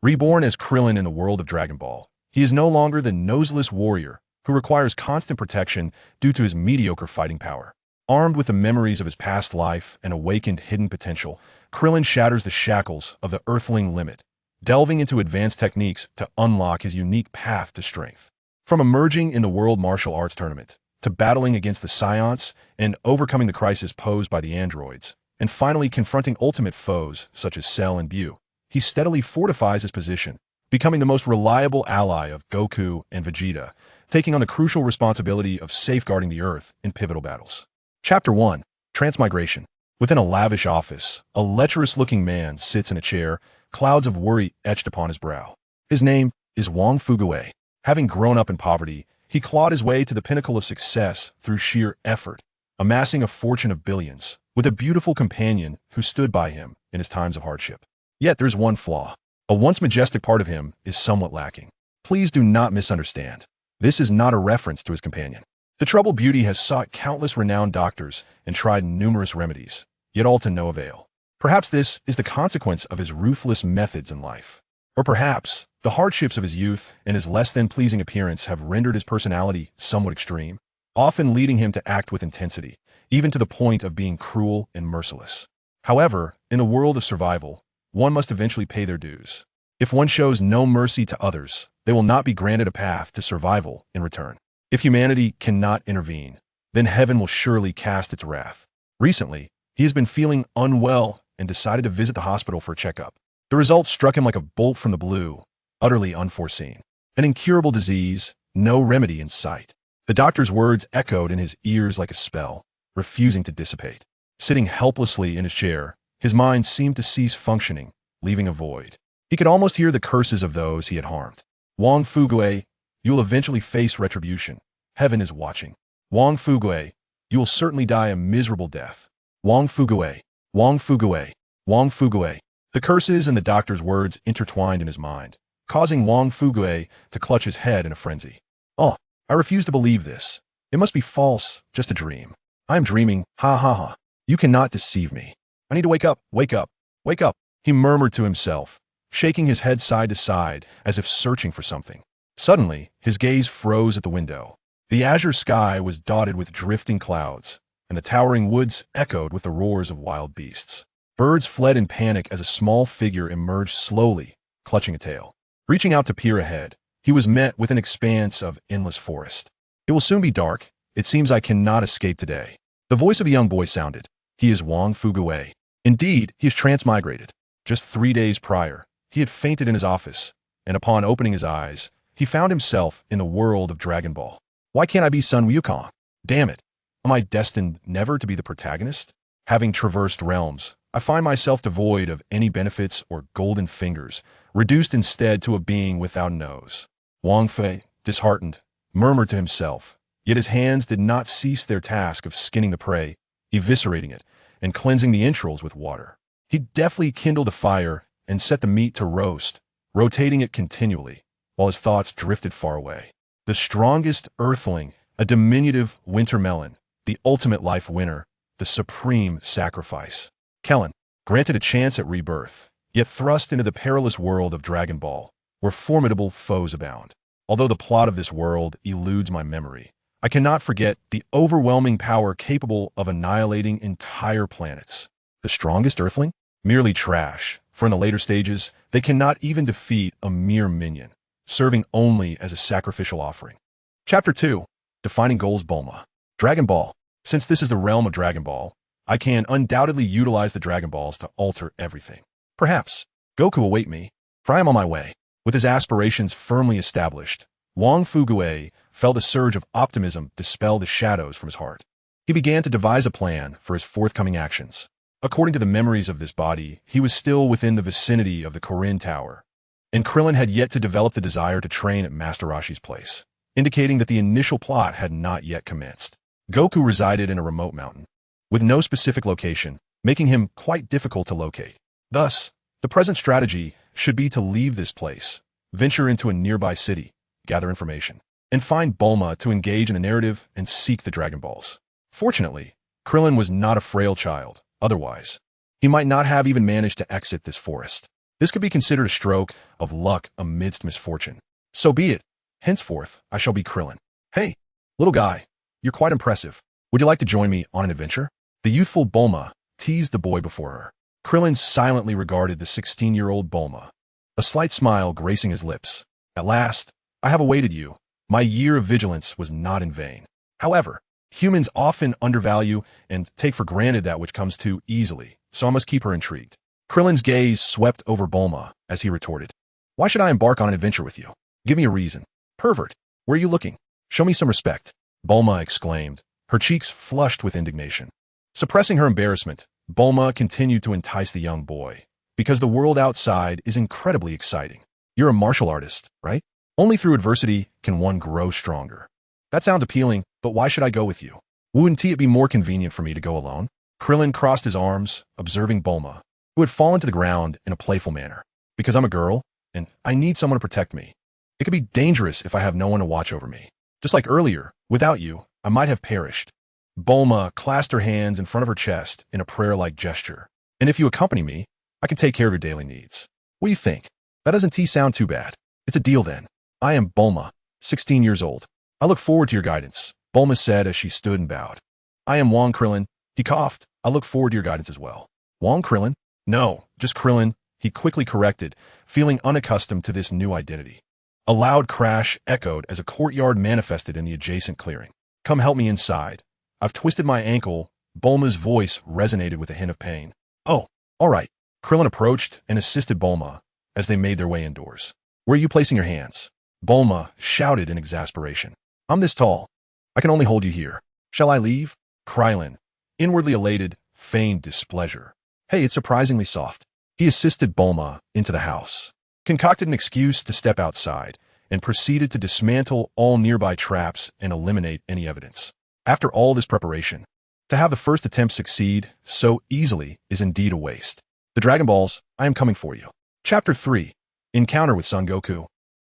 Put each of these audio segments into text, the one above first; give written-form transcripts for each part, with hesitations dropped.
Reborn as Krillin in the world of Dragon Ball, he is no longer the noseless warrior who requires constant protection due to his mediocre fighting power. Armed with the memories of his past life and awakened hidden potential, Krillin shatters the shackles of the Earthling limit, delving into advanced techniques to unlock his unique path to strength. From emerging in the World Martial Arts Tournament, to battling against the Saiyans and overcoming the crisis posed by the androids, and finally confronting ultimate foes such as Cell and Buu, he steadily fortifies his position, becoming the most reliable ally of Goku and Vegeta, taking on the crucial responsibility of safeguarding the Earth in pivotal battles. Chapter 1. Transmigration. Within a lavish office, a lecherous-looking man sits in a chair, clouds of worry etched upon his brow. His name is Wang Fuguei. Having grown up in poverty, he clawed his way to the pinnacle of success through sheer effort, amassing a fortune of billions, with a beautiful companion who stood by him in his times of hardship. Yet there's one flaw. A once majestic part of him is somewhat lacking. Please do not misunderstand. This is not a reference to his companion. The troubled beauty has sought countless renowned doctors and tried numerous remedies, yet all to no avail. Perhaps this is the consequence of his ruthless methods in life. Or perhaps the hardships of his youth and his less than pleasing appearance have rendered his personality somewhat extreme, often leading him to act with intensity, even to the point of being cruel and merciless. However, in the world of survival, one must eventually pay their dues. If one shows no mercy to others, they will not be granted a path to survival in return. If humanity cannot intervene, then heaven will surely cast its wrath. Recently, he has been feeling unwell and decided to visit the hospital for a checkup. The result struck him like a bolt from the blue, utterly unforeseen. An incurable disease, no remedy in sight. The doctor's words echoed in his ears like a spell, refusing to dissipate. Sitting helplessly in his chair, his mind seemed to cease functioning, leaving a void. He could almost hear the curses of those he had harmed. Wang Fuguei, you will eventually face retribution. Heaven is watching. Wang Fuguei, you will certainly die a miserable death. Wang Fuguei, Wang Fuguei, Wang Fuguei. The curses and the doctor's words intertwined in his mind, causing Wang Fuguei to clutch his head in a frenzy. Oh, I refuse to believe this. It must be false, just a dream. I am dreaming, ha ha ha. You cannot deceive me. I need to wake up, wake up, wake up, he murmured to himself, shaking his head side to side as if searching for something. Suddenly, his gaze froze at the window. The azure sky was dotted with drifting clouds, and the towering woods echoed with the roars of wild beasts. Birds fled in panic as a small figure emerged slowly, clutching a tail. Reaching out to peer ahead, he was met with an expanse of endless forest. It will soon be dark. It seems I cannot escape today. The voice of a young boy sounded. He is Wang Fuguei. Indeed, he is transmigrated. Just 3 days prior, he had fainted in his office, and upon opening his eyes, he found himself in the world of Dragon Ball. Why can't I be Sun Wukong? Damn it. Am I destined never to be the protagonist? Having traversed realms, I find myself devoid of any benefits or golden fingers, reduced instead to a being without a nose. Wang Fei, disheartened, murmured to himself, yet his hands did not cease their task of skinning the prey, eviscerating it, and cleansing the entrails with water. He deftly kindled a fire and set the meat to roast, rotating it continually, while his thoughts drifted far away. The strongest Earthling, a diminutive winter melon, the ultimate life winner, the supreme sacrifice. Krillin, granted a chance at rebirth, yet thrust into the perilous world of Dragon Ball, where formidable foes abound. Although the plot of this world eludes my memory, I cannot forget the overwhelming power capable of annihilating entire planets. The strongest Earthling? Merely trash, for in the later stages, they cannot even defeat a mere minion, serving only as a sacrificial offering. Chapter 2. Defining Goals Bulma. Dragon Ball. Since this is the realm of Dragon Ball, I can undoubtedly utilize the Dragon Balls to alter everything. Perhaps Goku await me, for I am on my way. With his aspirations firmly established, Wang Fuguei felt a surge of optimism dispel the shadows from his heart. He began to devise a plan for his forthcoming actions. According to the memories of this body, he was still within the vicinity of the Korin Tower, and Krillin had yet to develop the desire to train at Master Roshi's place, indicating that the initial plot had not yet commenced. Goku resided in a remote mountain, with no specific location, making him quite difficult to locate. Thus, the present strategy should be to leave this place, venture into a nearby city, gather information, and find Bulma to engage in the narrative and seek the Dragon Balls. Fortunately, Krillin was not a frail child. Otherwise, he might not have even managed to exit this forest. This could be considered a stroke of luck amidst misfortune. So be it. Henceforth, I shall be Krillin. Hey, little guy, you're quite impressive. Would you like to join me on an adventure? The youthful Bulma teased the boy before her. Krillin silently regarded the 16-year-old Bulma, a slight smile gracing his lips. At last, I have awaited you. My year of vigilance was not in vain. However, humans often undervalue and take for granted that which comes too easily, so I must keep her intrigued. Krillin's gaze swept over Bulma as he retorted, "Why should I embark on an adventure with you? Give me a reason. Pervert, where are you looking? Show me some respect." Bulma exclaimed, her cheeks flushed with indignation. Suppressing her embarrassment, Bulma continued to entice the young boy, because the world outside is incredibly exciting. You're a martial artist, right? Only through adversity can one grow stronger. That sounds appealing, but why should I go with you? Wouldn't it be more convenient for me to go alone? Krillin crossed his arms, observing Bulma, who had fallen to the ground in a playful manner. Because I'm a girl, and I need someone to protect me. It could be dangerous if I have no one to watch over me. Just like earlier, without you, I might have perished. Bulma clasped her hands in front of her chest in a prayer-like gesture. And if you accompany me, I can take care of your daily needs. What do you think? That doesn't sound too bad. It's a deal then. I am Bulma, 16 years old. I look forward to your guidance, Bulma said as she stood and bowed. I am Wong Krillin. He coughed. I look forward to your guidance as well. Wong Krillin? No, just Krillin, he quickly corrected, feeling unaccustomed to this new identity. A loud crash echoed as a courtyard manifested in the adjacent clearing. Come help me inside. I've twisted my ankle. Bulma's voice resonated with a hint of pain. Oh, all right. Krillin approached and assisted Bulma as they made their way indoors. Where are you placing your hands? Bulma shouted in exasperation. I'm this tall. I can only hold you here. Shall I leave? Krillin, inwardly elated, feigned displeasure. Hey, it's surprisingly soft. He assisted Bulma into the house, concocted an excuse to step outside, and proceeded to dismantle all nearby traps and eliminate any evidence. After all this preparation, to have the first attempt succeed so easily is indeed a waste. The Dragon Balls, I am coming for you. Chapter 3. Encounter with Son Goku.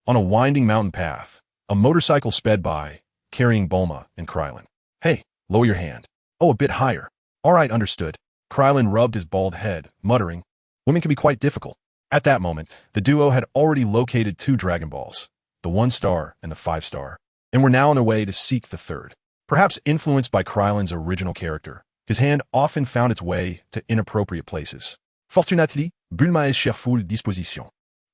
On a winding mountain path, a motorcycle sped by, carrying Bulma and Krillin. Hey, lower your hand. Oh, a bit higher. All right, understood. Krillin rubbed his bald head, muttering, women can be quite difficult. At that moment, the duo had already located 2 Dragon Balls, the 1-star and the 5-star, and were now on their way to seek the third. Perhaps influenced by Krillin's original character, his hand often found its way to inappropriate places. Fortunately, Bulma est cheerful disposition.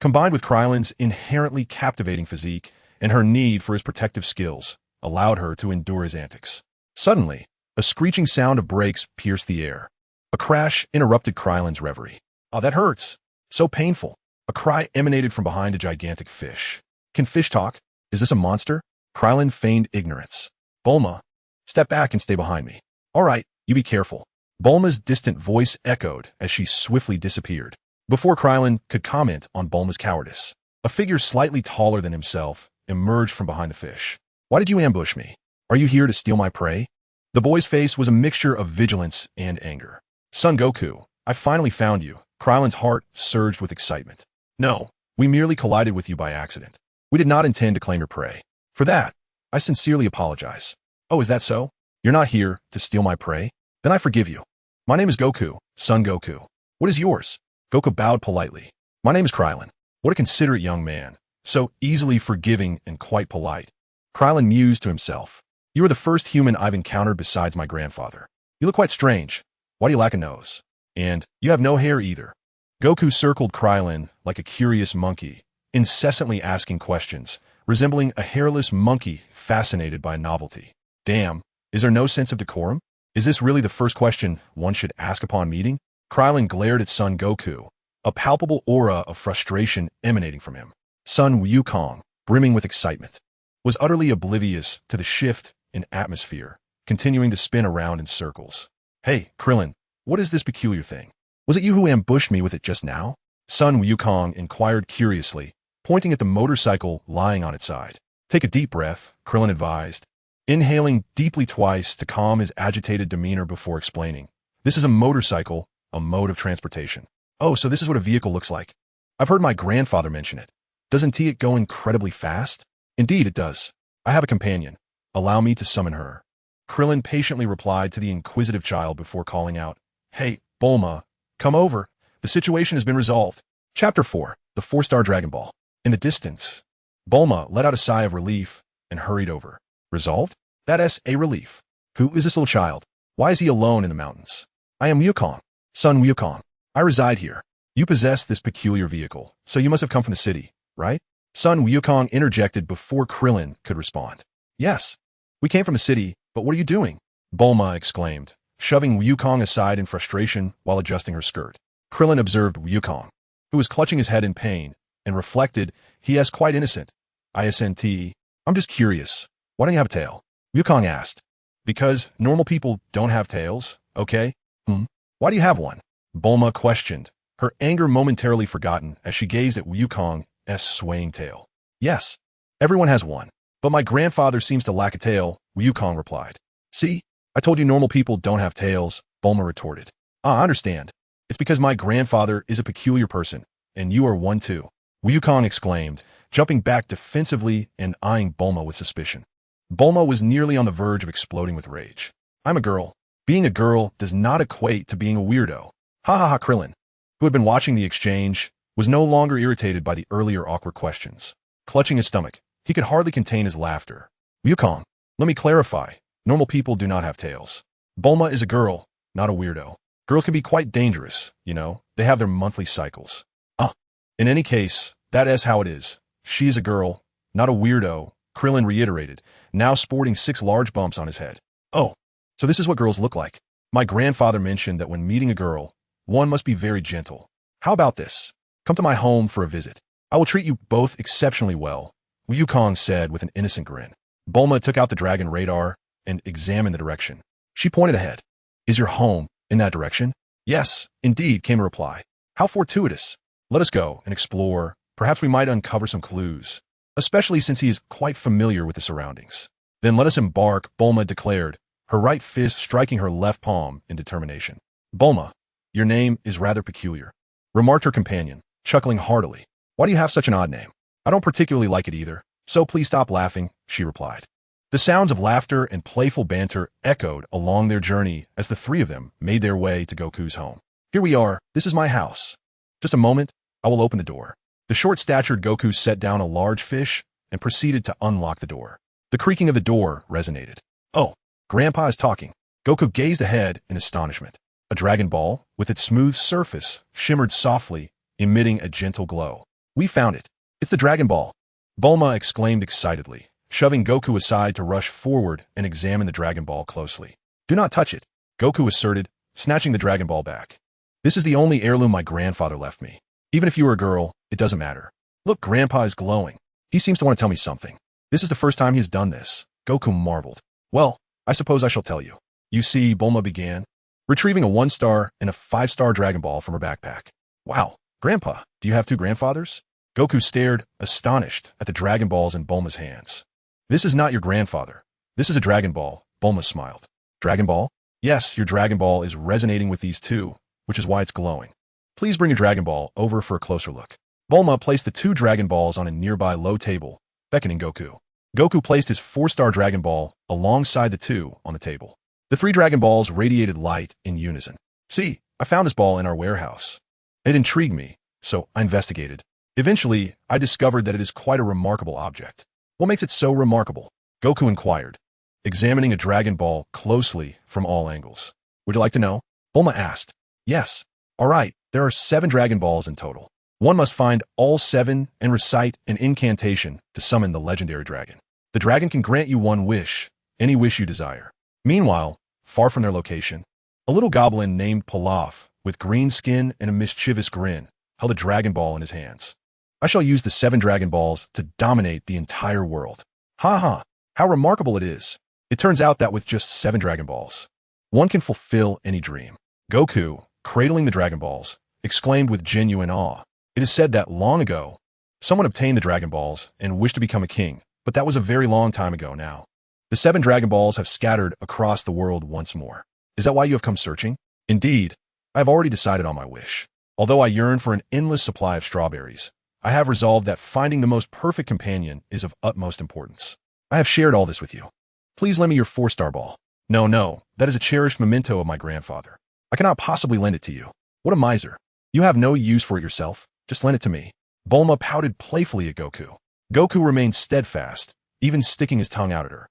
Combined with Krillin's inherently captivating physique and her need for his protective skills, allowed her to endure his antics. Suddenly, a screeching sound of brakes pierced the air. A crash interrupted Krillin's reverie. Oh, that hurts. So painful. A cry emanated from behind a gigantic fish. Can fish talk? Is this a monster? Krillin feigned ignorance. Bulma, step back and stay behind me. All right, you be careful. Bulma's distant voice echoed as she swiftly disappeared. Before Krillin could comment on Bulma's cowardice, a figure slightly taller than himself emerged from behind the fish. Why did you ambush me? Are you here to steal my prey? The boy's face was a mixture of vigilance and anger. Son Goku, I finally found you. Krillin's heart surged with excitement. No, we merely collided with you by accident. We did not intend to claim your prey. For that, I sincerely apologize. Oh, is that so? You're not here to steal my prey? Then I forgive you. My name is Goku, Son Goku. What is yours? Goku bowed politely. My name is Krillin. What a considerate young man. So easily forgiving and quite polite. Krillin mused to himself. You are the first human I've encountered besides my grandfather. You look quite strange. Why do you lack a nose? And you have no hair either. Goku circled Krillin like a curious monkey, incessantly asking questions, resembling a hairless monkey fascinated by novelty. Damn, is there no sense of decorum? Is this really the first question one should ask upon meeting? Krillin glared at Son Goku, a palpable aura of frustration emanating from him. Son Wukong, brimming with excitement, was utterly oblivious to the shift in atmosphere, continuing to spin around in circles. Hey, Krillin, what is this peculiar thing? Was it you who ambushed me with it just now? Son Wukong inquired curiously, pointing at the motorcycle lying on its side. Take a deep breath, Krillin advised, inhaling deeply twice to calm his agitated demeanor before explaining. This is a motorcycle, a mode of transportation. Oh, so this is what a vehicle looks like. I've heard my grandfather mention it. Doesn't it go incredibly fast? Indeed, it does. I have a companion. Allow me to summon her. Krillin patiently replied to the inquisitive child before calling out, Hey, Bulma, come over. The situation has been resolved. Chapter 4. The 4-Star Dragon Ball. In the distance, Bulma let out a sigh of relief and hurried over. Resolved? That is a relief. Who is this little child? Why is he alone in the mountains? I am Wukong. Son Wukong. I reside here. You possess this peculiar vehicle, so you must have come from the city, right? Son Wukong interjected before Krillin could respond. Yes. We came from the city, but what are you doing? Bulma exclaimed, shoving Wukong aside in frustration while adjusting her skirt. Krillin observed Wukong, who was clutching his head in pain, and reflected, he is quite innocent. ISNT, I'm just curious. Why don't you have a tail? Wukong asked. Because normal people don't have tails, okay? Why do you have one? Bulma questioned, her anger momentarily forgotten as she gazed at Wukong's swaying tail. Yes, everyone has one. But my grandfather seems to lack a tail, Wukong replied. See, I told you normal people don't have tails, Bulma retorted. I understand. It's because my grandfather is a peculiar person, and you are one too, Wukong exclaimed, jumping back defensively and eyeing Bulma with suspicion. Bulma was nearly on the verge of exploding with rage. I'm a girl. Being a girl does not equate to being a weirdo. Ha ha ha. Krillin, who had been watching the exchange, was no longer irritated by the earlier awkward questions. Clutching his stomach, he could hardly contain his laughter. Wukong, let me clarify. Normal people do not have tails. Bulma is a girl, not a weirdo. Girls can be quite dangerous, you know. They have their monthly cycles. In any case, that is how it is. She is a girl, not a weirdo, Krillin reiterated, now sporting 6 large bumps on his head. Oh, so this is what girls look like. My grandfather mentioned that when meeting a girl, one must be very gentle. How about this? Come to my home for a visit. I will treat you both exceptionally well, Wukong said with an innocent grin. Bulma took out the dragon radar and examined the direction. She pointed ahead. Is your home in that direction? Yes, indeed, came a reply. How fortuitous. Let us go and explore. Perhaps we might uncover some clues, especially since he is quite familiar with the surroundings. Then let us embark, Bulma declared, her right fist striking her left palm in determination. Bulma, your name is rather peculiar, remarked her companion, chuckling heartily. Why do you have such an odd name? I don't particularly like it either, so please stop laughing, she replied. The sounds of laughter and playful banter echoed along their journey as the 3 of them made their way to Goku's home. Here we are, this is my house. Just a moment, I will open the door. The short-statured Goku set down a large fish and proceeded to unlock the door. The creaking of the door resonated. Oh, Grandpa is talking. Goku gazed ahead in astonishment. A Dragon Ball, with its smooth surface, shimmered softly, emitting a gentle glow. We found it. It's the Dragon Ball. Bulma exclaimed excitedly, shoving Goku aside to rush forward and examine the Dragon Ball closely. Do not touch it, Goku asserted, snatching the Dragon Ball back. This is the only heirloom my grandfather left me. Even if you were a girl, it doesn't matter. Look, Grandpa is glowing. He seems to want to tell me something. This is the first time he has done this, Goku marveled. Well, I suppose I shall tell you. You see, Bulma began, retrieving a 1-star and a 5-star Dragon Ball from her backpack. Wow, Grandpa, do you have 2 grandfathers? Goku stared, astonished, at the Dragon Balls in Bulma's hands. This is not your grandfather. This is a Dragon Ball, Bulma smiled. Dragon Ball? Yes, your Dragon Ball is resonating with these 2, which is why it's glowing. Please bring your Dragon Ball over for a closer look. Bulma placed the 2 Dragon Balls on a nearby low table, beckoning Goku. Goku placed his 4-star Dragon Ball alongside the 2 on the table. The 3 Dragon Balls radiated light in unison. See, I found this ball in our warehouse. It intrigued me, so I investigated. Eventually, I discovered that it is quite a remarkable object. What makes it so remarkable? Goku inquired, examining a Dragon Ball closely from all angles. Would you like to know? Bulma asked. Yes. All right, there are 7 Dragon Balls in total. One must find all 7 and recite an incantation to summon the legendary dragon. The dragon can grant you one wish, any wish you desire. Meanwhile, far from their location, a little goblin named Pilaf, with green skin and a mischievous grin, held a Dragon Ball in his hands. I shall use the 7 Dragon Balls to dominate the entire world. Ha ha, how remarkable it is. It turns out that with just 7 Dragon Balls, one can fulfill any dream. Goku, cradling the Dragon Balls, exclaimed with genuine awe. It is said that long ago, someone obtained the Dragon Balls and wished to become a king, but that was a very long time ago now. The 7 Dragon Balls have scattered across the world once more. Is that why you have come searching? Indeed, I have already decided on my wish. Although I yearn for an endless supply of strawberries, I have resolved that finding the most perfect companion is of utmost importance. I have shared all this with you. Please lend me your 4-star ball. No, that is a cherished memento of my grandfather. I cannot possibly lend it to you. What a miser. You have no use for it yourself. Just lend it to me. Bulma pouted playfully at Goku. Goku remained steadfast, even sticking his tongue out at her.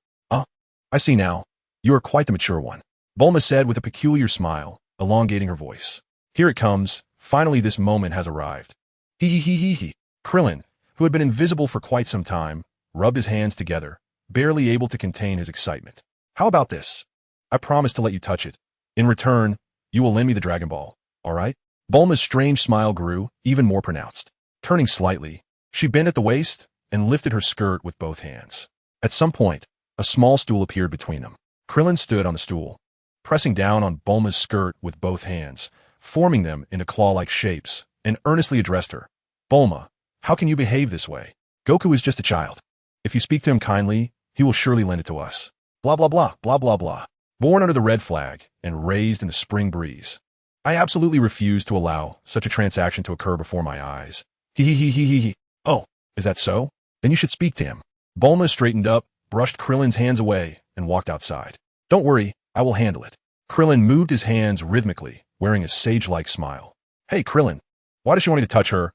I see now. You are quite the mature one. Bulma said with a peculiar smile, elongating her voice. Here it comes. Finally this moment has arrived. Hee. Krillin, who had been invisible for quite some time, rubbed his hands together, barely able to contain his excitement. How about this? I promise to let you touch it. In return, you will lend me the Dragon Ball, all right? Bulma's strange smile grew even more pronounced. Turning slightly, she bent at the waist and lifted her skirt with both hands. At some point, a small stool appeared between them. Krillin stood on the stool, pressing down on Bulma's skirt with both hands, forming them into claw-like shapes, and earnestly addressed her. Bulma, how can you behave this way? Goku is just a child. If you speak to him kindly, he will surely lend it to us. Blah, blah, blah, blah, blah, blah. Born under the red flag and raised in the spring breeze. I absolutely refuse to allow such a transaction to occur before my eyes. He. Oh, is that so? Then you should speak to him. Bulma straightened up, brushed Krillin's hands away, and walked outside. Don't worry, I will handle it. Krillin moved his hands rhythmically, wearing a sage-like smile. Hey, Krillin, why does she want me to touch her?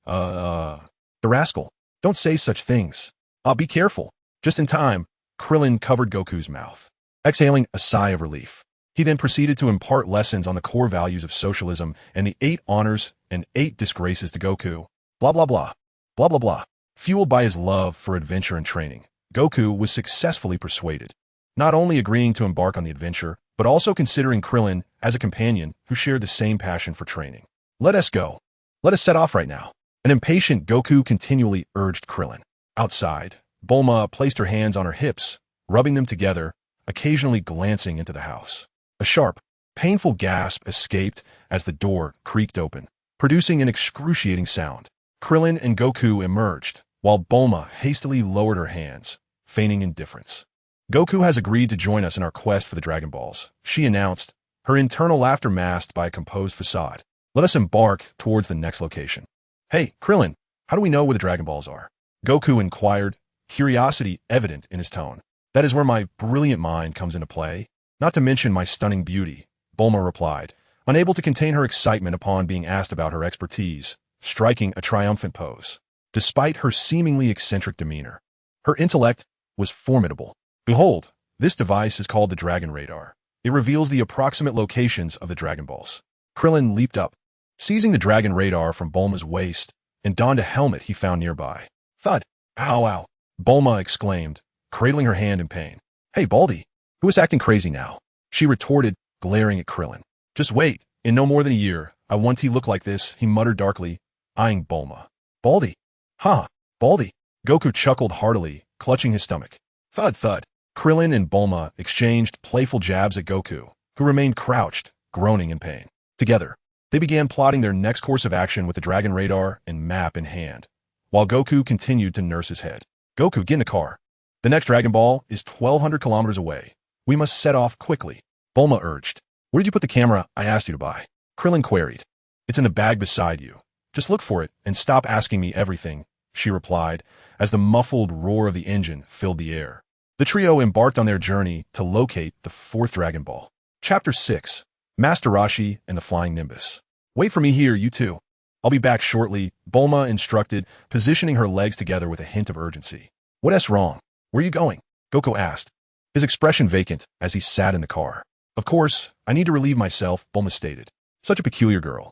The rascal. Don't say such things. Be careful. Just in time, Krillin covered Goku's mouth, exhaling a sigh of relief. He then proceeded to impart lessons on the core values of socialism and the 8 honors and 8 disgraces to Goku. Blah, blah, blah. Blah, blah, blah. Fueled by his love for adventure and training, Goku was successfully persuaded, not only agreeing to embark on the adventure, but also considering Krillin as a companion who shared the same passion for training. Let us go. Let us set off right now. An impatient Goku continually urged Krillin. Outside, Bulma placed her hands on her hips, rubbing them together, occasionally glancing into the house. A sharp, painful gasp escaped as the door creaked open, producing an excruciating sound. Krillin and Goku emerged, while Bulma hastily lowered her hands, feigning indifference. Goku has agreed to join us in our quest for the Dragon Balls, she announced, her internal laughter masked by a composed facade. Let us embark towards the next location. Hey, Krillin, how do we know where the Dragon Balls are? Goku inquired, curiosity evident in his tone. That is where my brilliant mind comes into play, not to mention my stunning beauty, Bulma replied, unable to contain her excitement upon being asked about her expertise, striking a triumphant pose. Despite her seemingly eccentric demeanor, her intellect was formidable. Behold, this device is called the Dragon Radar. It reveals the approximate locations of the Dragon Balls. Krillin leaped up, seizing the Dragon Radar from Bulma's waist, and donned a helmet he found nearby. Thud! Ow, ow! Bulma exclaimed, cradling her hand in pain. Hey, Baldy, who is acting crazy now? She retorted, glaring at Krillin. Just wait, in no more than a year, I want he look like this, he muttered darkly, eyeing Bulma. Baldy? Huh, Baldy. Goku chuckled heartily, clutching his stomach. Thud, thud. Krillin and Bulma exchanged playful jabs at Goku, who remained crouched, groaning in pain. Together, they began plotting their next course of action with the Dragon Radar and map in hand, while Goku continued to nurse his head. Goku, get in the car. The next Dragon Ball is 1,200 kilometers away. We must set off quickly. Bulma urged. Where did you put the camera I asked you to buy? Krillin queried. It's in the bag beside you. Just look for it and stop asking me everything, she replied, as the muffled roar of the engine filled the air. The trio embarked on their journey to locate the 4th Dragon Ball. Chapter 6. Master Roshi and the Flying Nimbus. Wait for me here, you two. I'll be back shortly, Bulma instructed, positioning her legs together with a hint of urgency. What's wrong? Where are you going? Goku asked, his expression vacant as he sat in the car. Of course, I need to relieve myself, Bulma stated. Such a peculiar girl.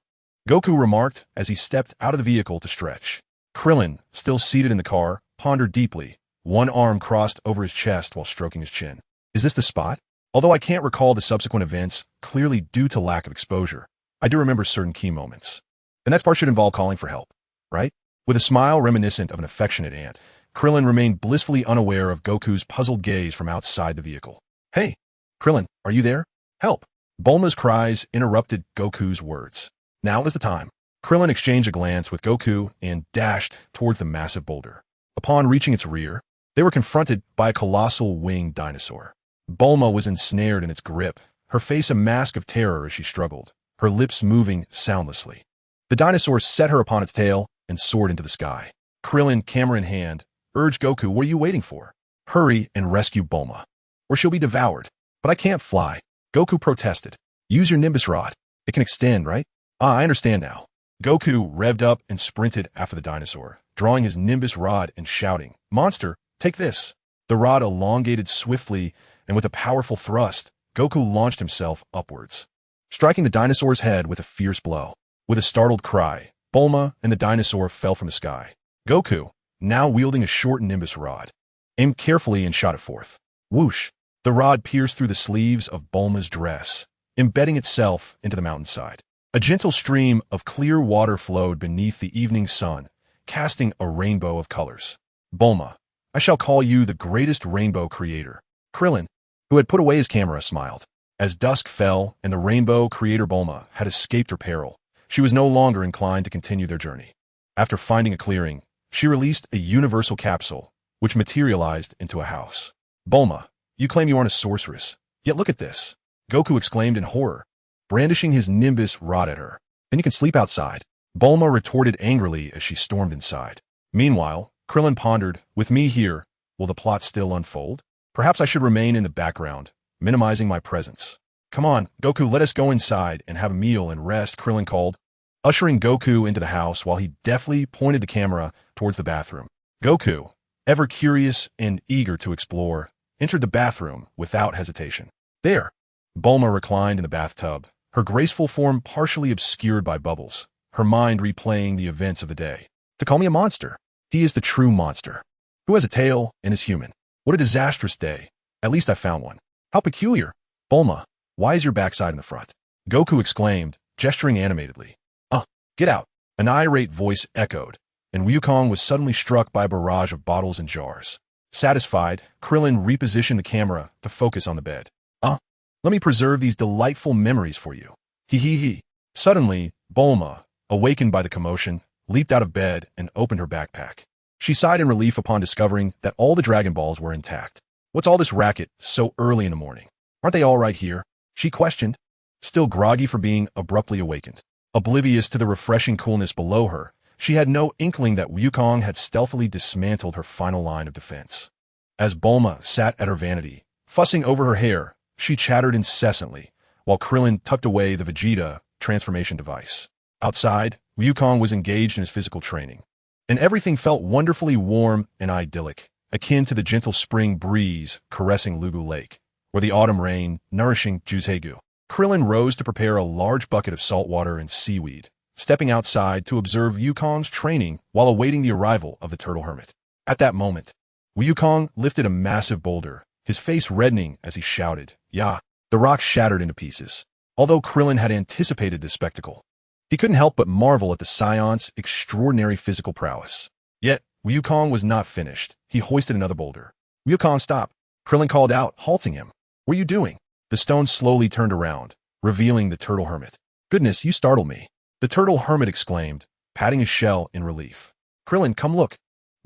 Goku remarked as he stepped out of the vehicle to stretch. Krillin, still seated in the car, pondered deeply, one arm crossed over his chest while stroking his chin. Is this the spot? Although I can't recall the subsequent events, clearly due to lack of exposure, I do remember certain key moments. The next part should involve calling for help, right? With a smile reminiscent of an affectionate aunt, Krillin remained blissfully unaware of Goku's puzzled gaze from outside the vehicle. Hey, Krillin, are you there? Help! Bulma's cries interrupted Goku's words. Now is the time. Krillin exchanged a glance with Goku and dashed towards the massive boulder. Upon reaching its rear, they were confronted by a colossal winged dinosaur. Bulma was ensnared in its grip, her face a mask of terror as she struggled, her lips moving soundlessly. The dinosaur set her upon its tail and soared into the sky. Krillin, camera in hand, urged Goku, what are you waiting for? Hurry and rescue Bulma, or she'll be devoured. But I can't fly. Goku protested. Use your Nimbus rod. It can extend, right? I understand now. Goku revved up and sprinted after the dinosaur, drawing his Nimbus rod and shouting, "Monster, take this!" The rod elongated swiftly, and with a powerful thrust, Goku launched himself upwards, striking the dinosaur's head with a fierce blow. With a startled cry, Bulma and the dinosaur fell from the sky. Goku, now wielding a short Nimbus rod, aimed carefully and shot it forth. Whoosh! The rod pierced through the sleeves of Bulma's dress, embedding itself into the mountainside. A gentle stream of clear water flowed beneath the evening sun, casting a rainbow of colors. Bulma, I shall call you the greatest rainbow creator. Krillin, who had put away his camera, smiled. As dusk fell and the rainbow creator Bulma had escaped her peril, she was no longer inclined to continue their journey. After finding a clearing, she released a universal capsule, which materialized into a house. Bulma, you claim you aren't a sorceress, yet look at this, Goku exclaimed in horror, brandishing his Nimbus rod at her. Then you can sleep outside. Bulma retorted angrily as she stormed inside. Meanwhile, Krillin pondered, with me here, will the plot still unfold? Perhaps I should remain in the background, minimizing my presence. Come on, Goku, let us go inside and have a meal and rest, Krillin called, ushering Goku into the house while he deftly pointed the camera towards the bathroom. Goku, ever curious and eager to explore, entered the bathroom without hesitation. There, Bulma reclined in the bathtub, her graceful form partially obscured by bubbles, her mind replaying the events of the day. To call me a monster? He is the true monster, who has a tail and is human. What a disastrous day. At least I found one. How peculiar. Bulma, why is your backside in the front? Goku exclaimed, gesturing animatedly. Get out. An irate voice echoed, and Wukong was suddenly struck by a barrage of bottles and jars. Satisfied, Krillin repositioned the camera to focus on the bed. Let me preserve these delightful memories for you. Hee. Suddenly, Bulma, awakened by the commotion, leaped out of bed and opened her backpack. She sighed in relief upon discovering that all the Dragon Balls were intact. What's all this racket so early in the morning? Aren't they all right here? She questioned, still groggy for being abruptly awakened. Oblivious to the refreshing coolness below her, she had no inkling that Wukong had stealthily dismantled her final line of defense. As Bulma sat at her vanity, fussing over her hair, she chattered incessantly, while Krillin tucked away the Vegeta transformation device. Outside, Wukong was engaged in his physical training, and everything felt wonderfully warm and idyllic, akin to the gentle spring breeze caressing Lugu Lake, or the autumn rain nourishing Juzhegu. Krillin rose to prepare a large bucket of salt water and seaweed, stepping outside to observe Wukong's training while awaiting the arrival of the turtle hermit. At that moment, Wukong lifted a massive boulder, his face reddening as he shouted, "Yah!" The rock shattered into pieces. Although Krillin had anticipated this spectacle, he couldn't help but marvel at the Saiyans' extraordinary physical prowess. Yet, Wukong was not finished. He hoisted another boulder. "Wukong, stop!" Krillin called out, halting him. "What are you doing?" The stone slowly turned around, revealing the turtle hermit. "Goodness, you startled me," the turtle hermit exclaimed, patting his shell in relief. "Krillin, come look.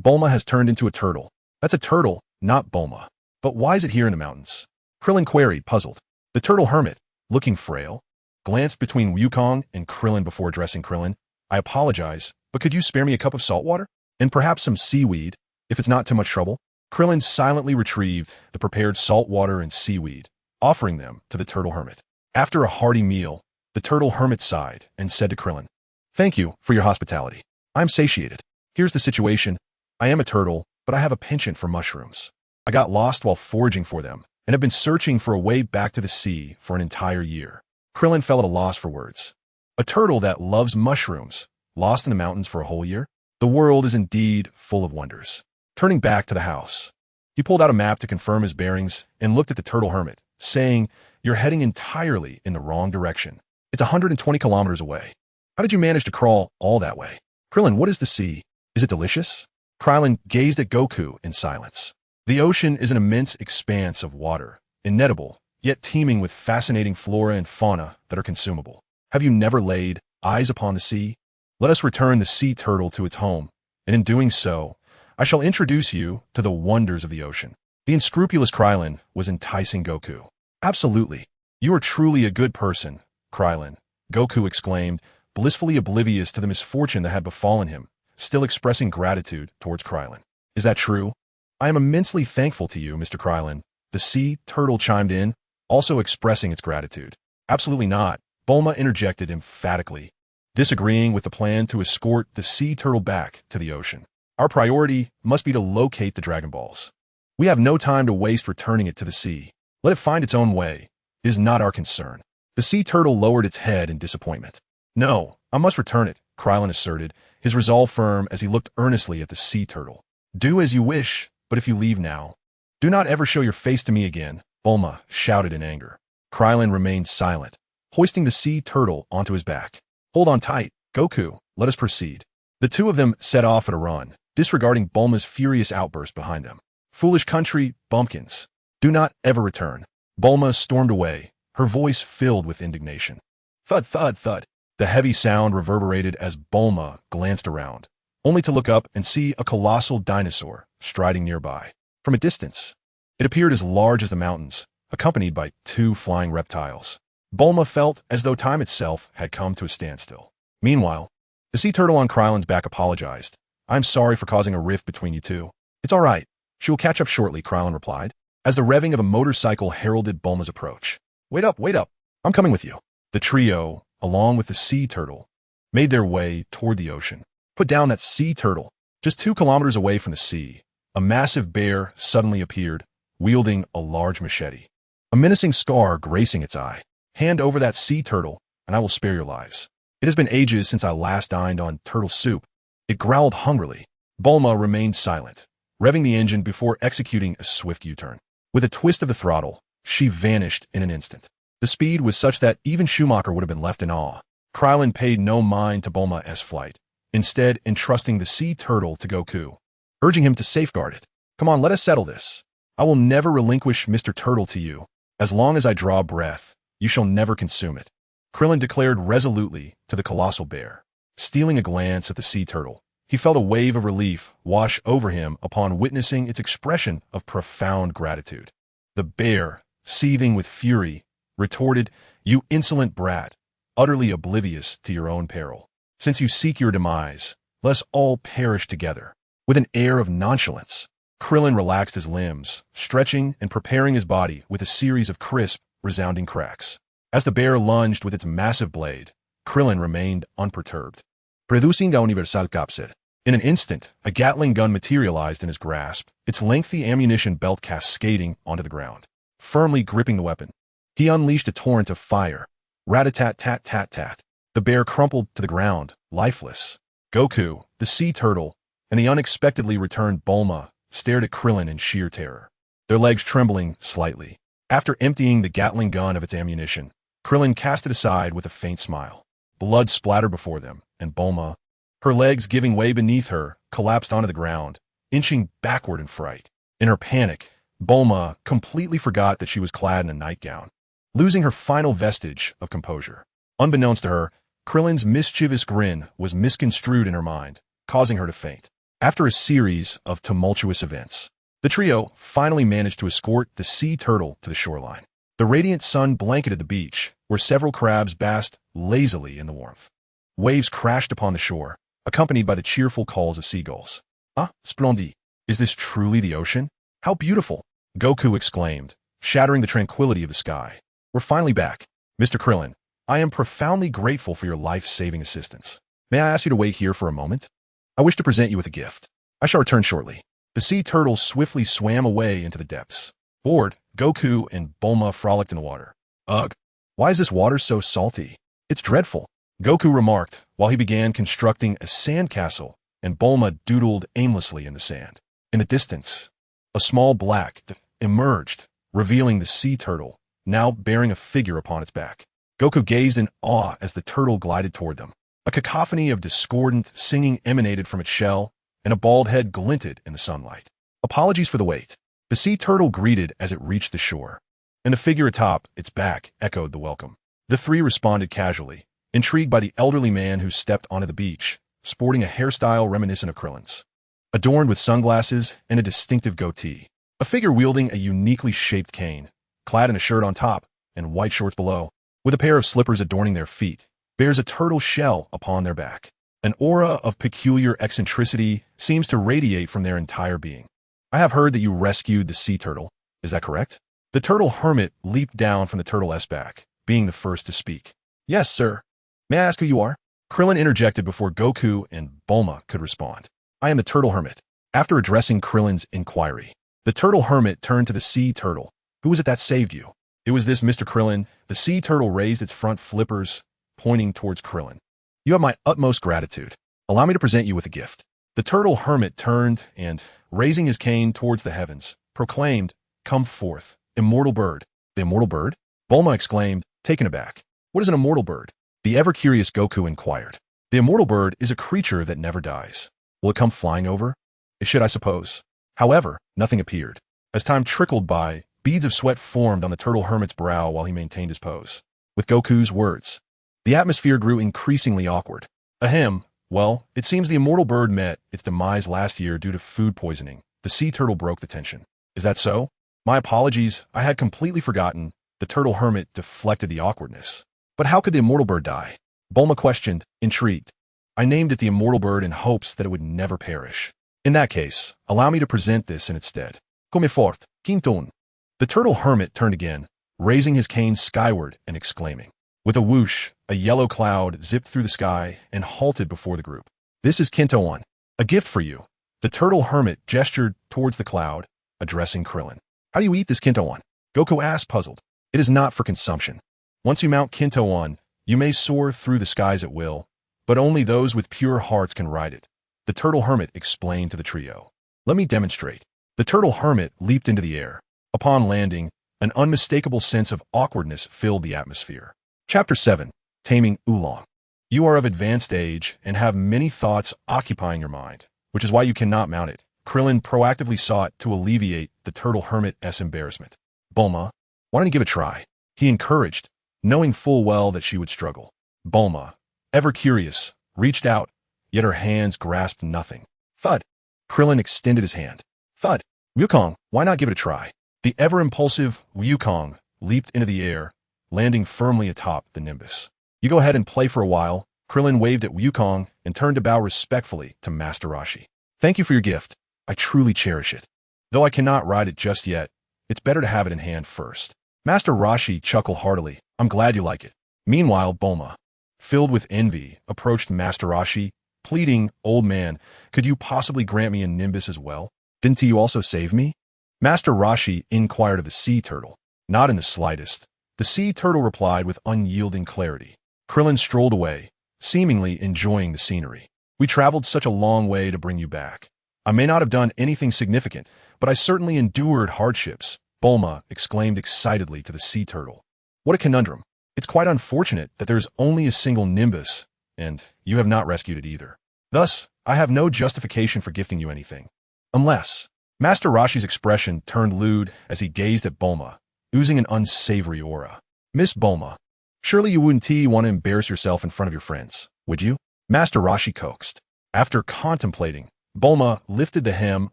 Bulma has turned into a turtle." "That's a turtle, not Bulma. But why is it here in the mountains?" Krillin queried, puzzled. The turtle hermit, looking frail, glanced between Wukong and Krillin before addressing Krillin. "I apologize, but could you spare me a cup of salt water? And perhaps some seaweed, if it's not too much trouble?" Krillin silently retrieved the prepared salt water and seaweed, offering them to the turtle hermit. After a hearty meal, the turtle hermit sighed and said to Krillin, "Thank you for your hospitality. I'm satiated. Here's the situation. I am a turtle, but I have a penchant for mushrooms. I got lost while foraging for them, and have been searching for a way back to the sea for an entire year." Krillin fell at a loss for words. A turtle that loves mushrooms, lost in the mountains for a whole year? The world is indeed full of wonders. Turning back to the house, he pulled out a map to confirm his bearings and looked at the turtle hermit, saying, "You're heading entirely in the wrong direction. It's 120 kilometers away. How did you manage to crawl all that way?" "Krillin, what is the sea? Is it delicious?" Krillin gazed at Goku in silence. The ocean is an immense expanse of water, inedible, yet teeming with fascinating flora and fauna that are consumable. Have you never laid eyes upon the sea? Let us return the sea turtle to its home, and in doing so, I shall introduce you to the wonders of the ocean. The unscrupulous Krillin was enticing Goku. "Absolutely. You are truly a good person, Krillin," Goku exclaimed, blissfully oblivious to the misfortune that had befallen him, still expressing gratitude towards Krillin. "Is that true?" "I am immensely thankful to you, Mr. Krillin," the sea turtle chimed in, also expressing its gratitude. "Absolutely not," Bulma interjected emphatically. disagreeing with the plan to escort the sea turtle back to the ocean. Our priority must be to locate the Dragon Balls. We have no time to waste returning it to the sea. Let it find its own way. It is not our concern. The sea turtle lowered its head in disappointment. No, I must return it, Krillin asserted, his resolve firm as he looked earnestly at the sea turtle. Do as you wish, but if you leave now, do not ever show your face to me again, Bulma shouted in anger. Krillin remained silent, hoisting the sea turtle onto his back. Hold on tight, Goku, let us proceed. The two of them set off at a run, disregarding Bulma's furious outburst behind them. Foolish country, bumpkins. Do not ever return. Bulma stormed away, her voice filled with indignation. Thud, thud, thud. The heavy sound reverberated as Bulma glanced around, only to look up and see a colossal dinosaur striding nearby. From a distance, it appeared as large as the mountains, accompanied by two flying reptiles. Bulma felt as though time itself had come to a standstill. Meanwhile, the sea turtle on Krillin's back apologized. I'm sorry for causing a rift between you two. It's all right. She will catch up shortly, Krillin replied, as the revving of a motorcycle heralded Bulma's approach. Wait up, wait up. I'm coming with you. The trio, along with the sea turtle, made their way toward the ocean. Put down that sea turtle. Just 2 kilometers away from the sea, a massive bear suddenly appeared, wielding a large machete. A menacing scar gracing its eye. Hand over that sea turtle, and I will spare your lives. It has been ages since I last dined on turtle soup. It growled hungrily. Bulma remained silent, revving the engine before executing a swift U-turn. With a twist of the throttle, she vanished in an instant. The speed was such that even Schumacher would have been left in awe. Krillin paid no mind to Bulma's flight, instead entrusting the sea turtle to Goku, urging him to safeguard it. Come on, let us settle this. I will never relinquish Mr. Turtle to you. As long as I draw breath, you shall never consume it, Krillin declared resolutely to the colossal bear. Stealing a glance at the sea turtle, he felt a wave of relief wash over him upon witnessing its expression of profound gratitude. The bear, seething with fury, retorted, You insolent brat, utterly oblivious to your own peril. Since you seek your demise, let us all perish together. With an air of nonchalance, Krillin relaxed his limbs, stretching and preparing his body with a series of crisp, resounding cracks. As the bear lunged with its massive blade, Krillin remained unperturbed. Producing a universal capsule. In an instant, a Gatling gun materialized in his grasp, its lengthy ammunition belt cascading onto the ground. Firmly gripping the weapon, he unleashed a torrent of fire. Rat-a-tat-tat-tat-tat. The bear crumpled to the ground, lifeless. Goku, the sea turtle, and the unexpectedly returned Bulma stared at Krillin in sheer terror, their legs trembling slightly. After emptying the Gatling gun of its ammunition, Krillin cast it aside with a faint smile. Blood splattered before them, and Bulma, her legs giving way beneath her, collapsed onto the ground, inching backward in fright. In her panic, Bulma completely forgot that she was clad in a nightgown, losing her final vestige of composure. Unbeknownst to her, Krillin's mischievous grin was misconstrued in her mind, causing her to faint. After a series of tumultuous events, the trio finally managed to escort the sea turtle to the shoreline. The radiant sun blanketed the beach, where several crabs basked lazily in the warmth. Waves crashed upon the shore, accompanied by the cheerful calls of seagulls. Ah, splendid! Is this truly the ocean? How beautiful! Goku exclaimed, shattering the tranquility of the sky. We're finally back. Mr. Krillin, I am profoundly grateful for your life-saving assistance. May I ask you to wait here for a moment? I wish to present you with a gift. I shall return shortly. The sea turtle swiftly swam away into the depths. Bored, Goku and Bulma frolicked in the water. Ugh, why is this water so salty? It's dreadful, Goku remarked while he began constructing a sandcastle, and Bulma doodled aimlessly in the sand. In the distance, a small black emerged, revealing the sea turtle, now bearing a figure upon its back. Goku gazed in awe as the turtle glided toward them. A cacophony of discordant singing emanated from its shell, and a bald head glinted in the sunlight. Apologies for the wait, the sea turtle greeted as it reached the shore, and the figure atop its back echoed the welcome. The three responded casually, intrigued by the elderly man who stepped onto the beach, sporting a hairstyle reminiscent of Krillin's, adorned with sunglasses and a distinctive goatee. A figure wielding a uniquely shaped cane, clad in a shirt on top and white shorts below, with a pair of slippers adorning their feet, bears a turtle shell upon their back. An aura of peculiar eccentricity seems to radiate from their entire being. I have heard that you rescued the sea turtle. Is that correct? The turtle hermit leaped down from the turtle's back, being the first to speak. Yes, sir. May I ask who you are? Krillin interjected before Goku and Bulma could respond. I am the Turtle Hermit. After addressing Krillin's inquiry, the Turtle Hermit turned to the Sea Turtle. Who was it that saved you? It was this, Mr. Krillin. The Sea Turtle raised its front flippers, pointing towards Krillin. You have my utmost gratitude. Allow me to present you with a gift. The Turtle Hermit turned and, raising his cane towards the heavens, proclaimed, Come forth, immortal bird. The immortal bird? Bulma exclaimed, taken aback. What is an immortal bird? The ever-curious Goku inquired. The immortal bird is a creature that never dies. Will it come flying over? It should, I suppose. However, nothing appeared. As time trickled by, beads of sweat formed on the Turtle Hermit's brow while he maintained his pose. With Goku's words, the atmosphere grew increasingly awkward. Ahem. Well, it seems the immortal bird met its demise last year due to food poisoning. The Sea Turtle broke the tension. Is that so? My apologies, I had completely forgotten. The Turtle Hermit deflected the awkwardness. But how could the immortal bird die? Bulma questioned, intrigued. I named it the immortal bird in hopes that it would never perish. In that case, allow me to present this in its stead. Come forth, Quinton. The Turtle Hermit turned again, raising his cane skyward and exclaiming. With a whoosh, a yellow cloud zipped through the sky and halted before the group. This is Quinton, a gift for you. The Turtle Hermit gestured towards the cloud, addressing Krillin. How do you eat this Quinton? Goku asked, puzzled. It is not for consumption. Once you mount Quinton, you may soar through the skies at will, but only those with pure hearts can ride it. The Turtle Hermit explained to the trio. Let me demonstrate. The Turtle Hermit leaped into the air. Upon landing, an unmistakable sense of awkwardness filled the atmosphere. Chapter 7. Taming Oolong. You are of advanced age and have many thoughts occupying your mind, which is why you cannot mount it. Krillin proactively sought to alleviate the Turtle Hermit's embarrassment. Bulma, why don't you give it a try? He encouraged, knowing full well that she would struggle. Bulma, ever curious, reached out, yet her hands grasped nothing. Thud. Krillin extended his hand. Thud. Wukong, why not give it a try? The ever-impulsive Wukong leaped into the air, landing firmly atop the Nimbus. You go ahead and play for a while. Krillin waved at Wukong and turned to bow respectfully to Master Roshi. Thank you for your gift. I truly cherish it. Though I cannot ride it just yet, it's better to have it in hand first. Master Roshi chuckled heartily. I'm glad you like it. Meanwhile, Bulma, filled with envy, approached Master Roshi, pleading, Old man, could you possibly grant me a Nimbus as well? Didn't you also save me? Master Roshi inquired of the Sea Turtle. Not in the slightest. The Sea Turtle replied with unyielding clarity. Krillin strolled away, seemingly enjoying the scenery. We traveled such a long way to bring you back. I may not have done anything significant, but I certainly endured hardships, Bulma exclaimed excitedly to the Sea Turtle. What a conundrum. It's quite unfortunate that there is only a single Nimbus, and you have not rescued it either. Thus, I have no justification for gifting you anything. Unless... Master Roshi's expression turned lewd as he gazed at Bulma, oozing an unsavory aura. Miss Bulma, surely you wouldn't want to embarrass yourself in front of your friends, would you? Master Roshi coaxed. After contemplating, Bulma lifted the hem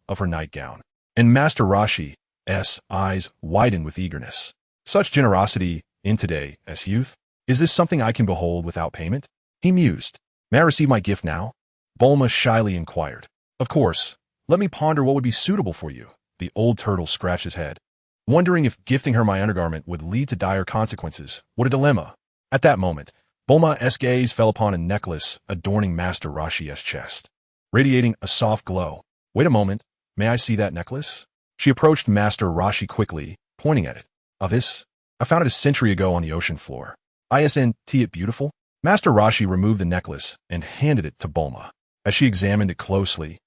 of her nightgown, and Master Roshi's eyes widened with eagerness. Such generosity in today's youth? Is this something I can behold without payment? He mused. May I receive my gift now? Bulma shyly inquired. Of course. Let me ponder what would be suitable for you. The old turtle scratched his head, wondering if gifting her my undergarment would lead to dire consequences. What a dilemma. At that moment, Bulma's gaze fell upon a necklace adorning Master Roshi's chest, radiating a soft glow. Wait a moment. May I see that necklace? She approached Master Roshi quickly, pointing at it. This? I found it a century ago on the ocean floor. Isn't it beautiful? Master Roshi removed the necklace and handed it to Bulma. As she examined it closely,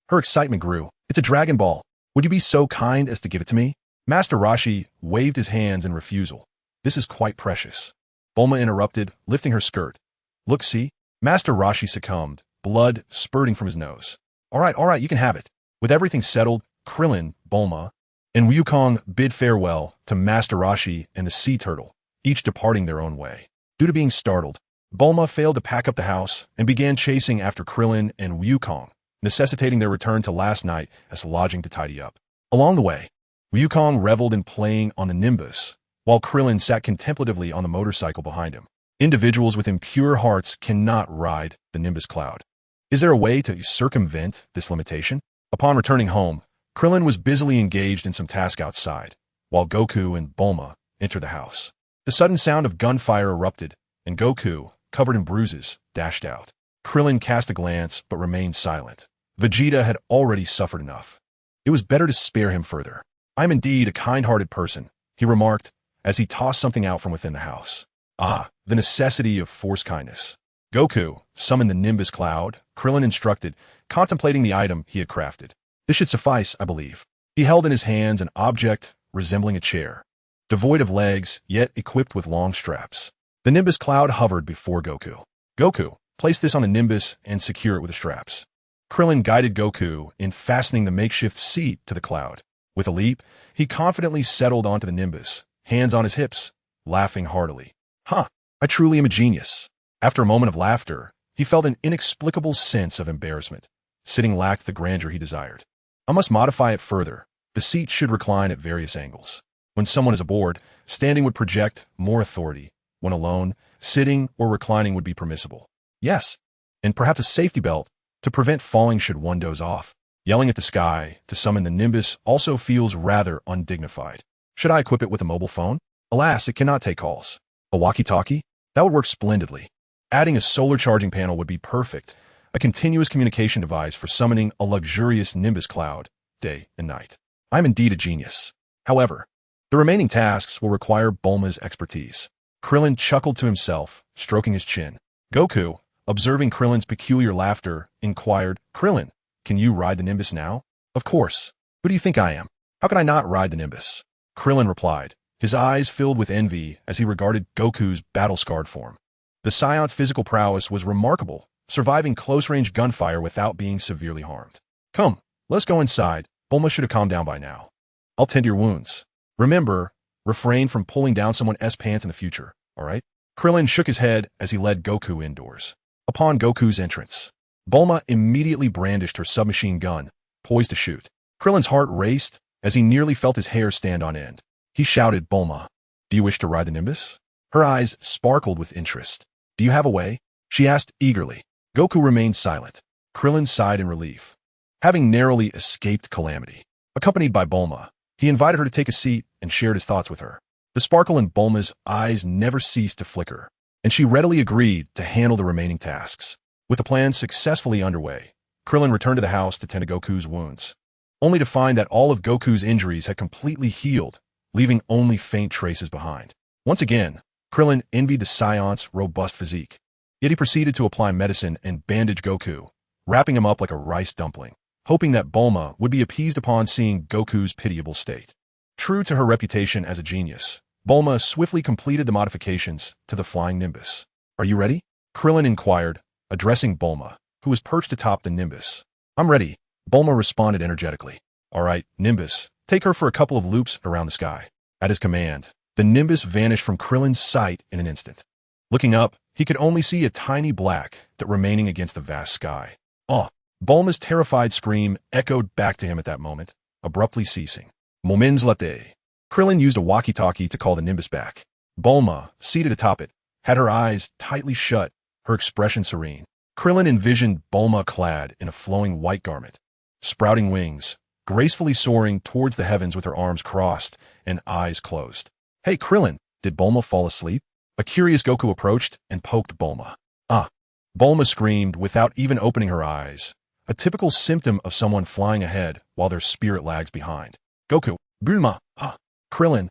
her excitement grew. It's a Dragon Ball. Would you be so kind as to give it to me? Master Roshi waved his hands in refusal. This is quite precious. Bulma interrupted, lifting her skirt. Look, see? Master Roshi succumbed, blood spurting from his nose. All right, you can have it. With everything settled, Krillin, Bulma, and Wukong bid farewell to Master Roshi and the Sea Turtle, each departing their own way. Due to being startled, Bulma failed to pack up the house and began chasing after Krillin and Wukong, necessitating their return to last night as lodging to tidy up. Along the way, Wukong reveled in playing on the Nimbus, while Krillin sat contemplatively on the motorcycle behind him. Individuals with impure hearts cannot ride the Nimbus cloud. Is there a way to circumvent this limitation? Upon returning home, Krillin was busily engaged in some task outside, while Goku and Bulma entered the house. The sudden sound of gunfire erupted, and Goku, covered in bruises, dashed out. Krillin cast a glance but remained silent. Vegeta had already suffered enough. It was better to spare him further. "I'm indeed a kind-hearted person," he remarked as he tossed something out from within the house. "Ah, the necessity of forced kindness." "Goku, summon the Nimbus Cloud," Krillin instructed, contemplating the item he had crafted. "This should suffice, I believe." He held in his hands an object resembling a chair, devoid of legs, yet equipped with long straps. The Nimbus Cloud hovered before Goku. "Goku, place this on the Nimbus and secure it with the straps." Krillin guided Goku in fastening the makeshift seat to the cloud. With a leap, he confidently settled onto the Nimbus, hands on his hips, laughing heartily. "Huh, I truly am a genius." After a moment of laughter, he felt an inexplicable sense of embarrassment. Sitting lacked the grandeur he desired. "I must modify it further. The seat should recline at various angles. When someone is aboard, standing would project more authority. When alone, sitting or reclining would be permissible. Yes, and perhaps a safety belt to prevent falling should one doze off. Yelling at the sky to summon the Nimbus also feels rather undignified. Should I equip it with a mobile phone? Alas, it cannot take calls. A walkie-talkie? That would work splendidly. Adding a solar charging panel would be perfect, a continuous communication device for summoning a luxurious Nimbus Cloud, day and night. I'm indeed a genius. However, the remaining tasks will require Bulma's expertise. Krillin chuckled to himself, stroking his chin. Goku, observing Krillin's peculiar laughter, inquired, "Krillin, can you ride the Nimbus now?" "Of course. Who do you think I am? How can I not ride the Nimbus?" Krillin replied, his eyes filled with envy as he regarded Goku's battle-scarred form. The Saiyans' physical prowess was remarkable, surviving close-range gunfire without being severely harmed. "Come, let's go inside. Bulma should have calmed down by now. I'll tend to your wounds. Remember, refrain from pulling down someone's pants in the future, all right?" Krillin shook his head as he led Goku indoors. Upon Goku's entrance, Bulma immediately brandished her submachine gun, poised to shoot. Krillin's heart raced as he nearly felt his hair stand on end. He shouted, "Bulma, do you wish to ride the Nimbus?" Her eyes sparkled with interest. "Do you have a way?" she asked eagerly. Goku remained silent. Krillin sighed in relief. Having narrowly escaped calamity, accompanied by Bulma, he invited her to take a seat and shared his thoughts with her. The sparkle in Bulma's eyes never ceased to flicker, and she readily agreed to handle the remaining tasks. With the plan successfully underway, Krillin returned to the house to tend to Goku's wounds, only to find that all of Goku's injuries had completely healed, leaving only faint traces behind. Once again, Krillin envied the Saiyans' robust physique. Yet he proceeded to apply medicine and bandage Goku, wrapping him up like a rice dumpling, hoping that Bulma would be appeased upon seeing Goku's pitiable state. True to her reputation as a genius, Bulma swiftly completed the modifications to the flying Nimbus. "Are you ready?" Krillin inquired, addressing Bulma, who was perched atop the Nimbus. "I'm ready," Bulma responded energetically. "All right, Nimbus, take her for a couple of loops around the sky." At his command, the Nimbus vanished from Krillin's sight in an instant. Looking up, he could only see a tiny black dot remaining against the vast sky. "Oh!" Bulma's terrified scream echoed back to him at that moment, abruptly ceasing. "Moments latte." Krillin used a walkie-talkie to call the Nimbus back. Bulma, seated atop it, had her eyes tightly shut, her expression serene. Krillin envisioned Bulma clad in a flowing white garment, sprouting wings, gracefully soaring towards the heavens with her arms crossed and eyes closed. "Hey, Krillin, did Bulma fall asleep?" A curious Goku approached and poked Bulma. "Ah!" Bulma screamed without even opening her eyes, a typical symptom of someone flying ahead while their spirit lags behind. "Goku, Bulma, ah!" Krillin.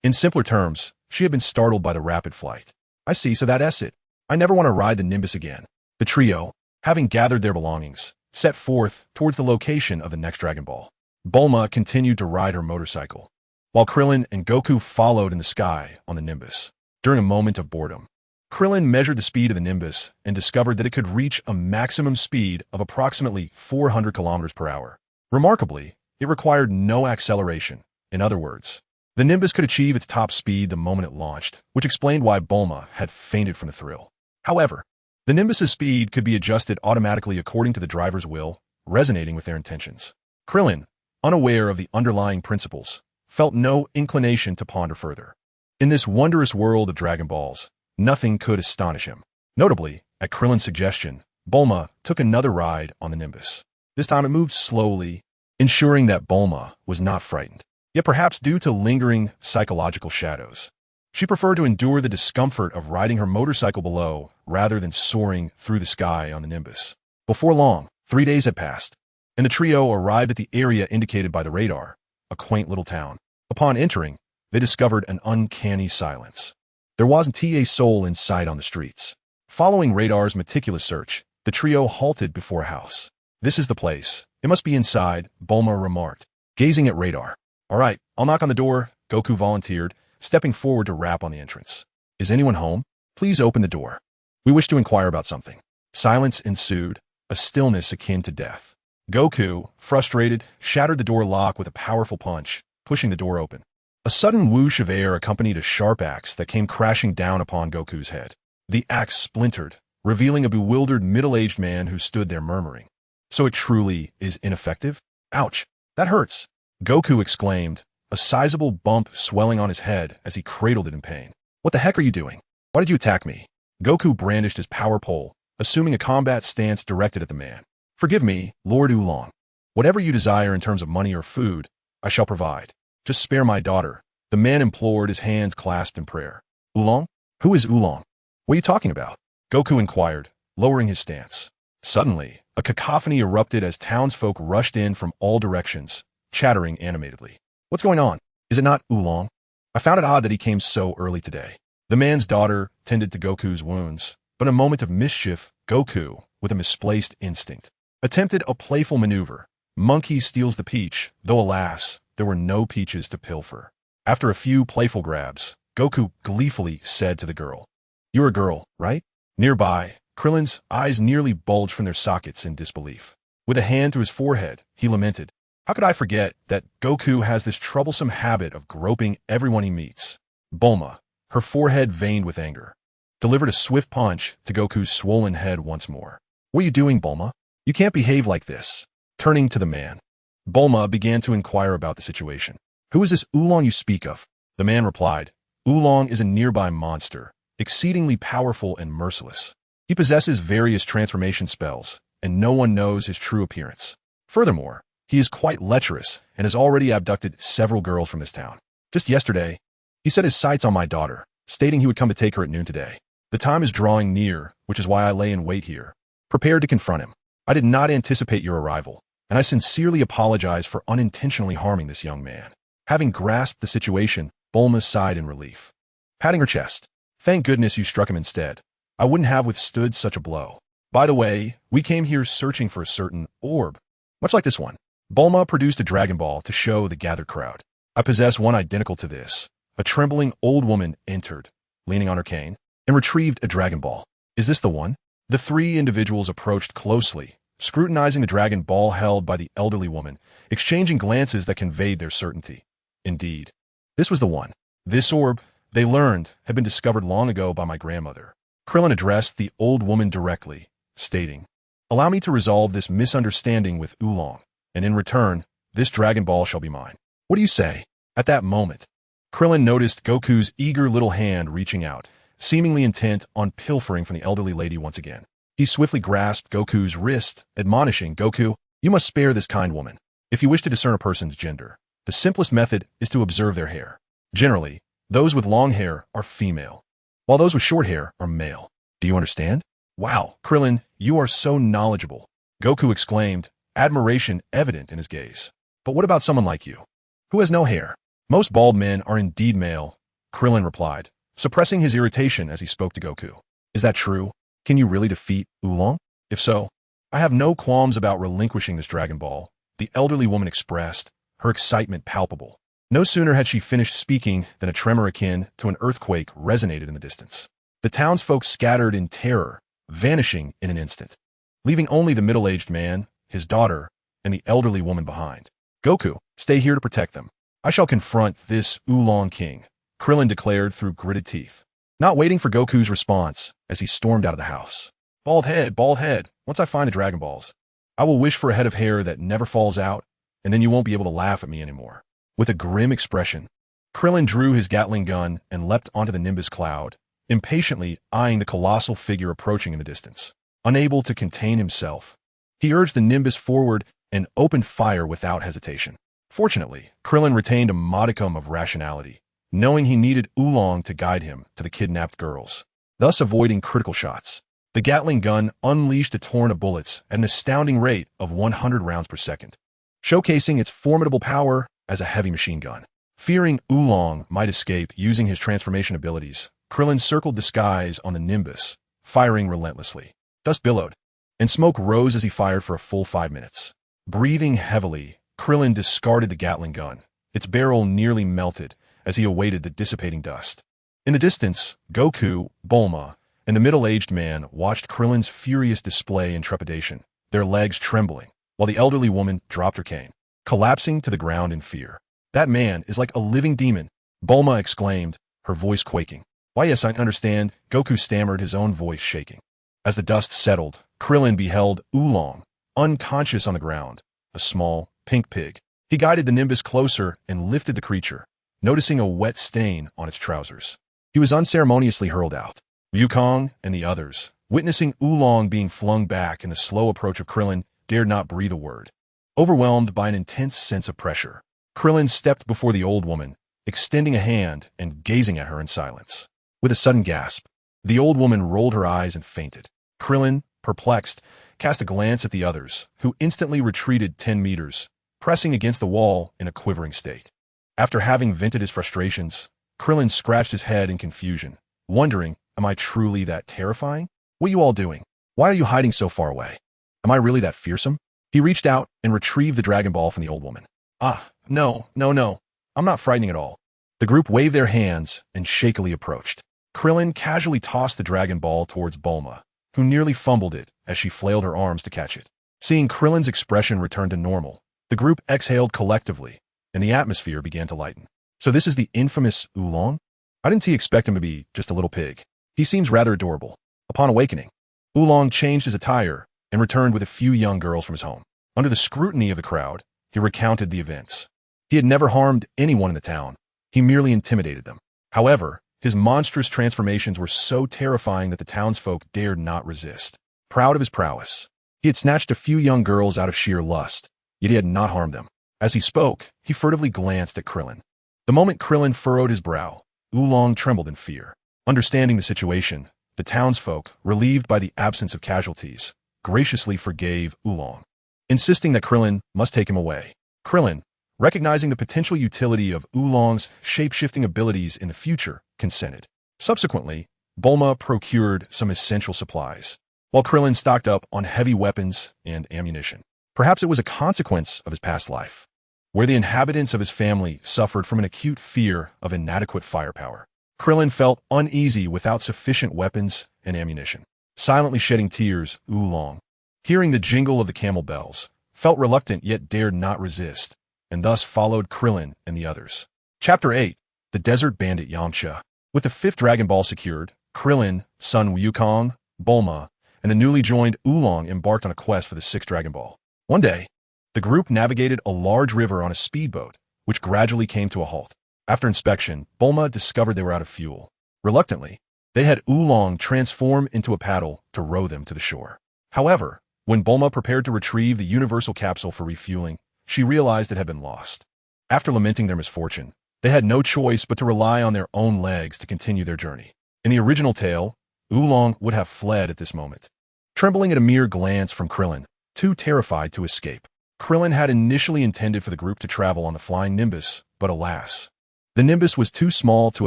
In simpler terms, she had been startled by the rapid flight. "I see, so that's it. I never want to ride the Nimbus again." The trio, having gathered their belongings, set forth towards the location of the next Dragon Ball. Bulma continued to ride her motorcycle, while Krillin and Goku followed in the sky on the Nimbus. During a moment of boredom, Krillin measured the speed of the Nimbus and discovered that it could reach a maximum speed of approximately 400 kilometers per hour. Remarkably, it required no acceleration. In other words, the Nimbus could achieve its top speed the moment it launched, which explained why Bulma had fainted from the thrill. However, the Nimbus's speed could be adjusted automatically according to the driver's will, resonating with their intentions. Krillin, unaware of the underlying principles, felt no inclination to ponder further. In this wondrous world of Dragon Balls, nothing could astonish him. Notably, at Krillin's suggestion, Bulma took another ride on the Nimbus. This time it moved slowly, ensuring that Bulma was not frightened. Yet perhaps due to lingering psychological shadows, She preferred to endure the discomfort of riding her motorcycle below rather than soaring through the sky on the Nimbus. Before long, 3 days had passed, and the trio arrived at the area indicated by the radar, a quaint little town. Upon entering, they discovered an uncanny silence. There wasn't a soul in sight on the streets. Following radar's meticulous search, the trio halted before a house. "This is the place. It must be inside," Bulma remarked, gazing at radar. "All right, I'll knock on the door," Goku volunteered, stepping forward to rap on the entrance. "Is anyone home? Please open the door. We wish to inquire about something." Silence ensued, a stillness akin to death. Goku, frustrated, shattered the door lock with a powerful punch, pushing the door open. A sudden whoosh of air accompanied a sharp axe that came crashing down upon Goku's head. The axe splintered, revealing a bewildered middle-aged man who stood there murmuring. "So it truly is ineffective? Ouch, that hurts," Goku exclaimed, a sizable bump swelling on his head as he cradled it in pain. "What the heck are you doing? Why did you attack me?" Goku brandished his power pole, assuming a combat stance directed at the man. "Forgive me, Lord Oolong. Whatever you desire in terms of money or food, I shall provide. Just spare my daughter," the man implored, his hands clasped in prayer. "Oolong? Who is Oolong? What are you talking about?" Goku inquired, lowering his stance. Suddenly, a cacophony erupted as townsfolk rushed in from all directions, chattering animatedly. "What's going on? Is it not Oolong? I found it odd that he came so early today." The man's daughter tended to Goku's wounds, but in a moment of mischief, Goku, with a misplaced instinct, attempted a playful maneuver. Monkey steals the peach, though alas, there were no peaches to pilfer. After a few playful grabs, Goku gleefully said to the girl, "You're a girl, right?" Nearby, Krillin's eyes nearly bulged from their sockets in disbelief. With a hand to his forehead, he lamented, "How could I forget that Goku has this troublesome habit of groping everyone he meets?" Bulma, her forehead veined with anger, delivered a swift punch to Goku's swollen head once more. "What are you doing, Bulma? You can't behave like this." Turning to the man, Bulma began to inquire about the situation. "Who is this Oolong you speak of?" The man replied, "Oolong is a nearby monster, exceedingly powerful and merciless. He possesses various transformation spells, and no one knows his true appearance. Furthermore, he is quite lecherous and has already abducted several girls from this town. Just yesterday, he set his sights on my daughter, stating he would come to take her at noon today. The time is drawing near, which is why I lay in wait here, prepared to confront him. I did not anticipate your arrival, and I sincerely apologize for unintentionally harming this young man." Having grasped the situation, Bulma sighed in relief, patting her chest. "Thank goodness you struck him instead. I wouldn't have withstood such a blow. By the way, we came here searching for a certain orb, much like this one." Bulma produced a Dragon Ball to show the gathered crowd. "I possess one identical to this." A trembling old woman entered, leaning on her cane, and retrieved a Dragon Ball. "Is this the one?" The three individuals approached closely, scrutinizing the Dragon Ball held by the elderly woman, exchanging glances that conveyed their certainty. Indeed, this was the one. This orb, they learned, had been discovered long ago by my grandmother. Krillin addressed the old woman directly, stating, "Allow me to resolve this misunderstanding with Oolong, and in return, this Dragon Ball shall be mine. What do you say?" At that moment, Krillin noticed Goku's eager little hand reaching out, seemingly intent on pilfering from the elderly lady once again. He swiftly grasped Goku's wrist, admonishing, "Goku, you must spare this kind woman. If you wish to discern a person's gender, the simplest method is to observe their hair. Generally, those with long hair are female, while those with short hair are male. Do you understand?" "Wow, Krillin, you are so knowledgeable," Goku exclaimed, admiration evident in his gaze. "But what about someone like you, who has no hair?" "Most bald men are indeed male," Krillin replied, suppressing his irritation as he spoke to Goku. "Is that true? Can you really defeat Oolong? If so, I have no qualms about relinquishing this Dragon Ball," the elderly woman expressed, her excitement palpable. No sooner had she finished speaking than a tremor akin to an earthquake resonated in the distance. The townsfolk scattered in terror, vanishing in an instant, leaving only the middle-aged man, his daughter, and the elderly woman behind. "Goku, stay here to protect them. I shall confront this Oolong King," Krillin declared through gritted teeth, not waiting for Goku's response as he stormed out of the house. Bald head, once I find the Dragon Balls, I will wish for a head of hair that never falls out, and then you won't be able to laugh at me anymore." With a grim expression, Krillin drew his Gatling gun and leapt onto the Nimbus cloud, impatiently eyeing the colossal figure approaching in the distance. Unable to contain himself, he urged the Nimbus forward and opened fire without hesitation. Fortunately, Krillin retained a modicum of rationality, knowing he needed Oolong to guide him to the kidnapped girls, thus avoiding critical shots. The Gatling gun unleashed a torrent of bullets at an astounding rate of 100 rounds per second, showcasing its formidable power as a heavy machine gun. Fearing Oolong might escape using his transformation abilities, Krillin circled the skies on the Nimbus, firing relentlessly. Dust billowed, and smoke rose as he fired for a full 5 minutes. Breathing heavily, Krillin discarded the Gatling gun. Its barrel nearly melted as he awaited the dissipating dust. In the distance, Goku, Bulma, and the middle-aged man watched Krillin's furious display in trepidation, their legs trembling, while the elderly woman dropped her cane, collapsing to the ground in fear. "That man is like a living demon," Bulma exclaimed, her voice quaking. "Why, yes, I understand," Goku stammered, his own voice shaking. As the dust settled, Krillin beheld Oolong, unconscious on the ground, a small, pink pig. He guided the Nimbus closer and lifted the creature, noticing a wet stain on its trousers. He was unceremoniously hurled out. Wukong and the others, witnessing Oolong being flung back in the slow approach of Krillin, dared not breathe a word. Overwhelmed by an intense sense of pressure, Krillin stepped before the old woman, extending a hand and gazing at her in silence. With a sudden gasp, the old woman rolled her eyes and fainted. Krillin, perplexed, cast a glance at the others, who instantly retreated 10 meters, pressing against the wall in a quivering state. After having vented his frustrations, Krillin scratched his head in confusion, wondering, am I truly that terrifying? What are you all doing? Why are you hiding so far away? Am I really that fearsome? He reached out and retrieved the Dragon Ball from the old woman. "Ah, no. I'm not frightening at all." The group waved their hands and shakily approached. Krillin casually tossed the Dragon Ball towards Bulma, who nearly fumbled it as she flailed her arms to catch it. Seeing Krillin's expression return to normal, the group exhaled collectively, and the atmosphere began to lighten. "So this is the infamous Oolong? I didn't expect him to be just a little pig. He seems rather adorable." Upon awakening, Oolong changed his attire and returned with a few young girls from his home. Under the scrutiny of the crowd, he recounted the events. He had never harmed anyone in the town. He merely intimidated them. However, his monstrous transformations were so terrifying that the townsfolk dared not resist. Proud of his prowess, he had snatched a few young girls out of sheer lust, yet he had not harmed them. As he spoke, he furtively glanced at Krillin. The moment Krillin furrowed his brow, Oolong trembled in fear. Understanding the situation, the townsfolk, relieved by the absence of casualties, graciously forgave Oolong, insisting that Krillin must take him away. Krillin, recognizing the potential utility of Oolong's shape-shifting abilities in the future, consented. Subsequently, Bulma procured some essential supplies, while Krillin stocked up on heavy weapons and ammunition. Perhaps it was a consequence of his past life, where the inhabitants of his family suffered from an acute fear of inadequate firepower. Krillin felt uneasy without sufficient weapons and ammunition. Silently shedding tears, Oolong, hearing the jingle of the camel bells, felt reluctant yet dared not resist, and thus followed Krillin and the others. Chapter 8. The Desert Bandit Yamcha. With the 5th Dragon Ball secured, Krillin, son Wukong, Bulma, and the newly joined Oolong embarked on a quest for the 6th Dragon Ball. One day, the group navigated a large river on a speedboat, which gradually came to a halt. After inspection, Bulma discovered they were out of fuel. Reluctantly, they had Oolong transform into a paddle to row them to the shore. However, when Bulma prepared to retrieve the universal capsule for refueling, she realized it had been lost. After lamenting their misfortune, they had no choice but to rely on their own legs to continue their journey. In the original tale, Oolong would have fled at this moment, trembling at a mere glance from Krillin, too terrified to escape. Krillin had initially intended for the group to travel on the flying Nimbus, but alas, the Nimbus was too small to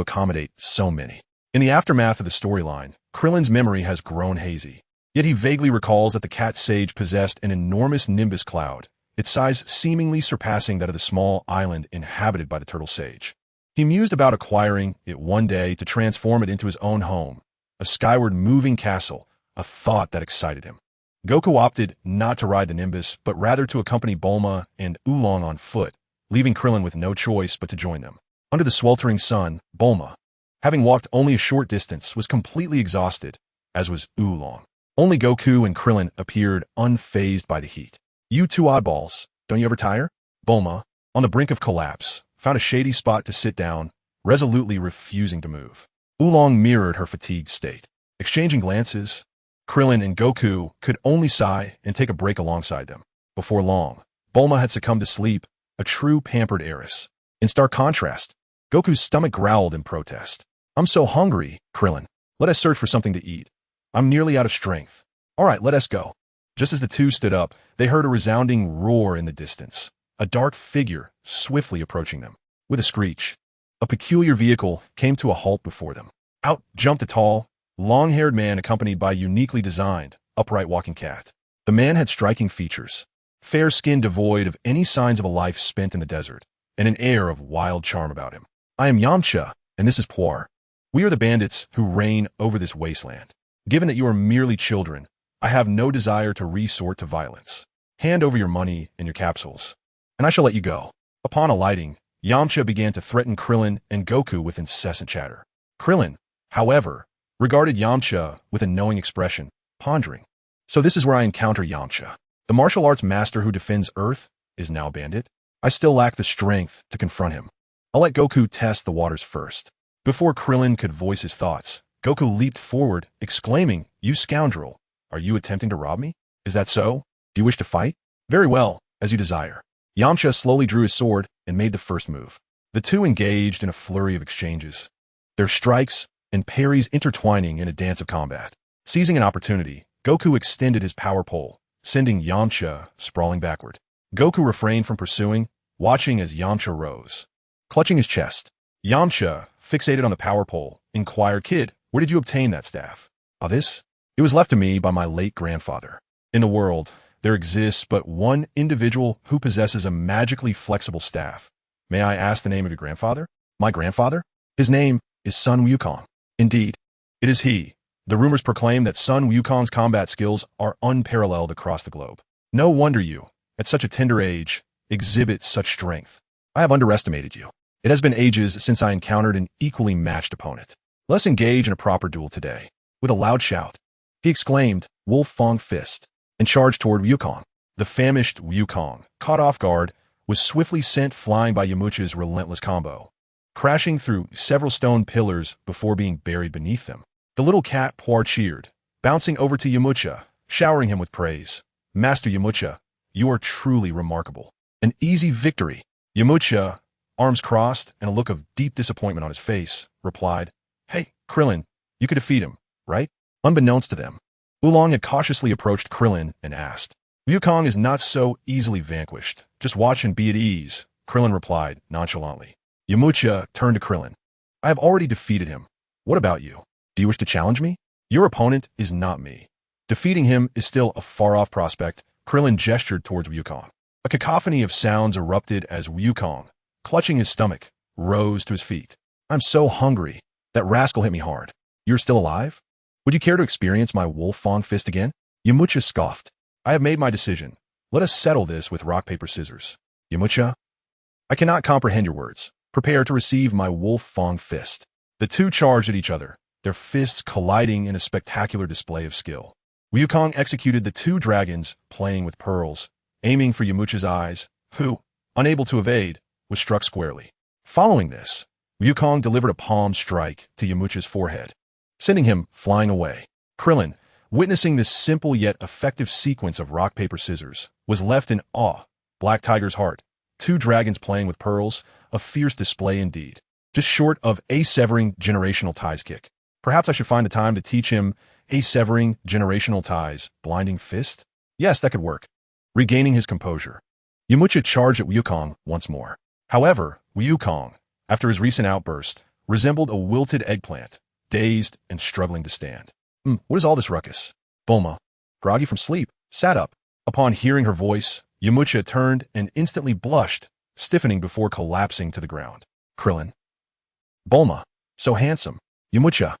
accommodate so many. In the aftermath of the storyline, Krillin's memory has grown hazy, yet he vaguely recalls that the cat sage possessed an enormous Nimbus cloud, its size seemingly surpassing that of the small island inhabited by the turtle sage. He mused about acquiring it one day to transform it into his own home, a skyward moving castle, a thought that excited him. Goku opted not to ride the Nimbus, but rather to accompany Bulma and Oolong on foot, leaving Krillin with no choice but to join them. Under the sweltering sun, Bulma, having walked only a short distance, was completely exhausted, as was Oolong. Only Goku and Krillin appeared unfazed by the heat. "You two oddballs, don't you ever tire?" Bulma, on the brink of collapse, found a shady spot to sit down, resolutely refusing to move. Oolong mirrored her fatigued state. Exchanging glances, Krillin and Goku could only sigh and take a break alongside them. Before long, Bulma had succumbed to sleep, a true pampered heiress. In stark contrast, Goku's stomach growled in protest. I'm so hungry, Krillin. Let us search for something to eat. I'm nearly out of strength. All right, let us go. Just as the two stood up, they heard a resounding roar in the distance. A dark figure swiftly approaching them. With a screech, a peculiar vehicle came to a halt before them. Out jumped a tall, long-haired man accompanied by a uniquely designed, upright walking cat. The man had striking features, fair skin devoid of any signs of a life spent in the desert, and an air of wild charm about him. I am Yamcha, and this is Puar. We are the bandits who reign over this wasteland. Given that you are merely children, I have no desire to resort to violence. Hand over your money and your capsules, and I shall let you go. Upon alighting, Yamcha began to threaten Krillin and Goku with incessant chatter. Krillin, however, regarded Yamcha with a knowing expression, pondering. So this is where I encounter Yamcha. The martial arts master who defends Earth is now a bandit. I still lack the strength to confront him. I'll let Goku test the waters first. Before Krillin could voice his thoughts, Goku leaped forward, exclaiming, "You scoundrel! Are you attempting to rob me? Is that so? Do you wish to fight? Very well, as you desire." Yamcha slowly drew his sword and made the first move. The two engaged in a flurry of exchanges, their strikes and parries intertwining in a dance of combat. Seizing an opportunity, Goku extended his power pole, sending Yamcha sprawling backward. Goku refrained from pursuing, watching as Yamcha rose. Clutching his chest, Yamcha, fixated on the power pole, inquired, "Kid, where did you obtain that staff?" This? It was left to me by my late grandfather. In the world, there exists but one individual who possesses a magically flexible staff. May I ask the name of your grandfather? My grandfather? His name is Sun Wukong. Indeed, it is he. The rumors proclaim that Sun Wukong's combat skills are unparalleled across the globe. No wonder you, at such a tender age, exhibit such strength. I have underestimated you. It has been ages since I encountered an equally matched opponent. Let's engage in a proper duel today. With a loud shout, he exclaimed, "Wolf Fang Fist," and charged toward Wukong. The famished Wukong, caught off guard, was swiftly sent flying by Yamcha's relentless combo, crashing through several stone pillars before being buried beneath them. The little cat Puar cheered, bouncing over to Yamcha, showering him with praise. "Master Yamcha, you are truly remarkable. An easy victory." Yamcha, arms crossed and a look of deep disappointment on his face, replied, "Hey, Krillin, you could defeat him, right?" Unbeknownst to them, Oolong had cautiously approached Krillin and asked, "Wukong is not so easily vanquished. Just watch and be at ease," Krillin replied nonchalantly. Yamcha turned to Krillin. "I have already defeated him. What about you? Do you wish to challenge me? Your opponent is not me." Defeating him is still a far-off prospect. Krillin gestured towards Wukong. A cacophony of sounds erupted as Wukong, clutching his stomach, rose to his feet. "I'm so hungry. That rascal hit me hard. You're still alive? Would you care to experience my Wolf Fang Fist again?" Yamcha scoffed. "I have made my decision. Let us settle this with rock, paper, scissors." "Yamcha, I cannot comprehend your words. Prepare to receive my Wolf Fang Fist." The two charged at each other, their fists colliding in a spectacular display of skill. Wukong executed the two dragons playing with pearls, aiming for Yamcha's eyes, who, unable to evade, was struck squarely. Following this, Wukong delivered a palm strike to Yamcha's forehead, sending him flying away. Krillin, witnessing this simple yet effective sequence of rock, paper, scissors, was left in awe. Black Tiger's heart, two dragons playing with pearls, a fierce display indeed. Just short of a severing generational ties kick. Perhaps I should find the time to teach him a severing generational ties blinding fist? Yes, that could work. Regaining his composure, Yamcha charged at Wukong once more. However, Wukong, after his recent outburst, resembled a wilted eggplant, dazed and struggling to stand. What is all this ruckus?" Bulma, groggy from sleep, sat up. Upon hearing her voice, Yamcha turned and instantly blushed, stiffening before collapsing to the ground. Krillin. Bulma, so handsome. Yamcha.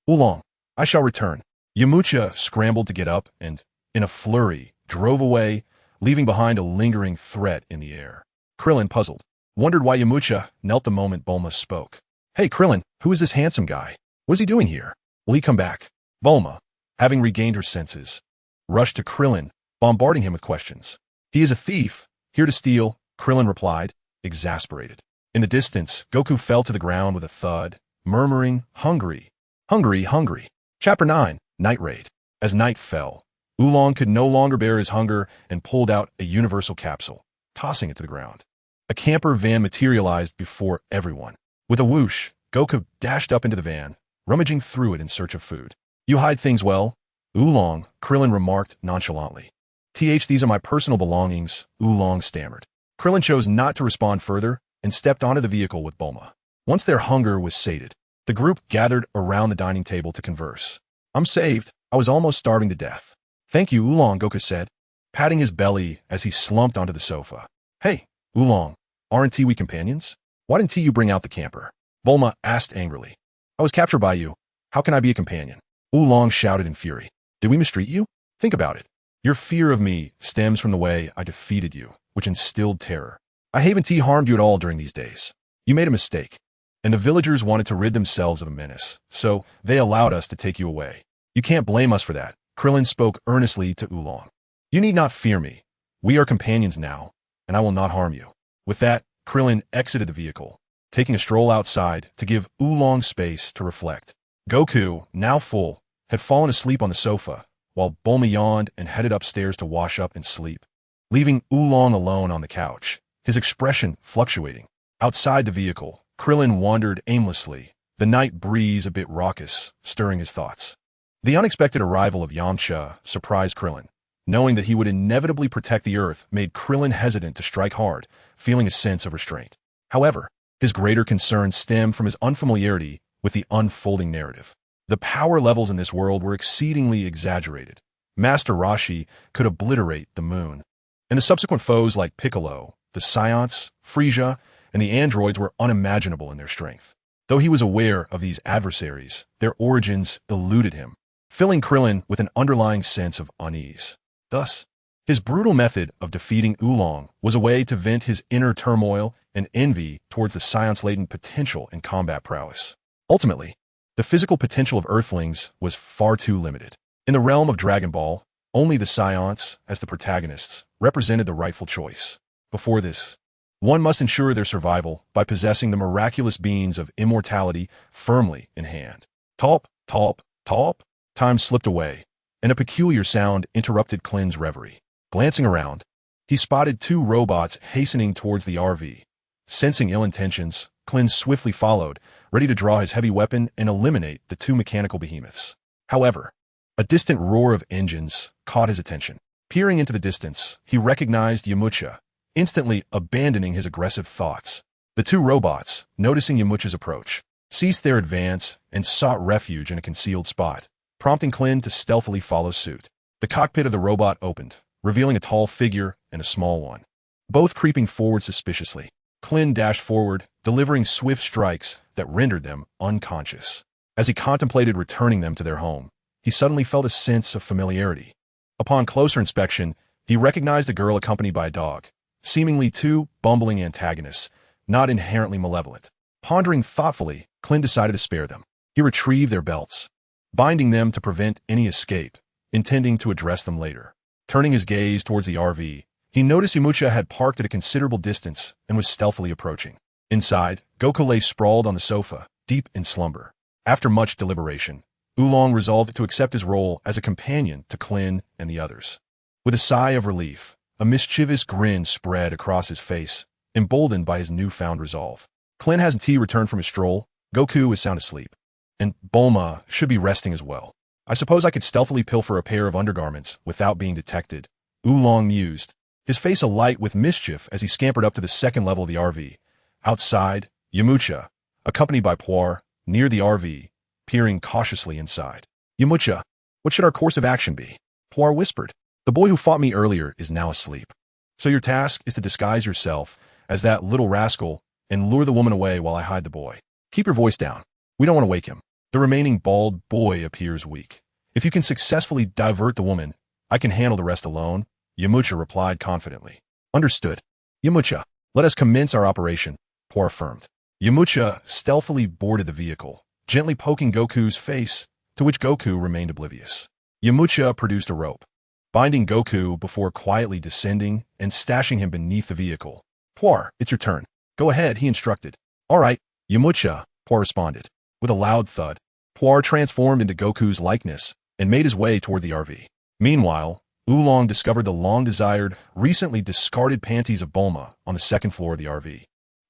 Oolong, I shall return. Yamcha scrambled to get up and, in a flurry, drove away, leaving behind a lingering threat in the air. Krillin, puzzled, wondered why Yamcha knelt the moment Bulma spoke. "Hey, Krillin, who is this handsome guy? What is he doing here? Will he come back?" Bulma, having regained her senses, rushed to Krillin, bombarding him with questions. "He is a thief, here to steal," Krillin replied, exasperated. In the distance, Goku fell to the ground with a thud, murmuring, "Hungry, hungry, hungry." Chapter 9, Night Raid. As night fell, Oolong could no longer bear his hunger and pulled out a universal capsule, tossing it to the ground. A camper van materialized before everyone. With a whoosh, Goku dashed up into the van, rummaging through it in search of food. You hide things well, Oolong, Krillin remarked nonchalantly. These are my personal belongings, Oolong stammered. Krillin chose not to respond further and stepped onto the vehicle with Bulma. Once their hunger was sated, the group gathered around the dining table to converse. I'm saved. I was almost starving to death. Thank you, Oolong, Goku said, patting his belly as he slumped onto the sofa. Hey, Oolong, aren't we companions? Why didn't you bring out the camper? Bulma asked angrily. I was captured by you. How can I be a companion? Oolong shouted in fury. Did we mistreat you? Think about it. Your fear of me stems from the way I defeated you, which instilled terror. I haven't harmed you at all during these days. You made a mistake, and the villagers wanted to rid themselves of a menace, so they allowed us to take you away. You can't blame us for that. Krillin spoke earnestly to Oolong. You need not fear me. We are companions now, and I will not harm you. With that, Krillin exited the vehicle, taking a stroll outside to give Oolong space to reflect. Goku, now full, had fallen asleep on the sofa, while Bulma yawned and headed upstairs to wash up and sleep, leaving Oolong alone on the couch, his expression fluctuating. Outside the vehicle, Krillin wandered aimlessly, the night breeze a bit raucous, stirring his thoughts. The unexpected arrival of Yamcha surprised Krillin. Knowing that he would inevitably protect the Earth made Krillin hesitant to strike hard, feeling a sense of restraint. However, his greater concern stemmed from his unfamiliarity with the unfolding narrative. The power levels in this world were exceedingly exaggerated. Master Roshi could obliterate the moon, and the subsequent foes like Piccolo, the Saiyans, Frieza, and the androids were unimaginable in their strength. Though he was aware of these adversaries, their origins eluded him, filling Krillin with an underlying sense of unease. Thus, his brutal method of defeating Oolong was a way to vent his inner turmoil and envy towards the Saiyans' latent potential and combat prowess. Ultimately, the physical potential of Earthlings was far too limited. In the realm of Dragon Ball, only the Saiyans, as the protagonists, represented the rightful choice. Before this, one must ensure their survival by possessing the miraculous beans of immortality firmly in hand. Talp, talp, talp. Time slipped away, and a peculiar sound interrupted Klin's reverie. Glancing around, he spotted two robots hastening towards the RV. Sensing ill intentions, Klin swiftly followed, ready to draw his heavy weapon and eliminate the two mechanical behemoths. However, a distant roar of engines caught his attention. Peering into the distance, he recognized Yamcha, instantly abandoning his aggressive thoughts. The two robots, noticing Yamcha's approach, ceased their advance and sought refuge in a concealed spot, prompting Klin to stealthily follow suit. The cockpit of the robot opened, revealing a tall figure and a small one, both creeping forward suspiciously. Klin dashed forward, delivering swift strikes that rendered them unconscious. As he contemplated returning them to their home, he suddenly felt a sense of familiarity. Upon closer inspection, he recognized a girl accompanied by a dog, seemingly two bumbling antagonists, not inherently malevolent. Pondering thoughtfully, Klin decided to spare them. He retrieved their belts, binding them to prevent any escape, intending to address them later. Turning his gaze towards the RV, he noticed Yamcha had parked at a considerable distance and was stealthily approaching. Inside, Goku lay sprawled on the sofa, deep in slumber. After much deliberation, Oolong resolved to accept his role as a companion to Klin and the others. With a sigh of relief, a mischievous grin spread across his face, emboldened by his newfound resolve. Klin hasn't returned from his stroll, Goku is sound asleep, and Bulma should be resting as well. I suppose I could stealthily pilfer a pair of undergarments without being detected, Oolong mused, his face alight with mischief as he scampered up to the second level of the RV. Outside, Yamcha, accompanied by Puar, near the RV, peering cautiously inside. Yamcha, what should our course of action be? Puar whispered. The boy who fought me earlier is now asleep. So your task is to disguise yourself as that little rascal and lure the woman away while I hide the boy. Keep your voice down. We don't want to wake him. The remaining bald boy appears weak. If you can successfully divert the woman, I can handle the rest alone, Yamcha replied confidently. Understood. Yamcha, let us commence our operation, Puar affirmed. Yamcha stealthily boarded the vehicle, gently poking Goku's face, to which Goku remained oblivious. Yamcha produced a rope, binding Goku before quietly descending and stashing him beneath the vehicle. Puar, it's your turn. Go ahead, he instructed. All right, Yamcha, Puar responded. With a loud thud, Puar transformed into Goku's likeness and made his way toward the RV. Meanwhile, Oolong discovered the long-desired, recently discarded panties of Bulma on the second floor of the RV.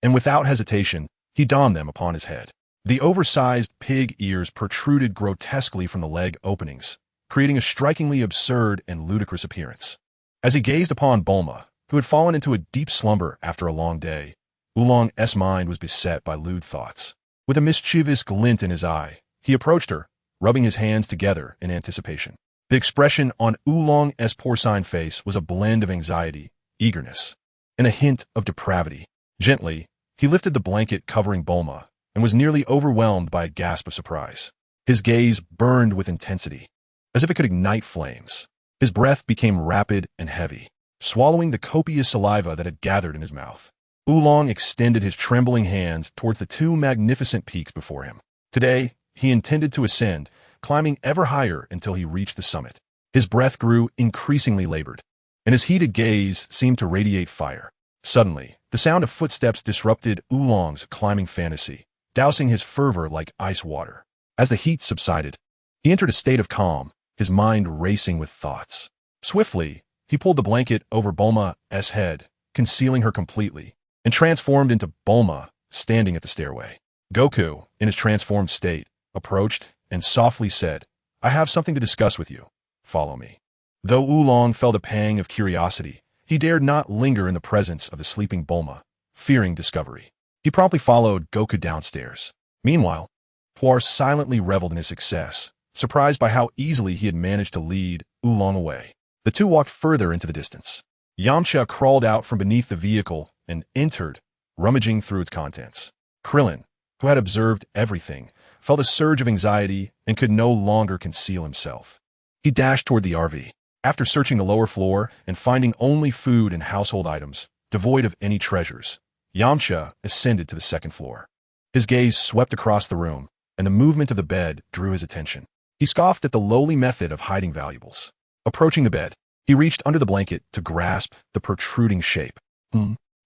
And without hesitation, He donned them upon his head. The oversized pig ears protruded grotesquely from the leg openings, creating a strikingly absurd and ludicrous appearance. As he gazed upon Bulma, who had fallen into a deep slumber after a long day, Oolong's mind was beset by lewd thoughts. With a mischievous glint in his eye, he approached her, rubbing his hands together in anticipation. The expression on Oolong's porcine face was a blend of anxiety, eagerness, and a hint of depravity. Gently, he lifted the blanket covering Bulma and was nearly overwhelmed by a gasp of surprise. His gaze burned with intensity, as if it could ignite flames. His breath became rapid and heavy, swallowing the copious saliva that had gathered in his mouth. Oolong extended his trembling hands towards the two magnificent peaks before him. Today, he intended to ascend, climbing ever higher until he reached the summit. His breath grew increasingly labored, and his heated gaze seemed to radiate fire. Suddenly, the sound of footsteps disrupted Oolong's climbing fantasy, dousing his fervor like ice water. As the heat subsided, he entered a state of calm, his mind racing with thoughts. Swiftly, he pulled the blanket over Bulma's head, concealing her completely, and transformed into Bulma, standing at the stairway. Goku, in his transformed state, approached and softly said, "I have something to discuss with you. Follow me." Though Oolong felt a pang of curiosity, he dared not linger in the presence of the sleeping Bulma, fearing discovery. He promptly followed Goku downstairs. Meanwhile, Puar silently reveled in his success, surprised by how easily he had managed to lead Oolong away. The two walked further into the distance. Yamcha crawled out from beneath the vehicle and entered, rummaging through its contents. Krillin, who had observed everything, felt a surge of anxiety and could no longer conceal himself. He dashed toward the RV. After searching the lower floor and finding only food and household items, devoid of any treasures, Yamcha ascended to the second floor. His gaze swept across the room, and the movement of the bed drew his attention. He scoffed at the lowly method of hiding valuables. Approaching the bed, he reached under the blanket to grasp the protruding shape.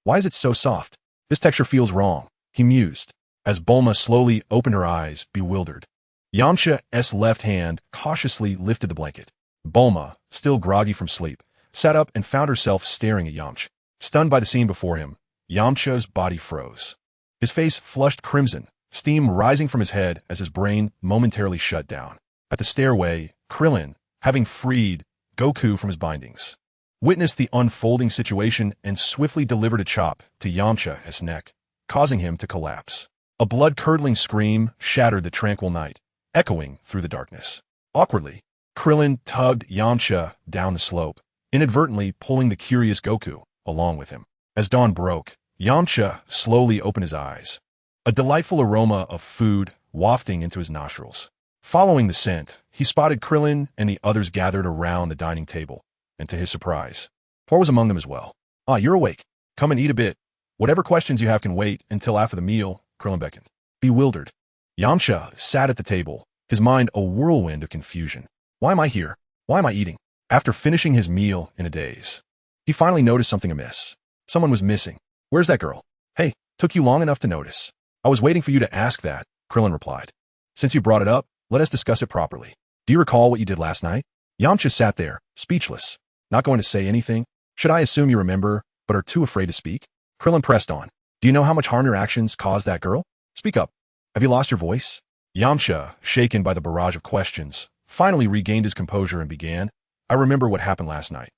Why is it so soft? This texture feels wrong, he mused, as Bulma slowly opened her eyes, bewildered. Yamcha's left hand cautiously lifted the blanket. Bulma, still groggy from sleep, sat up and found herself staring at Yamcha. Stunned by the scene before him, Yamcha's body froze. His face flushed crimson, steam rising from his head as his brain momentarily shut down. At the stairway, Krillin, having freed Goku from his bindings, witnessed the unfolding situation and swiftly delivered a chop to Yamcha's neck, causing him to collapse. A blood-curdling scream shattered the tranquil night, echoing through the darkness. Awkwardly, Krillin tugged Yamcha down the slope, inadvertently pulling the curious Goku along with him. As dawn broke, Yamcha slowly opened his eyes, a delightful aroma of food wafting into his nostrils. Following the scent, he spotted Krillin and the others gathered around the dining table, and to his surprise, Puar was among them as well. "Ah, you're awake. Come and eat a bit. Whatever questions you have can wait until after the meal," Krillin beckoned. Bewildered, Yamcha sat at the table, his mind a whirlwind of confusion. Why am I here? Why am I eating? After finishing his meal in a daze, he finally noticed something amiss. Someone was missing. "Where's that girl?" "Hey, took you long enough to notice. I was waiting for you to ask that," Krillin replied. "Since you brought it up, let us discuss it properly. Do you recall what you did last night?" Yamcha sat there, speechless, not going to say anything. "Should I assume you remember, but are too afraid to speak?" Krillin pressed on. "Do you know how much harm your actions caused that girl? Speak up. Have you lost your voice?" Yamcha, shaken by the barrage of questions, finally regained his composure and began, "I remember what happened last night.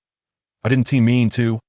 I didn't mean to.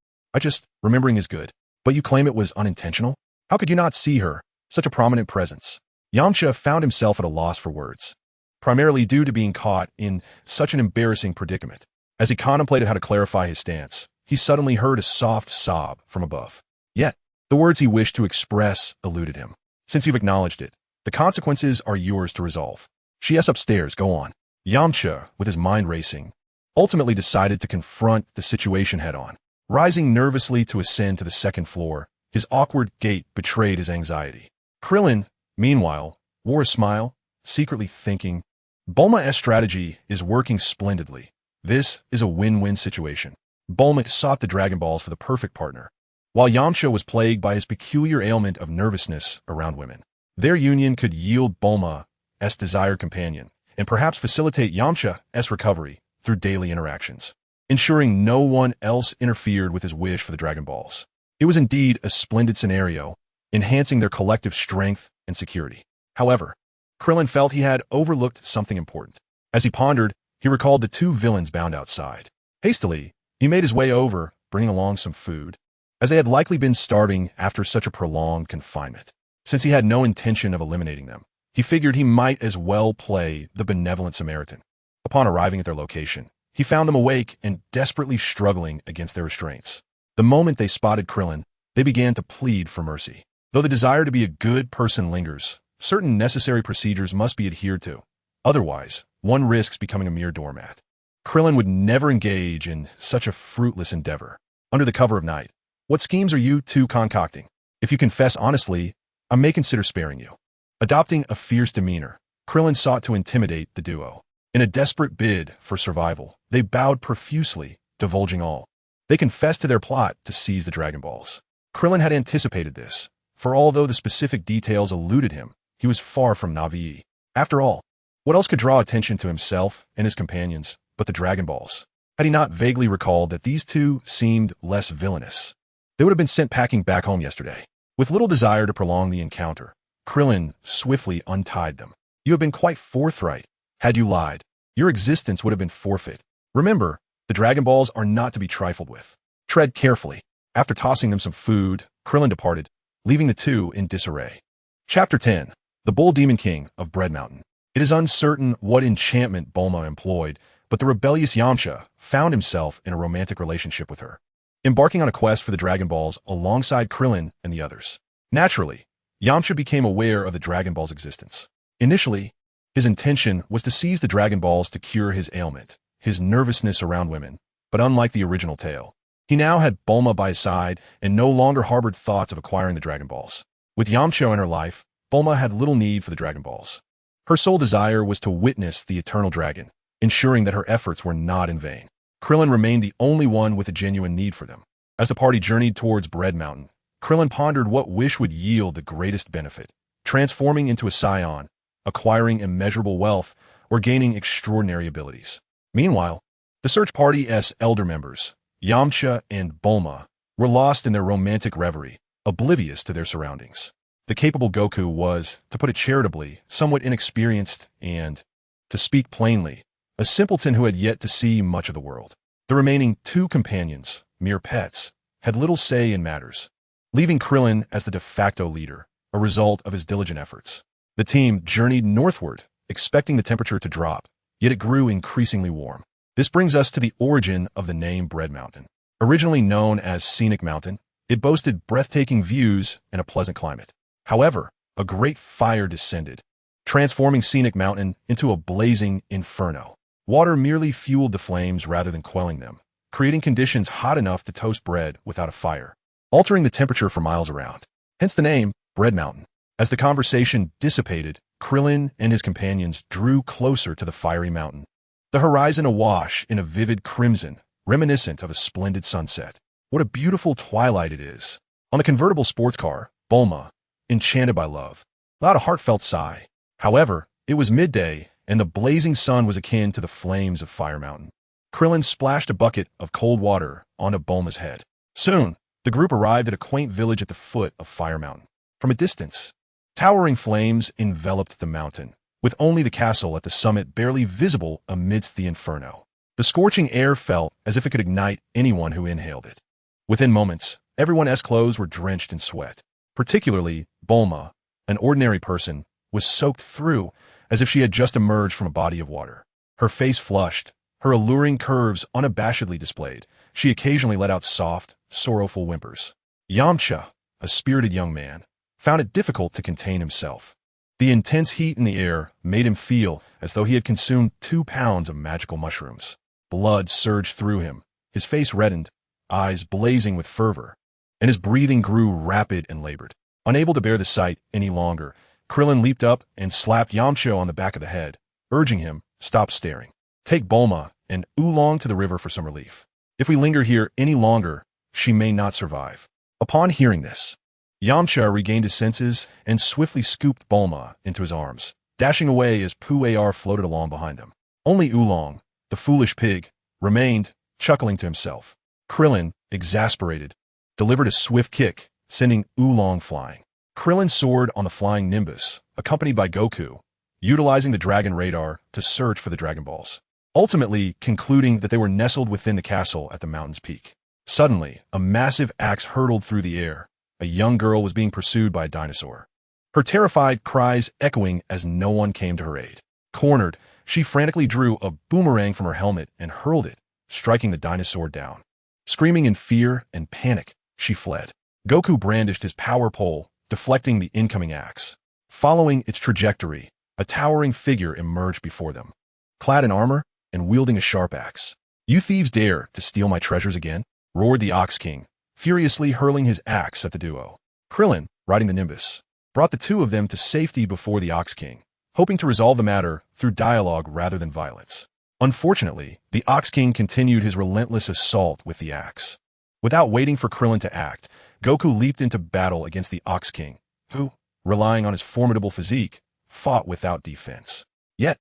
Remembering is good. But you claim it was unintentional? How could you not see her, such a prominent presence?" Yamcha found himself at a loss for words, primarily due to being caught in such an embarrassing predicament. As he contemplated how to clarify his stance, he suddenly heard a soft sob from above. Yet, the words he wished to express eluded him. "Since you've acknowledged it, the consequences are yours to resolve. She's upstairs, go on." Yamcha, with his mind racing, ultimately decided to confront the situation head-on. Rising nervously to ascend to the second floor, his awkward gait betrayed his anxiety. Krillin, meanwhile, wore a smile, secretly thinking, Bulma's strategy is working splendidly. This is a win-win situation. Bulma sought the Dragon Balls for the perfect partner, while Yamcha was plagued by his peculiar ailment of nervousness around women. Their union could yield Bulma's desired companion, and perhaps facilitate Yamcha's recovery through daily interactions, ensuring no one else interfered with his wish for the Dragon Balls. It was indeed a splendid scenario, enhancing their collective strength and security. However, Krillin felt he had overlooked something important. As he pondered, he recalled the two villains bound outside. Hastily, he made his way over, bringing along some food, as they had likely been starving after such a prolonged confinement. Since he had no intention of eliminating them, he figured he might as well play the benevolent Samaritan. Upon arriving at their location, he found them awake and desperately struggling against their restraints. The moment they spotted Krillin, they began to plead for mercy. Though the desire to be a good person lingers, certain necessary procedures must be adhered to. Otherwise, one risks becoming a mere doormat. Krillin would never engage in such a fruitless endeavor. Under the cover of night, what schemes are you two concocting? If you confess honestly, I may consider sparing you. Adopting a fierce demeanor, Krillin sought to intimidate the duo. In a desperate bid for survival, they bowed profusely, divulging all. They confessed to their plot to seize the Dragon Balls. Krillin had anticipated this, for although the specific details eluded him, he was far from naive. After all, what else could draw attention to himself and his companions but the Dragon Balls? Had he not vaguely recalled that these two seemed less villainous? They would have been sent packing back home yesterday. With little desire to prolong the encounter, Krillin swiftly untied them. You have been quite forthright. Had you lied, your existence would have been forfeit. Remember, the Dragon Balls are not to be trifled with. Tread carefully. After tossing them some food, Krillin departed, leaving the two in disarray. Chapter 10. The Bull Demon King of Bread Mountain. It is uncertain what enchantment Bulma employed, but the rebellious Yamcha found himself in a romantic relationship with her, embarking on a quest for the Dragon Balls alongside Krillin and the others. Naturally, Yamcha became aware of the Dragon Ball's existence. Initially, his intention was to seize the Dragon Balls to cure his ailment, his nervousness around women, but unlike the original tale, he now had Bulma by his side and no longer harbored thoughts of acquiring the Dragon Balls. With Yamcha in her life, Bulma had little need for the Dragon Balls. Her sole desire was to witness the Eternal Dragon, ensuring that her efforts were not in vain. Krillin remained the only one with a genuine need for them. As the party journeyed towards Bread Mountain, Krillin pondered what wish would yield the greatest benefit: transforming into a Saiyan, acquiring immeasurable wealth, or gaining extraordinary abilities. Meanwhile, the search party's elder members, Yamcha and Bulma, were lost in their romantic reverie, oblivious to their surroundings. The capable Goku was, to put it charitably, somewhat inexperienced and, to speak plainly, a simpleton who had yet to see much of the world. The remaining two companions, mere pets, had little say in matters, leaving Krillin as the de facto leader, a result of his diligent efforts. The team journeyed northward, expecting the temperature to drop, yet it grew increasingly warm. This brings us to the origin of the name Bread Mountain. Originally known as Scenic Mountain, it boasted breathtaking views and a pleasant climate. However, a great fire descended, transforming Scenic Mountain into a blazing inferno. Water merely fueled the flames rather than quelling them, creating conditions hot enough to toast bread without a fire, altering the temperature for miles around. Hence the name, Bread Mountain. As the conversation dissipated, Krillin and his companions drew closer to the fiery mountain, the horizon awash in a vivid crimson, reminiscent of a splendid sunset. What a beautiful twilight it is. On the convertible sports car, Bulma, enchanted by love, allowed a heartfelt sigh. However, it was midday, and the blazing sun was akin to the flames of Fire Mountain. Krillin splashed a bucket of cold water onto Bulma's head. Soon, the group arrived at a quaint village at the foot of Fire Mountain. From a distance, towering flames enveloped the mountain, with only the castle at the summit barely visible amidst the inferno. The scorching air felt as if it could ignite anyone who inhaled it. Within moments, everyone's clothes were drenched in sweat. Particularly, Bulma, an ordinary person, was soaked through as if she had just emerged from a body of water. Her face flushed, her alluring curves unabashedly displayed. She occasionally let out soft, sorrowful whimpers. Yamcha, a spirited young man, found it difficult to contain himself. The intense heat in the air made him feel as though he had consumed 2 pounds of magical mushrooms. Blood surged through him, his face reddened, eyes blazing with fervor, and his breathing grew rapid and labored. Unable to bear the sight any longer, Krillin leaped up and slapped Yamcha on the back of the head, urging him, "Stop staring. Take Bulma and Oolong to the river for some relief. If we linger here any longer, she may not survive." Upon hearing this, Yamcha regained his senses and swiftly scooped Bulma into his arms, dashing away as Puar floated along behind them. Only Oolong, the foolish pig, remained, chuckling to himself. Krillin, exasperated, delivered a swift kick, sending Oolong flying. Krillin soared on the flying Nimbus, accompanied by Goku, utilizing the Dragon Radar to search for the Dragon Balls, ultimately concluding that they were nestled within the castle at the mountain's peak. Suddenly, a massive axe hurtled through the air. A young girl was being pursued by a dinosaur, her terrified cries echoing as no one came to her aid. Cornered, she frantically drew a boomerang from her helmet and hurled it, striking the dinosaur down. Screaming in fear and panic, she fled. Goku brandished his power pole, deflecting the incoming axe. Following its trajectory, a towering figure emerged before them, clad in armor and wielding a sharp axe. "You thieves dare to steal my treasures again?" roared the Ox King, furiously hurling his axe at the duo. Krillin, riding the Nimbus, brought the two of them to safety before the Ox King, hoping to resolve the matter through dialogue rather than violence. Unfortunately, the Ox King continued his relentless assault with the axe. Without waiting for Krillin to act, Goku leaped into battle against the Ox King, who, relying on his formidable physique, fought without defense. Yet,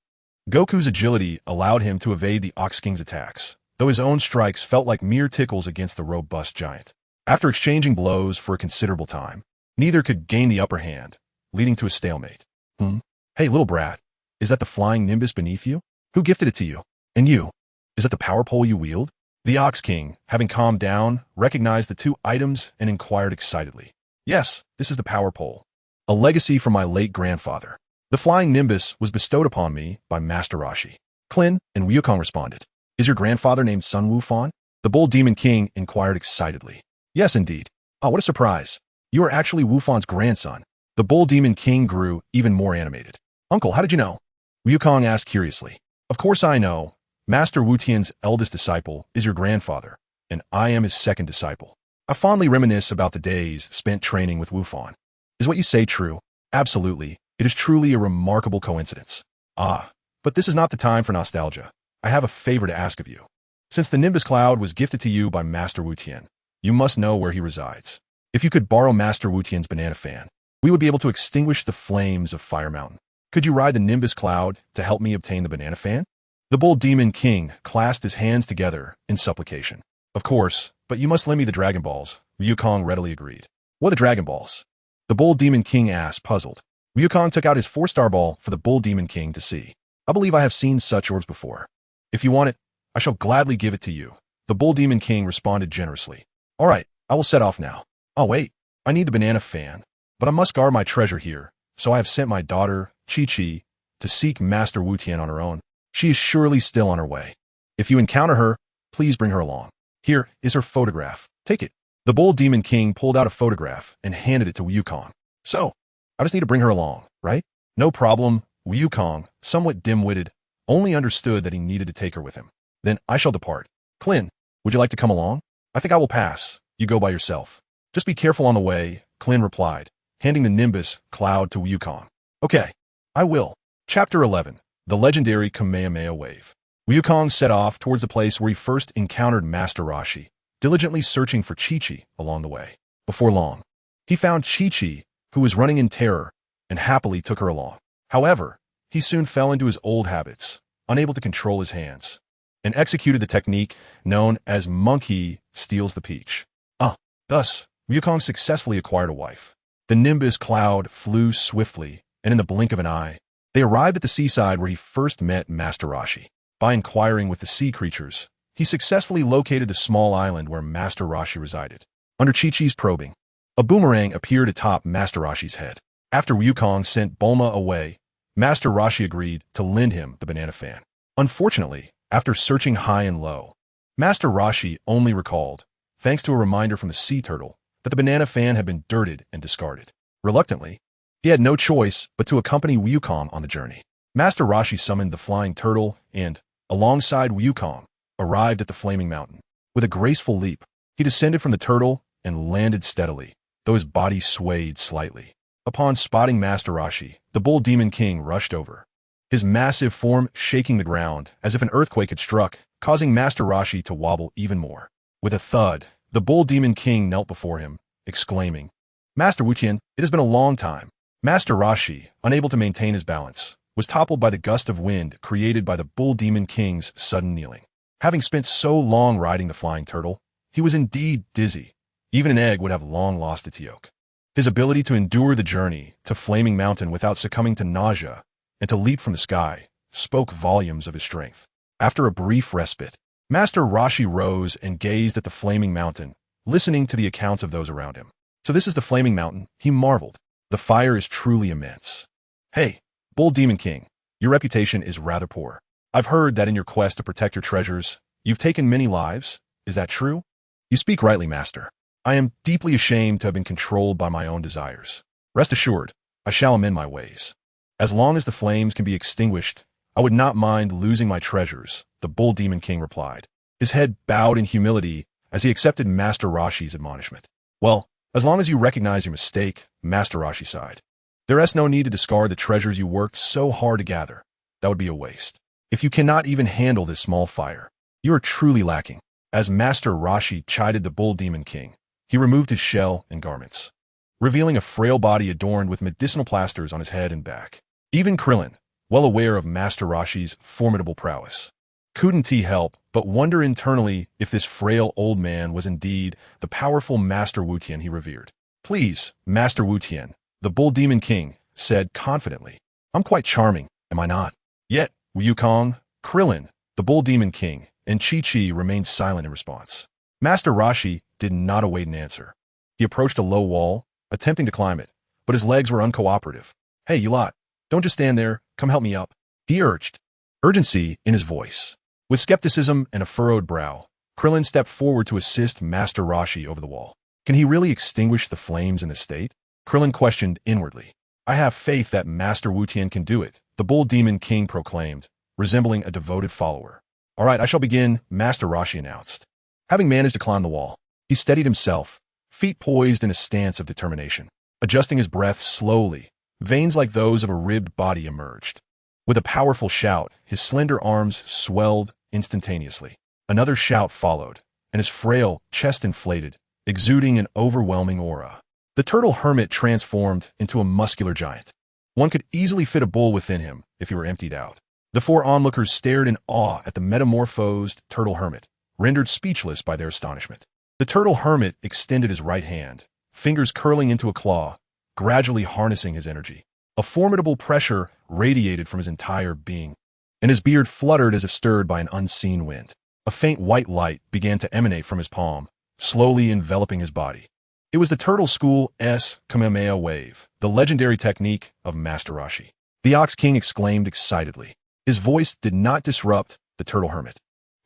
Goku's agility allowed him to evade the Ox King's attacks, though his own strikes felt like mere tickles against the robust giant. After exchanging blows for a considerable time, neither could gain the upper hand, leading to a stalemate. Hey, little brat, is that the flying Nimbus beneath you? Who gifted it to you? And you, is that the power pole you wield? The Ox King, having calmed down, recognized the two items and inquired excitedly. Yes, this is the power pole, a legacy from my late grandfather. The flying Nimbus was bestowed upon me by Master Roshi. Krillin and Wukong responded. Is your grandfather named Sun Wufan? The Bull Demon King inquired excitedly. Yes, indeed. Oh, what a surprise. You are actually Wufan's grandson. The Bull Demon King grew even more animated. Uncle, how did you know? Wukong asked curiously. Of course I know. Master Wu Tian's eldest disciple is your grandfather, and I am his second disciple. I fondly reminisce about the days spent training with Wufan. Is what you say true? Absolutely. It is truly a remarkable coincidence. Ah, but this is not the time for nostalgia. I have a favor to ask of you. Since the Nimbus Cloud was gifted to you by Master Wu Tian, you must know where he resides. If you could borrow Master Wu Tian's banana fan, we would be able to extinguish the flames of Fire Mountain. Could you ride the Nimbus Cloud to help me obtain the banana fan? The Bull Demon King clasped his hands together in supplication. Of course, but you must lend me the Dragon Balls. Wukong readily agreed. What are the Dragon Balls? The Bull Demon King asked, puzzled. Wukong took out his 4-star ball for the Bull Demon King to see. I believe I have seen such orbs before. If you want it, I shall gladly give it to you. The Bull Demon King responded generously. All right, I will set off now. Oh wait, I need the banana fan, but I must guard my treasure here, so I have sent my daughter, Chi-Chi, to seek Master Wu Tian on her own. She is surely still on her way. If you encounter her, please bring her along. Here is her photograph. Take it. The Bull Demon King pulled out a photograph and handed it to Wukong. So, I just need to bring her along, right? No problem. Wukong, somewhat dim-witted, only understood that he needed to take her with him. Then I shall depart. Krillin, would you like to come along? I think I will pass. You go by yourself. Just be careful on the way, Krillin replied, handing the Nimbus Cloud to Wukong. Okay, I will. Chapter 11. The Legendary Kamehameha Wave. Wukong set off towards the place where he first encountered Master Roshi, diligently searching for Chi-Chi along the way. Before long, he found Chi-Chi, who was running in terror, and happily took her along. However, he soon fell into his old habits, unable to control his hands, and executed the technique known as monkey steals the peach. Thus, Wukong successfully acquired a wife. The Nimbus Cloud flew swiftly, and in the blink of an eye, they arrived at the seaside where he first met Master Roshi. By inquiring with the sea creatures, he successfully located the small island where Master Roshi resided. Under Chi-Chi's probing, a boomerang appeared atop Master Roshi's head. After Wukong sent Bulma away, Master Roshi agreed to lend him the banana fan. Unfortunately, after searching high and low, Master Roshi only recalled, thanks to a reminder from the sea turtle, that the banana fan had been dirted and discarded. Reluctantly, he had no choice but to accompany Wukong on the journey. Master Roshi summoned the flying turtle and, alongside Wukong, arrived at the flaming mountain. With a graceful leap, he descended from the turtle and landed steadily, though his body swayed slightly. Upon spotting Master Roshi, the Bull Demon King rushed over, his massive form shaking the ground as if an earthquake had struck, causing Master Roshi to wobble even more. With a thud, the Bull Demon King knelt before him, exclaiming, Master Wu Tian, it has been a long time. Master Roshi, unable to maintain his balance, was toppled by the gust of wind created by the Bull Demon King's sudden kneeling. Having spent so long riding the flying turtle, he was indeed dizzy. Even an egg would have long lost its yolk. His ability to endure the journey to Flaming Mountain without succumbing to nausea and to leap from the sky spoke volumes of his strength. After a brief respite, Master Roshi rose and gazed at the Flaming Mountain, listening to the accounts of those around him. So this is the Flaming Mountain, he marveled. The fire is truly immense. Hey, Bull Demon King, your reputation is rather poor. I've heard that in your quest to protect your treasures, you've taken many lives. Is that true? You speak rightly, Master. I am deeply ashamed to have been controlled by my own desires. Rest assured, I shall amend my ways. As long as the flames can be extinguished, I would not mind losing my treasures, the Bull Demon King replied. His head bowed in humility as he accepted Master Roshi's admonishment. Well, as long as you recognize your mistake, Master Roshi sighed. There is no need to discard the treasures you worked so hard to gather. That would be a waste. If you cannot even handle this small fire, you are truly lacking. As Master Roshi chided the Bull Demon King, he removed his shell and garments, revealing a frail body adorned with medicinal plasters on his head and back. Even Krillin, well aware of Master Roshi's formidable prowess, couldn't he help but wonder internally if this frail old man was indeed the powerful Master Wu-Tian he revered. Please, Master Wu-Tian, the Bull Demon King said confidently. I'm quite charming, am I not? Yet, Wukong, Krillin, the Bull Demon King, and Chi-Chi remained silent in response. Master Roshi did not await an answer. He approached a low wall, attempting to climb it, but his legs were uncooperative. Hey, you lot, don't just stand there, come help me up, he urged, urgency in his voice. With skepticism and a furrowed brow, Krillin stepped forward to assist Master Roshi over the wall. Can he really extinguish the flames in this state? Krillin questioned inwardly. I have faith that Master Wu-Tian can do it, the Bull Demon King proclaimed, resembling a devoted follower. All right, I shall begin, Master Roshi announced. Having managed to climb the wall, he steadied himself, feet poised in a stance of determination. Adjusting his breath slowly, veins like those of a ribbed body emerged. With a powerful shout, his slender arms swelled instantaneously. Another shout followed, and his frail chest inflated, exuding an overwhelming aura. The turtle hermit transformed into a muscular giant. One could easily fit a bull within him if he were emptied out. The four onlookers stared in awe at the metamorphosed turtle hermit, rendered speechless by their astonishment. The turtle hermit extended his right hand, fingers curling into a claw, gradually harnessing his energy. A formidable pressure radiated from his entire being, and his beard fluttered as if stirred by an unseen wind. A faint white light began to emanate from his palm, slowly enveloping his body. It was the Turtle School's Kamehameha Wave, the legendary technique of Master Roshi. The Ox King exclaimed excitedly. His voice did not disrupt the turtle hermit,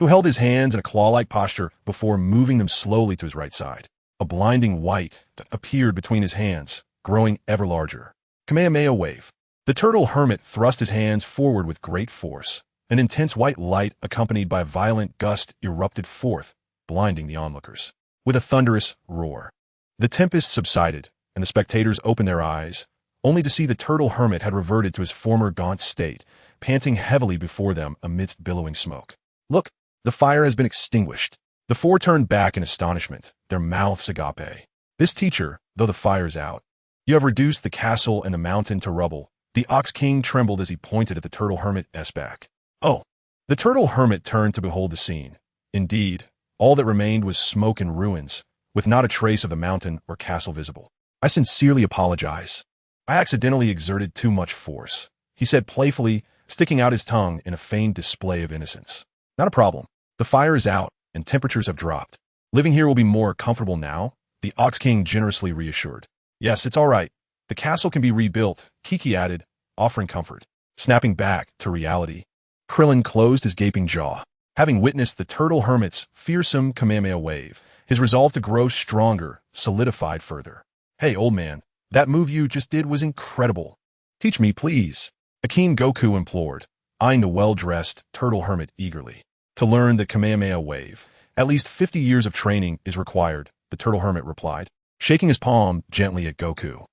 who held his hands in a claw-like posture before moving them slowly to his right side. A blinding white that appeared between his hands, growing ever larger. Kamehameha Wave. The turtle hermit thrust his hands forward with great force. An intense white light accompanied by a violent gust erupted forth, blinding the onlookers. With a thunderous roar, the tempest subsided, and the spectators opened their eyes, only to see the turtle hermit had reverted to his former gaunt state, panting heavily before them amidst billowing smoke. Look, the fire has been extinguished. The four turned back in astonishment, their mouths agape. This teacher, though the fire's out, you have reduced the castle and the mountain to rubble. The Ox King trembled as he pointed at the turtle hermit's back. Oh! The turtle hermit turned to behold the scene. Indeed, all that remained was smoke and ruins, with not a trace of the mountain or castle visible. I sincerely apologize. I accidentally exerted too much force, he said playfully, sticking out his tongue in a feigned display of innocence. Not a problem. The fire is out, and temperatures have dropped. Living here will be more comfortable now, the Ox King generously reassured. Yes, it's all right. The castle can be rebuilt, Kiki added, offering comfort. Snapping back to reality, Krillin closed his gaping jaw. Having witnessed the turtle hermit's fearsome Kamehameha Wave, his resolve to grow stronger solidified further. Hey, old man, that move you just did was incredible. Teach me, please. A keen Goku implored, eyeing the well-dressed turtle hermit eagerly. To learn the Kamehameha Wave, at least 50 years of training is required, the turtle hermit replied, shaking his palm gently at Goku.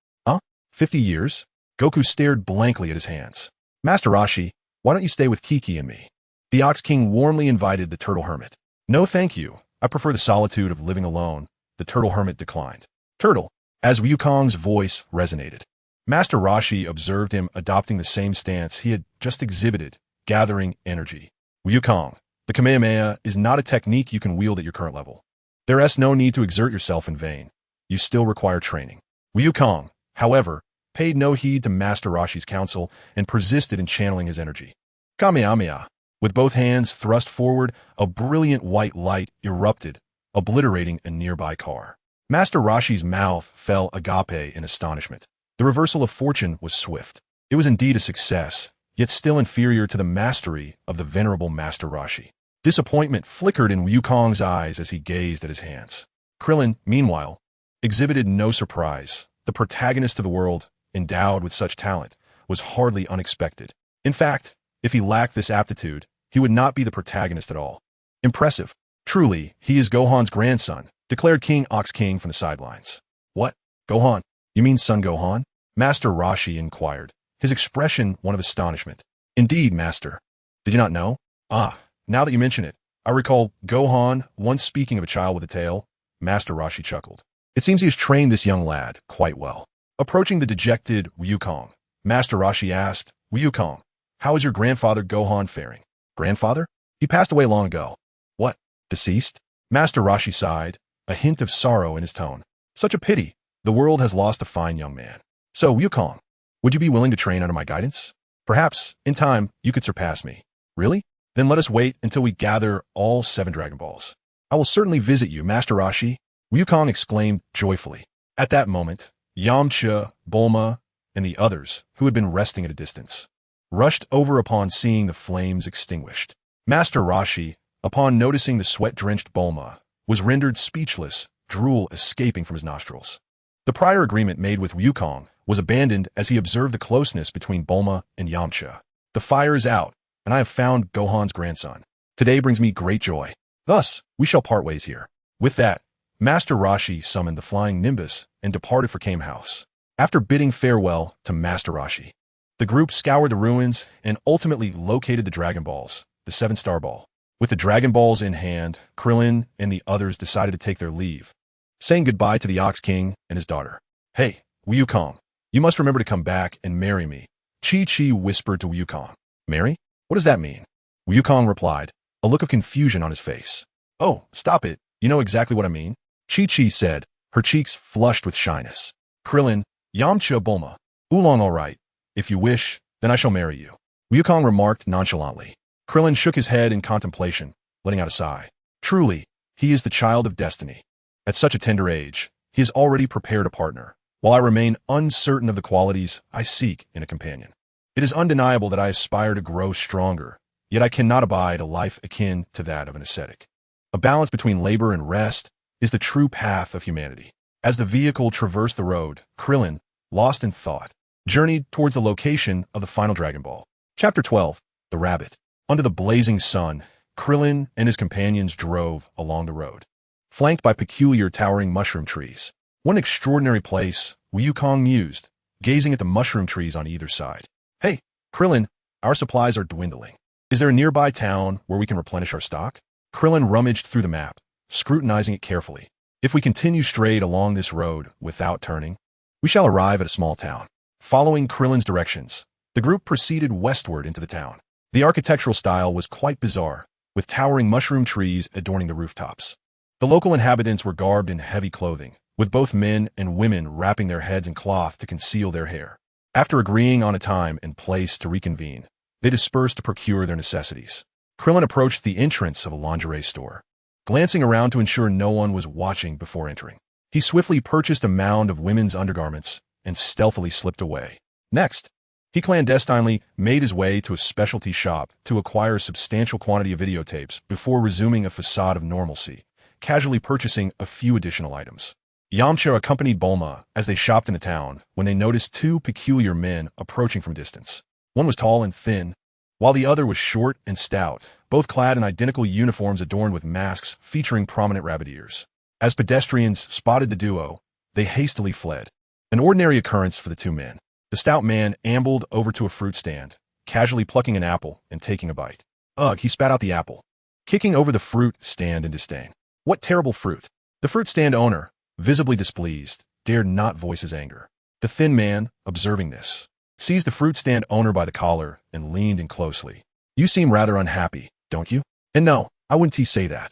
50 years? Goku stared blankly at his hands. Master Roshi, why don't you stay with Kiki and me? The Ox King warmly invited the turtle hermit. No thank you, I prefer the solitude of living alone, the turtle hermit declined. Turtle, as Wukong's voice resonated. Master Roshi observed him adopting the same stance he had just exhibited, gathering energy. Wukong, the Kamehameha is not a technique you can wield at your current level. There is no need to exert yourself in vain. You still require training. Wukong, however, paid no heed to Master Roshi's counsel and persisted in channeling his energy. Kamehameha. With both hands thrust forward, a brilliant white light erupted, obliterating a nearby car. Master Roshi's mouth fell agape in astonishment. The reversal of fortune was swift. It was indeed a success, yet still inferior to the mastery of the venerable Master Roshi. Disappointment flickered in Wukong's eyes as he gazed at his hands. Krillin, meanwhile, exhibited no surprise. The protagonist of the world, endowed with such talent, was hardly unexpected. In fact, if he lacked this aptitude, he would not be the protagonist at all. Impressive. Truly, he is Gohan's grandson, declared King Ox King from the sidelines. What? Gohan? You mean Son Gohan? Master Roshi inquired, his expression one of astonishment. Indeed, Master. Did you not know? Ah, now that you mention it, I recall Gohan once speaking of a child with a tail. Master Roshi chuckled. It seems he has trained this young lad quite well. Approaching the dejected Wukong, Master Roshi asked, Wukong, how is your grandfather Gohan faring? Grandfather? He passed away long ago. What? Deceased? Master Roshi sighed, a hint of sorrow in his tone. Such a pity. The world has lost a fine young man. So, Wukong, would you be willing to train under my guidance? Perhaps, in time, you could surpass me. Really? Then let us wait until we gather all 7 Dragon Balls. I will certainly visit you, Master Roshi, Wukong exclaimed joyfully. At that moment, Yamcha, Bulma, and the others, who had been resting at a distance, rushed over upon seeing the flames extinguished. Master Roshi, upon noticing the sweat-drenched Bulma, was rendered speechless, drool escaping from his nostrils. The prior agreement made with Wukong was abandoned as he observed the closeness between Bulma and Yamcha. The fire is out, and I have found Gohan's grandson. Today brings me great joy. Thus, we shall part ways here. With that, Master Roshi summoned the flying Nimbus and departed for Kame House. After bidding farewell to Master Roshi, the group scoured the ruins and ultimately located the Dragon Balls, the 7-star ball. With the Dragon Balls in hand, Krillin and the others decided to take their leave, saying goodbye to the Ox King and his daughter. Hey, Wukong, you must remember to come back and marry me, Chi-Chi whispered to Wukong. Marry? What does that mean? Wukong replied, a look of confusion on his face. Oh, stop it. You know exactly what I mean. Chi-Chi said, her cheeks flushed with shyness. Krillin, Yamcha, Bulma. Oolong, all right. If you wish, then I shall marry you. Wukong remarked nonchalantly. Krillin shook his head in contemplation, letting out a sigh. Truly, he is the child of destiny. At such a tender age, he has already prepared a partner, while I remain uncertain of the qualities I seek in a companion. It is undeniable that I aspire to grow stronger, yet I cannot abide a life akin to that of an ascetic. A balance between labor and rest is the true path of humanity. As the vehicle traversed the road, Krillin, lost in thought, journeyed towards the location of the final Dragon Ball. Chapter 12, The Rabbit. Under the blazing sun, Krillin and his companions drove along the road, flanked by peculiar towering mushroom trees. What an extraordinary place, Wukong mused, gazing at the mushroom trees on either side. Hey, Krillin, our supplies are dwindling. Is there a nearby town where we can replenish our stock? Krillin rummaged through the map, scrutinizing it carefully. If we continue straight along this road without turning, we shall arrive at a small town. Following Krillin's directions, the group proceeded westward into the town. The architectural style was quite bizarre, with towering mushroom trees adorning the rooftops. The local inhabitants were garbed in heavy clothing, with both men and women wrapping their heads in cloth to conceal their hair. After agreeing on a time and place to reconvene, they dispersed to procure their necessities. Krillin approached the entrance of a lingerie store, glancing around to ensure no one was watching before entering. He swiftly purchased a mound of women's undergarments and stealthily slipped away. Next, he clandestinely made his way to a specialty shop to acquire a substantial quantity of videotapes before resuming a facade of normalcy, casually purchasing a few additional items. Yamcha accompanied Bulma as they shopped in the town when they noticed 2 peculiar men approaching from distance. One was tall and thin, while the other was short and stout, both clad in identical uniforms adorned with masks featuring prominent rabbit ears. As pedestrians spotted the duo, they hastily fled. An ordinary occurrence for the 2 men. The stout man ambled over to a fruit stand, casually plucking an apple and taking a bite. Ugh, he spat out the apple, kicking over the fruit stand in disdain. What terrible fruit! The fruit stand owner, visibly displeased, dared not voice his anger. The thin man, observing this, seized the fruit stand owner by the collar and leaned in closely. You seem rather unhappy, don't you? And no, I wouldn't say that.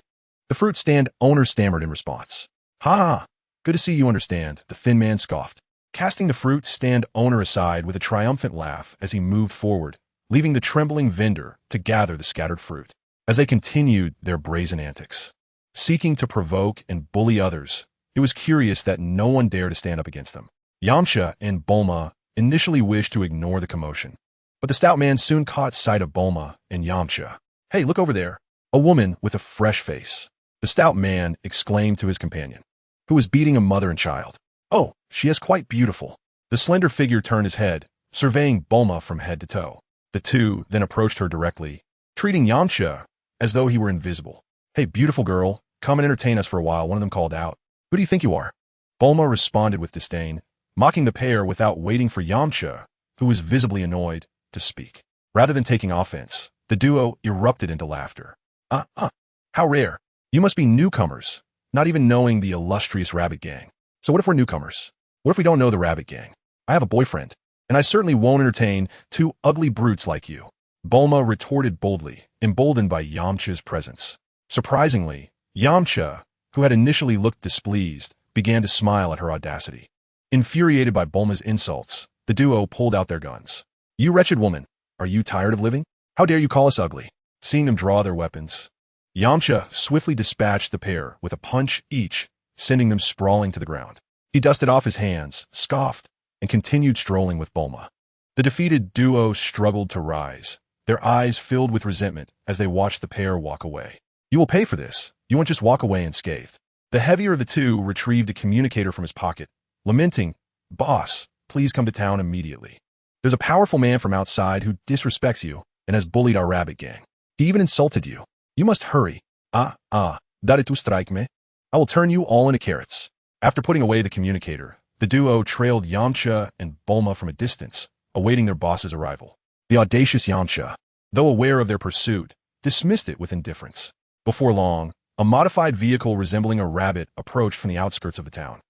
The fruit stand owner stammered in response. Ha ha! Good to see you understand, the thin man scoffed. casting the fruit stand owner aside with a triumphant laugh as he moved forward, leaving the trembling vendor to gather the scattered fruit. As they continued their brazen antics, seeking to provoke and bully others, it was curious that no one dared to stand up against them. Yamcha and Bulma initially wished to ignore the commotion, but the stout man soon caught sight of Bulma and Yamcha. "Hey, look over there, a woman with a fresh face," the stout man exclaimed to his companion, who was beating a mother and child. "Oh, she is quite beautiful." The slender figure turned his head, surveying Bulma from head to toe. The two then approached her directly, treating Yamcha as though he were invisible. "Hey, beautiful girl, come and entertain us for a while," one of them called out. "Who do you think you are?" Bulma responded with disdain, mocking the pair without waiting for Yamcha, who was visibly annoyed, to speak. Rather than taking offense, the duo erupted into laughter. How rare. You must be newcomers, not even knowing the illustrious Rabbit Gang. So what if we're newcomers? What if we don't know the Rabbit Gang? I have a boyfriend, and I certainly won't entertain two ugly brutes like you." Bulma retorted boldly, emboldened by Yamcha's presence. Surprisingly, Yamcha, who had initially looked displeased, began to smile at her audacity. Infuriated by Bulma's insults, the duo pulled out their guns. "You wretched woman, are you tired of living? How dare you call us ugly?" Seeing them draw their weapons, Yamcha swiftly dispatched the pair with a punch each, sending them sprawling to the ground. He dusted off his hands, scoffed, and continued strolling with Bulma. The defeated duo struggled to rise, their eyes filled with resentment as they watched the pair walk away. "You will pay for this. You won't just walk away unscathed." The heavier of the two retrieved a communicator from his pocket, lamenting, "Boss, please come to town immediately. There's a powerful man from outside who disrespects you and has bullied our Rabbit Gang. He even insulted you. You must hurry. Dare tu strike me? I will turn you all into carrots." After putting away the communicator, the duo trailed Yamcha and Bulma from a distance, awaiting their boss's arrival. The audacious Yamcha, though aware of their pursuit, dismissed it with indifference. Before long, a modified vehicle resembling a rabbit approached from the outskirts of the town.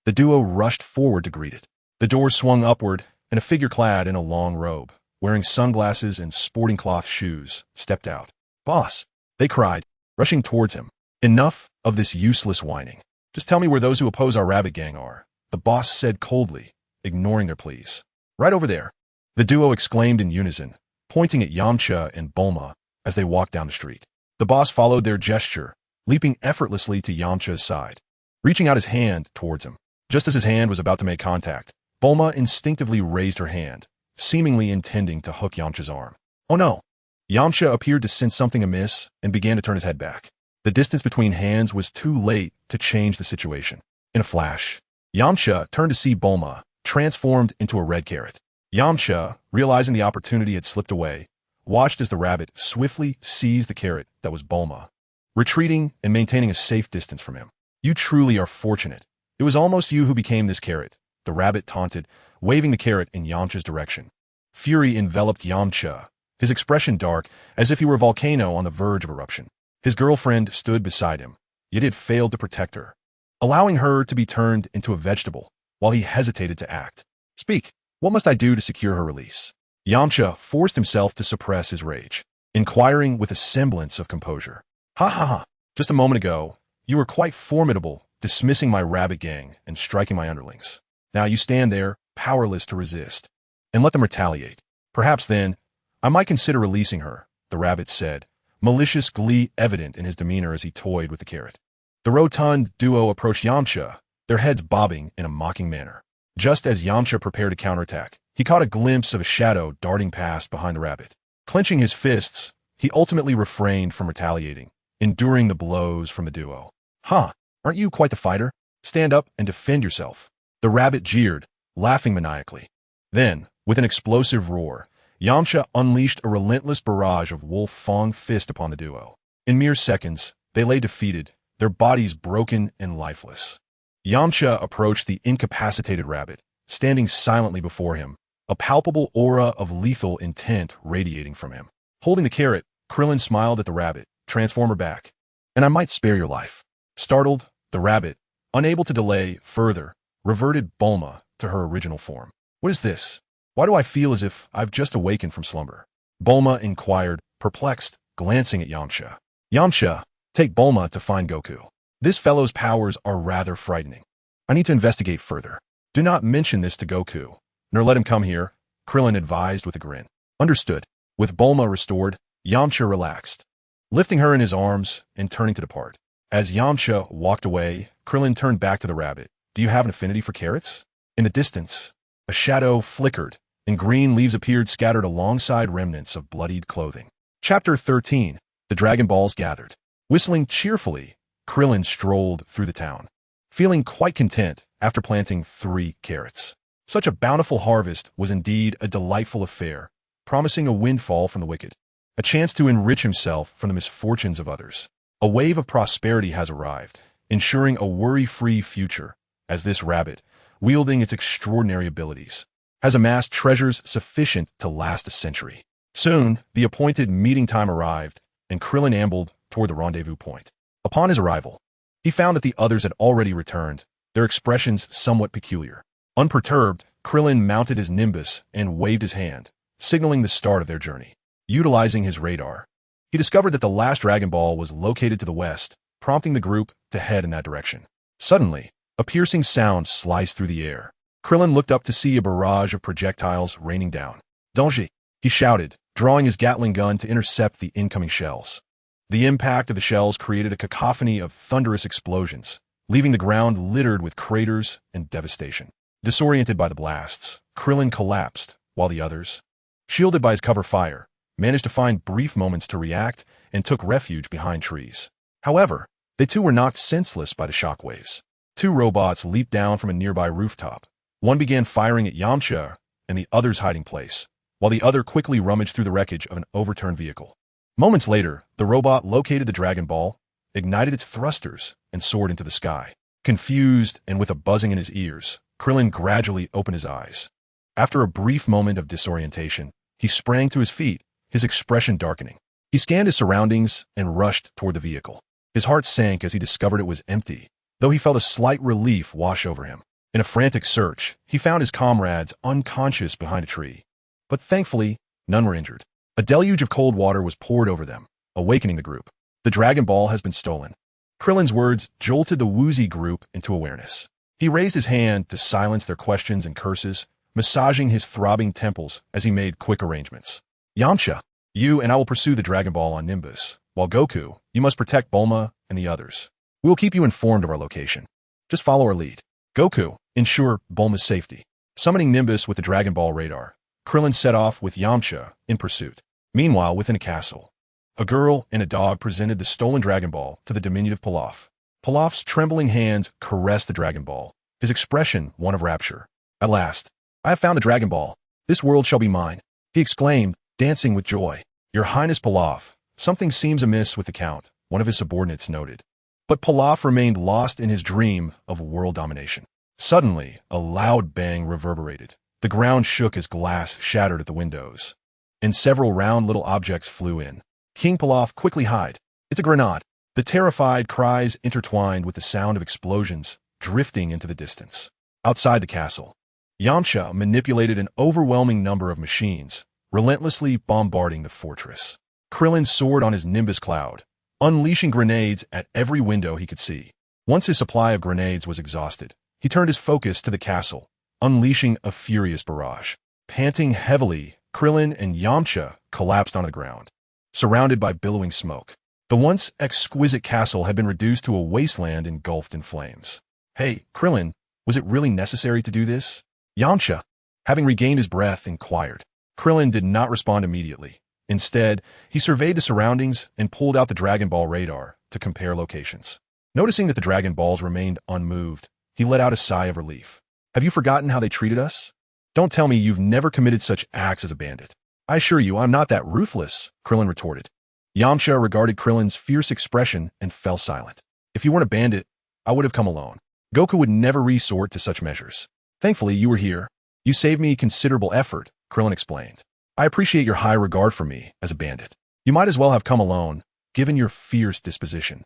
The duo rushed forward to greet it. The doors swung upward, and a figure clad in a long robe, wearing sunglasses and sporting cloth shoes, stepped out. "Boss," they cried, rushing towards him. "Enough of this useless whining. Just tell me where those who oppose our Rabbit Gang are," the boss said coldly, ignoring their pleas. "Right over there," the duo exclaimed in unison, pointing at Yamcha and Bulma as they walked down the street. The boss followed their gesture, leaping effortlessly to Yamcha's side, reaching out his hand towards him. Just as his hand was about to make contact, Bulma instinctively raised her hand, seemingly intending to hook Yamcha's arm. "Oh no!" Yamcha appeared to sense something amiss and began to turn his head back. The distance between hands was too late to change the situation. In a flash, Yamcha turned to see Bulma, transformed into a red carrot. Yamcha, realizing the opportunity had slipped away, watched as the rabbit swiftly seized the carrot that was Bulma, retreating and maintaining a safe distance from him. "You truly are fortunate. It was almost you who became this carrot," the rabbit taunted, waving the carrot in Yamcha's direction. Fury enveloped Yamcha, his expression dark, as if he were a volcano on the verge of eruption. His girlfriend stood beside him, yet he had failed to protect her, allowing her to be turned into a vegetable while he hesitated to act. "Speak, what must I do to secure her release?" Yamcha forced himself to suppress his rage, inquiring with a semblance of composure. "Ha. Just a moment ago, you were quite formidable, dismissing my Rabbit Gang and striking my underlings. Now you stand there, powerless to resist, and let them retaliate. Perhaps then, I might consider releasing her," the rabbit said, malicious glee evident in his demeanor as he toyed with the carrot. The rotund duo approached Yamcha, their heads bobbing in a mocking manner. Just as Yamcha prepared to counterattack, he caught a glimpse of a shadow darting past behind the rabbit. Clenching his fists, he ultimately refrained from retaliating, enduring the blows from the duo. Aren't you quite the fighter? Stand up and defend yourself." The rabbit jeered, laughing maniacally. Then, with an explosive roar, Yamcha unleashed a relentless barrage of wolf fang fist upon the duo. In mere seconds, they lay defeated, their bodies broken and lifeless. Yamcha approached the incapacitated rabbit, standing silently before him, a palpable aura of lethal intent radiating from him. Holding the carrot, Krillin smiled at the rabbit, "Transformer back, and I might spare your life." Startled, the rabbit, unable to delay further, reverted Bulma to her original form. "What is this? Why do I feel as if I've just awakened from slumber?" Bulma inquired, perplexed, glancing at Yamcha. "Yamcha, take Bulma to find Goku. This fellow's powers are rather frightening. I need to investigate further." Do not mention this to Goku, nor let him come here, Krillin advised with a grin. Understood. With Bulma restored, Yamcha relaxed, lifting her in his arms and turning to depart. As Yamcha walked away, Krillin turned back to the rabbit. Do you have an affinity for carrots? In the distance, a shadow flickered, and green leaves appeared scattered alongside remnants of bloodied clothing. Chapter 13. The Dragon Balls Gathered. Whistling cheerfully, Krillin strolled through the town, feeling quite content after planting 3 carrots. Such a bountiful harvest was indeed a delightful affair, promising a windfall from the wicked, a chance to enrich himself from the misfortunes of others. A wave of prosperity has arrived, ensuring a worry-free future, as this rabbit, wielding its extraordinary abilities, has amassed treasures sufficient to last a century. Soon, the appointed meeting time arrived, and Krillin ambled toward the rendezvous point. Upon his arrival, he found that the others had already returned, their expressions somewhat peculiar. Unperturbed, Krillin mounted his Nimbus and waved his hand, signaling the start of their journey. Utilizing his radar, he discovered that the last Dragon Ball was located to the west, prompting the group to head in that direction. Suddenly, a piercing sound sliced through the air. Krillin looked up to see a barrage of projectiles raining down. Danger! He shouted, drawing his Gatling gun to intercept the incoming shells. The impact of the shells created a cacophony of thunderous explosions, leaving the ground littered with craters and devastation. Disoriented by the blasts, Krillin collapsed, while the others, shielded by his cover fire, managed to find brief moments to react and took refuge behind trees. However, they too were knocked senseless by the shockwaves. 2 robots leaped down from a nearby rooftop. One began firing at Yamcha and the other's hiding place, while the other quickly rummaged through the wreckage of an overturned vehicle. Moments later, the robot located the Dragon Ball, ignited its thrusters, and soared into the sky. Confused and with a buzzing in his ears, Krillin gradually opened his eyes. After a brief moment of disorientation, he sprang to his feet, his expression darkening. He scanned his surroundings and rushed toward the vehicle. His heart sank as he discovered it was empty, though he felt a slight relief wash over him. In a frantic search, he found his comrades unconscious behind a tree. But thankfully, none were injured. A deluge of cold water was poured over them, awakening the group. The Dragon Ball has been stolen. Krillin's words jolted the woozy group into awareness. He raised his hand to silence their questions and curses, massaging his throbbing temples as he made quick arrangements. Yamcha, you and I will pursue the Dragon Ball on Nimbus, while Goku, you must protect Bulma and the others. We will keep you informed of our location. Just follow our lead. Goku, ensure Bulma's safety. Summoning Nimbus with the Dragon Ball radar, Krillin set off with Yamcha in pursuit. Meanwhile, within a castle, a girl and a dog presented the stolen Dragon Ball to the diminutive Pilaf. Pilaf's trembling hands caressed the Dragon Ball, his expression one of rapture. At last, I have found the Dragon Ball. This world shall be mine, he exclaimed, dancing with joy. Your Highness Pilaf, something seems amiss with the Count, one of his subordinates noted. But Pilaf remained lost in his dream of world domination. Suddenly, a loud bang reverberated. The ground shook as glass shattered at the windows, and several round little objects flew in. King Pilaf quickly hid. It's a grenade. The terrified cries intertwined with the sound of explosions drifting into the distance. Outside the castle, Yamcha manipulated an overwhelming number of machines, relentlessly bombarding the fortress. Krillin soared on his Nimbus cloud, unleashing grenades at every window he could see. Once his supply of grenades was exhausted, he turned his focus to the castle, unleashing a furious barrage. Panting heavily, Krillin and Yamcha collapsed onto the ground, surrounded by billowing smoke. The once exquisite castle had been reduced to a wasteland engulfed in flames. Hey, Krillin, was it really necessary to do this? Yamcha, having regained his breath, inquired. Krillin did not respond immediately. Instead, he surveyed the surroundings and pulled out the Dragon Ball radar to compare locations. Noticing that the Dragon Balls remained unmoved, he let out a sigh of relief. Have you forgotten how they treated us? Don't tell me you've never committed such acts as a bandit. I assure you I'm not that ruthless, Krillin retorted. Yamcha regarded Krillin's fierce expression and fell silent. If you weren't a bandit, I would have come alone. Goku would never resort to such measures. Thankfully, you were here. You saved me considerable effort, Krillin explained. I appreciate your high regard for me as a bandit. You might as well have come alone, given your fierce disposition.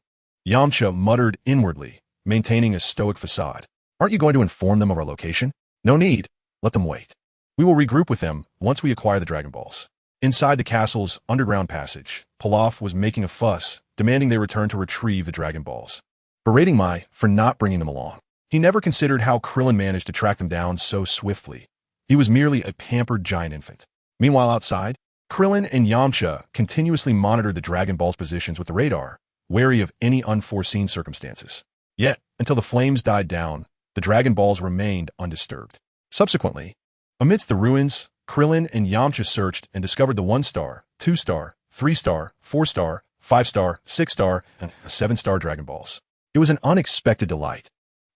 Yamcha muttered inwardly, maintaining a stoic facade. Aren't you going to inform them of our location? No need. Let them wait. We will regroup with them once we acquire the Dragon Balls. Inside the castle's underground passage, Pilaf was making a fuss, demanding they return to retrieve the Dragon Balls. Berating Mai for not bringing them along. He He never considered how Krillin managed to track them down so swiftly. He was merely a pampered giant infant. Meanwhile, outside, Krillin and Yamcha continuously monitored the Dragon Ball's positions with the radar, wary of any unforeseen circumstances. Yet, until the flames died down, the Dragon Balls remained undisturbed. Subsequently, amidst the ruins, Krillin and Yamcha searched and discovered the 1-star, 2-star, 3-star, 4-star, 5-star, 6-star, and 7-star Dragon Balls. It was an unexpected delight.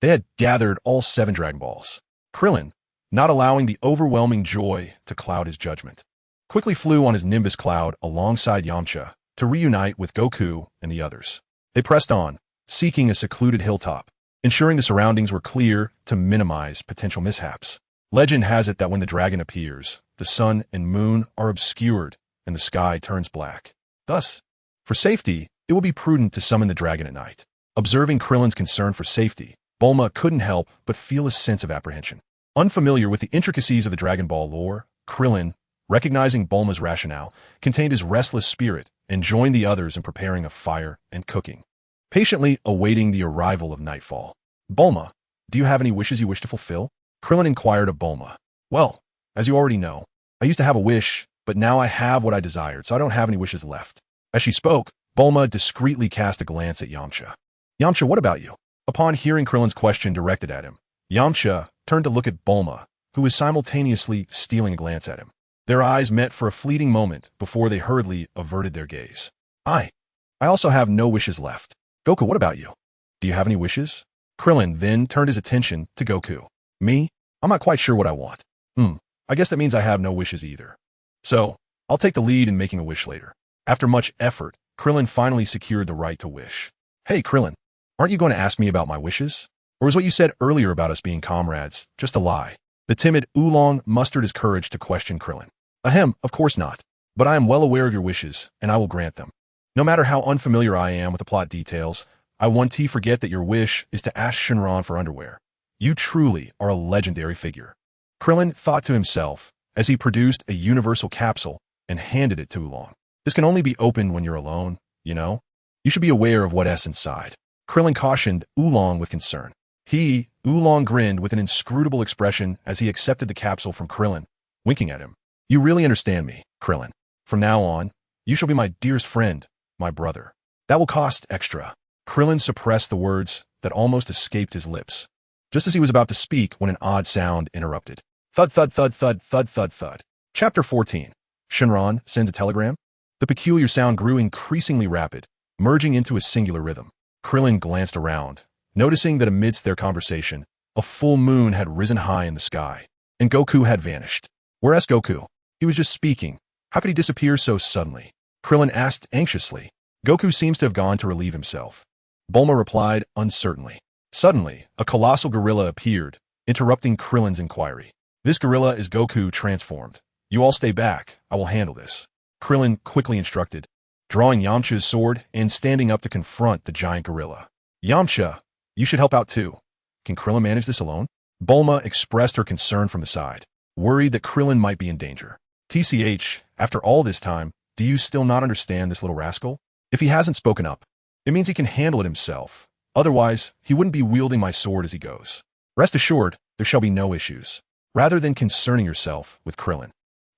They had gathered all 7 Dragon Balls. Krillin, not allowing the overwhelming joy to cloud his judgment, quickly flew on his Nimbus cloud alongside Yamcha to reunite with Goku and the others. They pressed on, seeking a secluded hilltop, ensuring the surroundings were clear to minimize potential mishaps. Legend has it that when the dragon appears, the sun and moon are obscured and the sky turns black. Thus, for safety, it will be prudent to summon the dragon at night. Observing Krillin's concern for safety, Bulma couldn't help but feel a sense of apprehension. Unfamiliar with the intricacies of the Dragon Ball lore, Krillin, recognizing Bulma's rationale, contained his restless spirit and joined the others in preparing a fire and cooking, patiently awaiting the arrival of nightfall. "Bulma, do you have any wishes you wish to fulfill?" Krillin inquired of Bulma. "Well, as you already know, I used to have a wish, but now I have what I desired, so I don't have any wishes left." As she spoke, Bulma discreetly cast a glance at Yamcha. "Yamcha, what about you?" Upon hearing Krillin's question directed at him, Yamcha turned to look at Bulma, who was simultaneously stealing a glance at him. Their eyes met for a fleeting moment before they hurriedly averted their gaze. I also have no wishes left. Goku, what about you? Do you have any wishes?" Krillin then turned his attention to Goku. "Me? I'm not quite sure what I want. I guess that means I have no wishes either. So, I'll take the lead in making a wish later." After much effort, Krillin finally secured the right to wish. "Hey, Krillin, aren't you going to ask me about my wishes? Or was what you said earlier about us being comrades just a lie?" The timid Oolong mustered his courage to question Krillin. "Ahem, of course not. But I am well aware of your wishes, and I will grant them. No matter how unfamiliar I am with the plot details, I won't forget that your wish is to ask Shenron for underwear. You truly are a legendary figure." Krillin thought to himself as he produced a universal capsule and handed it to Oolong. "This can only be opened when you're alone, you know? You should be aware of what's inside." Krillin cautioned Oolong with concern. Oolong grinned with an inscrutable expression as he accepted the capsule from Krillin, winking at him. "You really understand me, Krillin. From now on, you shall be my dearest friend, my brother. That will cost extra." Krillin suppressed the words that almost escaped his lips, just as he was about to speak when an odd sound interrupted. Thud, thud, thud, thud, thud, thud, thud. Chapter 14. Shenron sends a telegram? The peculiar sound grew increasingly rapid, merging into a singular rhythm. Krillin glanced around, noticing that amidst their conversation, a full moon had risen high in the sky, and Goku had vanished. Whereas Goku? He was just speaking. How could he disappear so suddenly? Krillin asked anxiously. "Goku seems to have gone to relieve himself." Bulma replied uncertainly. Suddenly, a colossal gorilla appeared, interrupting Krillin's inquiry. "This gorilla is Goku transformed. You all stay back. I will handle this," Krillin quickly instructed, drawing Yamcha's sword and standing up to confront the giant gorilla. "Yamcha, you should help out too. Can Krillin manage this alone?" Bulma expressed her concern from the side, worried that Krillin might be in danger. "TCH, after all this time, do you still not understand this little rascal? If he hasn't spoken up, it means he can handle it himself. Otherwise, he wouldn't be wielding my sword as he goes. Rest assured, there shall be no issues." Rather than concerning yourself with Krillin,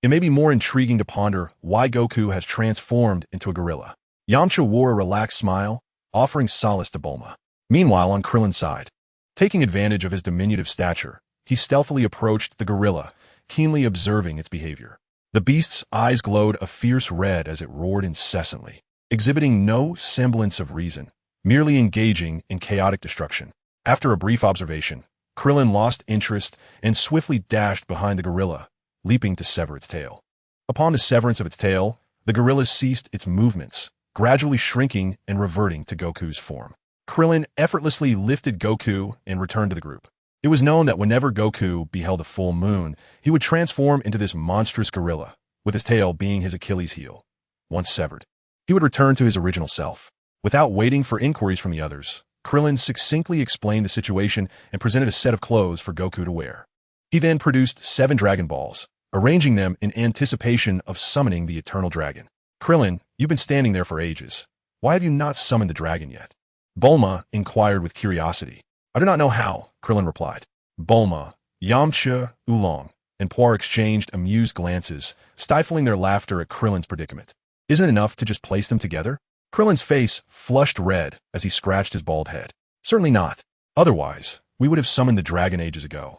it may be more intriguing to ponder why Goku has transformed into a gorilla. Yamcha wore a relaxed smile, offering solace to Bulma. Meanwhile, on Krillin's side, taking advantage of his diminutive stature, he stealthily approached the gorilla, keenly observing its behavior. The beast's eyes glowed a fierce red as it roared incessantly, exhibiting no semblance of reason, merely engaging in chaotic destruction. After a brief observation, Krillin lost interest and swiftly dashed behind the gorilla, leaping to sever its tail. Upon the severance of its tail, the gorilla ceased its movements, gradually shrinking and reverting to Goku's form. Krillin effortlessly lifted Goku and returned to the group. It was known that whenever Goku beheld a full moon, he would transform into this monstrous gorilla, with his tail being his Achilles heel. Once severed, he would return to his original self. Without waiting for inquiries from the others, Krillin succinctly explained the situation and presented a set of clothes for Goku to wear. He then produced 7 Dragon Balls, arranging them in anticipation of summoning the Eternal Dragon. "Krillin, you've been standing there for ages. Why have you not summoned the dragon yet?" Bulma inquired with curiosity. I do not know how, Krillin replied. Bulma, Yamcha, Oolong, and Puar exchanged amused glances, stifling their laughter at Krillin's predicament. Isn't it enough to just place them together? Krillin's face flushed red as he scratched his bald head. Certainly not. Otherwise, we would have summoned the dragon ages ago.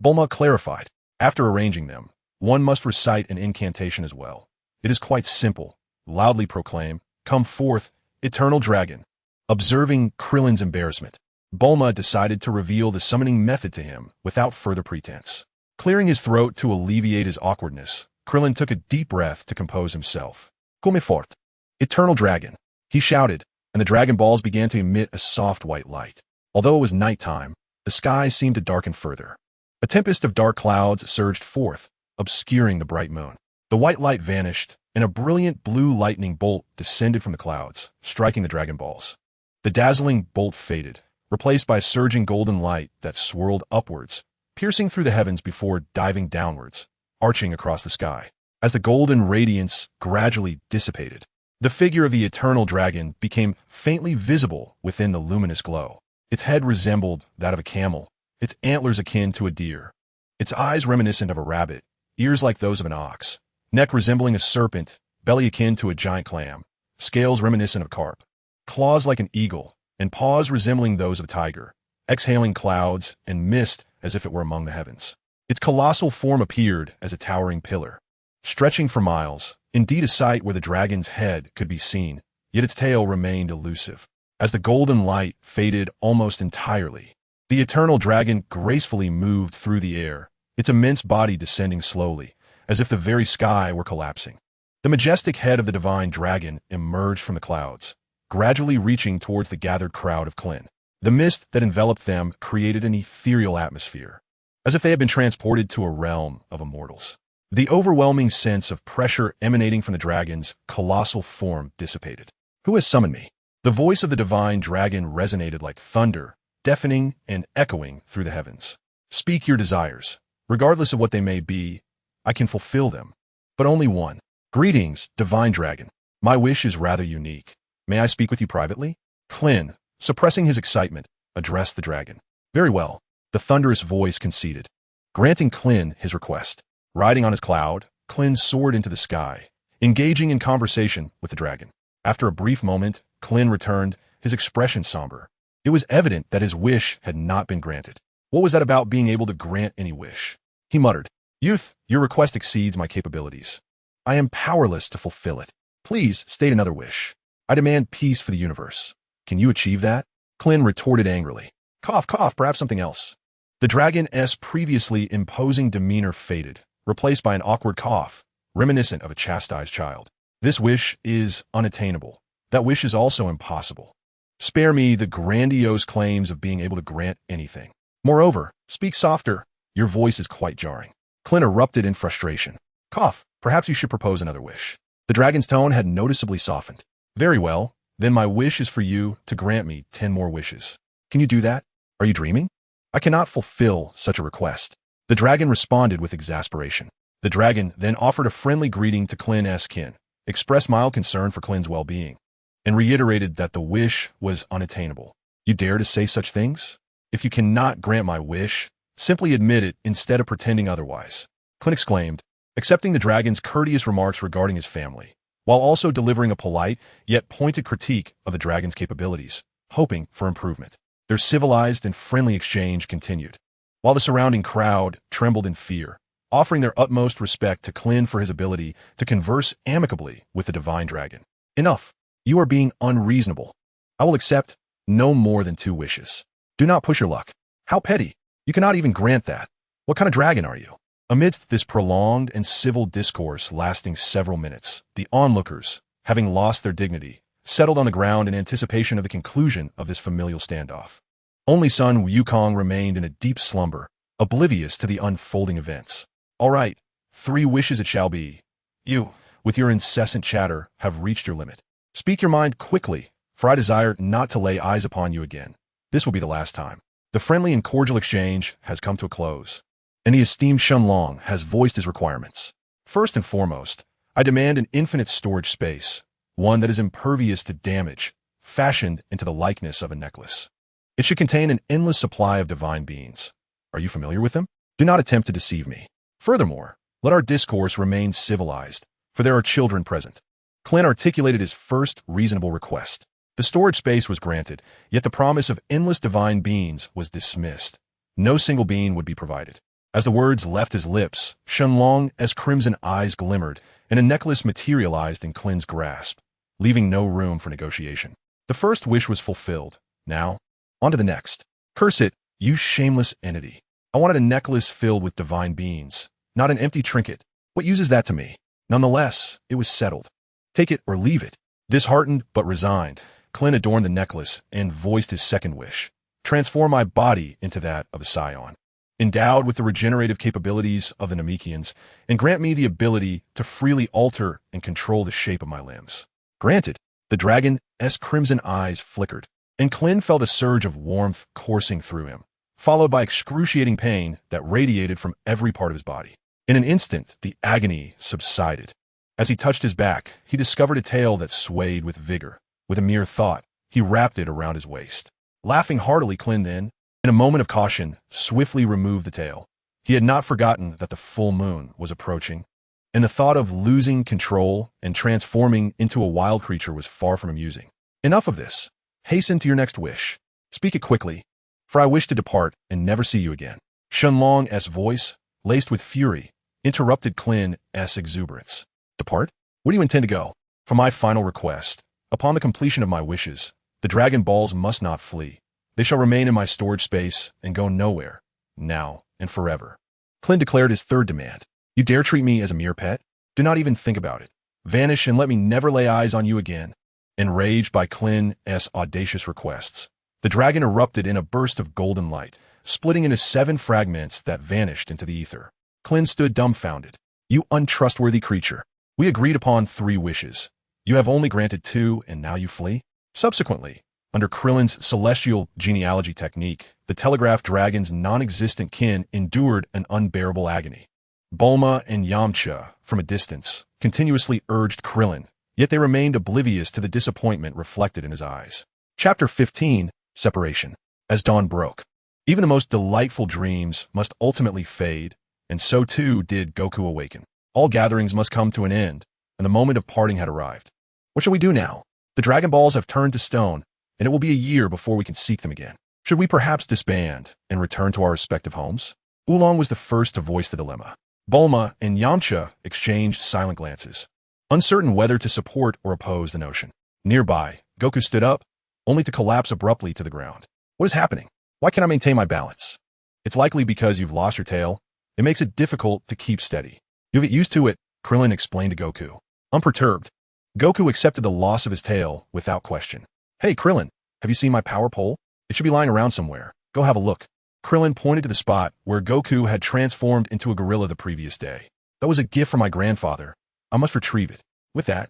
Bulma clarified. After arranging them, one must recite an incantation as well. It is quite simple. Loudly proclaim, "Come forth, eternal dragon." Observing Krillin's embarrassment, Bulma decided to reveal the summoning method to him without further pretense. Clearing his throat to alleviate his awkwardness, Krillin took a deep breath to compose himself. Come forth, eternal dragon, he shouted, and the Dragon Balls began to emit a soft white light. Although it was nighttime, the sky seemed to darken further. A tempest of dark clouds surged forth, obscuring the bright moon. The white light vanished, and a brilliant blue lightning bolt descended from the clouds, striking the Dragon Balls. The dazzling bolt faded, replaced by a surging golden light that swirled upwards, piercing through the heavens before diving downwards, arching across the sky. As the golden radiance gradually dissipated, the figure of the eternal dragon became faintly visible within the luminous glow. Its head resembled that of a camel, its antlers akin to a deer, its eyes reminiscent of a rabbit, ears like those of an ox, neck resembling a serpent, belly akin to a giant clam, scales reminiscent of carp, claws like an eagle, and paws resembling those of a tiger, exhaling clouds and mist as if it were among the heavens. Its colossal form appeared as a towering pillar, stretching for miles, indeed a sight where the dragon's head could be seen, yet its tail remained elusive. As the golden light faded almost entirely, the eternal dragon gracefully moved through the air, its immense body descending slowly, as if the very sky were collapsing. The majestic head of the divine dragon emerged from the clouds, gradually reaching towards the gathered crowd of Krillin. The mist that enveloped them created an ethereal atmosphere, as if they had been transported to a realm of immortals. The overwhelming sense of pressure emanating from the dragon's colossal form dissipated. Who has summoned me? The voice of the divine dragon resonated like thunder, deafening and echoing through the heavens. Speak your desires. Regardless of what they may be, I can fulfill them. But only one. Greetings, divine dragon. My wish is rather unique. May I speak with you privately? Krillin, suppressing his excitement, addressed the dragon. Very well, the thunderous voice conceded, granting Krillin his request. Riding on his cloud, Krillin soared into the sky, engaging in conversation with the dragon. After a brief moment, Krillin returned, his expression somber. It was evident that his wish had not been granted. What was that about being able to grant any wish? He muttered, Youth, your request exceeds my capabilities. I am powerless to fulfill it. Please state another wish. I demand peace for the universe. Can you achieve that? Krillin retorted angrily. Cough, cough, perhaps something else. The dragon's previously imposing demeanor faded, replaced by an awkward cough, reminiscent of a chastised child. This wish is unattainable. That wish is also impossible. Spare me the grandiose claims of being able to grant anything. Moreover, speak softer. Your voice is quite jarring. Krillin erupted in frustration. Cough, perhaps you should propose another wish. The dragon's tone had noticeably softened. Very well, then my wish is for you to grant me 10 more wishes. Can you do that? Are you dreaming? I cannot fulfill such a request. The dragon responded with exasperation. The dragon then offered a friendly greeting to Krillin's kin, expressed mild concern for Krillin's well-being, and reiterated that the wish was unattainable. You dare to say such things? If you cannot grant my wish, simply admit it instead of pretending otherwise. Krillin exclaimed, accepting the dragon's courteous remarks regarding his family, while also delivering a polite yet pointed critique of the dragon's capabilities, hoping for improvement. Their civilized and friendly exchange continued, while the surrounding crowd trembled in fear, offering their utmost respect to Krillin for his ability to converse amicably with the divine dragon. Enough. You are being unreasonable. I will accept no more than 2 wishes. Do not push your luck. How petty. You cannot even grant that. What kind of dragon are you? Amidst this prolonged and civil discourse lasting several minutes, the onlookers, having lost their dignity, settled on the ground in anticipation of the conclusion of this familial standoff. Only son Wukong remained in a deep slumber, oblivious to the unfolding events. All right, 3 wishes it shall be. You, with your incessant chatter, have reached your limit. Speak your mind quickly, for I desire not to lay eyes upon you again. This will be the last time. The friendly and cordial exchange has come to a close, and the esteemed Shenlong has voiced his requirements. First and foremost, I demand an infinite storage space, one that is impervious to damage, fashioned into the likeness of a necklace. It should contain an endless supply of divine beings. Are you familiar with them? Do not attempt to deceive me. Furthermore, let our discourse remain civilized, for there are children present. Krillin articulated his first reasonable request. The storage space was granted, yet the promise of endless divine beings was dismissed. No single being would be provided. As the words left his lips, Shenlong's crimson eyes glimmered, and a necklace materialized in Klin's grasp, leaving no room for negotiation. The first wish was fulfilled. Now, on to the next. Curse it, you shameless entity. I wanted a necklace filled with divine beings, not an empty trinket. What use is that to me? Nonetheless, it was settled. Take it or leave it. Disheartened but resigned, Krillin adorned the necklace and voiced his second wish. Transform my body into that of a Saiyan, endowed with the regenerative capabilities of the Namekians, and grant me the ability to freely alter and control the shape of my limbs. Granted. The dragon's crimson eyes flickered, and Krillin felt a surge of warmth coursing through him, followed by excruciating pain that radiated from every part of his body. In an instant, the agony subsided. As he touched his back, he discovered a tail that swayed with vigor. With a mere thought, he wrapped it around his waist. Laughing heartily, Krillin then, in a moment of caution, swiftly removed the tail. He had not forgotten that the full moon was approaching, and the thought of losing control and transforming into a wild creature was far from amusing. Enough of this. Hasten to your next wish. Speak it quickly, for I wish to depart and never see you again. Shenlong's voice, laced with fury, interrupted Klin's exuberance. Depart? Where do you intend to go? For my final request, upon the completion of my wishes, the Dragon Balls must not flee. They shall remain in my storage space and go nowhere, now and forever. Krillin declared his third demand. You dare treat me as a mere pet? Do not even think about it. Vanish and let me never lay eyes on you again. Enraged by Klin's audacious requests, the dragon erupted in a burst of golden light, splitting into 7 fragments that vanished into the ether. Krillin stood dumbfounded. You untrustworthy creature. We agreed upon 3 wishes. You have only granted 2, and now you flee? Subsequently, under Krillin's celestial genealogy technique, the telegraph dragon's non-existent kin endured an unbearable agony. Bulma and Yamcha, from a distance, continuously urged Krillin, yet they remained oblivious to the disappointment reflected in his eyes. Chapter 15, Separation. As dawn broke, even the most delightful dreams must ultimately fade, and so too did Goku awaken. All gatherings must come to an end, and the moment of parting had arrived. What shall we do now? The Dragon Balls have turned to stone, and it will be a year before we can seek them again. Should we perhaps disband and return to our respective homes? Oolong was the first to voice the dilemma. Bulma and Yamcha exchanged silent glances, uncertain whether to support or oppose the notion. Nearby, Goku stood up, only to collapse abruptly to the ground. What is happening? Why can't I maintain my balance? It's likely because you've lost your tail. It makes it difficult to keep steady. You get used to it, Krillin explained to Goku. Unperturbed, Goku accepted the loss of his tail without question. Hey, Krillin, have you seen my power pole? It should be lying around somewhere. Go have a look. Krillin pointed to the spot where Goku had transformed into a gorilla the previous day. That was a gift from my grandfather. I must retrieve it. With that,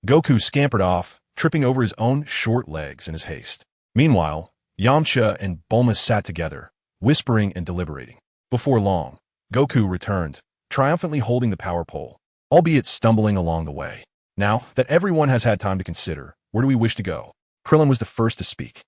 Goku scampered off, tripping over his own short legs in his haste. Meanwhile, Yamcha and Bulma sat together, whispering and deliberating. Before long, Goku returned, triumphantly holding the power pole, albeit stumbling along the way. Now that everyone has had time to consider, where do we wish to go? Krillin was the first to speak.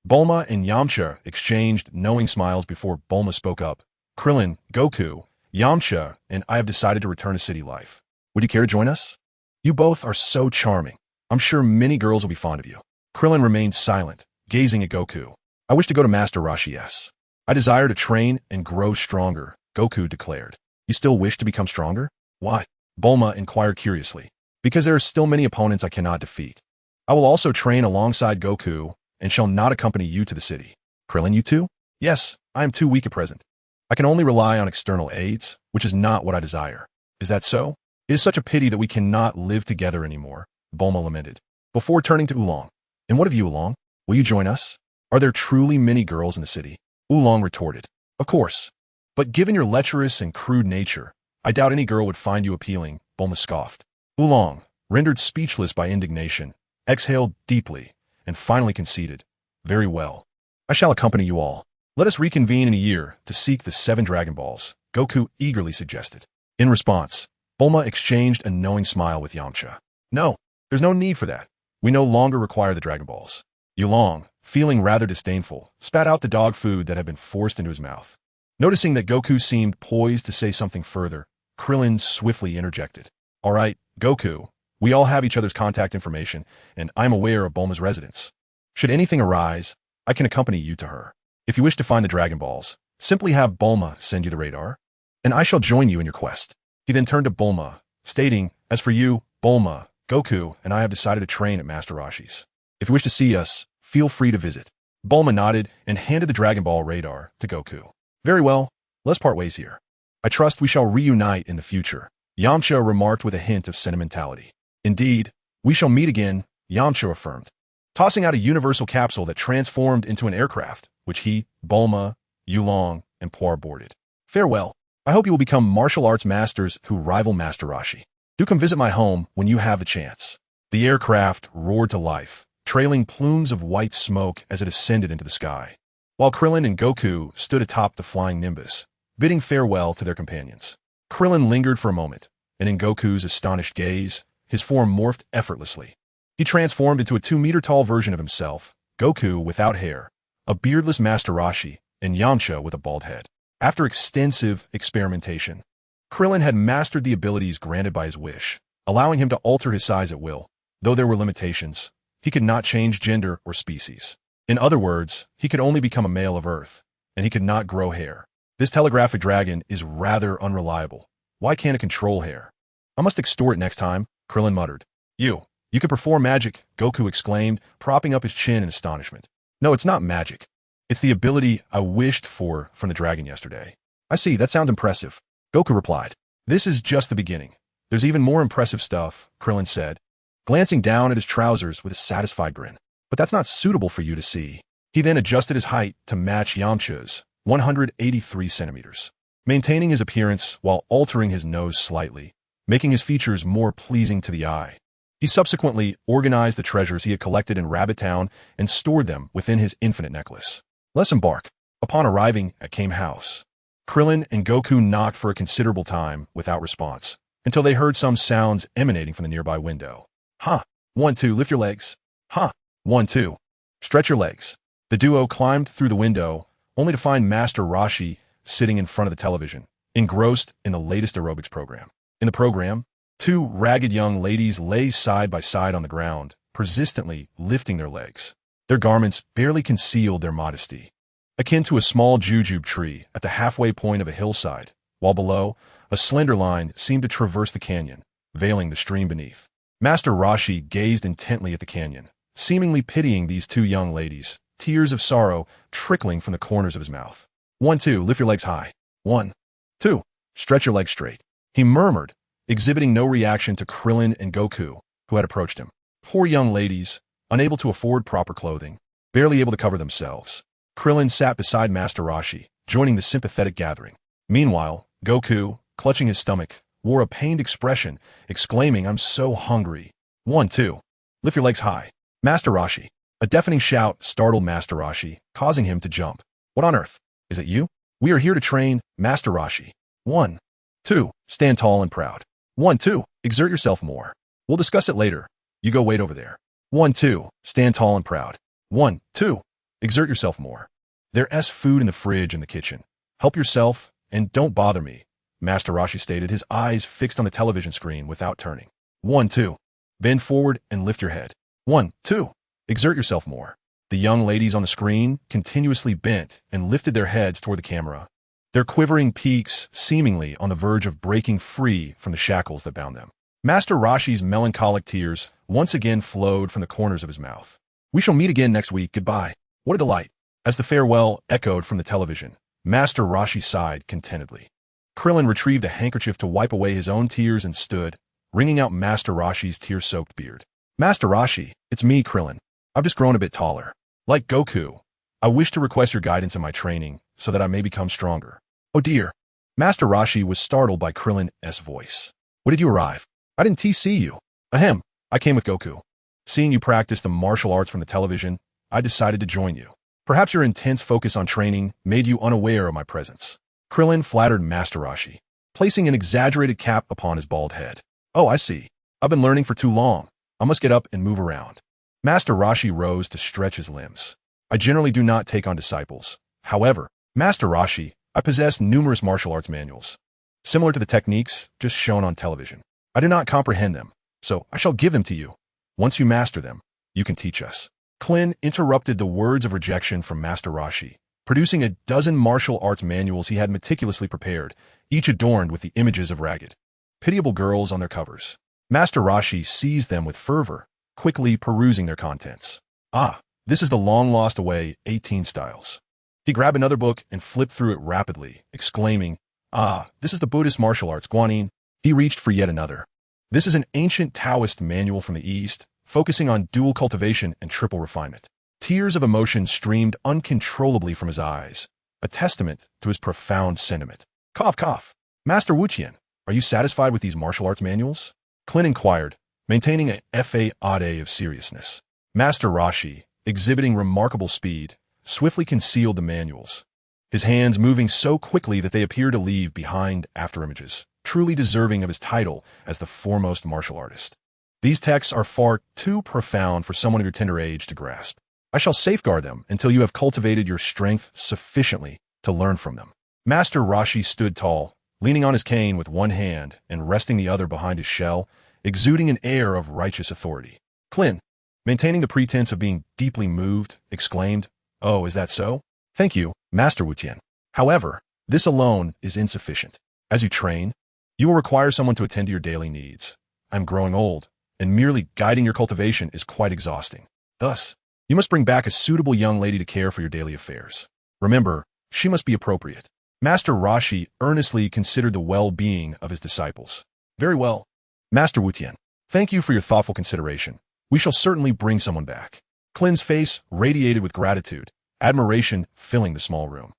Bulma and Yamcha exchanged knowing smiles before Bulma spoke up. Krillin, Goku, Yamcha, and I have decided to return to city life. Would you care to join us? You both are so charming. I'm sure many girls will be fond of you. Krillin remained silent, gazing at Goku. I wish to go to Master Roshi's. I desire to train and grow stronger, Goku declared. You still wish to become stronger? Why? Bulma inquired curiously. Because there are still many opponents I cannot defeat. I will also train alongside Goku and shall not accompany you to the city. Krillin, you too? Yes, I am too weak at present. I can only rely on external aids, which is not what I desire. Is that so? It is such a pity that we cannot live together anymore, Bulma lamented, before turning to Oolong. And what of you, Oolong? Will you join us? Are there truly many girls in the city? Oolong retorted. Of course. But given your lecherous and crude nature, I doubt any girl would find you appealing, Bulma scoffed. Oolong, rendered speechless by indignation, exhaled deeply, and finally conceded. Very well. I shall accompany you all. Let us reconvene in a year to seek the 7 Dragon Balls, Goku eagerly suggested. In response, Bulma exchanged a knowing smile with Yamcha. No, there's no need for that. We no longer require the Dragon Balls. Yulong, feeling rather disdainful, spat out the dog food that had been forced into his mouth. Noticing that Goku seemed poised to say something further, Krillin swiftly interjected. All right, Goku, we all have each other's contact information, and I'm aware of Bulma's residence. Should anything arise, I can accompany you to her. If you wish to find the Dragon Balls, simply have Bulma send you the radar, and I shall join you in your quest. He then turned to Bulma, stating, as for you, Bulma, Goku and I have decided to train at Master Roshi's. If you wish to see us, feel free to visit. Bulma nodded and handed the Dragon Ball radar to Goku. Very well, let's part ways here. I trust we shall reunite in the future, Yamcha remarked with a hint of sentimentality. Indeed, we shall meet again, Yamcha affirmed, tossing out a universal capsule that transformed into an aircraft, which he, Bulma, Yulong, and Puar boarded. Farewell. I hope you will become martial arts masters who rival Master Roshi. Do come visit my home when you have the chance. The aircraft roared to life, trailing plumes of white smoke as it ascended into the sky, while Krillin and Goku stood atop the flying Nimbus, bidding farewell to their companions. Krillin lingered for a moment, and in Goku's astonished gaze, his form morphed effortlessly. He transformed into a 2-meter-tall version of himself, Goku without hair, a beardless Master Roshi, and Yamcha with a bald head. After extensive experimentation, Krillin had mastered the abilities granted by his wish, allowing him to alter his size at will. Though there were limitations, he could not change gender or species. In other words, he could only become a male of Earth, and he could not grow hair. This telegraphic dragon is rather unreliable. Why can't it control hair? I must extort it next time, Krillin muttered. You could perform magic, Goku exclaimed, propping up his chin in astonishment. No, it's not magic. It's the ability I wished for from the dragon yesterday. I see, that sounds impressive. Goku replied. This is just the beginning. There's even more impressive stuff, Krillin said, glancing down at his trousers with a satisfied grin. But that's not suitable for you to see. He then adjusted his height to match Yamcha's, 183 centimeters, maintaining his appearance while altering his nose slightly, making his features more pleasing to the eye. He subsequently organized the treasures he had collected in Rabbit Town and stored them within his infinite necklace. Let's embark. Upon arriving at Kame House, Krillin and Goku knocked for a considerable time without response, until they heard some sounds emanating from the nearby window. Huh. 1, 2, lift your legs. Huh. 1, 2. Stretch your legs. The duo climbed through the window, only to find Master Roshi sitting in front of the television, engrossed in the latest aerobics program. In the program, 2 ragged young ladies lay side by side on the ground, persistently lifting their legs. Their garments barely concealed their modesty, akin to a small jujube tree at the halfway point of a hillside, while below, a slender line seemed to traverse the canyon, veiling the stream beneath. Master Roshi gazed intently at the canyon, seemingly pitying these 2 young ladies, tears of sorrow trickling from the corners of his mouth. 1, 2, lift your legs high. 1, 2, stretch your legs straight. He murmured, exhibiting no reaction to Krillin and Goku, who had approached him. Poor young ladies, unable to afford proper clothing, barely able to cover themselves. Krillin sat beside Master Roshi, joining the sympathetic gathering. Meanwhile, Goku, clutching his stomach, wore a pained expression, exclaiming, I'm so hungry. 1, 2, lift your legs high. Master Roshi. A deafening shout startled Master Roshi, causing him to jump. What on earth? Is it you? We are here to train Master Roshi. 1, 2, stand tall and proud. 1, 2, exert yourself more. We'll discuss it later. You go wait over there. 1, 2, stand tall and proud. 1, 2, exert yourself more. There's food in the fridge in the kitchen. Help yourself and don't bother me, Master Roshi stated, his eyes fixed on the television screen without turning. 1, 2, bend forward and lift your head. 1, 2, exert yourself more. The young ladies on the screen continuously bent and lifted their heads toward the camera, their quivering peaks seemingly on the verge of breaking free from the shackles that bound them. Master Roshi's melancholic tears once again flowed from the corners of his mouth. We shall meet again next week. Goodbye. What a delight. As the farewell echoed from the television, Master Roshi sighed contentedly. Krillin retrieved a handkerchief to wipe away his own tears and stood, wringing out Master Roshi's tear-soaked beard. Master Roshi, it's me, Krillin. I've just grown a bit taller. Like Goku, I wish to request your guidance in my training so that I may become stronger. Oh dear. Master Roshi was startled by Krillin's voice. When did you arrive? I didn't see you. Ahem, I came with Goku. Seeing you practice the martial arts from the television, I decided to join you. Perhaps your intense focus on training made you unaware of my presence. Krillin flattered Master Roshi, placing an exaggerated cap upon his bald head. Oh, I see. I've been learning for too long. I must get up and move around. Master Rashi rose to stretch his limbs. I generally do not take on disciples. However, Master Rashi, I possess numerous martial arts manuals, similar to the techniques just shown on television. I do not comprehend them, so I shall give them to you. Once you master them, you can teach us. Krillin interrupted the words of rejection from Master Rashi, producing a dozen martial arts manuals he had meticulously prepared, each adorned with the images of ragged, pitiable girls on their covers. Master Rashi seized them with fervor, quickly perusing their contents. Ah, this is the long-lost away 18 styles. He grabbed another book and flipped through it rapidly, exclaiming, "Ah, this is the Buddhist martial arts, Guanyin." He reached for yet another. This is an ancient Taoist manual from the East, focusing on dual cultivation and triple refinement. Tears of emotion streamed uncontrollably from his eyes, a testament to his profound sentiment. Cough, cough. Master Wuqian, are you satisfied with these martial arts manuals? Krillin inquired, maintaining a facade of seriousness. Master Rashi, exhibiting remarkable speed, swiftly concealed the manuals, his hands moving so quickly that they appeared to leave behind afterimages, truly deserving of his title as the foremost martial artist. These texts are far too profound for someone of your tender age to grasp. I shall safeguard them until you have cultivated your strength sufficiently to learn from them. Master Rashi stood tall, leaning on his cane with one hand and resting the other behind his shell, exuding an air of righteous authority. Krillin, maintaining the pretense of being deeply moved, exclaimed, "Oh, is that so? Thank you, Master Wuqian. However, this alone is insufficient. As you train, you will require someone to attend to your daily needs. I'm growing old, and merely guiding your cultivation is quite exhausting. Thus, you must bring back a suitable young lady to care for your daily affairs. Remember, she must be appropriate." Master Rashi earnestly considered the well-being of his disciples. "Very well, Master Wuqian. Thank you for your thoughtful consideration. We shall certainly bring someone back." Klin's face radiated with gratitude, admiration filling the small room.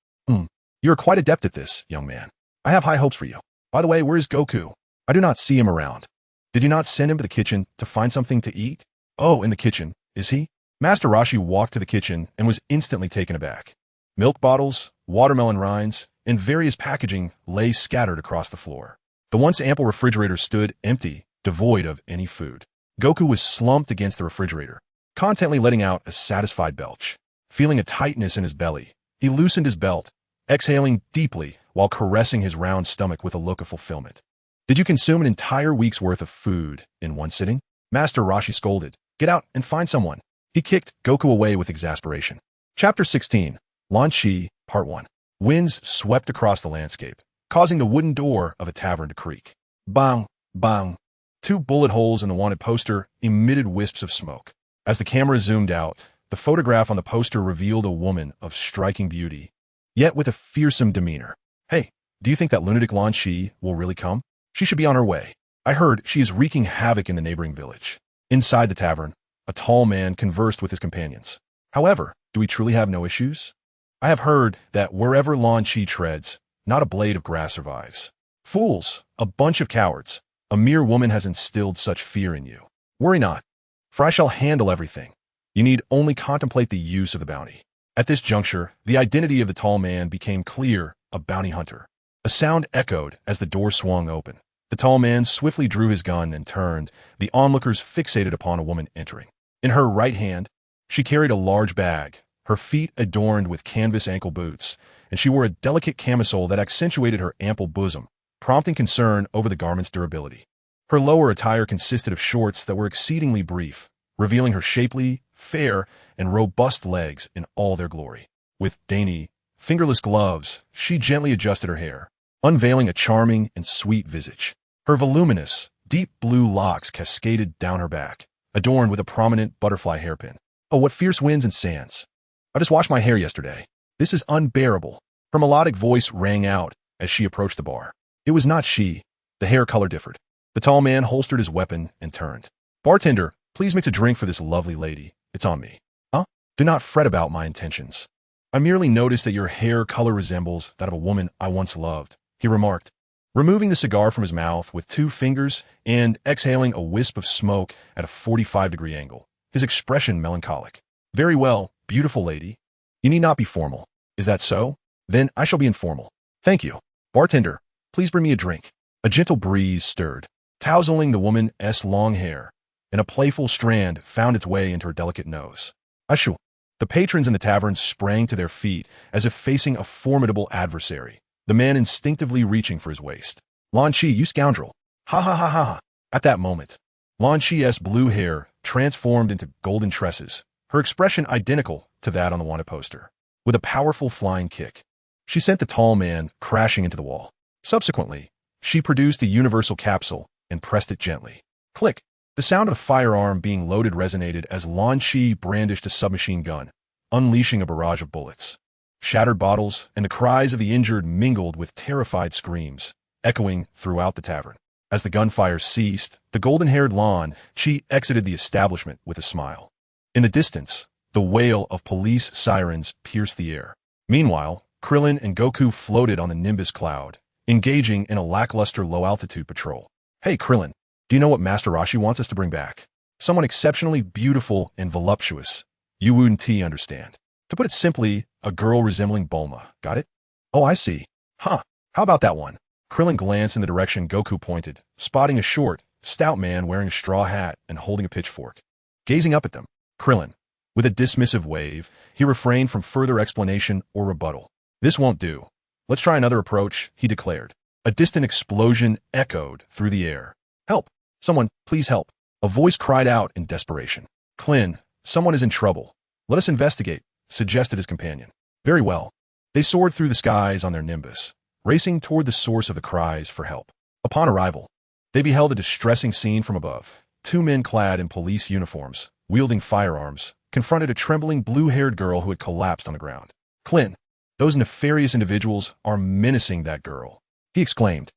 You are quite adept at this, young man. I have high hopes for you. By the way, where is Goku? I do not see him around. Did you not send him to the kitchen to find something to eat? Oh, in the kitchen, is he? Master Rashi walked to the kitchen and was instantly taken aback. Milk bottles, watermelon rinds, and various packaging lay scattered across the floor. The once ample refrigerator stood empty, devoid of any food. Goku was slumped against the refrigerator, contently letting out a satisfied belch. Feeling a tightness in his belly, he loosened his belt, exhaling deeply while caressing his round stomach with a look of fulfillment. "Did you consume an entire week's worth of food in one sitting?" Master Rashi scolded. "Get out and find someone." He kicked Goku away with exasperation. Chapter 16, Lan Shi, Part 1. Winds swept across the landscape, causing the wooden door of a tavern to creak. Bang, bang. 2 bullet holes in the wanted poster emitted wisps of smoke. As the camera zoomed out, the photograph on the poster revealed a woman of striking beauty, yet with a fearsome demeanor. "Hey, do you think that lunatic Lan Shi will really come? She should be on her way. I heard she is wreaking havoc in the neighboring village." Inside the tavern, a tall man conversed with his companions. "However, do we truly have no issues? I have heard that wherever Lan Shi treads, not a blade of grass survives." "Fools, a bunch of cowards. A mere woman has instilled such fear in you. Worry not, for I shall handle everything. You need only contemplate the use of the bounty." At this juncture, the identity of the tall man became clear, a bounty hunter. A sound echoed as the door swung open. The tall man swiftly drew his gun and turned, the onlookers fixated upon a woman entering. In her right hand, she carried a large bag, her feet adorned with canvas ankle boots, and she wore a delicate camisole that accentuated her ample bosom, prompting concern over the garment's durability. Her lower attire consisted of shorts that were exceedingly brief, revealing her shapely, fair, and robust legs in all their glory. With dainty, fingerless gloves, she gently adjusted her hair, unveiling a charming and sweet visage. Her voluminous, deep blue locks cascaded down her back, adorned with a prominent butterfly hairpin. "Oh, what fierce winds and sands! I just washed my hair yesterday. This is unbearable." Her melodic voice rang out as she approached the bar. It was not she. The hair color differed. The tall man holstered his weapon and turned. "Bartender, please mix a drink for this lovely lady. It's on me." "Huh? Do not fret about my intentions. I merely noticed that your hair color resembles that of a woman I once loved," he remarked, removing the cigar from his mouth with 2 fingers and exhaling a wisp of smoke at a 45-degree angle, his expression melancholic. "Very well, beautiful lady. You need not be formal. Is that so? Then I shall be informal. Thank you. Bartender, please bring me a drink." A gentle breeze stirred, tousling the woman's long hair, and a playful strand found its way into her delicate nose. Ashu! The patrons in the tavern sprang to their feet as if facing a formidable adversary, the man instinctively reaching for his waist. Lan Chi, you scoundrel! Ha ha ha ha ha! At that moment, Lan Chi's blue hair transformed into golden tresses, her expression identical to that on the wanted poster. With a powerful flying kick, she sent the tall man crashing into the wall. Subsequently, she produced a universal capsule and pressed it gently. Click! The sound of a firearm being loaded resonated as Lan Chi brandished a submachine gun, unleashing a barrage of bullets. Shattered bottles and the cries of the injured mingled with terrified screams, echoing throughout the tavern. As the gunfire ceased, the golden-haired Lan Chi exited the establishment with a smile. In the distance, the wail of police sirens pierced the air. Meanwhile, Krillin and Goku floated on the Nimbus cloud, engaging in a lackluster low-altitude patrol. Hey, Krillin, do you know what Master Roshi wants us to bring back? Someone exceptionally beautiful and voluptuous. You wouldn't understand. To put it simply, a girl resembling Bulma. Got it? Oh, I see. Huh. How about that one? Krillin glanced in the direction Goku pointed, spotting a short, stout man wearing a straw hat and holding a pitchfork. Gazing up at them, Krillin, with a dismissive wave, he refrained from further explanation or rebuttal. This won't do. Let's try another approach, he declared. A distant explosion echoed through the air. Help! Someone, please help! A voice cried out in desperation. Klin, someone is in trouble. Let us investigate, suggested his companion. Very well. They soared through the skies on their Nimbus, racing toward the source of the cries for help. Upon arrival, they beheld a distressing scene from above. Two men clad in police uniforms, wielding firearms, confronted a trembling blue-haired girl who had collapsed on the ground. Klin, those nefarious individuals are menacing that girl, he exclaimed.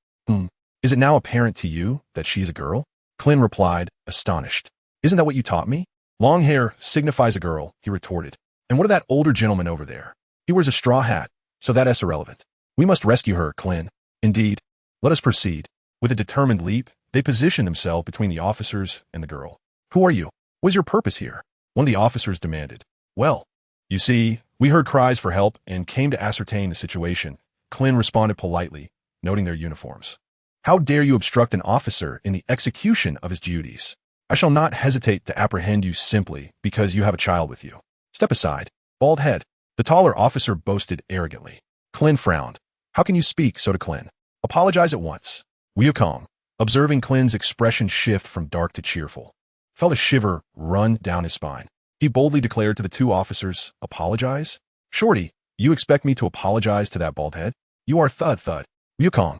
Is it now apparent to you that she is a girl? Klin replied, astonished. Isn't that what you taught me? Long hair signifies a girl, he retorted. And what of that older gentleman over there? He wears a straw hat, so that is irrelevant. We must rescue her, Klin. Indeed. Let us proceed. With a determined leap, they positioned themselves between the officers and the girl. Who are you? What is your purpose here? One of the officers demanded. Well, you see, we heard cries for help and came to ascertain the situation. Klin responded politely, noting their uniforms. How dare you obstruct an officer in the execution of his duties? I shall not hesitate to apprehend you simply because you have a child with you. Step aside, bald head. The taller officer boasted arrogantly. Klin frowned. How can you speak so to Klin? Apologize at once. Wukong, observing Klin's expression shift from dark to cheerful, felt a shiver run down his spine. He boldly declared to the two officers, apologize? Shorty, you expect me to apologize to that bald head? You are thud. Wukong,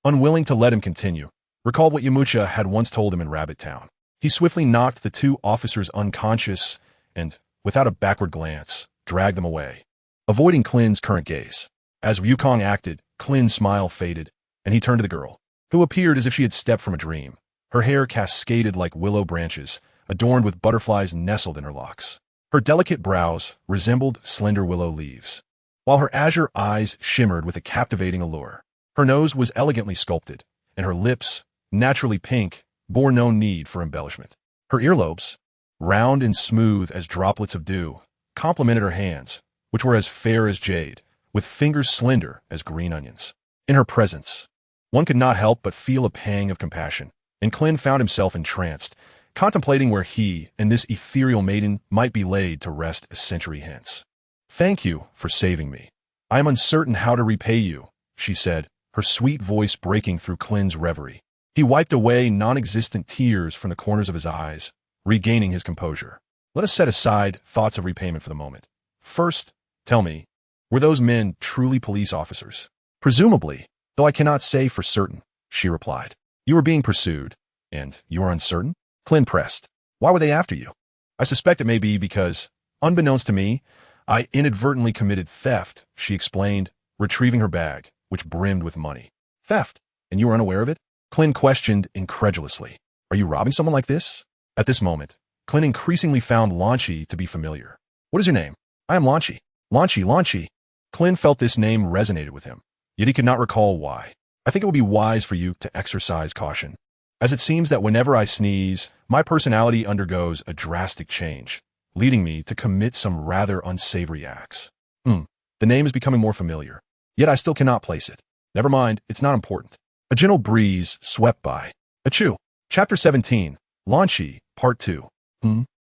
unwilling to let him continue, recalled what Yamcha had once told him in Rabbit Town. He swiftly knocked the two officers unconscious and, without a backward glance, dragged them away, avoiding Klin's current gaze. As Wukong acted, Klin's smile faded, and he turned to the girl, who appeared as if she had stepped from a dream. Her hair cascaded like willow branches, adorned with butterflies nestled in her locks. Her delicate brows resembled slender willow leaves, while her azure eyes shimmered with a captivating allure. Her nose was elegantly sculpted, and her lips, naturally pink, bore no need for embellishment. Her earlobes, round and smooth as droplets of dew, complemented her hands, which were as fair as jade, with fingers slender as green onions. In her presence, one could not help but feel a pang of compassion, and Klin found himself entranced, contemplating where he and this ethereal maiden might be laid to rest a century hence. Thank you for saving me. I am uncertain how to repay you, she said, her sweet voice breaking through Klin's reverie. He wiped away non-existent tears from the corners of his eyes, regaining his composure. Let us set aside thoughts of repayment for the moment. First, tell me, were those men truly police officers? Presumably, though I cannot say for certain, she replied. You were being pursued, and you are uncertain? Klin pressed. Why were they after you? I suspect it may be because, unbeknownst to me, I inadvertently committed theft, she explained, retrieving her bag, which brimmed with money. Theft? And you were unaware of it? Klin questioned incredulously. Are you robbing someone like this? At this moment, Klin increasingly found Lan Chi to be familiar. What is your name? I am Lan Chi. Lan Chi. Klin felt this name resonated with him, yet he could not recall why. I think it would be wise for you to exercise caution, as it seems that whenever I sneeze, my personality undergoes a drastic change, leading me to commit some rather unsavory acts. The name is becoming more familiar, yet I still cannot place it. Never mind, it's not important. A gentle breeze swept by. Achoo! Chapter 17. Lan Chi, Part 2.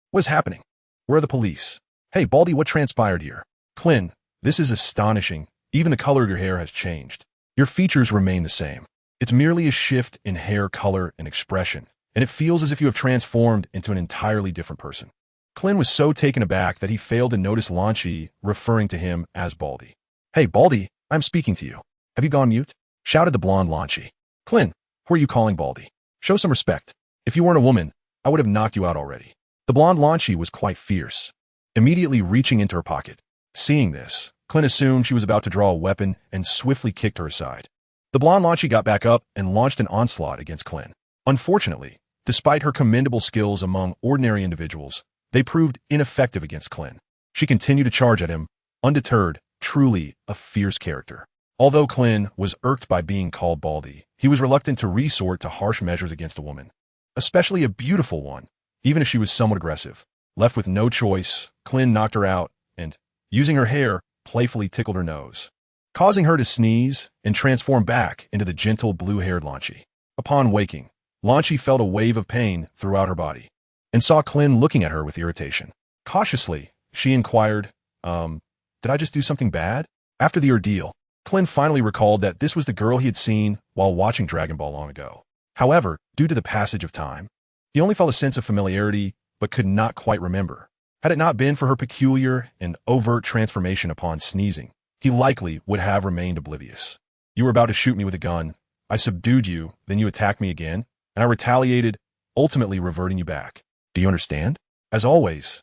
What is happening? Where are the police? Hey, Baldy, what transpired here? Krillin, this is astonishing. Even the color of your hair has changed. Your features remain the same. It's merely a shift in hair color and expression, and it feels as if you have transformed into an entirely different person. Krillin was so taken aback that he failed to notice Lan Chi referring to him as Baldy. Hey, Baldy, I'm speaking to you. Have you gone mute? Shouted the blonde Lan Chi. Krillin, who are you calling Baldy? Show some respect. If you weren't a woman, I would have knocked you out already. The blonde Lan Chi was quite fierce, immediately reaching into her pocket. Seeing this, Krillin assumed she was about to draw a weapon and swiftly kicked her aside. The blonde Lan Chi got back up and launched an onslaught against Krillin. Unfortunately, despite her commendable skills among ordinary individuals, they proved ineffective against Krillin. She continued to charge at him, undeterred, truly a fierce character. Although Krillin was irked by being called Baldy, he was reluctant to resort to harsh measures against a woman, especially a beautiful one, even if she was somewhat aggressive. Left with no choice, Krillin knocked her out and, using her hair, playfully tickled her nose, causing her to sneeze and transform back into the gentle blue-haired Lan Chi. Upon waking, Lan Chi felt a wave of pain throughout her body and saw Krillin looking at her with irritation. Cautiously, she inquired, did I just do something bad? After the ordeal, Krillin finally recalled that this was the girl he had seen while watching Dragon Ball long ago. However, due to the passage of time, he only felt a sense of familiarity but could not quite remember. Had it not been for her peculiar and overt transformation upon sneezing, he likely would have remained oblivious. You were about to shoot me with a gun. I subdued you, then you attacked me again, and I retaliated, ultimately reverting you back. Do you understand? As always,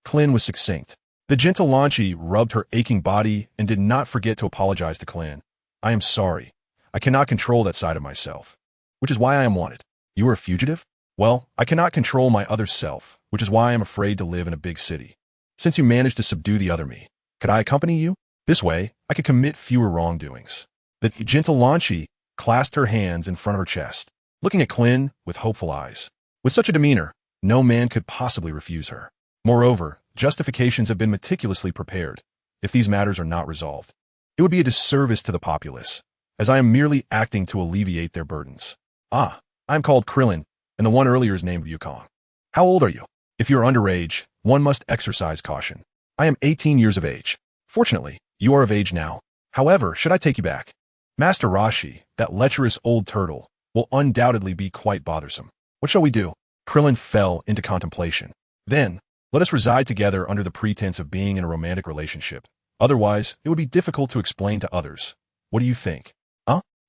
Krillin was succinct. The gentle Lan Chi rubbed her aching body and did not forget to apologize to Krillin. I am sorry. I cannot control that side of myself, which is why I am wanted. You are a fugitive? Well, I cannot control my other self, which is why I am afraid to live in a big city. Since you managed to subdue the other me, could I accompany you? This way, I could commit fewer wrongdoings. The gentle Lan Chi clasped her hands in front of her chest, looking at Krillin with hopeful eyes. With such a demeanor, no man could possibly refuse her. Moreover, justifications have been meticulously prepared. If these matters are not resolved, it would be a disservice to the populace, as I am merely acting to alleviate their burdens. I am called Krillin, and the one earlier is named Yukong. How old are you? If you are underage, one must exercise caution. I am 18 years of age. Fortunately, you are of age now. However, should I take you back, Master Rashi, that lecherous old turtle, will undoubtedly be quite bothersome. What shall we do? Krillin fell into contemplation. Then, let us reside together under the pretense of being in a romantic relationship. Otherwise, it would be difficult to explain to others. What do you think?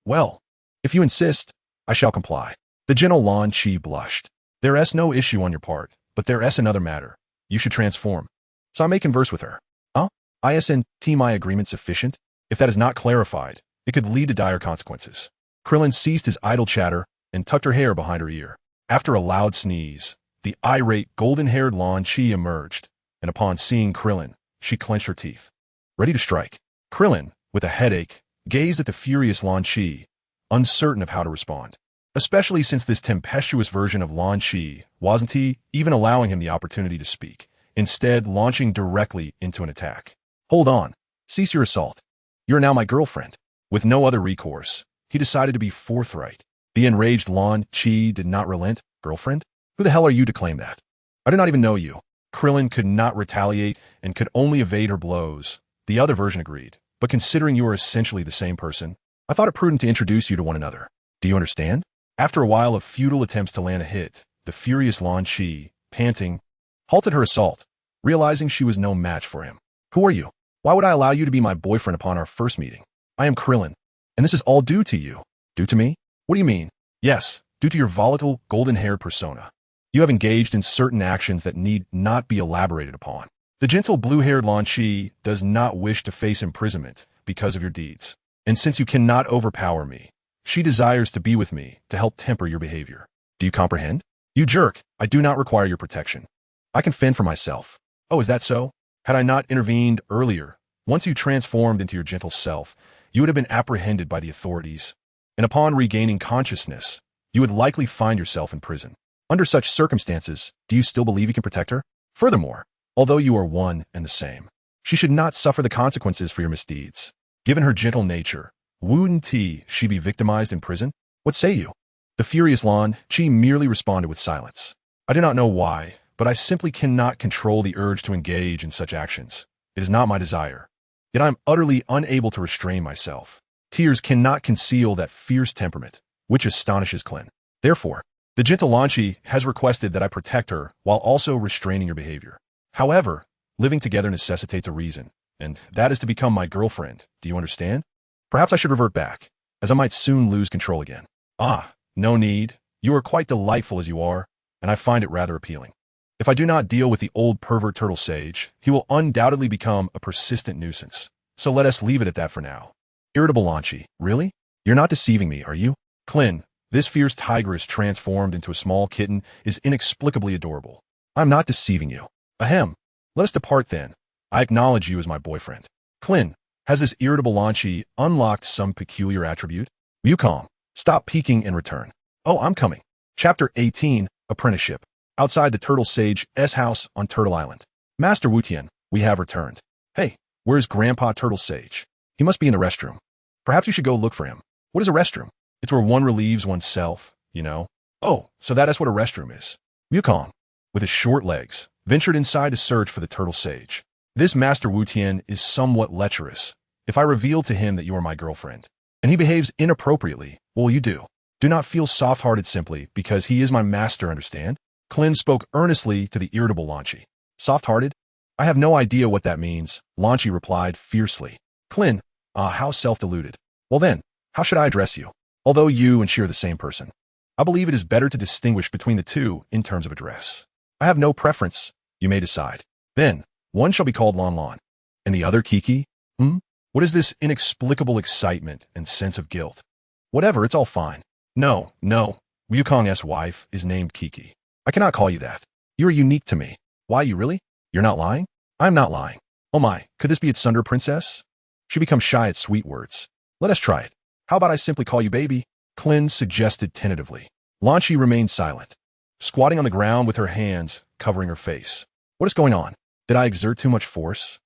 Well, if you insist, I shall comply. The gentle Lan Chi blushed. There is no issue on your part, but there is another matter. You should transform, so I may converse with her. Isn't my agreement sufficient? If that is not clarified, it could lead to dire consequences. Krillin ceased his idle chatter and tucked her hair behind her ear. After a loud sneeze, the irate, golden-haired Lan Chi emerged, and upon seeing Krillin, she clenched her teeth, ready to strike. Krillin, with a headache, gazed at the furious Lan Chi, uncertain of how to respond, especially since this tempestuous version of Lan Chi wasn't even allowing him the opportunity to speak, instead launching directly into an attack. Hold on. Cease your assault. You are now my girlfriend. With no other recourse, he decided to be forthright. The enraged Lan Chi did not relent. Girlfriend? Who the hell are you to claim that? I do not even know you. Krillin could not retaliate and could only evade her blows. The other version agreed. But considering you are essentially the same person, I thought it prudent to introduce you to one another. Do you understand? After a while of futile attempts to land a hit, the furious Lan Chi, panting, halted her assault, realizing she was no match for him. Who are you? Why would I allow you to be my boyfriend upon our first meeting? I am Krillin, and this is all due to you. Due to me? What do you mean? Yes, due to your volatile, golden-haired persona. You have engaged in certain actions that need not be elaborated upon. The gentle blue-haired Lan Chi does not wish to face imprisonment because of your deeds. And since you cannot overpower me, she desires to be with me to help temper your behavior. Do you comprehend? You jerk, I do not require your protection. I can fend for myself. Oh, is that so? Had I not intervened earlier, once you transformed into your gentle self, you would have been apprehended by the authorities. And upon regaining consciousness, you would likely find yourself in prison. Under such circumstances, do you still believe you can protect her? Furthermore, although you are one and the same, she should not suffer the consequences for your misdeeds. Given her gentle nature, wouldn't she be victimized in prison? What say you? The furious Lan Chi merely responded with silence. I do not know why, but I simply cannot control the urge to engage in such actions. It is not my desire. Yet I am utterly unable to restrain myself. Tears cannot conceal that fierce temperament, which astonishes Krillin. Therefore, the gentle Lanchi has requested that I protect her while also restraining her behavior. However, living together necessitates a reason, and that is to become my girlfriend. Do you understand? Perhaps I should revert back, as I might soon lose control again. Ah, no need. You are quite delightful as you are, and I find it rather appealing. If I do not deal with the old pervert turtle sage, he will undoubtedly become a persistent nuisance. So let us leave it at that for now. Irritable Lanchi, really? You're not deceiving me, are you? Krillin, this fierce tigress transformed into a small kitten is inexplicably adorable. I'm not deceiving you. Ahem. Let us depart then. I acknowledge you as my boyfriend. Krillin, has this irritable Lanchi unlocked some peculiar attribute? Wukong, stop peeking and return. Oh, I'm coming. Chapter 18, Apprenticeship. Outside the Turtle Sage's house on Turtle Island. Master Wutian, we have returned. Hey, where's Grandpa Turtle Sage? He must be in the restroom. Perhaps you should go look for him. What is a restroom? It's where one relieves oneself, you know. Oh, so that is what a restroom is. Wukong, with his short legs, ventured inside to search for the Turtle Sage. This Master Wutian is somewhat lecherous. If I reveal to him that you are my girlfriend, and he behaves inappropriately, what will you do? Do not feel soft-hearted simply because he is my master, understand? Krillin spoke earnestly to the irritable Lanchi. Soft-hearted? I have no idea what that means, Lanchi replied fiercely. Krillin, how self-deluded. Well then, how should I address you? Although you and she are the same person. I believe it is better to distinguish between the two in terms of address. I have no preference, you may decide. Then, one shall be called Lon Lon, and the other Kiki? What is this inexplicable excitement and sense of guilt? Whatever, it's all fine. No, Wukong's wife is named Kiki. I cannot call you that. You are unique to me. Why, you really? You're not lying? I'm not lying. Oh my, could this be its Sunder Princess? She becomes shy at sweet words. Let us try it. How about I simply call you baby? Krillin suggested tentatively. Lanchi remained silent, squatting on the ground with her hands covering her face. What is going on? Did I exert too much force?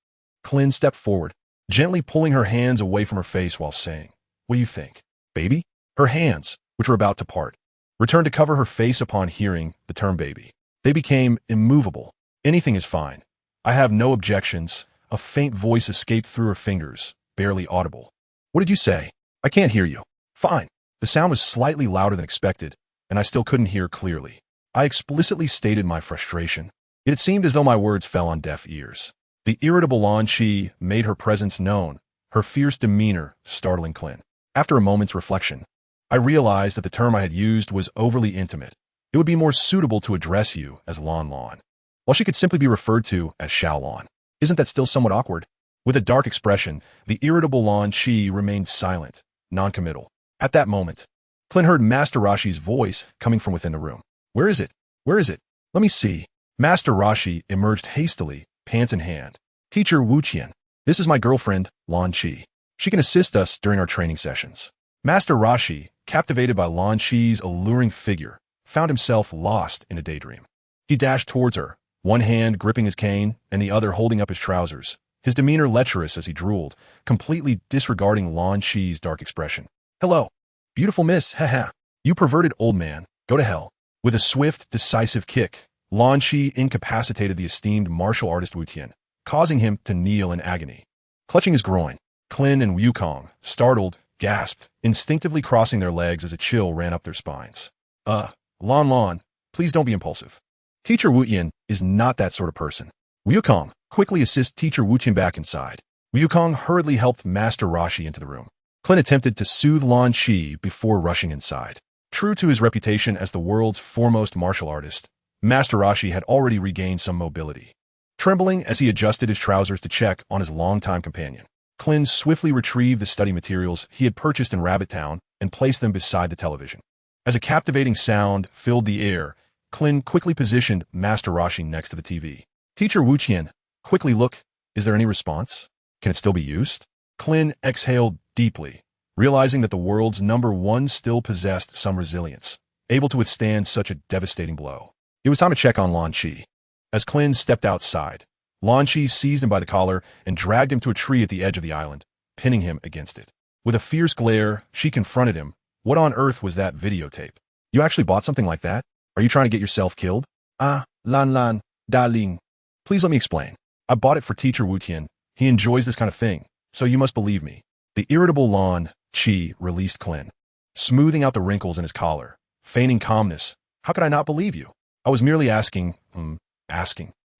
Krillin stepped forward, gently pulling her hands away from her face while saying, What do you think? Baby? Her hands, which were about to part, returned to cover her face upon hearing the term baby. They became immovable. Anything is fine. I have no objections. A faint voice escaped through her fingers, barely audible. What did you say? I can't hear you. Fine. The sound was slightly louder than expected, and I still couldn't hear clearly. I explicitly stated my frustration, yet it seemed as though my words fell on deaf ears. The irritable Lanchi made her presence known, her fierce demeanor startling Krillin. After a moment's reflection, I realized that the term I had used was overly intimate. It would be more suitable to address you as Lon Lon, while she could simply be referred to as Xiao Lon. Isn't that still somewhat awkward? With a dark expression, the irritable Lanchi remained silent, non-committal. At that moment, Krillin heard Master Rashi's voice coming from within the room. Where is it? Where is it? Let me see. Master Rashi emerged hastily, pants in hand. Teacher Wuqian, this is my girlfriend, Lanchi. She can assist us during our training sessions. Master Rashi, captivated by Lanchi's alluring figure, found himself lost in a daydream. He dashed towards her, one hand gripping his cane and the other holding up his trousers, his demeanor lecherous as he drooled, completely disregarding Lanchi's dark expression. Hello. Beautiful miss, haha. You perverted old man, go to hell. With a swift, decisive kick, Lanchi incapacitated the esteemed martial artist Wutian, causing him to kneel in agony. Clutching his groin, Krillin and Wukong, startled, gasped, instinctively crossing their legs as a chill ran up their spines. Lon Lon, please don't be impulsive. Teacher Wutian is not that sort of person. Wukong, quickly assist Teacher Wutian back inside. Wukong hurriedly helped Master Rashi into the room. Krillin attempted to soothe Lanchi before rushing inside. True to his reputation as the world's foremost martial artist, Master Rashi had already regained some mobility. Trembling as he adjusted his trousers to check on his longtime companion, Krillin swiftly retrieved the study materials he had purchased in Rabbit Town and placed them beside the television. As a captivating sound filled the air, Krillin quickly positioned Master Rashi next to the TV. Teacher Wuqian, quickly look, is there any response? Can it still be used? Krillin exhaled deeply, realizing that the world's #1 still possessed some resilience, able to withstand such a devastating blow. It was time to check on Lanchi. As Krillin stepped outside, Lanchi seized him by the collar and dragged him to a tree at the edge of the island, pinning him against it. With a fierce glare, she confronted him. What on earth was that videotape? You actually bought something like that? Are you trying to get yourself killed? Ah, Lan Lan, Da Ling. Please let me explain. I bought it for teacher Wu Tian. He enjoys this kind of thing, so you must believe me. The irritable Lan Chi released Klin, smoothing out the wrinkles in his collar, feigning calmness. How could I not believe you? I was merely asking.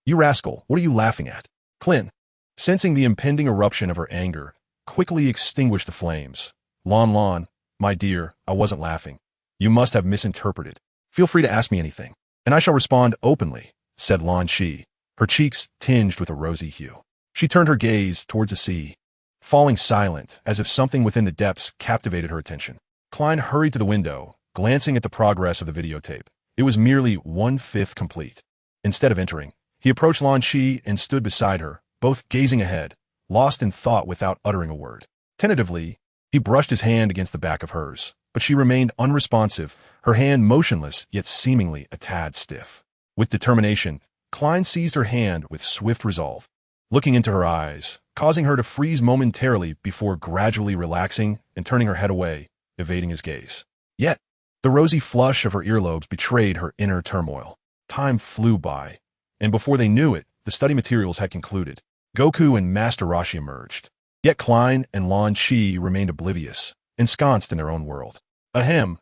You rascal, what are you laughing at? Klin, sensing the impending eruption of her anger, quickly extinguished the flames. Lan, my dear, I wasn't laughing. You must have misinterpreted. Feel free to ask me anything, and I shall respond openly, said Lan Chi, her cheeks tinged with a rosy hue. She turned her gaze towards the sea, falling silent, as if something within the depths captivated her attention. Klein hurried to the window, glancing at the progress of the videotape. It was merely 1/5 complete. Instead of entering, he approached Lan Chi and stood beside her, both gazing ahead, lost in thought without uttering a word. Tentatively, he brushed his hand against the back of hers, but she remained unresponsive, her hand motionless yet seemingly a tad stiff. With determination, Klein seized her hand with swift resolve, looking into her eyes, causing her to freeze momentarily before gradually relaxing and turning her head away, evading his gaze. Yet, the rosy flush of her earlobes betrayed her inner turmoil. Time flew by, and before they knew it, the study materials had concluded. Goku and Master Roshi emerged. Yet Klein and Lan Chi remained oblivious, ensconced in their own world. Ahem,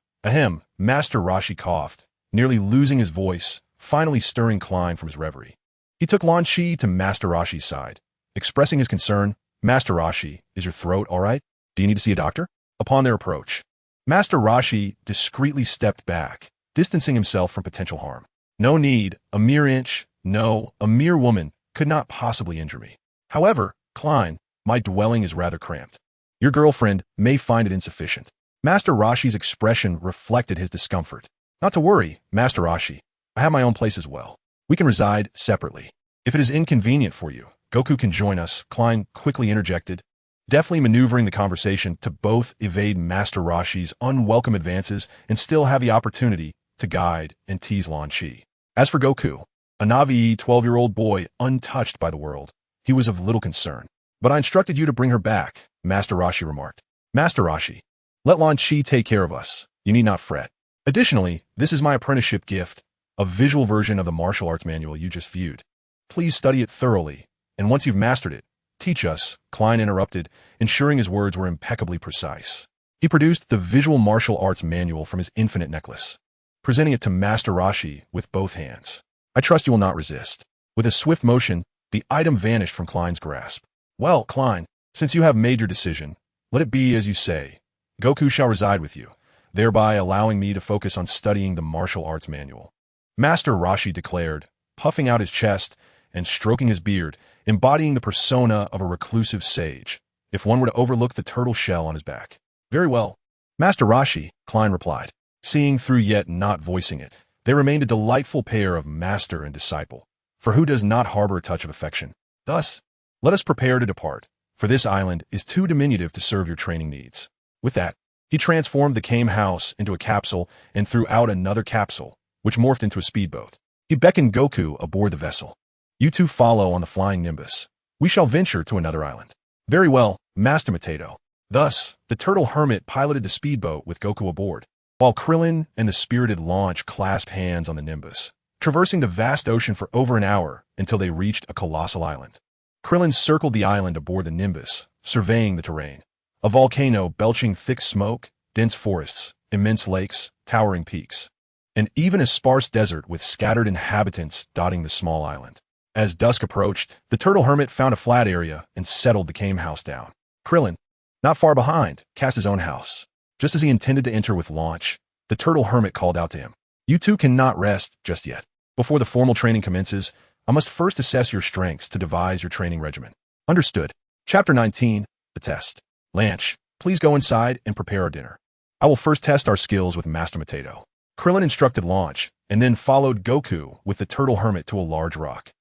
Master Roshi coughed, nearly losing his voice, finally stirring Klein from his reverie. He took Lan Chi to Master Roshi's side, expressing his concern. Master Roshi, is your throat all right? Do you need to see a doctor? Upon their approach, Master Roshi discreetly stepped back, distancing himself from potential harm. No need, a mere inch, no, a mere woman could not possibly injure me. However, Klein, my dwelling is rather cramped. Your girlfriend may find it insufficient. Master Roshi's expression reflected his discomfort. Not to worry, Master Roshi. I have my own place as well. We can reside separately. If it is inconvenient for you, Goku can join us, Klein quickly interjected, deftly maneuvering the conversation to both evade Master Roshi's unwelcome advances and still have the opportunity to guide and tease Lan Chi. As for Goku, a Navi 12-year-old boy untouched by the world, he was of little concern. But I instructed you to bring her back, Master Roshi remarked. Master Roshi, let Lan Chi take care of us. You need not fret. Additionally, this is my apprenticeship gift, a visual version of the martial arts manual you just viewed. Please study it thoroughly, and once you've mastered it, teach us, Klein interrupted, ensuring his words were impeccably precise. He produced the visual martial arts manual from his infinite necklace, presenting it to Master Roshi with both hands. I trust you will not resist. With a swift motion, the item vanished from Klein's grasp. Well, Klein, since you have made your decision, let it be as you say. Goku shall reside with you, thereby allowing me to focus on studying the martial arts manual. Master Roshi declared, puffing out his chest and stroking his beard, embodying the persona of a reclusive sage, if one were to overlook the turtle shell on his back. Very well. Master Roshi, Klein replied, seeing through yet not voicing it. They remained a delightful pair of master and disciple, for who does not harbor a touch of affection? Thus, let us prepare to depart, for this island is too diminutive to serve your training needs. With that, he transformed the Kame house into a capsule and threw out another capsule, which morphed into a speedboat. He beckoned Goku aboard the vessel. You two follow on the flying Nimbus. We shall venture to another island. Very well, Master Mateto. Thus, the turtle hermit piloted the speedboat with Goku aboard, while Krillin and the spirited launch clasped hands on the Nimbus, traversing the vast ocean for over an hour until they reached a colossal island. Krillin circled the island aboard the Nimbus, surveying the terrain. A volcano belching thick smoke, dense forests, immense lakes, towering peaks, and even a sparse desert with scattered inhabitants dotting the small island. As dusk approached, the turtle hermit found a flat area and settled the Kame house down. Krillin, not far behind, cast his own house. Just as he intended to enter with launch, the turtle hermit called out to him. You two cannot rest just yet. Before the formal training commences, I must first assess your strengths to devise your training regimen. Understood. Chapter 19, The Test. Lanch, please go inside and prepare our dinner. I will first test our skills with Master Mateto. Krillin instructed Launch, and then followed Goku with the turtle hermit to a large rock.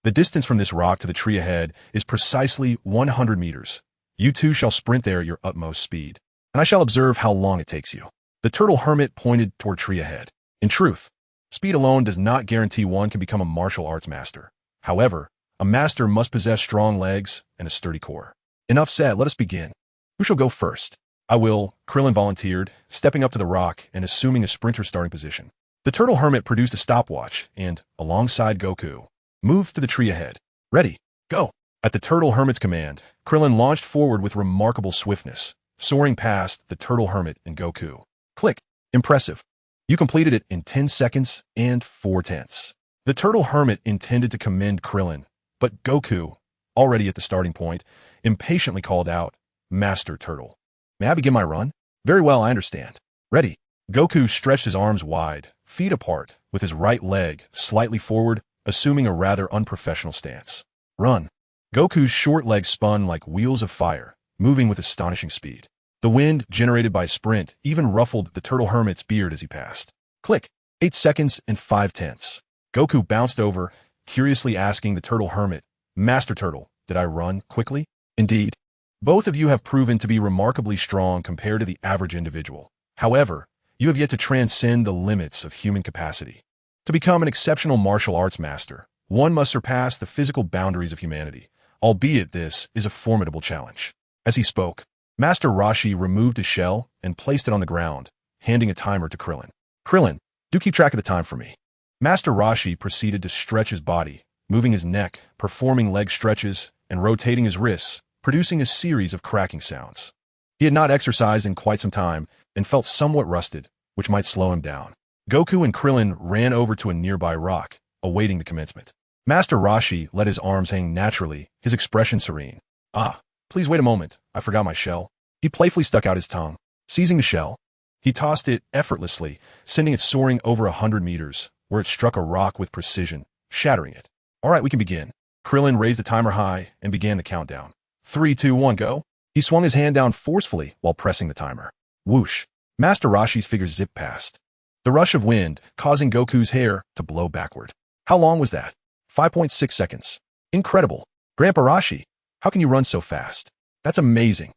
The distance from this rock to the tree ahead is precisely 100 meters. You two shall sprint there at your utmost speed, and I shall observe how long it takes you. The turtle hermit pointed toward tree ahead. In truth, speed alone does not guarantee one can become a martial arts master. However, a master must possess strong legs and a sturdy core. Enough said, let us begin. Who shall go first? I will, Krillin volunteered, stepping up to the rock and assuming a sprinter starting position. The turtle hermit produced a stopwatch and, alongside Goku, moved to the tree ahead. Ready, go. At the turtle hermit's command, Krillin launched forward with remarkable swiftness, soaring past the turtle hermit and Goku. Click. Impressive. You completed it in 10 seconds and 4/10. The turtle hermit intended to commend Krillin, but Goku, already at the starting point, impatiently called out, Master Turtle. May I begin my run? Very well, I understand. Ready. Goku stretched his arms wide, feet apart, with his right leg slightly forward, assuming a rather unprofessional stance. Run. Goku's short legs spun like wheels of fire, moving with astonishing speed. The wind generated by sprint even ruffled the turtle hermit's beard as he passed. Click. 8 seconds and 5/10. Goku bounced over, curiously asking the turtle hermit, Master Turtle, did I run quickly? Indeed. Both of you have proven to be remarkably strong compared to the average individual. However, you have yet to transcend the limits of human capacity. To become an exceptional martial arts master, one must surpass the physical boundaries of humanity, albeit this is a formidable challenge. As he spoke, Master Roshi removed his shell and placed it on the ground, handing a timer to Krillin. Krillin, do keep track of the time for me. Master Roshi proceeded to stretch his body, moving his neck, performing leg stretches, and rotating his wrists, producing a series of cracking sounds. He had not exercised in quite some time and felt somewhat rusted, which might slow him down. Goku and Krillin ran over to a nearby rock, awaiting the commencement. Master Roshi let his arms hang naturally, his expression serene. Ah, please wait a moment, I forgot my shell. He playfully stuck out his tongue. Seizing the shell, he tossed it effortlessly, sending it soaring over 100 meters, where it struck a rock with precision, shattering it. All right, we can begin. Krillin raised the timer high and began the countdown. 3, 2, 1, go. He swung his hand down forcefully while pressing the timer. Whoosh. Master Roshi's figure zipped past. The rush of wind causing Goku's hair to blow backward. How long was that? 5.6 seconds. Incredible. Grandpa Roshi, how can you run so fast? That's amazing.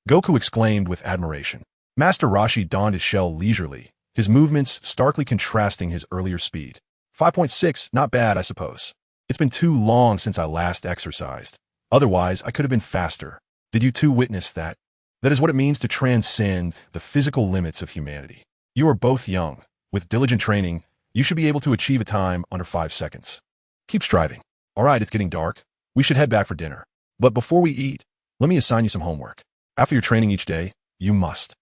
Goku exclaimed with admiration. Master Roshi donned his shell leisurely, his movements starkly contrasting his earlier speed. 5.6, not bad, I suppose. It's been too long since I last exercised. Otherwise, I could have been faster. Did you two witness that? That is what it means to transcend the physical limits of humanity. You are both young. With diligent training, you should be able to achieve a time under 5 seconds. Keep striving. All right, it's getting dark. We should head back for dinner. But before we eat, let me assign you some homework. After your training each day, you must.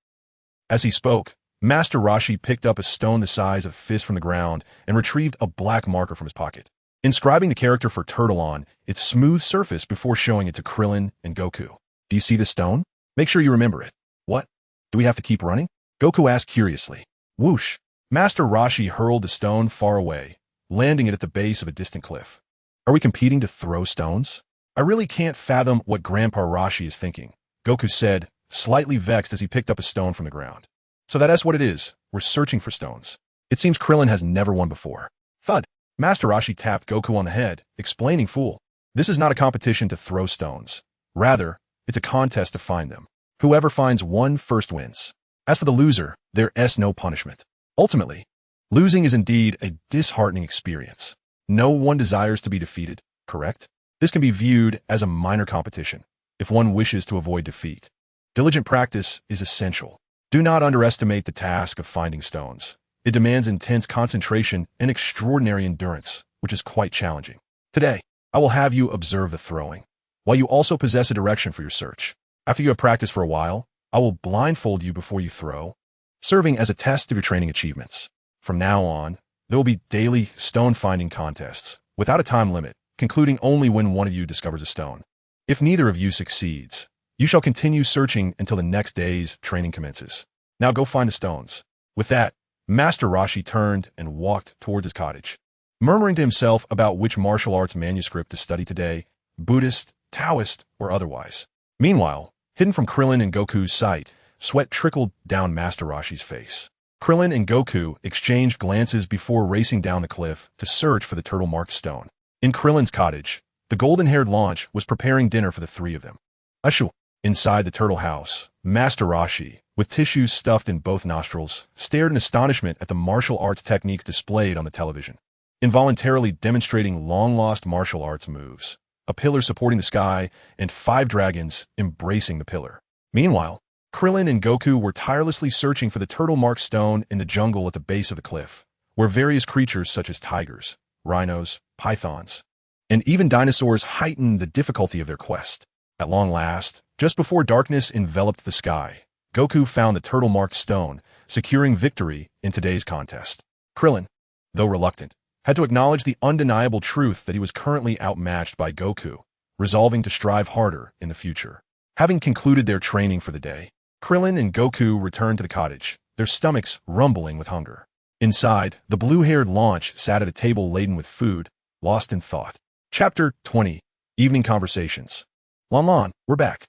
As he spoke, Master Roshi picked up a stone the size of a fist from the ground and retrieved a black marker from his pocket, inscribing the character for Turtle on its smooth surface before showing it to Krillin and Goku. Do you see the stone? Make sure you remember it. What? Do we have to keep running? Goku asked curiously. Whoosh. Master Roshi hurled the stone far away, landing it at the base of a distant cliff. Are we competing to throw stones? I really can't fathom what Grandpa Roshi is thinking, Goku said, slightly vexed as he picked up a stone from the ground. So that's what it is. We're searching for stones. It seems Krillin has never won before. Thud. Master Roshi tapped Goku on the head, explaining, fool. This is not a competition to throw stones. Rather, it's a contest to find them. Whoever finds one first wins. As for the loser, there's no punishment. Ultimately, losing is indeed a disheartening experience. No one desires to be defeated, correct? This can be viewed as a minor competition, if one wishes to avoid defeat. Diligent practice is essential. Do not underestimate the task of finding stones. It demands intense concentration and extraordinary endurance, which is quite challenging. Today, I will have you observe the throwing, while you also possess a direction for your search. After you have practiced for a while, I will blindfold you before you throw, serving as a test of your training achievements. From now on, there will be daily stone-finding contests, without a time limit, concluding only when one of you discovers a stone. If neither of you succeeds, you shall continue searching until the next day's training commences. Now go find the stones. With that, Master Roshi turned and walked towards his cottage, murmuring to himself about which martial arts manuscript to study today, Buddhist, Taoist, or otherwise. Meanwhile, hidden from Krillin and Goku's sight, sweat trickled down Master Roshi's face. Krillin and Goku exchanged glances before racing down the cliff to search for the turtle-marked stone. In Krillin's cottage, the golden-haired launch was preparing dinner for the three of them. Ashu. Inside the turtle house, Master Roshi, with tissues stuffed in both nostrils, stared in astonishment at the martial arts techniques displayed on the television. Involuntarily demonstrating long-lost martial arts moves, a pillar supporting the sky, and 5 dragons embracing the pillar. Meanwhile, Krillin and Goku were tirelessly searching for the turtle-marked stone in the jungle at the base of the cliff, where various creatures such as tigers, rhinos, pythons, and even dinosaurs heightened the difficulty of their quest. At long last, just before darkness enveloped the sky, Goku found the turtle-marked stone, securing victory in today's contest. Krillin, though reluctant, had to acknowledge the undeniable truth that he was currently outmatched by Goku, resolving to strive harder in the future. Having concluded their training for the day, Krillin and Goku returned to the cottage, their stomachs rumbling with hunger. Inside, the blue-haired Launch sat at a table laden with food, lost in thought. Chapter 20. Evening Conversations. Lan, we're back.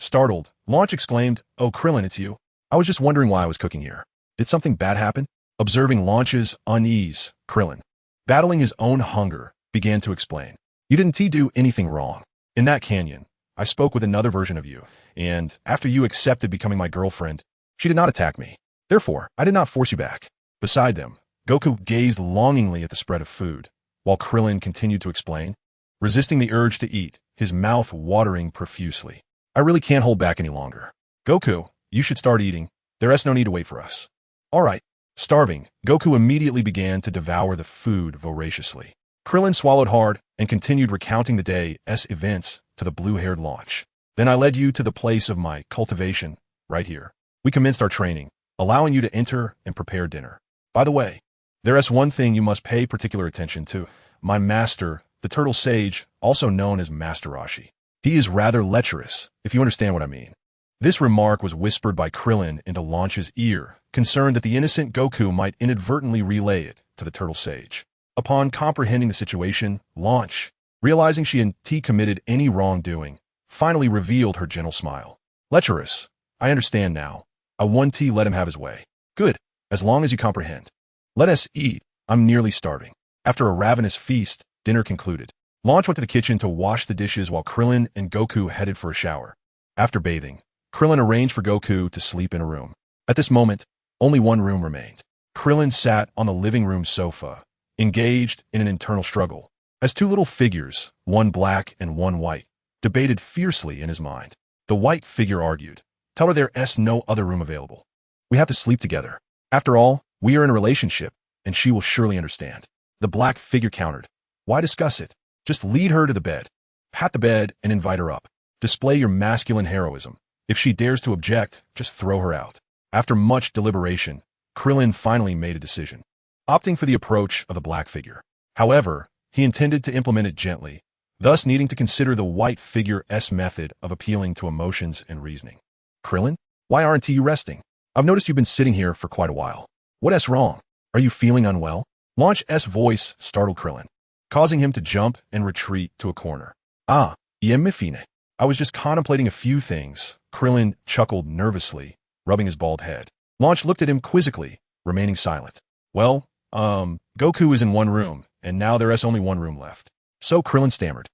Startled, Launch exclaimed, "Oh, Krillin, it's you. I was just wondering why I was cooking here. Did something bad happen?" Observing Launch's unease, Krillin, battling his own hunger, began to explain. "You didn't do anything wrong. In that canyon, I spoke with another version of you, and after you accepted becoming my girlfriend, she did not attack me. Therefore, I did not force you back." Beside them, Goku gazed longingly at the spread of food, while Krillin continued to explain, resisting the urge to eat, his mouth watering profusely. "I really can't hold back any longer. Goku, you should start eating. There's no need to wait for us." "All right." Starving, Goku immediately began to devour the food voraciously. Krillin swallowed hard and continued recounting the day's events to the blue-haired Launch. "Then I led you to the place of my cultivation, right here. We commenced our training, allowing you to enter and prepare dinner. By the way, there's one thing you must pay particular attention to. My master, the Turtle Sage, also known as Master Roshi. He is rather lecherous, if you understand what I mean." This remark was whispered by Krillin into Launch's ear, concerned that the innocent Goku might inadvertently relay it to the Turtle Sage. Upon comprehending the situation, Launch, realizing she hadn't committed any wrongdoing, finally revealed her gentle smile. "Lecherous, I understand now. I won't let him have his way." "Good, as long as you comprehend. Let us eat. I'm nearly starving." After a ravenous feast, dinner concluded. Launch went to the kitchen to wash the dishes while Krillin and Goku headed for a shower. After bathing, Krillin arranged for Goku to sleep in a room. At this moment, only one room remained. Krillin sat on the living room sofa, engaged in an internal struggle, as two little figures, one black and one white, debated fiercely in his mind. The white figure argued, "Tell her there's no other room available. We have to sleep together. After all, we are in a relationship, and she will surely understand." The black figure countered, "Why discuss it? Just lead her to the bed. Pat the bed and invite her up. Display your masculine heroism. If she dares to object, just throw her out." After much deliberation, Krillin finally made a decision, opting for the approach of the black figure. However, he intended to implement it gently, thus needing to consider the white figure's method of appealing to emotions and reasoning. "Krillin, why aren't you resting? I've noticed you've been sitting here for quite a while. What's wrong? Are you feeling unwell?" Launch's voice startled Krillin, causing him to jump and retreat to a corner. "Mifine. I was just contemplating a few things." Krillin chuckled nervously, rubbing his bald head. Launch looked at him quizzically, remaining silent. "Well, Goku is in one room, and now there's only one room left." So Krillin stammered.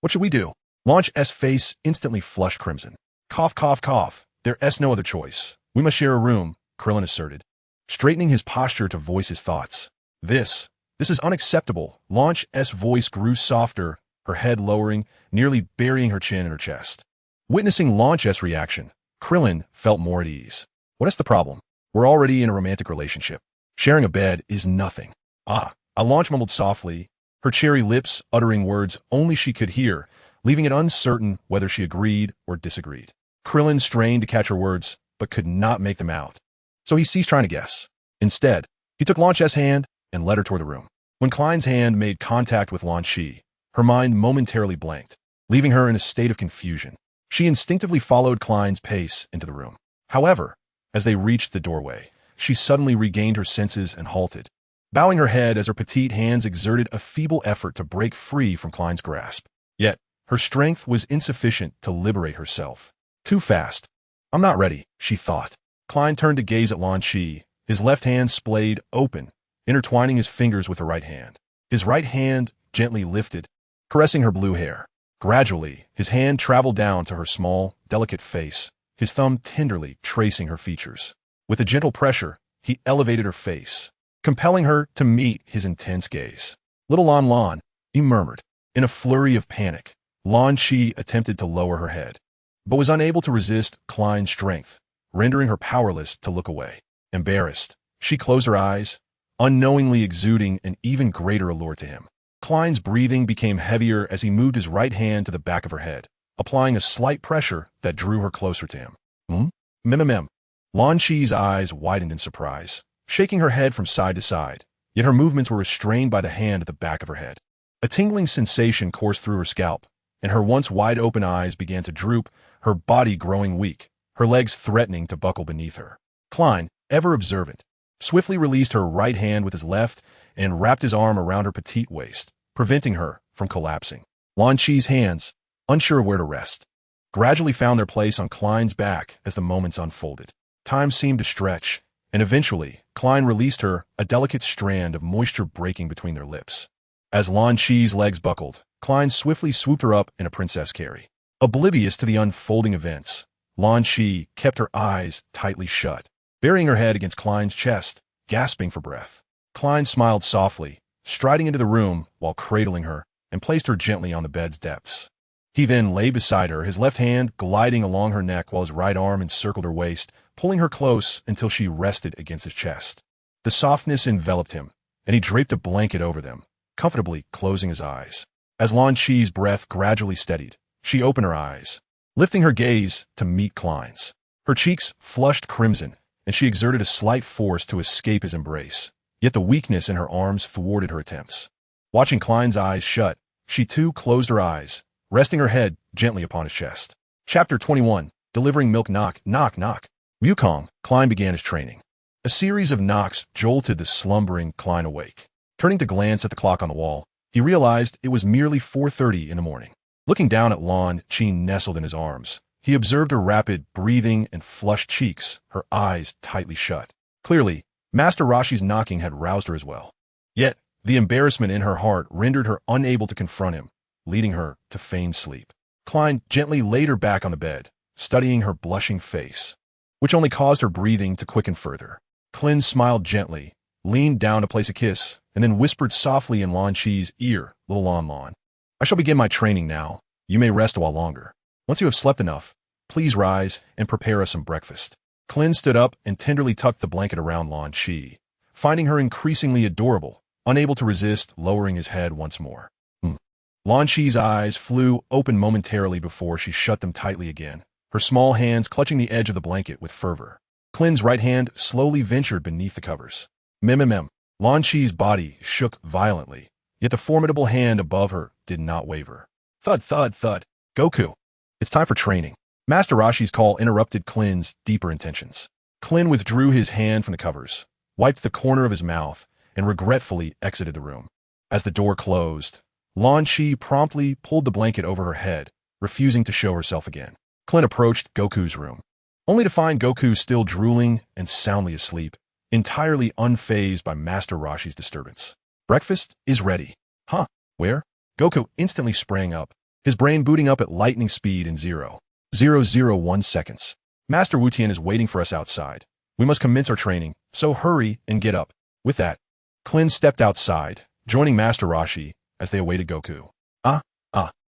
What should we do?" Launch's face instantly flushed crimson. Cough, cough, cough. "There's no other choice. We must share a room," Krillin asserted, straightening his posture to voice his thoughts. This is unacceptable." Launch's voice grew softer, her head lowering, nearly burying her chin in her chest. Witnessing Launch's reaction, Krillin felt more at ease. "What's the problem? We're already in a romantic relationship. Sharing a bed is nothing." Launch mumbled softly, her cherry lips uttering words only she could hear, leaving it uncertain whether she agreed or disagreed. Krillin strained to catch her words, but could not make them out. So he ceased trying to guess. Instead, he took Launch's hand and led her toward the room. When Klein's hand made contact with Launch, her mind momentarily blanked, leaving her in a state of confusion. She instinctively followed Klein's pace into the room. However, as they reached the doorway, she suddenly regained her senses and halted, bowing her head as her petite hands exerted a feeble effort to break free from Klein's grasp. Yet, her strength was insufficient to liberate herself. Too fast. "I'm not ready," she thought. Klein turned to gaze at Lan Chi, his left hand splayed open, intertwining his fingers with her right hand. His right hand gently lifted, caressing her blue hair. Gradually, his hand traveled down to her small, delicate face, his thumb tenderly tracing her features. With a gentle pressure, he elevated her face, compelling her to meet his intense gaze. "Little Lan," he murmured. In a flurry of panic, Lan Chi attempted to lower her head, but was unable to resist Klein's strength, rendering her powerless to look away. Embarrassed, she closed her eyes, unknowingly exuding an even greater allure to him. Klein's breathing became heavier as he moved his right hand to the back of her head, applying a slight pressure that drew her closer to him. Mmm. Lan Shi's eyes widened in surprise, shaking her head from side to side, yet her movements were restrained by the hand at the back of her head. A tingling sensation coursed through her scalp, and her once wide-open eyes began to droop, her body growing weak, her legs threatening to buckle beneath her. Klein, ever observant, swiftly released her right hand with his left and wrapped his arm around her petite waist, preventing her from collapsing. Lan Shi's hands, unsure of where to rest, gradually found their place on Klein's back as the moments unfolded. Time seemed to stretch, and eventually, Klein released her, a delicate strand of moisture breaking between their lips. As Lan Shi's legs buckled, Klein swiftly swooped her up in a princess carry. Oblivious to the unfolding events, Lan Shi kept her eyes tightly shut, burying her head against Klein's chest, gasping for breath. Klein smiled softly, striding into the room while cradling her, and placed her gently on the bed's depths. He then lay beside her, his left hand gliding along her neck while his right arm encircled her waist, pulling her close until she rested against his chest. The softness enveloped him, and he draped a blanket over them, comfortably closing his eyes. As Lan Shi's breath gradually steadied, she opened her eyes, lifting her gaze to meet Klein's. Her cheeks flushed crimson, and she exerted a slight force to escape his embrace, yet the weakness in her arms thwarted her attempts. Watching Klein's eyes shut, she too closed her eyes, resting her head gently upon his chest. Chapter 21. Delivering milk. Knock, knock, knock. Wukong, Klein began his training. A series of knocks jolted the slumbering Klein awake. Turning to glance at the clock on the wall, he realized it was merely 4:30 in the morning. Looking down at Lan Shi nestled in his arms, he observed her rapid breathing and flushed cheeks, her eyes tightly shut. Clearly, Master Roshi's knocking had roused her as well. Yet, the embarrassment in her heart rendered her unable to confront him, leading her to feigned sleep. Klein gently laid her back on the bed, studying her blushing face, which only caused her breathing to quicken further. Klein smiled gently, leaned down to place a kiss, and then whispered softly in Lan Shi's ear, "Little Lan, I shall begin my training now. You may rest a while longer. Once you have slept enough, please rise and prepare us some breakfast." Klein stood up and tenderly tucked the blanket around Lan Shi, finding her increasingly adorable, unable to resist lowering his head once more. Lan Shi's eyes flew open momentarily before she shut them tightly again, her small hands clutching the edge of the blanket with fervor. Klein's right hand slowly ventured beneath the covers. Lan Shi's body shook violently, yet the formidable hand above her did not waver. Thud, thud, thud. Goku, it's time for training. Master Roshi's call interrupted Klein's deeper intentions. Klein withdrew his hand from the covers, wiped the corner of his mouth, and regretfully exited the room. As the door closed, Lan Shi promptly pulled the blanket over her head, refusing to show herself again. Klein approached Goku's room, only to find Goku still drooling and soundly asleep, entirely unfazed by Master Roshi's disturbance. "Breakfast is ready." "Huh? Where?" Goku instantly sprang up, his brain booting up at lightning speed in 0.001 seconds. "Master Wutian is waiting for us outside. We must commence our training, so hurry and get up." With that, Klein stepped outside, joining Master Roshi as they awaited Goku.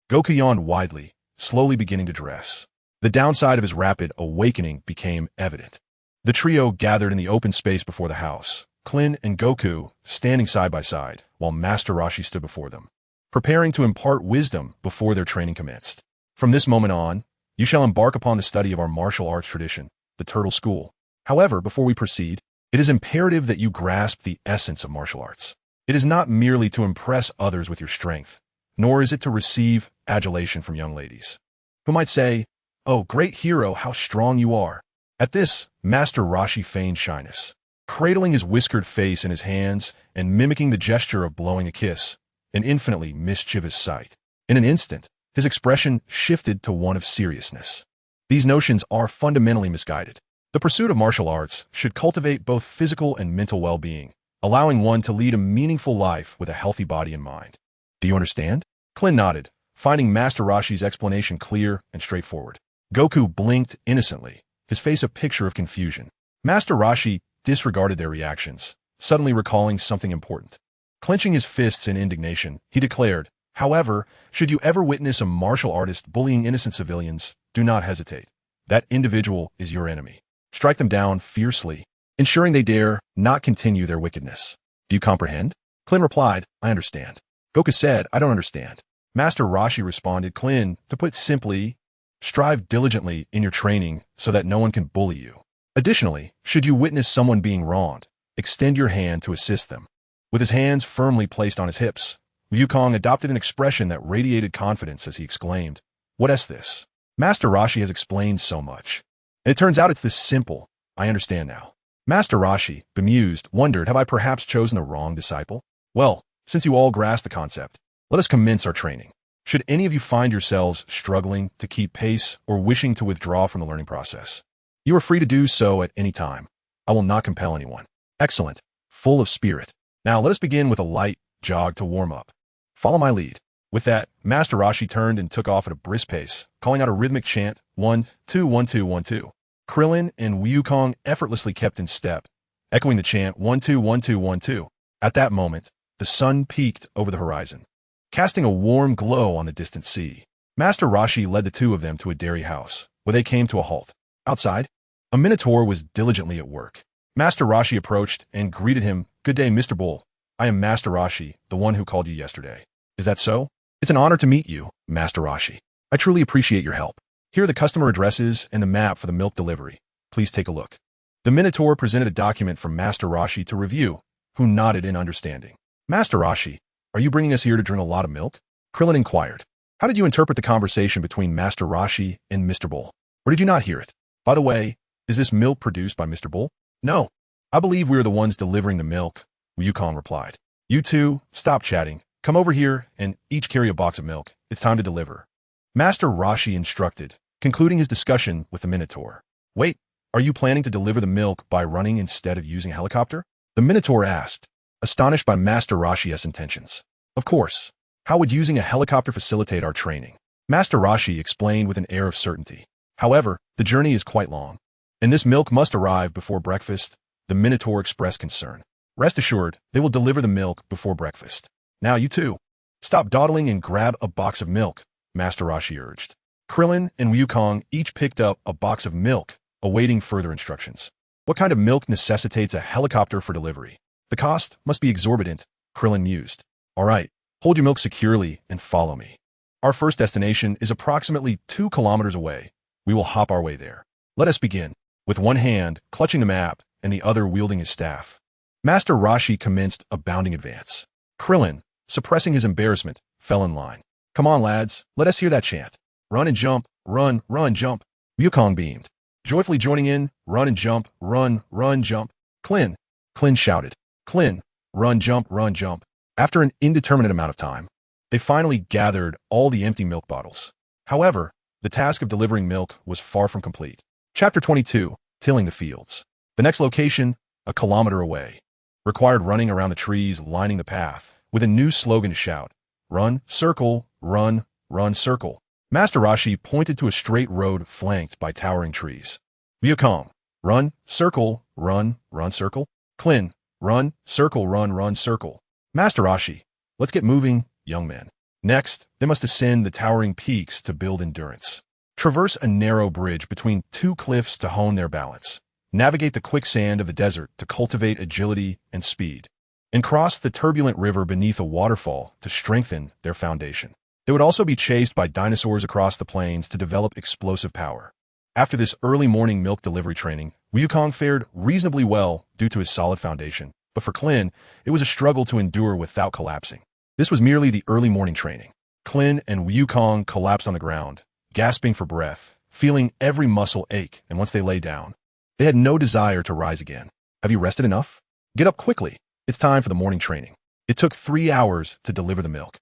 Goku yawned widely, slowly beginning to dress. The downside of his rapid awakening became evident. The trio gathered in the open space before the house, Klein and Goku standing side by side, while Master Roshi stood before them, preparing to impart wisdom before their training commenced. "From this moment on, you shall embark upon the study of our martial arts tradition, the Turtle School. However, before we proceed, it is imperative that you grasp the essence of martial arts. It is not merely to impress others with your strength, nor is it to receive adulation from young ladies, who might say, 'Oh, great hero, how strong you are.'" At this, Master Roshi feigned shyness, cradling his whiskered face in his hands and mimicking the gesture of blowing a kiss, an infinitely mischievous sight. In an instant, his expression shifted to one of seriousness. These notions are fundamentally misguided. The pursuit of martial arts should cultivate both physical and mental well-being, allowing one to lead a meaningful life with a healthy body and mind. "Do you understand?" Klein nodded, finding Master Roshi's explanation clear and straightforward. Goku blinked innocently, his face a picture of confusion. Master Roshi disregarded their reactions, suddenly recalling something important. Clenching his fists in indignation, he declared, "However, should you ever witness a martial artist bullying innocent civilians, do not hesitate. That individual is your enemy. Strike them down fiercely, ensuring they dare not continue their wickedness." Do you comprehend? Krillin replied, I understand. Goku said, I don't understand. Master Roshi responded, Krillin, to put simply, strive diligently in your training so that no one can bully you. Additionally, should you witness someone being wronged, extend your hand to assist them. With his hands firmly placed on his hips, Wukong adopted an expression that radiated confidence as he exclaimed, What is this? Master Roshi has explained so much. And it turns out it's this simple. I understand now. Master Roshi, bemused, wondered, have I perhaps chosen the wrong disciple? Well, since you all grasp the concept, let us commence our training. Should any of you find yourselves struggling to keep pace or wishing to withdraw from the learning process, you are free to do so at any time. I will not compel anyone. Excellent. Full of spirit. Now let us begin with a light jog to warm up. Follow my lead. With that, Master Roshi turned and took off at a brisk pace, calling out a rhythmic chant, 1, 2, 1, 2, 1, 2. Krillin and Wukong effortlessly kept in step, echoing the chant, 1, 2, 1, 2, 1, 2. At that moment, the sun peaked over the horizon, casting a warm glow on the distant sea. Master Roshi led the two of them to a dairy house, where they came to a halt. Outside, a Minotaur was diligently at work. Master Roshi approached and greeted him, Good day, Mr. Bull. I am Master Roshi, the one who called you yesterday. Is that so? It's an honor to meet you, Master Roshi. I truly appreciate your help. Here are the customer addresses and the map for the milk delivery. Please take a look. The Minotaur presented a document from Master Roshi to review, who nodded in understanding. Master Roshi, are you bringing us here to drink a lot of milk? Krillin inquired. How did you interpret the conversation between Master Roshi and Mr. Bull? Or did you not hear it? By the way, is this milk produced by Mr. Bull? No. I believe we are the ones delivering the milk, Wukong replied. You two, stop chatting. Come over here and each carry a box of milk. It's time to deliver. Master Roshi instructed, concluding his discussion with the Minotaur. Wait, are you planning to deliver the milk by running instead of using a helicopter? The Minotaur asked, astonished by Master Roshi's intentions. Of course. How would using a helicopter facilitate our training? Master Roshi explained with an air of certainty. However, the journey is quite long, and this milk must arrive before breakfast. The Minotaur expressed concern. Rest assured, they will deliver the milk before breakfast. Now you two, stop dawdling and grab a box of milk, Master Roshi urged. Krillin and Wukong each picked up a box of milk, awaiting further instructions. What kind of milk necessitates a helicopter for delivery? The cost must be exorbitant, Krillin mused. All right, hold your milk securely and follow me. Our first destination is approximately 2 kilometers away. We will hop our way there. Let us begin. With one hand clutching the map and the other wielding his staff, Master Roshi commenced a bounding advance. Krillin, suppressing his embarrassment, fell in line. Come on, lads, let us hear that chant. Run and jump, run, jump. Wukong beamed, joyfully joining in, run and jump, run, jump. Krillin shouted, Krillin, run, jump, run, jump. After an indeterminate amount of time, they finally gathered all the empty milk bottles. However, the task of delivering milk was far from complete. Chapter 22, Tilling the Fields. The next location, a kilometer away, required running around the trees lining the path, with a new slogan to shout, run, circle, run, circle. Master Roshi pointed to a straight road flanked by towering trees. Wukong, run, circle, run, circle. Krillin, run, circle, circle. Master Roshi, let's get moving, young men. Next, they must ascend the towering peaks to build endurance. Traverse a narrow bridge between 2 cliffs to hone their balance. Navigate the quicksand of the desert to cultivate agility and speed. And cross the turbulent river beneath a waterfall to strengthen their foundation. They would also be chased by dinosaurs across the plains to develop explosive power. After this early morning milk delivery training, Wukong fared reasonably well due to his solid foundation, but for Krillin, it was a struggle to endure without collapsing. This was merely the early morning training. Krillin and Wukong collapsed on the ground, gasping for breath, feeling every muscle ache, and once they lay down, they had no desire to rise again. Have you rested enough? Get up quickly. It's time for the morning training. It took 3 hours to deliver the milk.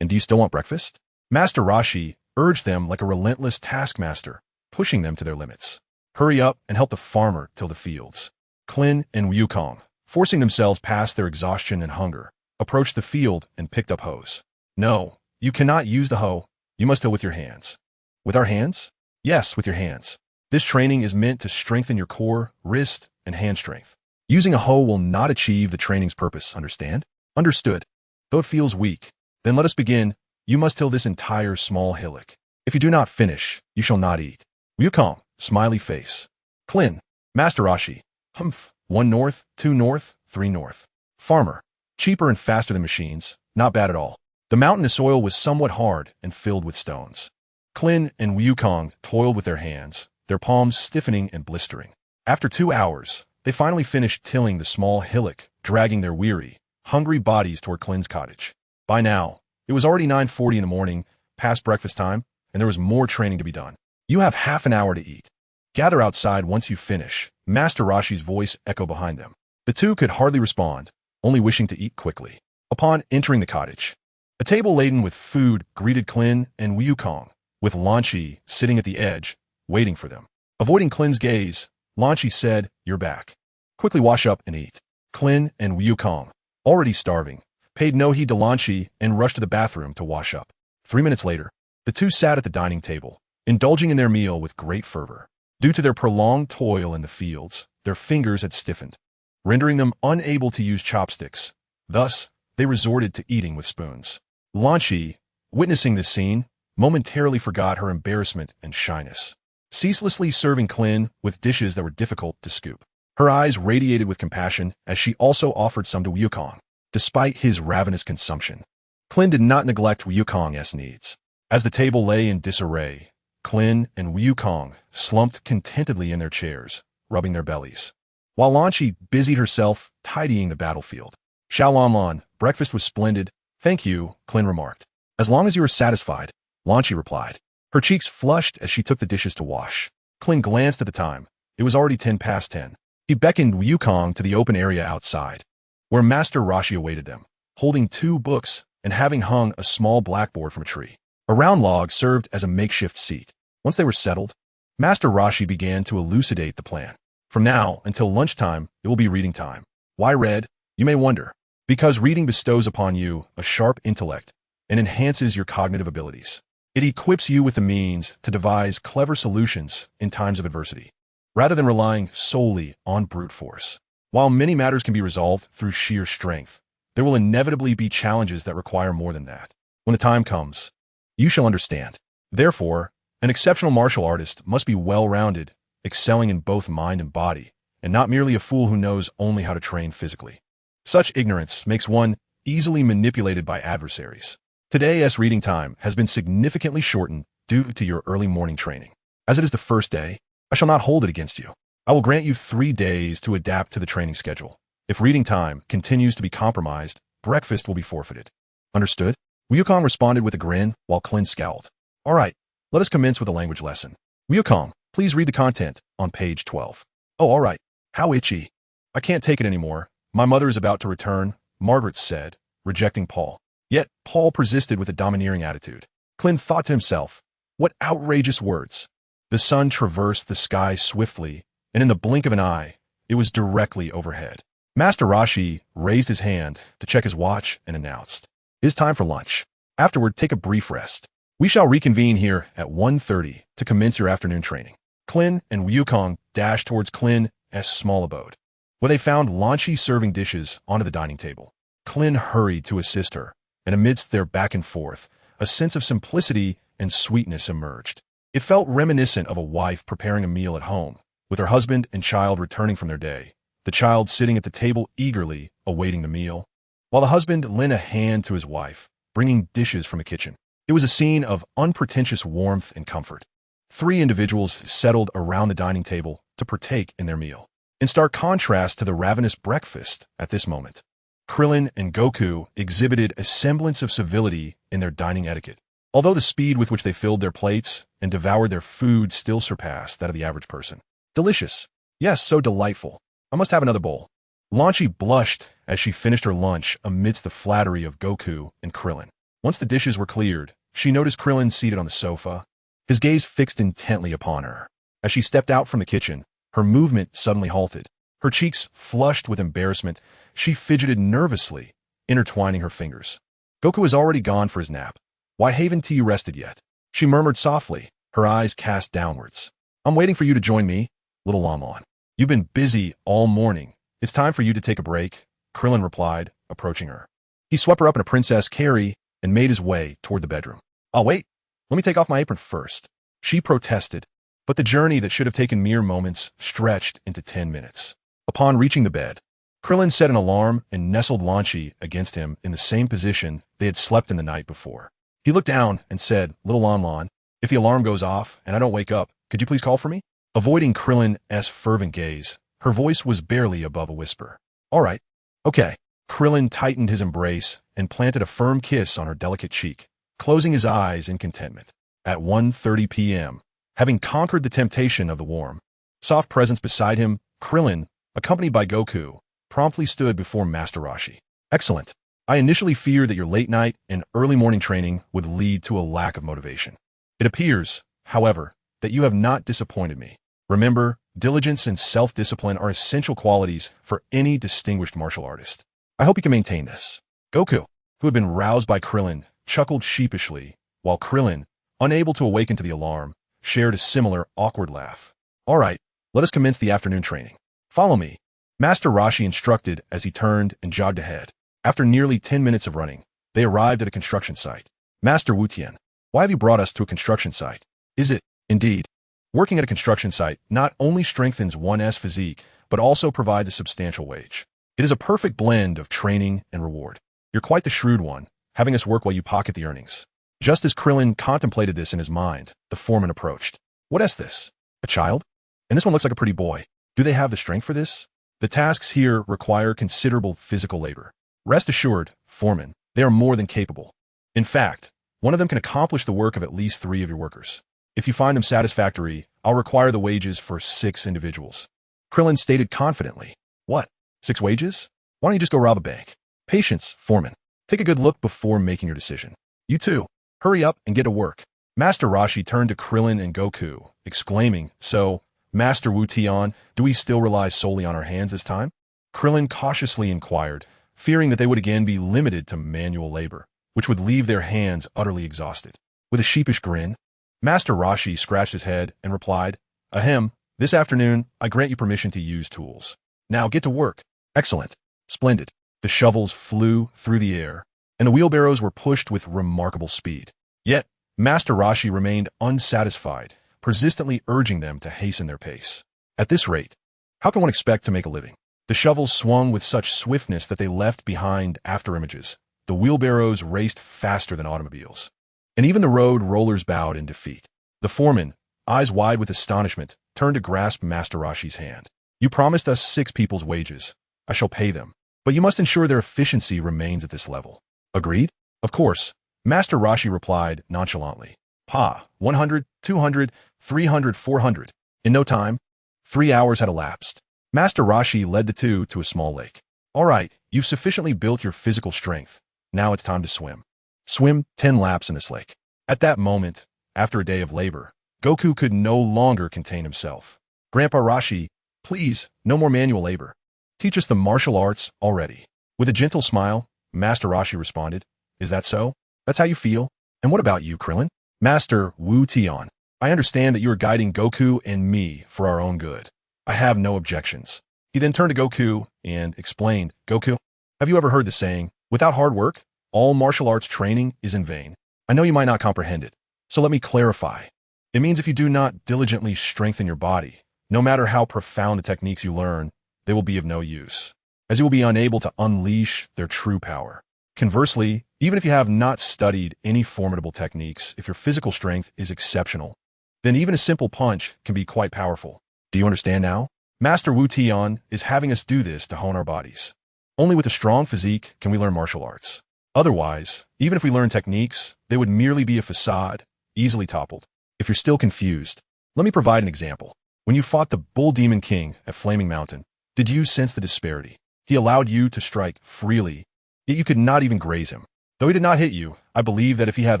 And do you still want breakfast? Master Roshi urged them like a relentless taskmaster, pushing them to their limits. Hurry up and help the farmer till the fields. Krillin and Wukong, forcing themselves past their exhaustion and hunger, approached the field and picked up hoes. No, you cannot use the hoe. You must till with your hands. With our hands? Yes, with your hands. This training is meant to strengthen your core, wrist, and hand strength. Using a hoe will not achieve the training's purpose, understand? Understood. Though it feels weak, then let us begin. You must till this entire small hillock. If you do not finish, you shall not eat. Wukong, smiley face. Krillin, Master Roshi, humph, 1 north, 2 north, 3 north. Farmer, Cheaper and faster than machines, not bad at all. The mountainous soil was somewhat hard and filled with stones. Krillin and Wukong toiled with their hands, their palms stiffening and blistering. After 2 hours, they finally finished tilling the small hillock, dragging their weary, hungry bodies toward Krillin's cottage. By now, it was already 9:40 in the morning, past breakfast time, and there was more training to be done. You have half an hour to eat. Gather outside once you finish, Master Roshi's voice echoed behind them. The two could hardly respond, only wishing to eat quickly. Upon entering the cottage, a table laden with food greeted Krillin and Wukong, with Lan Chi sitting at the edge, waiting for them. Avoiding Krillin's gaze, Lan Chi said, "You're back. Quickly wash up and eat." Krillin and Wukong, already starving, paid no heed to Lan Chi and rushed to the bathroom to wash up. 3 minutes later, the two sat at the dining table, indulging in their meal with great fervor. Due to their prolonged toil in the fields, their fingers had stiffened, rendering them unable to use chopsticks. Thus, they resorted to eating with spoons. Lan Chi, witnessing this scene, momentarily forgot her embarrassment and shyness, ceaselessly serving Krillin with dishes that were difficult to scoop. Her eyes radiated with compassion as she also offered some to Wukong. Despite his ravenous consumption, Krillin did not neglect Wukong's needs. As the table lay in disarray, Krillin and Wukong slumped contentedly in their chairs, rubbing their bellies, while Lan Chi busied herself tidying the battlefield. Xiaolan, breakfast was splendid. Thank you, Krillin remarked. As long as you are satisfied, Lan Chi replied. Her cheeks flushed as she took the dishes to wash. Krillin glanced at the time. It was already 10 past 10. He beckoned Wukong to the open area outside, where Master Roshi awaited them, holding 2 books and having hung a small blackboard from a tree. A round log served as a makeshift seat. Once they were settled, Master Roshi began to elucidate the plan. From now until lunchtime, it will be reading time. Why read? You may wonder. Because reading bestows upon you a sharp intellect and enhances your cognitive abilities. It equips you with the means to devise clever solutions in times of adversity, rather than relying solely on brute force. While many matters can be resolved through sheer strength, there will inevitably be challenges that require more than that. When the time comes, you shall understand. Therefore, an exceptional martial artist must be well-rounded, excelling in both mind and body, and not merely a fool who knows only how to train physically. Such ignorance makes one easily manipulated by adversaries. Today's reading time has been significantly shortened due to your early morning training. As it is the first day, I shall not hold it against you. I will grant you 3 days to adapt to the training schedule. If reading time continues to be compromised, breakfast will be forfeited. Understood? Wukong responded with a grin, while Krillin scowled. All right, let us commence with a language lesson. Wukong, please read the content on page 12. Oh, all right. How itchy. I can't take it anymore. My mother is about to return, Margaret said, rejecting Paul. Yet, Paul persisted with a domineering attitude. Krillin thought to himself, what outrageous words. The sun traversed the sky swiftly, and in the blink of an eye, it was directly overhead. Master Roshi raised his hand to check his watch and announced, "It is time for lunch. Afterward, take a brief rest. We shall reconvene here at 1:30 to commence your afternoon training." Krillin and Wukong dashed towards Krillin's small abode, where they found Lan Chi serving dishes onto the dining table. Krillin hurried to assist her, and amidst their back and forth, a sense of simplicity and sweetness emerged. It felt reminiscent of a wife preparing a meal at home, with her husband and child returning from their day, the child sitting at the table eagerly awaiting the meal, while the husband lent a hand to his wife, bringing dishes from the kitchen. It was a scene of unpretentious warmth and comfort. 3 individuals settled around the dining table to partake in their meal. In stark contrast to the ravenous breakfast at this moment, Krillin and Goku exhibited a semblance of civility in their dining etiquette. Although the speed with which they filled their plates and devoured their food still surpassed that of the average person. Delicious. Yes, so delightful. I must have another bowl. Lan Chi blushed as she finished her lunch amidst the flattery of Goku and Krillin. Once the dishes were cleared, she noticed Krillin seated on the sofa, his gaze fixed intently upon her. As she stepped out from the kitchen, her movement suddenly halted. Her cheeks flushed with embarrassment, she fidgeted nervously, intertwining her fingers. Goku has already gone for his nap. Why haven't you rested yet? She murmured softly, her eyes cast downwards. I'm waiting for you to join me, little Lamon. You've been busy all morning. It's time for you to take a break, Krillin replied, approaching her. He swept her up in a princess carry and made his way toward the bedroom. I'll wait. Let me take off my apron first. She protested, but the journey that should have taken mere moments stretched into 10 minutes. Upon reaching the bed, Krillin set an alarm and nestled Lanchi against him in the same position they had slept in the night before. He looked down and said, "Little Lan, if the alarm goes off and I don't wake up, could you please call for me?" Avoiding Krillin's fervent gaze, her voice was barely above a whisper. "All right. Okay." Krillin tightened his embrace and planted a firm kiss on her delicate cheek, closing his eyes in contentment. At 1:30 p.m., having conquered the temptation of the warm, soft presence beside him, Krillin, accompanied by Goku, promptly stood before Master Roshi. "Excellent. I initially feared that your late night and early morning training would lead to a lack of motivation. It appears, however, that you have not disappointed me. Remember, diligence and self-discipline are essential qualities for any distinguished martial artist. I hope you can maintain this." Goku, who had been roused by Krillin, chuckled sheepishly, while Krillin, unable to awaken to the alarm, shared a similar awkward laugh. "All right, let us commence the afternoon training. Follow me," Master Roshi instructed as he turned and jogged ahead. After nearly 10 minutes of running, they arrived at a construction site. "Master Wu Tian, why have you brought us to a construction site?" "Is it, indeed? Working at a construction site not only strengthens one's physique, but also provides a substantial wage. It is a perfect blend of training and reward. You're quite the shrewd one, having us work while you pocket the earnings." Just as Krillin contemplated this in his mind, the foreman approached. "What is this? A child? And this one looks like a pretty boy. Do they have the strength for this?" "The tasks here require considerable physical labor. Rest assured, foreman, they are more than capable. In fact, one of them can accomplish the work of at least 3 of your workers. If you find them satisfactory, I'll require the wages for 6 individuals." Krillin stated confidently. "What? 6 wages? Why don't you just go rob a bank?" "Patience, foreman. Take a good look before making your decision. You too. Hurry up and get to work." Master Roshi turned to Krillin and Goku, exclaiming, "So, Master Wu Tian, do we still rely solely on our hands this time?" Krillin cautiously inquired, fearing that they would again be limited to manual labor, which would leave their hands utterly exhausted. With a sheepish grin, Master Roshi scratched his head and replied, "Ahem, this afternoon I grant you permission to use tools. Now get to work." "Excellent. Splendid." The shovels flew through the air, and the wheelbarrows were pushed with remarkable speed. Yet, Master Roshi remained unsatisfied, persistently urging them to hasten their pace. "At this rate, how can one expect to make a living?" The shovels swung with such swiftness that they left behind afterimages. The wheelbarrows raced faster than automobiles. And even the road rollers bowed in defeat. The foreman, eyes wide with astonishment, turned to grasp Master Roshi's hand. "You promised us 6 people's wages. I shall pay them. But you must ensure their efficiency remains at this level." "Agreed? Of course," Master Roshi replied nonchalantly. "Pa, 100, 200, 300, 400. In no time, 3 hours had elapsed. Master Roshi led the two to a small lake. "All right, you've sufficiently built your physical strength. Now it's time to swim. Swim 10 laps in this lake." At that moment, after a day of labor, Goku could no longer contain himself. "Grandpa Roshi, please, no more manual labor. Teach us the martial arts already." With a gentle smile, Master Roshi responded, "Is that so? That's how you feel? And what about you, Krillin?" "Master Wu Tian, I understand that you are guiding Goku and me for our own good. I have no objections." He then turned to Goku and explained, "Goku, have you ever heard the saying, without hard work, all martial arts training is in vain? I know you might not comprehend it, so let me clarify. It means if you do not diligently strengthen your body, no matter how profound the techniques you learn, they will be of no use, as you will be unable to unleash their true power. Conversely, even if you have not studied any formidable techniques, if your physical strength is exceptional, then even a simple punch can be quite powerful. Do you understand now? Master Wu Tian is having us do this to hone our bodies. Only with a strong physique can we learn martial arts. Otherwise, even if we learn techniques, they would merely be a facade, easily toppled. If you're still confused, let me provide an example. When you fought the Bull Demon King at Flaming Mountain, did you sense the disparity? He allowed you to strike freely, yet you could not even graze him. Though he did not hit you, I believe that if he had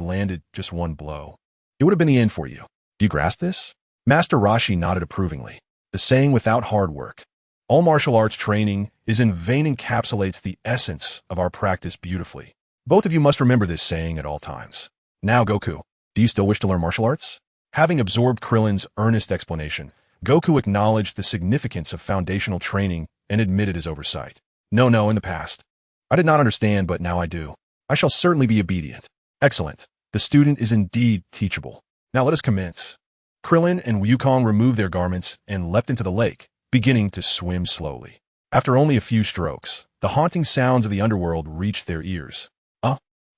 landed just one blow, it would have been the end for you. Do you grasp this?" Master Roshi nodded approvingly. The saying without hard work, all martial arts training is in vain encapsulates the essence of our practice beautifully. Both of you must remember this saying at all times. Now, Goku, do you still wish to learn martial arts? Having absorbed Krillin's earnest explanation, Goku acknowledged the significance of foundational training and admitted his oversight. No, in the past. I did not understand, but now I do. I shall certainly be obedient." "Excellent. The student is indeed teachable. Now let us commence." Krillin and Wukong removed their garments and leapt into the lake, beginning to swim slowly. After only a few strokes, the haunting sounds of the underworld reached their ears.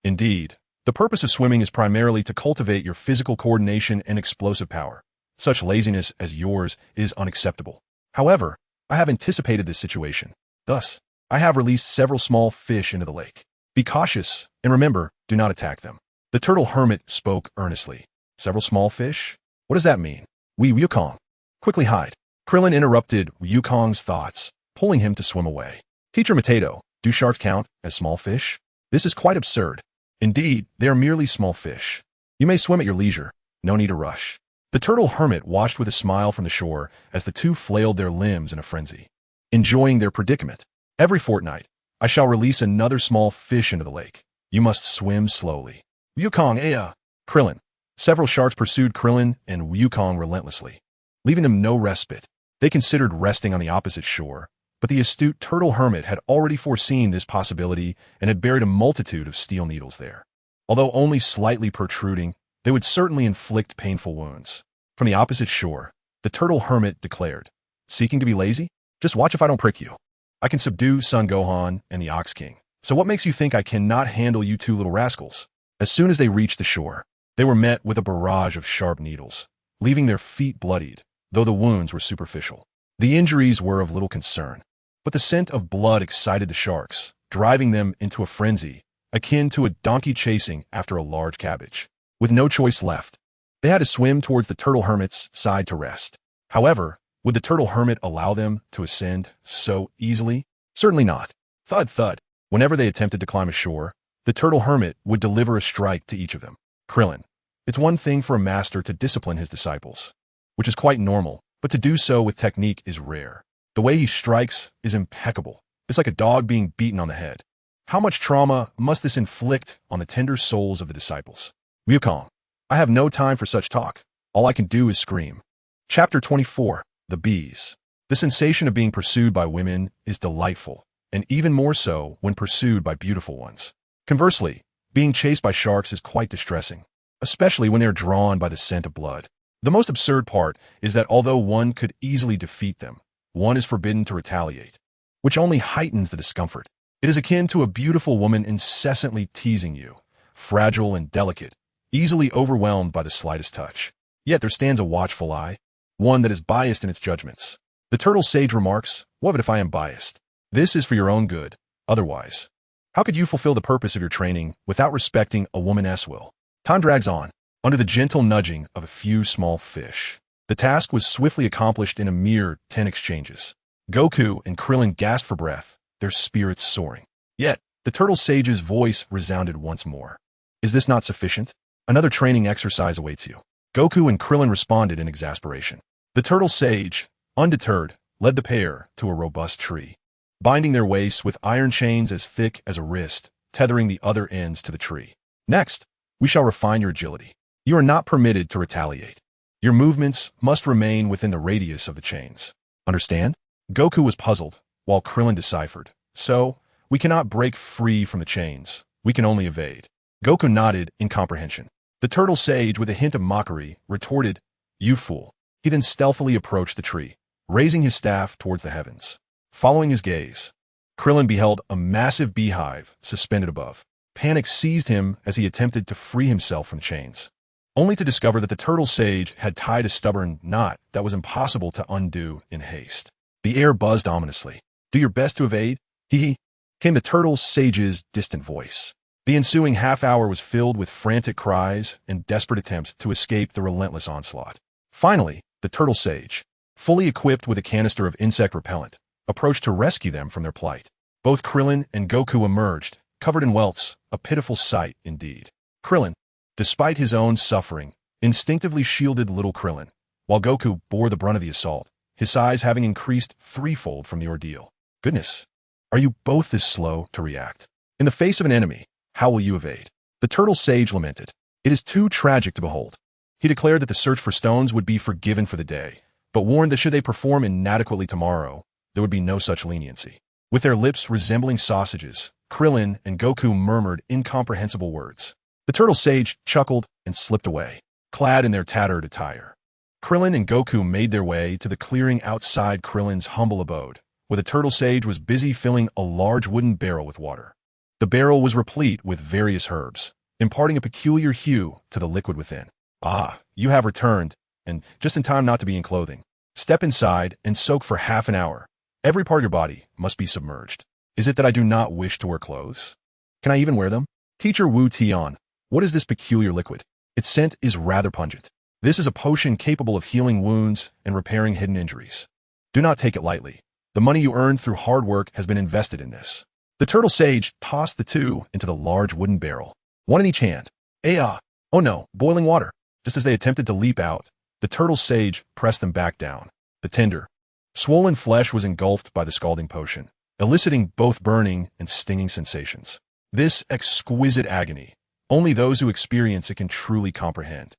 Indeed. The purpose of swimming is primarily to cultivate your physical coordination and explosive power. Such laziness as yours is unacceptable. However, I have anticipated this situation. Thus, I have released several small fish into the lake. Be cautious, and remember, do not attack them. The turtle hermit spoke earnestly. Several small fish? What does that mean? Wukong. Quickly hide. Krillin interrupted Wukong's thoughts, pulling him to swim away. Teacher Potato, do sharks count as small fish? This is quite absurd. Indeed, they are merely small fish. You may swim at your leisure. No need to rush. The turtle hermit watched with a smile from the shore as the two flailed their limbs in a frenzy. Enjoying their predicament. Every fortnight, I shall release another small fish into the lake. You must swim slowly. Wukong, Krillin. Several sharks pursued Krillin and Wukong relentlessly, leaving them no respite. They considered resting on the opposite shore, but the astute turtle hermit had already foreseen this possibility and had buried a multitude of steel needles there. Although only slightly protruding, they would certainly inflict painful wounds. From the opposite shore, the turtle hermit declared, seeking to be lazy? Just watch if I don't prick you. I can subdue Son Gohan and the Ox King. So what makes you think I cannot handle you two little rascals? As soon as they reached the shore, they were met with a barrage of sharp needles, leaving their feet bloodied, though the wounds were superficial. The injuries were of little concern, but the scent of blood excited the sharks, driving them into a frenzy, akin to a donkey chasing after a large cabbage. With no choice left, they had to swim towards the turtle hermit's side to rest. However, would the turtle hermit allow them to ascend so easily? Certainly not. Thud thud. Whenever they attempted to climb ashore, the turtle hermit would deliver a strike to each of them. Krillin. It's one thing for a master to discipline his disciples, which is quite normal, but to do so with technique is rare. The way he strikes is impeccable. It's like a dog being beaten on the head. How much trauma must this inflict on the tender souls of the disciples? Wukong. I have no time for such talk. All I can do is scream. Chapter 24. The Bees. The sensation of being pursued by women is delightful, and even more so when pursued by beautiful ones. Conversely, being chased by sharks is quite distressing, especially when they are drawn by the scent of blood. The most absurd part is that although one could easily defeat them, one is forbidden to retaliate, which only heightens the discomfort. It is akin to a beautiful woman incessantly teasing you, fragile and delicate, easily overwhelmed by the slightest touch. Yet there stands a watchful eye, one that is biased in its judgments. The turtle sage remarks, "What if I am biased? This is for your own good. Otherwise, how could you fulfill the purpose of your training without respecting a woman's will?" Time drags on, under the gentle nudging of a few small fish. The task was swiftly accomplished in a mere 10 exchanges. Goku and Krillin gasped for breath, their spirits soaring. Yet, the turtle sage's voice resounded once more. "Is this not sufficient? Another training exercise awaits you." Goku and Krillin responded in exasperation. The turtle sage, undeterred, led the pair to a robust tree, binding their waists with iron chains as thick as a wrist, tethering the other ends to the tree. "Next, we shall refine your agility. You are not permitted to retaliate. Your movements must remain within the radius of the chains. Understand?" Goku was puzzled, while Krillin deciphered. "So, we cannot break free from the chains. We can only evade." Goku nodded in comprehension. The turtle sage, with a hint of mockery, retorted, "You fool." He then stealthily approached the tree, raising his staff towards the heavens. Following his gaze, Krillin beheld a massive beehive suspended above. Panic seized him as he attempted to free himself from chains, only to discover that the turtle sage had tied a stubborn knot that was impossible to undo in haste. The air buzzed ominously. "Do your best to evade? Hee," came the turtle sage's distant voice. The ensuing half-hour was filled with frantic cries and desperate attempts to escape the relentless onslaught. Finally, the turtle sage, fully equipped with a canister of insect repellent, approached to rescue them from their plight. Both Krillin and Goku emerged, covered in welts, a pitiful sight indeed. Krillin, despite his own suffering, instinctively shielded little Krillin, while Goku bore the brunt of the assault, his size having increased threefold from the ordeal. "Goodness, are you both this slow to react? In the face of an enemy, how will you evade?" The turtle sage lamented. "It is too tragic to behold." He declared that the search for stones would be forgiven for the day, but warned that should they perform inadequately tomorrow, there would be no such leniency. With their lips resembling sausages, Krillin and Goku murmured incomprehensible words. The turtle sage chuckled and slipped away, clad in their tattered attire. Krillin and Goku made their way to the clearing outside Krillin's humble abode, where the turtle sage was busy filling a large wooden barrel with water. The barrel was replete with various herbs, imparting a peculiar hue to the liquid within. Ah, you have returned, and just in time not to be in clothing. Step inside and soak for half an hour. Every part of your body must be submerged. Is it that I do not wish to wear clothes? Can I even wear them? Teacher Wu Tian, what is this peculiar liquid? Its scent is rather pungent. This is a potion capable of healing wounds and repairing hidden injuries. Do not take it lightly. The money you earned through hard work has been invested in this. The turtle sage tossed the two into the large wooden barrel, one in each hand. Oh no, boiling water. Just as they attempted to leap out, the turtle sage pressed them back down. The tender, swollen flesh was engulfed by the scalding potion, eliciting both burning and stinging sensations. This exquisite agony, only those who experience it can truly comprehend.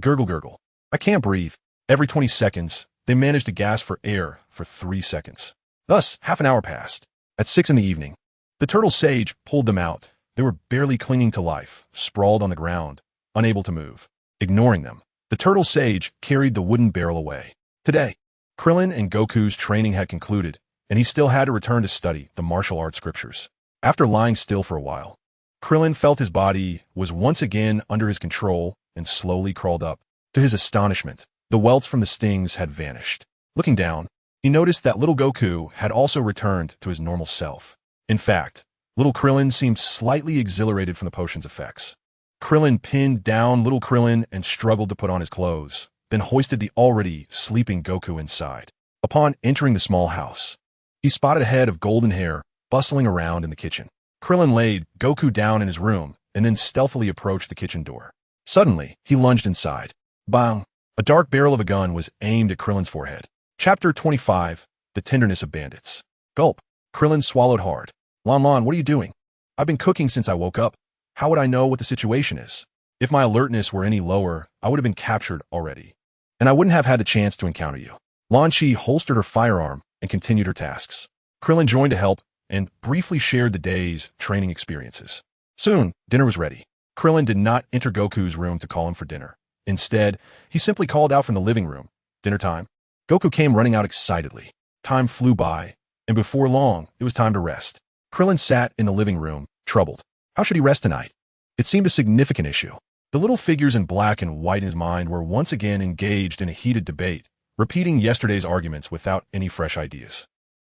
Gurgle gurgle. I can't breathe. Every 20 seconds, they managed to gasp for air for 3 seconds. Thus, half an hour passed. At 6 in the evening, the turtle sage pulled them out. They were barely clinging to life, sprawled on the ground, unable to move. Ignoring them, the turtle sage carried the wooden barrel away. Today, Krillin and Goku's training had concluded, and he still had to return to study the martial arts scriptures. After lying still for a while, Krillin felt his body was once again under his control and slowly crawled up. To his astonishment, the welts from the stings had vanished. Looking down, he noticed that little Goku had also returned to his normal self. In fact, little Krillin seemed slightly exhilarated from the potion's effects. Krillin pinned down little Krillin and struggled to put on his clothes, then hoisted the already sleeping Goku inside. Upon entering the small house, he spotted a head of golden hair bustling around in the kitchen. Krillin laid Goku down in his room and then stealthily approached the kitchen door. Suddenly, he lunged inside. Bang! A dark barrel of a gun was aimed at Krillin's forehead. Chapter 25, The Tenderness of Bandits. Gulp. Krillin swallowed hard. Lon, what are you doing? I've been cooking since I woke up. How would I know what the situation is? If my alertness were any lower, I would have been captured already. And I wouldn't have had the chance to encounter you. Lan Chi holstered her firearm and continued her tasks. Krillin joined to help and briefly shared the day's training experiences. Soon, dinner was ready. Krillin did not enter Goku's room to call him for dinner. Instead, he simply called out from the living room. Dinner time. Goku came running out excitedly. Time flew by, and before long, it was time to rest. Krillin sat in the living room, troubled. How should he rest tonight? It seemed a significant issue. The little figures in black and white in his mind were once again engaged in a heated debate, repeating yesterday's arguments without any fresh ideas.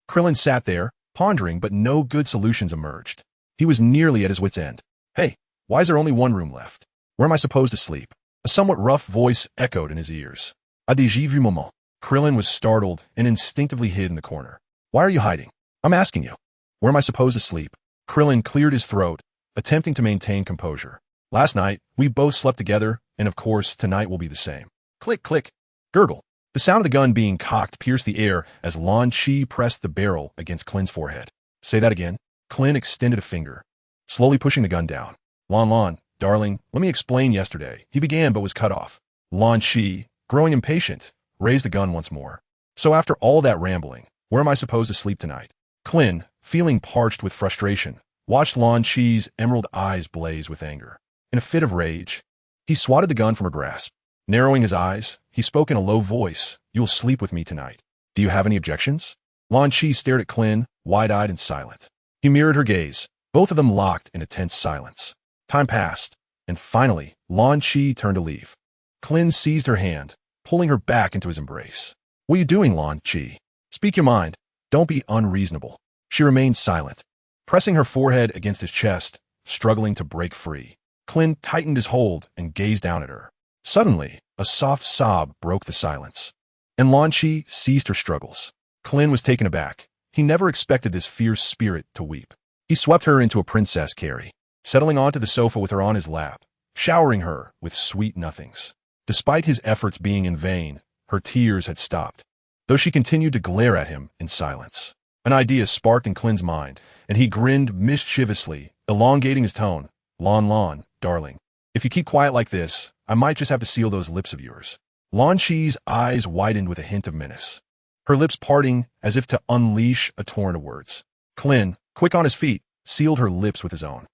Krillin sat there, pondering, but no good solutions emerged. He was nearly at his wit's end. Hey, why is there only one room left? Where am I supposed to sleep? A somewhat rough voice echoed in his ears. Adiji vu moment. Krillin was startled and instinctively hid in the corner. Why are you hiding? I'm asking you. Where am I supposed to sleep? Krillin cleared his throat, attempting to maintain composure. Last night, we both slept together, and of course, tonight will be the same. Click, click. Gurgle. The sound of the gun being cocked pierced the air as Lan Chi pressed the barrel against Klin's forehead. Say that again. Klin extended a finger, slowly pushing the gun down. Lan, darling, let me explain yesterday. He began but was cut off. Lan Chi, growing impatient, raised the gun once more. So after all that rambling, where am I supposed to sleep tonight? Klin, feeling parched with frustration, watched Lan Chi's emerald eyes blaze with anger. In a fit of rage, he swatted the gun from her grasp. Narrowing his eyes, he spoke in a low voice. You will sleep with me tonight. Do you have any objections? Lan Chi stared at Klin, wide-eyed and silent. He mirrored her gaze, both of them locked in a tense silence. Time passed, and finally, Lan Chi turned to leave. Klin seized her hand, pulling her back into his embrace. What are you doing, Lan Chi? Speak your mind. Don't be unreasonable. She remained silent, pressing her forehead against his chest, struggling to break free. Klin tightened his hold and gazed down at her. Suddenly, a soft sob broke the silence, and Lan Chi ceased her struggles. Klin was taken aback. He never expected this fierce spirit to weep. He swept her into a princess carry, settling onto the sofa with her on his lap, showering her with sweet nothings. Despite his efforts being in vain, her tears had stopped, though she continued to glare at him in silence. An idea sparked in Klin's mind, and he grinned mischievously, elongating his tone. Lan, darling, if you keep quiet like this, I might just have to seal those lips of yours. Lan Chi's eyes widened with a hint of menace, her lips parting as if to unleash a torrent of words. Klin, quick on his feet, sealed her lips with his own.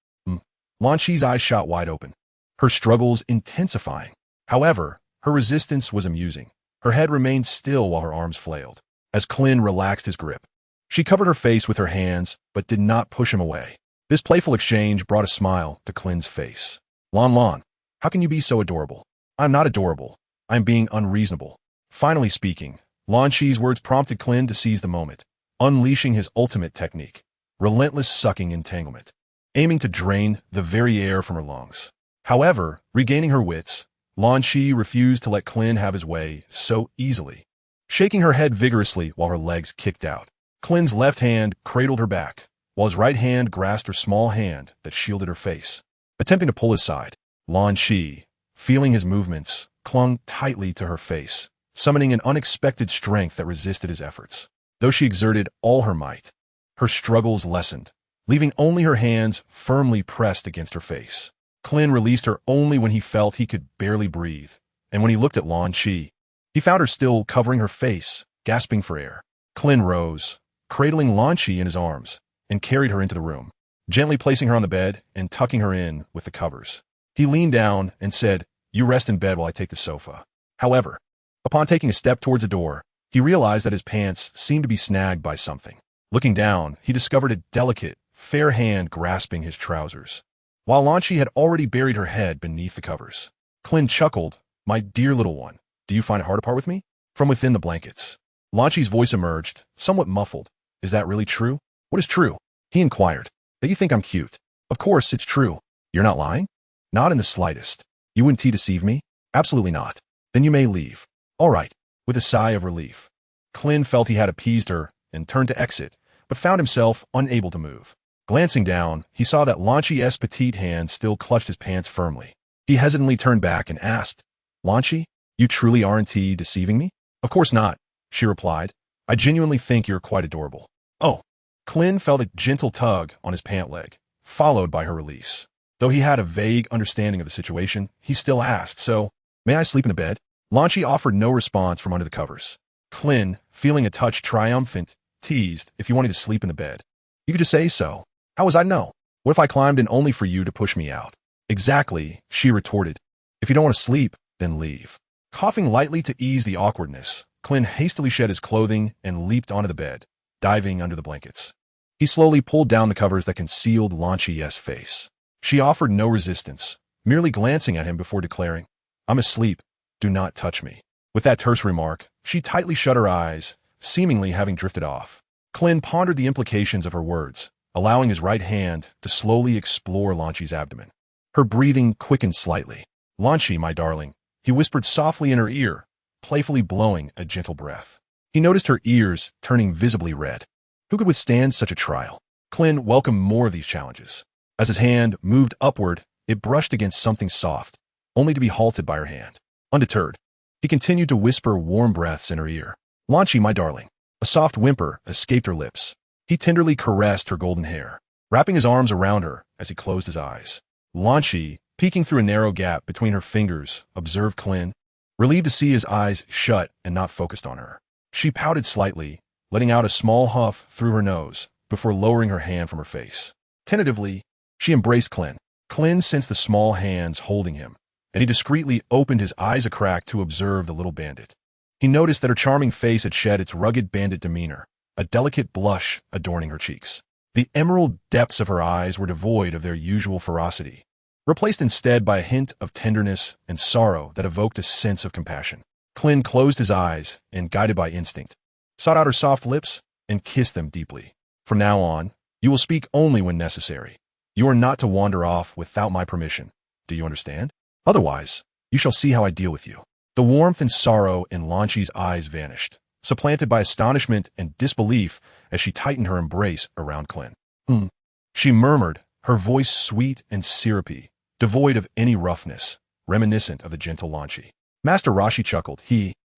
Lan Chi's eyes shot wide open, her struggles intensifying. However, her resistance was amusing. Her head remained still while her arms flailed. As Klin relaxed his grip, She covered her face with her hands, but did not push him away. This playful exchange brought a smile to Klin's face. Lan, how can you be so adorable? I'm not adorable. I'm being unreasonable. Finally speaking, Lan Shi's words prompted Klin to seize the moment, unleashing his ultimate technique, relentless sucking entanglement, aiming to drain the very air from her lungs. However, regaining her wits, Lan Shi refused to let Klin have his way so easily, shaking her head vigorously while her legs kicked out. Klin's left hand cradled her back, while his right hand grasped her small hand that shielded her face. Attempting to pull aside, Lan Shi, feeling his movements, clung tightly to her face, summoning an unexpected strength that resisted his efforts. Though she exerted all her might, her struggles lessened, leaving only her hands firmly pressed against her face. Klin released her only when he felt he could barely breathe, and when he looked at Lan Shi, he found her still covering her face, gasping for air. Klin rose, cradling Lan Shi in his arms, and carried her into the room, gently placing her on the bed and tucking her in with the covers. He leaned down and said, "You rest in bed while I take the sofa." However, upon taking a step towards the door, he realized that his pants seemed to be snagged by something. Looking down, he discovered a delicate, fair hand grasping his trousers, while Lan Shi had already buried her head beneath the covers. Klin chuckled, "My dear little one, do you find it hard to part with me?" From within the blankets, Lan Shi's voice emerged, somewhat muffled. "Is that really true?" "What is true?" he inquired. "That you think I'm cute." "Of course it's true. You're not lying?" "Not in the slightest." "You wouldn't deceive me?" "Absolutely not." "Then you may leave." "All right." With a sigh of relief, Klin felt he had appeased her and turned to exit, but found himself unable to move. Glancing down, he saw that Lan Shi's petite hand still clutched his pants firmly. He hesitantly turned back and asked, "Lan Shi, you truly aren't deceiving me?" "Of course not," she replied. "I genuinely think you're quite adorable." "Oh." Klin felt a gentle tug on his pant leg, followed by her release. Though he had a vague understanding of the situation, he still asked, "So, may I sleep in the bed?" Lan Shi offered no response from under the covers. Klin, feeling a touch triumphant, teased, "If you wanted to sleep in the bed, you could just say so. How was I to know? What if I climbed in only for you to push me out?" "Exactly," she retorted. "If you don't want to sleep, then leave." Coughing lightly to ease the awkwardness, Klin hastily shed his clothing and leaped onto the bed, diving under the blankets. He slowly pulled down the covers that concealed Lan Shi's face. She offered no resistance, merely glancing at him before declaring, "I'm asleep. Do not touch me." With that terse remark, she tightly shut her eyes, seemingly having drifted off. Klin pondered the implications of her words, allowing his right hand to slowly explore Lan Shi's abdomen. Her breathing quickened slightly. "Lan Shi, my darling," he whispered softly in her ear, playfully blowing a gentle breath. He noticed her ears turning visibly red. Who could withstand such a trial? Klin welcomed more of these challenges. As his hand moved upward, it brushed against something soft, only to be halted by her hand. Undeterred, he continued to whisper warm breaths in her ear. "Lan Shi, my darling." A soft whimper escaped her lips. He tenderly caressed her golden hair, wrapping his arms around her as he closed his eyes. Lan Shi, peeking through a narrow gap between her fingers, observed Klin, relieved to see his eyes shut and not focused on her. She pouted slightly, letting out a small huff through her nose before lowering her hand from her face. Tentatively, she embraced Klin. Klin sensed the small hands holding him, and he discreetly opened his eyes a crack to observe the little bandit. He noticed that her charming face had shed its rugged bandit demeanor, a delicate blush adorning her cheeks. The emerald depths of her eyes were devoid of their usual ferocity, replaced instead by a hint of tenderness and sorrow that evoked a sense of compassion. Klin closed his eyes and, guided by instinct, sought out her soft lips and kissed them deeply. "From now on, you will speak only when necessary. You are not to wander off without my permission. Do you understand? Otherwise, you shall see how I deal with you." The warmth and sorrow in Lan Shi's eyes vanished, supplanted by astonishment and disbelief as she tightened her embrace around Klin. She murmured, her voice sweet and syrupy, devoid of any roughness, reminiscent of the gentle Lan Shi. Master Roshi chuckled.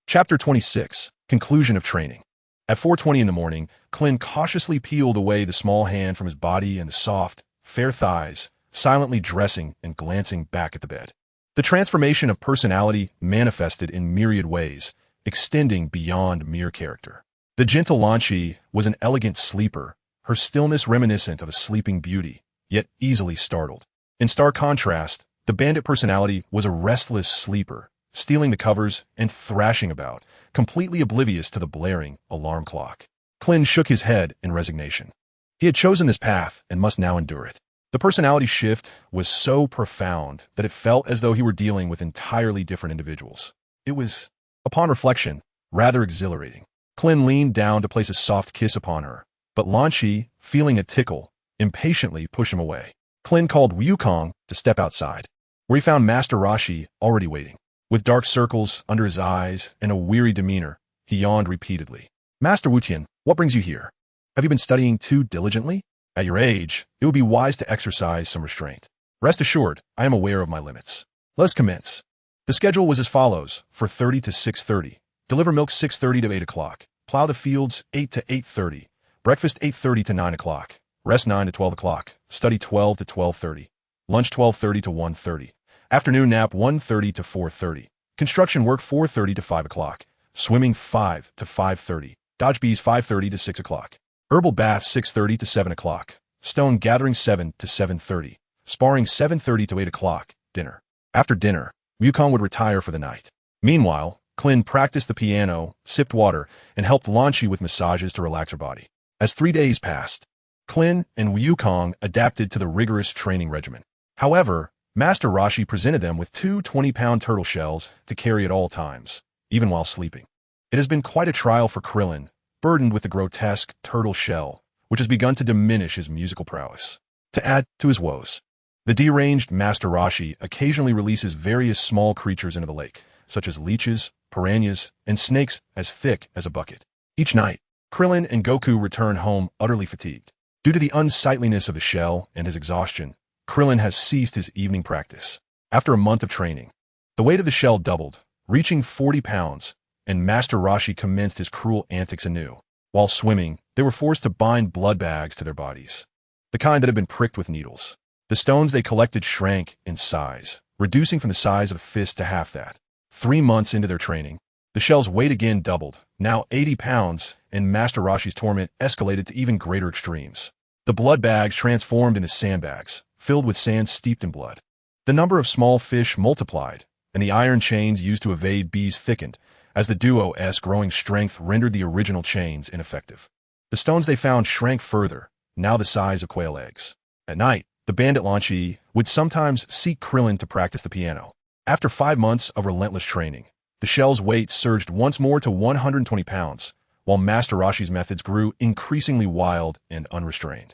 Chapter 26, Conclusion of Training. At 4:20 in the morning, Klin cautiously peeled away the small hand from his body and the soft, fair thighs, silently dressing and glancing back at the bed. The transformation of personality manifested in myriad ways, extending beyond mere character. The gentle Lan Shi was an elegant sleeper, her stillness reminiscent of a sleeping beauty, yet easily startled. In stark contrast, the bandit personality was a restless sleeper, stealing the covers and thrashing about, completely oblivious to the blaring alarm clock. Krillin shook his head in resignation. He had chosen this path and must now endure it. The personality shift was so profound that it felt as though he were dealing with entirely different individuals. It was, upon reflection, rather exhilarating. Krillin leaned down to place a soft kiss upon her, but Lan Shi, feeling a tickle, impatiently pushed him away. Krillin called Wukong to step outside, where he found Master Roshi already waiting. With dark circles under his eyes and a weary demeanor, he yawned repeatedly. Master Wutian, what brings you here? Have you been studying too diligently? At your age, it would be wise to exercise some restraint. Rest assured, I am aware of my limits. Let's commence. The schedule was as follows: 4:30 to 6:30, deliver milk 6:30 to 8 o'clock, plow the fields 8 to 8:30, breakfast 8:30 to 9 o'clock, rest 9 to 12 o'clock, study 12 to 12:30, lunch 12:30 to 1:30, afternoon nap 1:30 to 4:30, construction work 4:30 to 5 o'clock, swimming 5 to 5:30, dodge bees 5:30 to 6 o'clock, herbal bath 6:30 to 7 o'clock, stone gathering 7 to 7:30, sparring 7:30 to 8 o'clock, dinner. After dinner, Wukong would retire for the night. Meanwhile, Krillin practiced the piano, sipped water, and helped Lan Shi with massages to relax her body. As 3 days passed, Krillin and Wukong adapted to the rigorous training regimen. However, Master Roshi presented them with 2 20-pound turtle shells to carry at all times, even while sleeping. It has been quite a trial for Krillin, burdened with the grotesque turtle shell, which has begun to diminish his musical prowess. To add to his woes, the deranged Master Roshi occasionally releases various small creatures into the lake, such as leeches, piranhas, and snakes as thick as a bucket. Each night, Krillin and Goku return home utterly fatigued. Due to the unsightliness of the shell and his exhaustion, Krillin has ceased his evening practice. After a month of training, the weight of the shell doubled, reaching 40 pounds, and Master Roshi commenced his cruel antics anew. While swimming, they were forced to bind blood bags to their bodies, the kind that had been pricked with needles. The stones they collected shrank in size, reducing from the size of a fist to half that. 3 months into their training, the shell's weight again doubled, now 80 pounds, and Master Roshi's torment escalated to even greater extremes. The blood bags transformed into sandbags, filled with sand steeped in blood. The number of small fish multiplied, and the iron chains used to evade bees thickened, as the duo's growing strength rendered the original chains ineffective. The stones they found shrank further, now the size of quail eggs. At night, the bandit Lan Shi would sometimes seek Krillin to practice the piano. After 5 months of relentless training, the shell's weight surged once more to 120 pounds, while Master Roshi's methods grew increasingly wild and unrestrained.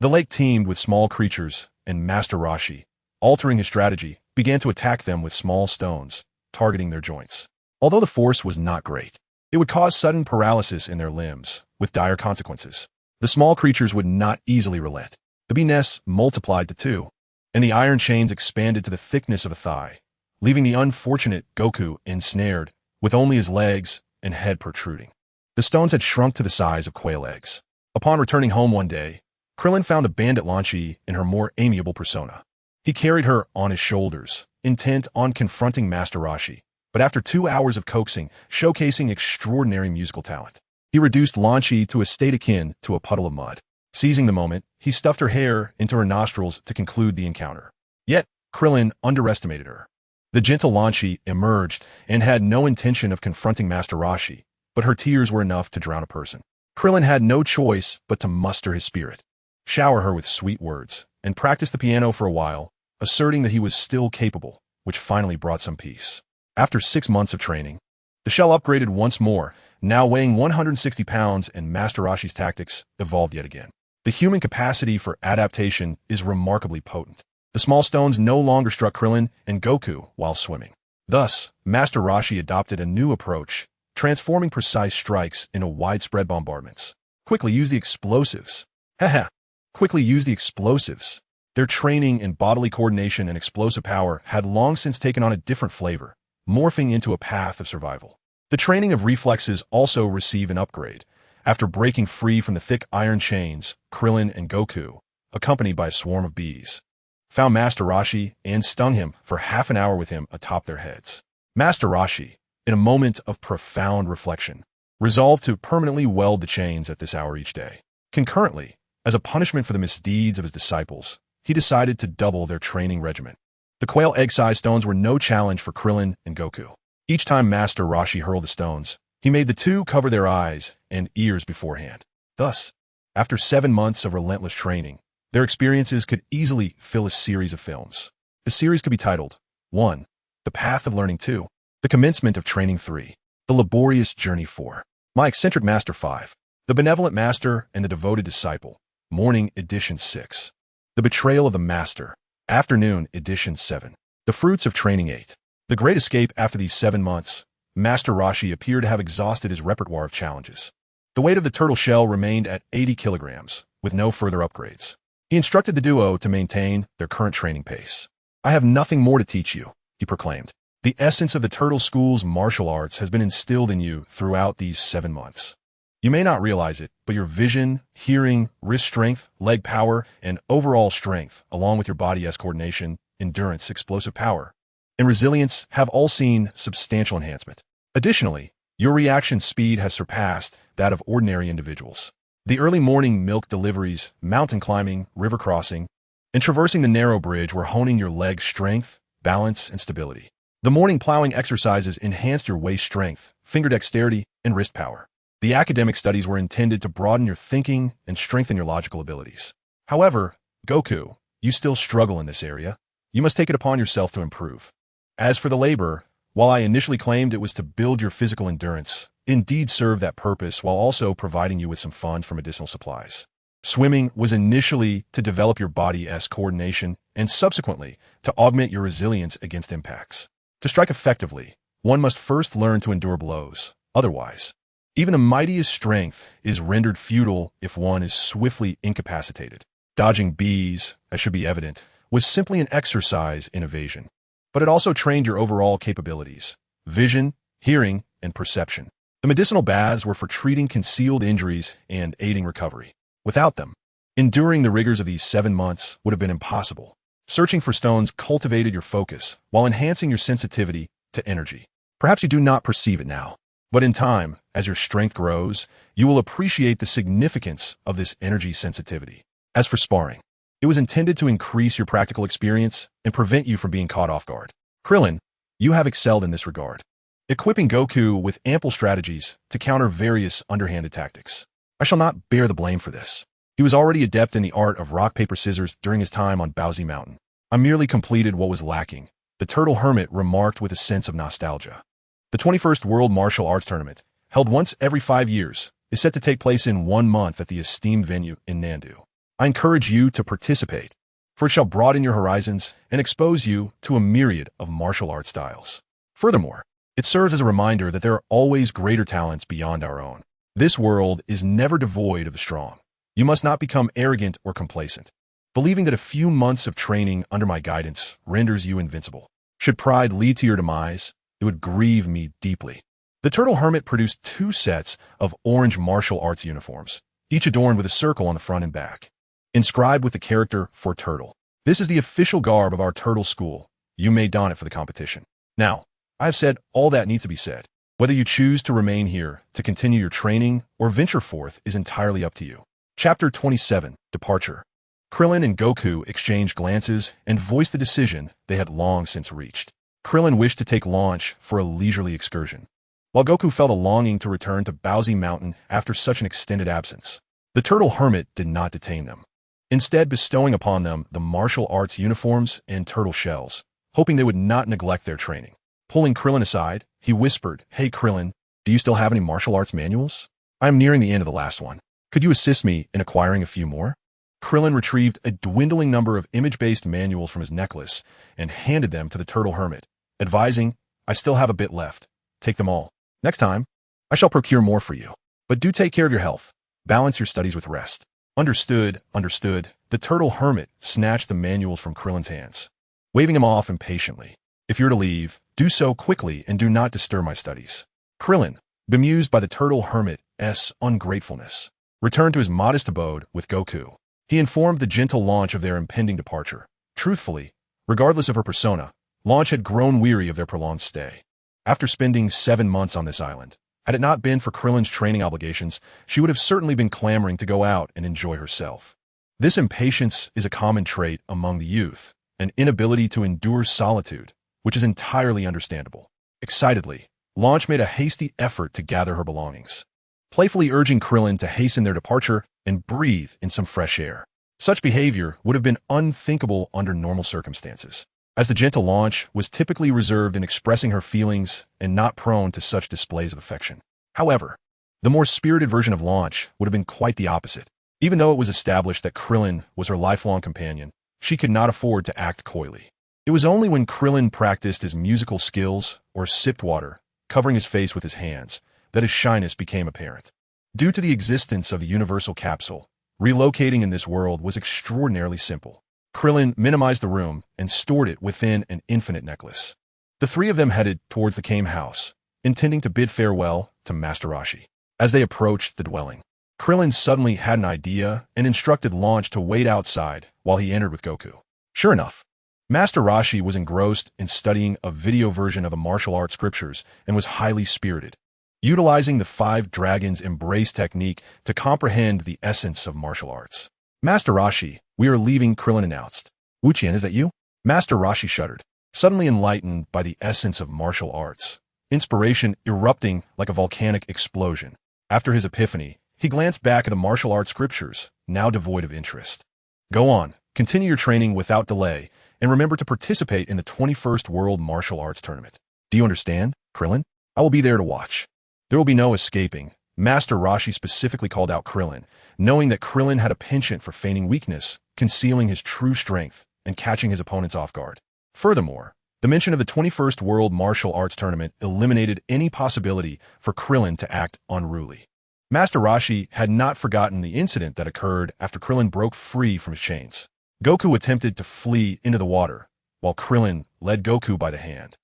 The lake teemed with small creatures, and Master Roshi, altering his strategy, began to attack them with small stones, targeting their joints. Although the force was not great, it would cause sudden paralysis in their limbs, with dire consequences. The small creatures would not easily relent. The bee nests multiplied to 2, and the iron chains expanded to the thickness of a thigh, leaving the unfortunate Goku ensnared, with only his legs and head protruding. The stones had shrunk to the size of quail eggs. Upon returning home one day, Krillin found the bandit Lan Shi in her more amiable persona. He carried her on his shoulders, intent on confronting Master Roshi, but after 2 hours of coaxing, showcasing extraordinary musical talent, he reduced Lan Shi to a state akin to a puddle of mud. Seizing the moment, he stuffed her hair into her nostrils to conclude the encounter. Yet, Krillin underestimated her. The gentle Lan Shi emerged and had no intention of confronting Master Roshi, but her tears were enough to drown a person. Krillin had no choice but to muster his spirit, shower her with sweet words, and practice the piano for a while, asserting that he was still capable, which finally brought some peace. After 6 months of training, the shell upgraded once more, now weighing 160 pounds, and Master Roshi's tactics evolved yet again. The human capacity for adaptation is remarkably potent. The small stones no longer struck Krillin and Goku while swimming. Thus, Master Roshi adopted a new approach, transforming precise strikes into widespread bombardments. Quickly use the explosives. Quickly use the explosives. Their training in bodily coordination and explosive power had long since taken on a different flavor, morphing into a path of survival. The training of reflexes also received an upgrade. After breaking free from the thick iron chains, Krillin and Goku, accompanied by a swarm of bees, found Master Roshi and stung him for half an hour with him atop their heads. Master Roshi, in a moment of profound reflection, resolved to permanently weld the chains at this hour each day. Concurrently, as a punishment for the misdeeds of his disciples, he decided to double their training regimen. The quail egg-sized stones were no challenge for Krillin and Goku. Each time Master Roshi hurled the stones, he made the two cover their eyes and ears beforehand. Thus, after 7 months of relentless training, their experiences could easily fill a series of films. The series could be titled 1. The Path of Learning 2. The Commencement of Training 3. The Laborious Journey 4. My Eccentric Master 5. The Benevolent Master and the Devoted Disciple. Morning Edition 6. The Betrayal of the Master. Afternoon Edition 7. The Fruits of Training 8. The Great Escape. After these 7 months, Master Roshi appeared to have exhausted his repertoire of challenges. The weight of the turtle shell remained at 80 kilograms, with no further upgrades. He instructed the duo to maintain their current training pace. "I have nothing more to teach you," he proclaimed. "The essence of the Turtle School's martial arts has been instilled in you throughout these 7 months. You may not realize it, but your vision, hearing, wrist strength, leg power, and overall strength, along with your body's coordination, endurance, explosive power, and resilience have all seen substantial enhancement. Additionally, your reaction speed has surpassed that of ordinary individuals. The early morning milk deliveries, mountain climbing, river crossing, and traversing the narrow bridge were honing your leg strength, balance, and stability. The morning plowing exercises enhanced your waist strength, finger dexterity, and wrist power. The academic studies were intended to broaden your thinking and strengthen your logical abilities. However, Goku, you still struggle in this area. You must take it upon yourself to improve. As for the labor, while I initially claimed it was to build your physical endurance, indeed served that purpose while also providing you with some funds for medicinal supplies. Swimming was initially to develop your body's coordination and subsequently to augment your resilience against impacts. To strike effectively, one must first learn to endure blows. Otherwise, even the mightiest strength is rendered futile if one is swiftly incapacitated. Dodging bees, as should be evident, was simply an exercise in evasion. But it also trained your overall capabilities, vision, hearing, and perception. The medicinal baths were for treating concealed injuries and aiding recovery. Without them, enduring the rigors of these 7 months would have been impossible. Searching for stones cultivated your focus while enhancing your sensitivity to energy. Perhaps you do not perceive it now, but in time, as your strength grows, you will appreciate the significance of this energy sensitivity. As for sparring, it was intended to increase your practical experience and prevent you from being caught off guard. Krillin, you have excelled in this regard, equipping Goku with ample strategies to counter various underhanded tactics. I shall not bear the blame for this. He was already adept in the art of rock, paper, scissors during his time on Baozi Mountain. I merely completed what was lacking, the Turtle Hermit remarked with a sense of nostalgia. The 21st World Martial Arts Tournament, held once every 5 years, is set to take place in 1 month at the esteemed venue in Nandu. I encourage you to participate, for it shall broaden your horizons and expose you to a myriad of martial art styles. Furthermore, it serves as a reminder that there are always greater talents beyond our own. This world is never devoid of the strong. You must not become arrogant or complacent, believing that a few months of training under my guidance renders you invincible. Should pride lead to your demise, it would grieve me deeply. The Turtle Hermit produced 2 sets of orange martial arts uniforms, each adorned with a circle on the front and back, inscribed with the character for turtle. This is the official garb of our turtle school. You may don it for the competition. Now, I have said all that needs to be said. Whether you choose to remain here to continue your training or venture forth is entirely up to you. Chapter 27, Departure. Krillin and Goku exchanged glances and voiced the decision they had long since reached. Krillin wished to take launch for a leisurely excursion, while Goku felt a longing to return to Baozi Mountain after such an extended absence. The Turtle Hermit did not detain them, instead bestowing upon them the martial arts uniforms and turtle shells, hoping they would not neglect their training. Pulling Krillin aside, he whispered, "Hey Krillin, do you still have any martial arts manuals? I am nearing the end of the last one. Could you assist me in acquiring a few more?" Krillin retrieved a dwindling number of image-based manuals from his necklace and handed them to the Turtle Hermit, advising, "I still have a bit left. Take them all. Next time, I shall procure more for you. But do take care of your health. Balance your studies with rest." Understood, understood. The Turtle Hermit snatched the manuals from Krillin's hands, waving him off impatiently. "If you're to leave, do so quickly and do not disturb my studies." Krillin, bemused by the Turtle Hermit's ungratefulness, returned to his modest abode with Goku. He informed the gentle Launch of their impending departure. Truthfully, regardless of her persona, Launch had grown weary of their prolonged stay. After spending 7 months on this island, had it not been for Krillin's training obligations, she would have certainly been clamoring to go out and enjoy herself. This impatience is a common trait among the youth, an inability to endure solitude, which is entirely understandable. Excitedly, Launch made a hasty effort to gather her belongings. playfully urging Krillin to hasten their departure and breathe in some fresh air. Such behavior would have been unthinkable under normal circumstances, as the gentle launch was typically reserved in expressing her feelings and not prone to such displays of affection. However, the more spirited version of launch would have been quite the opposite. Even though it was established that Krillin was her lifelong companion, she could not afford to act coyly. It was only when Krillin practiced his musical skills or sipped water, covering his face with his hands, that his shyness became apparent. Due to the existence of the universal capsule, relocating in this world was extraordinarily simple. Krillin minimized the room and stored it within an infinite necklace. The three of them headed towards the Kame house, intending to bid farewell to Master Roshi. As they approached the dwelling, Krillin suddenly had an idea and instructed Launch to wait outside while he entered with Goku. Sure enough, Master Roshi was engrossed in studying a video version of the martial arts scriptures and was highly spirited, utilizing the 5 dragons embrace technique to comprehend the essence of martial arts. Master Roshi, we are leaving, Krillin announced. Wuqian, is that you? Master Roshi shuddered, suddenly enlightened by the essence of martial arts, inspiration erupting like a volcanic explosion. After his epiphany, he glanced back at the martial arts scriptures, now devoid of interest. Go on, continue your training without delay, and remember to participate in the 21st World Martial Arts Tournament. Do you understand, Krillin? I will be there to watch. There will be no escaping. Master Roshi specifically called out Krillin, knowing that Krillin had a penchant for feigning weakness, concealing his true strength, and catching his opponents off guard. Furthermore, the mention of the 21st World Martial Arts Tournament eliminated any possibility for Krillin to act unruly. Master Roshi had not forgotten the incident that occurred after Krillin broke free from his chains. Goku attempted to flee into the water, while Krillin led Goku by the hand,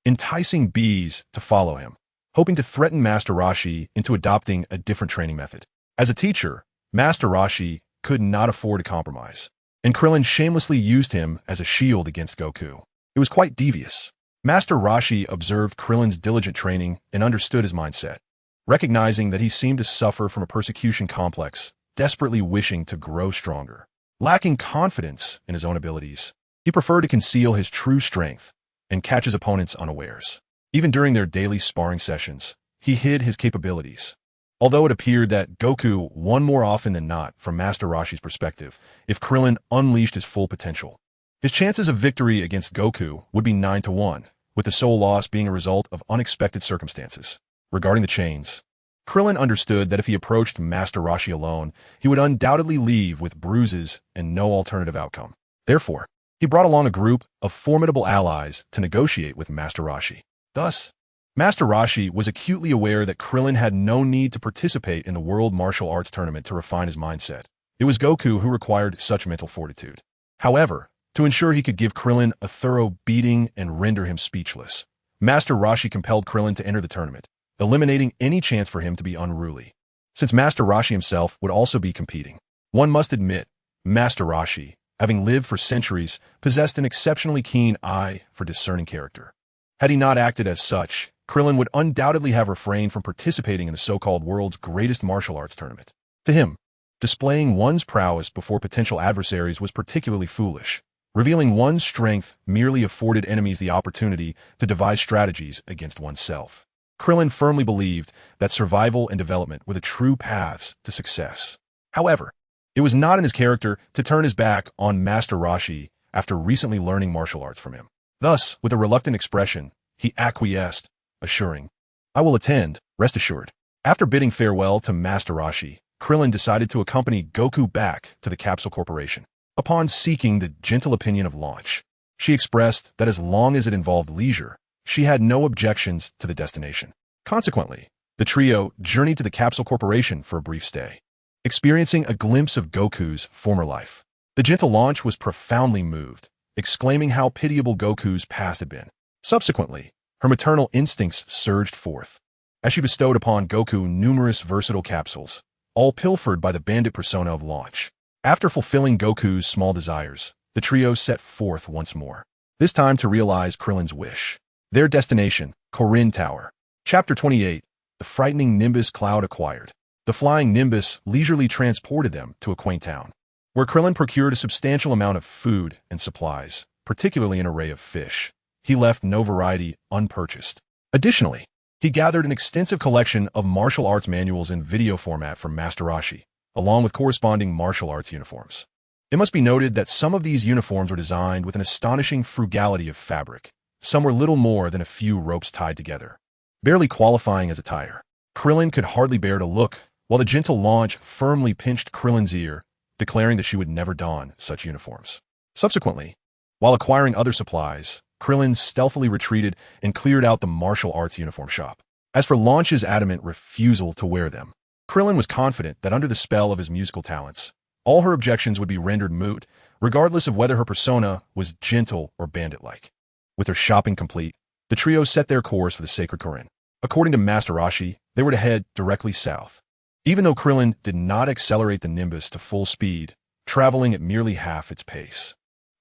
enticing bees to follow him, hoping to threaten Master Roshi into adopting a different training method. As a teacher, Master Roshi could not afford a compromise, and Krillin shamelessly used him as a shield against Goku. It was quite devious. Master Roshi observed Krillin's diligent training and understood his mindset, recognizing that he seemed to suffer from a persecution complex, desperately wishing to grow stronger. Lacking confidence in his own abilities, he preferred to conceal his true strength and catch his opponents unawares. Even during their daily sparring sessions, he hid his capabilities. Although it appeared that Goku won more often than not from Master Roshi's perspective, if Krillin unleashed his full potential, his chances of victory against Goku would be 9-1, with the sole loss being a result of unexpected circumstances. Regarding the chains, Krillin understood that if he approached Master Roshi alone, he would undoubtedly leave with bruises and no alternative outcome. Therefore, he brought along a group of formidable allies to negotiate with Master Roshi. Thus, Master Roshi was acutely aware that Krillin had no need to participate in the World Martial Arts Tournament to refine his mindset. It was Goku who required such mental fortitude. However, to ensure he could give Krillin a thorough beating and render him speechless, Master Roshi compelled Krillin to enter the tournament, eliminating any chance for him to be unruly. Since Master Roshi himself would also be competing, one must admit, Master Roshi, having lived for centuries, possessed an exceptionally keen eye for discerning character. Had he not acted as such, Krillin would undoubtedly have refrained from participating in the so-called world's greatest martial arts tournament. To him, displaying one's prowess before potential adversaries was particularly foolish. Revealing one's strength merely afforded enemies the opportunity to devise strategies against oneself. Krillin firmly believed that survival and development were the true paths to success. However, it was not in his character to turn his back on Master Roshi after recently learning martial arts from him. Thus, with a reluctant expression, he acquiesced, assuring, "I will attend, rest assured." After bidding farewell to Master Roshi, Krillin decided to accompany Goku back to the Capsule Corporation. Upon seeking the gentle opinion of Launch, she expressed that as long as it involved leisure, she had no objections to the destination. Consequently, the trio journeyed to the Capsule Corporation for a brief stay, experiencing a glimpse of Goku's former life. The gentle Launch was profoundly moved, exclaiming how pitiable Goku's past had been. Subsequently, her maternal instincts surged forth, as she bestowed upon Goku numerous versatile capsules, all pilfered by the bandit persona of Launch. After fulfilling Goku's small desires, the trio set forth once more, this time to realize Krillin's wish. Their destination, Korin Tower. Chapter 28, The Frightening Nimbus Cloud Acquired. The flying Nimbus leisurely transported them to a quaint town, where Krillin procured a substantial amount of food and supplies, particularly an array of fish. He left no variety unpurchased. Additionally, He gathered an extensive collection of martial arts manuals in video format from Master Roshi, along with corresponding martial arts uniforms. It must be noted that some of these uniforms were designed with an astonishing frugality of fabric. Some were little more than a few ropes tied together, barely qualifying as attire. Krillin could hardly bear to look, while the gentle launch firmly pinched Krillin's ear, declaring that she would never don such uniforms. Subsequently, while acquiring other supplies, Krillin stealthily retreated and cleared out the martial arts uniform shop. As for Launch's adamant refusal to wear them, Krillin was confident that under the spell of his musical talents, all her objections would be rendered moot, regardless of whether her persona was gentle or bandit-like. With their shopping complete, the trio set their course for the sacred Korin. According to Master Roshi, they were to head directly south. Even though Krillin did not accelerate the Nimbus to full speed, traveling at merely half its pace.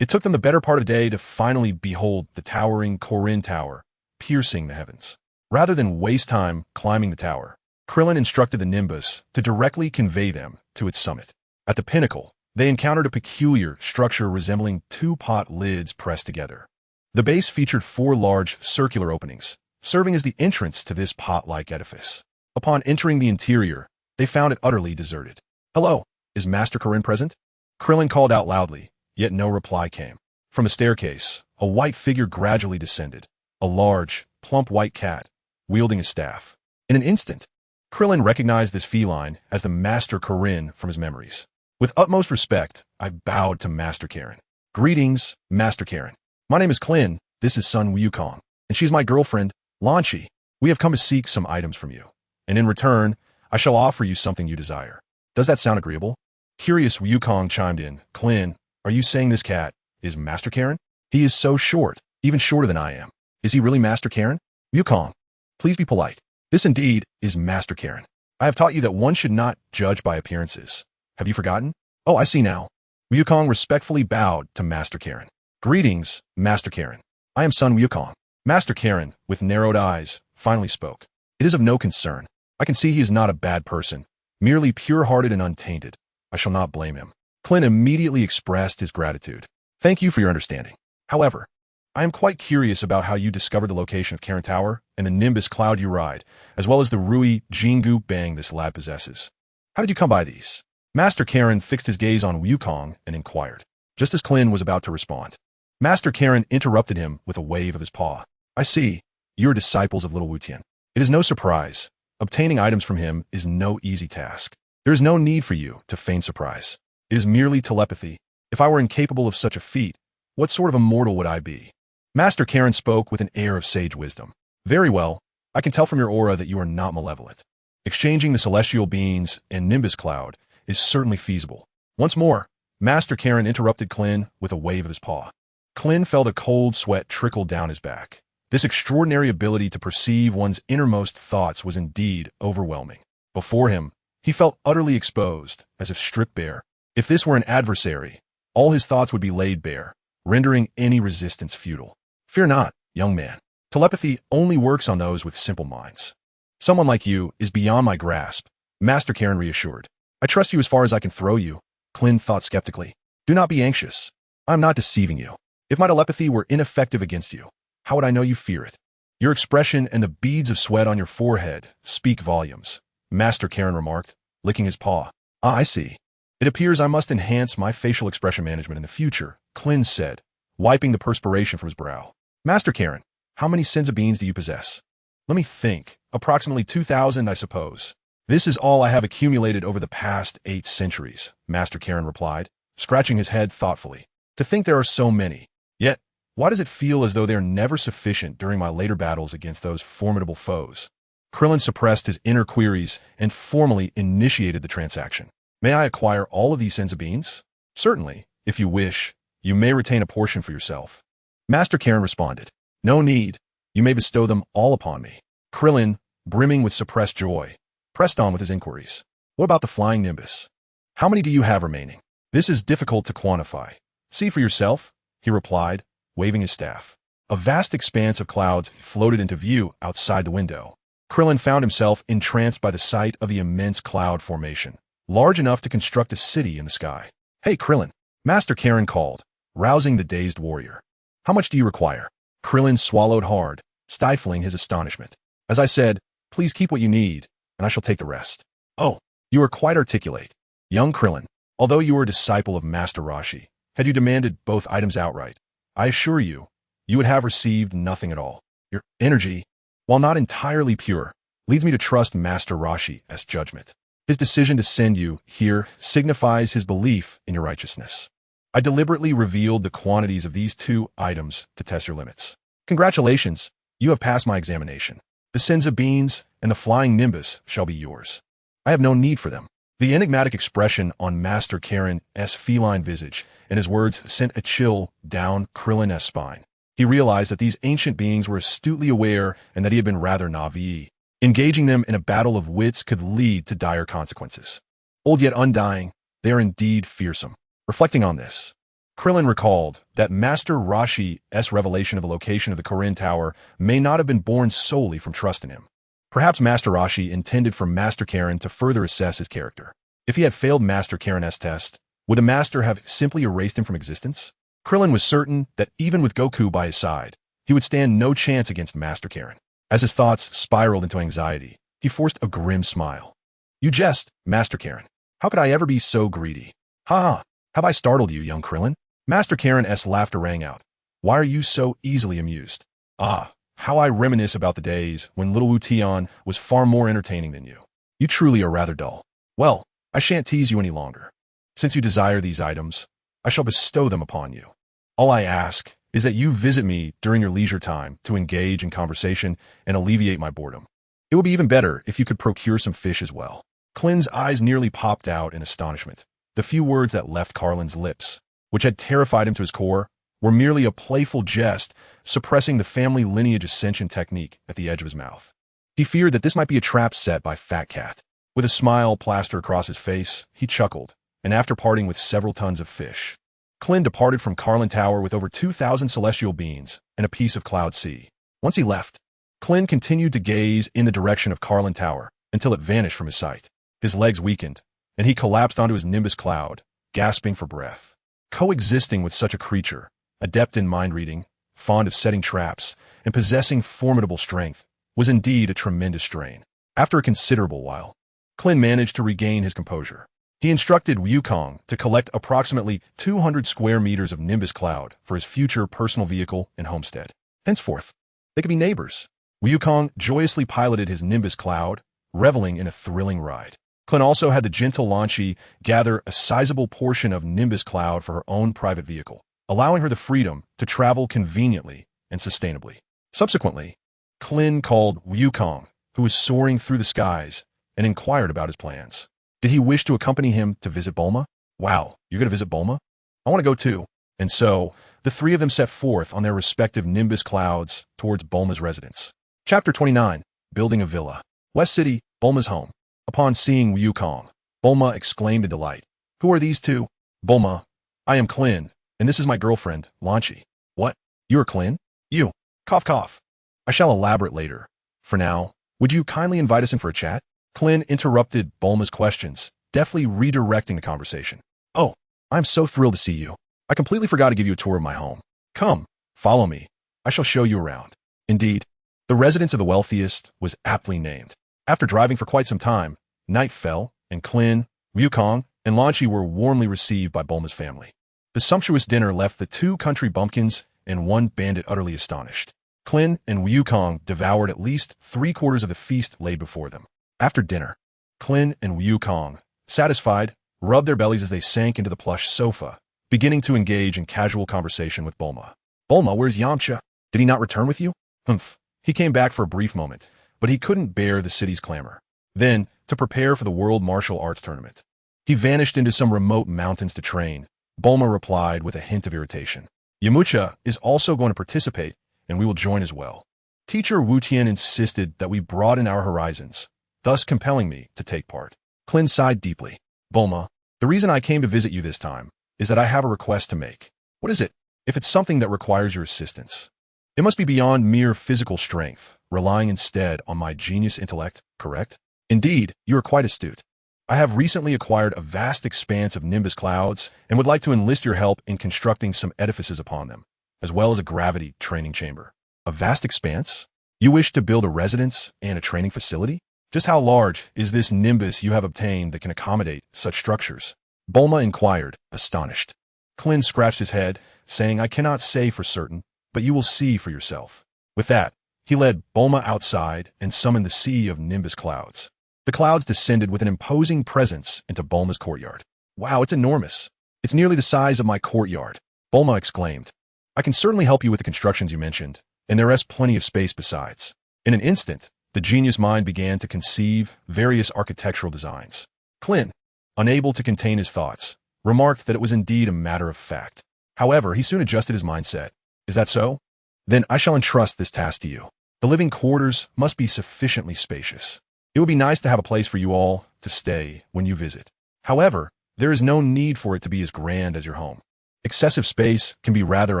It took them the better part of the day to finally behold the towering Korin Tower, piercing the heavens. Rather than waste time climbing the tower, Krillin instructed the Nimbus to directly convey them to its summit. At the pinnacle, they encountered a peculiar structure resembling two pot lids pressed together. The base featured 4 large circular openings, serving as the entrance to this pot-like edifice. Upon entering the interior, they found it utterly deserted. "Hello, is Master Korin present?" Krillin called out loudly, yet no reply came. From a staircase, a white figure gradually descended, a large, plump white cat, wielding a staff. In an instant, Krillin recognized this feline as the Master Korin from his memories. With utmost respect, I bowed to Master Karin. "Greetings, Master Karin. My name is Klin, this is Sun Wukong, and she's my girlfriend, Lanchi. We have come to seek some items from you, and in return, I shall offer you something you desire. Does that sound agreeable?" Curious Wukong chimed in. "Klin, are you saying this cat is Master Karin? He is so short, even shorter than I am. Is he really Master Karin? Wukong, please be polite. This indeed is Master Karin. I have taught you that one should not judge by appearances. Have you forgotten? Oh, I see now." Wukong respectfully bowed to Master Karin. "Greetings, Master Karin. I am Sun Wukong." Master Karin, with narrowed eyes, finally spoke. "It is of no concern. I can see he is not a bad person, merely pure-hearted and untainted. I shall not blame him." Klin immediately expressed his gratitude. "Thank you for your understanding. However, I am quite curious about how you discovered the location of Karin Tower and the Nimbus cloud you ride, as well as the Rui Jingu Bang this lad possesses. How did you come by these?" Master Karin fixed his gaze on Wukong and inquired, just as Klin was about to respond. Master Karin interrupted him with a wave of his paw. "I see. You are disciples of Little Wutian. It is no surprise. Obtaining items from him is no easy task. There is no need for you to feign surprise. It is merely telepathy. If I were incapable of such a feat, what sort of a mortal would I be?" Master Karin spoke with an air of sage wisdom. "Very well. I can tell from your aura that you are not malevolent. Exchanging the celestial beings and Nimbus cloud is certainly feasible." Once more, Master Karin interrupted Klin with a wave of his paw. Klin felt a cold sweat trickle down his back. This extraordinary ability to perceive one's innermost thoughts was indeed overwhelming. Before him, he felt utterly exposed, as if stripped bare. If this were an adversary, all his thoughts would be laid bare, rendering any resistance futile. "Fear not, young man. Telepathy only works on those with simple minds. Someone like you is beyond my grasp," Master Karin reassured. "I trust you as far as I can throw you," Klin thought skeptically. "Do not be anxious. I am not deceiving you. If my telepathy were ineffective against you, how would I know you fear it? Your expression and the beads of sweat on your forehead speak volumes," Master Karin remarked, licking his paw. "Ah, I see. It appears I must enhance my facial expression management in the future," Klin said, wiping the perspiration from his brow. "Master Karin, how many senza beans do you possess?" "Let me think. Approximately 2,000, I suppose." "This is all I have accumulated over the past 8 centuries," Master Karin replied, scratching his head thoughtfully. "To think there are so many. Yet, why does it feel as though they are never sufficient during my later battles against those formidable foes?" Krillin suppressed his inner queries and formally initiated the transaction. "May I acquire all of these senza beans?" "Certainly. If you wish, you may retain a portion for yourself." Master Karin responded. "No need. You may bestow them all upon me." Krillin, brimming with suppressed joy, pressed on with his inquiries. "What about the flying Nimbus? How many do you have remaining?" "This is difficult to quantify. See for yourself," he replied, waving his staff. A vast expanse of clouds floated into view outside the window. Krillin found himself entranced by the sight of the immense cloud formation, large enough to construct a city in the sky. "Hey, Krillin," Master Karin called, rousing the dazed warrior. "How much do you require?" Krillin swallowed hard, stifling his astonishment. As I said, please keep what you need, and I shall take the rest. Oh, you are quite articulate. Young Krillin, although you were a disciple of Master Roshi, had you demanded both items outright, I assure you, you would have received nothing at all. Your energy, while not entirely pure, leads me to trust Master Roshi's judgment. His decision to send you here signifies his belief in your righteousness. I deliberately revealed the quantities of these 2 items to test your limits. Congratulations, you have passed my examination. The Senza beans and the flying nimbus shall be yours. I have no need for them. The enigmatic expression on Master Karen's feline visage and his words sent a chill down Krillin's spine. He realized that these ancient beings were astutely aware and that he had been rather naive. Engaging them in a battle of wits could lead to dire consequences. Old yet undying, they are indeed fearsome. Reflecting on this, Krillin recalled that Master Roshi's revelation of the location of the Korin Tower may not have been born solely from trust in him. Perhaps Master Roshi intended for Master Karen to further assess his character. If he had failed Master Karen's test, would the Master have simply erased him from existence? Krillin was certain that even with Goku by his side, he would stand no chance against Master Karen. As his thoughts spiraled into anxiety, he forced a grim smile. You jest, Master Karen. How could I ever be so greedy? Ha ha, have I startled you, young Krillin? Master Karen's laughter rang out. Why are you so easily amused? Ah, how I reminisce about the days when little Wu Tian was far more entertaining than you. You truly are rather dull. Well, I shan't tease you any longer. Since you desire these items, I shall bestow them upon you. All I ask is that you visit me during your leisure time to engage in conversation and alleviate my boredom. It would be even better if you could procure some fish as well. Krillin's eyes nearly popped out in astonishment. The few words that left Krillin's lips, which had terrified him to his core, were merely a playful jest, suppressing the family lineage ascension technique at the edge of his mouth. He feared that this might be a trap set by Fat Cat. With a smile plastered across his face, he chuckled, and after parting with several tons of fish, Krillin departed from Korin Tower with over 2,000 celestial beans and a piece of cloud sea. Once he left, Krillin continued to gaze in the direction of Korin Tower until it vanished from his sight. His legs weakened, and he collapsed onto his nimbus cloud, gasping for breath. Coexisting with such a creature, adept in mind-reading, fond of setting traps, and possessing formidable strength, was indeed a tremendous strain. After a considerable while, Krillin managed to regain his composure. He instructed Wukong to collect approximately 200 square meters of Nimbus Cloud for his future personal vehicle and homestead. Henceforth, they could be neighbors. Wukong joyously piloted his Nimbus Cloud, reveling in a thrilling ride. Krillin also had the gentle Lanchi gather a sizable portion of Nimbus Cloud for her own private vehicle, allowing her the freedom to travel conveniently and sustainably. Subsequently, Krillin called Wukong, who was soaring through the skies, and inquired about his plans. Did he wish to accompany him to visit Bulma? Wow, you're going to visit Bulma? I want to go too. And so, the 3 of them set forth on their respective Nimbus Clouds towards Bulma's residence. Chapter 29, Building a Villa. West City, Bulma's home. Upon seeing Wukong, Bulma exclaimed in delight. Who are these 2? Bulma, I am Krillin, and this is my girlfriend, Lanchi. What? You are Krillin? You. Cough cough. I shall elaborate later. For now, would you kindly invite us in for a chat? Krillin interrupted Bulma's questions, deftly redirecting the conversation. Oh, I'm so thrilled to see you. I completely forgot to give you a tour of my home. Come, follow me. I shall show you around. Indeed, the residence of the wealthiest was aptly named. After driving for quite some time, night fell, and Krillin, Wukong, and Lanchi were warmly received by Bulma's family. The sumptuous dinner left the 2 country bumpkins and 1 bandit utterly astonished. Krillin and Wukong devoured at least 3/4 of the feast laid before them. After dinner, Krillin and Wukong, satisfied, rubbed their bellies as they sank into the plush sofa, beginning to engage in casual conversation with Bulma. Bulma, where's Yamcha? Did he not return with you? Humph. He came back for a brief moment, but he couldn't bear the city's clamor. Then, to prepare for the World Martial Arts Tournament, he vanished into some remote mountains to train. Bulma replied with a hint of irritation. Yamcha is also going to participate, and we will join as well. Teacher Wu Tian insisted that we broaden our horizons, thus compelling me to take part. Krillin sighed deeply. Bulma, the reason I came to visit you this time is that I have a request to make. What is it? If it's something that requires your assistance, it must be beyond mere physical strength, relying instead on my genius intellect, correct? Indeed, you are quite astute. I have recently acquired a vast expanse of Nimbus Clouds and would like to enlist your help in constructing some edifices upon them, as well as a gravity training chamber. A vast expanse? You wish to build a residence and a training facility? Just how large is this nimbus you have obtained that can accommodate such structures? Bulma inquired, astonished. Krillin scratched his head, saying, I cannot say for certain, but you will see for yourself. With that, he led Bulma outside and summoned the sea of nimbus clouds. The clouds descended with an imposing presence into Bulma's courtyard. Wow, it's enormous. It's nearly the size of my courtyard, Bulma exclaimed. I can certainly help you with the constructions you mentioned, and there is plenty of space besides. In an instant, the genius mind began to conceive various architectural designs. Krillin, unable to contain his thoughts, remarked that it was indeed a matter of fact. However, he soon adjusted his mindset. Is that so? Then I shall entrust this task to you. The living quarters must be sufficiently spacious. It would be nice to have a place for you all to stay when you visit. However, there is no need for it to be as grand as your home. Excessive space can be rather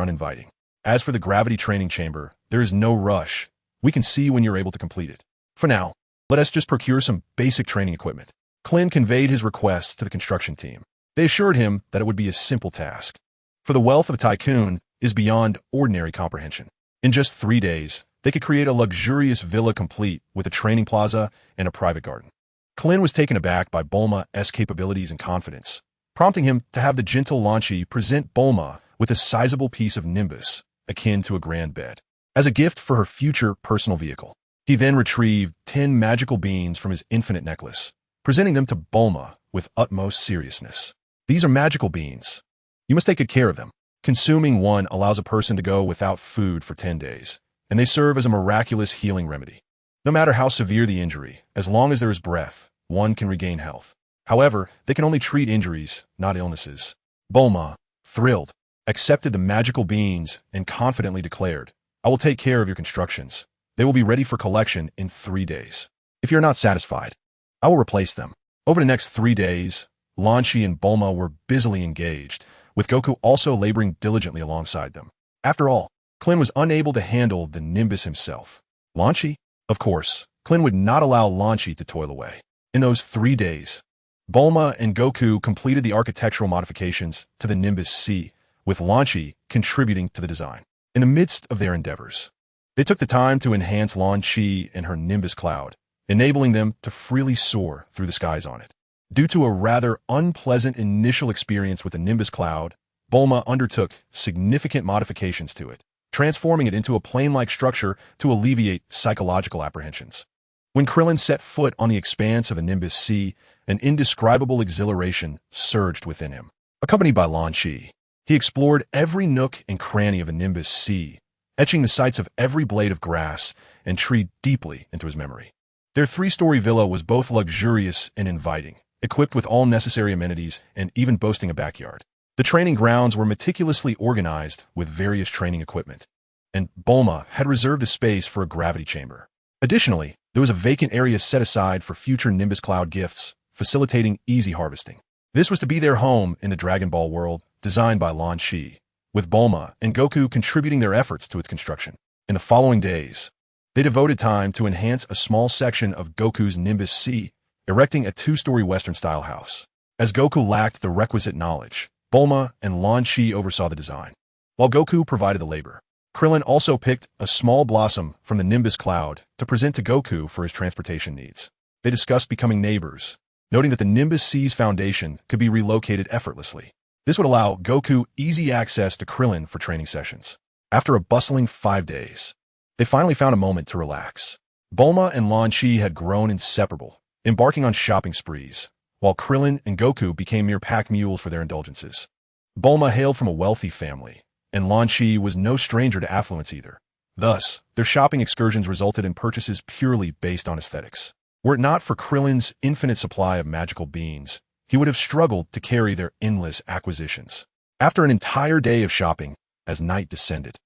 uninviting. As for the gravity training chamber, there is no rush. We can see when you're able to complete it. For now, let us just procure some basic training equipment. Krillin conveyed his requests to the construction team. They assured him that it would be a simple task. For the wealth of a tycoon is beyond ordinary comprehension. In just 3 days, they could create a luxurious villa complete with a training plaza and a private garden. Krillin was taken aback by Bulma's capabilities and confidence, prompting him to have the gentle Lan Shi present Bulma with a sizable piece of nimbus, akin to a grand bed, as a gift for her future personal vehicle. He then retrieved 10 magical beans from his infinite necklace, presenting them to Bulma with utmost seriousness. These are magical beans. You must take good care of them. Consuming one allows a person to go without food for 10 days, and they serve as a miraculous healing remedy. No matter how severe the injury, as long as there is breath, one can regain health. However, they can only treat injuries, not illnesses. Bulma, thrilled, accepted the magical beans and confidently declared, I will take care of your constructions. They will be ready for collection in 3 days. If you're not satisfied, I will replace them. Over the next 3 days, Lan Shi and Bulma were busily engaged, with Goku also laboring diligently alongside them. After all, Krillin was unable to handle the nimbus himself. Lan Shi? Of course, Krillin would not allow Lan Shi to toil away. In those 3 days, Bulma and Goku completed the architectural modifications to the Nimbus C, with Lan Shi contributing to the design. In the midst of their endeavors, they took the time to enhance Lan Shi and her Nimbus cloud, enabling them to freely soar through the skies on it. Due to a rather unpleasant initial experience with the Nimbus cloud, Bulma undertook significant modifications to it, transforming it into a plane-like structure to alleviate psychological apprehensions. When Krillin set foot on the expanse of a Nimbus C, an indescribable exhilaration surged within him. Accompanied by Lan Shi, he explored every nook and cranny of a Nimbus C, etching the sites of every blade of grass and tree deeply into his memory. Their 3-story villa was both luxurious and inviting, equipped with all necessary amenities and even boasting a backyard. The training grounds were meticulously organized with various training equipment, and Bulma had reserved a space for a gravity chamber. Additionally, there was a vacant area set aside for future Nimbus Cloud gifts, facilitating easy harvesting. This was to be their home in the Dragon Ball world, designed by Lan Shi, with Bulma and Goku contributing their efforts to its construction. In the following days, they devoted time to enhance a small section of Goku's Nimbus C, erecting a 2-story Western-style house. As Goku lacked the requisite knowledge, Bulma and Lan Shi oversaw the design, while Goku provided the labor. Krillin also picked a small blossom from the Nimbus Cloud to present to Goku for his transportation needs. They discussed becoming neighbors, noting that the Nimbus C's foundation could be relocated effortlessly. This would allow Goku easy access to Krillin for training sessions. After a bustling 5 days, they finally found a moment to relax. Bulma and Lan Shi had grown inseparable, embarking on shopping sprees, while Krillin and Goku became mere pack mules for their indulgences. Bulma hailed from a wealthy family, and Lan Shi was no stranger to affluence either. Thus, their shopping excursions resulted in purchases purely based on aesthetics. Were it not for Krillin's infinite supply of magical beans, he would have struggled to carry their endless acquisitions. After an entire day of shopping, as night descended,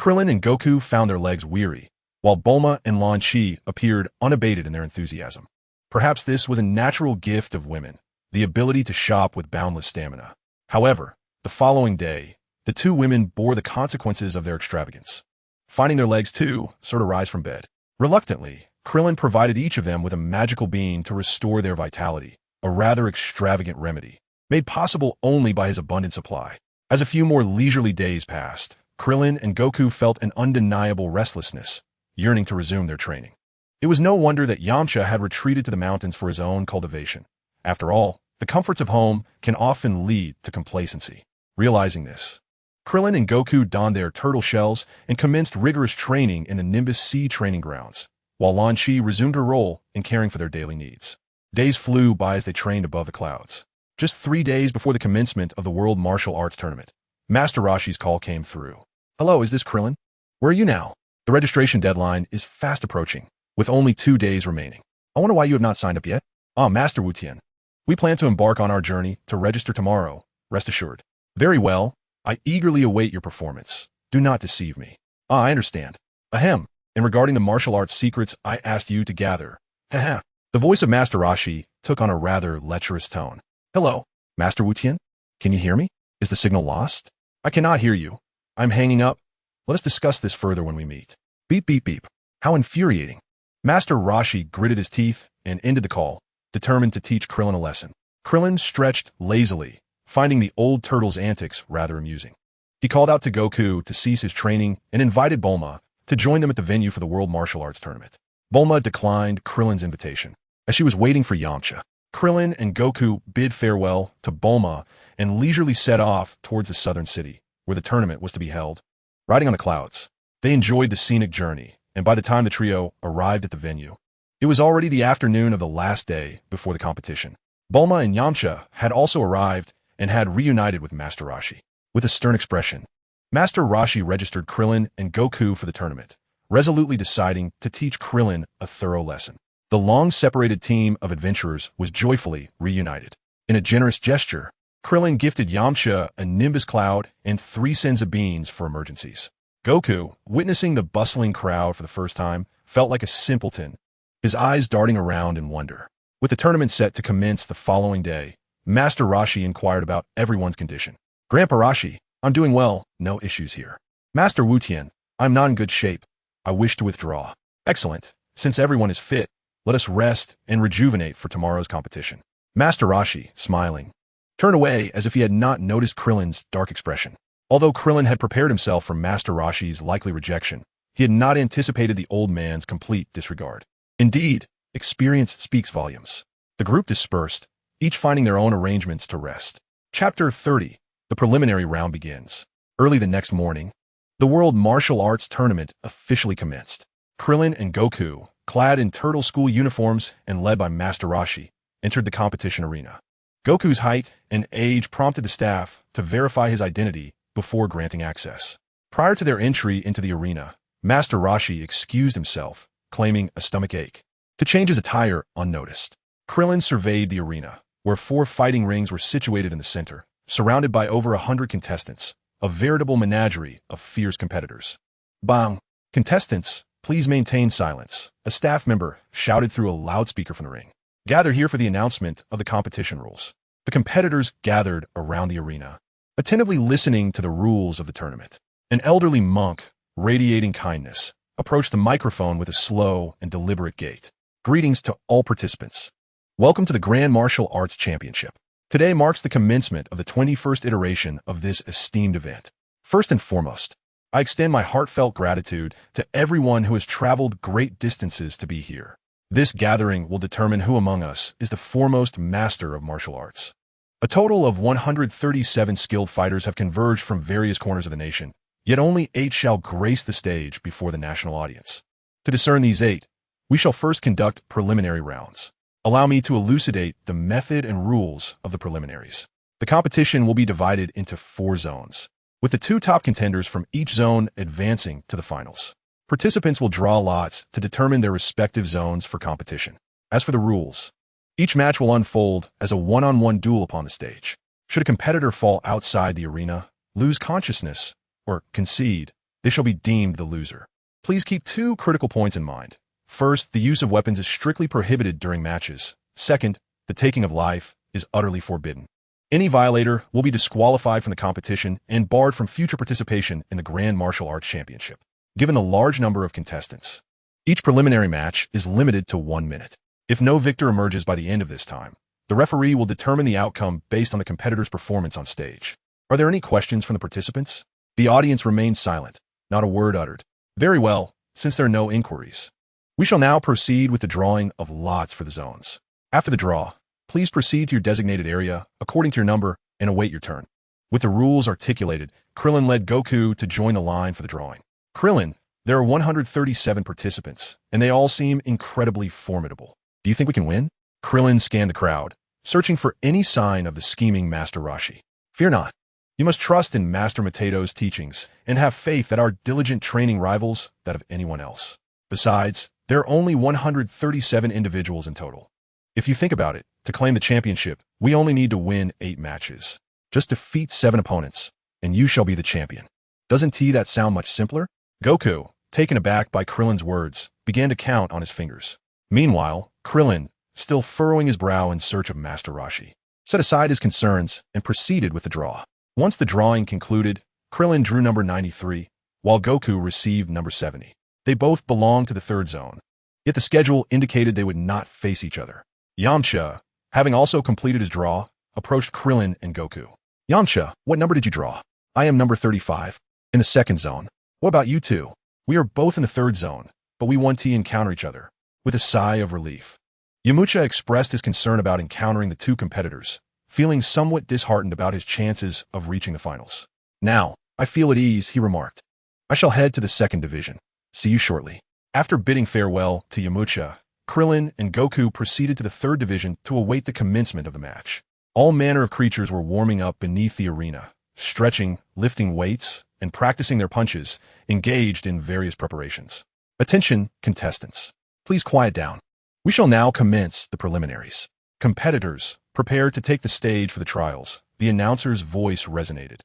Krillin and Goku found their legs weary, while Bulma and Lan Shi appeared unabated in their enthusiasm. Perhaps this was a natural gift of women, the ability to shop with boundless stamina. However, the following day, the 2 women bore the consequences of their extravagance. Finding their legs too, sort of rise from bed. Reluctantly, Krillin provided each of them with a magical bean to restore their vitality, a rather extravagant remedy, made possible only by his abundant supply. As a few more leisurely days passed, Krillin and Goku felt an undeniable restlessness, yearning to resume their training. It was no wonder that Yamcha had retreated to the mountains for his own cultivation. After all, the comforts of home can often lead to complacency. Realizing this, Krillin and Goku donned their turtle shells and commenced rigorous training in the Nimbus Sea training grounds, while Lan Chi resumed her role in caring for their daily needs. Days flew by as they trained above the clouds. Just 3 days before the commencement of the World Martial Arts Tournament, Master Roshi's call came through. "Hello, is this Krillin? Where are you now? The registration deadline is fast approaching, with only 2 days remaining. I wonder why you have not signed up yet." "Ah, Master Wu-Tian. We plan to embark on our journey to register tomorrow, rest assured." "Very well. I eagerly await your performance. Do not deceive me." "Ah, I understand. Ahem. And regarding the martial arts secrets I asked you to gather." Haha. The voice of Master Roshi took on a rather lecherous tone. "Hello, Master Wu-Tian? Can you hear me? Is the signal lost?" "I cannot hear you. I'm hanging up. Let us discuss this further when we meet." Beep, beep, beep. How infuriating. Master Roshi gritted his teeth and ended the call, determined to teach Krillin a lesson. Krillin stretched lazily, finding the old turtle's antics rather amusing. He called out to Goku to cease his training and invited Bulma to join them at the venue for the World Martial Arts Tournament. Bulma declined Krillin's invitation, as she was waiting for Yamcha. Krillin and Goku bid farewell to Bulma and leisurely set off towards the southern city, where the tournament was to be held. Riding on the clouds, they enjoyed the scenic journey, and by the time the trio arrived at the venue, it was already the afternoon of the last day before the competition. Bulma and Yamcha had also arrived and had reunited with Master Roshi. With a stern expression, Master Roshi registered Krillin and Goku for the tournament, resolutely deciding to teach Krillin a thorough lesson. The long-separated team of adventurers was joyfully reunited. In a generous gesture, Krillin gifted Yamcha a Nimbus cloud and 3 Senzu beans for emergencies. Goku, witnessing the bustling crowd for the first time, felt like a simpleton, his eyes darting around in wonder. With the tournament set to commence the following day, Master Roshi inquired about everyone's condition. "Grandpa Roshi, I'm doing well, no issues here." "Master Wu-Tian, I'm not in good shape. I wish to withdraw." "Excellent. Since everyone is fit, let us rest and rejuvenate for tomorrow's competition." Master Roshi, smiling, turned away as if he had not noticed Krillin's dark expression. Although Krillin had prepared himself for Master Roshi's likely rejection, he had not anticipated the old man's complete disregard. Indeed, experience speaks volumes. The group dispersed, each finding their own arrangements to rest. Chapter 30. The preliminary round begins. Early the next morning, the World Martial Arts Tournament officially commenced. Krillin and Goku, clad in turtle school uniforms and led by Master Roshi, entered the competition arena. Goku's height and age prompted the staff to verify his identity before granting access. Prior to their entry into the arena, Master Roshi excused himself, claiming a stomach ache, to change his attire unnoticed. Krillin surveyed the arena, where 4 fighting rings were situated in the center, surrounded by over 100 contestants, a veritable menagerie of fierce competitors. "Bang! Contestants, please maintain silence," a staff member shouted through a loudspeaker from the ring. "Gather here for the announcement of the competition rules." The competitors gathered around the arena, attentively listening to the rules of the tournament. An elderly monk, radiating kindness, approached the microphone with a slow and deliberate gait. "Greetings to all participants. Welcome to the Grand Martial Arts Championship. Today marks the commencement of the 21st iteration of this esteemed event. First and foremost, I extend my heartfelt gratitude to everyone who has traveled great distances to be here. This gathering will determine who among us is the foremost master of martial arts. A total of 137 skilled fighters have converged from various corners of the nation, yet only 8 shall grace the stage before the national audience. To discern these 8, we shall first conduct preliminary rounds. Allow me to elucidate the method and rules of the preliminaries. The competition will be divided into 4 zones, with the 2 top contenders from each zone advancing to the finals. Participants will draw lots to determine their respective zones for competition. As for the rules, each match will unfold as a one-on-one duel upon the stage. Should a competitor fall outside the arena, lose consciousness, or concede, they shall be deemed the loser. Please keep 2 critical points in mind. First, the use of weapons is strictly prohibited during matches. Second, the taking of life is utterly forbidden. Any violator will be disqualified from the competition and barred from future participation in the Grand Martial Arts Championship. Given the large number of contestants, each preliminary match is limited to 1 minute. If no victor emerges by the end of this time, the referee will determine the outcome based on the competitor's performance on stage. Are there any questions from the participants? The audience remained silent, not a word uttered. Very well, since there are no inquiries. We shall now proceed with the drawing of lots for the zones. After the draw, please proceed to your designated area according to your number and await your turn. With the rules articulated, Krillin led Goku to join the line for the drawing. Krillin, there are 137 participants, and they all seem incredibly formidable. Do you think we can win? Krillin scanned the crowd, searching for any sign of the scheming Master Roshi. Fear not. You must trust in Master Matato's teachings and have faith that our diligent training rivals that of anyone else. Besides, there are only 137 individuals in total. If you think about it, to claim the championship, we only need to win 8 matches. Just defeat 7 opponents, and you shall be the champion. Doesn't that sound much simpler? Goku, taken aback by Krillin's words, began to count on his fingers. Meanwhile, Krillin, still furrowing his brow in search of Master Roshi, set aside his concerns and proceeded with the draw. Once the drawing concluded, Krillin drew number 93, while Goku received number 70. They both belonged to the third zone, yet the schedule indicated they would not face each other. Yamcha, having also completed his draw, approached Krillin and Goku. Yamcha, what number did you draw? I am number 35, in the second zone. What about you two? We are both in the third zone, but we want to encounter each other. With a sigh of relief, Yamcha expressed his concern about encountering the two competitors, feeling somewhat disheartened about his chances of reaching the finals. Now, I feel at ease, he remarked. I shall head to the second division. See you shortly. After bidding farewell to Yamcha, Krillin and Goku proceeded to the third division to await the commencement of the match. All manner of creatures were warming up beneath the arena, stretching, lifting weights, and practicing their punches, engaged in various preparations. Attention, contestants. Please quiet down. We shall now commence the preliminaries. Competitors, prepare to take the stage for the trials. The announcer's voice resonated,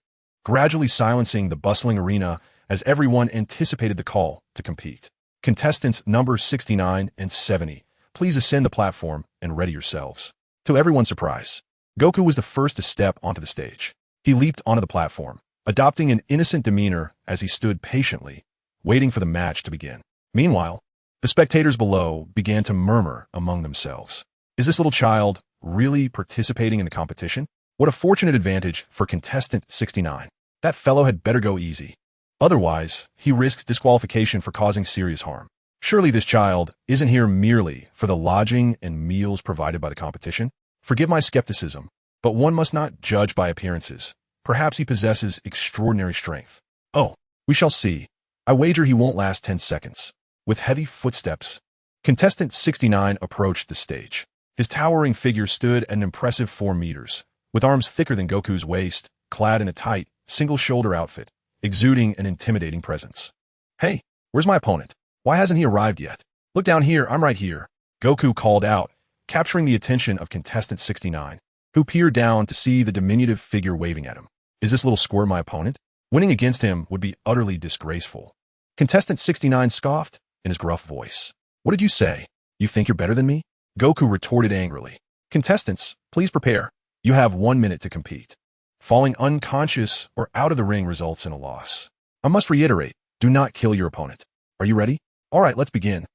gradually silencing the bustling arena as everyone anticipated the call to compete. Contestants number 69 and 70, please ascend the platform and ready yourselves. To everyone's surprise, Goku was the first to step onto the stage. He leaped onto the platform, adopting an innocent demeanor as he stood patiently, waiting for the match to begin. Meanwhile, the spectators below began to murmur among themselves. Is this little child really participating in the competition? What a fortunate advantage for contestant 69. That fellow had better go easy. Otherwise, he risks disqualification for causing serious harm. Surely this child isn't here merely for the lodging and meals provided by the competition? Forgive my skepticism, but one must not judge by appearances. Perhaps he possesses extraordinary strength. Oh, we shall see. I wager he won't last 10 seconds. With heavy footsteps, contestant 69 approached the stage. His towering figure stood at an impressive 4 meters, with arms thicker than Goku's waist, clad in a tight, single-shoulder outfit, exuding an intimidating presence. Hey, where's my opponent? Why hasn't he arrived yet? Look down here, I'm right here. Goku called out, capturing the attention of contestant 69, who peered down to see the diminutive figure waving at him. Is this little squirt my opponent? Winning against him would be utterly disgraceful. Contestant 69 scoffed in his gruff voice. What did you say? You think you're better than me? Goku retorted angrily. Contestants, please prepare. You have 1 minute to compete. Falling unconscious or out of the ring results in a loss. I must reiterate, do not kill your opponent. Are you ready? All right, let's begin.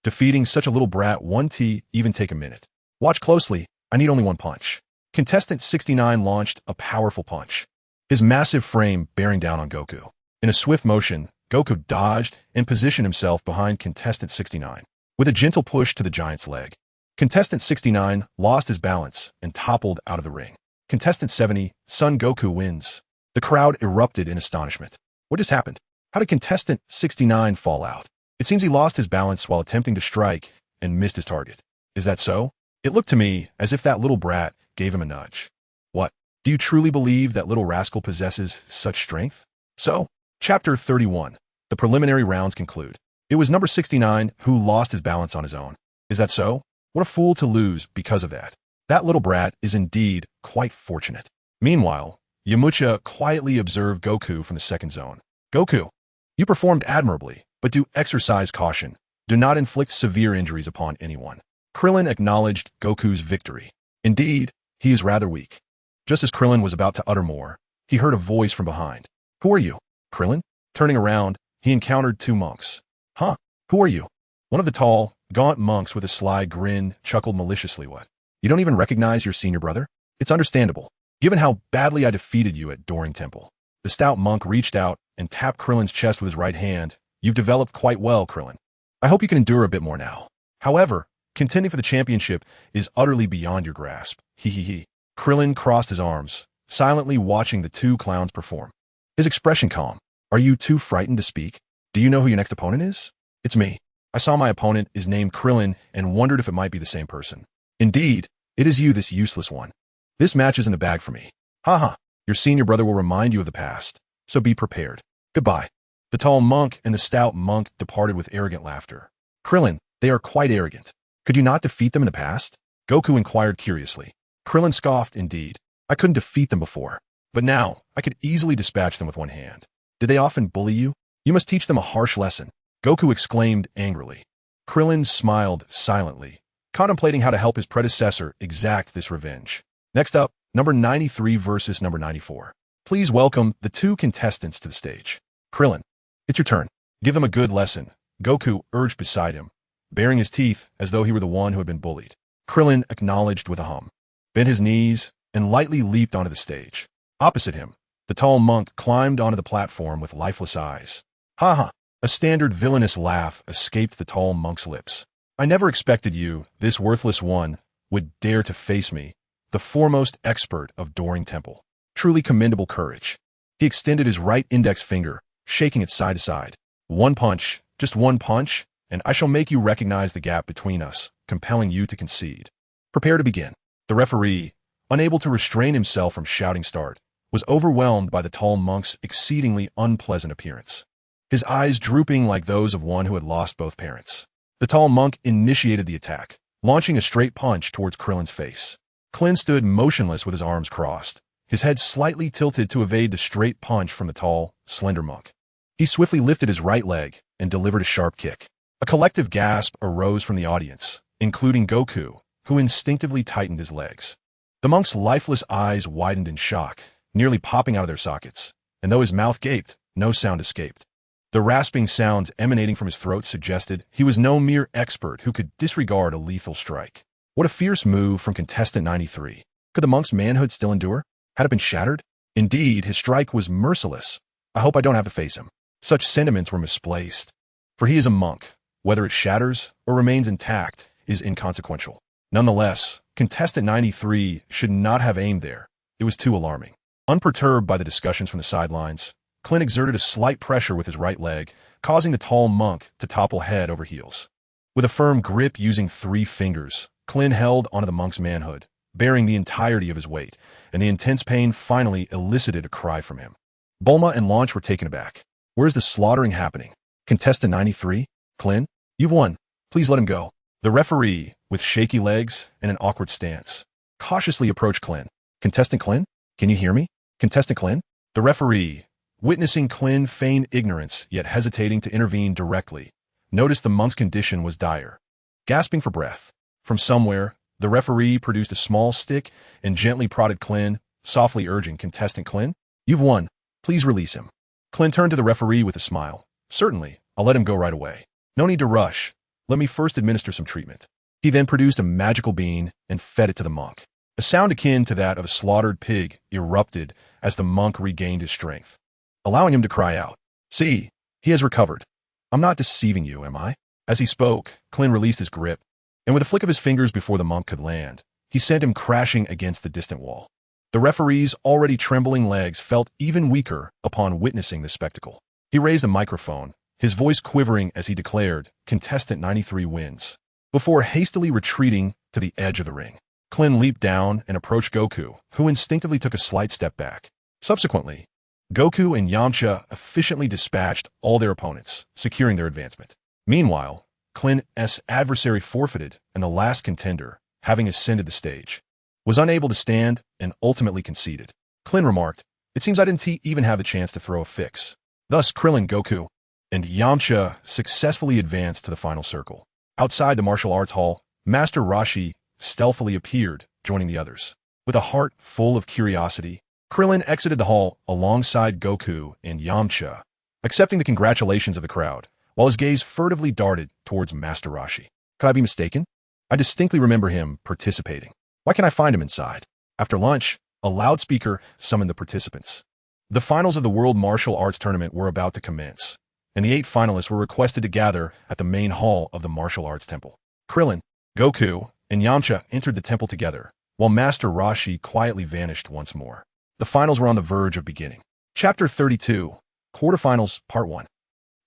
Defeating such a little brat won't even take a minute. Watch closely, I need only 1 punch. Contestant 69 launched a powerful punch, his massive frame bearing down on Goku. In a swift motion, Goku dodged and positioned himself behind contestant 69. With a gentle push to the giant's leg, contestant 69 lost his balance and toppled out of the ring. Contestant 70, Son Goku wins. The crowd erupted in astonishment. What just happened? How did contestant 69 fall out? It seems he lost his balance while attempting to strike and missed his target. Is that so? It looked to me as if that little brat gave him a nudge. What? Do you truly believe that little rascal possesses such strength? So, Chapter 31. The preliminary rounds conclude. It was number 69 who lost his balance on his own. Is that so? What a fool to lose because of that. That little brat is indeed quite fortunate. Meanwhile, Yamcha quietly observed Goku from the second zone. Goku, you performed admirably, but do exercise caution. Do not inflict severe injuries upon anyone. Krillin acknowledged Goku's victory. Indeed, he is rather weak. Just as Krillin was about to utter more, he heard a voice from behind. Who are you? Krillin? Turning around, he encountered 2 monks. Huh? Who are you? One of the tall, gaunt monks with a sly grin chuckled maliciously. What? You don't even recognize your senior brother? It's understandable, given how badly I defeated you at Doring Temple. The stout monk reached out and tapped Krillin's chest with his right hand, You've developed quite well, Krillin. I hope you can endure a bit more now. However, contending for the championship is utterly beyond your grasp. He. Krillin crossed his arms, silently watching the two clowns perform. His expression calm. Are you too frightened to speak? Do you know who your next opponent is? It's me. I saw my opponent is named Krillin and wondered if it might be the same person. Indeed, it is you, this useless one. This match is in the bag for me. Haha, your senior brother will remind you of the past, so be prepared. Goodbye. The tall monk and the stout monk departed with arrogant laughter. Krillin, they are quite arrogant. Could you not defeat them in the past? Goku inquired curiously. Krillin scoffed, indeed. I couldn't defeat them before, but now I could easily dispatch them with one hand. Did they often bully you? You must teach them a harsh lesson. Goku exclaimed angrily. Krillin smiled silently, contemplating how to help his predecessor exact this revenge. Next up, number 93 versus number 94. Please welcome the two contestants to the stage. Krillin, it's your turn. Give them a good lesson, Goku urged beside him, baring his teeth as though he were the one who had been bullied. Krillin acknowledged with a hum, bent his knees, and lightly leaped onto the stage. Opposite him, the tall monk climbed onto the platform with lifeless eyes. Ha ha! A standard villainous laugh escaped the tall monk's lips. I never expected you, this worthless one, would dare to face me, the foremost expert of Doring Temple. Truly commendable courage. He extended his right index finger, shaking it side to side. One punch, just one punch, and I shall make you recognize the gap between us, compelling you to concede. Prepare to begin. The referee, unable to restrain himself from shouting start, was overwhelmed by the tall monk's exceedingly unpleasant appearance. His eyes drooping like those of one who had lost both parents. The tall monk initiated the attack, launching a straight punch towards Krillin's face. Krillin stood motionless with his arms crossed, his head slightly tilted to evade the straight punch from the tall, slender monk. He swiftly lifted his right leg and delivered a sharp kick. A collective gasp arose from the audience, including Goku, who instinctively tightened his legs. The monk's lifeless eyes widened in shock, nearly popping out of their sockets, and though his mouth gaped, no sound escaped. The rasping sounds emanating from his throat suggested he was no mere expert who could disregard a lethal strike. What a fierce move from contestant 93. Could the monk's manhood still endure? Had it been shattered? Indeed, his strike was merciless. I hope I don't have to face him. Such sentiments were misplaced. For he is a monk. Whether it shatters or remains intact is inconsequential. Nonetheless, contestant 93 should not have aimed there. It was too alarming. Unperturbed by the discussions from the sidelines, Krillin exerted a slight pressure with his right leg, causing the tall monk to topple head over heels. With a firm grip using 3 fingers, Krillin held onto the monk's manhood, bearing the entirety of his weight, and the intense pain finally elicited a cry from him. Bulma and Launch were taken aback. Where's the slaughtering happening? Contestant 93? Krillin? You've won. Please let him go. The referee, with shaky legs and an awkward stance, cautiously approached Krillin. Contestant Krillin? Can you hear me? Contestant Krillin? The referee, witnessing Krillin feign ignorance yet hesitating to intervene directly, noticed the monk's condition was dire. Gasping for breath, from somewhere, the referee produced a small stick and gently prodded Krillin, softly urging contestant Krillin, you've won. Please release him. Krillin turned to the referee with a smile. Certainly, I'll let him go right away. No need to rush. Let me first administer some treatment. He then produced a magical bean and fed it to the monk. A sound akin to that of a slaughtered pig erupted as the monk regained his strength, allowing him to cry out. See, he has recovered. I'm not deceiving you, am I? As he spoke, Krillin released his grip, and with a flick of his fingers before the monk could land, he sent him crashing against the distant wall. The referee's already trembling legs felt even weaker upon witnessing this spectacle. He raised a microphone, his voice quivering as he declared, contestant 93 wins, before hastily retreating to the edge of the ring. Krillin leaped down and approached Goku, who instinctively took a slight step back. Subsequently, Goku and Yamcha efficiently dispatched all their opponents, securing their advancement. Meanwhile, Krillin's adversary forfeited, and the last contender, having ascended the stage, was unable to stand and ultimately conceded. Krillin remarked, it seems I didn't even have the chance to throw a fix. Thus, Krillin, Goku, and Yamcha successfully advanced to the final circle. Outside the martial arts hall, Master Roshi stealthily appeared, joining the others. With a heart full of curiosity, Krillin exited the hall alongside Goku and Yamcha, accepting the congratulations of the crowd, while his gaze furtively darted towards Master Roshi. Could I be mistaken? I distinctly remember him participating. Why can't I find him inside? After lunch, a loudspeaker summoned the participants. The finals of the World Martial Arts Tournament were about to commence, and the 8 finalists were requested to gather at the main hall of the martial arts temple. Krillin, Goku, and Yamcha entered the temple together, while Master Roshi quietly vanished once more. The finals were on the verge of beginning. Chapter 32, Quarterfinals, Part 1.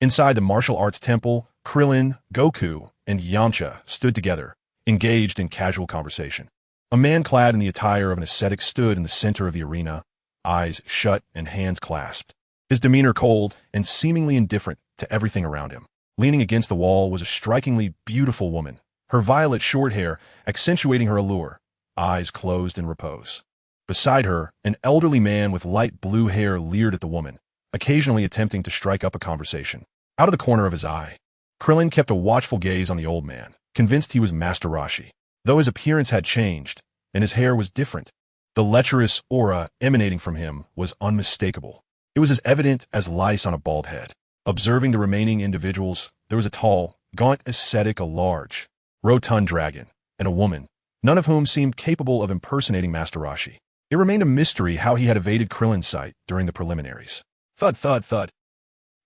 Inside the martial arts temple, Krillin, Goku, and Yamcha stood together, engaged in casual conversation. A man clad in the attire of an ascetic stood in the center of the arena, eyes shut and hands clasped. His demeanor cold and seemingly indifferent to everything around him. Leaning against the wall was a strikingly beautiful woman, her violet short hair accentuating her allure, eyes closed in repose. Beside her, an elderly man with light blue hair leered at the woman, occasionally attempting to strike up a conversation. Out of the corner of his eye, Krillin kept a watchful gaze on the old man, convinced he was Master Roshi. Though his appearance had changed, and his hair was different, the lecherous aura emanating from him was unmistakable. It was as evident as lice on a bald head. Observing the remaining individuals, there was a tall, gaunt ascetic, a large, rotund dragon, and a woman, none of whom seemed capable of impersonating Master Roshi. It remained a mystery how he had evaded Krillin's sight during the preliminaries. Thud, thud, thud.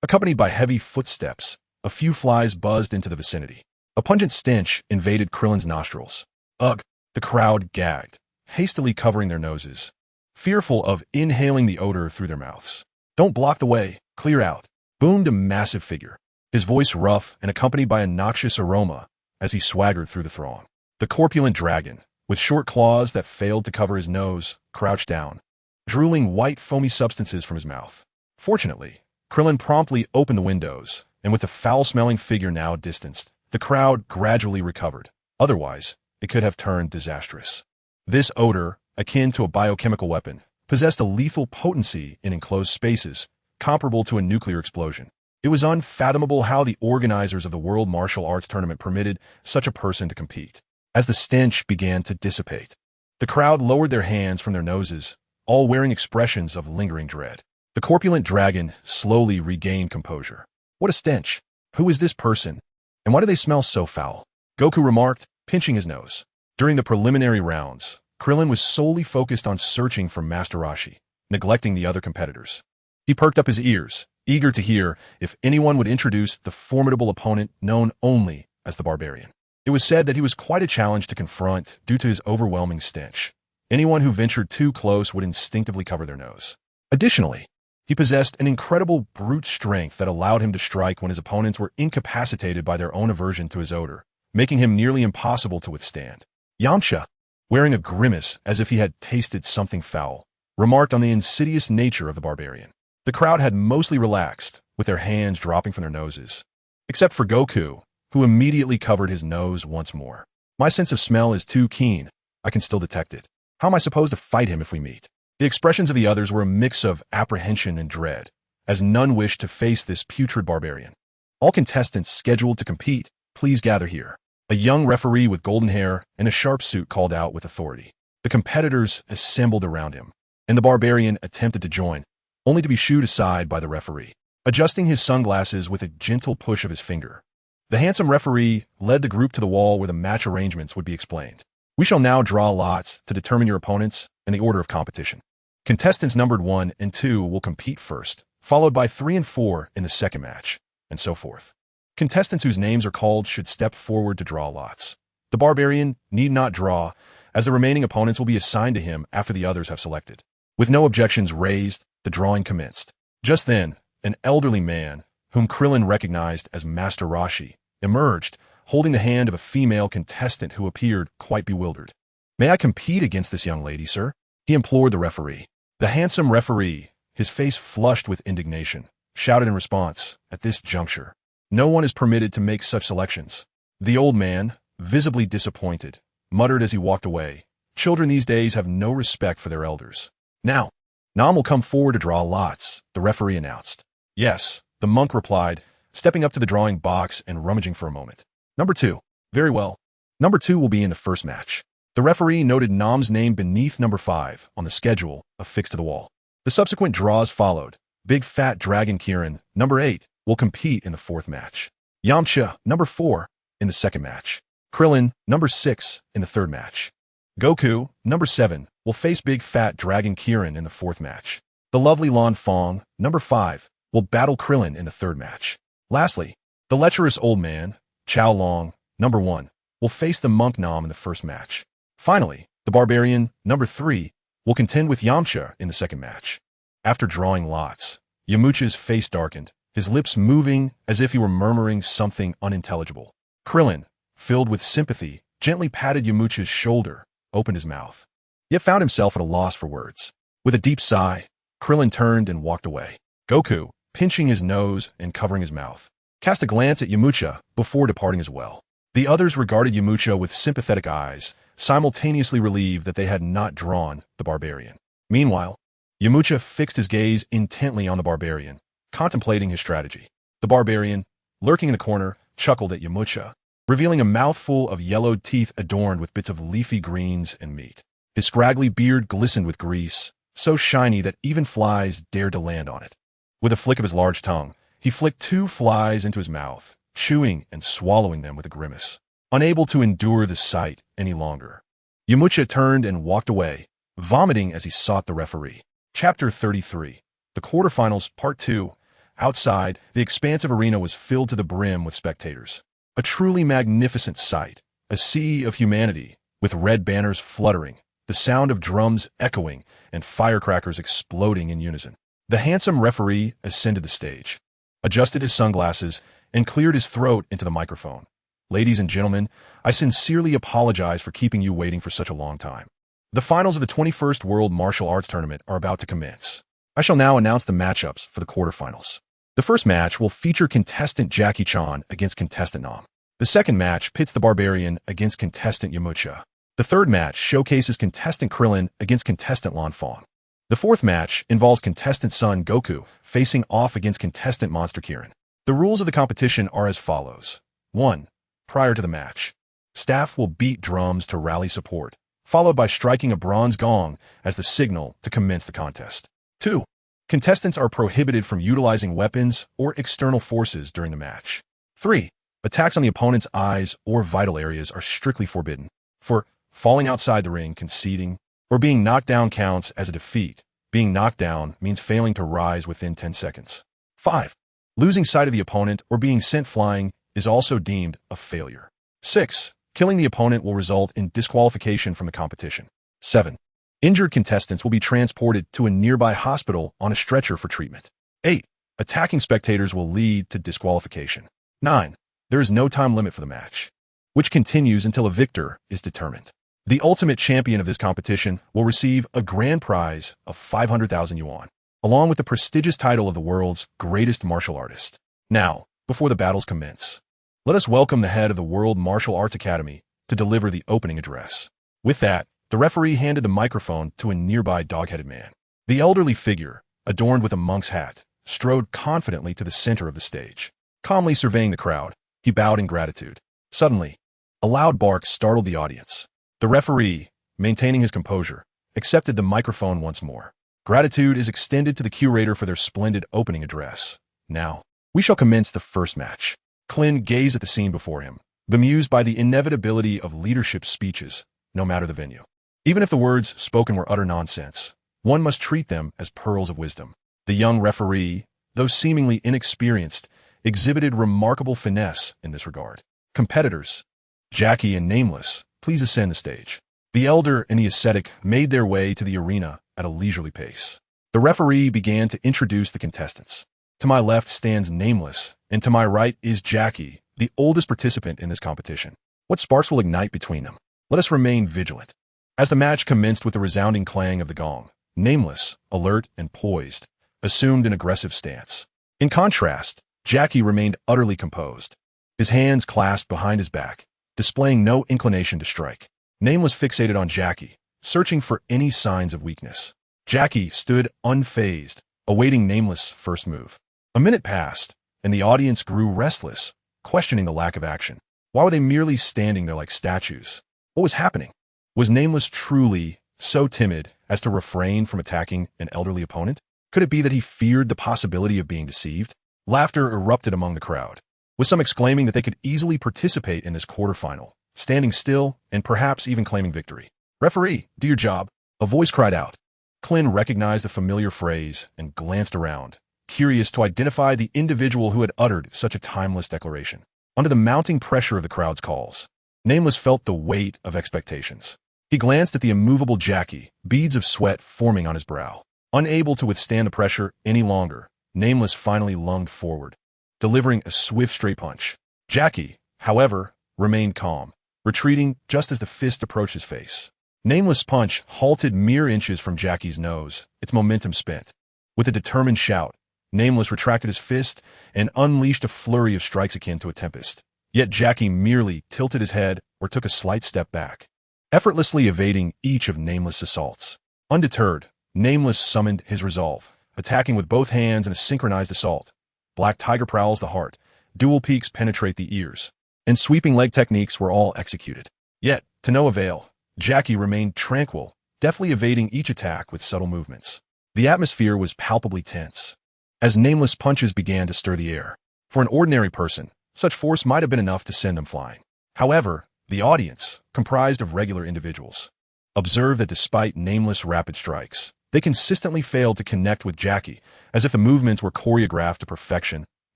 Accompanied by heavy footsteps, a few flies buzzed into the vicinity. A pungent stench invaded Krillin's nostrils. Ugh! The crowd gagged, hastily covering their noses, fearful of inhaling the odor through their mouths. Don't block the way, clear out, boomed a massive figure, his voice rough and accompanied by a noxious aroma as he swaggered through the throng. The corpulent dragon, with short claws that failed to cover his nose, crouched down, drooling white foamy substances from his mouth. Fortunately, Krillin promptly opened the windows, and with the foul-smelling figure now distanced, the crowd gradually recovered. Otherwise, it could have turned disastrous. This odor, akin to a biochemical weapon, possessed a lethal potency in enclosed spaces, comparable to a nuclear explosion. It was unfathomable how the organizers of the World Martial Arts Tournament permitted such a person to compete. As the stench began to dissipate, the crowd lowered their hands from their noses, all wearing expressions of lingering dread. The corpulent dragon slowly regained composure. What a stench! Who is this person? And why do they smell so foul? Goku remarked, pinching his nose. During the preliminary rounds, Krillin was solely focused on searching for Master Roshi, neglecting the other competitors. He perked up his ears, eager to hear if anyone would introduce the formidable opponent known only as the Barbarian. It was said that he was quite a challenge to confront due to his overwhelming stench. Anyone who ventured too close would instinctively cover their nose. Additionally, he possessed an incredible brute strength that allowed him to strike when his opponents were incapacitated by their own aversion to his odor, making him nearly impossible to withstand. Yamcha, wearing a grimace as if he had tasted something foul, remarked on the insidious nature of the Barbarian. The crowd had mostly relaxed, with their hands dropping from their noses, except for Goku, who immediately covered his nose once more. My sense of smell is too keen. I can still detect it. How am I supposed to fight him if we meet? The expressions of the others were a mix of apprehension and dread, as none wished to face this putrid barbarian. All contestants scheduled to compete, please gather here. A young referee with golden hair and a sharp suit called out with authority. The competitors assembled around him, and the barbarian attempted to join, only to be shooed aside by the referee, adjusting his sunglasses with a gentle push of his finger. The handsome referee led the group to the wall where the match arrangements would be explained. We shall now draw lots to determine your opponents and the order of competition. Contestants numbered 1 and 2 will compete first, followed by 3 and 4 in the second match, and so forth. Contestants whose names are called should step forward to draw lots. The barbarian need not draw, as the remaining opponents will be assigned to him after the others have selected. With no objections raised, the drawing commenced. Just then, an elderly man, whom Krillin recognized as Master Roshi, emerged, holding the hand of a female contestant who appeared quite bewildered. May I compete against this young lady, sir? He implored the referee. The handsome referee, his face flushed with indignation, shouted in response, at this juncture, no one is permitted to make such selections. The old man, visibly disappointed, muttered as he walked away, children these days have no respect for their elders. Now, Nam will come forward to draw lots, the referee announced. Yes, the monk replied, stepping up to the drawing box and rummaging for a moment. Number 2. Very well. Number 2 will be in the first match. The referee noted Nam's name beneath number 5 on the schedule affixed to the wall. The subsequent draws followed. Big Fat Dragon Kirin, number 8, will compete in the fourth match. Yamcha, number 4, in the second match. Krillin, number 6, in the third match. Goku, number 7, will face Big Fat Dragon Kirin in the fourth match. The lovely Lan Fong, number 5, will battle Krillin in the third match. Lastly, the lecherous old man, Chow Long, number 1, will face the monk Nam in the first match. Finally, the barbarian, number 3, will contend with Yamcha in the second match. After drawing lots, Yamcha's face darkened, his lips moving as if he were murmuring something unintelligible. Krillin, filled with sympathy, gently patted Yamcha's shoulder, opened his mouth, yet found himself at a loss for words. With a deep sigh, Krillin turned and walked away. Goku, pinching his nose and covering his mouth, cast a glance at Yamcha before departing as well. The others regarded Yamcha with sympathetic eyes, simultaneously relieved that they had not drawn the barbarian. Meanwhile, Yamcha fixed his gaze intently on the barbarian, contemplating his strategy. The barbarian, lurking in the corner, chuckled at Yamcha, revealing a mouthful of yellowed teeth adorned with bits of leafy greens and meat. His scraggly beard glistened with grease, so shiny that even flies dared to land on it. With a flick of his large tongue, he flicked 2 flies into his mouth, chewing and swallowing them with a grimace, unable to endure the sight any longer. Yamcha turned and walked away, vomiting as he sought the referee. Chapter 33. The Quarterfinals, Part 2. Outside, the expansive arena was filled to the brim with spectators. A truly magnificent sight, a sea of humanity, with red banners fluttering, the sound of drums echoing, and firecrackers exploding in unison. The handsome referee ascended the stage, adjusted his sunglasses, and cleared his throat into the microphone. Ladies and gentlemen, I sincerely apologize for keeping you waiting for such a long time. The finals of the 21st World Martial Arts Tournament are about to commence. I shall now announce the matchups for the quarterfinals. The first match will feature contestant Jackie Chan against contestant Nam. The second match pits the barbarian against contestant Yamcha. The third match showcases contestant Krillin against contestant Lan Fong. The fourth match involves contestant Son Goku facing off against contestant Monster Kirin. The rules of the competition are as follows. 1. Prior to the match, staff will beat drums to rally support, followed by striking a bronze gong as the signal to commence the contest. 2. Contestants are prohibited from utilizing weapons or external forces during the match. 3. Attacks on the opponent's eyes or vital areas are strictly forbidden. 4. Falling outside the ring, conceding, or being knocked down counts as a defeat. Being knocked down means failing to rise within 10 seconds. 5. Losing sight of the opponent or being sent flying is also deemed a failure. 6. Killing the opponent will result in disqualification from the competition. 7. Injured contestants will be transported to a nearby hospital on a stretcher for treatment. 8. Attacking spectators will lead to disqualification. 9. There is no time limit for the match, which continues until a victor is determined. The ultimate champion of this competition will receive a grand prize of 500,000 yuan, along with the prestigious title of the world's greatest martial artist. Now, before the battles commence, let us welcome the head of the World Martial Arts Academy to deliver the opening address. With that, the referee handed the microphone to a nearby dog-headed man. The elderly figure, adorned with a monk's hat, strode confidently to the center of the stage. Calmly surveying the crowd, he bowed in gratitude. Suddenly, a loud bark startled the audience. The referee, maintaining his composure, accepted the microphone once more. Gratitude is extended to the curator for their splendid opening address. Now, we shall commence the first match. Krillin gazed at the scene before him, bemused by the inevitability of leadership speeches, no matter the venue. Even if the words spoken were utter nonsense, one must treat them as pearls of wisdom. The young referee, though seemingly inexperienced, exhibited remarkable finesse in this regard. Competitors, Jackie and Nameless, please ascend the stage. The elder and the ascetic made their way to the arena at a leisurely pace. The referee began to introduce the contestants. To my left stands Nameless, and to my right is Jackie, the oldest participant in this competition. What sparks will ignite between them? Let us remain vigilant. As the match commenced with the resounding clang of the gong, Nameless, alert and poised, assumed an aggressive stance. In contrast, Jackie remained utterly composed, his hands clasped behind his back, displaying no inclination to strike. Nameless fixated on Jackie, searching for any signs of weakness. Jackie stood unfazed, awaiting Nameless' first move. A minute passed, and the audience grew restless, questioning the lack of action. Why were they merely standing there like statues? What was happening? Was Nameless truly so timid as to refrain from attacking an elderly opponent? Could it be that he feared the possibility of being deceived? Laughter erupted among the crowd, with some exclaiming that they could easily participate in this quarterfinal, standing still and perhaps even claiming victory. "Referee, do your job," a voice cried out. Krillin recognized the familiar phrase and glanced around, curious to identify the individual who had uttered such a timeless declaration. Under the mounting pressure of the crowd's calls, Nameless felt the weight of expectations. He glanced at the immovable Jackie, beads of sweat forming on his brow. Unable to withstand the pressure any longer, Nameless finally lunged forward, delivering a swift straight punch. Jackie, however, remained calm, retreating just as the fist approached his face. Nameless' punch halted mere inches from Jackie's nose, its momentum spent. With a determined shout, Nameless retracted his fist and unleashed a flurry of strikes akin to a tempest. Yet Jackie merely tilted his head or took a slight step back, effortlessly evading each of Nameless' assaults. Undeterred, Nameless summoned his resolve, attacking with both hands in a synchronized assault. Black Tiger prowls the heart, dual peaks penetrate the ears, and sweeping leg techniques were all executed. Yet, to no avail, Jackie remained tranquil, deftly evading each attack with subtle movements. The atmosphere was palpably tense, as Nameless punches began to stir the air. For an ordinary person, such force might have been enough to send them flying. However, the audience, comprised of regular individuals, observed that despite Nameless' rapid strikes, they consistently failed to connect with Jackie, as if the movements were choreographed to perfection,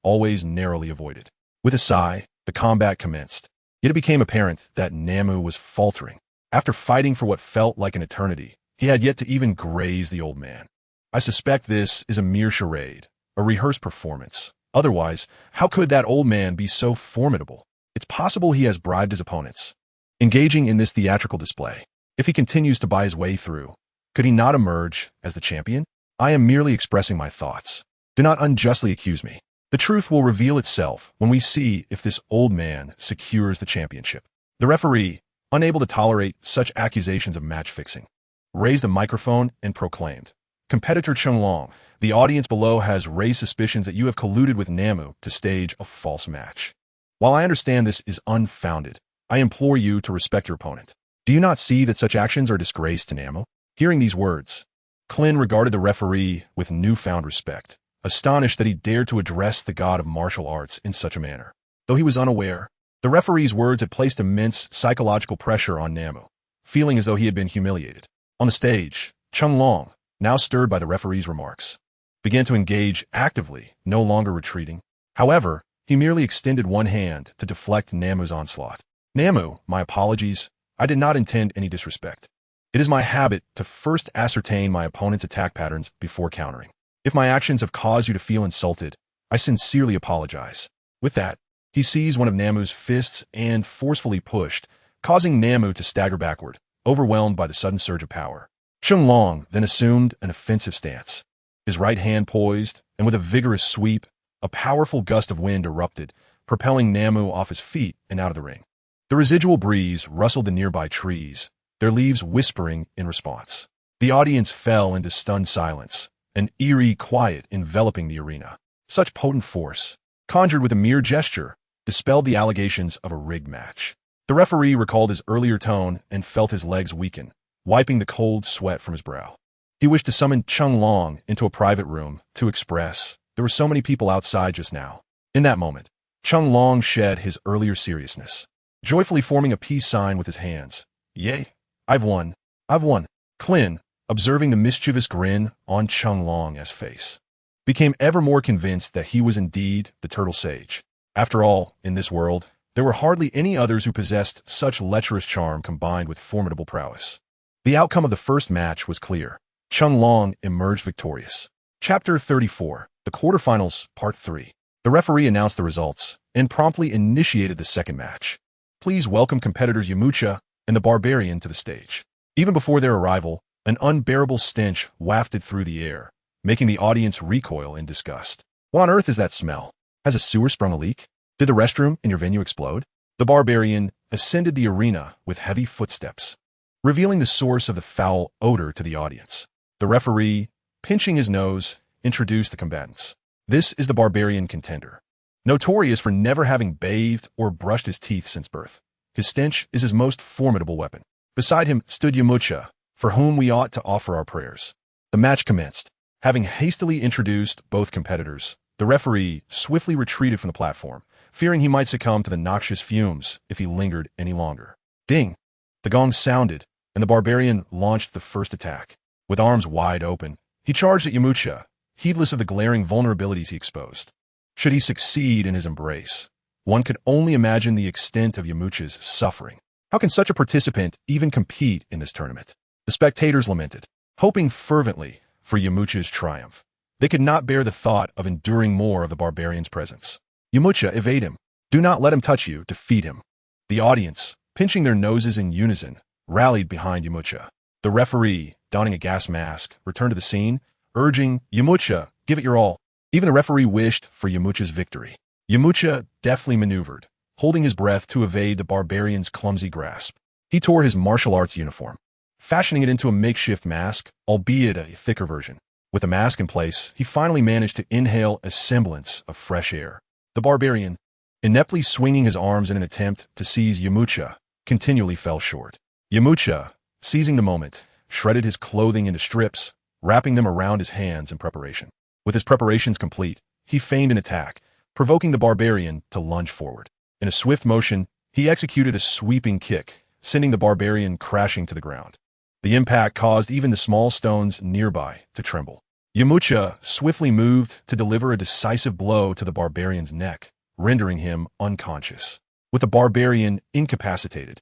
always narrowly avoided. With a sigh, the combat commenced. Yet it became apparent that Namu was faltering. After fighting for what felt like an eternity, he had yet to even graze the old man. I suspect this is a mere charade, a rehearsed performance. Otherwise, how could that old man be so formidable? It's possible he has bribed his opponents, engaging in this theatrical display. If he continues to buy his way through, could he not emerge as the champion? I am merely expressing my thoughts. Do not unjustly accuse me. The truth will reveal itself when we see if this old man secures the championship. The referee, unable to tolerate such accusations of match fixing, raised a microphone and proclaimed, "Competitor Chunglong, the audience below has raised suspicions that you have colluded with Namu to stage a false match. While I understand this is unfounded, I implore you to respect your opponent. Do you not see that such actions are a disgrace to Namu?" Hearing these words, Krillin regarded the referee with newfound respect, astonished that he dared to address the god of martial arts in such a manner. Though he was unaware, the referee's words had placed immense psychological pressure on Namu, feeling as though he had been humiliated. On the stage, Chunglong, now stirred by the referee's remarks, began to engage actively, no longer retreating. However, he merely extended one hand to deflect Namu's onslaught. "Namu, my apologies. I did not intend any disrespect. It is my habit to first ascertain my opponent's attack patterns before countering. If my actions have caused you to feel insulted, I sincerely apologize." With that, he seized one of Namu's fists and forcefully pushed, causing Namu to stagger backward, overwhelmed by the sudden surge of power. Chunglong then assumed an offensive stance. His right hand poised, and with a vigorous sweep, a powerful gust of wind erupted, propelling Namu off his feet and out of the ring. The residual breeze rustled the nearby trees, their leaves whispering in response. The audience fell into stunned silence, an eerie quiet enveloping the arena. Such potent force, conjured with a mere gesture, dispelled the allegations of a rigged match. The referee recalled his earlier tone and felt his legs weaken, wiping the cold sweat from his brow. He wished to summon Chunglong into a private room to express there were so many people outside just now. In that moment, Chunglong shed his earlier seriousness, joyfully forming a peace sign with his hands. "Yay, I've won. I've won." Krillin, observing the mischievous grin on Chunglong's face, became ever more convinced that he was indeed the Turtle Sage. After all, in this world, there were hardly any others who possessed such lecherous charm combined with formidable prowess. The outcome of the first match was clear. Chunglong emerged victorious. Chapter 34, The Quarterfinals, Part 3. The referee announced the results and promptly initiated the second match. "Please welcome competitors Yamcha and the Barbarian to the stage." Even before their arrival, an unbearable stench wafted through the air, making the audience recoil in disgust. What on earth is that smell? Has a sewer sprung a leak? Did the restroom in your venue explode? The Barbarian ascended the arena with heavy footsteps, revealing the source of the foul odor to the audience. The referee, pinching his nose, introduced the combatants. "This is the Barbarian contender, notorious for never having bathed or brushed his teeth since birth. His stench is his most formidable weapon. Beside him stood Yamcha, for whom we ought to offer our prayers." The match commenced. Having hastily introduced both competitors, the referee swiftly retreated from the platform, fearing he might succumb to the noxious fumes if he lingered any longer. Ding! The gong sounded, and the Barbarian launched the first attack. With arms wide open, he charged at Yamcha, heedless of the glaring vulnerabilities he exposed. Should he succeed in his embrace, one could only imagine the extent of Yamcha's suffering. How can such a participant even compete in this tournament? The spectators lamented, hoping fervently for Yamcha's triumph. They could not bear the thought of enduring more of the barbarian's presence. Yamcha, evade him. Do not let him touch you. Defeat him. The audience, pinching their noses in unison, rallied behind Yamcha. The referee, donning a gas mask, returned to the scene, urging, Yamcha, give it your all. Even the referee wished for Yamcha's victory. Yamcha deftly maneuvered, holding his breath to evade the barbarian's clumsy grasp. He tore his martial arts uniform, fashioning it into a makeshift mask, albeit a thicker version. With the mask in place, he finally managed to inhale a semblance of fresh air. The barbarian, ineptly swinging his arms in an attempt to seize Yamcha, continually fell short. Yamcha, seizing the moment, shredded his clothing into strips, wrapping them around his hands in preparation. With his preparations complete, he feigned an attack, provoking the barbarian to lunge forward. In a swift motion, he executed a sweeping kick, sending the barbarian crashing to the ground. The impact caused even the small stones nearby to tremble. Yamcha swiftly moved to deliver a decisive blow to the barbarian's neck, rendering him unconscious. With the barbarian incapacitated,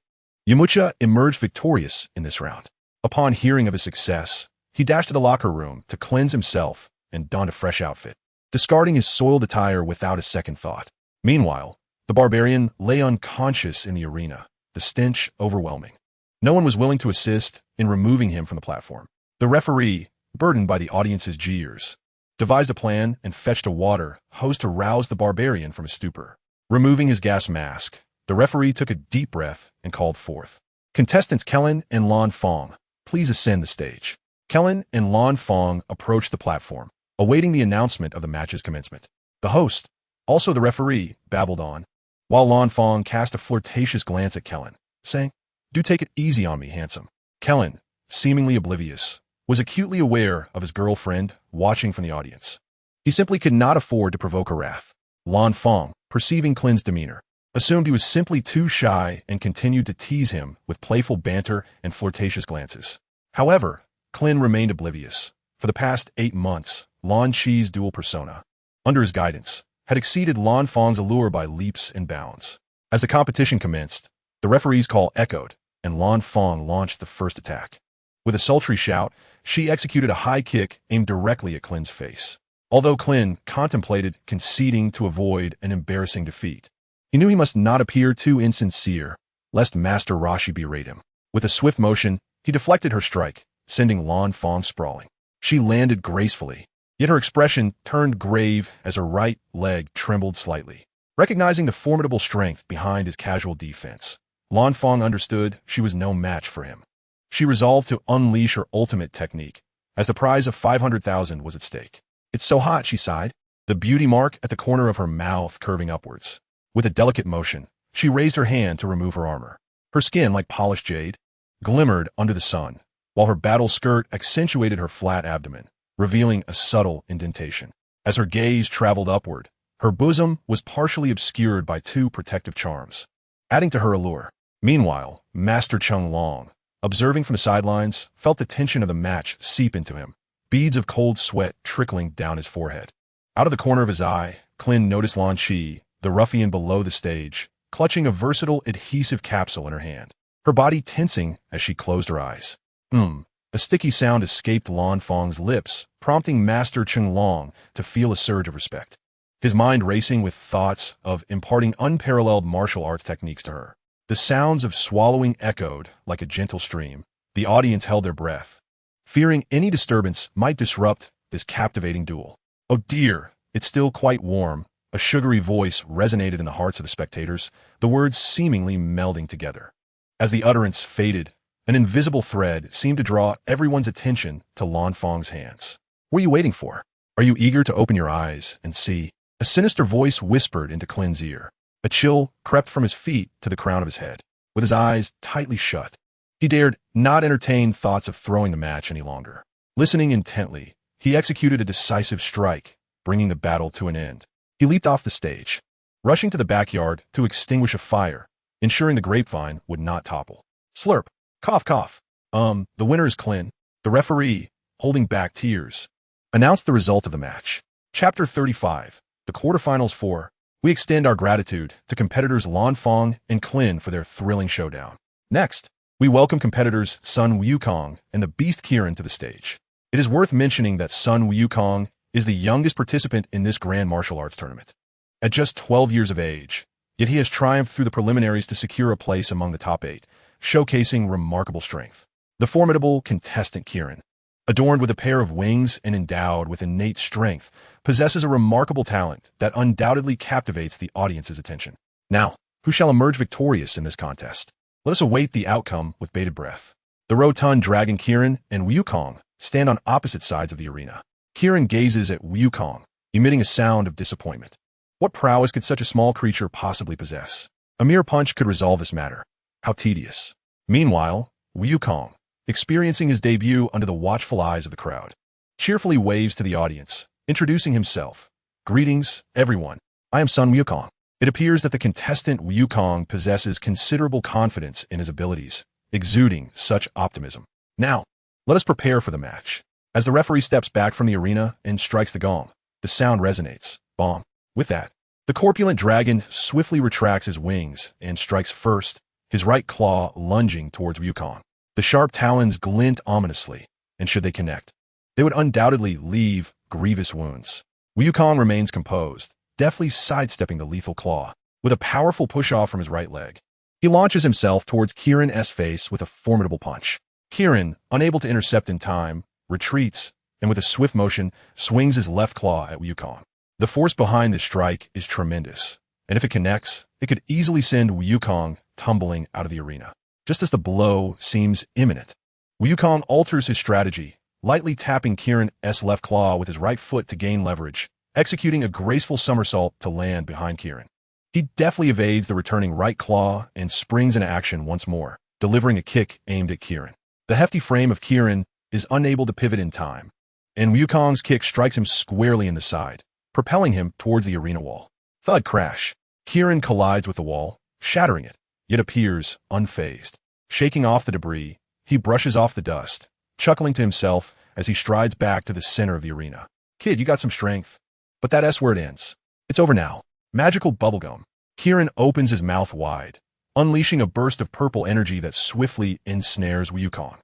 Yamcha emerged victorious in this round. Upon hearing of his success, he dashed to the locker room to cleanse himself and donned a fresh outfit, discarding his soiled attire without a second thought. Meanwhile, the barbarian lay unconscious in the arena, the stench overwhelming. No one was willing to assist in removing him from the platform. The referee, burdened by the audience's jeers, devised a plan and fetched a water hose to rouse the barbarian from his stupor. Removing his gas mask, the referee took a deep breath and called forth, Contestants Krillin and Lan Fong, please ascend the stage. Krillin and Lan Fong approached the platform, awaiting the announcement of the match's commencement. The host, also the referee, babbled on, while Lan Fong cast a flirtatious glance at Krillin, saying, Do take it easy on me, handsome. Krillin, seemingly oblivious, was acutely aware of his girlfriend watching from the audience. He simply could not afford to provoke her wrath. Lan Fong, perceiving Klin's demeanor, assumed he was simply too shy and continued to tease him with playful banter and flirtatious glances. However, Klin remained oblivious. For the past 8 months, Lan Chi's dual persona, under his guidance, had exceeded Lan Fong's allure by leaps and bounds. As the competition commenced, the referee's call echoed, and Lan Fong launched the first attack. With a sultry shout, she executed a high kick aimed directly at Klin's face. Although Klin contemplated conceding to avoid an embarrassing defeat, he knew he must not appear too insincere, lest Master Roshi berate him. With a swift motion, he deflected her strike, sending Lan Fong sprawling. She landed gracefully, yet her expression turned grave as her right leg trembled slightly. Recognizing the formidable strength behind his casual defense, Lan Fong understood she was no match for him. She resolved to unleash her ultimate technique, as the prize of 500,000 was at stake. It's so hot, she sighed, the beauty mark at the corner of her mouth curving upwards. With a delicate motion, she raised her hand to remove her armor. Her skin, like polished jade, glimmered under the sun, while her battle skirt accentuated her flat abdomen, revealing a subtle indentation. As her gaze traveled upward, her bosom was partially obscured by 2 protective charms, adding to her allure. Meanwhile, Master Chung Long, observing from the sidelines, felt the tension of the match seep into him, beads of cold sweat trickling down his forehead. Out of the corner of his eye, Klin noticed Lan Chi, the ruffian below the stage, clutching a versatile adhesive capsule in her hand, her body tensing as she closed her eyes. A sticky sound escaped Lan Fong's lips, prompting Master Chung Long to feel a surge of respect, his mind racing with thoughts of imparting unparalleled martial arts techniques to her. The sounds of swallowing echoed like a gentle stream. The audience held their breath, fearing any disturbance might disrupt this captivating duel. Oh dear, it's still quite warm. A sugary voice resonated in the hearts of the spectators, the words seemingly melding together. As the utterance faded, an invisible thread seemed to draw everyone's attention to Lan Fong's hands. What are you waiting for? Are you eager to open your eyes and see? A sinister voice whispered into Klin's ear. A chill crept from his feet to the crown of his head. With his eyes tightly shut, he dared not entertain thoughts of throwing the match any longer. Listening intently, he executed a decisive strike, bringing the battle to an end. He leaped off the stage, rushing to the backyard to extinguish a fire, ensuring the grapevine would not topple. Slurp. Cough, cough. The winner is Klin. The referee, holding back tears, announced the result of the match. Chapter 35, the quarterfinals 4. We extend our gratitude to competitors Lanfang and Krillin for their thrilling showdown. Next, we welcome competitors Sun Wukong and the Beast Krillin to the stage. It is worth mentioning that Sun Wukong is the youngest participant in this grand martial arts tournament. At just 12 years of age, yet he has triumphed through the preliminaries to secure a place among the top 8, showcasing remarkable strength. The formidable contestant Krillin, adorned with a pair of wings and endowed with innate strength, possesses a remarkable talent that undoubtedly captivates the audience's attention. Now, who shall emerge victorious in this contest? Let us await the outcome with bated breath. The rotund dragon Krillin and Wukong stand on opposite sides of the arena. Krillin gazes at Wukong, emitting a sound of disappointment. What prowess could such a small creature possibly possess? A mere punch could resolve this matter. How tedious. Meanwhile, Wukong, experiencing his debut under the watchful eyes of the crowd, cheerfully waves to the audience, introducing himself. Greetings, everyone. I am Sun Wukong. It appears that the contestant Wukong possesses considerable confidence in his abilities, exuding such optimism. Now, let us prepare for the match. As the referee steps back from the arena and strikes the gong, the sound resonates. Bomb. With that, the corpulent dragon swiftly retracts his wings and strikes first, his right claw lunging towards Wukong. The sharp talons glint ominously, and should they connect, they would undoubtedly leave grievous wounds. Wukong remains composed, deftly sidestepping the lethal claw. With a powerful push-off from his right leg, he launches himself towards Krillin face with a formidable punch. Krillin, unable to intercept in time, retreats, and with a swift motion, swings his left claw at Wukong. The force behind this strike is tremendous, and if it connects, it could easily send Wukong tumbling out of the arena. Just as the blow seems imminent, Wukong alters his strategy, lightly tapping Krillin left claw with his right foot to gain leverage, executing a graceful somersault to land behind Krillin. He deftly evades the returning right claw and springs into action once more, delivering a kick aimed at Krillin. The hefty frame of Krillin is unable to pivot in time, and Wukong's kick strikes him squarely in the side, propelling him towards the arena wall. Thud crash. Krillin collides with the wall, shattering it, yet appears unfazed. Shaking off the debris, he brushes off the dust, chuckling to himself as he strides back to the center of the arena. Kid, you got some strength. But that S where it ends. It's over now. Magical bubblegum. Krillin opens his mouth wide, unleashing a burst of purple energy that swiftly ensnares Wukong.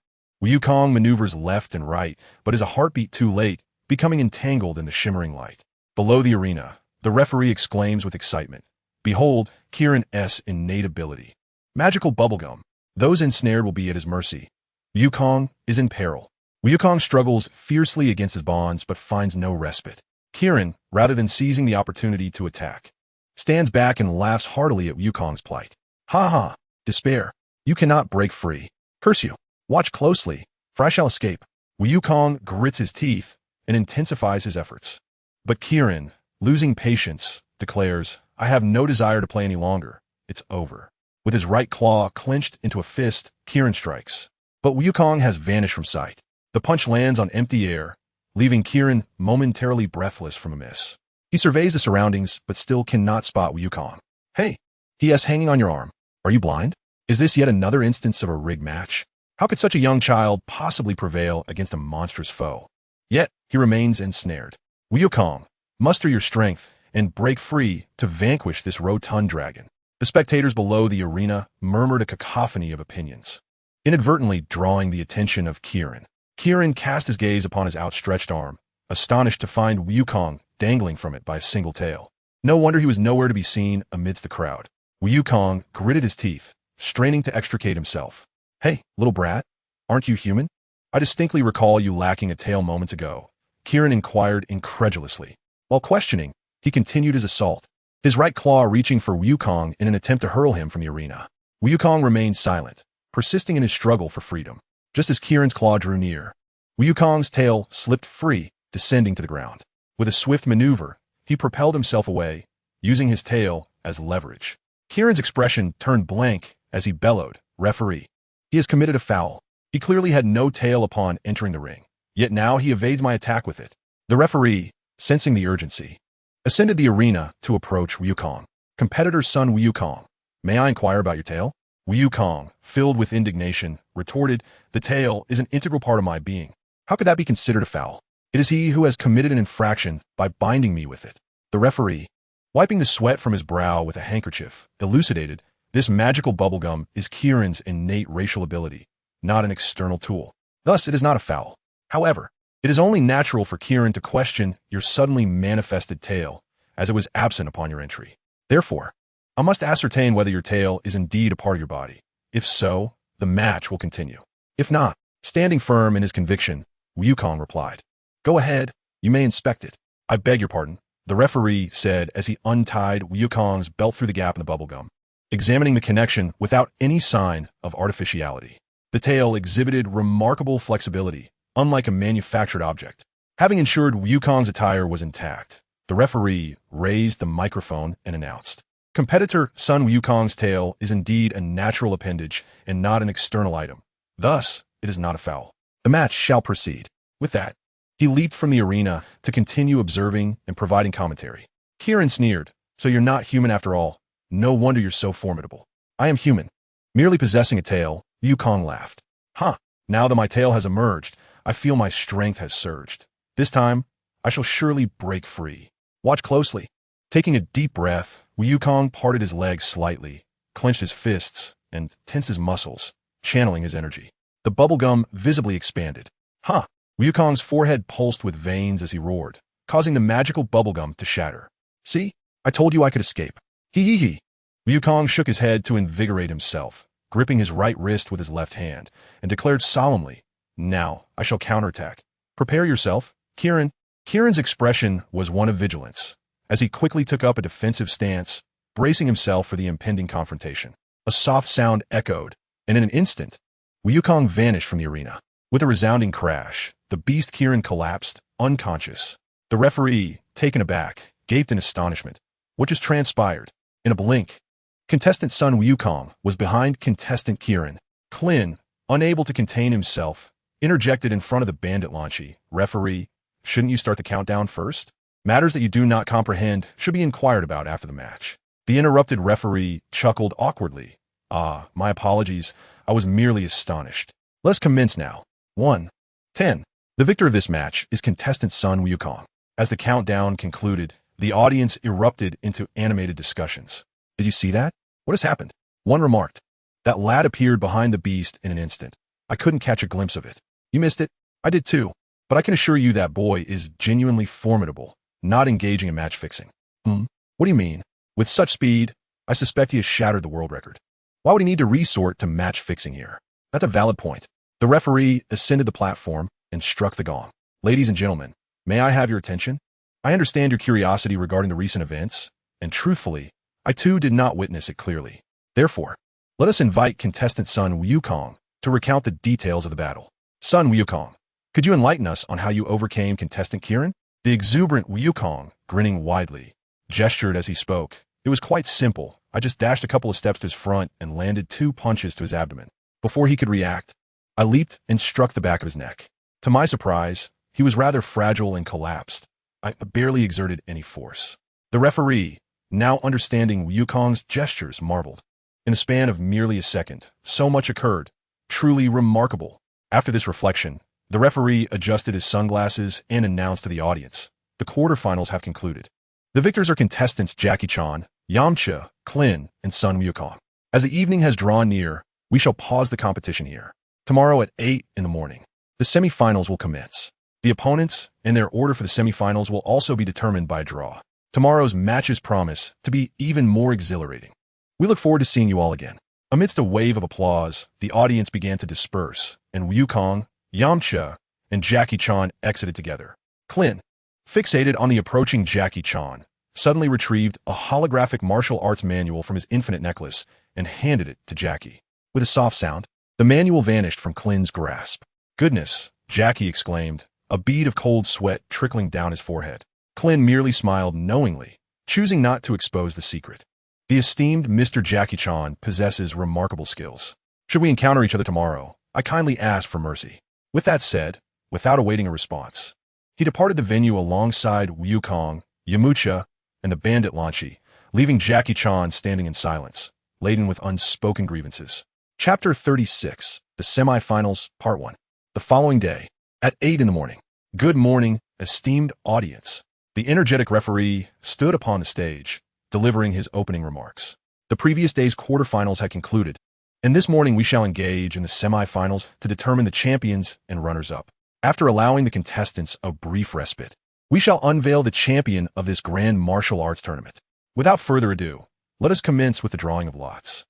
Wukong maneuvers left and right, but is a heartbeat too late, becoming entangled in the shimmering light. Below the arena, the referee exclaims with excitement, "Behold, Krillin innate ability. Magical bubblegum. Those ensnared will be at his mercy." Wukong is in peril. Wukong struggles fiercely against his bonds, but finds no respite. Krillin, rather than seizing the opportunity to attack, stands back and laughs heartily at Wukong's plight. "Ha ha, despair. You cannot break free. Curse you. Watch closely, for I shall escape." Wukong grits his teeth and intensifies his efforts. But Krillin, losing patience, declares, "I have no desire to play any longer. It's over." With his right claw clenched into a fist, Krillin strikes. But Wukong has vanished from sight. The punch lands on empty air, leaving Krillin momentarily breathless from a miss. He surveys the surroundings, but still cannot spot Wukong. "Hey," he asks, hanging on your arm. "Are you blind? Is this yet another instance of a rigged match? How could such a young child possibly prevail against a monstrous foe?" Yet, he remains ensnared. "Wukong, muster your strength and break free to vanquish this rotund dragon." The spectators below the arena murmured a cacophony of opinions, inadvertently drawing the attention of Krillin. Krillin cast his gaze upon his outstretched arm, astonished to find Wukong dangling from it by a single tail. No wonder he was nowhere to be seen amidst the crowd. Wukong gritted his teeth, straining to extricate himself. "Hey, little brat, aren't you human? I distinctly recall you lacking a tail moments ago," Krillin inquired incredulously. While questioning, he continued his assault, his right claw reaching for Wukong in an attempt to hurl him from the arena. Wukong remained silent, persisting in his struggle for freedom. Just as Kieran's claw drew near, Wukong's tail slipped free, descending to the ground. With a swift maneuver, he propelled himself away, using his tail as leverage. Kieran's expression turned blank as he bellowed, "Referee. He has committed a foul. He clearly had no tail upon entering the ring, yet now he evades my attack with it." The referee, sensing the urgency, ascended the arena to approach Wukong. "Competitor Sun Wukong, may I inquire about your tail?" Wukong, filled with indignation, retorted, "The tail is an integral part of my being. How could that be considered a foul?" It is he who has committed an infraction by binding me with it. The referee, wiping the sweat from his brow with a handkerchief, elucidated, this magical bubblegum is Kieran's innate racial ability, not an external tool. Thus, it is not a foul. However, it is only natural for Kieran to question your suddenly manifested tail, as it was absent upon your entry. Therefore, I must ascertain whether your tail is indeed a part of your body. If so, the match will continue. If not, standing firm in his conviction, Wukong replied, "Go ahead, you may inspect it." "I beg your pardon," the referee said as he untied Wukong's belt through the gap in the bubblegum, examining the connection without any sign of artificiality. The tail exhibited remarkable flexibility, unlike a manufactured object. Having ensured Wukong's attire was intact, the referee raised the microphone and announced, "Competitor Sun Wukong's tail is indeed a natural appendage and not an external item. Thus, it is not a foul. The match shall proceed." With that, he leaped from the arena to continue observing and providing commentary. Kieran sneered, "So you're not human after all. No wonder you're so formidable." "I am human, merely possessing a tail," Wukong laughed. "Huh, now that my tail has emerged, I feel my strength has surged. This time, I shall surely break free. Watch closely." Taking a deep breath, Wukong parted his legs slightly, clenched his fists, and tensed his muscles, channeling his energy. The bubblegum visibly expanded. "Huh!" Wukong's forehead pulsed with veins as he roared, causing the magical bubblegum to shatter. "See? I told you I could escape." "Hee hee hee." Wukong shook his head to invigorate himself, gripping his right wrist with his left hand, and declared solemnly, "Now, I shall counterattack. Prepare yourself, Kieran." Kieran's expression was one of vigilance, as he quickly took up a defensive stance, bracing himself for the impending confrontation. A soft sound echoed, and in an instant, Wukong vanished from the arena. With a resounding crash, the beast Kieran collapsed, unconscious. The referee, taken aback, gaped in astonishment. What just transpired? In a blink, contestant Sun Wukong was behind contestant Kieran. Krillin, unable to contain himself, interjected in front of the bandit Lanchi. "Referee, shouldn't you start the countdown first? Matters that you do not comprehend should be inquired about after the match." The interrupted referee chuckled awkwardly. "Ah, my apologies. I was merely astonished. Let's commence now. 1, 10. The victor of this match is contestant Sun Wukong." As the countdown concluded, the audience erupted into animated discussions. "Did you see that? What has happened?" One remarked. "That lad appeared behind the beast in an instant. I couldn't catch a glimpse of it." "You missed it? I did too. But I can assure you that boy is genuinely formidable, not engaging in match fixing." What do you mean?" "With such speed, I suspect he has shattered the world record. Why would he need to resort to match fixing here?" "That's a valid point." The referee ascended the platform and struck the gong. "Ladies and gentlemen, may I have your attention? I understand your curiosity regarding the recent events, and truthfully, I too did not witness it clearly. Therefore, let us invite contestant Sun Wukong to recount the details of the battle. Sun Wukong, could you enlighten us on how you overcame contestant Kieran?" The exuberant Wukong, grinning widely, gestured as he spoke. "It was quite simple. I just dashed a couple of steps to his front and landed 2 punches to his abdomen. Before he could react, I leaped and struck the back of his neck. To my surprise, he was rather fragile and collapsed. I barely exerted any force." The referee, now understanding Wukong's gestures, marveled. In the span of merely a second, so much occurred. Truly remarkable. After this reflection, the referee adjusted his sunglasses and announced to the audience, "The quarterfinals have concluded. The victors are contestants Jackie Chan, Yamcha, Krillin, and Sun Wukong. As the evening has drawn near, we shall pause the competition here. Tomorrow at 8 in the morning, the semifinals will commence. The opponents and their order for the semifinals will also be determined by a draw. Tomorrow's matches promise to be even more exhilarating. We look forward to seeing you all again." Amidst a wave of applause, the audience began to disperse, and Wukong, Yamcha, and Jackie Chan exited together. Krillin, fixated on the approaching Jackie Chan, suddenly retrieved a holographic martial arts manual from his infinite necklace and handed it to Jackie. With a soft sound, the manual vanished from Krillin's grasp. "Goodness," Jackie exclaimed, a bead of cold sweat trickling down his forehead. Krillin merely smiled knowingly, choosing not to expose the secret. The esteemed Mr. Jackie Chan possesses remarkable skills. Should we encounter each other tomorrow, I kindly ask for mercy." With that said, without awaiting a response, he departed the venue alongside Wukong, Yamcha, and the bandit Lanchi, leaving Jackie Chan standing in silence, laden with unspoken grievances. Chapter 36, The Semifinals, Part 1. The following day, at 8 in the morning, Good morning, esteemed audience. The energetic referee stood upon the stage, delivering his opening remarks. The previous day's quarterfinals had concluded, and this morning we shall engage in the semifinals to determine the champions and runners-up. After allowing the contestants a brief respite, we shall unveil the champion of this grand martial arts tournament. Without further ado, let us commence with the drawing of lots.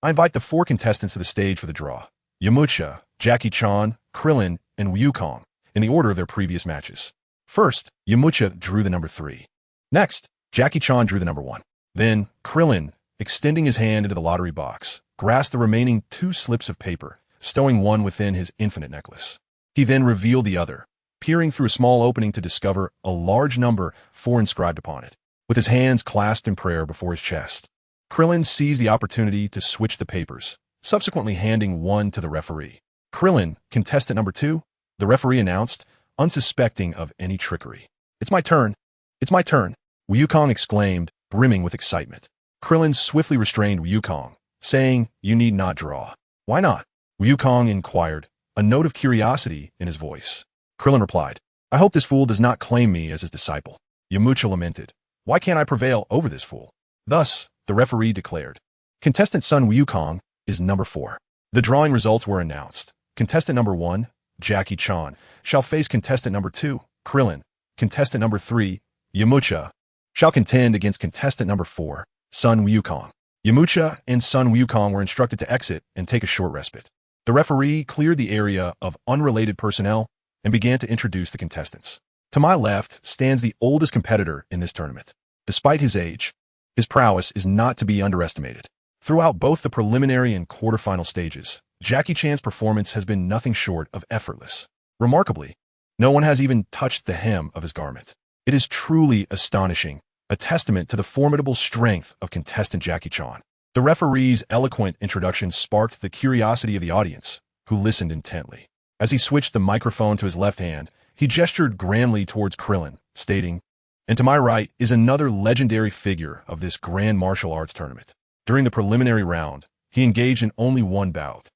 I invite the 4 contestants to the stage for the draw: Yamcha, Jackie Chan, Krillin, and Wukong, in the order of their previous matches. First, Yamcha drew the number 3. Next, Jackie Chan drew the number 1. Then, Krillin, extending his hand into the lottery box, grasped the remaining 2 slips of paper, stowing one within his infinite necklace. He then revealed the other, peering through a small opening to discover a large number 4 inscribed upon it. With his hands clasped in prayer before his chest, Krillin seized the opportunity to switch the papers, subsequently handing one to the referee. "Krillin, contestant number 2, the referee announced, unsuspecting of any trickery. "It's my turn. It's my turn," Wukong exclaimed, brimming with excitement. Krillin swiftly restrained Wukong, saying, "You need not draw." "Why not?" Wukong inquired, a note of curiosity in his voice. Krillin replied, "I hope this fool does not claim me as his disciple." Yamcha lamented, "Why can't I prevail over this fool?" Thus, the referee declared, "Contestant son Wukong is number 4. The drawing results were announced. Contestant number 1, Jackie Chan, shall face contestant number 2, Krillin. Contestant number 3, Yamcha, shall contend against contestant number 4, Son Wukong. Yamcha and Son Wukong were instructed to exit and take a short respite. The referee cleared the area of unrelated personnel and began to introduce the contestants. To my left stands the oldest competitor in this tournament. Despite his age, his prowess is not to be underestimated. Throughout both the preliminary and quarterfinal stages, Jackie Chan's performance has been nothing short of effortless. Remarkably, no one has even touched the hem of his garment. It is truly astonishing, a testament to the formidable strength of contestant Jackie Chan. The referee's eloquent introduction sparked the curiosity of the audience, who listened intently. As he switched the microphone to his left hand, he gestured grandly towards Krillin, stating, "And to my right is another legendary figure of this grand martial arts tournament." During the preliminary round, he engaged in only one bout.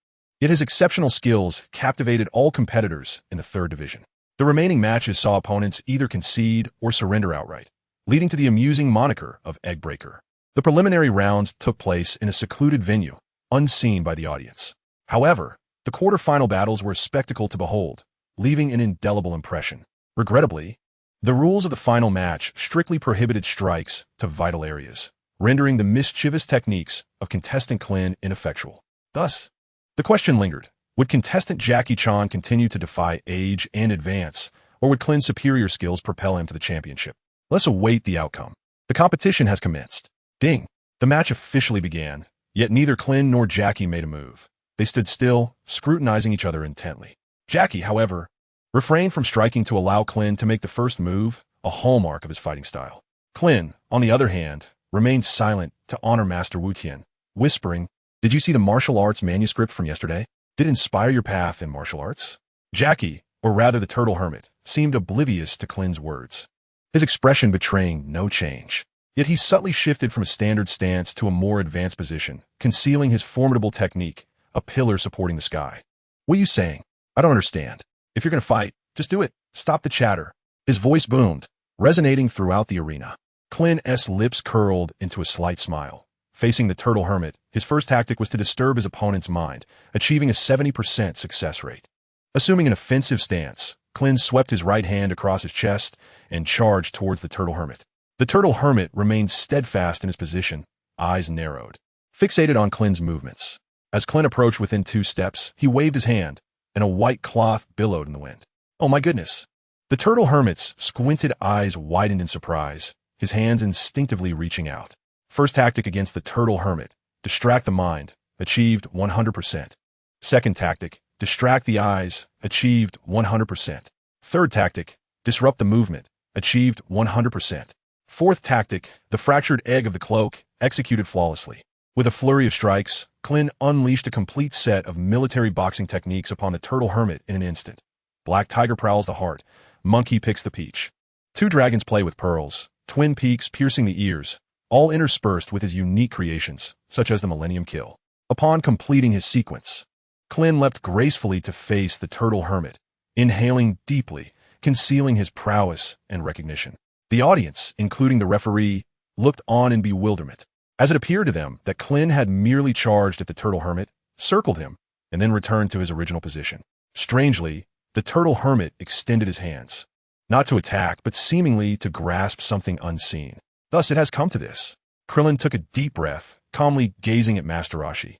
Yet his exceptional skills captivated all competitors in the 3rd division. The remaining matches saw opponents either concede or surrender outright, leading to the amusing moniker of Egg Breaker. The preliminary rounds took place in a secluded venue, unseen by the audience. However, the quarterfinal battles were a spectacle to behold, leaving an indelible impression. Regrettably, the rules of the final match strictly prohibited strikes to vital areas, rendering the mischievous techniques of contestant Krillin ineffectual. Thus, the question lingered: would contestant Jackie Chan continue to defy age and advance, or would Krillin's superior skills propel him to the championship? Let's await the outcome. The competition has commenced. Ding! The match officially began, yet neither Krillin nor Jackie made a move. They stood still, scrutinizing each other intently. Jackie, however, refrained from striking to allow Krillin to make the first move, a hallmark of his fighting style. Krillin, on the other hand, remained silent to honor Master Wu Tian, whispering, "Did you see the martial arts manuscript from yesterday? Did it inspire your path in martial arts?" Jackie, or rather the turtle hermit, seemed oblivious to Krillin's words, his expression betraying no change. Yet he subtly shifted from a standard stance to a more advanced position, concealing his formidable technique, a pillar supporting the sky. "What are you saying? I don't understand. If you're going to fight, just do it. Stop the chatter." His voice boomed, resonating throughout the arena. Krillin's lips curled into a slight smile. Facing the turtle hermit, his first tactic was to disturb his opponent's mind, achieving a 70% success rate. Assuming an offensive stance, Krillin swept his right hand across his chest and charged towards the turtle hermit. The turtle hermit remained steadfast in his position, eyes narrowed, fixated on Krillin's movements. As Krillin approached within 2 steps, he waved his hand, and a white cloth billowed in the wind. "Oh my goodness!" The turtle hermit's squinted eyes widened in surprise, his hands instinctively reaching out. First tactic against the turtle hermit: distract the mind, achieved 100%. Second tactic: distract the eyes, achieved 100%. Third tactic: disrupt the movement, achieved 100%. Fourth tactic: the fractured egg of the cloak, executed flawlessly. With a flurry of strikes, Krillin unleashed a complete set of military boxing techniques upon the turtle hermit in an instant. Black tiger prowls the heart, monkey picks the peach. 2 dragons play with pearls, twin peaks piercing the ears, all interspersed with his unique creations, such as the Millennium Kill. Upon completing his sequence, Krillin leapt gracefully to face the turtle hermit, inhaling deeply, concealing his prowess and recognition. The audience, including the referee, looked on in bewilderment, as it appeared to them that Krillin had merely charged at the turtle hermit, circled him, and then returned to his original position. Strangely, the turtle hermit extended his hands, not to attack, but seemingly to grasp something unseen. Thus it has come to this. Krillin took a deep breath, calmly gazing at Master Roshi,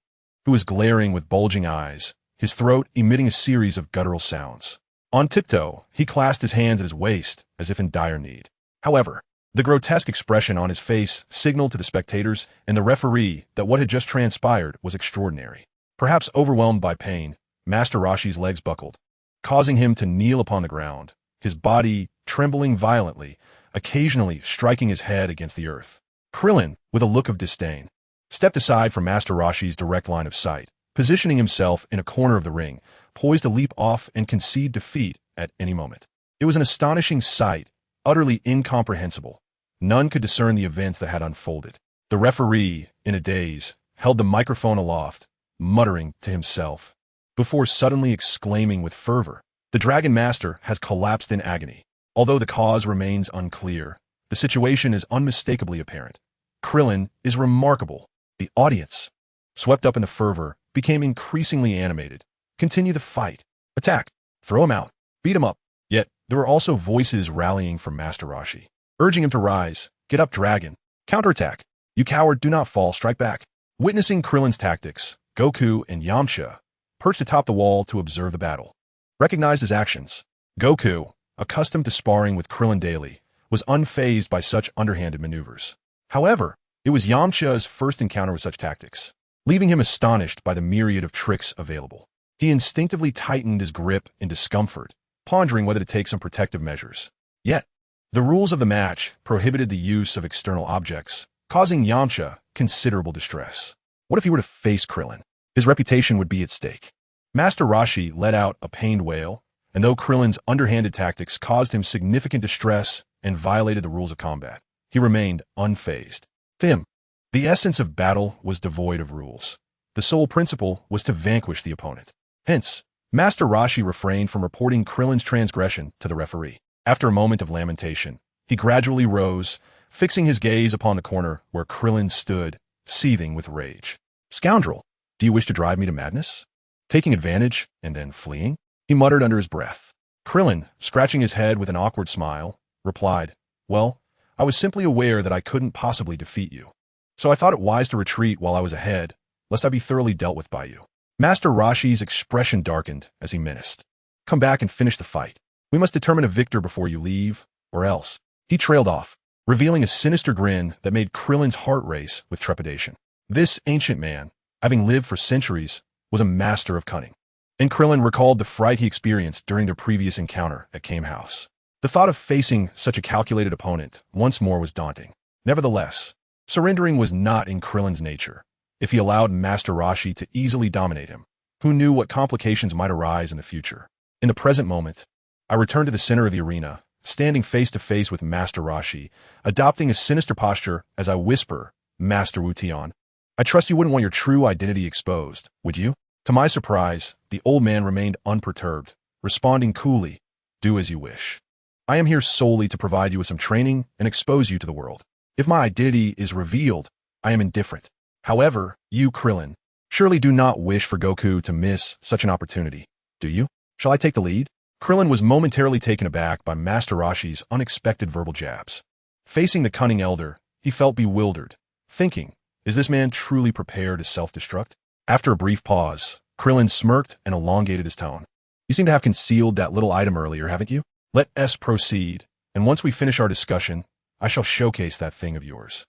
who was glaring with bulging eyes, his throat emitting a series of guttural sounds. On tiptoe, he clasped his hands at his waist, as if in dire need. However, the grotesque expression on his face signaled to the spectators and the referee that what had just transpired was extraordinary. Perhaps overwhelmed by pain, Master Roshi's legs buckled, causing him to kneel upon the ground, his body trembling violently, occasionally striking his head against the earth. Krillin, with a look of disdain, stepped aside from Master Roshi's direct line of sight, positioning himself in a corner of the ring, poised to leap off and concede defeat at any moment. It was an astonishing sight, utterly incomprehensible. None could discern the events that had unfolded. The referee, in a daze, held the microphone aloft, muttering to himself, before suddenly exclaiming with fervor, "The Dragon Master has collapsed in agony." Although the cause remains unclear, the situation is unmistakably apparent. Krillin is remarkable. The audience, swept up in the fervor, became increasingly animated. Continue the fight. Attack. Throw him out. Beat him up. Yet, there were also voices rallying from Master Roshi, urging him to rise. Get up, dragon. Counterattack. You coward, do not fall, strike back. Witnessing Krillin's tactics, Goku and Yamcha perched atop the wall to observe the battle. Recognized his actions. Goku, accustomed to sparring with Krillin daily, was unfazed by such underhanded maneuvers. However, it was Yamcha's first encounter with such tactics, leaving him astonished by the myriad of tricks available. He instinctively tightened his grip in discomfort, pondering whether to take some protective measures. Yet, the rules of the match prohibited the use of external objects, causing Yamcha considerable distress. What if he were to face Krillin? His reputation would be at stake. Master Roshi let out a pained wail, and though Krillin's underhanded tactics caused him significant distress and violated the rules of combat, he remained unfazed. To him, the essence of battle was devoid of rules. The sole principle was to vanquish the opponent. Hence, Master Roshi refrained from reporting Krillin's transgression to the referee. After a moment of lamentation, he gradually rose, fixing his gaze upon the corner where Krillin stood, seething with rage. "Scoundrel, do you wish to drive me to madness? Taking advantage and then fleeing?" he muttered under his breath. Krillin, scratching his head with an awkward smile, replied, "Well, I was simply aware that I couldn't possibly defeat you. So I thought it wise to retreat while I was ahead, lest I be thoroughly dealt with by you." Master Roshi's expression darkened as he menaced. "Come back and finish the fight. We must determine a victor before you leave, or else." He trailed off, revealing a sinister grin that made Krillin's heart race with trepidation. This ancient man, having lived for centuries, was a master of cunning. And Krillin recalled the fright he experienced during their previous encounter at Kame House. The thought of facing such a calculated opponent once more was daunting. Nevertheless, surrendering was not in Krillin's nature. If he allowed Master Roshi to easily dominate him, who knew what complications might arise in the future? In the present moment, I returned to the center of the arena, standing face to face with Master Roshi, adopting a sinister posture as I whisper, "Master Wu Tian, I trust you wouldn't want your true identity exposed, would you?" To my surprise, the old man remained unperturbed, responding coolly, "Do as you wish. I am here solely to provide you with some training and expose you to the world. If my identity is revealed, I am indifferent. However, you, Krillin, surely do not wish for Goku to miss such an opportunity, do you? Shall I take the lead?" Krillin was momentarily taken aback by Master Roshi's unexpected verbal jabs. Facing the cunning elder, he felt bewildered, thinking, is this man truly prepared to self-destruct? After a brief pause, Krillin smirked and elongated his tone. "You seem to have concealed that little item earlier, haven't you? Let us proceed, and once we finish our discussion, I shall showcase that thing of yours."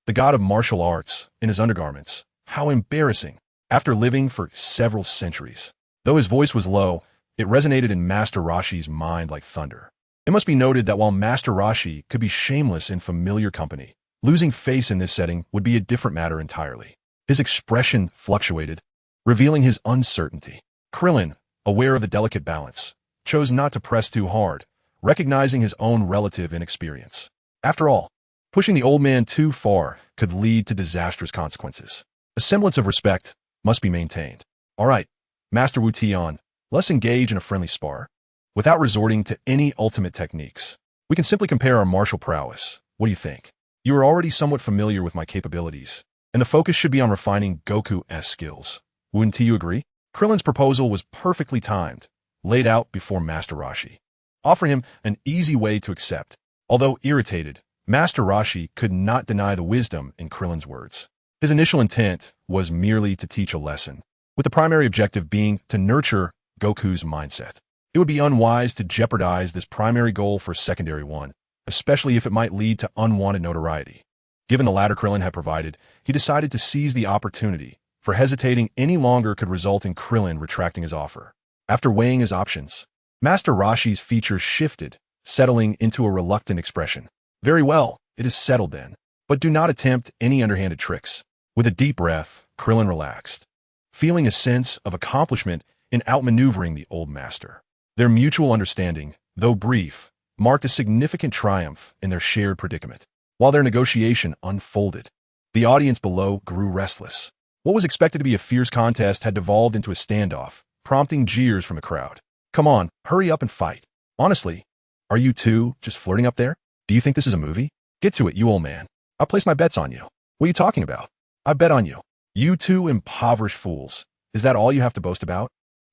The god of martial arts, in his undergarments. How embarrassing, after living for several centuries. Though his voice was low, it resonated in Master Roshi's mind like thunder. It must be noted that while Master Roshi could be shameless in familiar company, losing face in this setting would be a different matter entirely. His expression fluctuated, revealing his uncertainty. Krillin, aware of the delicate balance, chose not to press too hard, recognizing his own relative inexperience. After all, pushing the old man too far could lead to disastrous consequences. A semblance of respect must be maintained. "All right, Master Wu Tian, let's engage in a friendly spar." without resorting to any ultimate techniques. We can simply compare our martial prowess. What do you think? You are already somewhat familiar with my capabilities, and the focus should be on refining Goku's skills. Wouldn't you agree? Krillin's proposal was perfectly timed, laid out before Master Roshi, offering him an easy way to accept. Although irritated, Master Roshi could not deny the wisdom in Krillin's words. His initial intent was merely to teach a lesson, with the primary objective being to nurture Goku's mindset. It would be unwise to jeopardize this primary goal for a secondary one, especially if it might lead to unwanted notoriety. Given the latter Krillin had provided, he decided to seize the opportunity, for hesitating any longer could result in Krillin retracting his offer. After weighing his options, Master Roshi's features shifted, settling into a reluctant expression. Very well, it is settled then, but do not attempt any underhanded tricks. With a deep breath, Krillin relaxed, feeling a sense of accomplishment in outmaneuvering the old master. Their mutual understanding, though brief, marked a significant triumph in their shared predicament. While their negotiation unfolded, the audience below grew restless. What was expected to be a fierce contest had devolved into a standoff, prompting jeers from the crowd. Come on, hurry up and fight. Honestly, are you two just flirting up there? Do you think this is a movie? Get to it, you old man. I'll place my bets on you. What are you talking about? I bet on you. You two impoverished fools. Is that all you have to boast about?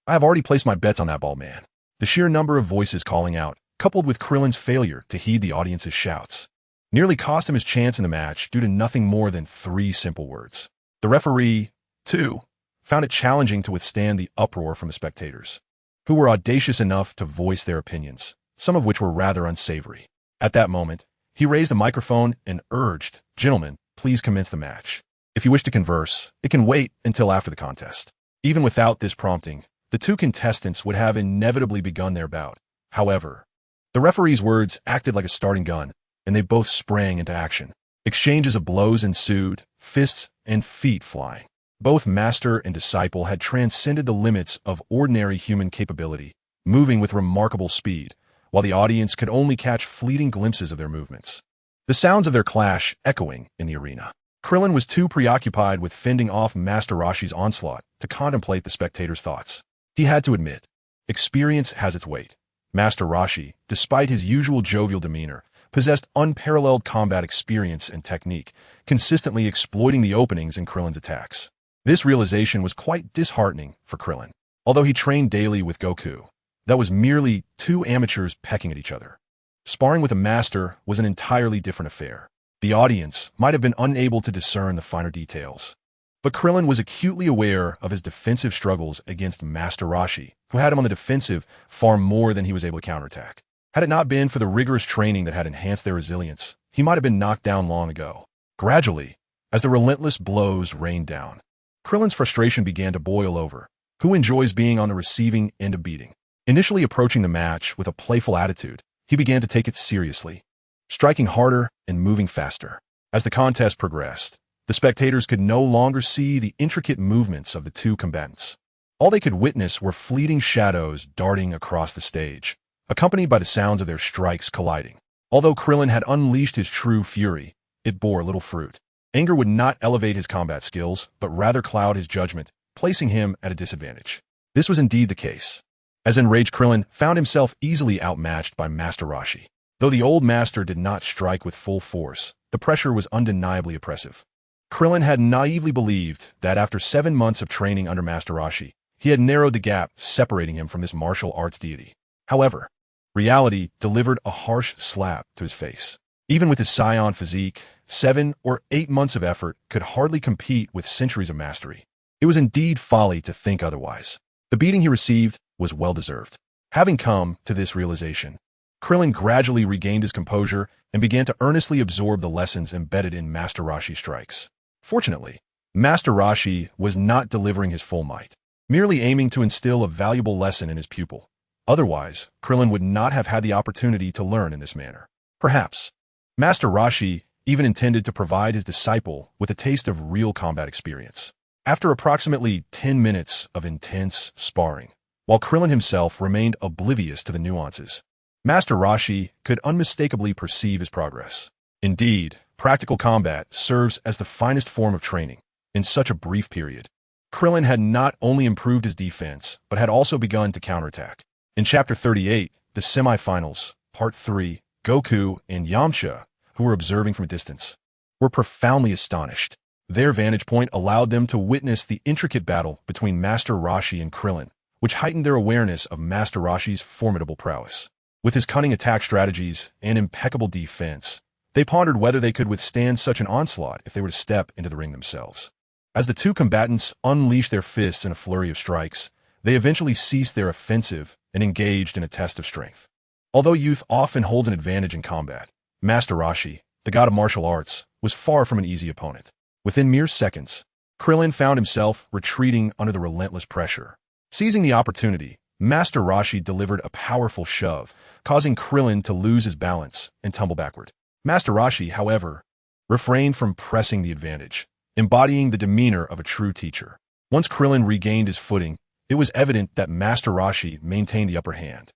I have already placed my bets on that bald man. The sheer number of voices calling out, coupled with Krillin's failure to heed the audience's shouts, nearly cost him his chance in the match due to nothing more than 3 simple words. The referee, too, found it challenging to withstand the uproar from the spectators, who were audacious enough to voice their opinions, some of which were rather unsavory. At that moment, he raised the microphone and urged, "Gentlemen, please commence the match. If you wish to converse, it can wait until after the contest." Even without this prompting, the two contestants would have inevitably begun their bout. However, the referee's words acted like a starting gun, and they both sprang into action. Exchanges of blows ensued, fists and feet flying. Both master and disciple had transcended the limits of ordinary human capability, moving with remarkable speed, while the audience could only catch fleeting glimpses of their movements. The sounds of their clash echoing in the arena. Krillin was too preoccupied with fending off Master Roshi's onslaught to contemplate the spectators' thoughts. He had to admit, experience has its weight. Master Roshi, despite his usual jovial demeanor, possessed unparalleled combat experience and technique, consistently exploiting the openings in Krillin's attacks. This realization was quite disheartening for Krillin. Although he trained daily with Goku, that was merely 2 amateurs pecking at each other. Sparring with a master was an entirely different affair. The audience might have been unable to discern the finer details, but Krillin was acutely aware of his defensive struggles against Master Roshi, who had him on the defensive far more than he was able to counterattack. Had it not been for the rigorous training that had enhanced their resilience, he might have been knocked down long ago. Gradually, as the relentless blows rained down, Krillin's frustration began to boil over. Who enjoys being on the receiving end of beating? Initially approaching the match with a playful attitude, he began to take it seriously, striking harder and moving faster. As the contest progressed, the spectators could no longer see the intricate movements of the two combatants. All they could witness were fleeting shadows darting across the stage, accompanied by the sounds of their strikes colliding. Although Krillin had unleashed his true fury, it bore little fruit. Anger would not elevate his combat skills, but rather cloud his judgment, placing him at a disadvantage. This was indeed the case, as enraged Krillin found himself easily outmatched by Master Roshi. Though the old master did not strike with full force, the pressure was undeniably oppressive. Krillin had naively believed that after 7 months of training under Master Roshi, he had narrowed the gap separating him from this martial arts deity. However, reality delivered a harsh slap to his face. Even with his Saiyan physique, 7 or 8 months of effort could hardly compete with centuries of mastery. It was indeed folly to think otherwise. The beating he received was well-deserved. Having come to this realization, Krillin gradually regained his composure and began to earnestly absorb the lessons embedded in Master Roshi's strikes. Fortunately, Master Roshi was not delivering his full might, merely aiming to instill a valuable lesson in his pupil. Otherwise, Krillin would not have had the opportunity to learn in this manner. Perhaps, Master Roshi even intended to provide his disciple with a taste of real combat experience. After approximately 10 minutes of intense sparring, while Krillin himself remained oblivious to the nuances, Master Roshi could unmistakably perceive his progress. Indeed, practical combat serves as the finest form of training. In such a brief period, Krillin had not only improved his defense, but had also begun to counterattack. In Chapter 38, the semifinals, Part 3, Goku and Yamcha, who were observing from a distance, were profoundly astonished. Their vantage point allowed them to witness the intricate battle between Master Roshi and Krillin, which heightened their awareness of Master Roshi's formidable prowess. With his cunning attack strategies and impeccable defense, they pondered whether they could withstand such an onslaught if they were to step into the ring themselves. As the two combatants unleashed their fists in a flurry of strikes, they eventually ceased their offensive and engaged in a test of strength. Although youth often holds an advantage in combat, Master Roshi, the god of martial arts, was far from an easy opponent. Within mere seconds, Krillin found himself retreating under the relentless pressure. Seizing the opportunity, Master Roshi delivered a powerful shove, causing Krillin to lose his balance and tumble backward. Master Roshi, however, refrained from pressing the advantage, embodying the demeanor of a true teacher. Once Krillin regained his footing, it was evident that Master Roshi maintained the upper hand.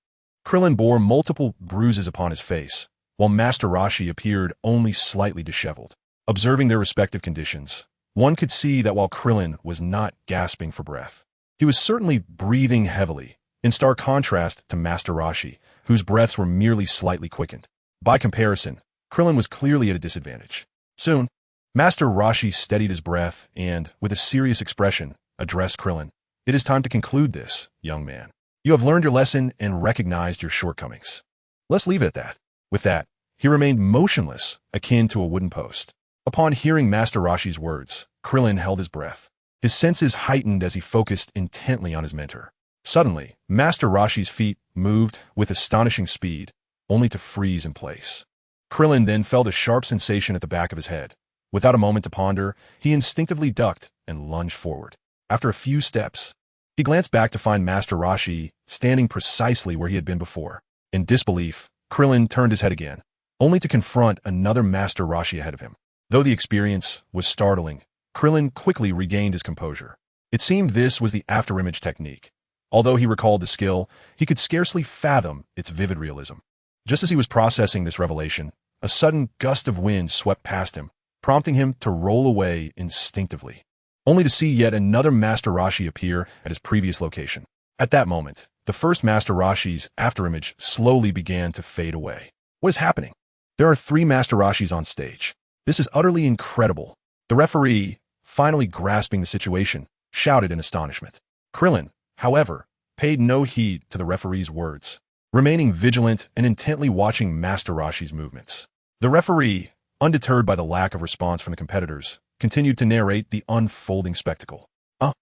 Krillin bore multiple bruises upon his face, while Master Roshi appeared only slightly disheveled. Observing their respective conditions, one could see that while Krillin was not gasping for breath, he was certainly breathing heavily, in stark contrast to Master Roshi, whose breaths were merely slightly quickened. By comparison, Krillin was clearly at a disadvantage. Soon, Master Roshi steadied his breath and, with a serious expression, addressed Krillin. "It is time to conclude this, young man. You have learned your lesson and recognized your shortcomings. Let's leave it at that." With that, he remained motionless, akin to a wooden post. Upon hearing Master Roshi's words, Krillin held his breath. His senses heightened as he focused intently on his mentor. Suddenly, Master Roshi's feet moved with astonishing speed, only to freeze in place. Krillin then felt a sharp sensation at the back of his head. Without a moment to ponder, he instinctively ducked and lunged forward. After a few steps, he glanced back to find Master Roshi standing precisely where he had been before. In disbelief, Krillin turned his head again, only to confront another Master Roshi ahead of him. Though the experience was startling, Krillin quickly regained his composure. It seemed this was the afterimage technique. Although he recalled the skill, he could scarcely fathom its vivid realism. Just as he was processing this revelation, a sudden gust of wind swept past him, prompting him to roll away instinctively, only to see yet another Master Roshi appear at his previous location. At that moment, the first Master Roshi's afterimage slowly began to fade away. What is happening? There are 3 Master Roshis on stage. This is utterly incredible. The referee, finally grasping the situation, shouted in astonishment. Krillin, however, paid no heed to the referee's words, remaining vigilant and intently watching Master Roshi's movements. The referee, undeterred by the lack of response from the competitors, continued to narrate the unfolding spectacle. One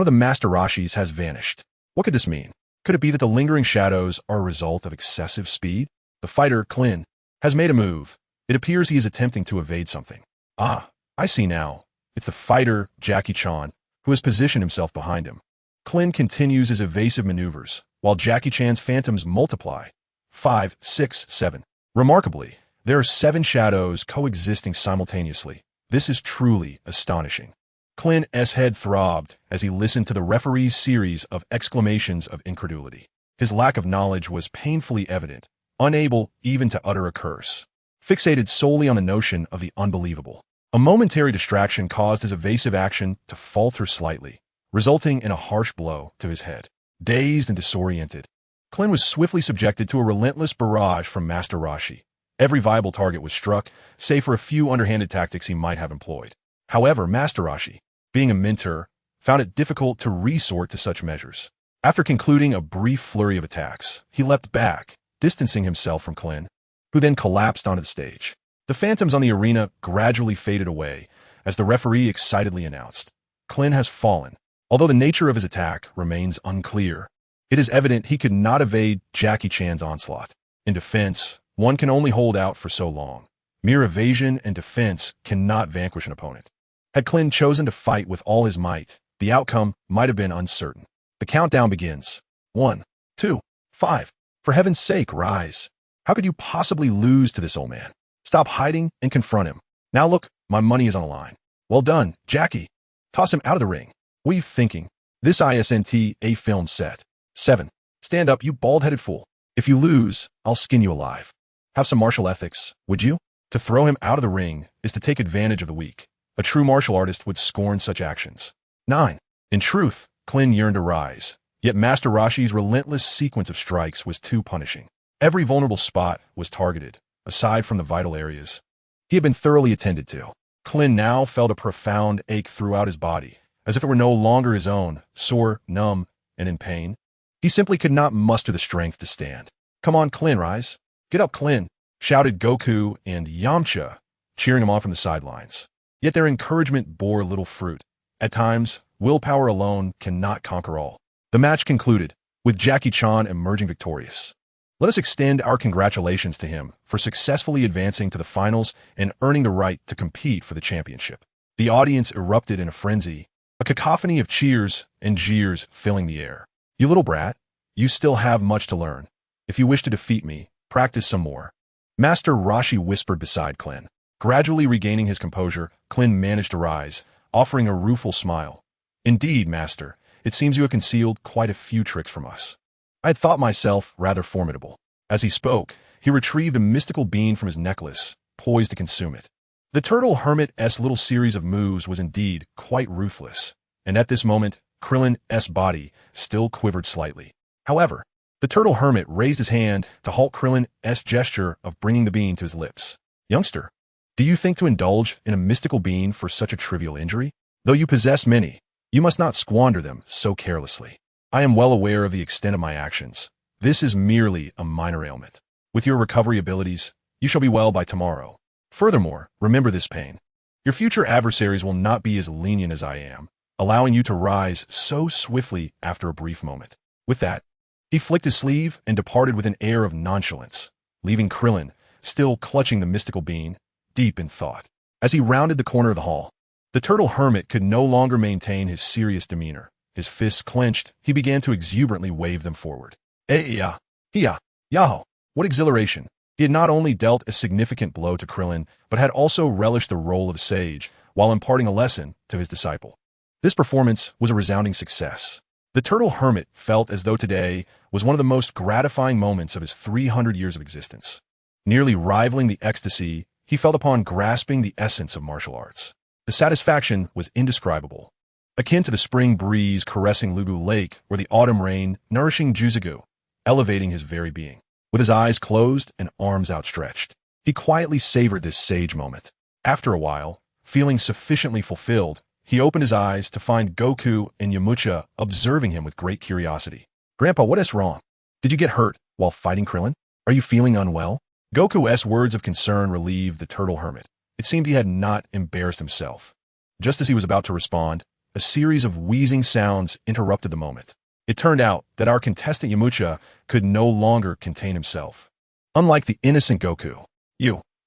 of the Master Roshis has vanished. What could this mean? Could it be that the lingering shadows are a result of excessive speed? The fighter, Krillin, has made a move. It appears he is attempting to evade something. I see now. It's the fighter, Jackie Chan, who has positioned himself behind him. Krillin continues his evasive maneuvers, while Jackie Chan's phantoms multiply. 5, 6, 7. Remarkably, there are 7 shadows coexisting simultaneously. This is truly astonishing. Krillin's head throbbed as he listened to the referee's series of exclamations of incredulity. His lack of knowledge was painfully evident, unable even to utter a curse. Fixated solely on the notion of the unbelievable, a momentary distraction caused his evasive action to falter slightly, resulting in a harsh blow to his head. Dazed and disoriented, Krillin was swiftly subjected to a relentless barrage from Master Roshi. Every viable target was struck, save for a few underhanded tactics he might have employed. However, Master Roshi, being a mentor, found it difficult to resort to such measures. After concluding a brief flurry of attacks, he leapt back, distancing himself from Krillin, who then collapsed onto the stage. The phantoms on the arena gradually faded away as the referee excitedly announced, "Krillin has fallen." Although the nature of his attack remains unclear, it is evident he could not evade Jackie Chan's onslaught. In defense, one can only hold out for so long. Mere evasion and defense cannot vanquish an opponent. Had Krillin chosen to fight with all his might, the outcome might have been uncertain. The countdown begins. 1, 2, 5. For heaven's sake, rise. How could you possibly lose to this old man? Stop hiding and confront him. Now look, my money is on the line. Well done, Jackie. Toss him out of the ring. What are you thinking? This isn't a film set. 7. Stand up, you bald-headed fool. If you lose, I'll skin you alive. Have some martial ethics, would you? To throw him out of the ring is to take advantage of the weak. A true martial artist would scorn such actions. 9. In truth, Krillin yearned to rise, Yet Master Rashi's relentless sequence of strikes was too punishing. Every vulnerable spot was targeted, aside from the vital areas. He had been thoroughly attended to. Krillin now felt a profound ache throughout his body, as if it were no longer his own, sore, numb, and in pain. He simply could not muster the strength to stand. "Come on, Krillin, rise. Get up, Krillin," shouted Goku and Yamcha, cheering him on from the sidelines. Yet their encouragement bore little fruit. At times, willpower alone cannot conquer all. The match concluded, with Jackie Chan emerging victorious. Let us extend our congratulations to him for successfully advancing to the finals and earning the right to compete for the championship. The audience erupted in a frenzy, a cacophony of cheers and jeers filling the air. "You little brat, you still have much to learn. If you wish to defeat me, practice some more," Master Rashi whispered beside Krillin. Gradually regaining his composure, Krillin managed to rise, offering a rueful smile. "Indeed, Master, it seems you have concealed quite a few tricks from us. I had thought myself rather formidable." As he spoke, he retrieved a mystical bean from his necklace, poised to consume it. The turtle hermit's little series of moves was indeed quite ruthless, and at this moment, Krillin's body still quivered slightly. However, the turtle hermit raised his hand to halt Krillin's gesture of bringing the bean to his lips. "Youngster, do you think to indulge in a mystical bean for such a trivial injury? Though you possess many, you must not squander them so carelessly. I am well aware of the extent of my actions. This is merely a minor ailment. With your recovery abilities, you shall be well by tomorrow. Furthermore, remember this pain. Your future adversaries will not be as lenient as I am, allowing you to rise so swiftly after a brief moment." With that, he flicked his sleeve and departed with an air of nonchalance, leaving Krillin, still clutching the mystical bean, deep in thought. As he rounded the corner of the hall, the turtle hermit could no longer maintain his serious demeanor. His fists clenched, he began to exuberantly wave them forward. "Eh-ya, hiya, yaho." What exhilaration! He had not only dealt a significant blow to Krillin, but had also relished the role of sage while imparting a lesson to his disciple. This performance was a resounding success. The turtle hermit felt as though today was one of the most gratifying moments of his 300 years of existence. Nearly rivaling the ecstasy he felt upon grasping the essence of martial arts. The satisfaction was indescribable, akin to the spring breeze caressing Lugu Lake or the autumn rain nourishing Juzagu, elevating his very being. With his eyes closed and arms outstretched, he quietly savored this sage moment. After a while, feeling sufficiently fulfilled, he opened his eyes to find Goku and Yamcha observing him with great curiosity. "Grandpa, what is wrong? Did you get hurt while fighting Krillin? Are you feeling unwell?" Goku's words of concern relieved the turtle hermit. It seemed he had not embarrassed himself. Just as he was about to respond, a series of wheezing sounds interrupted the moment. It turned out that our contestant Yamcha could no longer contain himself. Unlike the innocent Goku.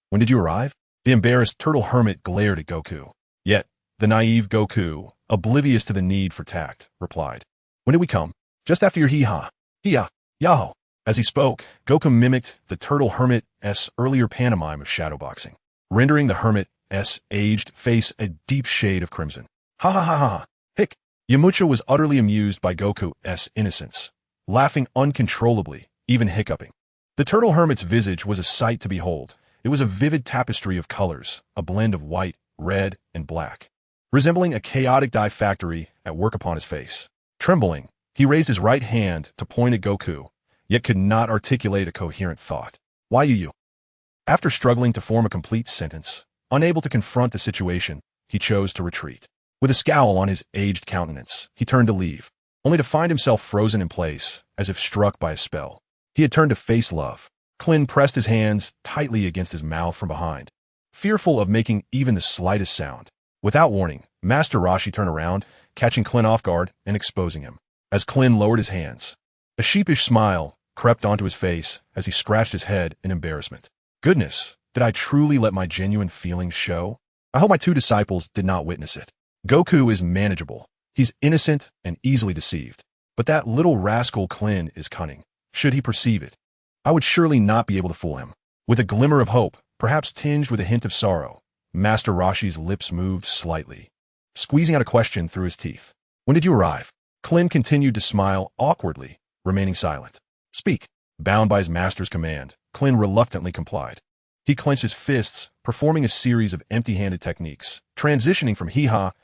When did you arrive?" The embarrassed turtle hermit glared at Goku. Yet, the naive Goku, oblivious to the need for tact, replied, "When did we come?" "Just after your hiya, yaho." As he spoke, Goku mimicked the turtle hermit's earlier pantomime of shadowboxing, rendering the hermit's aged face a deep shade of crimson. "Ha ha ha ha, hic." Yamcha was utterly amused by Goku's innocence, laughing uncontrollably, even hiccuping. The turtle hermit's visage was a sight to behold. It was a vivid tapestry of colors, a blend of white, red, and black, resembling a chaotic dye factory at work upon his face. Trembling, he raised his right hand to point at Goku, yet could not articulate a coherent thought. "Why you?" After struggling to form a complete sentence, unable to confront the situation, he chose to retreat. With a scowl on his aged countenance, he turned to leave, only to find himself frozen in place, as if struck by a spell. He had turned to face Love. Krillin pressed his hands tightly against his mouth from behind, fearful of making even the slightest sound. Without warning, Master Rashi turned around, catching Krillin off guard and exposing him. As Krillin lowered his hands, a sheepish smile crept onto his face as he scratched his head in embarrassment. Goodness, did I truly let my genuine feelings show? I hope my two disciples did not witness it. Goku is manageable. He's innocent and easily deceived. But that little rascal Krillin is cunning. Should he perceive it, I would surely not be able to fool him. With a glimmer of hope, perhaps tinged with a hint of sorrow, Master Rashi's lips moved slightly, squeezing out a question through his teeth. "When did you arrive?" Krillin continued to smile awkwardly, remaining silent. "Speak." Bound by his master's command, Krillin reluctantly complied. He clenched his fists, performing a series of empty-handed techniques, transitioning from hiya,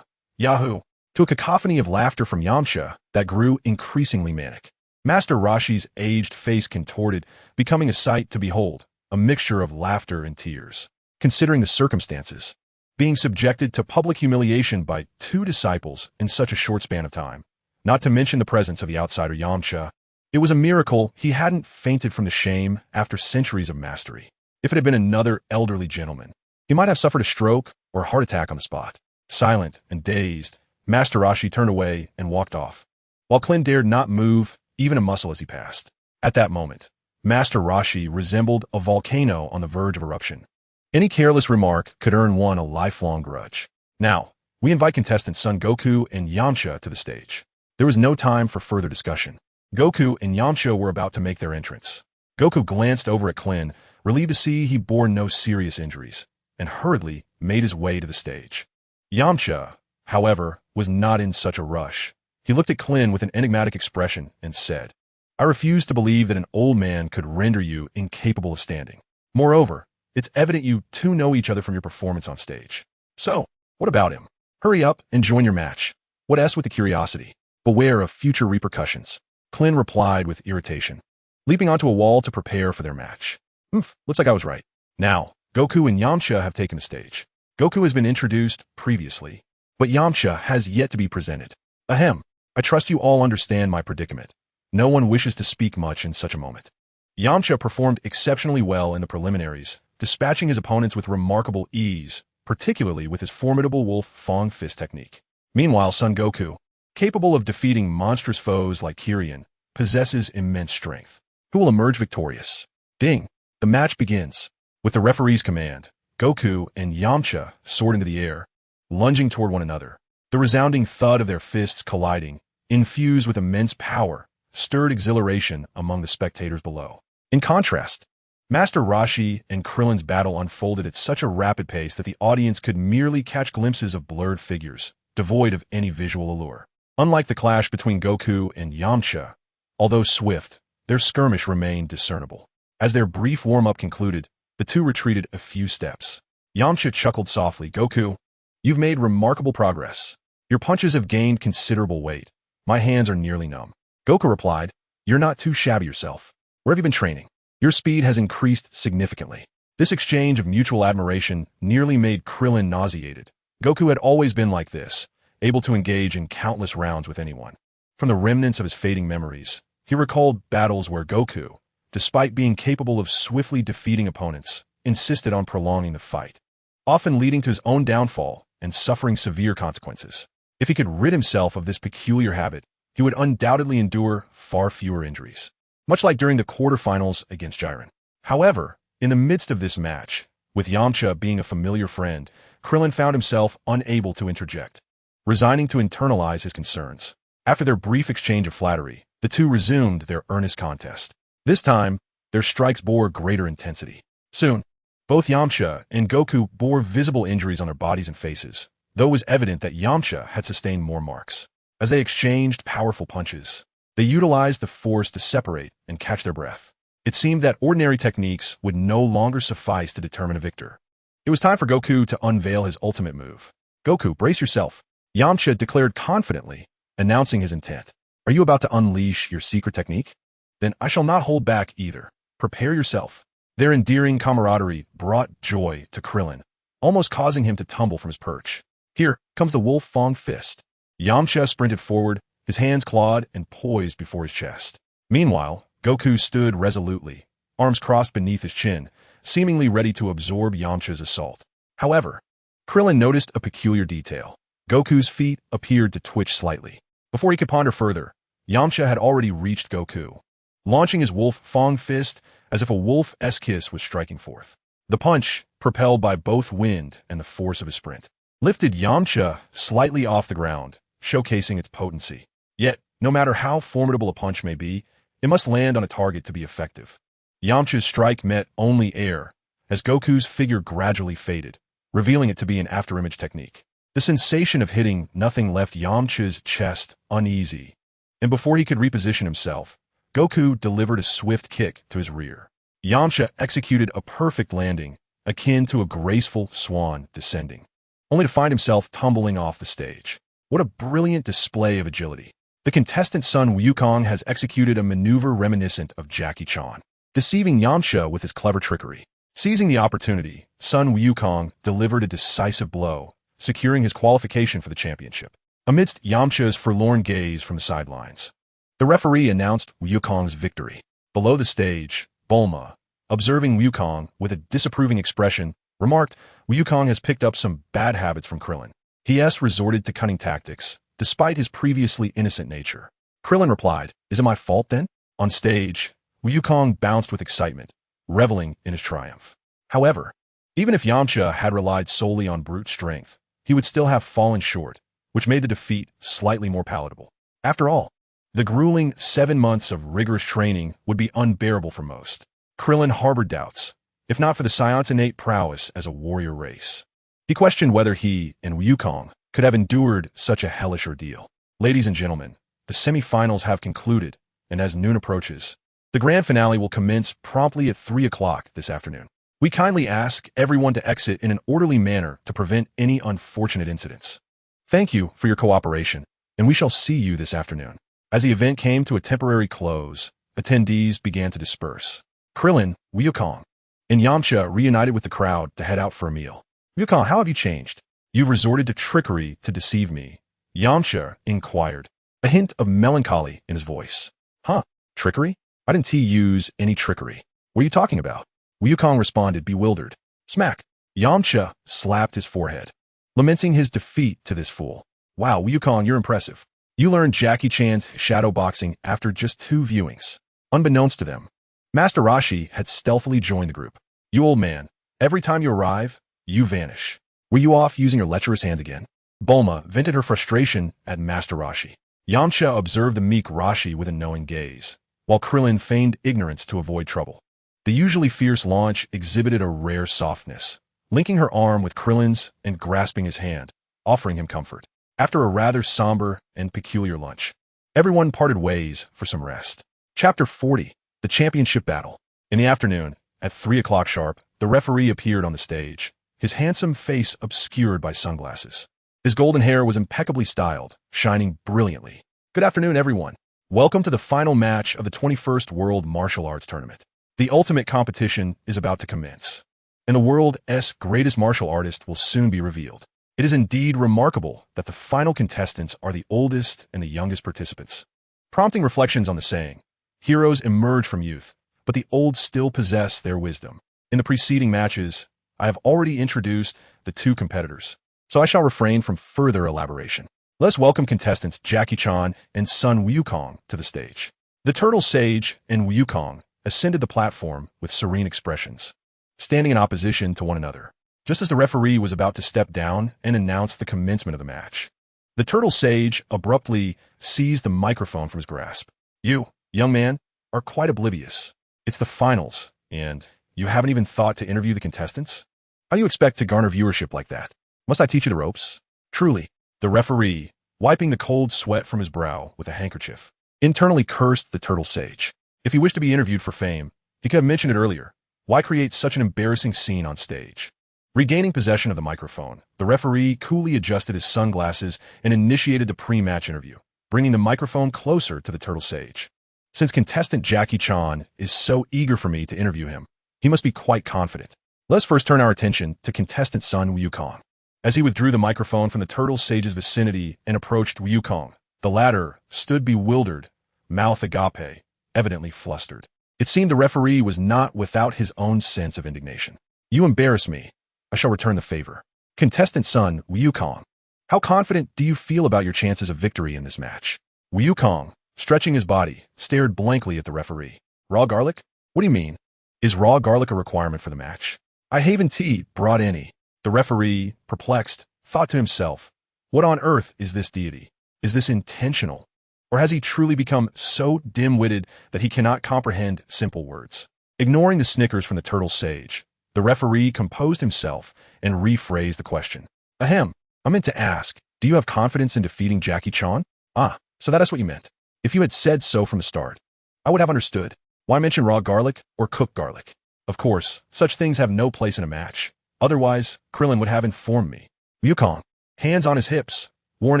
yahoo, to a cacophony of laughter from Yamcha that grew increasingly manic. Master Roshi's aged face contorted, becoming a sight to behold, a mixture of laughter and tears. Considering the circumstances, being subjected to public humiliation by two disciples in such a short span of time, not to mention the presence of the outsider Yamcha, it was a miracle he hadn't fainted from the shame after centuries of mastery. If it had been another elderly gentleman, he might have suffered a stroke or a heart attack on the spot. Silent and dazed, Master Roshi turned away and walked off, while Krillin dared not move even a muscle as he passed. At that moment, Master Roshi resembled a volcano on the verge of eruption. Any careless remark could earn one a lifelong grudge. Now, we invite contestants Son Goku and Yamcha to the stage. There was no time for further discussion. Goku and Yamcha were about to make their entrance. Goku glanced over at Krillin, relieved to see he bore no serious injuries, and hurriedly made his way to the stage. Yamcha, however, was not in such a rush. He looked at Krillin with an enigmatic expression and said, "I refuse to believe that an old man could render you incapable of standing. Moreover, it's evident you two know each other from your performance on stage. So, what about him? Hurry up and join your match. What else with the curiosity? Beware of future repercussions." Krillin replied with irritation, leaping onto a wall to prepare for their match. Looks like I was right. Now, Goku and Yamcha have taken the stage. Goku has been introduced previously, but Yamcha has yet to be presented. Ahem. I trust you all understand my predicament. No one wishes to speak much in such a moment. Yamcha performed exceptionally well in the preliminaries, dispatching his opponents with remarkable ease, particularly with his formidable wolf Fang fist technique. Meanwhile, Son Goku, capable of defeating monstrous foes like Krillin, possesses immense strength. Who will emerge victorious? Ding! The match begins. With the referee's command, Goku and Yamcha soared into the air, lunging toward one another. The resounding thud of their fists colliding, infused with immense power, stirred exhilaration among the spectators below. In contrast, Master Roshi and Krillin's battle unfolded at such a rapid pace that the audience could merely catch glimpses of blurred figures, devoid of any visual allure. Unlike the clash between Goku and Yamcha, although swift, their skirmish remained discernible. As their brief warm-up concluded, the two retreated a few steps. Yamcha chuckled softly. "Goku, you've made remarkable progress. Your punches have gained considerable weight. My hands are nearly numb." Goku replied, "You're not too shabby yourself. Where have you been training? Your speed has increased significantly." This exchange of mutual admiration nearly made Krillin nauseated. Goku had always been like this, able to engage in countless rounds with anyone. From the remnants of his fading memories, he recalled battles where Goku, despite being capable of swiftly defeating opponents, insisted on prolonging the fight, often leading to his own downfall and suffering severe consequences. If he could rid himself of this peculiar habit, he would undoubtedly endure far fewer injuries, much like during the quarterfinals against Jiren. However, in the midst of this match, with Yamcha being a familiar friend, Krillin found himself unable to interject, resigning to internalize his concerns. After their brief exchange of flattery, the two resumed their earnest contest. This time, their strikes bore greater intensity. Soon, both Yamcha and Goku bore visible injuries on their bodies and faces, though it was evident that Yamcha had sustained more marks. As they exchanged powerful punches, they utilized the force to separate and catch their breath. It seemed that ordinary techniques would no longer suffice to determine a victor. It was time for Goku to unveil his ultimate move. "Goku, brace yourself," Yamcha declared confidently, announcing his intent. "Are you about to unleash your secret technique? Then I shall not hold back either. Prepare yourself." Their endearing camaraderie brought joy to Krillin, almost causing him to tumble from his perch. "Here comes the wolf Fang fist." Yamcha sprinted forward, his hands clawed and poised before his chest. Meanwhile, Goku stood resolutely, arms crossed beneath his chin, seemingly ready to absorb Yamcha's assault. However, Krillin noticed a peculiar detail. Goku's feet appeared to twitch slightly. Before he could ponder further, Yamcha had already reached Goku, launching his wolf Fang fist as if a wolf-esque kiss was striking forth. The punch, propelled by both wind and the force of his sprint, lifted Yamcha slightly off the ground, showcasing its potency. Yet, no matter how formidable a punch may be, it must land on a target to be effective. Yamcha's strike met only air, as Goku's figure gradually faded, revealing it to be an afterimage technique. The sensation of hitting nothing left Yamcha's chest uneasy, and before he could reposition himself, Goku delivered a swift kick to his rear. Yamcha executed a perfect landing, akin to a graceful swan descending, only to find himself tumbling off the stage. What a brilliant display of agility. The contestant Sun Wukong has executed a maneuver reminiscent of Jackie Chan, deceiving Yamcha with his clever trickery. Seizing the opportunity, Sun Wukong delivered a decisive blow, securing his qualification for the championship. Amidst Yamcha's forlorn gaze from the sidelines, the referee announced Wukong's victory. Below the stage, Bulma, observing Wukong with a disapproving expression, remarked, "Wukong has picked up some bad habits from Krillin. He has resorted to cunning tactics, despite his previously innocent nature." Krillin replied, "Is it my fault then?" On stage, Wukong bounced with excitement, reveling in his triumph. However, even if Yamcha had relied solely on brute strength, he would still have fallen short, which made the defeat slightly more palatable. After all, the grueling 7 months of rigorous training would be unbearable for most. Krillin harbored doubts, if not for the Saiyans' innate prowess as a warrior race. He questioned whether he and Wukong could have endured such a hellish ordeal. Ladies and gentlemen, the semi-finals have concluded, and as noon approaches, the grand finale will commence promptly at 3 o'clock this afternoon. We kindly ask everyone to exit in an orderly manner to prevent any unfortunate incidents. Thank you for your cooperation, and we shall see you this afternoon. As the event came to a temporary close, attendees began to disperse. Krillin, Wukong, and Yamcha reunited with the crowd to head out for a meal. "Wukong, how have you changed? You've resorted to trickery to deceive me," Yamcha inquired, a hint of melancholy in his voice. "Huh? Trickery? I didn't use any trickery. What are you talking about?" Wukong responded, bewildered. Smack! Yamcha slapped his forehead, lamenting his defeat to this fool. "Wow, Wukong, you're impressive. You learned Jackie Chan's shadow boxing after just 2 viewings." Unbeknownst to them, Master Roshi had stealthily joined the group. "You old man, every time you arrive, you vanish. Were you off using your lecherous hands again?" Bulma vented her frustration at Master Roshi. Yamcha observed the meek Roshi with a knowing gaze, while Krillin feigned ignorance to avoid trouble. The usually fierce launch exhibited a rare softness, linking her arm with Krillin's and grasping his hand, offering him comfort. After a rather somber and peculiar lunch, everyone parted ways for some rest. Chapter 40, The Championship Battle. In the afternoon, at 3 o'clock sharp, the referee appeared on the stage, his handsome face obscured by sunglasses. His golden hair was impeccably styled, shining brilliantly. "Good afternoon, everyone. Welcome to the final match of the 21st World Martial Arts Tournament. The ultimate competition is about to commence, and the world's greatest martial artist will soon be revealed. It is indeed remarkable that the final contestants are the oldest and the youngest participants." Prompting reflections on the saying, "Heroes emerge from youth, but the old still possess their wisdom." In the preceding matches, I have already introduced the 2 competitors, so I shall refrain from further elaboration. Let's welcome contestants Jackie Chan and Sun Wukong to the stage. The Turtle Sage and Wukong ascended the platform with serene expressions, standing in opposition to one another. Just as the referee was about to step down and announce the commencement of the match, the Turtle Sage abruptly seized the microphone from his grasp. "You, young man, are quite oblivious. It's the finals, and you haven't even thought to interview the contestants? How do you expect to garner viewership like that? Must I teach you the ropes?" Truly, the referee, wiping the cold sweat from his brow with a handkerchief, internally cursed the Turtle Sage. If he wished to be interviewed for fame, he could have mentioned it earlier. Why create such an embarrassing scene on stage? Regaining possession of the microphone, the referee coolly adjusted his sunglasses and initiated the pre-match interview, bringing the microphone closer to the Turtle Sage. Since contestant Jackie Chan is so eager for me to interview him, he must be quite confident. Let's first turn our attention to contestant Sun Wukong. As he withdrew the microphone from the Turtle Sage's vicinity and approached Wukong, the latter stood bewildered, mouth agape, evidently flustered. It seemed the referee was not without his own sense of indignation. "You embarrass me. I shall return the favor." Contestant Sun Wukong, how confident do you feel about your chances of victory in this match? Wukong, stretching his body, stared blankly at the referee. "Raw garlic? What do you mean? Is raw garlic a requirement for the match? I haven't brought any." The referee, perplexed, thought to himself, what on earth is this deity? Is this intentional? Or has he truly become so dim-witted that he cannot comprehend simple words? Ignoring the snickers from the Turtle Sage, the referee composed himself and rephrased the question. "Ahem, I meant to ask, do you have confidence in defeating Jackie Chan?" "Ah, so that is what you meant. If you had said so from the start, I would have understood. Why mention raw garlic or cooked garlic? Of course, such things have no place in a match. Otherwise, Krillin would have informed me." Wukong, hands on his hips, wore an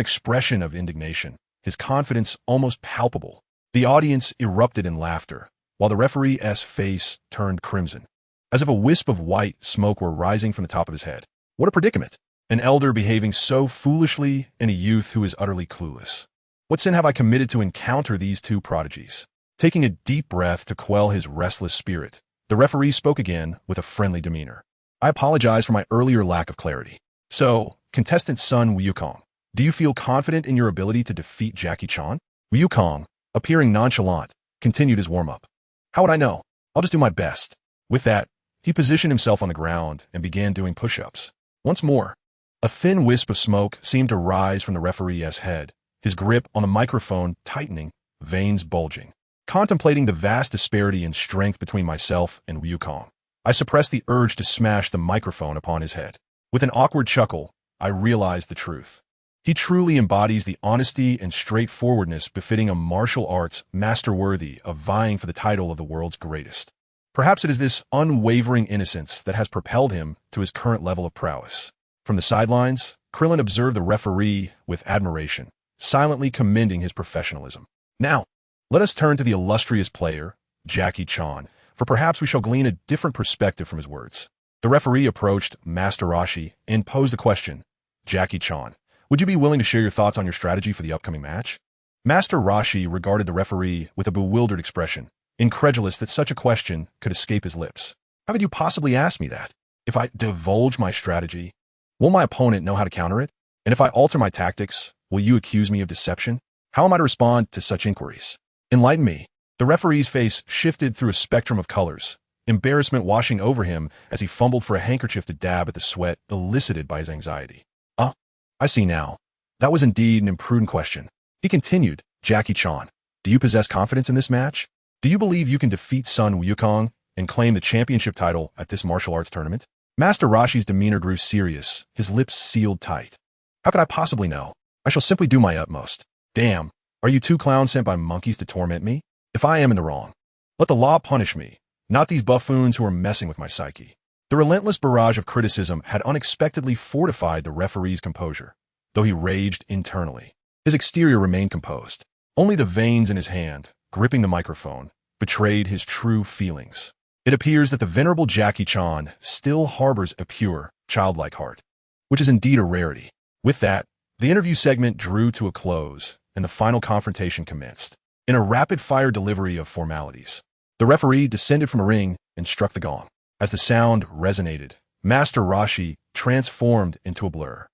expression of indignation, his confidence almost palpable. The audience erupted in laughter, while the referee's face turned crimson, as if a wisp of white smoke were rising from the top of his head. What a predicament! An elder behaving so foolishly and a youth who is utterly clueless. What sin have I committed to encounter these two prodigies? Taking a deep breath to quell his restless spirit, the referee spoke again with a friendly demeanor. I apologize for my earlier lack of clarity. So, contestant Sun Wukong, do you feel confident in your ability to defeat Jackie Chan? Wukong, appearing nonchalant, continued his warm-up. How would I know? I'll just do my best. With that, he positioned himself on the ground and began doing push-ups. Once more, a thin wisp of smoke seemed to rise from the referee's head, his grip on the microphone tightening, veins bulging. Contemplating the vast disparity in strength between myself and Wukong, I suppressed the urge to smash the microphone upon his head. With an awkward chuckle, I realized the truth. He truly embodies the honesty and straightforwardness befitting a martial arts master worthy of vying for the title of the world's greatest. Perhaps it is this unwavering innocence that has propelled him to his current level of prowess. From the sidelines, Krillin observed the referee with admiration, silently commending his professionalism. Now, let us turn to the illustrious player, Jackie Chan, for perhaps we shall glean a different perspective from his words. The referee approached Master Roshi and posed the question, Jackie Chan, would you be willing to share your thoughts on your strategy for the upcoming match? Master Roshi regarded the referee with a bewildered expression, incredulous that such a question could escape his lips. How could you possibly ask me that? If I divulge my strategy, will my opponent know how to counter it? And if I alter my tactics, will you accuse me of deception? How am I to respond to such inquiries? Enlighten me. The referee's face shifted through a spectrum of colors, embarrassment washing over him as he fumbled for a handkerchief to dab at the sweat elicited by his anxiety. I see now. That was indeed an imprudent question. He continued, Jackie Chan, do you possess confidence in this match? Do you believe you can defeat Sun Wukong and claim the championship title at this martial arts tournament? Master Roshi's demeanor grew serious, his lips sealed tight. How could I possibly know? I shall simply do my utmost. Damn, are you two clowns sent by monkeys to torment me? If I am in the wrong, let the law punish me, not these buffoons who are messing with my psyche. The relentless barrage of criticism had unexpectedly fortified the referee's composure, though he raged internally. His exterior remained composed. Only the veins in his hand, gripping the microphone, betrayed his true feelings. It appears that the venerable Jackie Chan still harbors a pure, childlike heart, which is indeed a rarity. With that, the interview segment drew to a close, and the final confrontation commenced. In a rapid-fire delivery of formalities, the referee descended from a ring and struck the gong. As the sound resonated, Master Roshi transformed into a blur,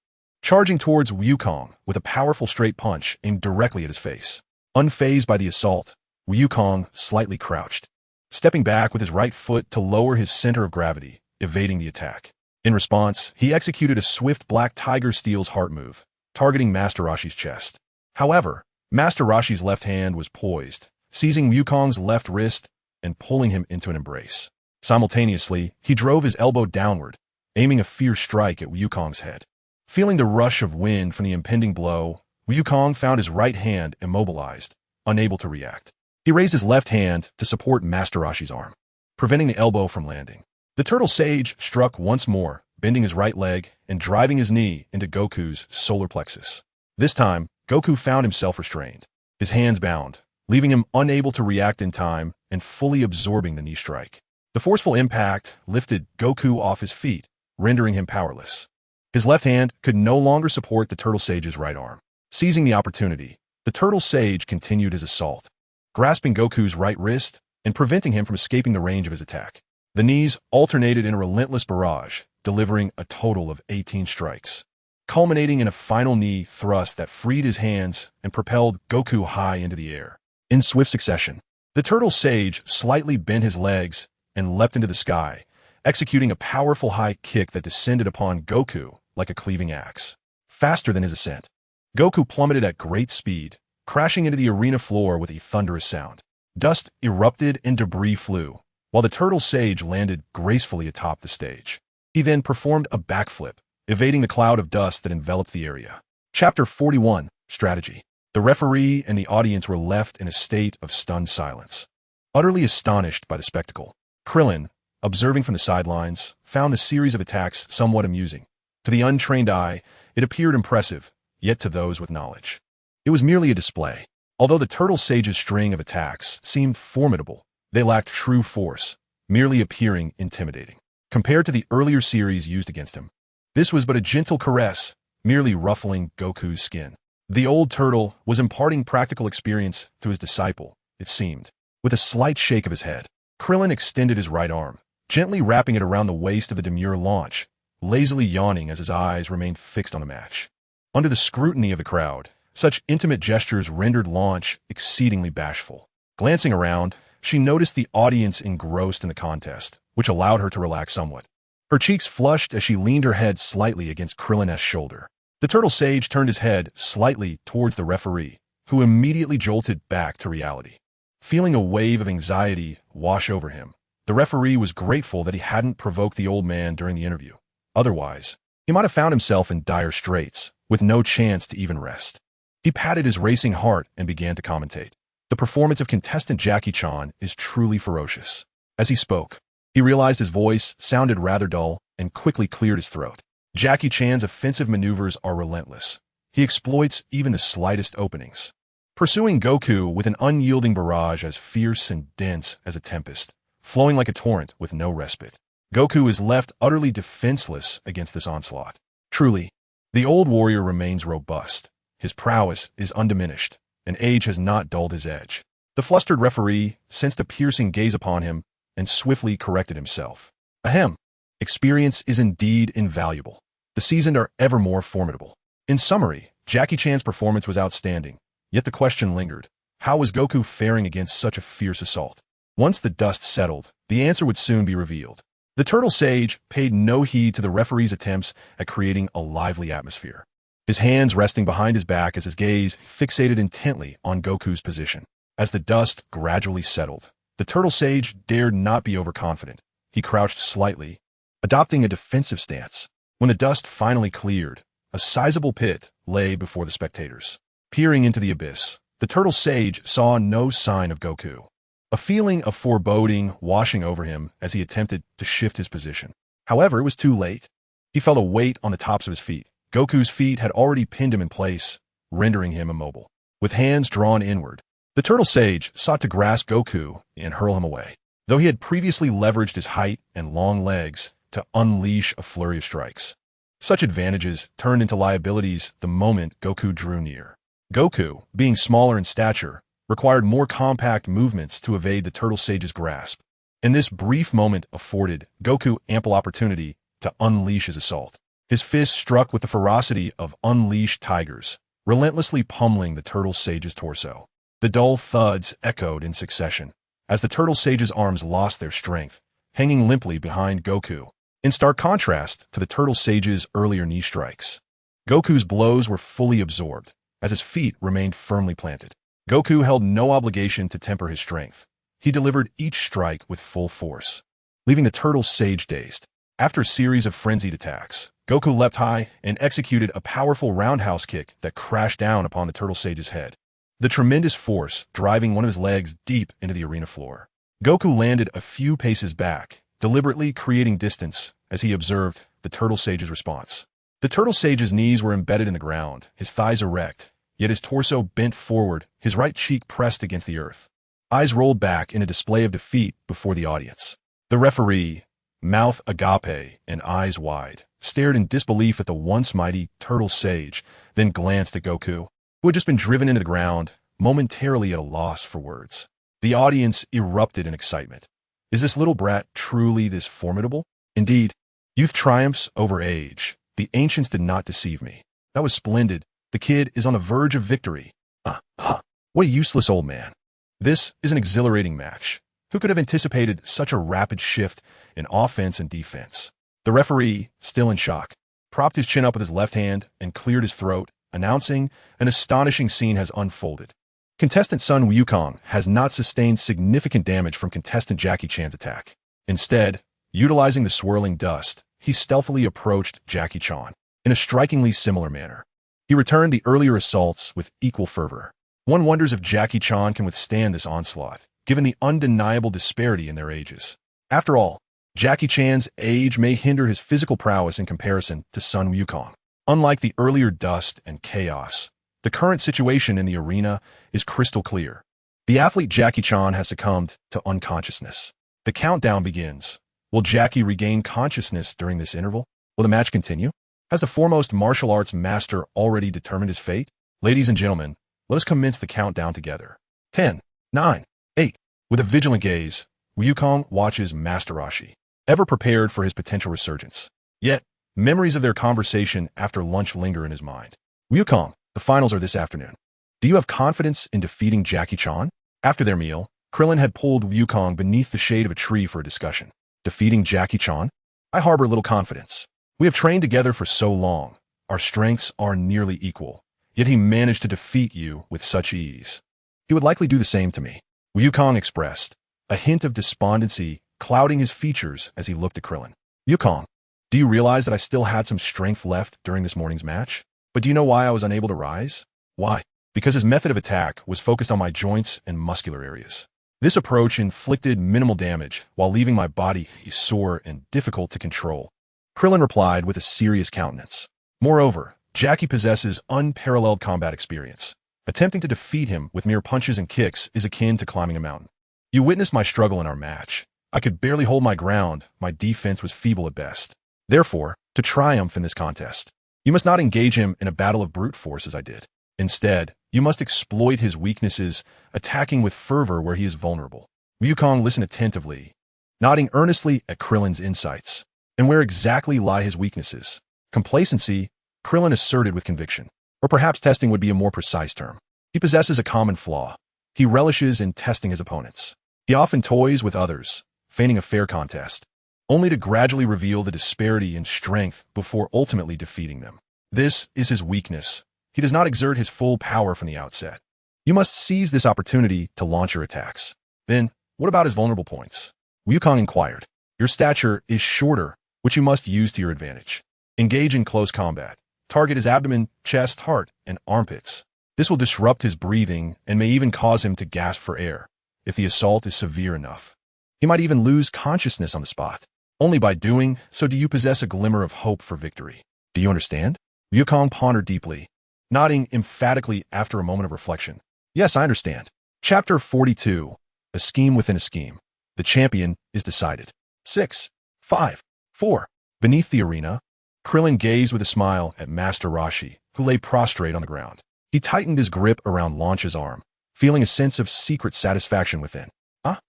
charging towards Wukong with a powerful straight punch aimed directly at his face. Unfazed by the assault, Wukong slightly crouched, stepping back with his right foot to lower his center of gravity, evading the attack. In response, he executed a swift black tiger steel's heart move, targeting Master Roshi's chest. However, Master Roshi's left hand was poised, seizing Wukong's left wrist and pulling him into an embrace. Simultaneously, he drove his elbow downward, aiming a fierce strike at Wukong's head. Feeling the rush of wind from the impending blow, Wukong found his right hand immobilized, unable to react. He raised his left hand to support Master Roshi's arm, preventing the elbow from landing. The turtle sage struck once more, bending his right leg and driving his knee into Goku's solar plexus. This time, Goku found himself restrained, his hands bound, leaving him unable to react in time and fully absorbing the knee strike. The forceful impact lifted Goku off his feet, rendering him powerless. His left hand could no longer support the turtle sage's right arm. Seizing the opportunity, the turtle sage continued his assault, grasping Goku's right wrist and preventing him from escaping the range of his attack. The knees alternated in a relentless barrage, delivering a total of 18 strikes, culminating in a final knee thrust that freed his hands and propelled Goku high into the air. In swift succession, the turtle sage slightly bent his legs and leapt into the sky, executing a powerful high kick that descended upon Goku like a cleaving axe. Faster than his ascent, Goku plummeted at great speed, crashing into the arena floor with a thunderous sound. Dust erupted and debris flew, while the turtle sage landed gracefully atop the stage. He then performed a backflip, evading the cloud of dust that enveloped the area. Chapter 41, Strategy. The referee and the audience were left in a state of stunned silence, utterly astonished by the spectacle. Krillin, observing from the sidelines, found the series of attacks somewhat amusing. To the untrained eye, it appeared impressive, yet to those with knowledge. It was merely a display. Although the Turtle Sage's string of attacks seemed formidable, they lacked true force, merely appearing intimidating. Compared to the earlier series used against him, this was but a gentle caress, merely ruffling Goku's skin. The old turtle was imparting practical experience to his disciple, it seemed. With a slight shake of his head, Krillin extended his right arm, gently wrapping it around the waist of the demure launch, lazily yawning as his eyes remained fixed on the match. Under the scrutiny of the crowd, such intimate gestures rendered Launch exceedingly bashful. Glancing around, she noticed the audience engrossed in the contest, which allowed her to relax somewhat. Her cheeks flushed as she leaned her head slightly against Krillin's shoulder. The Turtle Sage turned his head slightly towards the referee, who immediately jolted back to reality. Feeling a wave of anxiety wash over him, the referee was grateful that he hadn't provoked the old man during the interview. Otherwise, he might have found himself in dire straits, with no chance to even rest. He patted his racing heart and began to commentate. The performance of contestant Jackie Chan is truly ferocious. As he spoke, he realized his voice sounded rather dull and quickly cleared his throat. Jackie Chan's offensive maneuvers are relentless. He exploits even the slightest openings, pursuing Goku with an unyielding barrage as fierce and dense as a tempest, flowing like a torrent with no respite. Goku is left utterly defenseless against this onslaught. Truly, the old warrior remains robust. His prowess is undiminished, and age has not dulled his edge. The flustered referee sensed a piercing gaze upon him and swiftly corrected himself. Ahem. Experience is indeed invaluable. The seasoned are ever more formidable. In summary, Jackie Chan's performance was outstanding, yet the question lingered. How was Goku faring against such a fierce assault? Once the dust settled, the answer would soon be revealed. The Turtle Sage paid no heed to the referee's attempts at creating a lively atmosphere, his hands resting behind his back as his gaze fixated intently on Goku's position. As the dust gradually settled, the Turtle Sage dared not be overconfident. He crouched slightly, adopting a defensive stance. When the dust finally cleared, a sizable pit lay before the spectators. Peering into the abyss, the Turtle Sage saw no sign of Goku. A feeling of foreboding washing over him as he attempted to shift his position. However, it was too late. He felt a weight on the tops of his feet. Goku's feet had already pinned him in place, rendering him immobile. With hands drawn inward, the Turtle Sage sought to grasp Goku and hurl him away, though he had previously leveraged his height and long legs to unleash a flurry of strikes. Such advantages turned into liabilities the moment Goku drew near. Goku, being smaller in stature, required more compact movements to evade the Turtle Sage's grasp, and this brief moment afforded Goku ample opportunity to unleash his assault. His fist struck with the ferocity of unleashed tigers, relentlessly pummeling the Turtle Sage's torso. The dull thuds echoed in succession, as the Turtle Sage's arms lost their strength, hanging limply behind Goku, in stark contrast to the Turtle Sage's earlier knee strikes. Goku's blows were fully absorbed, as his feet remained firmly planted. Goku held no obligation to temper his strength. He delivered each strike with full force, leaving the Turtle Sage dazed. After a series of frenzied attacks, Goku leapt high and executed a powerful roundhouse kick that crashed down upon the Turtle Sage's head, the tremendous force driving one of his legs deep into the arena floor. Goku landed a few paces back, deliberately creating distance as he observed the Turtle Sage's response. The Turtle Sage's knees were embedded in the ground, his thighs erect, yet his torso bent forward, his right cheek pressed against the earth. Eyes rolled back in a display of defeat before the audience. The referee, mouth agape and eyes wide, stared in disbelief at the once mighty Turtle Sage, then glanced at Goku, who had just been driven into the ground, momentarily at a loss for words. The audience erupted in excitement. Is this little brat truly this formidable? Indeed, youth triumphs over age. The ancients did not deceive me. That was splendid. The kid is on the verge of victory. What a useless old man. This is an exhilarating match. Who could have anticipated such a rapid shift in offense and defense? The referee, still in shock, propped his chin up with his left hand and cleared his throat, announcing an astonishing scene has unfolded. Contestant Sun Wukong has not sustained significant damage from contestant Jackie Chan's attack. Instead, utilizing the swirling dust, he stealthily approached Jackie Chan in a strikingly similar manner. He returned the earlier assaults with equal fervor. One wonders if Jackie Chan can withstand this onslaught, given the undeniable disparity in their ages. After all, Jackie Chan's age may hinder his physical prowess in comparison to Sun Wukong. Unlike the earlier dust and chaos, the current situation in the arena is crystal clear. The athlete Jackie Chan has succumbed to unconsciousness. The countdown begins. Will Jackie regain consciousness during this interval? Will the match continue? Has the foremost martial arts master already determined his fate? Ladies and gentlemen, let us commence the countdown together. 10, 9, 8. With a vigilant gaze, Wukong watches Master Roshi, ever prepared for his potential resurgence. Yet, memories of their conversation after lunch linger in his mind. Wukong, the finals are this afternoon. Do you have confidence in defeating Jackie Chan? After their meal, Krillin had pulled Wukong beneath the shade of a tree for a discussion. Defeating Jackie Chan? I harbor little confidence. We have trained together for so long. Our strengths are nearly equal. Yet he managed to defeat you with such ease. He would likely do the same to me. Wukong expressed, a hint of despondency clouding his features as he looked at Krillin. Wukong, do you realize that I still had some strength left during this morning's match? But do you know why I was unable to rise? Why? Because his method of attack was focused on my joints and muscular areas. This approach inflicted minimal damage while leaving my body sore and difficult to control. Krillin replied with a serious countenance. Moreover, Jackie possesses unparalleled combat experience. Attempting to defeat him with mere punches and kicks is akin to climbing a mountain. You witnessed my struggle in our match. I could barely hold my ground. My defense was feeble at best. Therefore, to triumph in this contest, you must not engage him in a battle of brute force as I did. Instead, you must exploit his weaknesses, attacking with fervor where he is vulnerable. Wukong listened attentively, nodding earnestly at Krillin's insights. And where exactly lie his weaknesses? Complacency, Krillin asserted with conviction. Or perhaps testing would be a more precise term. He possesses a common flaw. He relishes in testing his opponents. He often toys with others, feigning a fair contest, only to gradually reveal the disparity in strength before ultimately defeating them. This is his weakness. He does not exert his full power from the outset. You must seize this opportunity to launch your attacks. Then, what about his vulnerable points? Wukong inquired. Your stature is shorter, which you must use to your advantage. Engage in close combat. Target his abdomen, chest, heart, and armpits. This will disrupt his breathing and may even cause him to gasp for air, if the assault is severe enough. He might even lose consciousness on the spot. Only by doing so do you possess a glimmer of hope for victory. Do you understand? Wukong pondered deeply, nodding emphatically after a moment of reflection. Yes, I understand. Chapter 42. A scheme within a scheme. The champion is decided. 6, 5, 4. Beneath the arena, Krillin gazed with a smile at Master Roshi, who lay prostrate on the ground. He tightened his grip around Launch's arm, feeling a sense of secret satisfaction within.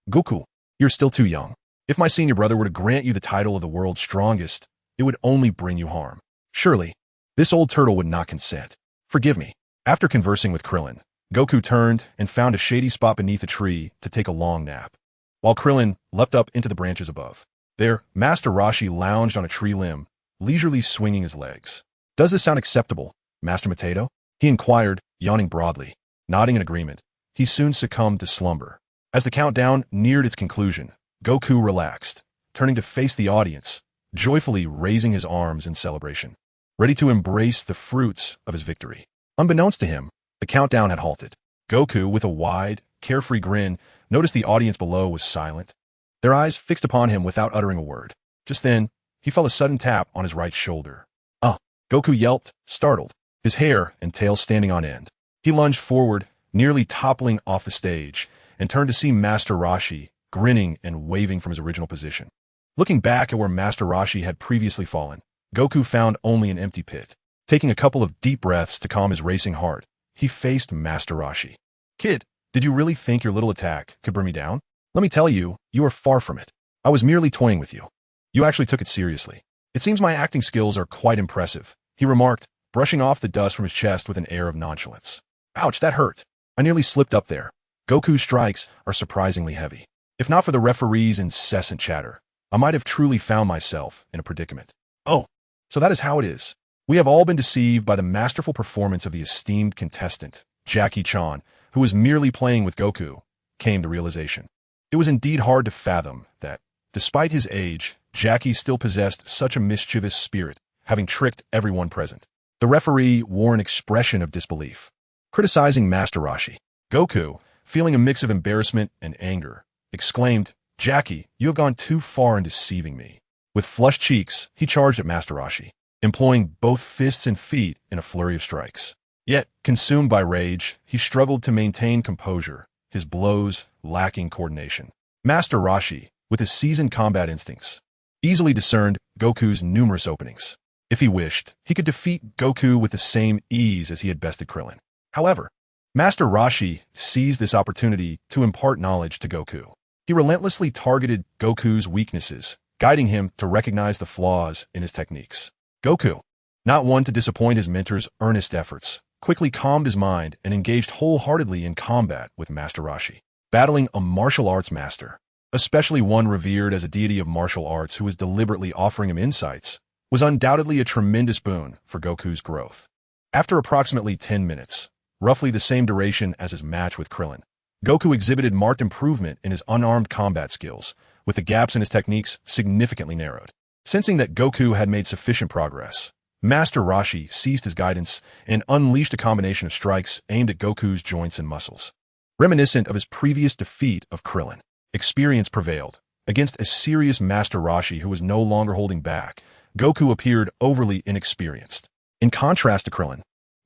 Goku, you're still too young. If my senior brother were to grant you the title of the world's strongest, it would only bring you harm. Surely, this old turtle would not consent. Forgive me. After conversing with Krillin, Goku turned and found a shady spot beneath a tree to take a long nap, while Krillin leapt up into the branches above. There, Master Roshi lounged on a tree limb, leisurely swinging his legs. Does this sound acceptable, Master Mateto? He inquired, yawning broadly. Nodding in agreement, he soon succumbed to slumber. As the countdown neared its conclusion, Goku relaxed, turning to face the audience, joyfully raising his arms in celebration, ready to embrace the fruits of his victory. Unbeknownst to him, the countdown had halted. Goku, with a wide, carefree grin, noticed the audience below was silent, their eyes fixed upon him without uttering a word. Just then, he felt a sudden tap on his right shoulder. Goku yelped, startled, his hair and tail standing on end. He lunged forward, nearly toppling off the stage, and turned to see Master Roshi, grinning and waving from his original position. Looking back at where Master Roshi had previously fallen, Goku found only an empty pit. Taking a couple of deep breaths to calm his racing heart, he faced Master Roshi. Kid, did you really think your little attack could bring me down? Let me tell you, you are far from it. I was merely toying with you. You actually took it seriously. It seems my acting skills are quite impressive, he remarked, brushing off the dust from his chest with an air of nonchalance. Ouch, that hurt. I nearly slipped up there. Goku's strikes are surprisingly heavy. If not for the referee's incessant chatter, I might have truly found myself in a predicament. Oh, so that is how it is. We have all been deceived by the masterful performance of the esteemed contestant, Jackie Chan, who was merely playing with Goku, came the realization. It was indeed hard to fathom that, despite his age, Jackie still possessed such a mischievous spirit, having tricked everyone present. The referee wore an expression of disbelief, criticizing Master Roshi. Goku, feeling a mix of embarrassment and anger, exclaimed, Jackie, you have gone too far in deceiving me. With flushed cheeks, he charged at Master Roshi. employing both fists and feet in a flurry of strikes. Yet, consumed by rage, he struggled to maintain composure, his blows lacking coordination. Master Roshi, with his seasoned combat instincts, easily discerned Goku's numerous openings. If he wished, he could defeat Goku with the same ease as he had bested Krillin. However, Master Roshi seized this opportunity to impart knowledge to Goku. He relentlessly targeted Goku's weaknesses, guiding him to recognize the flaws in his techniques. Goku, not one to disappoint his mentor's earnest efforts, quickly calmed his mind and engaged wholeheartedly in combat with Master Roshi. Battling a martial arts master, especially one revered as a deity of martial arts who was deliberately offering him insights, was undoubtedly a tremendous boon for Goku's growth. After approximately 10 minutes, roughly the same duration as his match with Krillin, Goku exhibited marked improvement in his unarmed combat skills, with the gaps in his techniques significantly narrowed. Sensing that Goku had made sufficient progress, Master Roshi seized his guidance and unleashed a combination of strikes aimed at Goku's joints and muscles. Reminiscent of his previous defeat of Krillin, experience prevailed. Against a serious Master Roshi who was no longer holding back, Goku appeared overly inexperienced. In contrast to Krillin,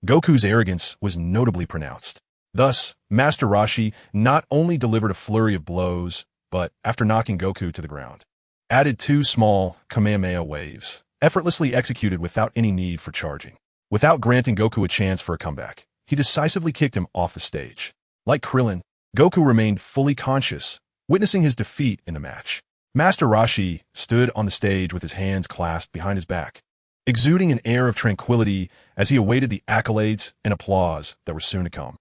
Goku's arrogance was notably pronounced. Thus, Master Roshi not only delivered a flurry of blows, but, after knocking Goku to the ground, added 2 small Kamehameha waves, effortlessly executed without any need for charging. Without granting Goku a chance for a comeback, he decisively kicked him off the stage. Like Krillin, Goku remained fully conscious, witnessing his defeat in the match. Master Roshi stood on the stage with his hands clasped behind his back, exuding an air of tranquility as he awaited the accolades and applause that were soon to come.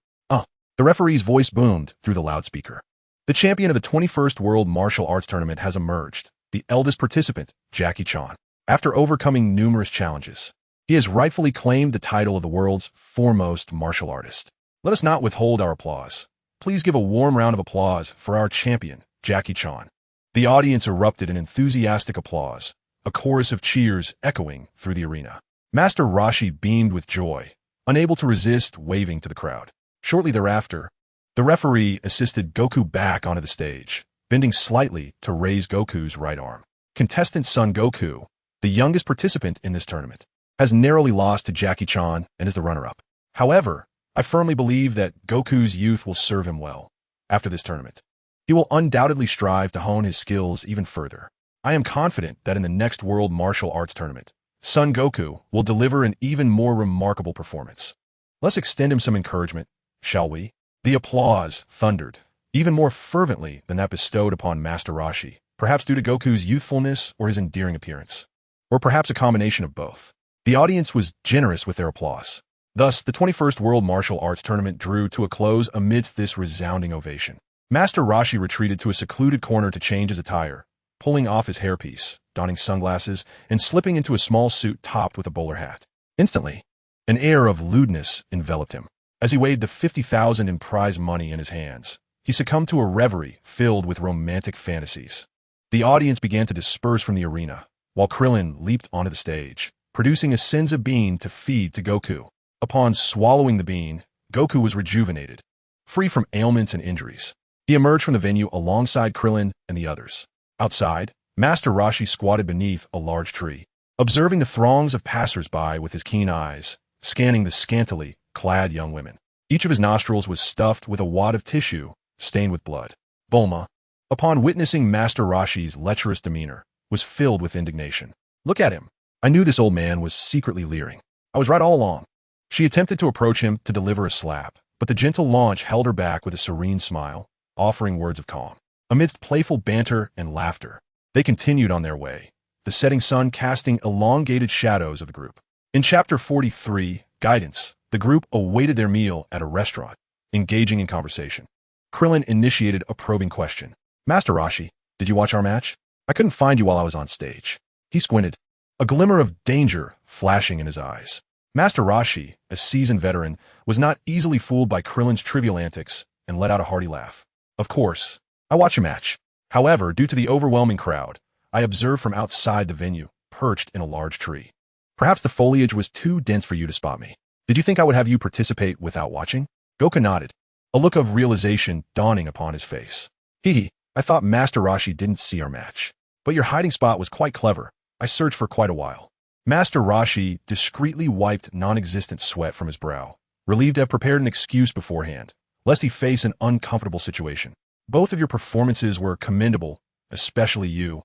The referee's voice boomed through the loudspeaker. The champion of the 21st World Martial Arts Tournament has emerged, the eldest participant, Jackie Chan. After overcoming numerous challenges, he has rightfully claimed the title of the world's foremost martial artist. Let us not withhold our applause. Please give a warm round of applause for our champion, Jackie Chan. The audience erupted in enthusiastic applause, a chorus of cheers echoing through the arena. Master Roshi beamed with joy, unable to resist waving to the crowd. Shortly thereafter, the referee assisted Goku back onto the stage, bending slightly to raise Goku's right arm. Contestant Son Goku, the youngest participant in this tournament, has narrowly lost to Jackie Chan and is the runner-up. However, I firmly believe that Goku's youth will serve him well. After this tournament, he will undoubtedly strive to hone his skills even further. I am confident that in the next World Martial Arts Tournament, Son Goku will deliver an even more remarkable performance. Let's extend him some encouragement, shall we? The applause thundered, even more fervently than that bestowed upon Master Roshi, perhaps due to Goku's youthfulness or his endearing appearance, or perhaps a combination of both. The audience was generous with their applause. Thus, the 21st World Martial Arts Tournament drew to a close amidst this resounding ovation. Master Roshi retreated to a secluded corner to change his attire, pulling off his hairpiece, donning sunglasses, and slipping into a small suit topped with a bowler hat. Instantly, an air of lewdness enveloped him. As he weighed the 50,000 in prize money in his hands, he succumbed to a reverie filled with romantic fantasies. The audience began to disperse from the arena, while Krillin leaped onto the stage, producing a Senzu bean to feed to Goku. Upon swallowing the bean, Goku was rejuvenated, free from ailments and injuries. He emerged from the venue alongside Krillin and the others. Outside, Master Roshi squatted beneath a large tree, observing the throngs of passers-by with his keen eyes, scanning the scantily clad young women. Each of his nostrils was stuffed with a wad of tissue stained with blood. Bulma, upon witnessing Master Roshi's lecherous demeanor, was filled with indignation. Look at him. I knew this old man was secretly leering. I was right all along. She attempted to approach him to deliver a slap, but the gentle launch held her back with a serene smile, offering words of calm. Amidst playful banter and laughter, they continued on their way, the setting sun casting elongated shadows of the group. In Chapter 43, Guidance, the group awaited their meal at a restaurant, engaging in conversation. Krillin initiated a probing question. Master Roshi, did you watch our match? I couldn't find you while I was on stage. He squinted, a glimmer of danger flashing in his eyes. Master Roshi, a seasoned veteran, was not easily fooled by Krillin's trivial antics and let out a hearty laugh. Of course, I watch a match. However, due to the overwhelming crowd, I observed from outside the venue, perched in a large tree. Perhaps the foliage was too dense for you to spot me. Did you think I would have you participate without watching? Goku nodded, a look of realization dawning upon his face. Hee, I thought Master Roshi didn't see our match. But your hiding spot was quite clever. I searched for quite a while. Master Rashi discreetly wiped non-existent sweat from his brow, relieved to have prepared an excuse beforehand, lest he face an uncomfortable situation. Both of your performances were commendable, especially you,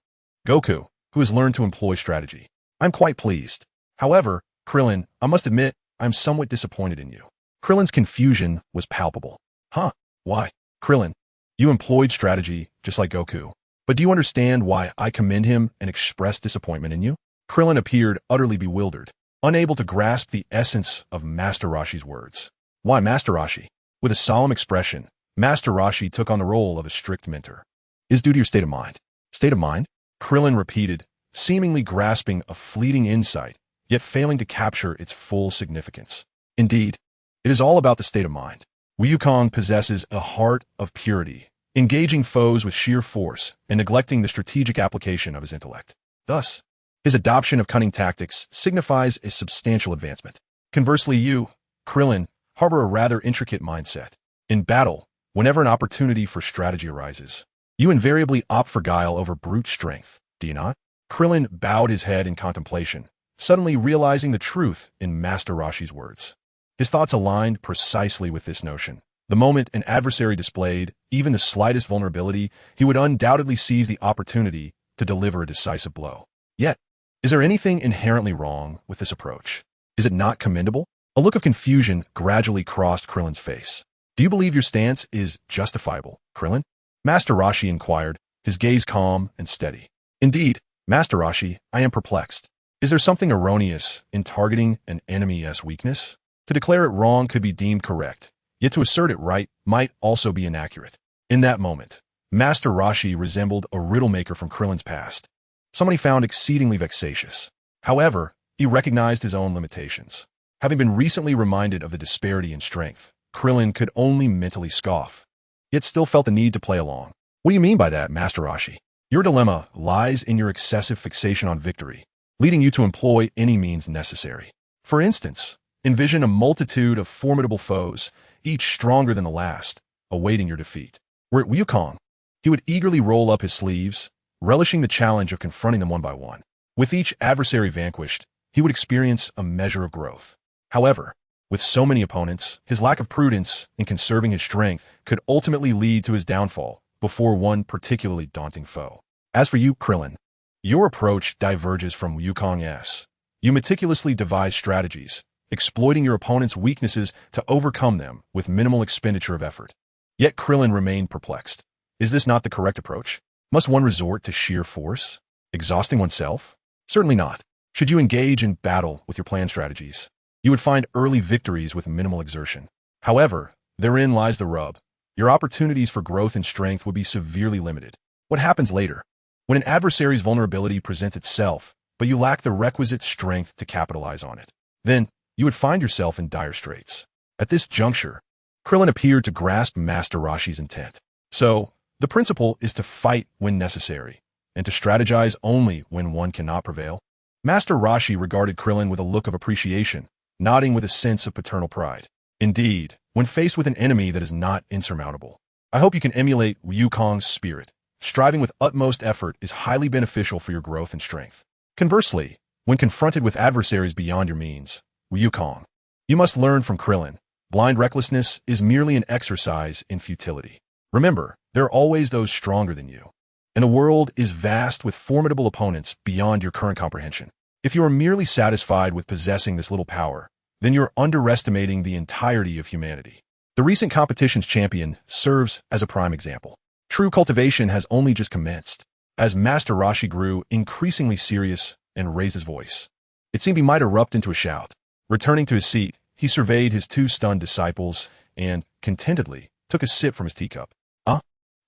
Goku, who has learned to employ strategy. I'm quite pleased. However, Krillin, I must admit, I'm somewhat disappointed in you. Krillin's confusion was palpable. Huh? Why? Krillin, you employed strategy, just like Goku. But do you understand why I commend him and express disappointment in you? Krillin appeared utterly bewildered, unable to grasp the essence of Master Rashi's words. Why, Master Rashi? With a solemn expression, Master Rashi took on the role of a strict mentor. Is due to your state of mind. State of mind? Krillin repeated, seemingly grasping a fleeting insight, yet failing to capture its full significance. Indeed, it is all about the state of mind. Wukong possesses a heart of purity, engaging foes with sheer force and neglecting the strategic application of his intellect. Thus, his adoption of cunning tactics signifies a substantial advancement. Conversely, you, Krillin, harbor a rather intricate mindset. In battle, whenever an opportunity for strategy arises, you invariably opt for guile over brute strength, do you not? Krillin bowed his head in contemplation, suddenly realizing the truth in Master Rashi's words. His thoughts aligned precisely with this notion. The moment an adversary displayed even the slightest vulnerability, he would undoubtedly seize the opportunity to deliver a decisive blow. Yet, is there anything inherently wrong with this approach? Is it not commendable? A look of confusion gradually crossed Krillin's face. Do you believe your stance is justifiable, Krillin? Master Rashi inquired, his gaze calm and steady. Indeed, Master Rashi, I am perplexed. Is there something erroneous in targeting an enemy's weakness? To declare it wrong could be deemed correct, yet to assert it right might also be inaccurate. In that moment, Master Rashi resembled a riddle maker from Krillin's past, someone he found exceedingly vexatious. However, he recognized his own limitations. Having been recently reminded of the disparity in strength, Krillin could only mentally scoff, yet still felt the need to play along. What do you mean by that, Master Rashi? Your dilemma lies in your excessive fixation on victory, leading you to employ any means necessary. For instance, envision a multitude of formidable foes, each stronger than the last, awaiting your defeat. Were it Wukong, he would eagerly roll up his sleeves, relishing the challenge of confronting them one by one. With each adversary vanquished, he would experience a measure of growth. However, with so many opponents, his lack of prudence in conserving his strength could ultimately lead to his downfall before one particularly daunting foe. As for you, Krillin, your approach diverges from Wukong's. You meticulously devise strategies, exploiting your opponent's weaknesses to overcome them with minimal expenditure of effort. Yet Krillin remained perplexed. Is this not the correct approach? Must one resort to sheer force, exhausting oneself? Certainly not. Should you engage in battle with your planned strategies, you would find early victories with minimal exertion. However, therein lies the rub. Your opportunities for growth and strength would be severely limited. What happens later? When an adversary's vulnerability presents itself, but you lack the requisite strength to capitalize on it, then you would find yourself in dire straits. At this juncture, Krillin appeared to grasp Master Rashi's intent. So, the principle is to fight when necessary, and to strategize only when one cannot prevail. Master Rashi regarded Krillin with a look of appreciation, nodding with a sense of paternal pride. Indeed, when faced with an enemy that is not insurmountable, I hope you can emulate Wukong's spirit. Striving with utmost effort is highly beneficial for your growth and strength. Conversely, when confronted with adversaries beyond your means, Wukong, you must learn from Krillin. Blind recklessness is merely an exercise in futility. Remember, there are always those stronger than you, and the world is vast with formidable opponents beyond your current comprehension. If you are merely satisfied with possessing this little power, then you're underestimating the entirety of humanity. The recent competition's champion serves as a prime example. True cultivation has only just commenced. As Master Rashi grew increasingly serious and raised his voice, it seemed he might erupt into a shout. Returning to his seat, he surveyed his two stunned disciples and, contentedly, took a sip from his teacup.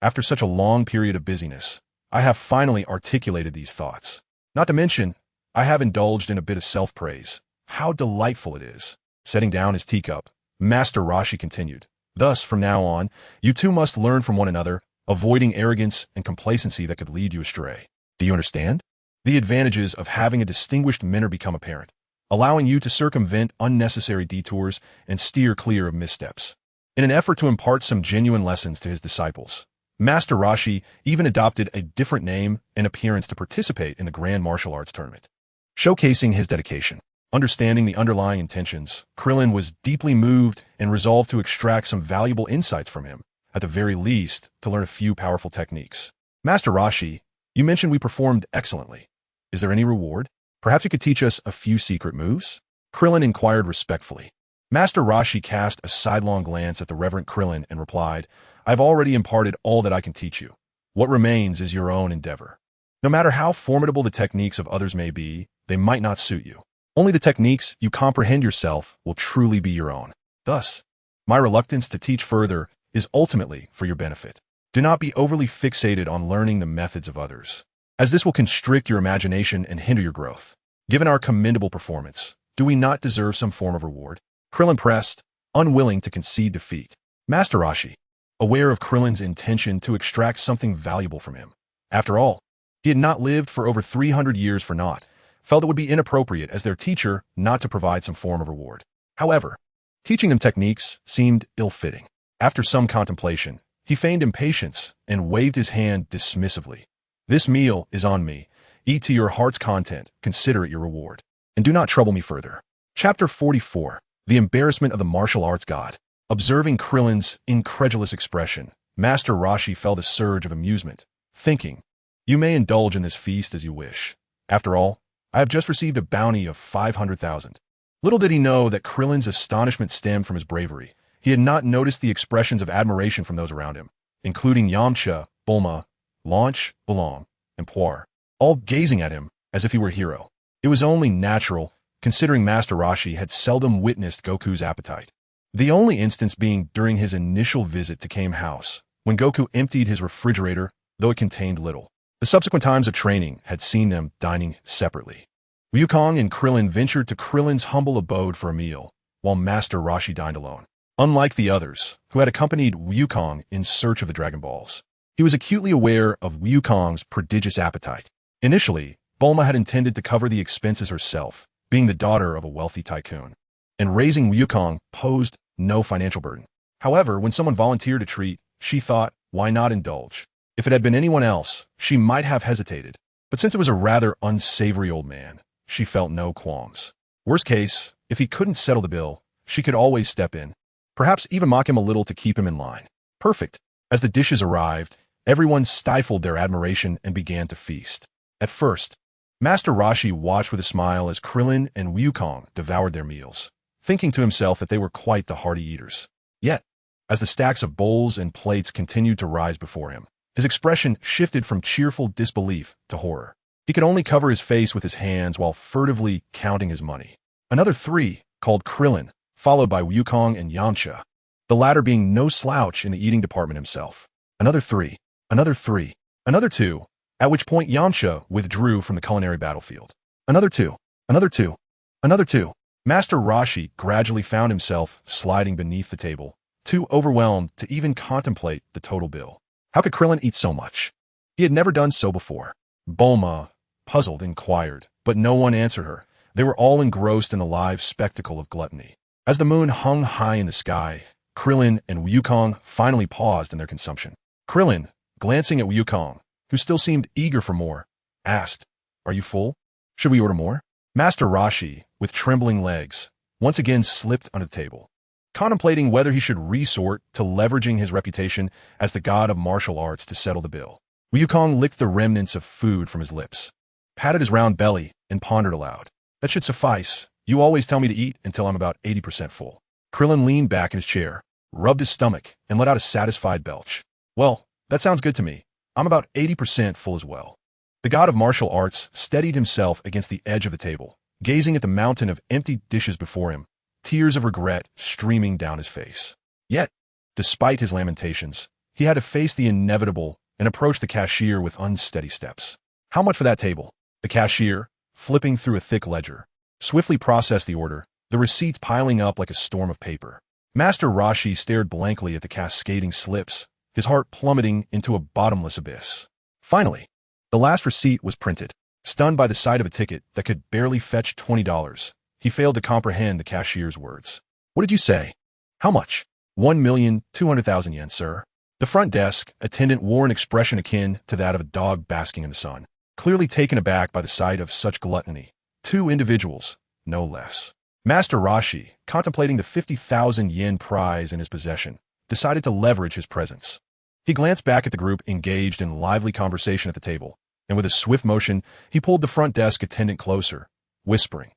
After such a long period of busyness, I have finally articulated these thoughts. Not to mention, I have indulged in a bit of self-praise. How delightful it is. Setting down his teacup, Master Rashi continued. Thus, from now on, you two must learn from one another, avoiding arrogance and complacency that could lead you astray. Do you understand? The advantages of having a distinguished mentor become apparent, allowing you to circumvent unnecessary detours and steer clear of missteps. In an effort to impart some genuine lessons to his disciples, Master Rashi even adopted a different name and appearance to participate in the Grand Martial Arts Tournament. showcasing his dedication. Understanding the underlying intentions, Krillin was deeply moved and resolved to extract some valuable insights from him, at the very least, to learn a few powerful techniques. Master Roshi, you mentioned we performed excellently. Is there any reward? Perhaps you could teach us a few secret moves? Krillin inquired respectfully. Master Roshi cast a sidelong glance at the Reverend Krillin and replied, I've already imparted all that I can teach you. What remains is your own endeavor. No matter how formidable the techniques of others may be, they might not suit you. Only the techniques you comprehend yourself will truly be your own. Thus, my reluctance to teach further is ultimately for your benefit. Do not be overly fixated on learning the methods of others, as this will constrict your imagination and hinder your growth. Given our commendable performance, do we not deserve some form of reward? Krillin pressed, unwilling to concede defeat. Master Roshi, aware of Krillin's intention to extract something valuable from him. After all, he had not lived for over 300 years for naught, felt it would be inappropriate as their teacher not to provide some form of reward. However, teaching them techniques seemed ill-fitting. After some contemplation, he feigned impatience and waved his hand dismissively. This meal is on me. Eat to your heart's content, consider it your reward. And do not trouble me further. Chapter 44. The Embarrassment of the Martial Arts God. Observing Krillin's incredulous expression, Master Roshi felt a surge of amusement, thinking, You may indulge in this feast as you wish. After all, I have just received a bounty of 500,000. Little did he know that Krillin's astonishment stemmed from his bravery. He had not noticed the expressions of admiration from those around him, including Yamcha, Bulma, Launch, Belong, and Puar, all gazing at him as if he were a hero. It was only natural, considering Master Roshi had seldom witnessed Goku's appetite. The only instance being during his initial visit to Kame House, when Goku emptied his refrigerator, though it contained little. The subsequent times of training had seen them dining separately. Wukong and Krillin ventured to Krillin's humble abode for a meal, while Master Roshi dined alone. Unlike the others, who had accompanied Wukong in search of the Dragon Balls, he was acutely aware of Wukong's prodigious appetite. Initially, Bulma had intended to cover the expenses herself, being the daughter of a wealthy tycoon, and raising Wukong posed no financial burden. However, when someone volunteered to treat, she thought, why not indulge? If it had been anyone else, she might have hesitated, but since it was a rather unsavory old man, she felt no qualms. Worst case, if he couldn't settle the bill, she could always step in, perhaps even mock him a little to keep him in line. Perfect. As the dishes arrived, everyone stifled their admiration and began to feast. At first, Master Roshi watched with a smile as Krillin and Wukong devoured their meals, thinking to himself that they were quite the hearty eaters. Yet, as the stacks of bowls and plates continued to rise before him, his expression shifted from cheerful disbelief to horror. He could only cover his face with his hands while furtively counting his money. Another 3, called Krillin, followed by Wukong and Yamcha, the latter being no slouch in the eating department himself. Another 3, another 3, another 2, at which point Yamcha withdrew from the culinary battlefield. Another 2, another 2, another 2. Master Roshi gradually found himself sliding beneath the table, too overwhelmed to even contemplate the total bill. How could Krillin eat so much? He had never done so before. Bulma, puzzled, inquired, but no one answered her. They were all engrossed in the live spectacle of gluttony. As the moon hung high in the sky, Krillin and Wukong finally paused in their consumption. Krillin, glancing at Wukong, who still seemed eager for more, asked, Are you full? Should we order more? Master Roshi, with trembling legs, once again slipped under the table, contemplating whether he should resort to leveraging his reputation as the god of martial arts to settle the bill. Wukong licked the remnants of food from his lips, patted his round belly, and pondered aloud. That should suffice. You always tell me to eat until I'm about 80% full. Krillin leaned back in his chair, rubbed his stomach, and let out a satisfied belch. Well, that sounds good to me. I'm about 80% full as well. The god of martial arts steadied himself against the edge of the table, gazing at the mountain of empty dishes before him, tears of regret streaming down his face. Yet, despite his lamentations, he had to face the inevitable and approach the cashier with unsteady steps. How much for that table? The cashier, flipping through a thick ledger, swiftly processed the order, the receipts piling up like a storm of paper. Master Roshi stared blankly at the cascading slips, his heart plummeting into a bottomless abyss. Finally, the last receipt was printed. Stunned by the sight of a ticket that could barely fetch $20, he failed to comprehend the cashier's words. What did you say? How much? 1,200,000 yen, sir. The front desk attendant wore an expression akin to that of a dog basking in the sun. Clearly taken aback by the sight of such gluttony, 2 individuals, no less. Master Rashi, contemplating the 50,000 yen prize in his possession, decided to leverage his presence. He glanced back at the group engaged in lively conversation at the table, and with a swift motion, he pulled the front desk attendant closer, whispering,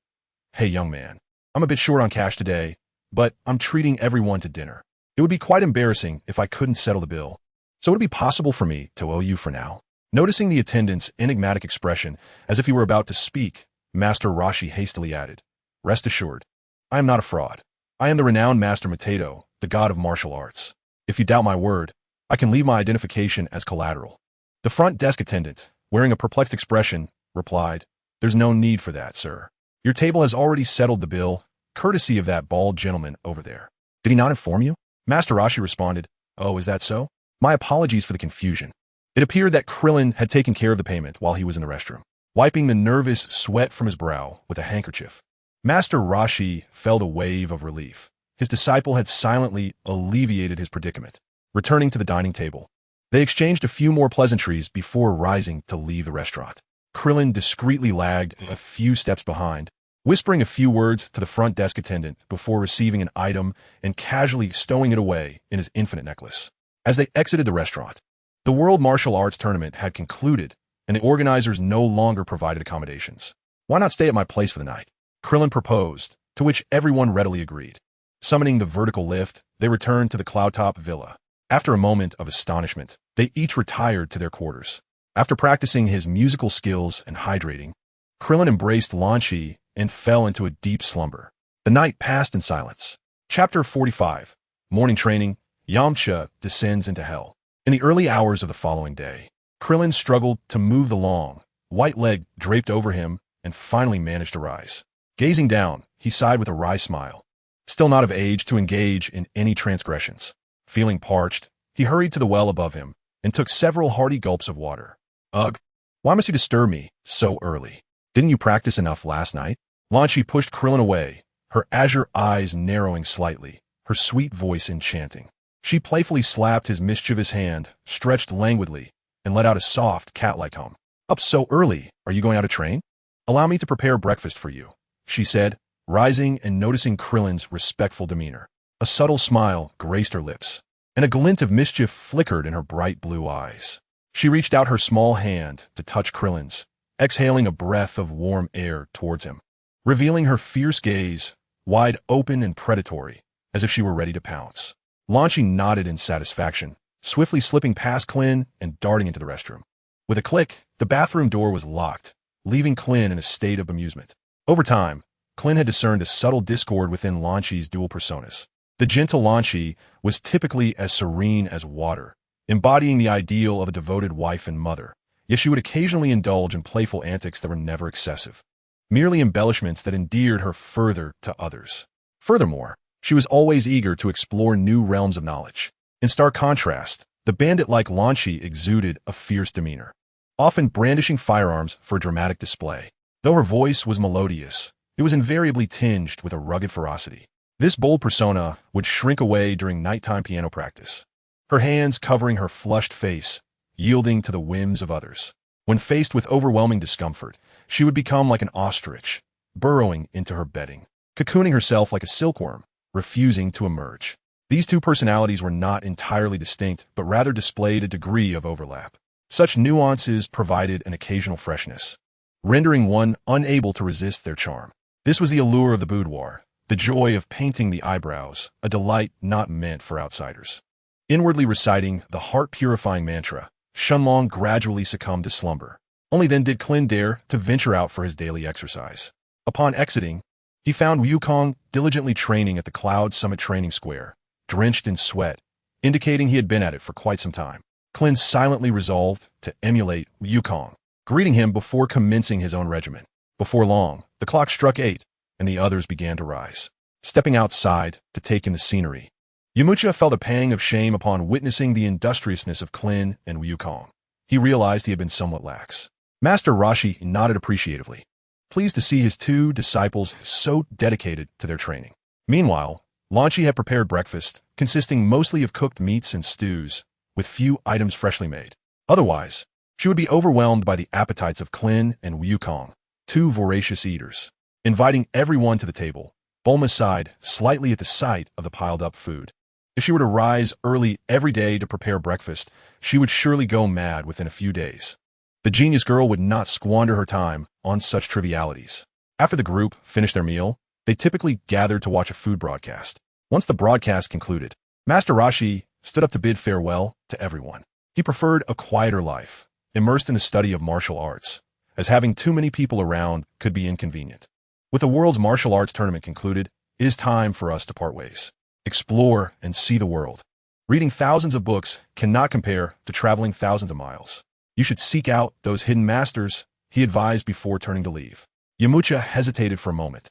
"Hey, young man, I'm a bit short on cash today, but I'm treating everyone to dinner. It would be quite embarrassing if I couldn't settle the bill. So would it be possible for me to owe you for now?" Noticing the attendant's enigmatic expression, as if he were about to speak, Master Rashi hastily added, "Rest assured, I am not a fraud. I am the renowned Master Mateto, the god of martial arts. If you doubt my word, I can leave my identification as collateral." The front desk attendant, wearing a perplexed expression, replied, "There's no need for that, sir. Your table has already settled the bill, courtesy of that bald gentleman over there." "Did he not inform you?" Master Rashi responded, "Oh, is that so? My apologies for the confusion." It appeared that Krillin had taken care of the payment while he was in the restroom, wiping the nervous sweat from his brow with a handkerchief. Master Rashi felt a wave of relief. His disciple had silently alleviated his predicament. Returning to the dining table, they exchanged a few more pleasantries before rising to leave the restaurant. Krillin discreetly lagged a few steps behind, whispering a few words to the front desk attendant before receiving an item and casually stowing it away in his infinite necklace. As they exited the restaurant, the World Martial Arts Tournament had concluded, and the organizers no longer provided accommodations. "Why not stay at my place for the night?" Krillin proposed, to which everyone readily agreed. Summoning the vertical lift, they returned to the cloud-top villa. After a moment of astonishment, they each retired to their quarters. After practicing his musical skills and hydrating, Krillin embraced Lan Chi and fell into a deep slumber. The night passed in silence. Chapter 45. Morning Training. Yamcha descends into hell. In the early hours of the following day, Krillin struggled to move the long, white leg draped over him and finally managed to rise. Gazing down, he sighed with a wry smile. Still not of age to engage in any transgressions. Feeling parched, he hurried to the well above him and took several hearty gulps of water. "Ugh, why must you disturb me so early? Didn't you practice enough last night?" Lan Chi pushed Krillin away, her azure eyes narrowing slightly, her sweet voice enchanting. She playfully slapped his mischievous hand, stretched languidly, and let out a soft, cat-like hum. "Up so early? Are you going out to train? Allow me to prepare breakfast for you," she said, rising and noticing Krillin's respectful demeanor. A subtle smile graced her lips, and a glint of mischief flickered in her bright blue eyes. She reached out her small hand to touch Krillin's, exhaling a breath of warm air towards him, revealing her fierce gaze, wide open and predatory, as if she were ready to pounce. Lan Chi nodded in satisfaction, swiftly slipping past Klin and darting into the restroom. With a click, the bathroom door was locked, leaving Klin in a state of amusement. Over time, Klin had discerned a subtle discord within Lan Chi's dual personas. The gentle Lan Chi was typically as serene as water, embodying the ideal of a devoted wife and mother, yet she would occasionally indulge in playful antics that were never excessive, merely embellishments that endeared her further to others. Furthermore, she was always eager to explore new realms of knowledge. In stark contrast, the bandit-like Lan Chi exuded a fierce demeanor, often brandishing firearms for dramatic display. Though her voice was melodious, it was invariably tinged with a rugged ferocity. This bold persona would shrink away during nighttime piano practice, her hands covering her flushed face, yielding to the whims of others. When faced with overwhelming discomfort, she would become like an ostrich, burrowing into her bedding, cocooning herself like a silkworm, refusing to emerge. These two personalities were not entirely distinct, but rather displayed a degree of overlap. Such nuances provided an occasional freshness, rendering one unable to resist their charm. This was the allure of the boudoir, the joy of painting the eyebrows, a delight not meant for outsiders. Inwardly reciting the heart-purifying mantra, Shenlong gradually succumbed to slumber. Only then did Klin dare to venture out for his daily exercise. Upon exiting, he found Wukong diligently training at the Cloud Summit Training Square, drenched in sweat, indicating he had been at it for quite some time. Klin silently resolved to emulate Wukong, greeting him before commencing his own regimen. Before long, the clock struck 8, and the others began to rise. Stepping outside to take in the scenery, Yamcha felt a pang of shame upon witnessing the industriousness of Klin and Wukong. He realized he had been somewhat lax. Master Rashi nodded appreciatively, pleased to see his two disciples so dedicated to their training. Meanwhile, Lan Chi had prepared breakfast, consisting mostly of cooked meats and stews, with few items freshly made. Otherwise, she would be overwhelmed by the appetites of Klin and Wukong. two voracious eaters. Inviting everyone to the table, Bulma sighed slightly at the sight of the piled-up food. If she were to rise early every day to prepare breakfast, she would surely go mad within a few days. The genius girl would not squander her time on such trivialities. After the group finished their meal, they typically gathered to watch a food broadcast. Once the broadcast concluded, Master Roshi stood up to bid farewell to everyone. He preferred a quieter life, immersed in the study of martial arts, as having too many people around could be inconvenient. With the world's martial arts tournament concluded, it is time for us to part ways. Explore and see the world. Reading thousands of books cannot compare to traveling thousands of miles. You should seek out those hidden masters, he advised before turning to leave. Yamcha hesitated for a moment,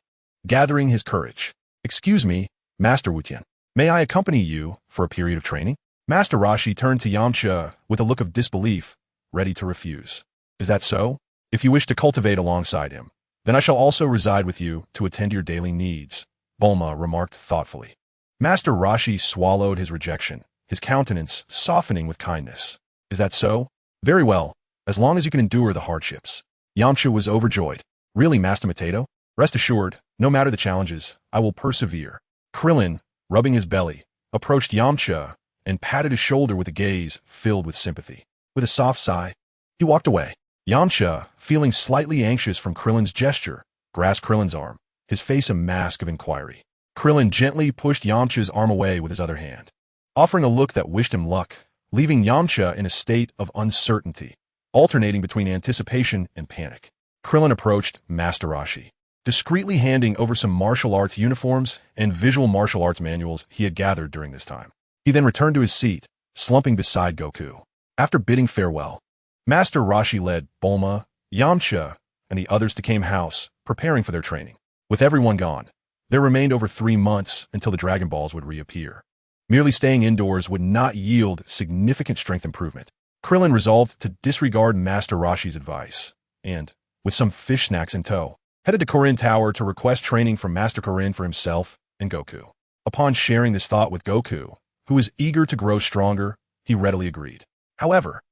gathering his courage. Excuse me, Master Wutian. May I accompany you for a period of training? Master Roshi turned to Yamcha with a look of disbelief, ready to refuse. Is that so? If you wish to cultivate alongside him, then I shall also reside with you to attend to your daily needs, Bulma remarked thoughtfully. Master Roshi swallowed his rejection, his countenance softening with kindness. Is that so? Very well, as long as you can endure the hardships. Yamcha was overjoyed. Really, Master Potato? Rest assured, no matter the challenges, I will persevere. Krillin, rubbing his belly, approached Yamcha and patted his shoulder with a gaze filled with sympathy. With a soft sigh, he walked away. Yamcha, feeling slightly anxious from Krillin's gesture, grasped Krillin's arm, his face a mask of inquiry. Krillin gently pushed Yamcha's arm away with his other hand, offering a look that wished him luck, leaving Yamcha in a state of uncertainty, alternating between anticipation and panic. Krillin approached Master Roshi, discreetly handing over some martial arts uniforms and visual martial arts manuals he had gathered during this time. He then returned to his seat, slumping beside Goku. After bidding farewell, Master Roshi led Bulma, Yamcha, and the others to Kame House, preparing for their training. With everyone gone, there remained over 3 months until the Dragon Balls would reappear. Merely staying indoors would not yield significant strength improvement. Krillin resolved to disregard Master Roshi's advice, and, with some fish snacks in tow, headed to Korin Tower to request training from Master Korin for himself and Goku. Upon sharing this thought with Goku, who was eager to grow stronger, he readily agreed. However,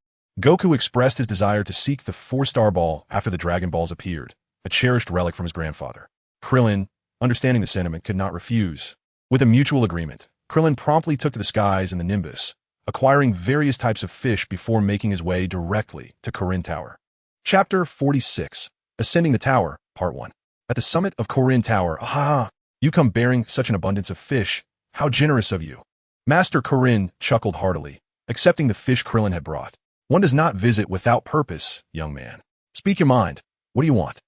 Goku expressed his desire to seek the 4-star ball after the Dragon Balls appeared, a cherished relic from his grandfather. Krillin, understanding the sentiment, could not refuse. With a mutual agreement, Krillin promptly took to the skies in the Nimbus, acquiring various types of fish before making his way directly to Korin Tower. Chapter 46, Ascending the Tower, Part 1. At the summit of Korin Tower, you come bearing such an abundance of fish. How generous of you. Master Korin chuckled heartily, accepting the fish Krillin had brought. One does not visit without purpose, young man. Speak your mind. What do you want?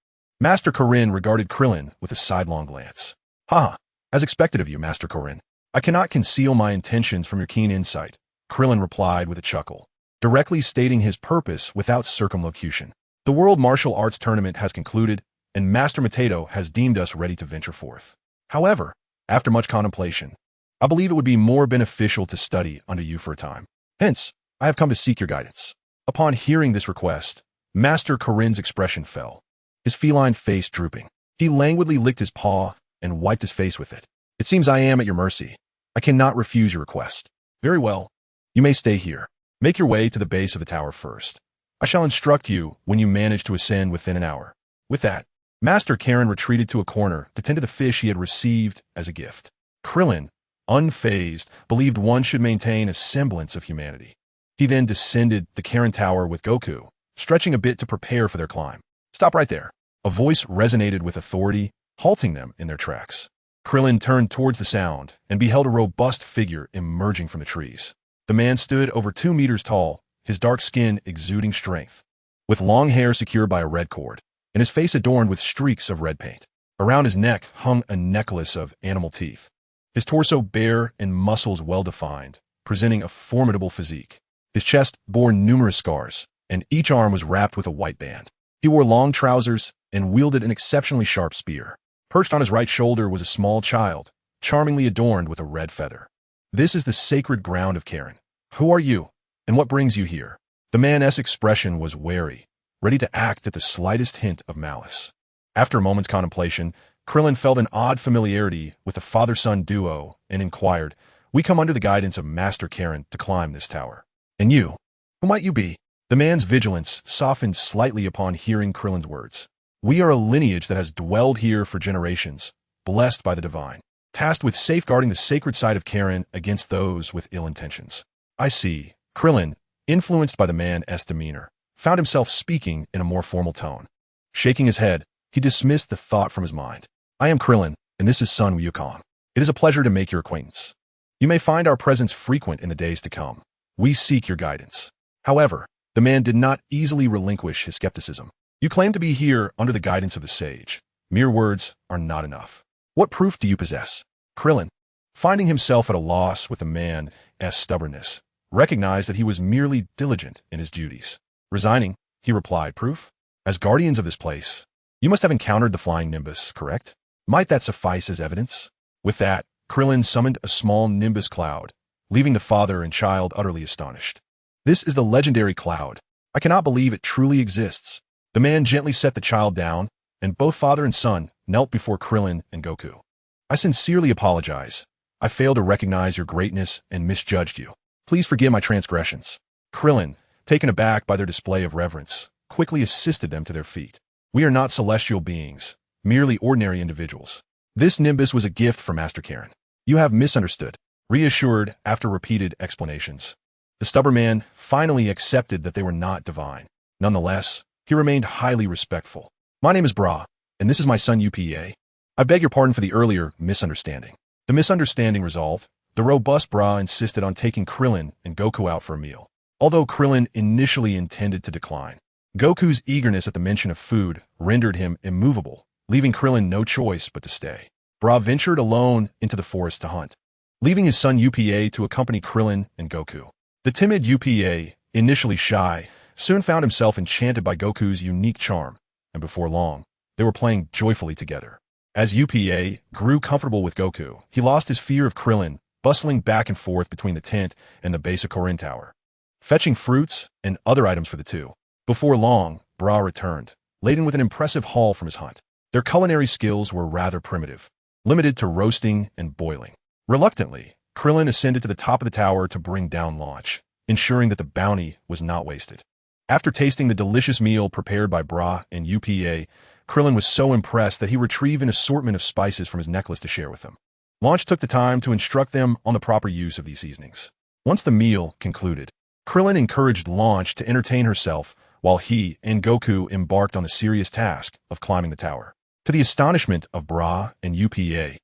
Master Korin regarded Krillin with a sidelong glance. As expected of you, Master Korin. I cannot conceal my intentions from your keen insight, Krillin replied with a chuckle, directly stating his purpose without circumlocution. The World Martial Arts Tournament has concluded, and Master Potato has deemed us ready to venture forth. However, after much contemplation, I believe it would be more beneficial to study under you for a time. Hence, I have come to seek your guidance. Upon hearing this request, Master Korin's expression fell, his feline face drooping. He languidly licked his paw and wiped his face with it. It seems I am at your mercy. I cannot refuse your request. Very well. You may stay here. Make your way to the base of the tower first. I shall instruct you when you manage to ascend within an hour. With that, Master Karen retreated to a corner to tend to the fish he had received as a gift. Krillin, unfazed, believed one should maintain a semblance of humanity. He then descended the Karen Tower with Goku, stretching a bit to prepare for their climb. Stop right there. A voice resonated with authority, halting them in their tracks. Krillin turned towards the sound and beheld a robust figure emerging from the trees. The man stood over 2 meters tall, his dark skin exuding strength, with long hair secured by a red cord, and his face adorned with streaks of red paint. Around his neck hung a necklace of animal teeth, his torso bare and muscles well-defined, presenting a formidable physique. His chest bore numerous scars, and each arm was wrapped with a white band. He wore long trousers and wielded an exceptionally sharp spear. Perched on his right shoulder was a small child, charmingly adorned with a red feather. This is the sacred ground of Karen. Who are you, and what brings you here? The man's expression was wary, ready to act at the slightest hint of malice. After a moment's contemplation, Krillin felt an odd familiarity with the father-son duo and inquired, "We come under the guidance of Master Karen to climb this tower. And you? Who might you be?" The man's vigilance softened slightly upon hearing Krillin's words. We are a lineage that has dwelled here for generations, blessed by the divine, tasked with safeguarding the sacred site of Karen against those with ill intentions. I see. Krillin, influenced by the man's demeanor, found himself speaking in a more formal tone. Shaking his head, he dismissed the thought from his mind. I am Krillin, and this is Sun Wukong. It is a pleasure to make your acquaintance. You may find our presence frequent in the days to come. We seek your guidance. However, the man did not easily relinquish his skepticism. You claim to be here under the guidance of the sage. Mere words are not enough. What proof do you possess? Krillin, finding himself at a loss with the man's stubbornness, recognized that he was merely diligent in his duties. Resigning, he replied, proof? As guardians of this place, you must have encountered the flying nimbus, correct? Might that suffice as evidence? With that, Krillin summoned a small nimbus cloud, leaving the father and child utterly astonished. This is the legendary cloud. I cannot believe it truly exists. The man gently set the child down, and both father and son knelt before Krillin and Goku. I sincerely apologize. I failed to recognize your greatness and misjudged you. Please forgive my transgressions. Krillin, taken aback by their display of reverence, quickly assisted them to their feet. We are not celestial beings, merely ordinary individuals. This nimbus was a gift from Master Karen. You have misunderstood. Reassured after repeated explanations, the stubborn man finally accepted that they were not divine. Nonetheless, he remained highly respectful. My name is Bra, and this is my son UPA. I beg your pardon for the earlier misunderstanding. The misunderstanding resolved, the robust Bra insisted on taking Krillin and Goku out for a meal. Although Krillin initially intended to decline, Goku's eagerness at the mention of food rendered him immovable, leaving Krillin no choice but to stay. Bra ventured alone into the forest to hunt, leaving his son UPA to accompany Krillin and Goku. The timid UPA, initially shy, soon found himself enchanted by Goku's unique charm, and before long, they were playing joyfully together. As UPA grew comfortable with Goku, he lost his fear of Krillin, bustling back and forth between the tent and the base of Korin Tower, fetching fruits and other items for the two. Before long, Bra returned, laden with an impressive haul from his hunt. Their culinary skills were rather primitive, limited to roasting and boiling. Reluctantly, Krillin ascended to the top of the tower to bring down launch, ensuring that the bounty was not wasted. After tasting the delicious meal prepared by Bra and UPA, Krillin was so impressed that he retrieved an assortment of spices from his necklace to share with them. Launch took the time to instruct them on the proper use of these seasonings. Once the meal concluded, Krillin encouraged Launch to entertain herself while he and Goku embarked on the serious task of climbing the tower. To the astonishment of Bra and UPA,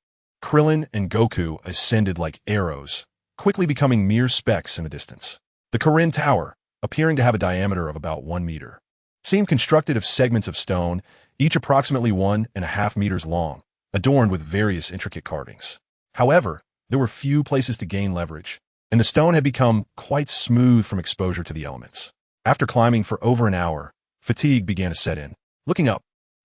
Krillin and Goku ascended like arrows, quickly becoming mere specks in the distance. The Korin Tower, appearing to have a diameter of about 1 meter, seemed constructed of segments of stone, each approximately 1.5 meters long, adorned with various intricate carvings. However, there were few places to gain leverage, and the stone had become quite smooth from exposure to the elements. After climbing for over an hour, fatigue began to set in. Looking up,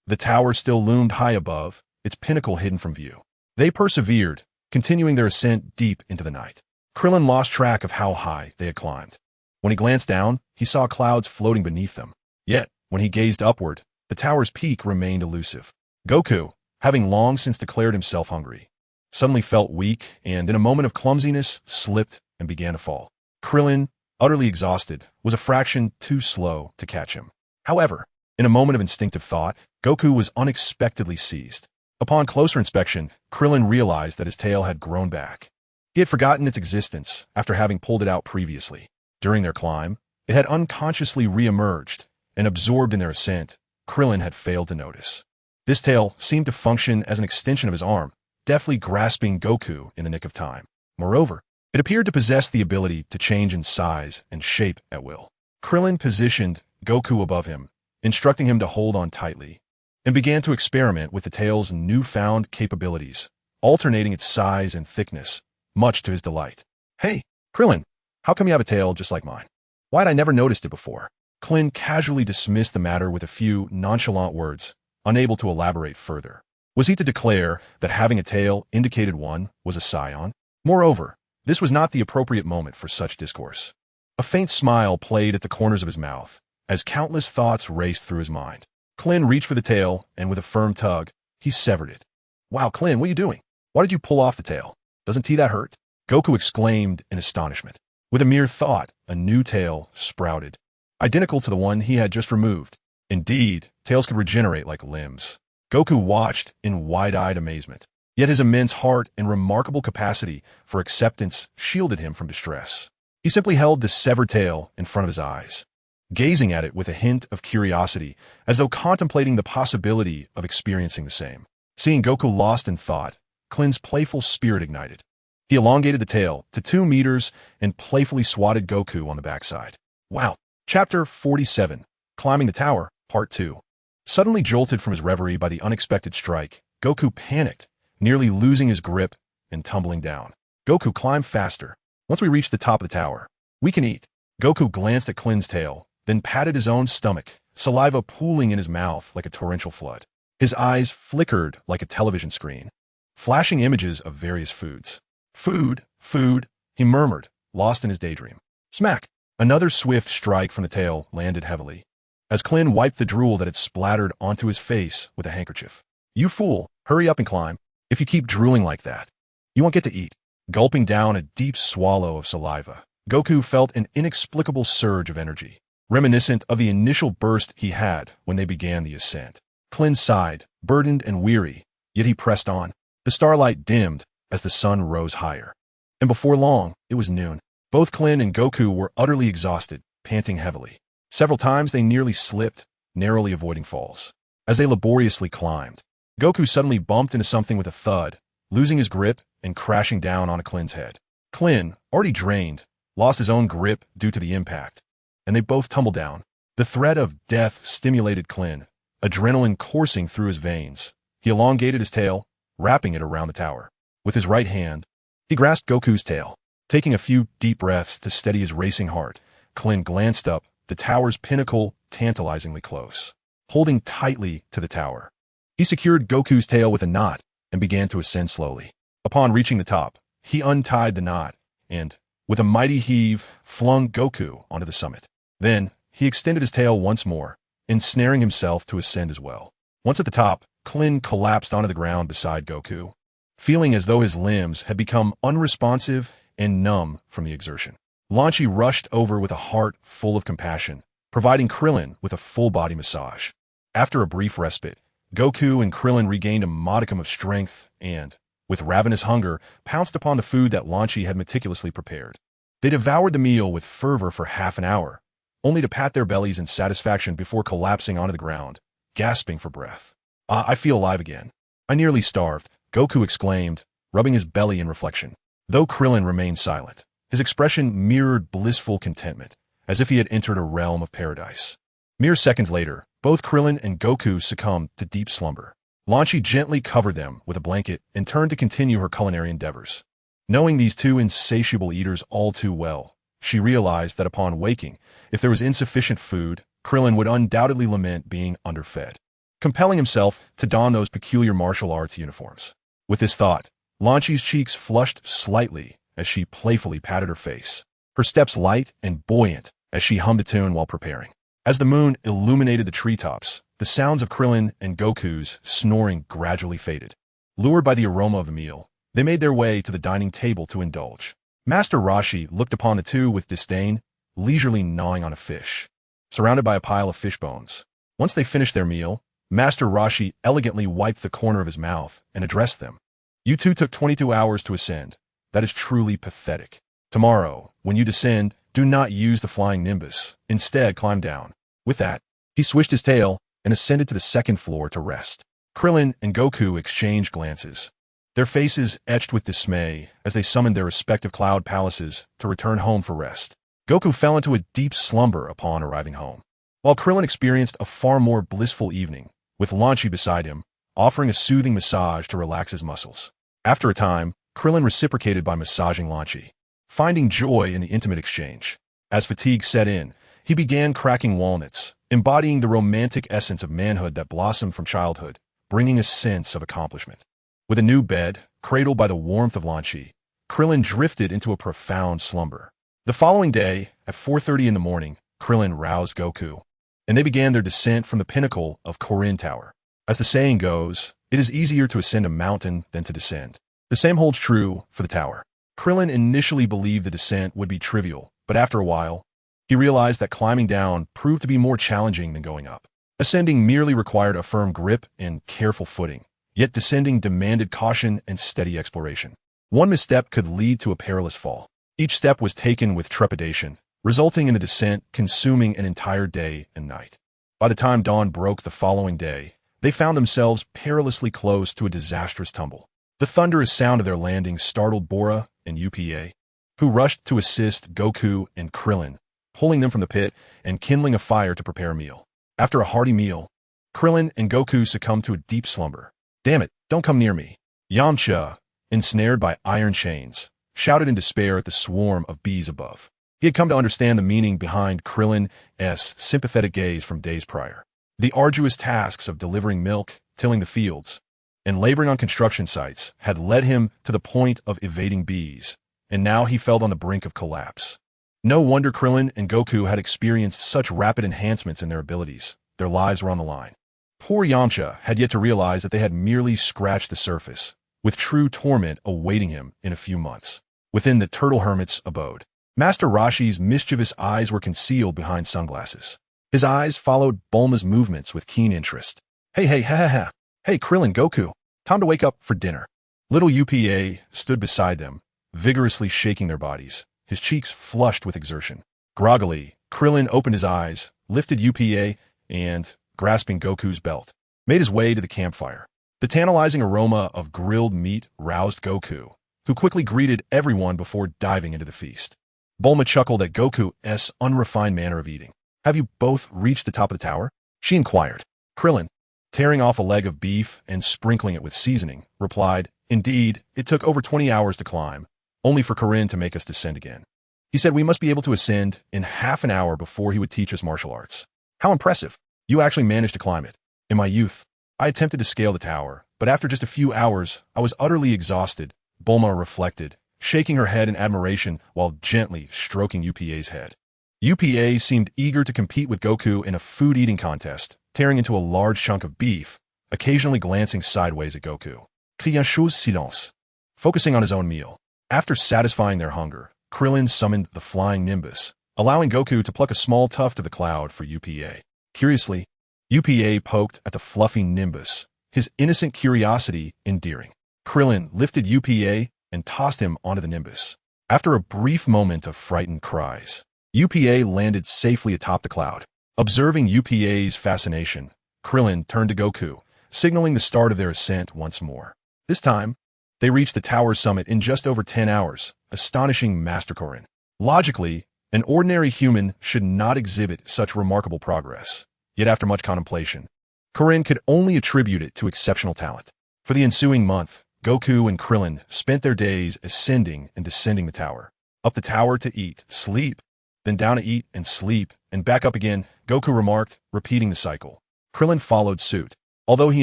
the tower still loomed high above, its pinnacle hidden from view. They persevered, continuing their ascent deep into the night. Krillin lost track of how high they had climbed. When he glanced down, he saw clouds floating beneath them. Yet, when he gazed upward, the tower's peak remained elusive. Goku, having long since declared himself hungry, suddenly felt weak and, in a moment of clumsiness, slipped and began to fall. Krillin, utterly exhausted, was a fraction too slow to catch him. However, in a moment of instinctive thought, Goku was unexpectedly seized. Upon closer inspection, Krillin realized that his tail had grown back. He had forgotten its existence after having pulled it out previously. During their climb, it had unconsciously re-emerged, and absorbed in their ascent, Krillin had failed to notice. This tail seemed to function as an extension of his arm, deftly grasping Goku in the nick of time. Moreover, it appeared to possess the ability to change in size and shape at will. Krillin positioned Goku above him, instructing him to hold on tightly, and began to experiment with the tail's newfound capabilities, alternating its size and thickness, much to his delight. Hey, Krillin, how come you have a tail just like mine? Why'd I never noticed it before? Krillin casually dismissed the matter with a few nonchalant words, unable to elaborate further. Was he to declare that having a tail indicated one was a Saiyan? Moreover, this was not the appropriate moment for such discourse. A faint smile played at the corners of his mouth, as countless thoughts raced through his mind. Krillin reached for the tail, and with a firm tug, he severed it. Wow, Krillin, what are you doing? Why did you pull off the tail? Doesn't that hurt? Goku exclaimed in astonishment. With a mere thought, a new tail sprouted, identical to the one he had just removed. Indeed, tails could regenerate like limbs. Goku watched in wide-eyed amazement. Yet his immense heart and remarkable capacity for acceptance shielded him from distress. He simply held the severed tail in front of his eyes, gazing at it with a hint of curiosity, as though contemplating the possibility of experiencing the same. Seeing Goku lost in thought, Krillin's playful spirit ignited. He elongated the tail to 2 meters and playfully swatted Goku on the backside. Wow. Chapter 47, Climbing the Tower, Part 2. Suddenly jolted from his reverie by the unexpected strike, Goku panicked, nearly losing his grip and tumbling down. Goku, climb faster. Once we reach the top of the tower, we can eat. Goku glanced at Krillin's tail, then patted his own stomach, saliva pooling in his mouth like a torrential flood. His eyes flickered like a television screen, flashing images of various foods. Food, food, he murmured, lost in his daydream. Smack! Another swift strike from the tail landed heavily, as Krillin wiped the drool that had splattered onto his face with a handkerchief. You fool, hurry up and climb. If you keep drooling like that, you won't get to eat. Gulping down a deep swallow of saliva, Goku felt an inexplicable surge of energy, reminiscent of the initial burst he had when they began the ascent. Krillin sighed, burdened and weary, yet he pressed on. The starlight dimmed as the sun rose higher, and before long, it was noon. Both Krillin and Goku were utterly exhausted, panting heavily. Several times they nearly slipped, narrowly avoiding falls. As they laboriously climbed, Goku suddenly bumped into something with a thud, losing his grip and crashing down on Krillin's head. Krillin, already drained, lost his own grip due to the impact, and they both tumbled down. The threat of death stimulated Krillin, adrenaline coursing through his veins. He elongated his tail, wrapping it around the tower. With his right hand, he grasped Goku's tail. Taking a few deep breaths to steady his racing heart, Krillin glanced up, the tower's pinnacle tantalizingly close. Holding tightly to the tower, he secured Goku's tail with a knot and began to ascend slowly. Upon reaching the top, he untied the knot and, with a mighty heave, flung Goku onto the summit. Then, he extended his tail once more, ensnaring himself to ascend as well. Once at the top, Krillin collapsed onto the ground beside Goku, feeling as though his limbs had become unresponsive and numb from the exertion. Lan Chi rushed over with a heart full of compassion, providing Krillin with a full-body massage. After a brief respite, Goku and Krillin regained a modicum of strength and, with ravenous hunger, pounced upon the food that Lan Chi had meticulously prepared. They devoured the meal with fervor for half an hour, only to pat their bellies in satisfaction before collapsing onto the ground, gasping for breath. I feel alive again. I nearly starved, Goku exclaimed, rubbing his belly in reflection. Though Krillin remained silent, his expression mirrored blissful contentment, as if he had entered a realm of paradise. Mere seconds later, both Krillin and Goku succumbed to deep slumber. Lan Chi gently covered them with a blanket and turned to continue her culinary endeavors. Knowing these two insatiable eaters all too well, she realized that upon waking, if there was insufficient food, Krillin would undoubtedly lament being underfed, compelling himself to don those peculiar martial arts uniforms. With this thought, Lan Chi's cheeks flushed slightly as she playfully patted her face, her steps light and buoyant as she hummed a tune while preparing. As the moon illuminated the treetops, the sounds of Krillin and Goku's snoring gradually faded. Lured by the aroma of the meal, they made their way to the dining table to indulge. Master Roshi looked upon the two with disdain, leisurely gnawing on a fish, surrounded by a pile of fish bones. Once they finished their meal, Master Roshi elegantly wiped the corner of his mouth and addressed them. You two took 22 hours to ascend. That is truly pathetic. Tomorrow, when you descend, do not use the flying nimbus. Instead, climb down. With that, he swished his tail and ascended to the second floor to rest. Krillin and Goku exchanged glances, their faces etched with dismay as they summoned their respective cloud palaces to return home for rest. Goku fell into a deep slumber upon arriving home, while Krillin experienced a far more blissful evening, with Lan Chi beside him, offering a soothing massage to relax his muscles. After a time, Krillin reciprocated by massaging Lan Chi, finding joy in the intimate exchange. As fatigue set in, he began cracking walnuts, embodying the romantic essence of manhood that blossomed from childhood, bringing a sense of accomplishment. With a new bed, cradled by the warmth of Lan Chi, Krillin drifted into a profound slumber. The following day, at 4:30 in the morning, Krillin roused Goku, and they began their descent from the pinnacle of Korin Tower. As the saying goes, it is easier to ascend a mountain than to descend. The same holds true for the tower. Krillin initially believed the descent would be trivial, but after a while, he realized that climbing down proved to be more challenging than going up. Ascending merely required a firm grip and careful footing, yet descending demanded caution and steady exploration. One misstep could lead to a perilous fall. Each step was taken with trepidation, resulting in the descent consuming an entire day and night. By the time dawn broke the following day, they found themselves perilously close to a disastrous tumble. The thunderous sound of their landing startled Bora and UPA, who rushed to assist Goku and Krillin, pulling them from the pit and kindling a fire to prepare a meal. After a hearty meal, Krillin and Goku succumbed to a deep slumber. "Damn it, don't come near me." Yamcha, ensnared by iron chains, shouted in despair at the swarm of bees above. He had come to understand the meaning behind Krillin's sympathetic gaze from days prior. The arduous tasks of delivering milk, tilling the fields, and laboring on construction sites had led him to the point of evading bees, and now he felt on the brink of collapse. No wonder Krillin and Goku had experienced such rapid enhancements in their abilities. Their lives were on the line. Poor Yamcha had yet to realize that they had merely scratched the surface, with true torment awaiting him in a few months. Within the Turtle Hermit's abode, Master Roshi's mischievous eyes were concealed behind sunglasses. His eyes followed Bulma's movements with keen interest. Hey, ha ha ha. Hey, Krillin, Goku. Time to wake up for dinner." Little UPA stood beside them, vigorously shaking their bodies, his cheeks flushed with exertion. Groggily, Krillin opened his eyes, lifted UPA, and, grasping Goku's belt, made his way to the campfire. The tantalizing aroma of grilled meat roused Goku, who quickly greeted everyone before diving into the feast. Bulma chuckled at Goku's unrefined manner of eating. "Have you both reached the top of the tower?" she inquired. Krillin, tearing off a leg of beef and sprinkling it with seasoning, replied, "Indeed, it took over 20 hours to climb, only for Krillin to make us descend again. He said we must be able to ascend in half an hour before he would teach us martial arts." "How impressive. You actually managed to climb it." "In my youth, I attempted to scale the tower, but after just a few hours, I was utterly exhausted," Bulma reflected, shaking her head in admiration while gently stroking UPA's head. UPA seemed eager to compete with Goku in a food-eating contest, tearing into a large chunk of beef, occasionally glancing sideways at Goku. Crianchous silence. Focusing on his own meal. After satisfying their hunger, Krillin summoned the flying Nimbus, allowing Goku to pluck a small tuft of the cloud for UPA. Curiously, UPA poked at the fluffy Nimbus, his innocent curiosity endearing. Krillin lifted UPA and tossed him onto the Nimbus. After a brief moment of frightened cries, UPA landed safely atop the cloud. Observing UPA's fascination, Krillin turned to Goku, signaling the start of their ascent once more. This time, they reached the tower's summit in just over 10 hours, astonishing Master Krillin. Logically, an ordinary human should not exhibit such remarkable progress. Yet after much contemplation, Krillin could only attribute it to exceptional talent. For the ensuing month, Goku and Krillin spent their days ascending and descending the tower. Up the tower to eat, sleep, then down to eat and sleep, and back up again, Goku remarked, repeating the cycle. Krillin followed suit, although he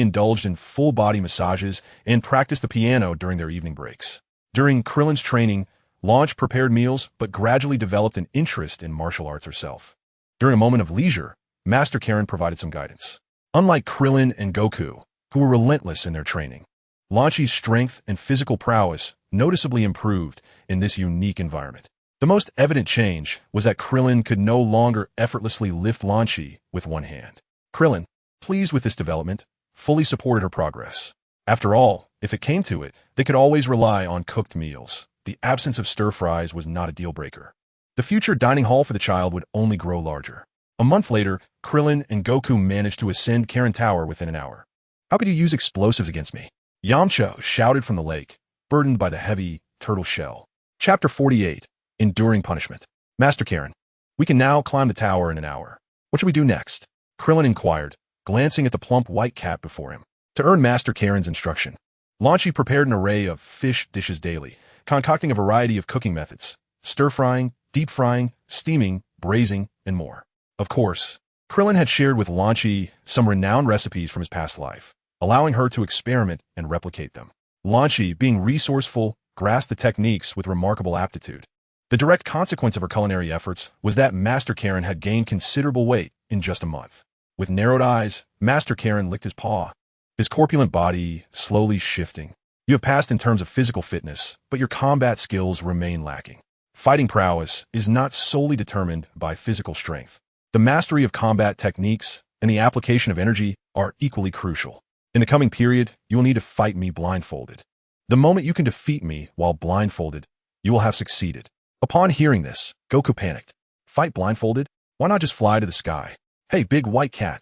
indulged in full-body massages and practiced the piano during their evening breaks. During Krillin's training, Launch prepared meals but gradually developed an interest in martial arts herself. During a moment of leisure, Master Karen provided some guidance. Unlike Krillin and Goku, who were relentless in their training, Launch's strength and physical prowess noticeably improved in this unique environment. The most evident change was that Krillin could no longer effortlessly lift Launchi with one hand. Krillin, pleased with this development, fully supported her progress. After all, if it came to it, they could always rely on cooked meals. The absence of stir-fries was not a deal-breaker. The future dining hall for the child would only grow larger. A month later, Krillin and Goku managed to ascend Karen Tower within an hour. "How could you use explosives against me?" Yamcha shouted from the lake, burdened by the heavy turtle shell. Chapter 48. Enduring Punishment. "Master Karen, we can now climb the tower in an hour. What should we do next?" Krillin inquired, glancing at the plump white cat before him. To earn Master Karen's instruction, Launchi prepared an array of fish dishes daily, concocting a variety of cooking methods: stir-frying, deep-frying, steaming, braising, and more. Of course, Krillin had shared with Launchi some renowned recipes from his past life, allowing her to experiment and replicate them. Launchi, being resourceful, grasped the techniques with remarkable aptitude. The direct consequence of her culinary efforts was that Master Karen had gained considerable weight in just a month. With narrowed eyes, Master Karen licked his paw, his corpulent body slowly shifting. "You have passed in terms of physical fitness, but your combat skills remain lacking. Fighting prowess is not solely determined by physical strength. The mastery of combat techniques, and the application of energy are equally crucial. In the coming period, you will need to fight me blindfolded. The moment you can defeat me while blindfolded, you will have succeeded. Upon hearing this, Goku panicked. Fight blindfolded? Why not just fly to the sky? Hey, big white cat.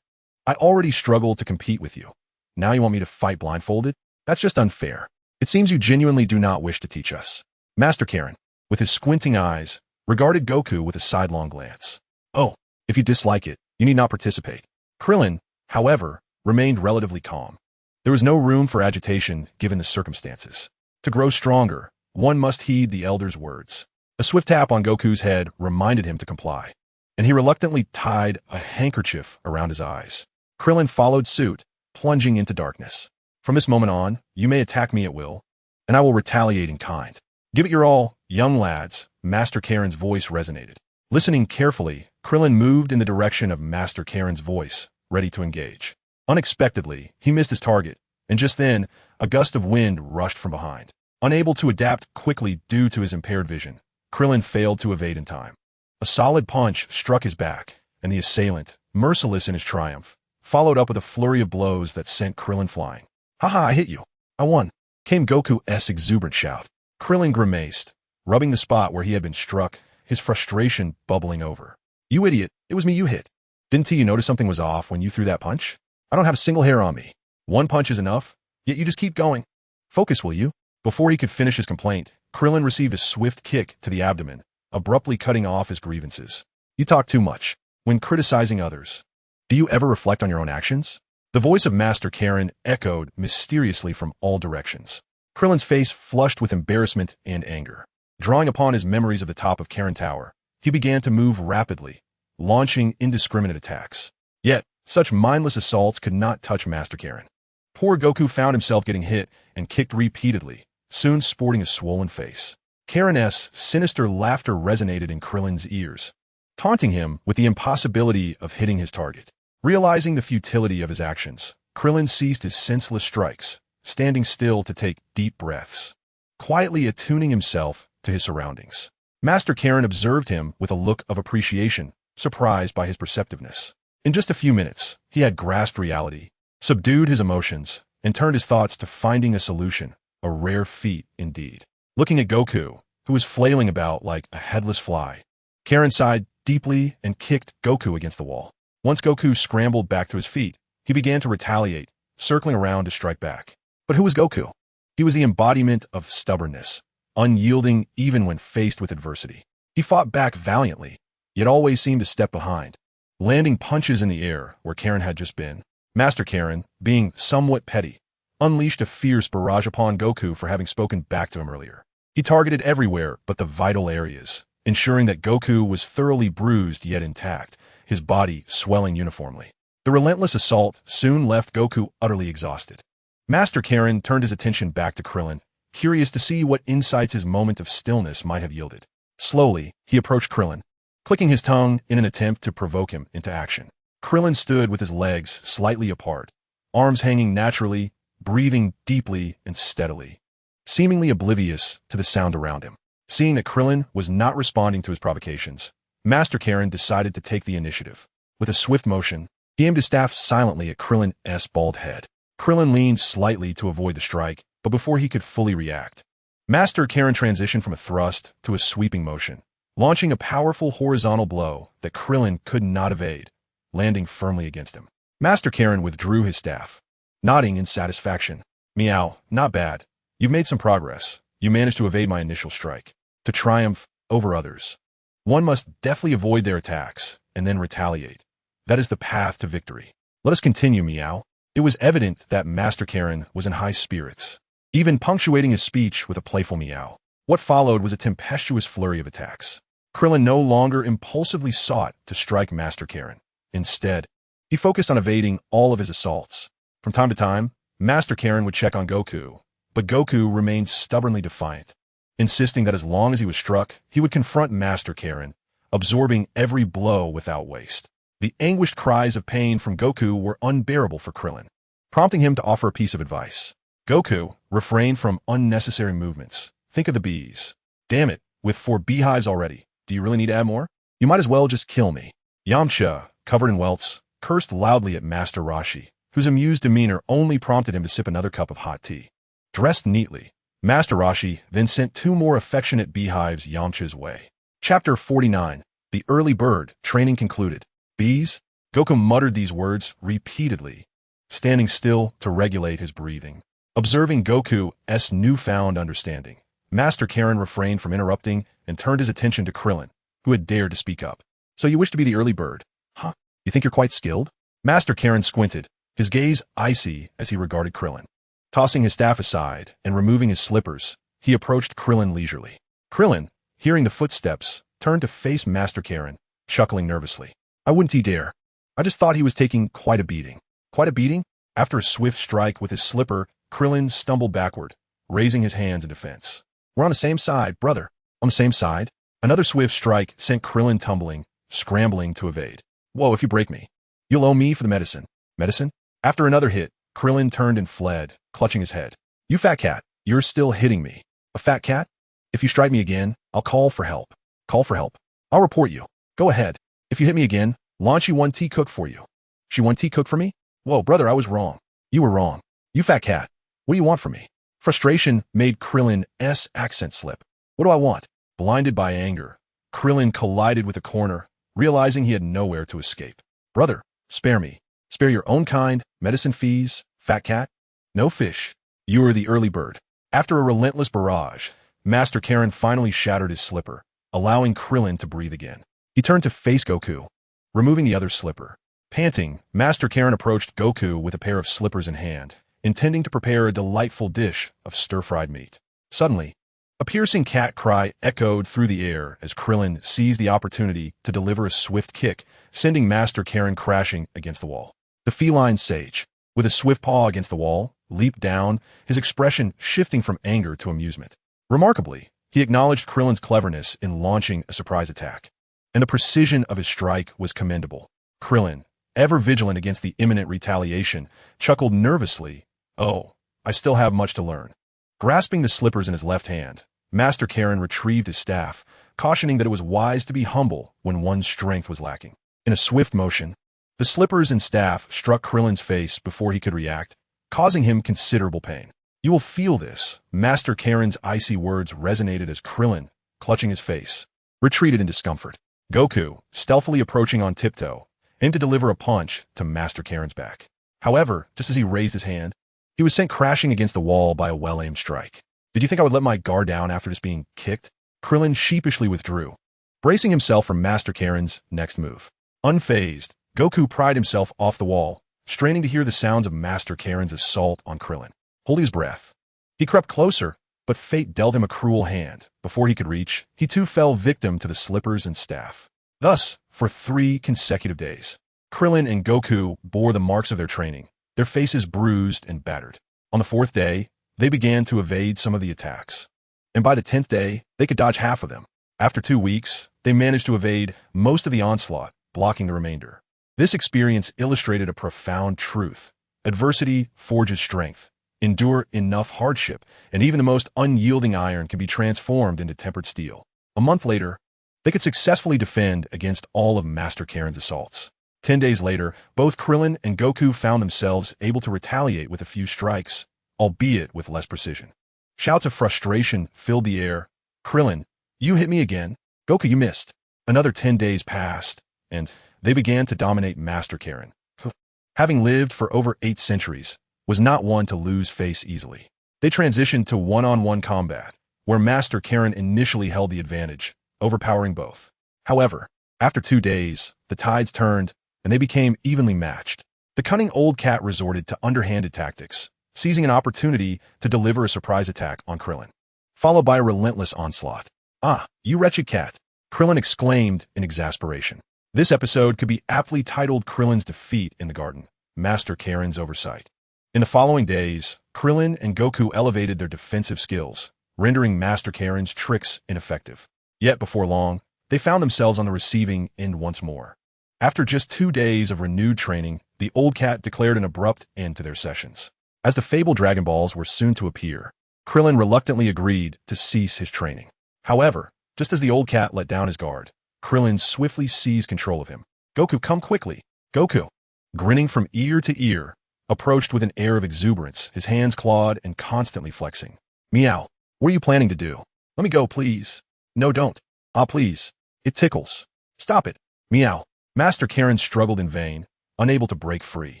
I already struggle to compete with you. Now you want me to fight blindfolded? That's just unfair. It seems you genuinely do not wish to teach us. Master Karen, with his squinting eyes, regarded Goku with a sidelong glance. Oh, if you dislike it, you need not participate. Krillin, however, remained relatively calm. There was no room for agitation given the circumstances. To grow stronger, one must heed the elder's words. A swift tap on Goku's head reminded him to comply, and he reluctantly tied a handkerchief around his eyes. Krillin followed suit, plunging into darkness. From this moment on, you may attack me at will, and I will retaliate in kind. Give it your all, young lads, Master Karen's voice resonated. Listening carefully, Krillin moved in the direction of Master Karen's voice, ready to engage. Unexpectedly, he missed his target, and just then, a gust of wind rushed from behind. Unable to adapt quickly due to his impaired vision, Krillin failed to evade in time. A solid punch struck his back, and the assailant, merciless in his triumph, followed up with a flurry of blows that sent Krillin flying. Haha, I hit you. I won, came Goku's exuberant shout. Krillin grimaced, rubbing the spot where he had been struck, his frustration bubbling over. You idiot, it was me you hit. Didn't you notice something was off when you threw that punch? I don't have a single hair on me. One punch is enough, yet you just keep going. Focus, will you? Before he could finish his complaint, Krillin received a swift kick to the abdomen, abruptly cutting off his grievances. You talk too much when criticizing others. Do you ever reflect on your own actions? The voice of Master Karen echoed mysteriously from all directions. Krillin's face flushed with embarrassment and anger. Drawing upon his memories of the top of Karen Tower, he began to move rapidly, launching indiscriminate attacks. Yet, such mindless assaults could not touch Master Karen. Poor Goku found himself getting hit and kicked repeatedly, soon sporting a swollen face. Karen's sinister laughter resonated in Krillin's ears, taunting him with the impossibility of hitting his target. Realizing the futility of his actions, Krillin ceased his senseless strikes, standing still to take deep breaths, quietly attuning himself to his surroundings. Master Karen observed him with a look of appreciation, surprised by his perceptiveness. In just a few minutes, he had grasped reality, subdued his emotions, and turned his thoughts to finding a solution, a rare feat indeed. Looking at Goku, who was flailing about like a headless fly, Karen sighed deeply and kicked Goku against the wall. Once Goku scrambled back to his feet, he began to retaliate, circling around to strike back. But who was Goku? He was the embodiment of stubbornness, unyielding even when faced with adversity. He fought back valiantly, yet always seemed to step behind, landing punches in the air where Karen had just been. Master Karen, being somewhat petty, unleashed a fierce barrage upon Goku for having spoken back to him earlier. He targeted everywhere but the vital areas, ensuring that Goku was thoroughly bruised yet intact, his body swelling uniformly. The relentless assault soon left Goku utterly exhausted. Master Karen turned his attention back to Krillin, curious to see what insights his moment of stillness might have yielded. Slowly, he approached Krillin, clicking his tongue in an attempt to provoke him into action. Krillin stood with his legs slightly apart, arms hanging naturally, breathing deeply and steadily, seemingly oblivious to the sound around him. Seeing that Krillin was not responding to his provocations, Master Karen decided to take the initiative. With a swift motion, he aimed his staff silently at Krillin's bald head. Krillin leaned slightly to avoid the strike, but before he could fully react, Master Karen transitioned from a thrust to a sweeping motion, launching a powerful horizontal blow that Krillin could not evade, landing firmly against him. Master Karen withdrew his staff, nodding in satisfaction. Meow, not bad. You've made some progress. You managed to evade my initial strike. To triumph over others, one must deftly avoid their attacks and then retaliate. That is the path to victory. Let us continue, Meow. It was evident that Master Karen was in high spirits, even punctuating his speech with a playful meow. What followed was a tempestuous flurry of attacks. Krillin no longer impulsively sought to strike Master Karen. Instead, he focused on evading all of his assaults. From time to time, Master Karen would check on Goku, but Goku remained stubbornly defiant, insisting that as long as he was struck, he would confront Master Karen, absorbing every blow without waste. The anguished cries of pain from Goku were unbearable for Krillin, prompting him to offer a piece of advice. Goku, refrain from unnecessary movements. Think of the bees. Damn it, with 4 beehives already, do you really need to add more? You might as well just kill me. Yamcha, covered in welts, cursed loudly at Master Roshi, whose amused demeanor only prompted him to sip another cup of hot tea. Dressed neatly, Master Roshi then sent 2 more affectionate beehives Yamcha's way. Chapter 49. The Early Bird. Training concluded. Bees? Goku muttered these words repeatedly, standing still to regulate his breathing. Observing Goku's newfound understanding, Master Karen refrained from interrupting and turned his attention to Krillin, who had dared to speak up. So you wish to be the early bird, huh? You think you're quite skilled? Master Karen squinted, his gaze icy as he regarded Krillin. Tossing his staff aside and removing his slippers, he approached Krillin leisurely. Krillin, hearing the footsteps, turned to face Master Karen, chuckling nervously. I wouldn't he dare. I just thought he was taking quite a beating. Quite a beating? After a swift strike with his slipper, Krillin stumbled backward, raising his hands in defense. We're on the same side, brother. On the same side? Another swift strike sent Krillin tumbling, scrambling to evade. Whoa, if you break me, you'll owe me for the medicine. Medicine? After another hit, Krillin turned and fled, clutching his head. You fat cat, you're still hitting me. A fat cat? If you strike me again, I'll call for help. Call for help? I'll report you. Go ahead. If you hit me again, Lan won tea cook for you. She won tea cook for me? Whoa, brother, I was wrong. You were wrong. You fat cat. What do you want from me? Frustration made Krillin's accent slip. What do I want? Blinded by anger, Krillin collided with a corner, realizing he had nowhere to escape. Brother, spare me. Spare your own kind, medicine fees, fat cat. No fish. You are the early bird. After a relentless barrage, Master Karen finally shattered his slipper, allowing Krillin to breathe again. He turned to face Goku, removing the other slipper. Panting, Master Karen approached Goku with a pair of slippers in hand, intending to prepare a delightful dish of stir-fried meat. Suddenly, a piercing cat cry echoed through the air as Krillin seized the opportunity to deliver a swift kick, sending Master Karen crashing against the wall. The feline sage, with a swift paw against the wall, leaped down, his expression shifting from anger to amusement. Remarkably, he acknowledged Krillin's cleverness in launching a surprise attack, and the precision of his strike was commendable. Krillin, ever vigilant against the imminent retaliation, chuckled nervously. Oh, I still have much to learn. Grasping the slippers in his left hand, Master Karen retrieved his staff, cautioning that it was wise to be humble when one's strength was lacking. In a swift motion, the slippers and staff struck Krillin's face before he could react, causing him considerable pain. You will feel this. Master Karen's icy words resonated as Krillin, clutching his face, retreated in discomfort. Goku, stealthily approaching on tiptoe, aimed to deliver a punch to Master Karen's back. However, just as he raised his hand, he was sent crashing against the wall by a well-aimed strike. Did you think I would let my guard down after just being kicked? Krillin sheepishly withdrew, bracing himself for Master Karen's next move. Unfazed, Goku pried himself off the wall, straining to hear the sounds of Master Karen's assault on Krillin. Holding his breath, he crept closer, but fate dealt him a cruel hand. Before he could reach, he too fell victim to the slippers and staff. Thus, for 3 consecutive days, Krillin and Goku bore the marks of their training, their faces bruised and battered. On the 4th day, they began to evade some of the attacks, and by the 10th day, they could dodge half of them. After 2 weeks, they managed to evade most of the onslaught, blocking the remainder. This experience illustrated a profound truth. Adversity forges strength. Endure enough hardship, and even the most unyielding iron can be transformed into tempered steel. A month later, they could successfully defend against all of Master Karen's assaults. 10 days later, both Krillin and Goku found themselves able to retaliate with a few strikes, albeit with less precision. Shouts of frustration filled the air. Krillin, you hit me again. Goku, you missed. Another 10 days passed, and they began to dominate Master Karen, who, having lived for over 8 centuries, was not one to lose face easily. They transitioned to one-on-one combat, where Master Karen initially held the advantage, overpowering both. However, after 2 days, the tides turned, and they became evenly matched. The cunning old cat resorted to underhanded tactics, seizing an opportunity to deliver a surprise attack on Krillin, followed by a relentless onslaught. Ah, you wretched cat, Krillin exclaimed in exasperation. This episode could be aptly titled Krillin's Defeat in the Garden, Master Karen's Oversight. In the following days, Krillin and Goku elevated their defensive skills, rendering Master Karen's tricks ineffective. Yet before long, they found themselves on the receiving end once more. After just 2 days of renewed training, the old cat declared an abrupt end to their sessions. As the fabled Dragon Balls were soon to appear, Krillin reluctantly agreed to cease his training. However, just as the old cat let down his guard, Krillin swiftly seized control of him. Goku, come quickly. Goku. grinning from ear to ear, approached with an air of exuberance, his hands clawed and constantly flexing. Meow. What are you planning to do? Let me go, please. No, don't. Ah, please. It tickles. Stop it. Meow. Master Karen struggled in vain, unable to break free.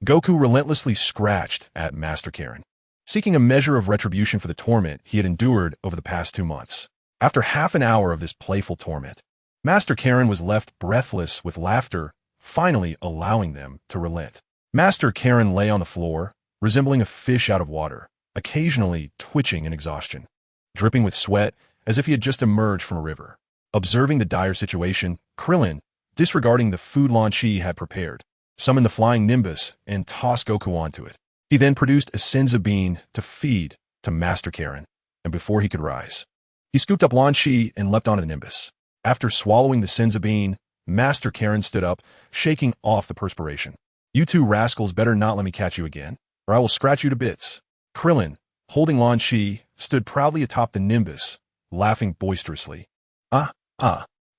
Goku relentlessly scratched at Master Karen, seeking a measure of retribution for the torment he had endured over the past 2 months. After half an hour of this playful torment, Master Karen was left breathless with laughter, finally allowing them to relent. Master Karen lay on the floor, resembling a fish out of water, occasionally twitching in exhaustion, dripping with sweat as if he had just emerged from a river. Observing the dire situation, Krillin, disregarding the food Lan Chi had prepared, summoned the flying Nimbus and tossed Goku onto it. He then produced a Senza bean to feed to Master Karen, and before he could rise, he scooped up Lan Chi and leapt onto the Nimbus. After swallowing the Senza bean, Master Karen stood up, shaking off the perspiration. You two rascals better not let me catch you again, or I will scratch you to bits. Krillin, holding Lan Chi, stood proudly atop the Nimbus, laughing boisterously.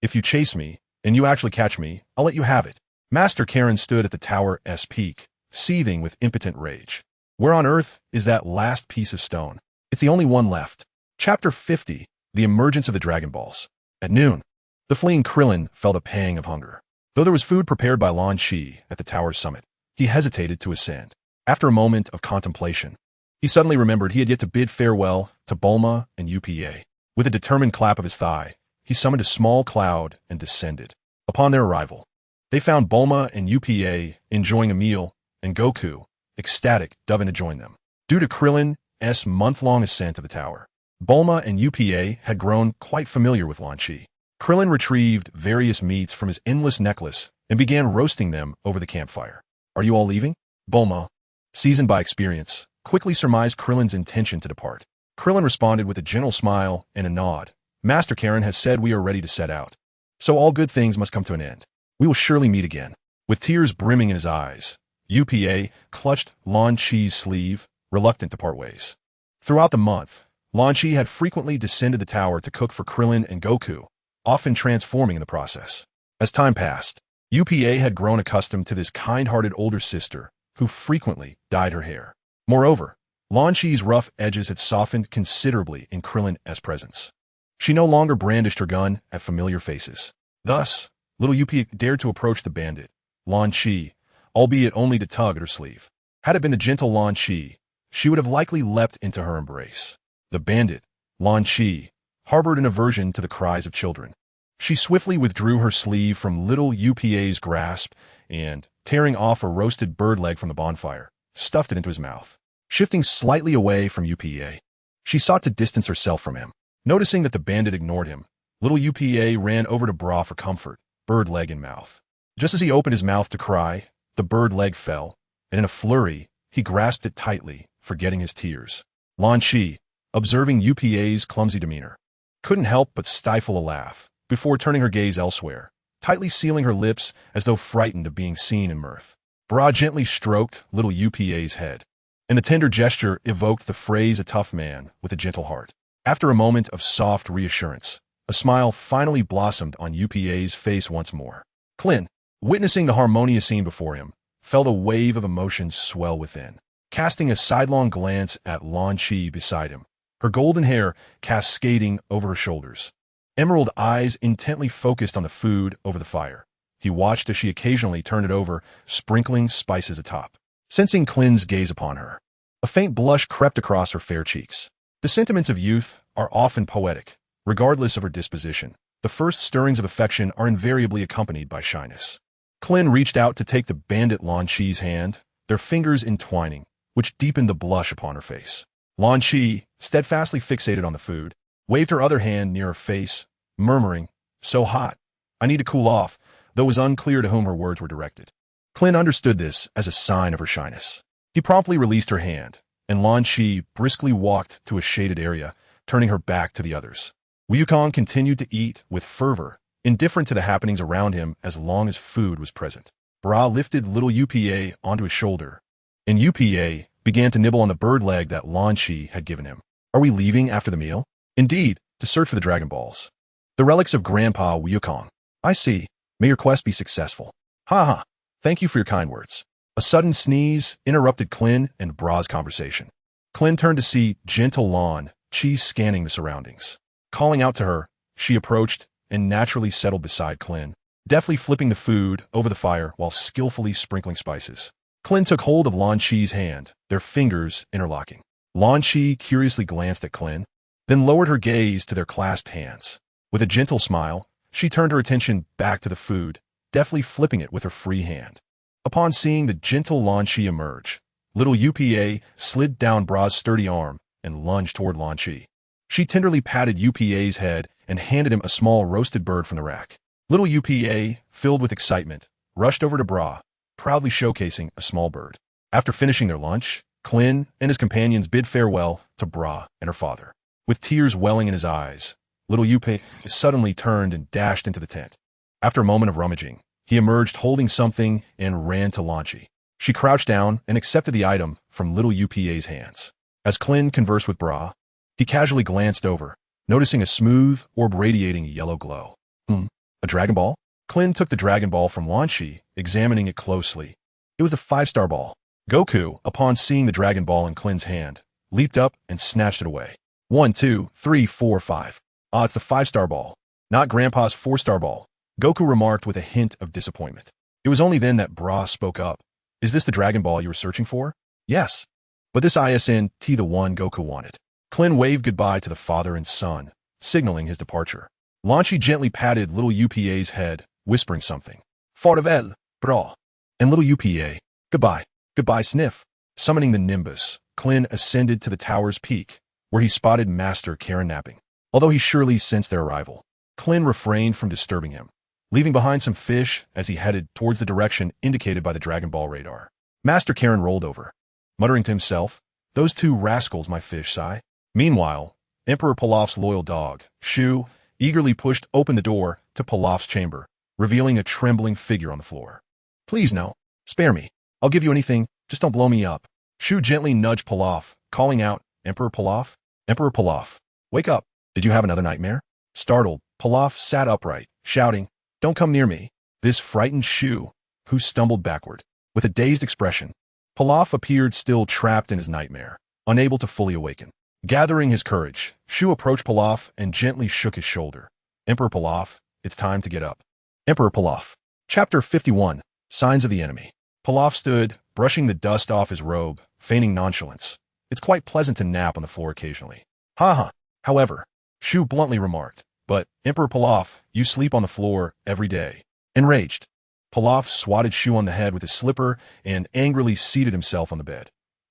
If you chase me, and you actually catch me, I'll let you have it. Master Karen stood at the tower's peak, seething with impotent rage. Where on earth is that last piece of stone? It's the only one left. Chapter 50, The Emergence of the Dragon Balls. At noon, the fleeing Krillin felt a pang of hunger. Though there was food prepared by Lan Chi at the tower's summit, he hesitated to ascend. After a moment of contemplation, he suddenly remembered he had yet to bid farewell to Bulma and UPA. With a determined clap of his thigh, he summoned a small cloud and descended. Upon their arrival, they found Bulma and UPA enjoying a meal, and Goku, ecstatic, dove in to join them. Due to Krillin's month-long ascent to the tower, Bulma and UPA had grown quite familiar with Lan Chi. Krillin retrieved various meats from his endless necklace and began roasting them over the campfire. Are you all leaving? Bulma, seasoned by experience, quickly surmised Krillin's intention to depart. Krillin responded with a gentle smile and a nod. Master Karen has said we are ready to set out. So all good things must come to an end. We will surely meet again. With tears brimming in his eyes, UPA clutched Lan Chi's sleeve, reluctant to part ways. Throughout the month, Lan Chi had frequently descended the tower to cook for Krillin and Goku, often transforming in the process. As time passed, UPA had grown accustomed to this kind-hearted older sister, who frequently dyed her hair. Moreover, Lan Chi's rough edges had softened considerably in Krillin's presence. She no longer brandished her gun at familiar faces. Thus, little UPA dared to approach the bandit, Lan Chi, albeit only to tug at her sleeve. Had it been the gentle Lan Chi, she would have likely leapt into her embrace. The bandit, Lan Chi, harbored an aversion to the cries of children. She swiftly withdrew her sleeve from little UPA's grasp and, tearing off a roasted bird leg from the bonfire, stuffed it into his mouth. Shifting slightly away from UPA, she sought to distance herself from him. Noticing that the bandit ignored him, little UPA ran over to Bra for comfort, bird leg in mouth. Just as he opened his mouth to cry, the bird leg fell, and in a flurry, he grasped it tightly, forgetting his tears. Lan Chi, observing UPA's clumsy demeanor, couldn't help but stifle a laugh, before turning her gaze elsewhere, tightly sealing her lips as though frightened of being seen in mirth. Bra gently stroked little UPA's head, and the tender gesture evoked the phrase a tough man with a gentle heart. After a moment of soft reassurance, a smile finally blossomed on UPA's face once more. Krillin, witnessing the harmonious scene before him, felt a wave of emotions swell within. Casting a sidelong glance at Lan Chi beside him, her golden hair cascading over her shoulders, emerald eyes intently focused on the food over the fire, he watched as she occasionally turned it over, sprinkling spices atop. Sensing Krillin's gaze upon her, a faint blush crept across her fair cheeks. The sentiments of youth are often poetic, regardless of her disposition. The first stirrings of affection are invariably accompanied by shyness. Krillin reached out to take the bandit Lan Chi's hand, their fingers entwining, which deepened the blush upon her face. Lan Chi, steadfastly fixated on the food, waved her other hand near her face, murmuring, "So hot. I need to cool off," though it was unclear to whom her words were directed. Krillin understood this as a sign of her shyness. He promptly released her hand, and Lan Chi briskly walked to a shaded area, turning her back to the others. Wukong continued to eat with fervor, indifferent to the happenings around him as long as food was present. Bra lifted little UPA onto his shoulder, and UPA began to nibble on the bird leg that Lan Chi had given him. Are we leaving after the meal? Indeed, to search for the Dragon Balls. The relics of Grandpa Wukong. I see. May your quest be successful. Ha ha. Thank you for your kind words. A sudden sneeze interrupted Klin and Bra's conversation. Klin turned to see gentle Lan Chi scanning the surroundings. Calling out to her, she approached and naturally settled beside Klin, deftly flipping the food over the fire while skillfully sprinkling spices. Klin took hold of Lan Chi's hand, their fingers interlocking. Lan Chi curiously glanced at Klin, then lowered her gaze to their clasped hands. With a gentle smile, she turned her attention back to the food, deftly flipping it with her free hand. Upon seeing the gentle Lan Chi emerge, little UPA slid down Bra's sturdy arm and lunged toward Lan Chi. She tenderly patted UPA's head and handed him a small roasted bird from the rack. Little UPA, filled with excitement, rushed over to Bra, proudly showcasing a small bird. After finishing their lunch, Klin and his companions bid farewell to Bra and her father. With tears welling in his eyes, little UPA suddenly turned and dashed into the tent. After a moment of rummaging, he emerged holding something and ran to Lan Chi. She crouched down and accepted the item from little UPA's hands. As Klin conversed with Bra, he casually glanced over, noticing a smooth orb radiating a yellow glow. A Dragon Ball? Klin took the Dragon Ball from Lan Chi, examining it closely. It was the 5-star ball. Goku, upon seeing the Dragon Ball in Klin's hand, leaped up and snatched it away. 1, 2, 3, 4, 5. Ah, it's the 5-star ball, not Grandpa's 4-star ball, Goku remarked with a hint of disappointment. It was only then that Bra spoke up. Is this the Dragon Ball you were searching for? Yes. But this isn't the one Goku wanted. Klin waved goodbye to the father and son, signaling his departure. Lan Chi gently patted little UPA's head, whispering something. Farewell, Bra. And little UPA, goodbye, goodbye sniff. Summoning the Nimbus, Klin ascended to the tower's peak, where he spotted Master Karen napping. Although he surely sensed their arrival, Klin refrained from disturbing him, leaving behind some fish as he headed towards the direction indicated by the Dragon Ball radar. Master Karen rolled over, muttering to himself, those two rascals, my fish, sigh. Meanwhile, Emperor Pilaf's loyal dog, Shu, eagerly pushed open the door to Pilaf's chamber, revealing a trembling figure on the floor. Please no, spare me. I'll give you anything, just don't blow me up. Shu gently nudged Pilaf, calling out, Emperor Pilaf? Emperor Pilaf, wake up. Did you have another nightmare? Startled, Pilaf sat upright, shouting, don't come near me. This frightened Shu, who stumbled backward. With a dazed expression, Pilaf appeared still trapped in his nightmare, unable to fully awaken. Gathering his courage, Shu approached Pilaf and gently shook his shoulder. Emperor Pilaf, it's time to get up. Emperor Pilaf. Chapter 51, Signs of the Enemy. Pilaf stood, brushing the dust off his robe, feigning nonchalance. It's quite pleasant to nap on the floor occasionally. Ha. However, Shu bluntly remarked, but, Emperor Pilaf, you sleep on the floor every day. Enraged, Pilaf swatted Shu on the head with his slipper and angrily seated himself on the bed.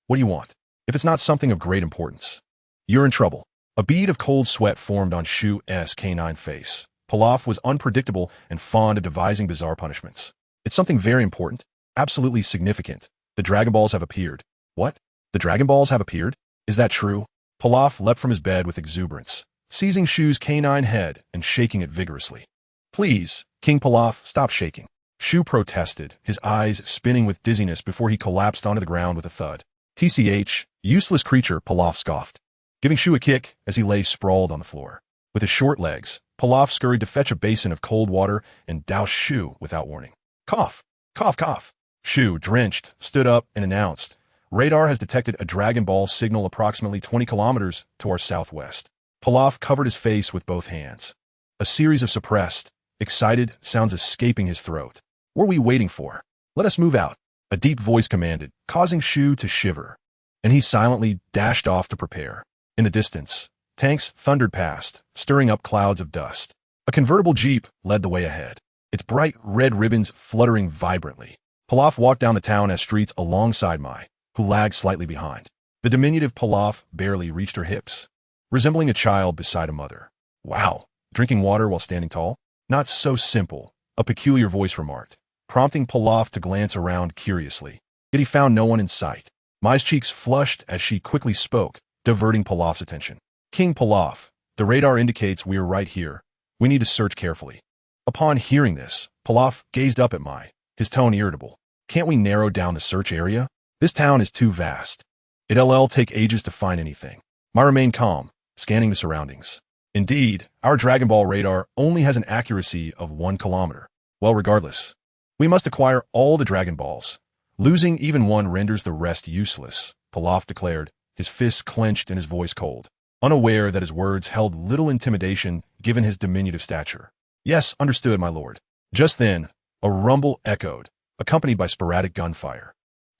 What do you want? If it's not something of great importance, you're in trouble. A bead of cold sweat formed on Shu's canine face. Pilaf was unpredictable and fond of devising bizarre punishments. It's something very important, absolutely significant. The Dragon Balls have appeared. What? The Dragon Balls have appeared? Is that true? Pilaf leapt from his bed with exuberance, seizing Shu's canine head and shaking it vigorously. Please, King Pilaf, stop shaking. Shu protested, his eyes spinning with dizziness before he collapsed onto the ground with a thud. TCH, useless creature, Pilaf scoffed, giving Shu a kick as he lay sprawled on the floor. With his short legs, Pilaf scurried to fetch a basin of cold water and doused Shu without warning. Cough, cough, cough. Shu, drenched, stood up and announced, radar has detected a Dragon Ball signal approximately 20 kilometers to our southwest. Pilaf covered his face with both hands. A series of suppressed, excited sounds escaping his throat. What are we waiting for? Let us move out. A deep voice commanded, causing Shu to shiver, and he silently dashed off to prepare. In the distance, tanks thundered past, stirring up clouds of dust. A convertible jeep led the way ahead, its bright red ribbons fluttering vibrantly. Pilaf walked down the town as streets alongside Mai, who lagged slightly behind. The diminutive Pilaf barely reached her hips, resembling a child beside a mother. Wow, drinking water while standing tall? Not so simple, a peculiar voice remarked, prompting Pilaf to glance around curiously. Yet he found no one in sight. Mai's cheeks flushed as she quickly spoke, diverting Pilaf's attention. King Pilaf, the radar indicates we are right here. We need to search carefully. Upon hearing this, Pilaf gazed up at Mai, his tone irritable. Can't we narrow down the search area? This town is too vast. It'll take ages to find anything. Mai remained calm, scanning the surroundings. Indeed, our Dragon Ball radar only has an accuracy of 1 kilometer. Well, regardless, We must acquire all the Dragon Balls. Losing even one renders the rest useless, Pilaf declared, his fists clenched and his voice cold, unaware that his words held little intimidation given his diminutive stature. Yes, understood, my lord. Just then, a rumble echoed, accompanied by sporadic gunfire.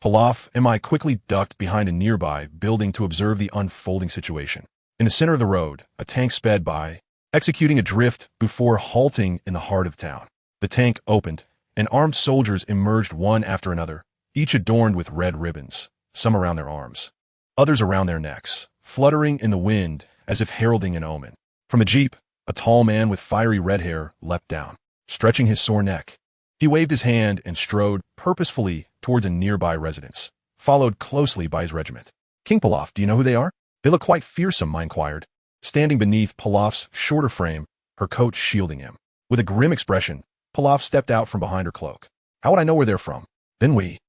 Pilaf and I quickly ducked behind a nearby building to observe the unfolding situation. In the center of the road, a tank sped by, executing a drift before halting in the heart of town. The tank opened, and armed soldiers emerged one after another, each adorned with red ribbons, some around their arms, others around their necks, fluttering in the wind as if heralding an omen. From a jeep, a tall man with fiery red hair leapt down, stretching his sore neck. He waved his hand and strode purposefully towards a nearby residence, followed closely by his regiment. King Pilaf, do you know who they are? They look quite fearsome, I inquired, standing beneath Pilaf's shorter frame, her coat shielding him. With a grim expression, Pilaf stepped out from behind her cloak. How would I know where they're from? Then we.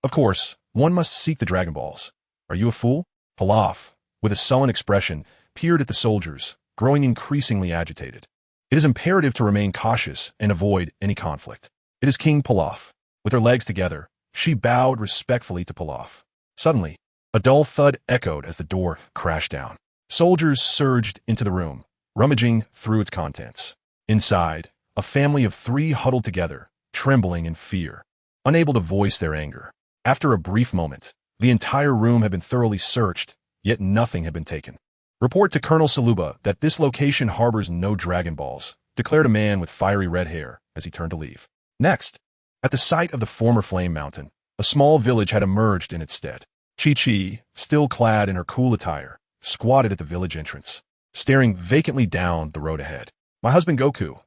Of course, one must seek the Dragon Balls. Are you a fool? Pilaf, with a sullen expression, peered at the soldiers, growing increasingly agitated. It is imperative to remain cautious and avoid any conflict. It is King Pilaf. With her legs together, she bowed respectfully to Pilaf. Suddenly, a dull thud echoed as the door crashed down. Soldiers surged into the room, rummaging through its contents. Inside, a family of 3 huddled together, trembling in fear, unable to voice their anger. After a brief moment, the entire room had been thoroughly searched, yet nothing had been taken. Report to Colonel Saluba that this location harbors no Dragon Balls, declared a man with fiery red hair as he turned to leave. Next, at the site of the former Flame Mountain, a small village had emerged in its stead. Chi-Chi, still clad in her cool attire, squatted at the village entrance, staring vacantly down the road ahead. My husband Goku.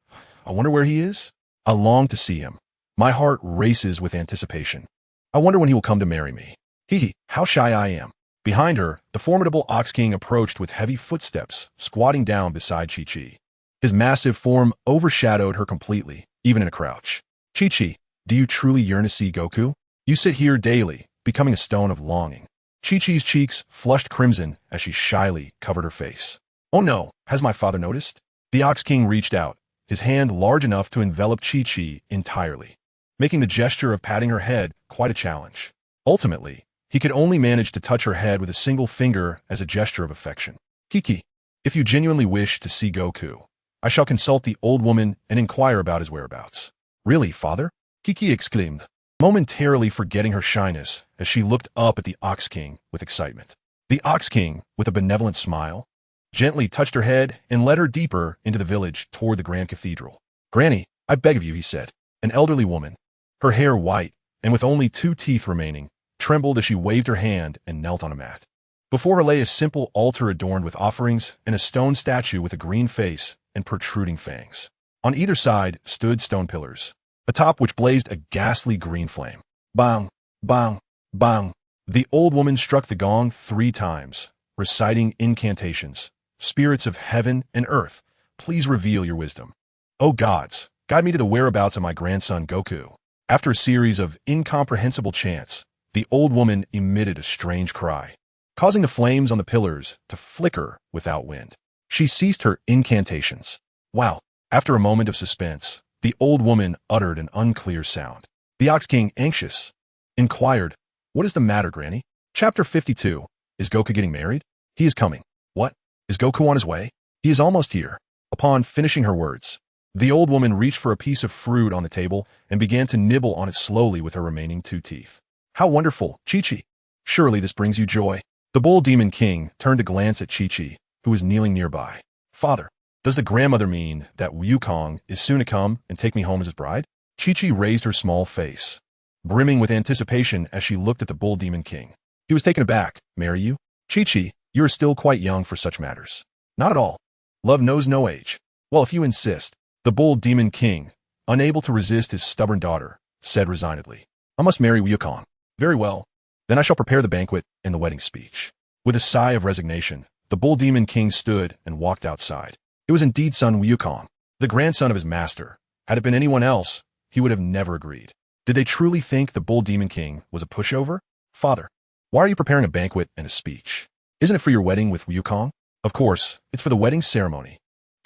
I wonder where he is? I long to see him. My heart races with anticipation. I wonder when he will come to marry me. Hee, how shy I am. Behind her, the formidable Ox King approached with heavy footsteps, squatting down beside Chi-Chi. His massive form overshadowed her completely, even in a crouch. Chi-Chi, do you truly yearn to see Goku? You sit here daily, becoming a stone of longing. Chi-Chi's cheeks flushed crimson as she shyly covered her face. Oh no, has my father noticed? The Ox King reached out, his hand large enough to envelop Chi-Chi entirely, making the gesture of patting her head quite a challenge. Ultimately, he could only manage to touch her head with a single finger as a gesture of affection. Kiki, if you genuinely wish to see Goku, I shall consult the old woman and inquire about his whereabouts. Really, father? Kiki exclaimed, momentarily forgetting her shyness as she looked up at the Ox King with excitement. The Ox King, with a benevolent smile, gently touched her head and led her deeper into the village toward the grand cathedral. Granny, I beg of you, he said. An elderly woman, her hair white and with only 2 teeth remaining, trembled as she waved her hand and knelt on a mat. Before her lay a simple altar adorned with offerings and a stone statue with a green face and protruding fangs. On either side stood stone pillars, atop which blazed a ghastly green flame. Bang, bang, bang. The old woman struck the gong 3 times, reciting incantations. Spirits of heaven and earth, please reveal your wisdom. O gods, guide me to the whereabouts of my grandson Goku. After a series of incomprehensible chants, the old woman emitted a strange cry, causing the flames on the pillars to flicker without wind. She ceased her incantations. Wow. After a moment of suspense, the old woman uttered an unclear sound. The Ox King, anxious, inquired, What is the matter, Granny? Chapter 52. Is Goku getting married? He is coming. What? Is Goku on his way? He is almost here. Upon finishing her words, the old woman reached for a piece of fruit on the table and began to nibble on it slowly with her remaining 2 teeth. How wonderful, Chi-Chi. Surely this brings you joy. The Bull Demon King turned to glance at Chi-Chi, who was kneeling nearby. Father, does the grandmother mean that Wukong is soon to come and take me home as his bride? Chi-Chi raised her small face, brimming with anticipation as she looked at the Bull Demon King. He was taken aback. Marry you? Chi-Chi, you are still quite young for such matters. Not at all. Love knows no age. Well, if you insist, the Bull Demon King, unable to resist his stubborn daughter, said resignedly, I must marry Wukong. Very well. Then I shall prepare the banquet and the wedding speech. With a sigh of resignation, the Bull Demon King stood and walked outside. It was indeed son Wukong, the grandson of his master. Had it been anyone else, he would have never agreed. Did they truly think the Bull Demon King was a pushover? Father, why are you preparing a banquet and a speech? Isn't it for your wedding with Wukong? Of course, it's for the wedding ceremony.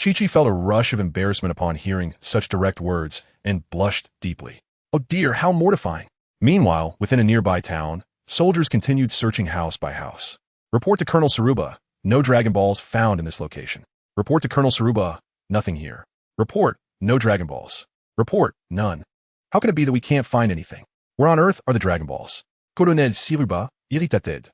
Chi-Chi felt a rush of embarrassment upon hearing such direct words and blushed deeply. Oh dear, how mortifying. Meanwhile, within a nearby town, soldiers continued searching house by house. Report to Colonel Saruba, no Dragon Balls found in this location. Report to Colonel Saruba, nothing here. Report, no Dragon Balls. Report, none. How can it be that we can't find anything? Where on earth are the Dragon Balls? Colonel Saruba, irritated,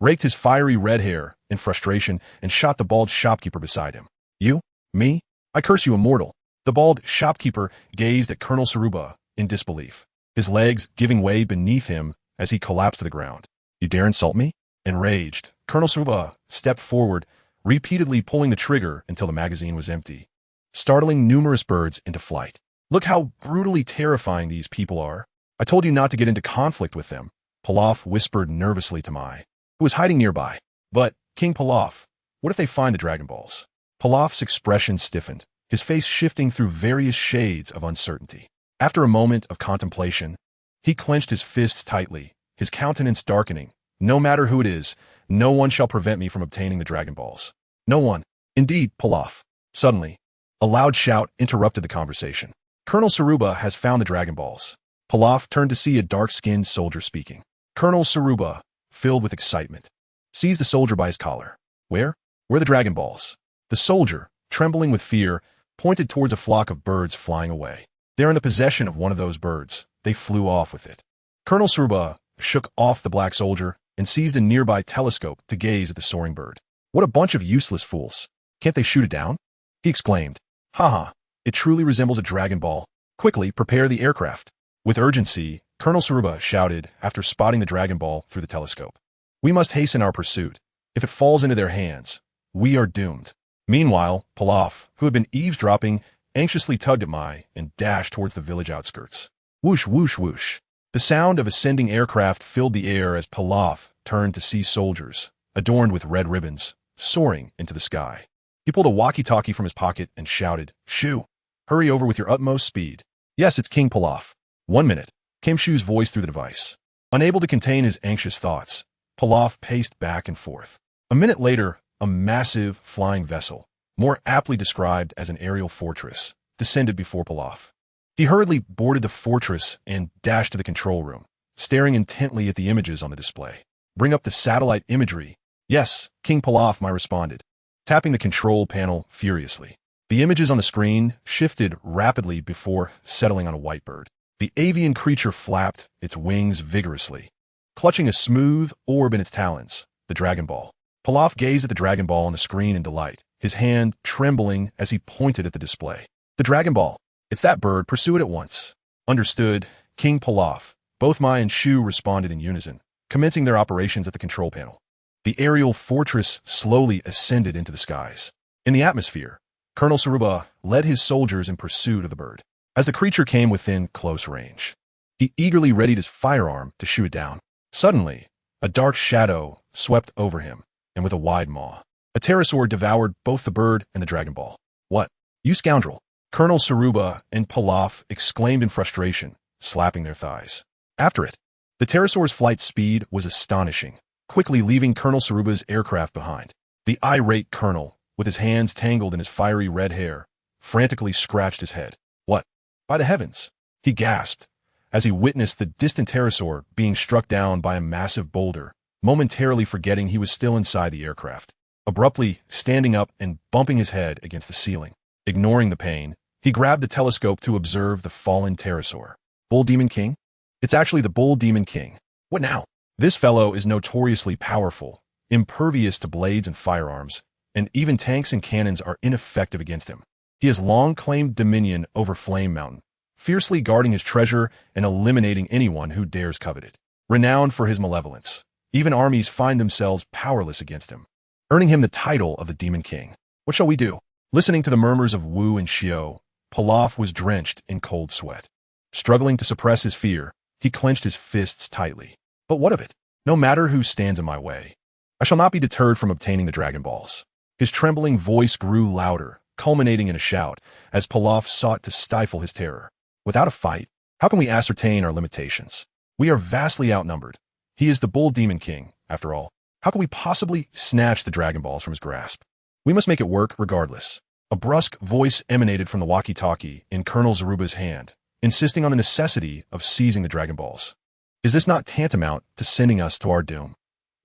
raked his fiery red hair in frustration and shot the bald shopkeeper beside him. You? Me? I curse you, immortal. The bald shopkeeper gazed at Colonel Saruba in disbelief, his legs giving way beneath him as he collapsed to the ground. You dare insult me? Enraged, Colonel Saruba stepped forward, repeatedly pulling the trigger until the magazine was empty, startling numerous birds into flight. Look how brutally terrifying these people are. I told you not to get into conflict with them, Pilaf whispered nervously to Mai, who was hiding nearby. But, King Pilaf, what if they find the Dragon Balls? Pilaf's expression stiffened, his face shifting through various shades of uncertainty. After a moment of contemplation, he clenched his fists tightly, his countenance darkening. No matter who it is, no one shall prevent me from obtaining the Dragon Balls. No one. Indeed, Pilaf. Suddenly, a loud shout interrupted the conversation. Colonel Saruba has found the Dragon Balls. Pilaf turned to see a dark-skinned soldier speaking. Colonel Saruba, filled with excitement, seized the soldier by his collar. Where? Where are the Dragon Balls? The soldier, trembling with fear, pointed towards a flock of birds flying away. They're in the possession of one of those birds. They flew off with it. Colonel Saruba shook off the black soldier and seized a nearby telescope to gaze at the soaring bird. What a bunch of useless fools. Can't they shoot it down? He exclaimed. Haha, it truly resembles a Dragon Ball. Quickly, prepare the aircraft. With urgency, Colonel Saruba shouted after spotting the Dragon Ball through the telescope. We must hasten our pursuit. If it falls into their hands, we are doomed. Meanwhile, Pilaf, who had been eavesdropping, anxiously tugged at Mai and dashed towards the village outskirts. Whoosh, whoosh, whoosh. The sound of ascending aircraft filled the air as Pilaf turned to see soldiers, adorned with red ribbons, soaring into the sky. He pulled a walkie-talkie from his pocket and shouted, Shu, hurry over with your utmost speed. Yes, it's King Pilaf. 1 minute, came Shu's voice through the device. Unable to contain his anxious thoughts, Pilaf paced back and forth. A minute later, a massive flying vessel, more aptly described as an aerial fortress, descended before Pilaf. He hurriedly boarded the fortress and dashed to the control room, staring intently at the images on the display. Bring up the satellite imagery. Yes, King Pilaf, Mai responded, tapping the control panel furiously. The images on the screen shifted rapidly before settling on a white bird. The avian creature flapped its wings vigorously, clutching a smooth orb in its talons, the Dragon Ball. Pilaf gazed at the Dragon Ball on the screen in delight, his hand trembling as he pointed at the display. The Dragon Ball. It's that bird, pursue it at once. Understood, King Pilaf. Both Mai and Shu responded in unison, commencing their operations at the control panel. The aerial fortress slowly ascended into the skies. In the atmosphere, Colonel Saruba led his soldiers in pursuit of the bird. As the creature came within close range, he eagerly readied his firearm to shoot it down. Suddenly, a dark shadow swept over him, and with a wide maw, a pterosaur devoured both the bird and the Dragon Ball. What? You scoundrel! Colonel Saruba and Pilaf exclaimed in frustration, slapping their thighs. After it, the pterosaur's flight speed was astonishing, quickly leaving Colonel Saruba's aircraft behind. The irate colonel, with his hands tangled in his fiery red hair, frantically scratched his head. What? By the heavens! He gasped, as he witnessed the distant pterosaur being struck down by a massive boulder, momentarily forgetting he was still inside the aircraft. Abruptly standing up and bumping his head against the ceiling. Ignoring the pain, he grabbed the telescope to observe the fallen pterosaur. Bull Demon King? It's actually the Bull Demon King. What now? This fellow is notoriously powerful, impervious to blades and firearms, and even tanks and cannons are ineffective against him. He has long claimed dominion over Flame Mountain, fiercely guarding his treasure and eliminating anyone who dares covet it. Renowned for his malevolence, even armies find themselves powerless against him, earning him the title of the Demon King. What shall we do? Listening to the murmurs of Wu and Xiao, Pilaf was drenched in cold sweat. Struggling to suppress his fear, he clenched his fists tightly. But what of it? No matter who stands in my way, I shall not be deterred from obtaining the Dragon Balls. His trembling voice grew louder, culminating in a shout, as Pilaf sought to stifle his terror. Without a fight, how can we ascertain our limitations? We are vastly outnumbered. He is the Bull Demon King, after all. How can we possibly snatch the Dragon Balls from his grasp? We must make it work regardless. A brusque voice emanated from the walkie-talkie in Colonel Saruba's hand, insisting on the necessity of seizing the Dragon Balls. Is this not tantamount to sending us to our doom?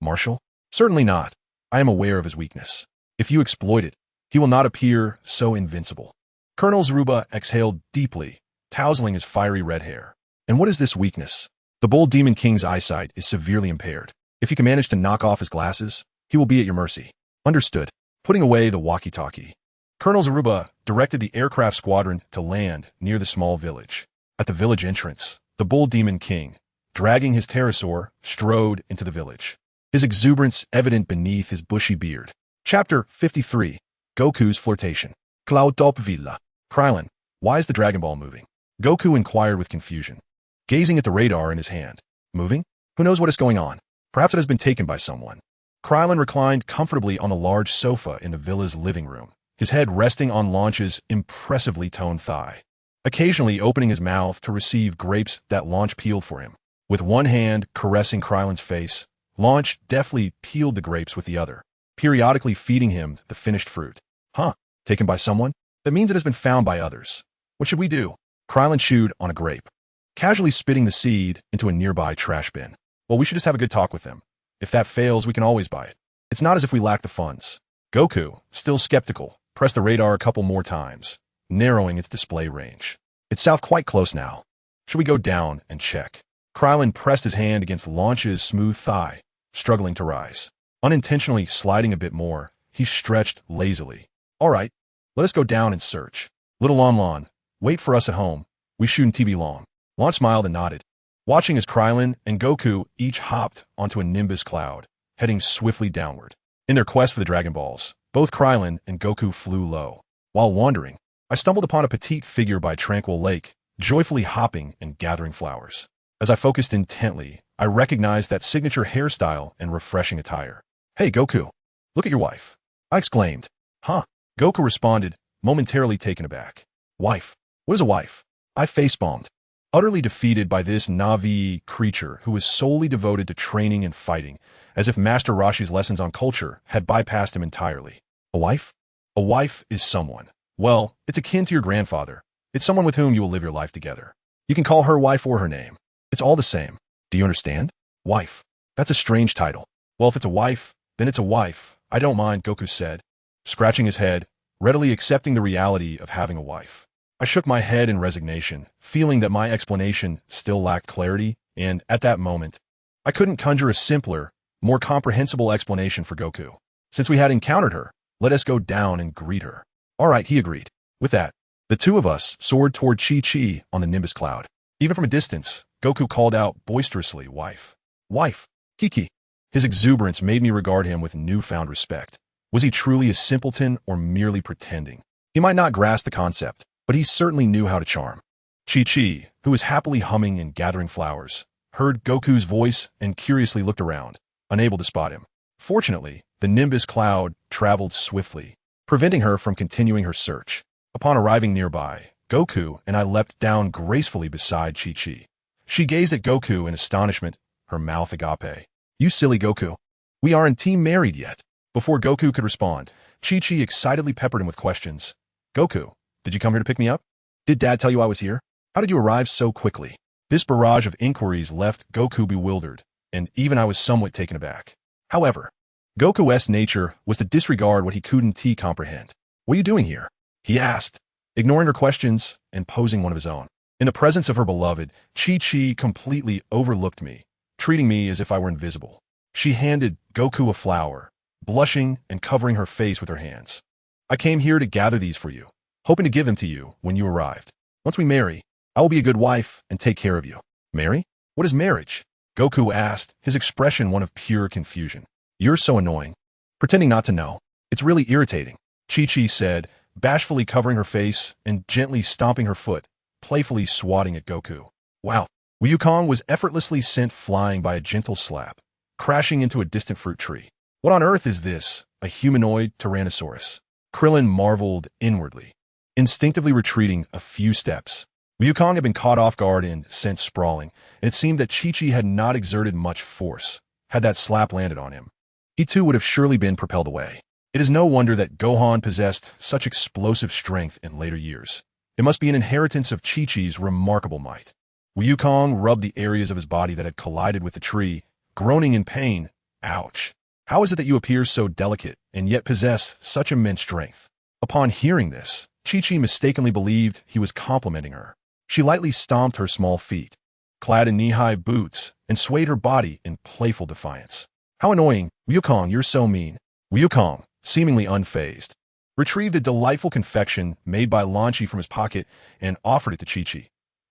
Marshal? Certainly not. I am aware of his weakness. If you exploit it, he will not appear so invincible. Colonel Zaruba exhaled deeply, tousling his fiery red hair. And what is this weakness? The Bull Demon King's eyesight is severely impaired. If you can manage to knock off his glasses, he will be at your mercy. Understood. Putting away the walkie-talkie, Colonel Zaruba directed the aircraft squadron to land near the small village. At the village entrance, the Bull Demon King, dragging his pterosaur, strode into the village, his exuberance evident beneath his bushy beard. Chapter 53. Goku's Flirtation. Cloud Top Villa. Krillin, why is the Dragon Ball moving? Goku inquired with confusion, gazing at the radar in his hand. Moving? Who knows what is going on? Perhaps it has been taken by someone. Krillin reclined comfortably on the large sofa in the villa's living room, his head resting on Launch's impressively toned thigh, occasionally opening his mouth to receive grapes that Launch peeled for him. With one hand caressing Krillin's face, Launch deftly peeled the grapes with the other, periodically feeding him the finished fruit. Huh? Taken by someone? That means it has been found by others. What should we do? Krillin chewed on a grape, casually spitting the seed into a nearby trash bin. Well, we should just have a good talk with them. If that fails, we can always buy it. It's not as if we lack the funds. Goku, still skeptical, pressed the radar a couple more times, narrowing its display range. It's south quite close now. Should we go down and check? Krillin pressed his hand against Launch's smooth thigh, struggling to rise. Unintentionally sliding a bit more, he stretched lazily. All right, let us go down and search. Little Lon, wait for us at home. We shouldn't be long. Launch smiled and nodded, watching as Krillin and Goku each hopped onto a nimbus cloud, heading swiftly downward. In their quest for the Dragon Balls, both Krillin and Goku flew low. While wandering, I stumbled upon a petite figure by a tranquil lake, joyfully hopping and gathering flowers. As I focused intently, I recognized that signature hairstyle and refreshing attire. Hey, Goku, look at your wife, I exclaimed. Huh? Goku responded, momentarily taken aback. Wife? What is a wife? I facepalmed, utterly defeated by this Navi creature who was solely devoted to training and fighting, as if Master Roshi's lessons on culture had bypassed him entirely. A wife? A wife is someone. Well, it's akin to your grandfather. It's someone with whom you will live your life together. You can call her wife or her name. It's all the same. Do you understand? Wife. That's a strange title. Well, if it's a wife, then it's a wife. I don't mind, Goku said, scratching his head, readily accepting the reality of having a wife. I shook my head in resignation, feeling that my explanation still lacked clarity, and, at that moment, I couldn't conjure a simpler, more comprehensible explanation for Goku. Since we had encountered her, let us go down and greet her. All right, he agreed. With that, the two of us soared toward Chi-Chi on the Nimbus Cloud. Even from a distance, Goku called out boisterously, wife. Wife. Kiki. His exuberance made me regard him with newfound respect. Was he truly a simpleton or merely pretending? He might not grasp the concept, but he certainly knew how to charm. Chi-Chi, who was happily humming and gathering flowers, heard Goku's voice and curiously looked around, unable to spot him. Fortunately, the Nimbus Cloud traveled swiftly, preventing her from continuing her search. Upon arriving nearby, Goku and I leapt down gracefully beside Chi-Chi. She gazed at Goku in astonishment, her mouth agape. You silly Goku. We aren't team married yet. Before Goku could respond, Chi-Chi excitedly peppered him with questions. Goku, did you come here to pick me up? Did Dad tell you I was here? How did you arrive so quickly? This barrage of inquiries left Goku bewildered, and even I was somewhat taken aback. However, Goku's nature was to disregard what he couldn't comprehend. What are you doing here? He asked, ignoring her questions and posing one of his own. In the presence of her beloved, Chi-Chi completely overlooked me, treating me as if I were invisible. She handed Goku a flower, blushing and covering her face with her hands. I came here to gather these for you, hoping to give them to you when you arrived. Once we marry, I will be a good wife and take care of you. Marry? What is marriage? Goku asked, his expression one of pure confusion. You're so annoying. Pretending not to know. It's really irritating, Chi-Chi said, bashfully covering her face and gently stomping her foot, playfully swatting at Goku. Wow. Wukong was effortlessly sent flying by a gentle slap, crashing into a distant fruit tree. What on earth is this? A humanoid Tyrannosaurus? Krillin marveled inwardly, instinctively retreating a few steps. Wukong had been caught off guard and sent sprawling, and it seemed that Chi-Chi had not exerted much force, had that slap landed on him. He too would have surely been propelled away. It is no wonder that Gohan possessed such explosive strength in later years. It must be an inheritance of Chi-Chi's remarkable might. Wukong rubbed the areas of his body that had collided with the tree, groaning in pain. Ouch. How is it that you appear so delicate and yet possess such immense strength? Upon hearing this, Chi-Chi mistakenly believed he was complimenting her. She lightly stomped her small feet, clad in knee-high boots, and swayed her body in playful defiance. How annoying. Wukong, you're so mean. Wukong, seemingly unfazed, retrieved a delightful confection made by Lan Chi from his pocket and offered it to Chi-Chi.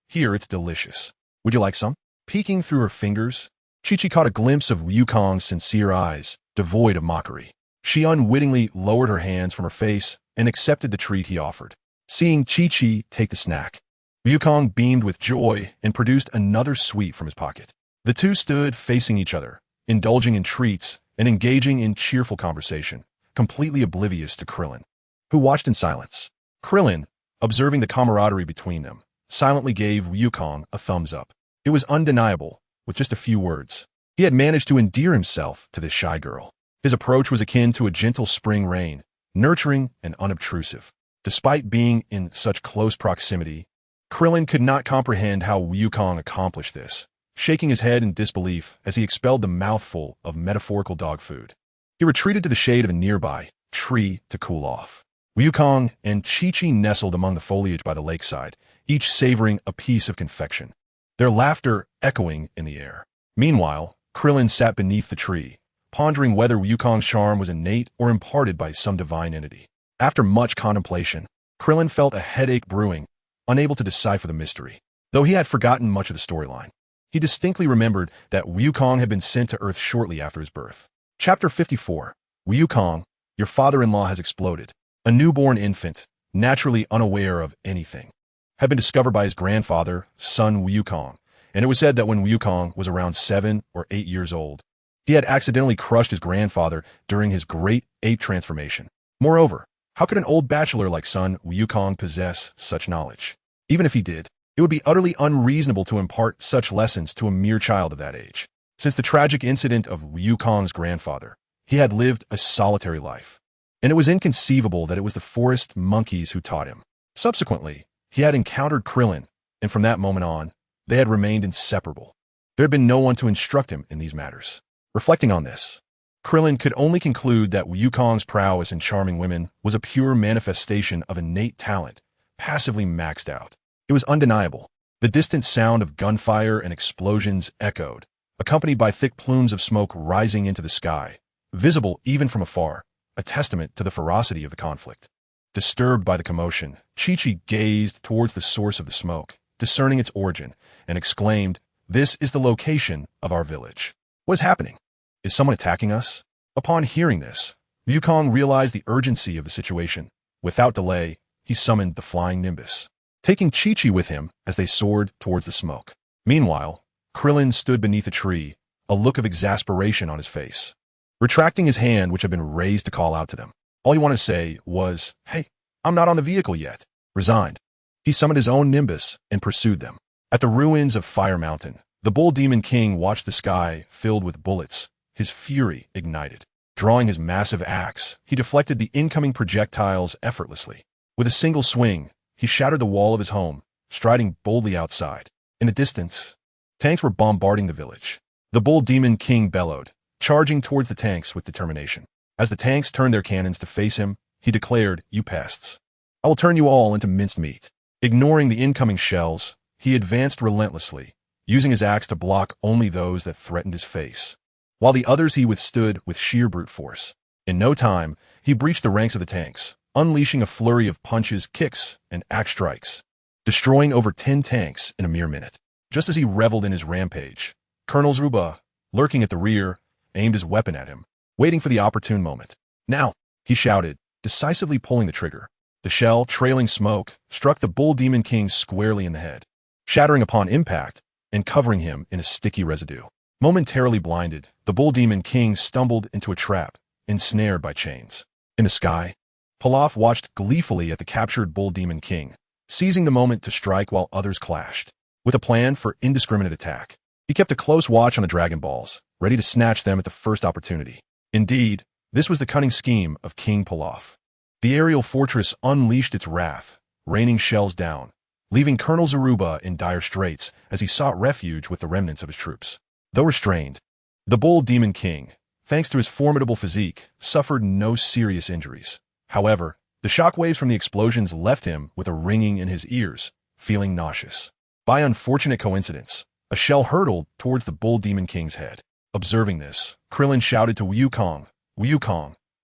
Here, it's delicious. Would you like some? Peeking through her fingers, Chi-Chi caught a glimpse of Wukong's sincere eyes, devoid of mockery. She unwittingly lowered her hands from her face and accepted the treat he offered. Seeing Chi-Chi take the snack, Wukong beamed with joy and produced another sweet from his pocket. The two stood facing each other, indulging in treats and engaging in cheerful conversation, completely oblivious to Krillin, who watched in silence. Krillin, observing the camaraderie between them, silently gave Wukong a thumbs up. It was undeniable, with just a few words. He had managed to endear himself to this shy girl. His approach was akin to a gentle spring rain, nurturing and unobtrusive. Despite being in such close proximity, Krillin could not comprehend how Wukong accomplished this, shaking his head in disbelief as he expelled the mouthful of metaphorical dog food. He retreated to the shade of a nearby tree to cool off. Wukong and Chi-Chi nestled among the foliage by the lakeside, each savoring a piece of confection, their laughter echoing in the air. Meanwhile, Krillin sat beneath the tree, pondering whether Wukong's charm was innate or imparted by some divine entity. After much contemplation, Krillin felt a headache brewing, unable to decipher the mystery. Though he had forgotten much of the storyline, he distinctly remembered that Wukong had been sent to Earth shortly after his birth. Chapter 54. Wukong, your father-in-law has exploded. A newborn infant, naturally unaware of anything, had been discovered by his grandfather, son Wukong, and it was said that when Wukong was around 7 or 8 years old, he had accidentally crushed his grandfather during his great ape transformation. Moreover, how could an old bachelor like son Wukong possess such knowledge? Even if he did, it would be utterly unreasonable to impart such lessons to a mere child of that age. Since the tragic incident of Wukong's grandfather, he had lived a solitary life, and it was inconceivable that it was the forest monkeys who taught him. Subsequently, he had encountered Krillin, and from that moment on, they had remained inseparable. There had been no one to instruct him in these matters. Reflecting on this, Krillin could only conclude that Wukong's prowess in charming women was a pure manifestation of innate talent, passively maxed out. It was undeniable. The distant sound of gunfire and explosions echoed, accompanied by thick plumes of smoke rising into the sky, visible even from afar, a testament to the ferocity of the conflict. Disturbed by the commotion, Chi-Chi gazed towards the source of the smoke, discerning its origin, and exclaimed, "This is the location of our village. What is happening? Is someone attacking us?" Upon hearing this, Wukong realized the urgency of the situation. Without delay, he summoned the flying Nimbus, taking Chi-Chi with him as they soared towards the smoke. Meanwhile, Krillin stood beneath a tree, a look of exasperation on his face, retracting his hand which had been raised to call out to them. All he wanted to say was, "Hey, I'm not on the vehicle yet." Resigned, he summoned his own Nimbus and pursued them. At the ruins of Fire Mountain, the Bull Demon King watched the sky filled with bullets, his fury ignited. Drawing his massive axe, he deflected the incoming projectiles effortlessly. With a single swing, he shattered the wall of his home, striding boldly outside. In the distance, tanks were bombarding the village. The Bull Demon King bellowed, charging towards the tanks with determination. As the tanks turned their cannons to face him, he declared, "You pests, I will turn you all into minced meat." Ignoring the incoming shells, he advanced relentlessly, using his axe to block only those that threatened his face, while the others he withstood with sheer brute force. In no time, he breached the ranks of the tanks, unleashing a flurry of punches, kicks, and axe strikes, destroying over 10 tanks in a mere minute. Just as he reveled in his rampage, Colonel Zuba, lurking at the rear, aimed his weapon at him, waiting for the opportune moment. "Now," he shouted, decisively pulling the trigger. The shell, trailing smoke, struck the Bull Demon King squarely in the head, shattering upon impact and covering him in a sticky residue. Momentarily blinded, the Bull Demon King stumbled into a trap, ensnared by chains. In the sky, Pilaf watched gleefully at the captured Bull Demon King, seizing the moment to strike while others clashed. With a plan for indiscriminate attack, he kept a close watch on the Dragon Balls, ready to snatch them at the first opportunity. Indeed, this was the cunning scheme of King Pilaf. The aerial fortress unleashed its wrath, raining shells down, leaving Colonel Zaruba in dire straits as he sought refuge with the remnants of his troops. Though restrained, the Bull Demon King, thanks to his formidable physique, suffered no serious injuries. However, the shockwaves from the explosions left him with a ringing in his ears, feeling nauseous. By unfortunate coincidence, a shell hurtled towards the Bull Demon King's head. Observing this, Krillin shouted to Wukong,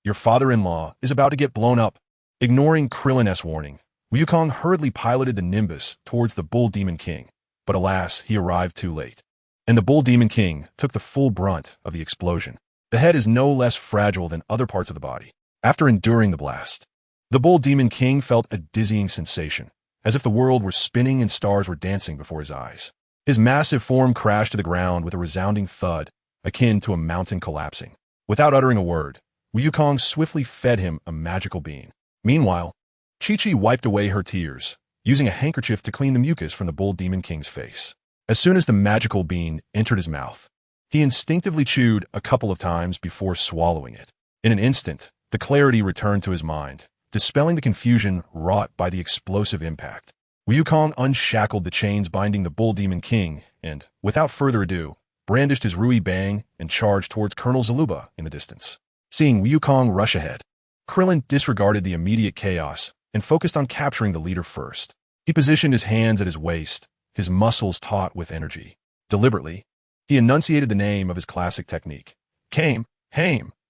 your father-in-law is about to get blown up. Ignoring Krillin's warning, Wukong hurriedly piloted the Nimbus towards the Bull Demon King, but alas, he arrived too late. And the Bull Demon King took the full brunt of the explosion. The head is no less fragile than other parts of the body. After enduring the blast, the Bull Demon King felt a dizzying sensation, as if the world were spinning and stars were dancing before his eyes. His massive form crashed to the ground with a resounding thud, akin to a mountain collapsing. Without uttering a word, Wukong swiftly fed him a magical bean. Meanwhile, Chi-Chi wiped away her tears, using a handkerchief to clean the mucus from the Bull Demon King's face. As soon as the magical bean entered his mouth, he instinctively chewed a couple of times before swallowing it. In an instant, the clarity returned to his mind, dispelling the confusion wrought by the explosive impact. Wukong unshackled the chains binding the Bull Demon King and, without further ado, brandished his Rui Bang and charged towards Colonel Zaruba in the distance. Seeing Wukong rush ahead, Krillin disregarded the immediate chaos and focused on capturing the leader first. He positioned his hands at his waist, his muscles taut with energy. Deliberately, he enunciated the name of his classic technique. Haim,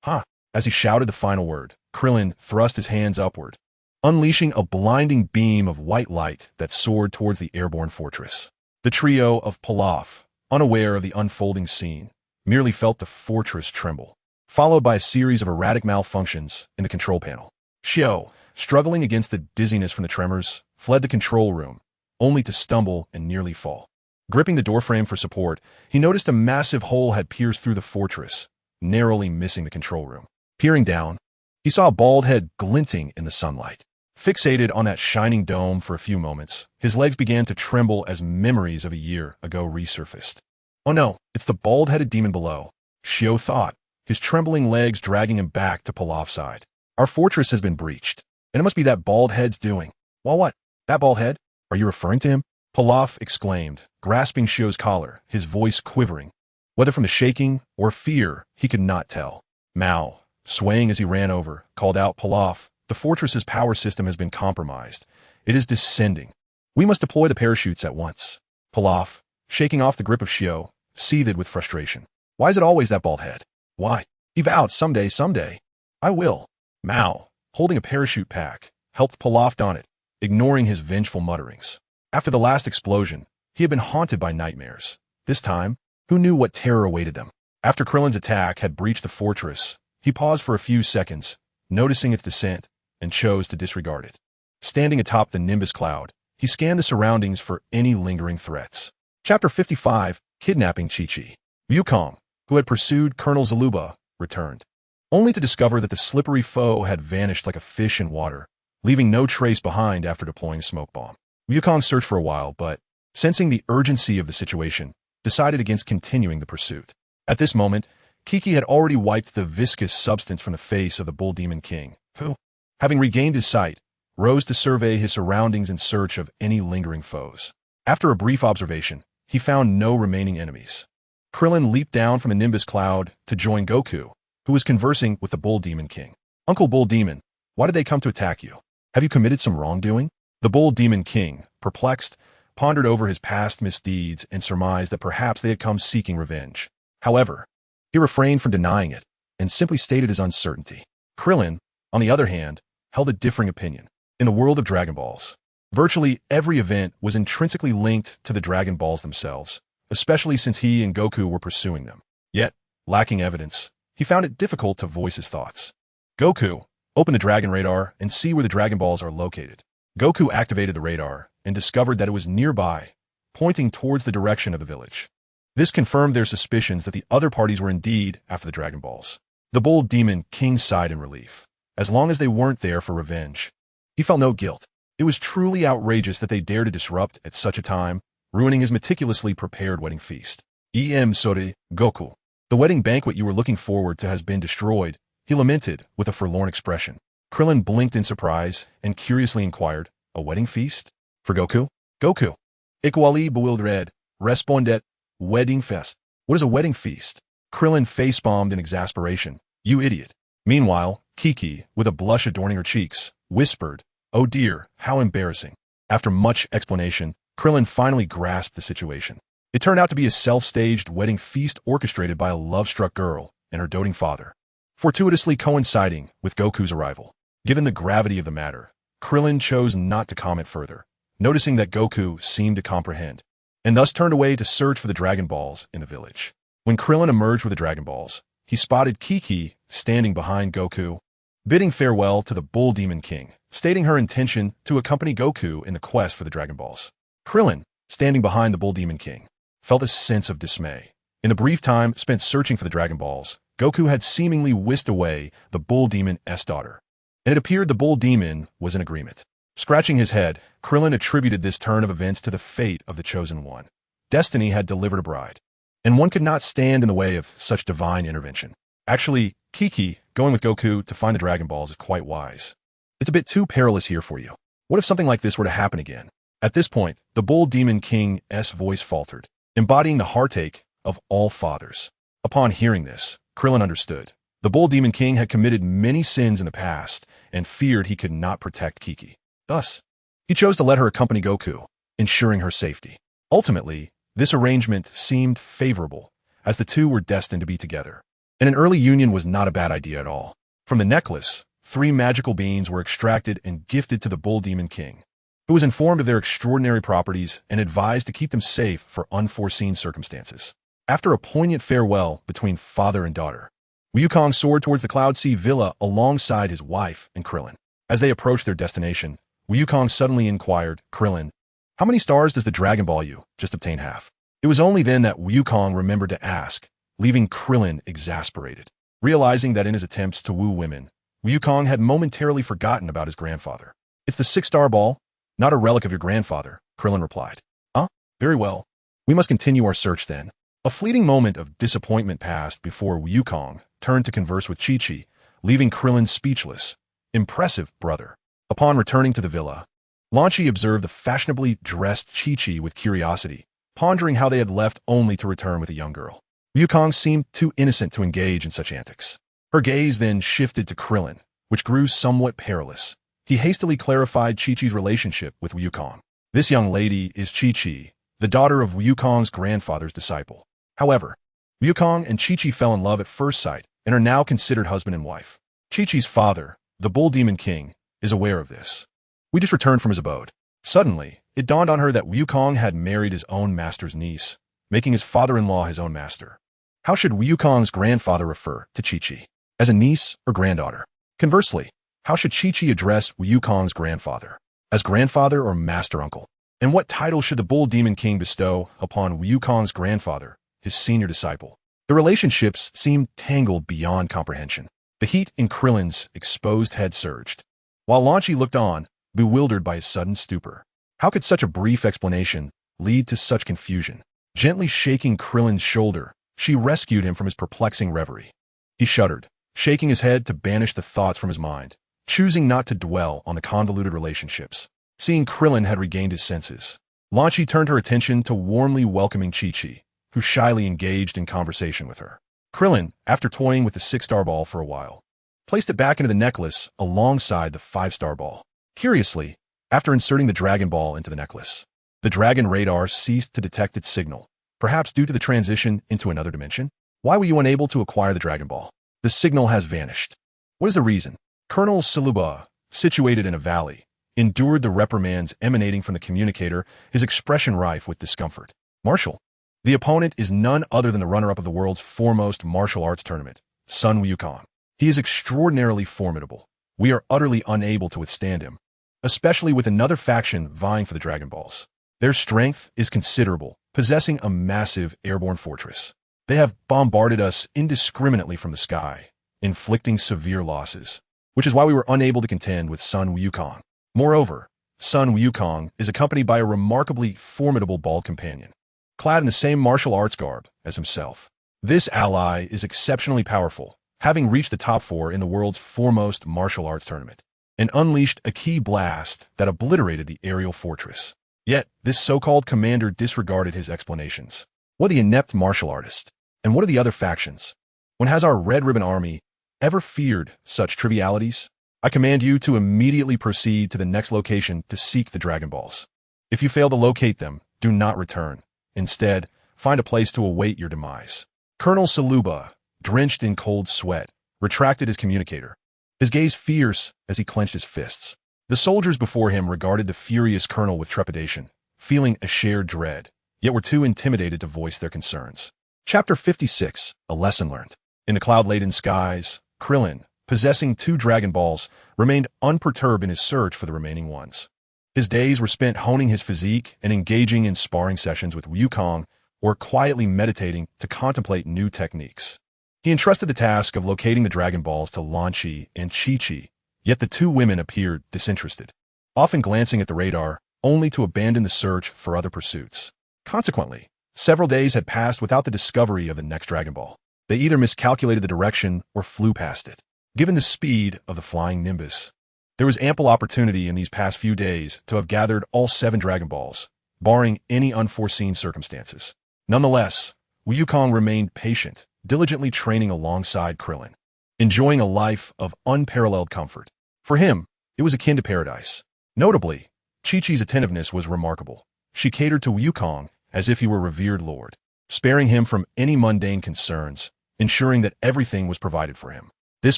ha! As he shouted the final word, Krillin thrust his hands upward, unleashing a blinding beam of white light that soared towards the airborne fortress. The trio of Pilaf, unaware of the unfolding scene, merely felt the fortress tremble, followed by a series of erratic malfunctions in the control panel. Xiao, struggling against the dizziness from the tremors, fled the control room, only to stumble and nearly fall. Gripping the doorframe for support, he noticed a massive hole had pierced through the fortress, narrowly missing the control room. Peering down, he saw a bald head glinting in the sunlight. Fixated on that shining dome for a few moments, his legs began to tremble as memories of a year ago resurfaced. Oh no, it's the bald-headed demon below, Xiao thought, his trembling legs dragging him back to Pilaf's side. Our fortress has been breached, and it must be that bald head's doing. Well, what? That bald head? Are you referring to him? Pilaf exclaimed, grasping Xiao's collar, his voice quivering. Whether from the shaking or fear, he could not tell. Mao, swaying as he ran over, called out, Pilaf, the fortress's power system has been compromised. It is descending. We must deploy the parachutes at once. Pilaf, shaking off the grip of Xiao, seethed with frustration. Why is it always that bald head? Why? He vowed someday. I will. Mao, holding a parachute pack, helped Pilaf don it, ignoring his vengeful mutterings. After the last explosion, he had been haunted by nightmares. This time, who knew what terror awaited them? After Krillin's attack had breached the fortress, he paused for a few seconds, noticing its descent, and chose to disregard it. Standing atop the Nimbus cloud, he scanned the surroundings for any lingering threats. Chapter 55, Kidnapping Chi-Chi. Wukong, who had pursued Colonel Zaruba, returned, only to discover that the slippery foe had vanished like a fish in water, leaving no trace behind after deploying a smoke bomb. Wukong searched for a while, but, sensing the urgency of the situation, decided against continuing the pursuit. At this moment, Kiki had already wiped the viscous substance from the face of the Bull Demon King, who, having regained his sight, rose to survey his surroundings in search of any lingering foes. After a brief observation, he found no remaining enemies. Krillin leaped down from the Nimbus cloud to join Goku, who was conversing with the Bull Demon King. Uncle Bull Demon, why did they come to attack you? Have you committed some wrongdoing? The Bull Demon King, perplexed, pondered over his past misdeeds and surmised that perhaps they had come seeking revenge. However, he refrained from denying it and simply stated his uncertainty. Krillin, on the other hand, held a differing opinion. In the world of Dragon Balls, virtually every event was intrinsically linked to the Dragon Balls themselves, especially since he and Goku were pursuing them. Yet, lacking evidence, he found it difficult to voice his thoughts. Goku, open the Dragon Radar and see where the Dragon Balls are located. Goku activated the radar and discovered that it was nearby, pointing towards the direction of the village. This confirmed their suspicions that the other parties were indeed after the Dragon Balls. The Bull Demon King sighed in relief. As long as they weren't there for revenge, he felt no guilt. It was truly outrageous that they dared to disrupt at such a time, ruining his meticulously prepared wedding feast. Sorry, Goku. The wedding banquet you were looking forward to has been destroyed, he lamented with a forlorn expression. Krillin blinked in surprise and curiously inquired, A wedding feast? For Goku? Goku. Ikwali bewildered. Respondet. Wedding fest. What is a wedding feast? Krillin face-bombed in exasperation. You idiot. Meanwhile, Kiki, with a blush adorning her cheeks, whispered, "Oh dear, how embarrassing." After much explanation, Krillin finally grasped the situation. It turned out to be a self-staged wedding feast orchestrated by a love-struck girl and her doting father, fortuitously coinciding with Goku's arrival. Given the gravity of the matter, Krillin chose not to comment further, noticing that Goku seemed to comprehend, and thus turned away to search for the Dragon Balls in the village. When Krillin emerged with the Dragon Balls, he spotted Kiki standing behind Goku, bidding farewell to the Bull Demon King, stating her intention to accompany Goku in the quest for the Dragon Balls. Krillin, standing behind the Bull Demon King, felt a sense of dismay. In the brief time spent searching for the Dragon Balls, Goku had seemingly whisked away the Bull Demon's daughter, and it appeared the Bull Demon was in agreement. Scratching his head, Krillin attributed this turn of events to the fate of the Chosen One. Destiny had delivered a bride, and one could not stand in the way of such divine intervention. Actually, Kiki, going with Goku to find the Dragon Balls is quite wise. It's a bit too perilous here for you. What if something like this were to happen again? At this point, the Bull Demon King's voice faltered, embodying the heartache of all fathers. Upon hearing this, Krillin understood. The Bull Demon King had committed many sins in the past and feared he could not protect Kiki. Thus, he chose to let her accompany Goku, ensuring her safety. Ultimately, this arrangement seemed favorable, as the two were destined to be together. And an early union was not a bad idea at all. From the necklace, 3 magical beans were extracted and gifted to the Bull Demon King, who was informed of their extraordinary properties and advised to keep them safe for unforeseen circumstances. After a poignant farewell between father and daughter, Wukong soared towards the Cloud Sea Villa alongside his wife and Krillin. As they approached their destination, Wukong suddenly inquired, "Krillin, how many stars does the Dragon Ball you just obtain have?" It was only then that Wukong remembered to ask, leaving Krillin exasperated. Realizing that in his attempts to woo women, Wukong had momentarily forgotten about his grandfather. "It's the 6-star ball, not a relic of your grandfather," Krillin replied. "Huh? Very well. We must continue our search then." A fleeting moment of disappointment passed before Wukong turned to converse with Chi-Chi, leaving Krillin speechless. Impressive, brother. Upon returning to the villa, Lan Chi observed the fashionably dressed Chi-Chi with curiosity, pondering how they had left only to return with a young girl. Wukong seemed too innocent to engage in such antics. Her gaze then shifted to Krillin, which grew somewhat perilous. He hastily clarified Chi-Chi's relationship with Wukong. This young lady is Chi-Chi, the daughter of Wukong's grandfather's disciple. However, Wukong and Chi-Chi fell in love at first sight and are now considered husband and wife. Chi-Chi's father, the Bull Demon King, is aware of this. We just returned from his abode. Suddenly, it dawned on her that Wukong had married his own master's niece, making his father-in-law his own master. How should Wukong's grandfather refer to Chi-Chi? As a niece or granddaughter? Conversely, how should Chi-Chi address Wukong's grandfather? As grandfather or master-uncle? And what title should the Bull Demon King bestow upon Wukong's grandfather, his senior disciple? The relationships seemed tangled beyond comprehension. The heat in Krillin's exposed head surged, while Lan Chi looked on, bewildered by his sudden stupor. How could such a brief explanation lead to such confusion? Gently shaking Krillin's shoulder, she rescued him from his perplexing reverie. He shuddered, shaking his head to banish the thoughts from his mind, choosing not to dwell on the convoluted relationships. Seeing Krillin had regained his senses, Lan Chi turned her attention to warmly welcoming Chi-Chi, who shyly engaged in conversation with her. Krillin, after toying with the 6-star ball for a while, placed it back into the necklace alongside the 5-star ball. Curiously, after inserting the Dragon Ball into the necklace, the Dragon radar ceased to detect its signal, perhaps due to the transition into another dimension. Why were you unable to acquire the Dragon Ball? The signal has vanished. What is the reason? Colonel Saluba, situated in a valley, endured the reprimands emanating from the communicator, his expression rife with discomfort. Marshal, the opponent is none other than the runner-up of the world's foremost martial arts tournament, Sun Wukong. He is extraordinarily formidable. We are utterly unable to withstand him, especially with another faction vying for the Dragon Balls. Their strength is considerable, possessing a massive airborne fortress. They have bombarded us indiscriminately from the sky, inflicting severe losses, which is why we were unable to contend with Sun Wukong. Moreover, Sun Wukong is accompanied by a remarkably formidable bald companion, clad in the same martial arts garb as himself. This ally is exceptionally powerful, having reached the top 4 in the world's foremost martial arts tournament. and unleashed a ki blast that obliterated the aerial fortress. Yet, this so-called commander disregarded his explanations. What the inept martial artist? And what are the other factions? When has our Red Ribbon Army ever feared such trivialities? I command you to immediately proceed to the next location to seek the Dragon Balls. If you fail to locate them, do not return. Instead, find a place to await your demise. Colonel Saluba, drenched in cold sweat, retracted his communicator, his gaze fierce as he clenched his fists. The soldiers before him regarded the furious colonel with trepidation, feeling a shared dread, yet were too intimidated to voice their concerns. Chapter 56, A Lesson Learned. In the cloud-laden skies, Krillin, possessing 2 Dragon Balls, remained unperturbed in his search for the remaining ones. His days were spent honing his physique and engaging in sparring sessions with Wukong, or quietly meditating to contemplate new techniques. He entrusted the task of locating the Dragon Balls to Lan Chi and Chi-Chi, yet the 2 women appeared disinterested, often glancing at the radar, only to abandon the search for other pursuits. Consequently, several days had passed without the discovery of the next Dragon Ball. They either miscalculated the direction or flew past it. Given the speed of the flying Nimbus, there was ample opportunity in these past few days to have gathered all 7 Dragon Balls, barring any unforeseen circumstances. Nonetheless, Wukong remained patient, diligently training alongside Krillin, enjoying a life of unparalleled comfort. For him, it was akin to paradise. Notably, Chi-Chi's attentiveness was remarkable. She catered to Wukong as if he were revered lord, sparing him from any mundane concerns, ensuring that everything was provided for him. This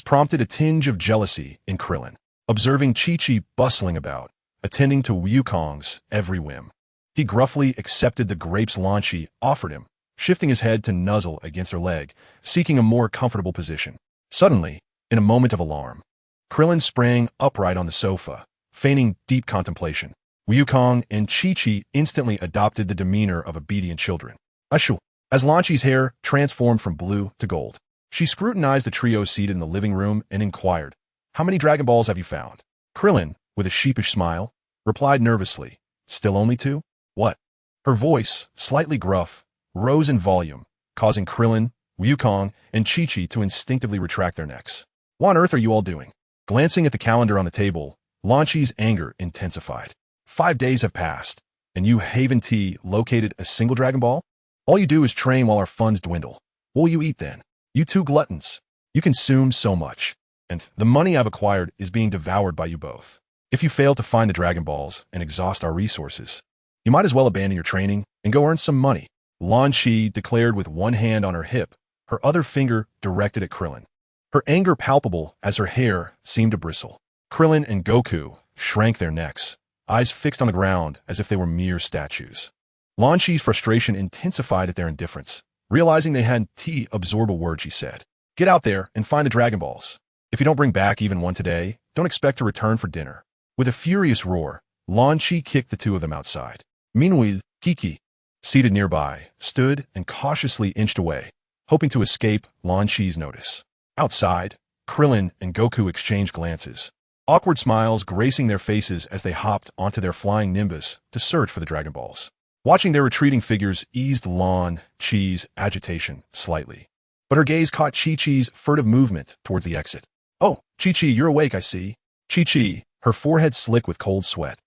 prompted a tinge of jealousy in Krillin, observing Chi-Chi bustling about, attending to Wukong's every whim. He gruffly accepted the grapes Lan Chi offered him, shifting his head to nuzzle against her leg, seeking a more comfortable position. Suddenly, in a moment of alarm, Krillin sprang upright on the sofa, feigning deep contemplation. Wukong and Chi-Chi instantly adopted the demeanor of obedient children. Ashu. As Lan Chi's hair transformed from blue to gold, she scrutinized the trio seated in the living room and inquired, "How many Dragon Balls have you found?" Krillin, with a sheepish smile, replied nervously, "Still only 2? What?" Her voice, slightly gruff, rose in volume, causing Krillin, Wukong, and Chi-Chi to instinctively retract their necks. "What on earth are you all doing?" Glancing at the calendar on the table, Lan Chi's anger intensified. 5 days have passed, and you haven't located a single Dragon Ball? All you do is train while our funds dwindle. What will you eat then? You 2 gluttons. You consume so much, and the money I've acquired is being devoured by you both. If you fail to find the Dragon Balls and exhaust our resources, you might as well abandon your training and go earn some money. Lan Chi declared with one hand on her hip, her other finger directed at Krillin. Her anger palpable as her hair seemed to bristle. Krillin and Goku shrank their necks, eyes fixed on the ground as if they were mere statues. Lan Chi's frustration intensified at their indifference. Realizing they hadn't absorbed a word, she said, "Get out there and find the Dragon Balls. If you don't bring back even one today, don't expect to return for dinner." With a furious roar, Lan Chi kicked the 2 of them outside. Meanwhile, Kiki, seated nearby, stood and cautiously inched away, hoping to escape Lan Chi's notice. Outside, Krillin and Goku exchanged glances, awkward smiles gracing their faces as they hopped onto their flying Nimbus to search for the Dragon Balls. Watching their retreating figures eased Lan Chi's agitation slightly, but her gaze caught Chi-Chi's furtive movement towards the exit. "Oh, Chi-Chi, you're awake, I see." Chi-Chi, her forehead slick with cold sweat,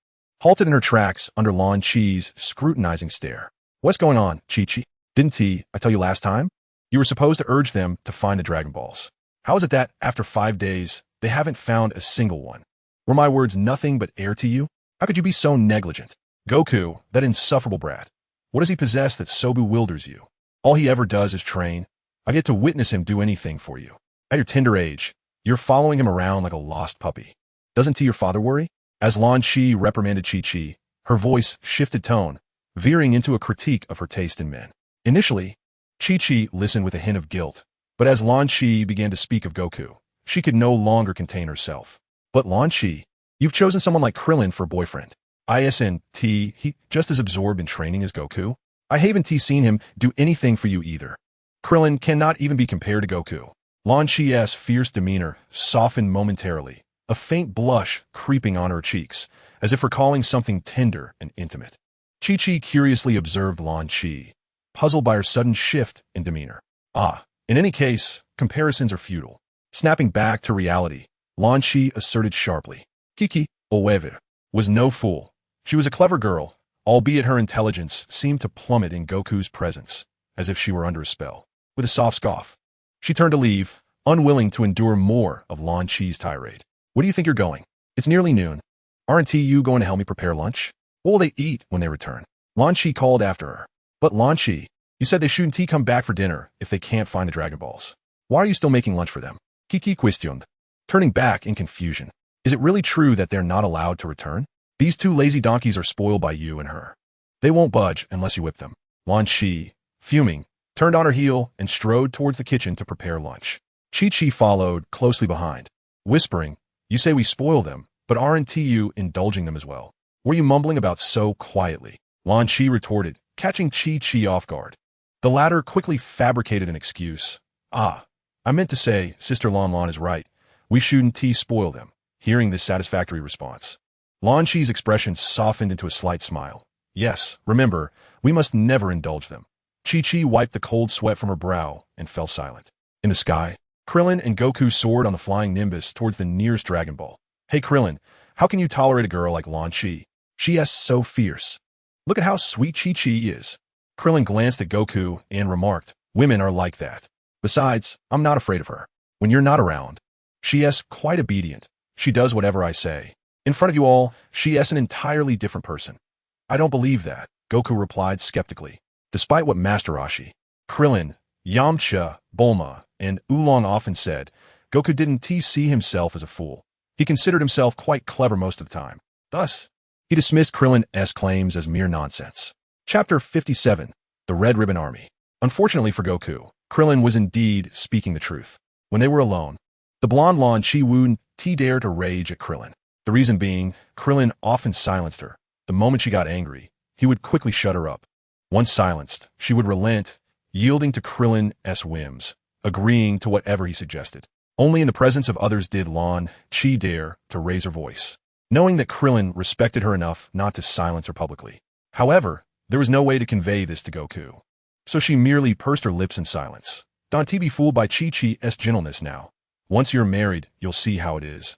halted in her tracks under Lan Chi's scrutinizing stare. "What's going on, Chi-Chi? Didn't I tell you last time? You were supposed to urge them to find the Dragon Balls. How is it that, after 5 days, they haven't found a single one? Were my words nothing but air to you? How could you be so negligent? Goku, that insufferable brat. What does he possess that so bewilders you? All he ever does is train. I've yet to witness him do anything for you. At your tender age, you're following him around like a lost puppy. Doesn't your father worry?" As Lan Chi reprimanded Chi-Chi, her voice shifted tone, veering into a critique of her taste in men. Initially, Chi-Chi listened with a hint of guilt, but as Lan Chi began to speak of Goku, she could no longer contain herself. "But Lan Chi, you've chosen someone like Krillin for a boyfriend. Isn't he just as absorbed in training as Goku? I haven't seen him do anything for you either. Krillin cannot even be compared to Goku." Lan Chi's fierce demeanor softened momentarily, a faint blush creeping on her cheeks, as if recalling something tender and intimate. Chi-Chi curiously observed Lan Chi, puzzled by her sudden shift in demeanor. In any case, comparisons are futile. Snapping back to reality, Lan Chi asserted sharply, Kiki, however, was no fool. She was a clever girl, albeit her intelligence seemed to plummet in Goku's presence, as if she were under a spell. With a soft scoff, she turned to leave, unwilling to endure more of Lan Chi's tirade. Where do you think you're going? It's nearly noon. Aren't you going to help me prepare lunch? What will they eat when they return? Lan Chi called after her. But Lan Chi, you said they shouldn't come back for dinner if they can't find the Dragon Balls. Why are you still making lunch for them? Kiki questioned, turning back in confusion. Is it really true that they're not allowed to return? These two lazy donkeys are spoiled by you and her. They won't budge unless you whip them. Lan Chi, fuming, turned on her heel and strode towards the kitchen to prepare lunch. Chi-Chi followed closely behind, whispering, You say we spoil them, but aren't you indulging them as well? What are you mumbling about so quietly? Lan Chi retorted, catching Chi-Chi off guard. The latter quickly fabricated an excuse. I meant to say, Sister Lan Lan is right. We shouldn't spoil them. Hearing this satisfactory response, Lan Chi's expression softened into a slight smile. Yes, remember, we must never indulge them. Chi-Chi wiped the cold sweat from her brow and fell silent. In the sky, Krillin and Goku soared on the flying Nimbus towards the nearest Dragon Ball. Hey Krillin, how can you tolerate a girl like Lan Chi? She is so fierce. Look at how sweet Chi-Chi is. Krillin glanced at Goku and remarked, Women are like that. Besides, I'm not afraid of her. When you're not around, she is quite obedient. She does whatever I say. In front of you all, she is an entirely different person. I don't believe that, Goku replied skeptically. Despite what Master Roshi, Krillin, Yamcha, Bulma, and Oolong often said, Goku didn't see himself as a fool. He considered himself quite clever most of the time. Thus, he dismissed Krillin's claims as mere nonsense. Chapter 57, The Red Ribbon Army. Unfortunately for Goku, Krillin was indeed speaking the truth. When they were alone, the blonde Lan Chi wouldn't dare to rage at Krillin. The reason being, Krillin often silenced her. The moment she got angry, he would quickly shut her up. Once silenced, she would relent, yielding to Krillin's whims, agreeing to whatever he suggested. Only in the presence of others did Lan Chi dare to raise her voice, knowing that Krillin respected her enough not to silence her publicly. However, there was no way to convey this to Goku, so she merely pursed her lips in silence. Don't be fooled by Chi-Chi's gentleness now. Once you're married, you'll see how it is.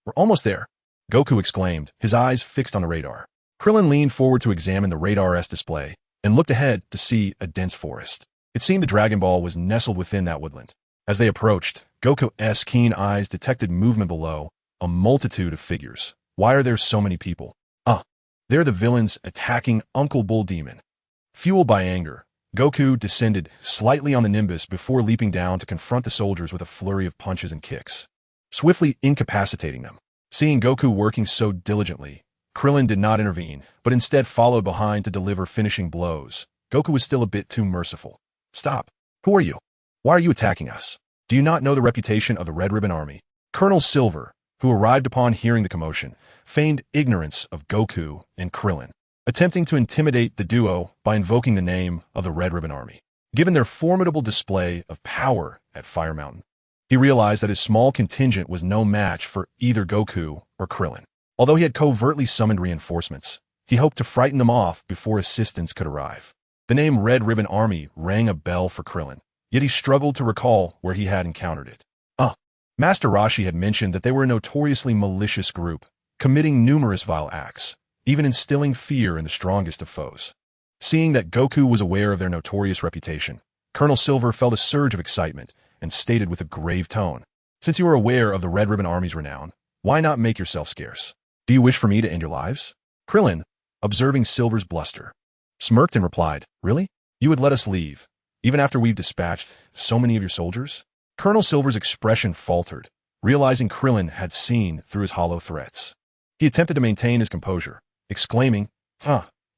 We're almost there, Goku exclaimed, his eyes fixed on the radar. Krillin leaned forward to examine the radar's display and looked ahead to see a dense forest. It seemed the Dragon Ball was nestled within that woodland. As they approached, Goku's keen eyes detected movement below, a multitude of figures. Why are there so many people? They're the villains attacking Uncle Bull Demon. Fueled by anger, Goku descended slightly on the Nimbus before leaping down to confront the soldiers with a flurry of punches and kicks, swiftly incapacitating them. Seeing Goku working so diligently, Krillin did not intervene, but instead followed behind to deliver finishing blows. Goku was still a bit too merciful. Stop. Who are you? Why are you attacking us? Do you not know the reputation of the Red Ribbon Army? Colonel Silver, who arrived upon hearing the commotion, feigned ignorance of Goku and Krillin, attempting to intimidate the duo by invoking the name of the Red Ribbon Army. Given their formidable display of power at Fire Mountain, he realized that his small contingent was no match for either Goku or Krillin. Although he had covertly summoned reinforcements, he hoped to frighten them off before assistance could arrive. The name Red Ribbon Army rang a bell for Krillin, yet he struggled to recall where he had encountered it. Master Roshi had mentioned that they were a notoriously malicious group, committing numerous vile acts, even instilling fear in the strongest of foes. Seeing that Goku was aware of their notorious reputation, Colonel Silver felt a surge of excitement and stated with a grave tone, Since you are aware of the Red Ribbon Army's renown, why not make yourself scarce? Do you wish for me to end your lives? Krillin, observing Silver's bluster, smirked and replied, Really? You would let us leave, even after we've dispatched so many of your soldiers? Colonel Silver's expression faltered, realizing Krillin had seen through his hollow threats. He attempted to maintain his composure, exclaiming,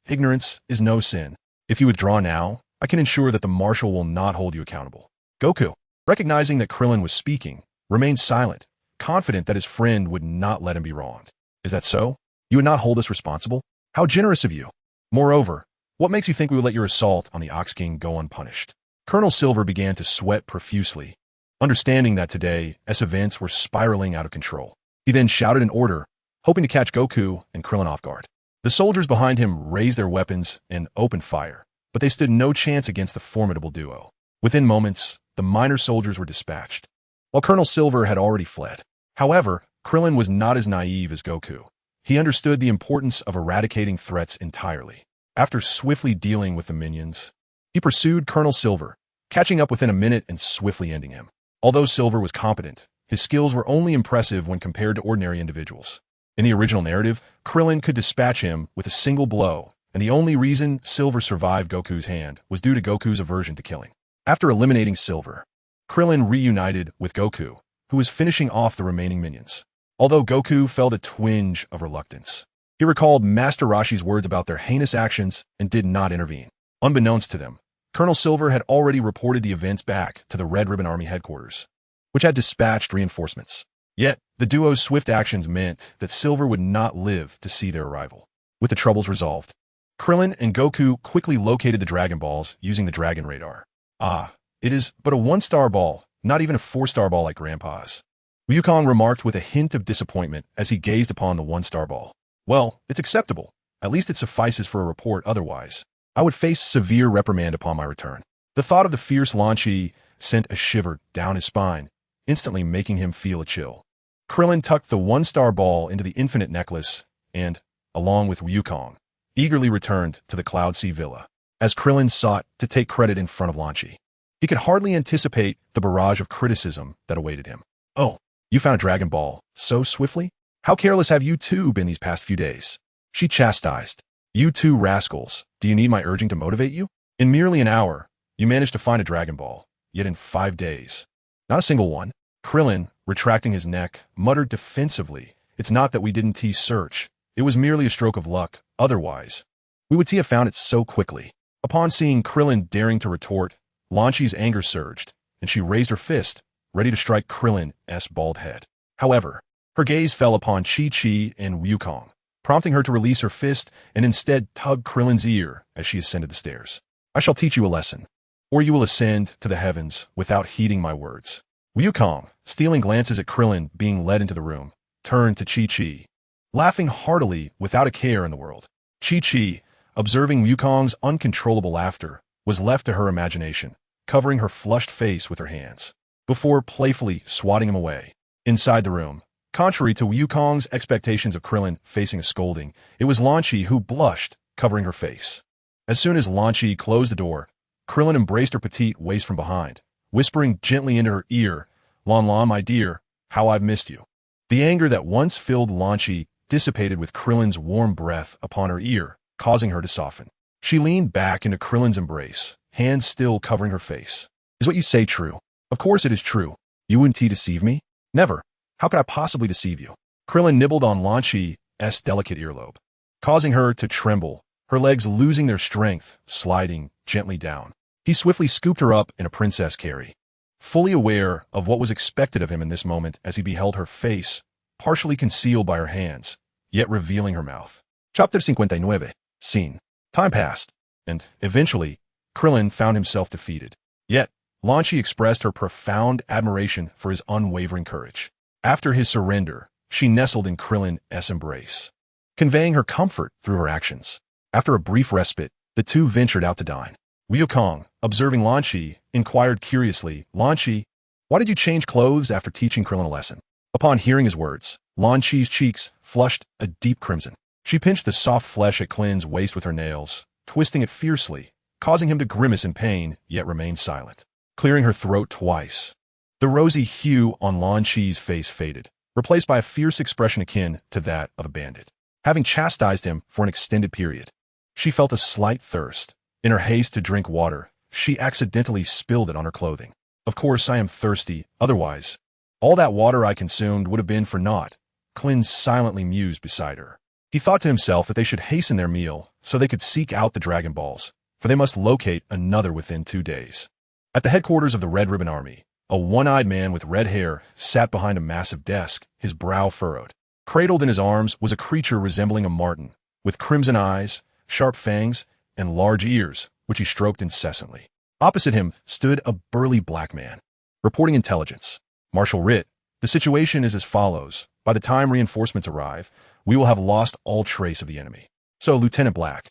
Ignorance is no sin. If you withdraw now, I can ensure that the Marshal will not hold you accountable. Goku, recognizing that Krillin was speaking, remained silent, confident that his friend would not let him be wronged. Is that so? You would not hold us responsible? How generous of you! Moreover, what makes you think we would let your assault on the Ox King go unpunished? Colonel Silver began to sweat profusely, understanding that today's events were spiraling out of control. He then shouted an order, hoping to catch Goku and Krillin off guard. The soldiers behind him raised their weapons and opened fire, but they stood no chance against the formidable duo. Within moments, the minor soldiers were dispatched, while Colonel Silver had already fled. However, Krillin was not as naive as Goku. He understood the importance of eradicating threats entirely. After swiftly dealing with the minions, he pursued Colonel Silver, catching up within a minute and swiftly ending him. Although Silver was competent, his skills were only impressive when compared to ordinary individuals. In the original narrative, Krillin could dispatch him with a single blow, and the only reason Silver survived Goku's hand was due to Goku's aversion to killing. After eliminating Silver, Krillin reunited with Goku, who was finishing off the remaining minions. Although Goku felt a twinge of reluctance, he recalled Master Roshi's words about their heinous actions and did not intervene. Unbeknownst to them, Colonel Silver had already reported the events back to the Red Ribbon Army headquarters, which had dispatched reinforcements. Yet, the duo's swift actions meant that Silver would not live to see their arrival. With the troubles resolved, Krillin and Goku quickly located the Dragon Balls using the Dragon Radar. Ah, it is but a 1-star ball, not even a 4-star ball like Grandpa's. Wukong remarked with a hint of disappointment as he gazed upon the 1-star ball. Well, it's acceptable. At least it suffices for a report otherwise. I would face severe reprimand upon my return. The thought of the fierce Lan Chi sent a shiver down his spine, instantly making him feel a chill. Krillin tucked the 1-star ball into the infinite necklace and, along with Wukong, eagerly returned to the Cloud Sea Villa. As Krillin sought to take credit in front of Lan Chi, he could hardly anticipate the barrage of criticism that awaited him. Oh, you found a Dragon Ball so swiftly? How careless have you two been these past few days? She chastised. You two rascals, do you need my urging to motivate you? In merely an hour, you managed to find a Dragon Ball, yet in 5 days. Not a single one. Krillin, retracting his neck, muttered defensively, it's not that we didn't search. It was merely a stroke of luck. Otherwise, we would have found it so quickly. Upon seeing Krillin daring to retort, Lan Chi's anger surged, and she raised her fist, ready to strike Krillin's bald head. However, her gaze fell upon Chi-Chi and Wukong, prompting her to release her fist and instead tug Krillin's ear as she ascended the stairs. I shall teach you a lesson, or you will ascend to the heavens without heeding my words. Wukong, stealing glances at Krillin being led into the room, turned to Chi-Chi, laughing heartily without a care in the world. Chi-Chi, observing Wukong's uncontrollable laughter, was left to her imagination, covering her flushed face with her hands, before playfully swatting him away. Inside the room, contrary to Wukong's expectations of Krillin facing a scolding, it was Lan Chi who blushed, covering her face. As soon as Lan Chi closed the door, Krillin embraced her petite waist from behind, whispering gently into her ear, Lan Lan, my dear, how I've missed you. The anger that once filled Lan Chi dissipated with Krillin's warm breath upon her ear, causing her to soften. She leaned back into Krillin's embrace, hands still covering her face. Is what you say true? Of course it is true. You wouldn't deceive me? Never. How could I possibly deceive you? Krillin nibbled on Lan Chi's delicate earlobe, causing her to tremble, her legs losing their strength, sliding gently down. He swiftly scooped her up in a princess carry, fully aware of what was expected of him in this moment as he beheld her face, partially concealed by her hands, yet revealing her mouth. Chapter 59. Scene. Time passed, and, eventually, Krillin found himself defeated. Yet, Lan Chi expressed her profound admiration for his unwavering courage. After his surrender, she nestled in Krillin's embrace, conveying her comfort through her actions. After a brief respite, the two ventured out to dine. Wukong, observing Lan Chi, inquired curiously, Lan Chi, why did you change clothes after teaching Krillin a lesson? Upon hearing his words, Lan Chi's cheeks flushed a deep crimson. She pinched the soft flesh at Krillin's waist with her nails, twisting it fiercely, causing him to grimace in pain, yet remain silent. Clearing her throat twice, the rosy hue on Lan Chi's face faded, replaced by a fierce expression akin to that of a bandit. Having chastised him for an extended period, she felt a slight thirst. In her haste to drink water, she accidentally spilled it on her clothing. Of course I am thirsty, otherwise, all that water I consumed would have been for naught. Krillin silently mused beside her. He thought to himself that they should hasten their meal so they could seek out the Dragon Balls, for they must locate another within 2 days. At the headquarters of the Red Ribbon Army, a one-eyed man with red hair sat behind a massive desk, his brow furrowed. Cradled in his arms was a creature resembling a marten, with crimson eyes, sharp fangs, and large ears, which he stroked incessantly. Opposite him stood a burly black man, reporting intelligence. Marshal Rit, the situation is as follows. By the time reinforcements arrive, we will have lost all trace of the enemy. So, Lieutenant Black,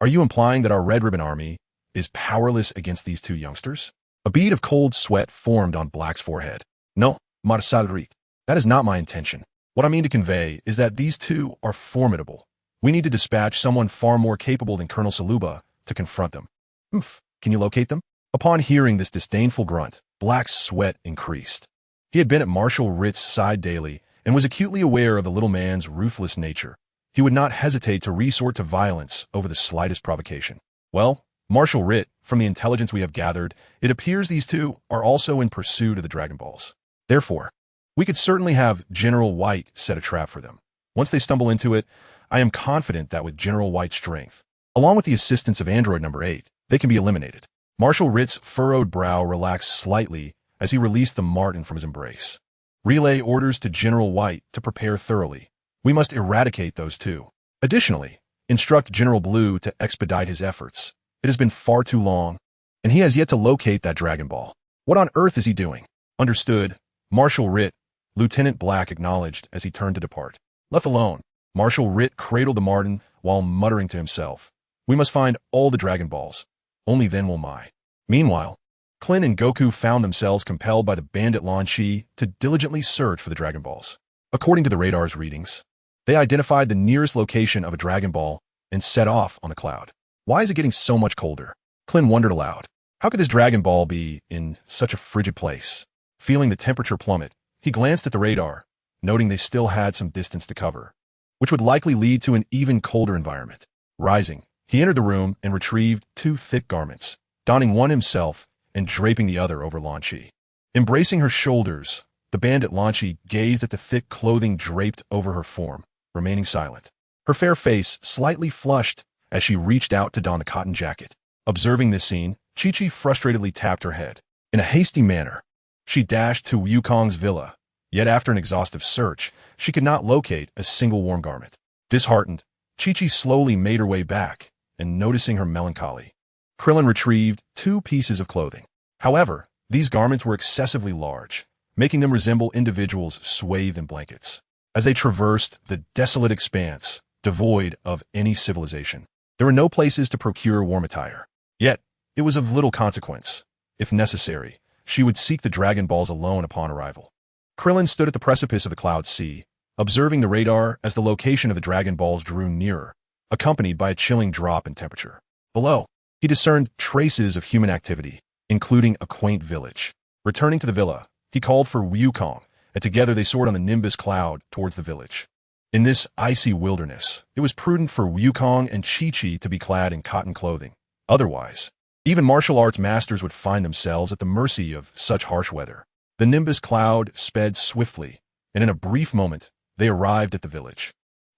are you implying that our Red Ribbon Army is powerless against these two youngsters? A bead of cold sweat formed on Black's forehead. No, Marshal Rit, that is not my intention. What I mean to convey is that these two are formidable. We need to dispatch someone far more capable than Colonel Saluba to confront them. Oof, can you locate them? Upon hearing this disdainful grunt, Black's sweat increased. He had been at Marshal Ritt's side daily and was acutely aware of the little man's ruthless nature. He would not hesitate to resort to violence over the slightest provocation. Well, Marshal Ritt, from the intelligence we have gathered, it appears these two are also in pursuit of the Dragon Balls. Therefore, we could certainly have General White set a trap for them. Once they stumble into it, I am confident that with General White's strength, along with the assistance of Android Number 8, they can be eliminated. Marshal Ritt's furrowed brow relaxed slightly as he released the Martin from his embrace. Relay orders to General White to prepare thoroughly. We must eradicate those two. Additionally, instruct General Blue to expedite his efforts. It has been far too long, and he has yet to locate that Dragon Ball. What on earth is he doing? Understood. Marshal Ritt, Lieutenant Black acknowledged as he turned to depart. Left alone, Marshal Ritt cradled the Martin while muttering to himself, "We must find all the Dragon Balls. Only then will my." Meanwhile, Krillin and Goku found themselves compelled by the bandit Lan Chi to diligently search for the Dragon Balls. According to the radar's readings, they identified the nearest location of a Dragon Ball and set off on the cloud. Why is it getting so much colder? Krillin wondered aloud. How could this Dragon Ball be in such a frigid place? Feeling the temperature plummet, he glanced at the radar, noting they still had some distance to cover, which would likely lead to an even colder environment. Rising, he entered the room and retrieved two thick garments, donning one himself and draping the other over Lan Chi. Embracing her shoulders, the bandit Lan Chi gazed at the thick clothing draped over her form, remaining silent. Her fair face slightly flushed as she reached out to don the cotton jacket. Observing this scene, Chi-Chi frustratedly tapped her head. In a hasty manner, she dashed to Wukong's villa, yet after an exhaustive search, she could not locate a single warm garment. Disheartened, Chi-Chi slowly made her way back, and noticing her melancholy, Krillin retrieved two pieces of clothing. However, these garments were excessively large, making them resemble individuals swathed in blankets. As they traversed the desolate expanse, devoid of any civilization, there were no places to procure warm attire. Yet, it was of little consequence. If necessary, she would seek the Dragon Balls alone upon arrival. Krillin stood at the precipice of the Cloud Sea, observing the radar as the location of the Dragon Balls drew nearer, accompanied by a chilling drop in temperature. Below, he discerned traces of human activity, including a quaint village. Returning to the villa, he called for Wukong, and together they soared on the Nimbus cloud towards the village. In this icy wilderness, it was prudent for Wukong and Chi-Chi to be clad in cotton clothing. Otherwise, even martial arts masters would find themselves at the mercy of such harsh weather. The Nimbus cloud sped swiftly, and in a brief moment, they arrived at the village.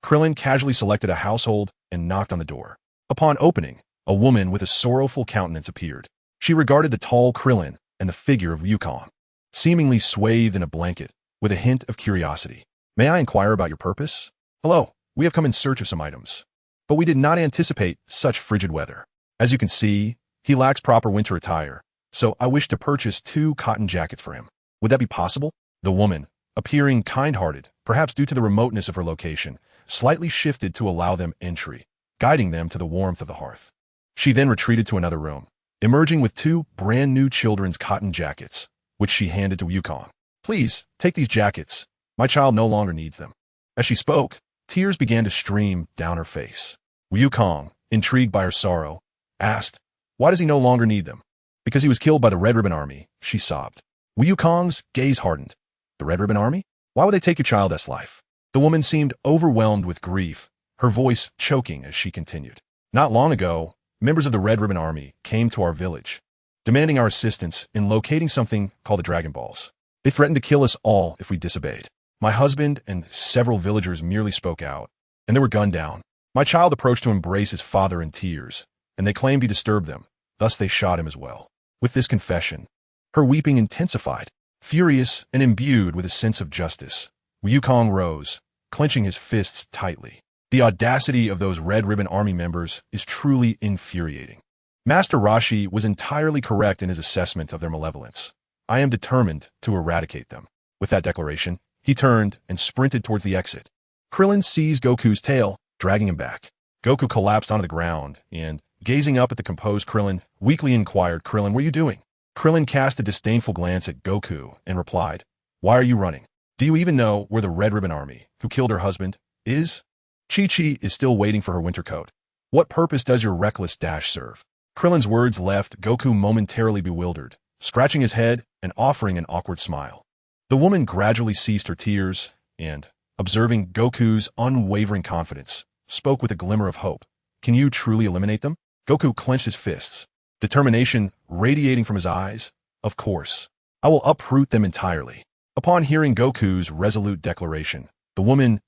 Krillin casually selected a household and knocked on the door. Upon opening, a woman with a sorrowful countenance appeared. She regarded the tall Krillin and the figure of Wukong, seemingly swathed in a blanket, with a hint of curiosity. "May I inquire about your purpose?" "Hello, we have come in search of some items, but we did not anticipate such frigid weather. As you can see, he lacks proper winter attire, so I wish to purchase 2 cotton jackets for him. Would that be possible?" The woman, appearing kind-hearted, perhaps due to the remoteness of her location, slightly shifted to allow them entry, guiding them to the warmth of the hearth. She then retreated to another room, emerging with 2 brand-new children's cotton jackets, which she handed to Wukong. "Please, take these jackets. My child no longer needs them." As she spoke, tears began to stream down her face. Wukong, intrigued by her sorrow, asked, "Why does he no longer need them?" "Because he was killed by the Red Ribbon Army," she sobbed. Wukong's gaze hardened. "The Red Ribbon Army? Why would they take your child's life?" The woman seemed overwhelmed with grief, her voice choking as she continued. "Not long ago, members of the Red Ribbon Army came to our village, demanding our assistance in locating something called the Dragon Balls. They threatened to kill us all if we disobeyed. My husband and several villagers merely spoke out, and they were gunned down. My child approached to embrace his father in tears, and they claimed he disturbed them, thus they shot him as well." With this confession, her weeping intensified. Furious and imbued with a sense of justice, Wukong rose, clenching his fists tightly. The audacity of those Red Ribbon Army members is truly infuriating. Master Roshi was entirely correct in his assessment of their malevolence. I am determined to eradicate them. With that declaration, he turned and sprinted towards the exit. Krillin seized Goku's tail, dragging him back. Goku collapsed onto the ground and, gazing up at the composed Krillin, weakly inquired, "Krillin, what are you doing?" Krillin cast a disdainful glance at Goku and replied, "Why are you running?" Do you even know where the Red Ribbon Army, who killed her husband, is? Chi-Chi is still waiting for her winter coat. What purpose does your reckless dash serve? Krillin's words left Goku momentarily bewildered, scratching his head and offering an awkward smile. The woman gradually ceased her tears and, observing Goku's unwavering confidence, spoke with a glimmer of hope. Can you truly eliminate them? Goku clenched his fists, determination radiating from his eyes. Of course. I will uproot them entirely. Upon hearing Goku's resolute declaration, the woman's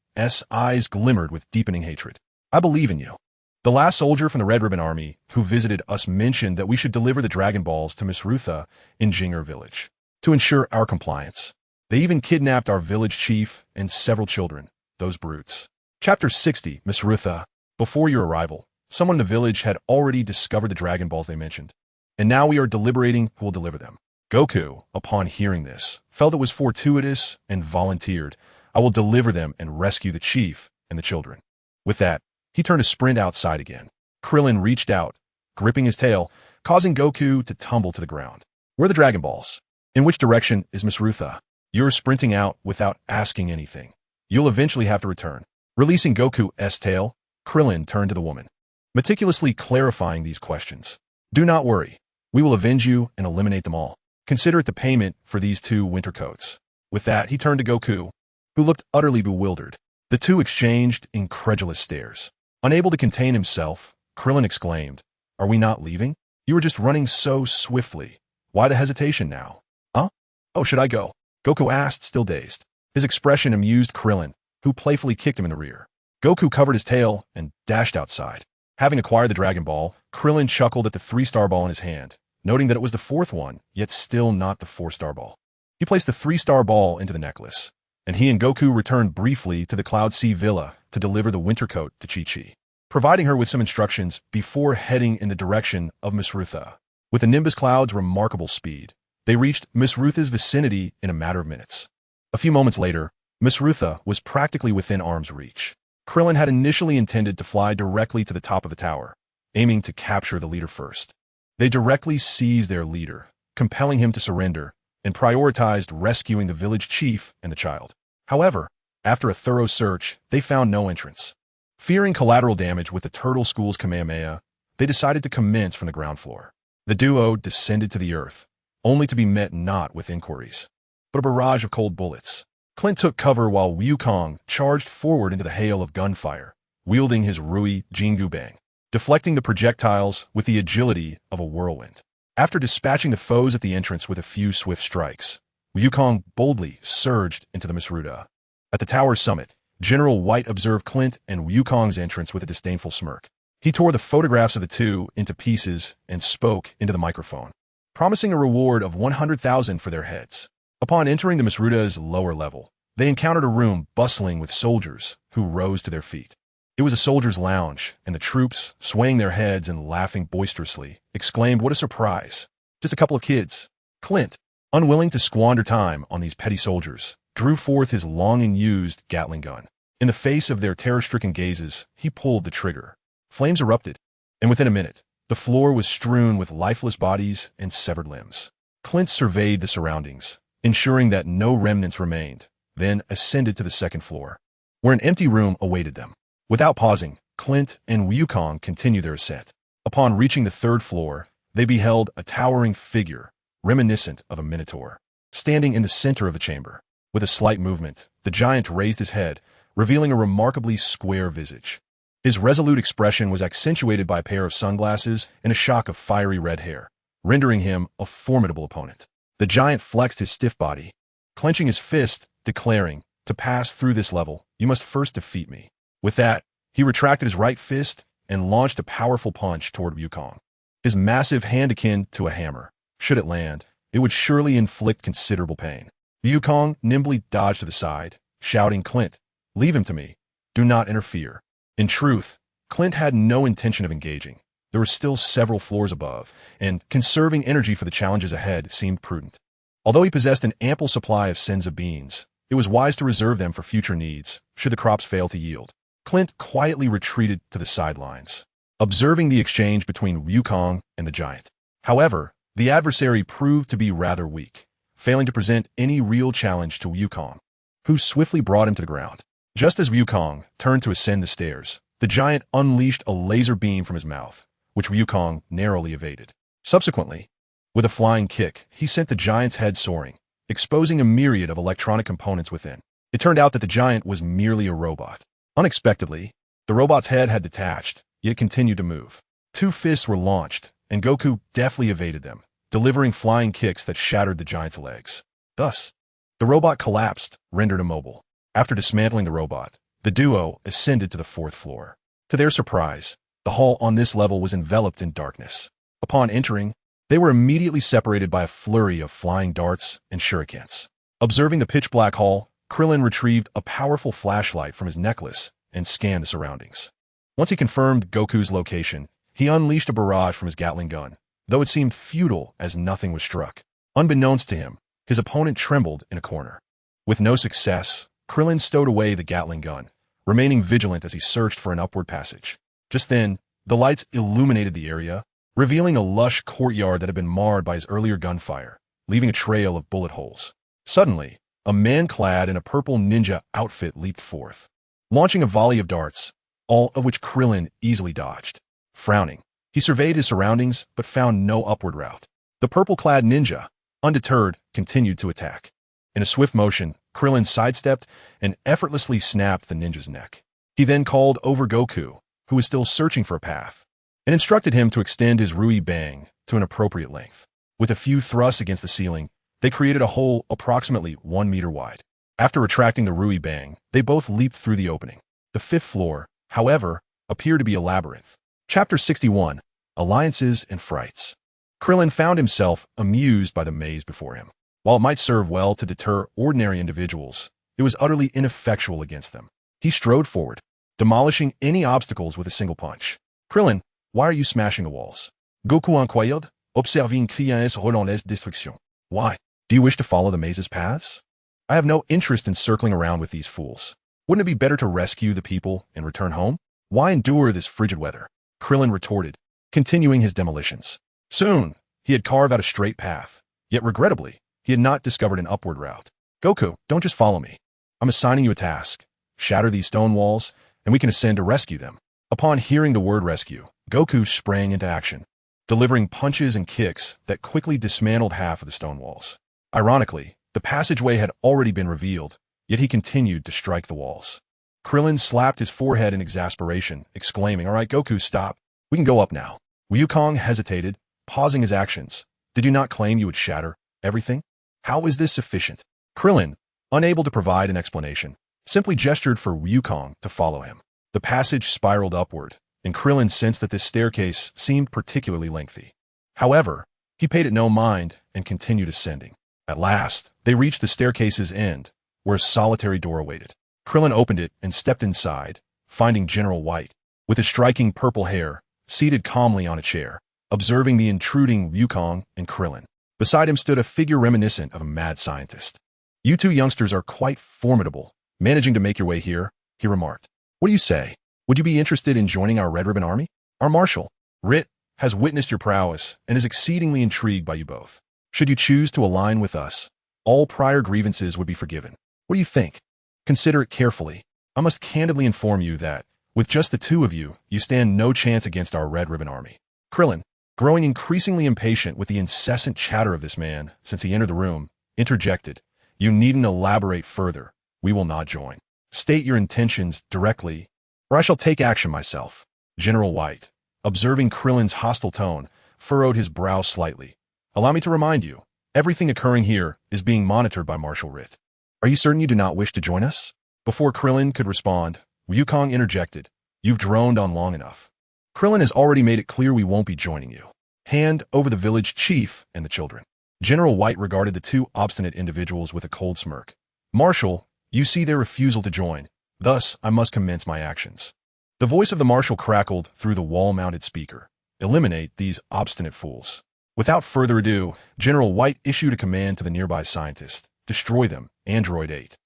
eyes glimmered with deepening hatred. I believe in you. The last soldier from the Red Ribbon Army who visited us mentioned that we should deliver the Dragon Balls to Miss Rutha in Jinger Village to ensure our compliance. They even kidnapped our village chief and several children, those brutes. Chapter 60, Miss Rutha. Before your arrival, someone in the village had already discovered the Dragon Balls they mentioned, and now we are deliberating who will deliver them. Goku, upon hearing this, felt it was fortuitous and volunteered. I will deliver them and rescue the chief and the children. With that, he turned to sprint outside again. Krillin reached out, gripping his tail, causing Goku to tumble to the ground. Where are the Dragon Balls? In which direction is Miss Rutha? You're sprinting out without asking anything. You'll eventually have to return. Releasing Goku's tail, Krillin turned to the woman, meticulously clarifying these questions. Do not worry. We will avenge you and eliminate them all. Consider it the payment for these 2 winter coats. With that, he turned to Goku, who looked utterly bewildered. The two exchanged incredulous stares. Unable to contain himself, Krillin exclaimed, Are we not leaving? You were just running so swiftly. Why the hesitation now? Huh? Oh, should I go? Goku asked, still dazed. His expression amused Krillin, who playfully kicked him in the rear. Goku covered his tail and dashed outside. Having acquired the Dragon Ball, Krillin chuckled at the 3-star ball in his hand, noting that it was the 4th one, yet still not the 4-star ball. He placed the 3-star ball into the necklace, and he and Goku returned briefly to the Cloud Sea Villa to deliver the winter coat to Chi-Chi, providing her with some instructions before heading in the direction of Miss Rutha. With the Nimbus Cloud's remarkable speed, they reached Miss Rutha's vicinity in a matter of minutes. A few moments later, Miss Rutha was practically within arm's reach. Krillin had initially intended to fly directly to the top of the tower, aiming to capture the leader first. They directly seized their leader, compelling him to surrender, and prioritized rescuing the village chief and the child. However, after a thorough search, they found no entrance. Fearing collateral damage with the Turtle School's Kamehameha, they decided to commence from the ground floor. The duo descended to the earth, only to be met not with inquiries, but a barrage of cold bullets. Clint took cover while Wukong charged forward into the hail of gunfire, wielding his Rui Jingu Bang, deflecting the projectiles with the agility of a whirlwind. After dispatching the foes at the entrance with a few swift strikes, Wukong boldly surged into the Miss Rutha. At the tower's summit, General White observed Clint and Wukong's entrance with a disdainful smirk. He tore the photographs of the two into pieces and spoke into the microphone, promising a reward of 100,000 for their heads. Upon entering the Miss Rutha's lower level, they encountered a room bustling with soldiers who rose to their feet. It was a soldier's lounge, and the troops, swaying their heads and laughing boisterously, exclaimed, "What a surprise! Just a couple of kids." Clint, unwilling to squander time on these petty soldiers, drew forth his long and used Gatling gun. In the face of their terror-stricken gazes, he pulled the trigger. Flames erupted, and within a minute, the floor was strewn with lifeless bodies and severed limbs. Clint surveyed the surroundings, ensuring that no remnants remained, then ascended to the second floor, where an empty room awaited them. Without pausing, Clint and Wukong continued their ascent. Upon reaching the third floor, they beheld a towering figure, reminiscent of a minotaur, standing in the center of the chamber. With a slight movement, the giant raised his head, revealing a remarkably square visage. His resolute expression was accentuated by a pair of sunglasses and a shock of fiery red hair, rendering him a formidable opponent. The giant flexed his stiff body, clenching his fist, declaring, "To pass through this level, you must first defeat me." With that, he retracted his right fist and launched a powerful punch toward Wukong. His massive hand akin to a hammer. Should it land, it would surely inflict considerable pain. Wukong nimbly dodged to the side, shouting, "Clint, leave him to me. Do not interfere." In truth, Clint had no intention of engaging. There were still several floors above, and conserving energy for the challenges ahead seemed prudent. Although he possessed an ample supply of senza beans, it was wise to reserve them for future needs, should the crops fail to yield. Clint quietly retreated to the sidelines, observing the exchange between Wukong and the giant. However, the adversary proved to be rather weak, failing to present any real challenge to Wukong. who swiftly brought him to the ground. Just as Wukong turned to ascend the stairs, the giant unleashed a laser beam from his mouth, which Wukong narrowly evaded. Subsequently, with a flying kick, he sent the giant's head soaring, exposing a myriad of electronic components within. It turned out that the giant was merely a robot. Unexpectedly, the robot's head had detached, yet continued to move. Two fists were launched, and Goku deftly evaded them, delivering flying kicks that shattered the giant's legs. Thus, the robot collapsed, rendered immobile. After dismantling the robot, the duo ascended to the 4th floor. To their surprise, the hall on this level was enveloped in darkness. Upon entering, they were immediately separated by a flurry of flying darts and shurikens. Observing the pitch-black hall, Krillin retrieved a powerful flashlight from his necklace and scanned the surroundings. Once he confirmed Goku's location, he unleashed a barrage from his Gatling gun, though it seemed futile as nothing was struck. Unbeknownst to him, his opponent trembled in a corner. With no success, Krillin stowed away the Gatling gun, remaining vigilant as he searched for an upward passage. Just then, the lights illuminated the area, revealing a lush courtyard that had been marred by his earlier gunfire, leaving a trail of bullet holes. Suddenly, a man clad in a purple ninja outfit leaped forth, launching a volley of darts, all of which Krillin easily dodged. Frowning, he surveyed his surroundings but found no upward route. The purple-clad ninja, undeterred, continued to attack. In a swift motion, Krillin sidestepped and effortlessly snapped the ninja's neck. He then called over Goku, who was still searching for a path, and instructed him to extend his Rui Bang to an appropriate length. With a few thrusts against the ceiling, they created a hole approximately 1 meter wide. After retracting the Rui Bang, they both leaped through the opening. The 5th floor, however, appeared to be a labyrinth. Chapter 61, Alliances and Frights. Krillin found himself amused by the maze before him. While it might serve well to deter ordinary individuals, it was utterly ineffectual against them. He strode forward, demolishing any obstacles with a single punch. Krillin, why are you smashing the walls? Goku inquired, observing Krillin's relentless destruction. Why? Do you wish to follow the maze's paths? I have no interest in circling around with these fools. Wouldn't it be better to rescue the people and return home? Why endure this frigid weather? Krillin retorted, continuing his demolitions. Soon, he had carved out a straight path, yet regrettably, he had not discovered an upward route. Goku, don't just follow me. I'm assigning you a task. Shatter these stone walls, and we can ascend to rescue them. Upon hearing the word rescue, Goku sprang into action, delivering punches and kicks that quickly dismantled half of the stone walls. Ironically, the passageway had already been revealed, yet he continued to strike the walls. Krillin slapped his forehead in exasperation, exclaiming, "All right, Goku, stop. We can go up now." Wukong hesitated, pausing his actions. Did you not claim you would shatter everything? How is this sufficient? Krillin, unable to provide an explanation, simply gestured for Wukong to follow him. The passage spiraled upward, and Krillin sensed that this staircase seemed particularly lengthy. However, he paid it no mind and continued ascending. At last, they reached the staircase's end, where a solitary door awaited. Krillin opened it and stepped inside, finding General White, with his striking purple hair, seated calmly on a chair, observing the intruding Wukong and Krillin. Beside him stood a figure reminiscent of a mad scientist. "You two youngsters are quite formidable, managing to make your way here," he remarked. "What do you say? Would you be interested in joining our Red Ribbon Army? Our Marshal, Rit, has witnessed your prowess and is exceedingly intrigued by you both. Should you choose to align with us, all prior grievances would be forgiven. What do you think? Consider it carefully. I must candidly inform you that, with just the two of you, you stand no chance against our Red Ribbon Army." Krillin, growing increasingly impatient with the incessant chatter of this man since he entered the room, interjected, "You needn't elaborate further. We will not join. State your intentions directly, or I shall take action myself." General White, observing Krillin's hostile tone, furrowed his brow slightly. "Allow me to remind you, everything occurring here is being monitored by Marshal Rit. Are you certain you do not wish to join us?" Before Krillin could respond, Wukong interjected, "You've droned on long enough. Krillin has already made it clear we won't be joining you. Hand over the village chief and the children." General White regarded the two obstinate individuals with a cold smirk. "Marshal, you see their refusal to join. Thus, I must commence my actions." The voice of the marshal crackled through the wall-mounted speaker. "Eliminate these obstinate fools." Without further ado, General White issued a command to the nearby scientist. "Destroy them, Android 8.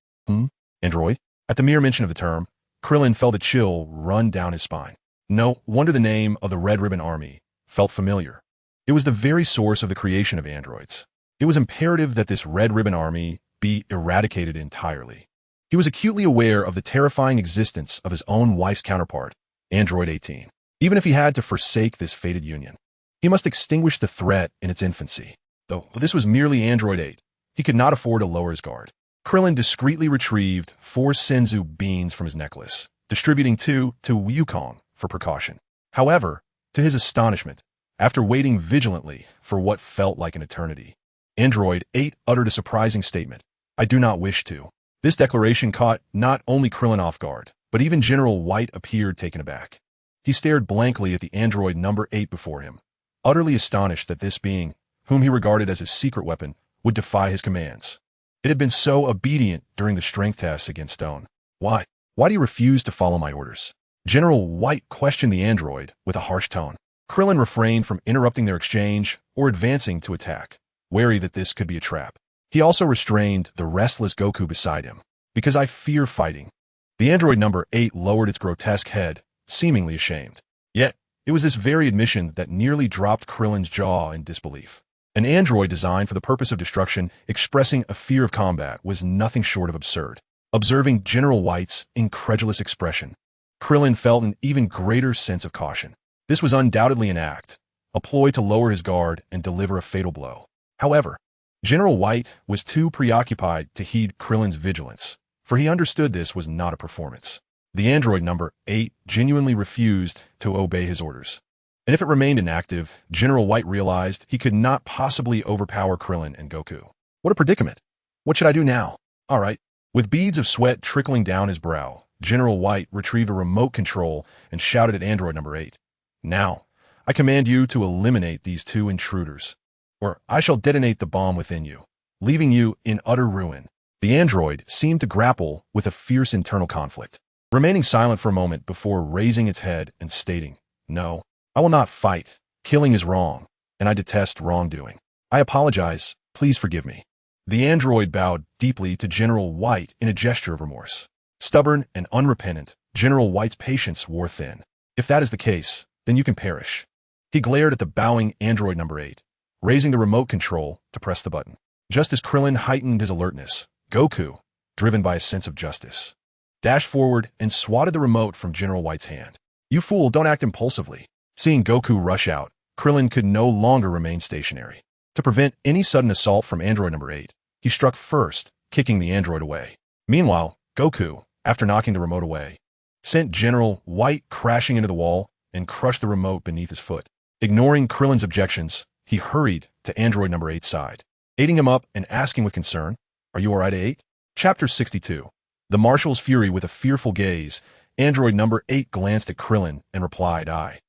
Android? At the mere mention of the term, Krillin felt a chill run down his spine. No wonder the name of the Red Ribbon Army felt familiar. It was the very source of the creation of androids. It was imperative that this Red Ribbon Army be eradicated entirely. He was acutely aware of the terrifying existence of his own wife's counterpart, Android 18. Even if he had to forsake this fated union, he must extinguish the threat in its infancy. Though this was merely Android 8, he could not afford to lower his guard. Krillin discreetly retrieved 4 Senzu beans from his necklace, distributing 2 to Wukong for precaution. However, to his astonishment, after waiting vigilantly for what felt like an eternity, Android 8 uttered a surprising statement: "I do not wish to." This declaration caught not only Krillin off guard, but even General White appeared taken aback. He stared blankly at the android number 8 before him, utterly astonished that this being, whom he regarded as his secret weapon, would defy his commands. It had been so obedient during the strength tests against Stone. Why? Why do you refuse to follow my orders? General White questioned the android with a harsh tone. Krillin refrained from interrupting their exchange or advancing to attack, wary that this could be a trap. He also restrained the restless Goku beside him. "Because I fear fighting." The android number 8 lowered its grotesque head, seemingly ashamed. Yet, it was this very admission that nearly dropped Krillin's jaw in disbelief. An android designed for the purpose of destruction expressing a fear of combat was nothing short of absurd. Observing General White's incredulous expression, Krillin felt an even greater sense of caution. This was undoubtedly an act, a ploy to lower his guard and deliver a fatal blow. However, General White was too preoccupied to heed Krillin's vigilance, for he understood this was not a performance. The android number 8 genuinely refused to obey his orders. And if it remained inactive, General White realized he could not possibly overpower Krillin and Goku. What a predicament! What should I do now? All right. With beads of sweat trickling down his brow, General White retrieved a remote control and shouted at android number 8. "Now, I command you to eliminate these 2 intruders, or I shall detonate the bomb within you, leaving you in utter ruin." The android seemed to grapple with a fierce internal conflict, remaining silent for a moment before raising its head and stating, "No, I will not fight. Killing is wrong, and I detest wrongdoing. I apologize. Please forgive me." The android bowed deeply to General White in a gesture of remorse. Stubborn and unrepentant, General White's patience wore thin. "If that is the case, then you can perish." He glared at the bowing android number 8, raising the remote control to press the button. Just as Krillin heightened his alertness, Goku, driven by a sense of justice, dashed forward and swatted the remote from General White's hand. "You fool, don't act impulsively." Seeing Goku rush out, Krillin could no longer remain stationary. To prevent any sudden assault from android number 8, he struck first, kicking the android away. Meanwhile, Goku, after knocking the remote away, sent General White crashing into the wall and crushed the remote beneath his foot. Ignoring Krillin's objections, he hurried to android number 8's side, aiding him up and asking with concern, "Are you all right, 8? Chapter 62. The Marshal's Fury. With a fearful gaze, android number 8 glanced at Krillin and replied, I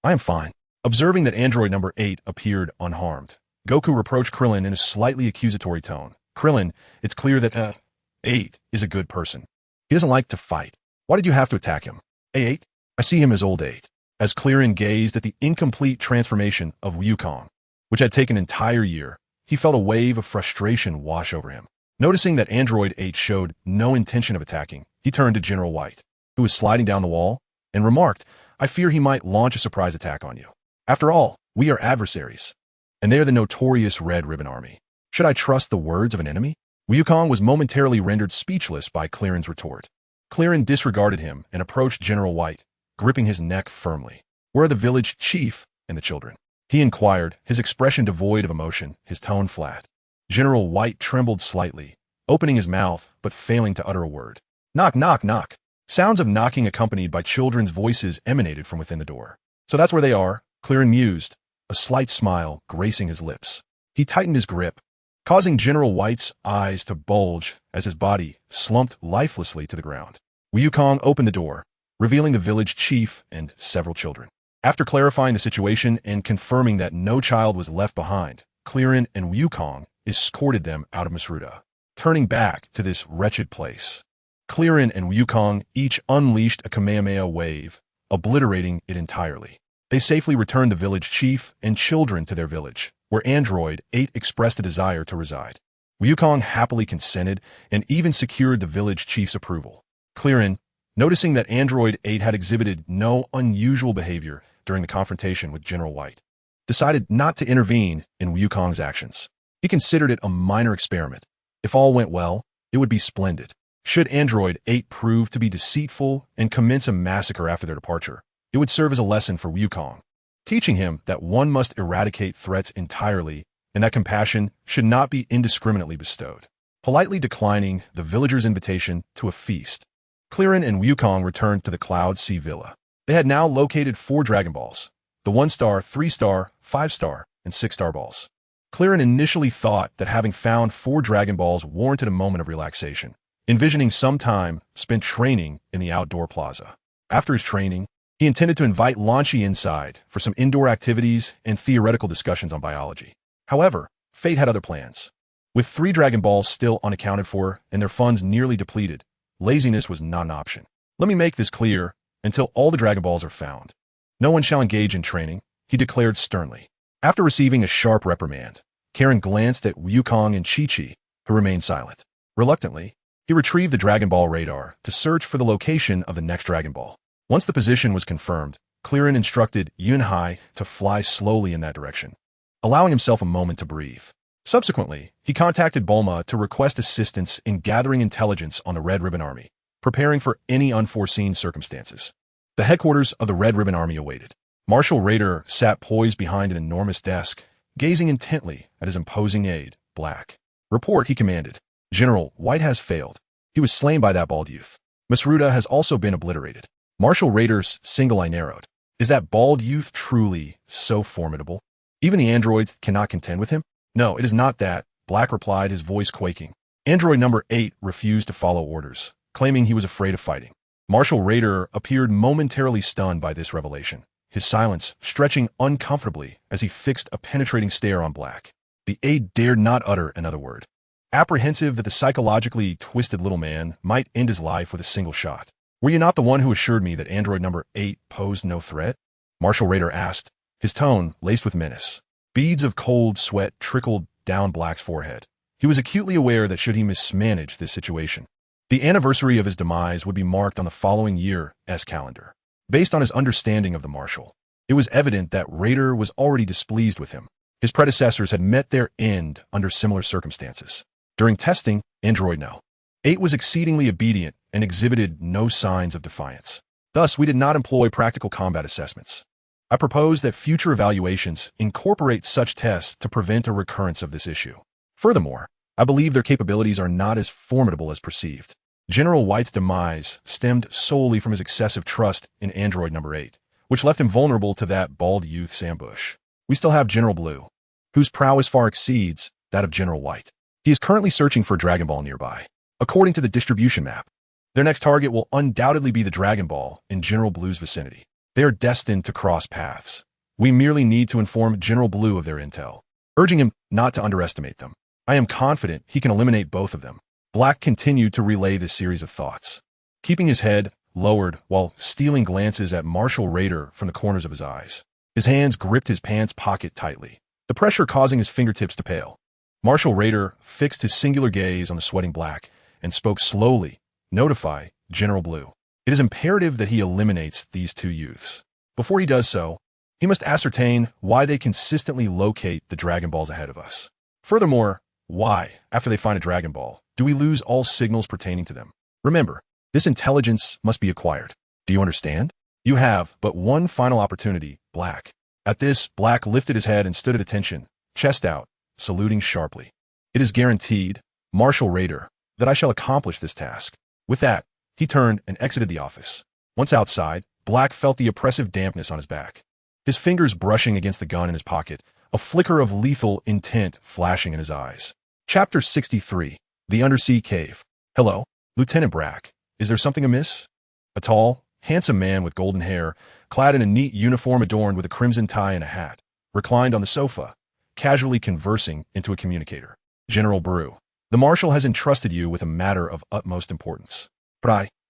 am fine." Observing that android number 8 appeared unharmed, Goku reproached Krillin in a slightly accusatory tone. "Krillin, it's clear that 8 is a good person. He doesn't like to fight. Why did you have to attack him? 8? I see him as old 8." As Krillin gazed at the incomplete transformation of Wukong, which had taken an entire year, he felt a wave of frustration wash over him. Noticing that android 8 showed no intention of attacking, he turned to General White, who was sliding down the wall, and remarked, "I fear he might launch a surprise attack on you. After all, we are adversaries, and they are the notorious Red Ribbon Army. Should I trust the words of an enemy?" Wukong was momentarily rendered speechless by Krillin's retort. Krillin disregarded him and approached General White, gripping his neck firmly. "Where are the village chief and the children?" he inquired, his expression devoid of emotion, his tone flat. General White trembled slightly, opening his mouth but failing to utter a word. Knock, knock, knock. Sounds of knocking accompanied by children's voices emanated from within the door. "So that's where they are," Krillin mused, a slight smile gracing his lips. He tightened his grip, causing General White's eyes to bulge as his body slumped lifelessly to the ground. Wukong opened the door, revealing the village chief and several children. After clarifying the situation and confirming that no child was left behind, Krillin and Wukong escorted them out of Masruda, turning back to this wretched place. Krillin and Wukong each unleashed a Kamehameha wave, obliterating it entirely. They safely returned the village chief and children to their village, where Android 8 expressed a desire to reside. Wukong happily consented and even secured the village chief's approval. Krillin, noticing that Android 8 had exhibited no unusual behavior during the confrontation with General White, decided not to intervene in Wukong's actions. He considered it a minor experiment. If all went well, it would be splendid. Should Android 8 prove to be deceitful and commence a massacre after their departure, it would serve as a lesson for Wukong, teaching him that one must eradicate threats entirely and that compassion should not be indiscriminately bestowed. Politely declining the villagers' invitation to a feast, Krillin and Wukong returned to the Cloud Sea Villa. They had now located 4 Dragon Balls, the 1-star, 3-star, 5-star, and 6-star balls. Krillin initially thought that having found 4 Dragon Balls warranted a moment of relaxation, envisioning some time spent training in the outdoor plaza. After his training, he intended to invite Lan Shi inside for some indoor activities and theoretical discussions on biology. However, fate had other plans. With 3 Dragon Balls still unaccounted for and their funds nearly depleted, laziness was not an option. Let me make this clear: until all the Dragon Balls are found, no one shall engage in training, he declared sternly. After receiving a sharp reprimand, Karen glanced at Wukong and Chi-Chi, who remained silent. Reluctantly, he retrieved the Dragon Ball radar to search for the location of the next Dragon Ball. Once the position was confirmed, Krillin instructed Yunhai to fly slowly in that direction, allowing himself a moment to breathe. Subsequently, he contacted Bulma to request assistance in gathering intelligence on the Red Ribbon Army, preparing for any unforeseen circumstances. The headquarters of the Red Ribbon Army awaited. Marshal Raider sat poised behind an enormous desk, gazing intently at his imposing aide, Black. Report, he commanded. General, White has failed. He was slain by that bald youth. Masruda has also been obliterated. Marshal Raider's single eye narrowed. Is that bald youth truly so formidable? Even the androids cannot contend with him? No, it is not that, Black replied, his voice quaking. Android number 8 refused to follow orders, claiming he was afraid of fighting. Marshal Raider appeared momentarily stunned by this revelation, his silence stretching uncomfortably as he fixed a penetrating stare on Black. The aide dared not utter another word, apprehensive that the psychologically twisted little man might end his life with a single shot. Were you not the one who assured me that android number 8 posed no threat? Marshal Raider asked, his tone laced with menace. Beads of cold sweat trickled down Black's forehead. He was acutely aware that should he mismanage this situation, the anniversary of his demise would be marked on the following year's calendar. Based on his understanding of the Marshal, it was evident that Raider was already displeased with him. His predecessors had met their end under similar circumstances. During testing, Android No. 8 was exceedingly obedient and exhibited no signs of defiance. Thus, we did not employ practical combat assessments. I propose that future evaluations incorporate such tests to prevent a recurrence of this issue. Furthermore, I believe their capabilities are not as formidable as perceived. General White's demise stemmed solely from his excessive trust in android number 8, which left him vulnerable to that bald youth's ambush. We still have General Blue, whose prowess far exceeds that of General White. He is currently searching for a Dragon Ball nearby. According to the distribution map, their next target will undoubtedly be the Dragon Ball in General Blue's vicinity. They are destined to cross paths. We merely need to inform General Blue of their intel, urging him not to underestimate them. I am confident he can eliminate both of them. Black continued to relay this series of thoughts, keeping his head lowered while stealing glances at Marshal Raider from the corners of his eyes. His hands gripped his pants pocket tightly, the pressure causing his fingertips to pale. Marshal Raider fixed his singular gaze on the sweating Black and spoke slowly. Notify General Blue. It is imperative that he eliminates these 2 youths. Before he does so, he must ascertain why they consistently locate the Dragon Balls ahead of us. Furthermore, why, after they find a Dragon Ball, do we lose all signals pertaining to them? Remember, this intelligence must be acquired. Do you understand? You have but one final opportunity, Black. At this, Black lifted his head and stood at attention, chest out, saluting sharply. It is guaranteed, Marshal Raider, that I shall accomplish this task. With that, he turned and exited the office. Once outside, Black felt the oppressive dampness on his back, his fingers brushing against the gun in his pocket, a flicker of lethal intent flashing in his eyes. Chapter 63. The Undersea Cave. Hello, Lieutenant Brack. Is there something amiss? A tall, handsome man with golden hair, clad in a neat uniform adorned with a crimson tie and a hat, reclined on the sofa, casually conversing into a communicator. General Buu, the Marshal has entrusted you with a matter of utmost importance.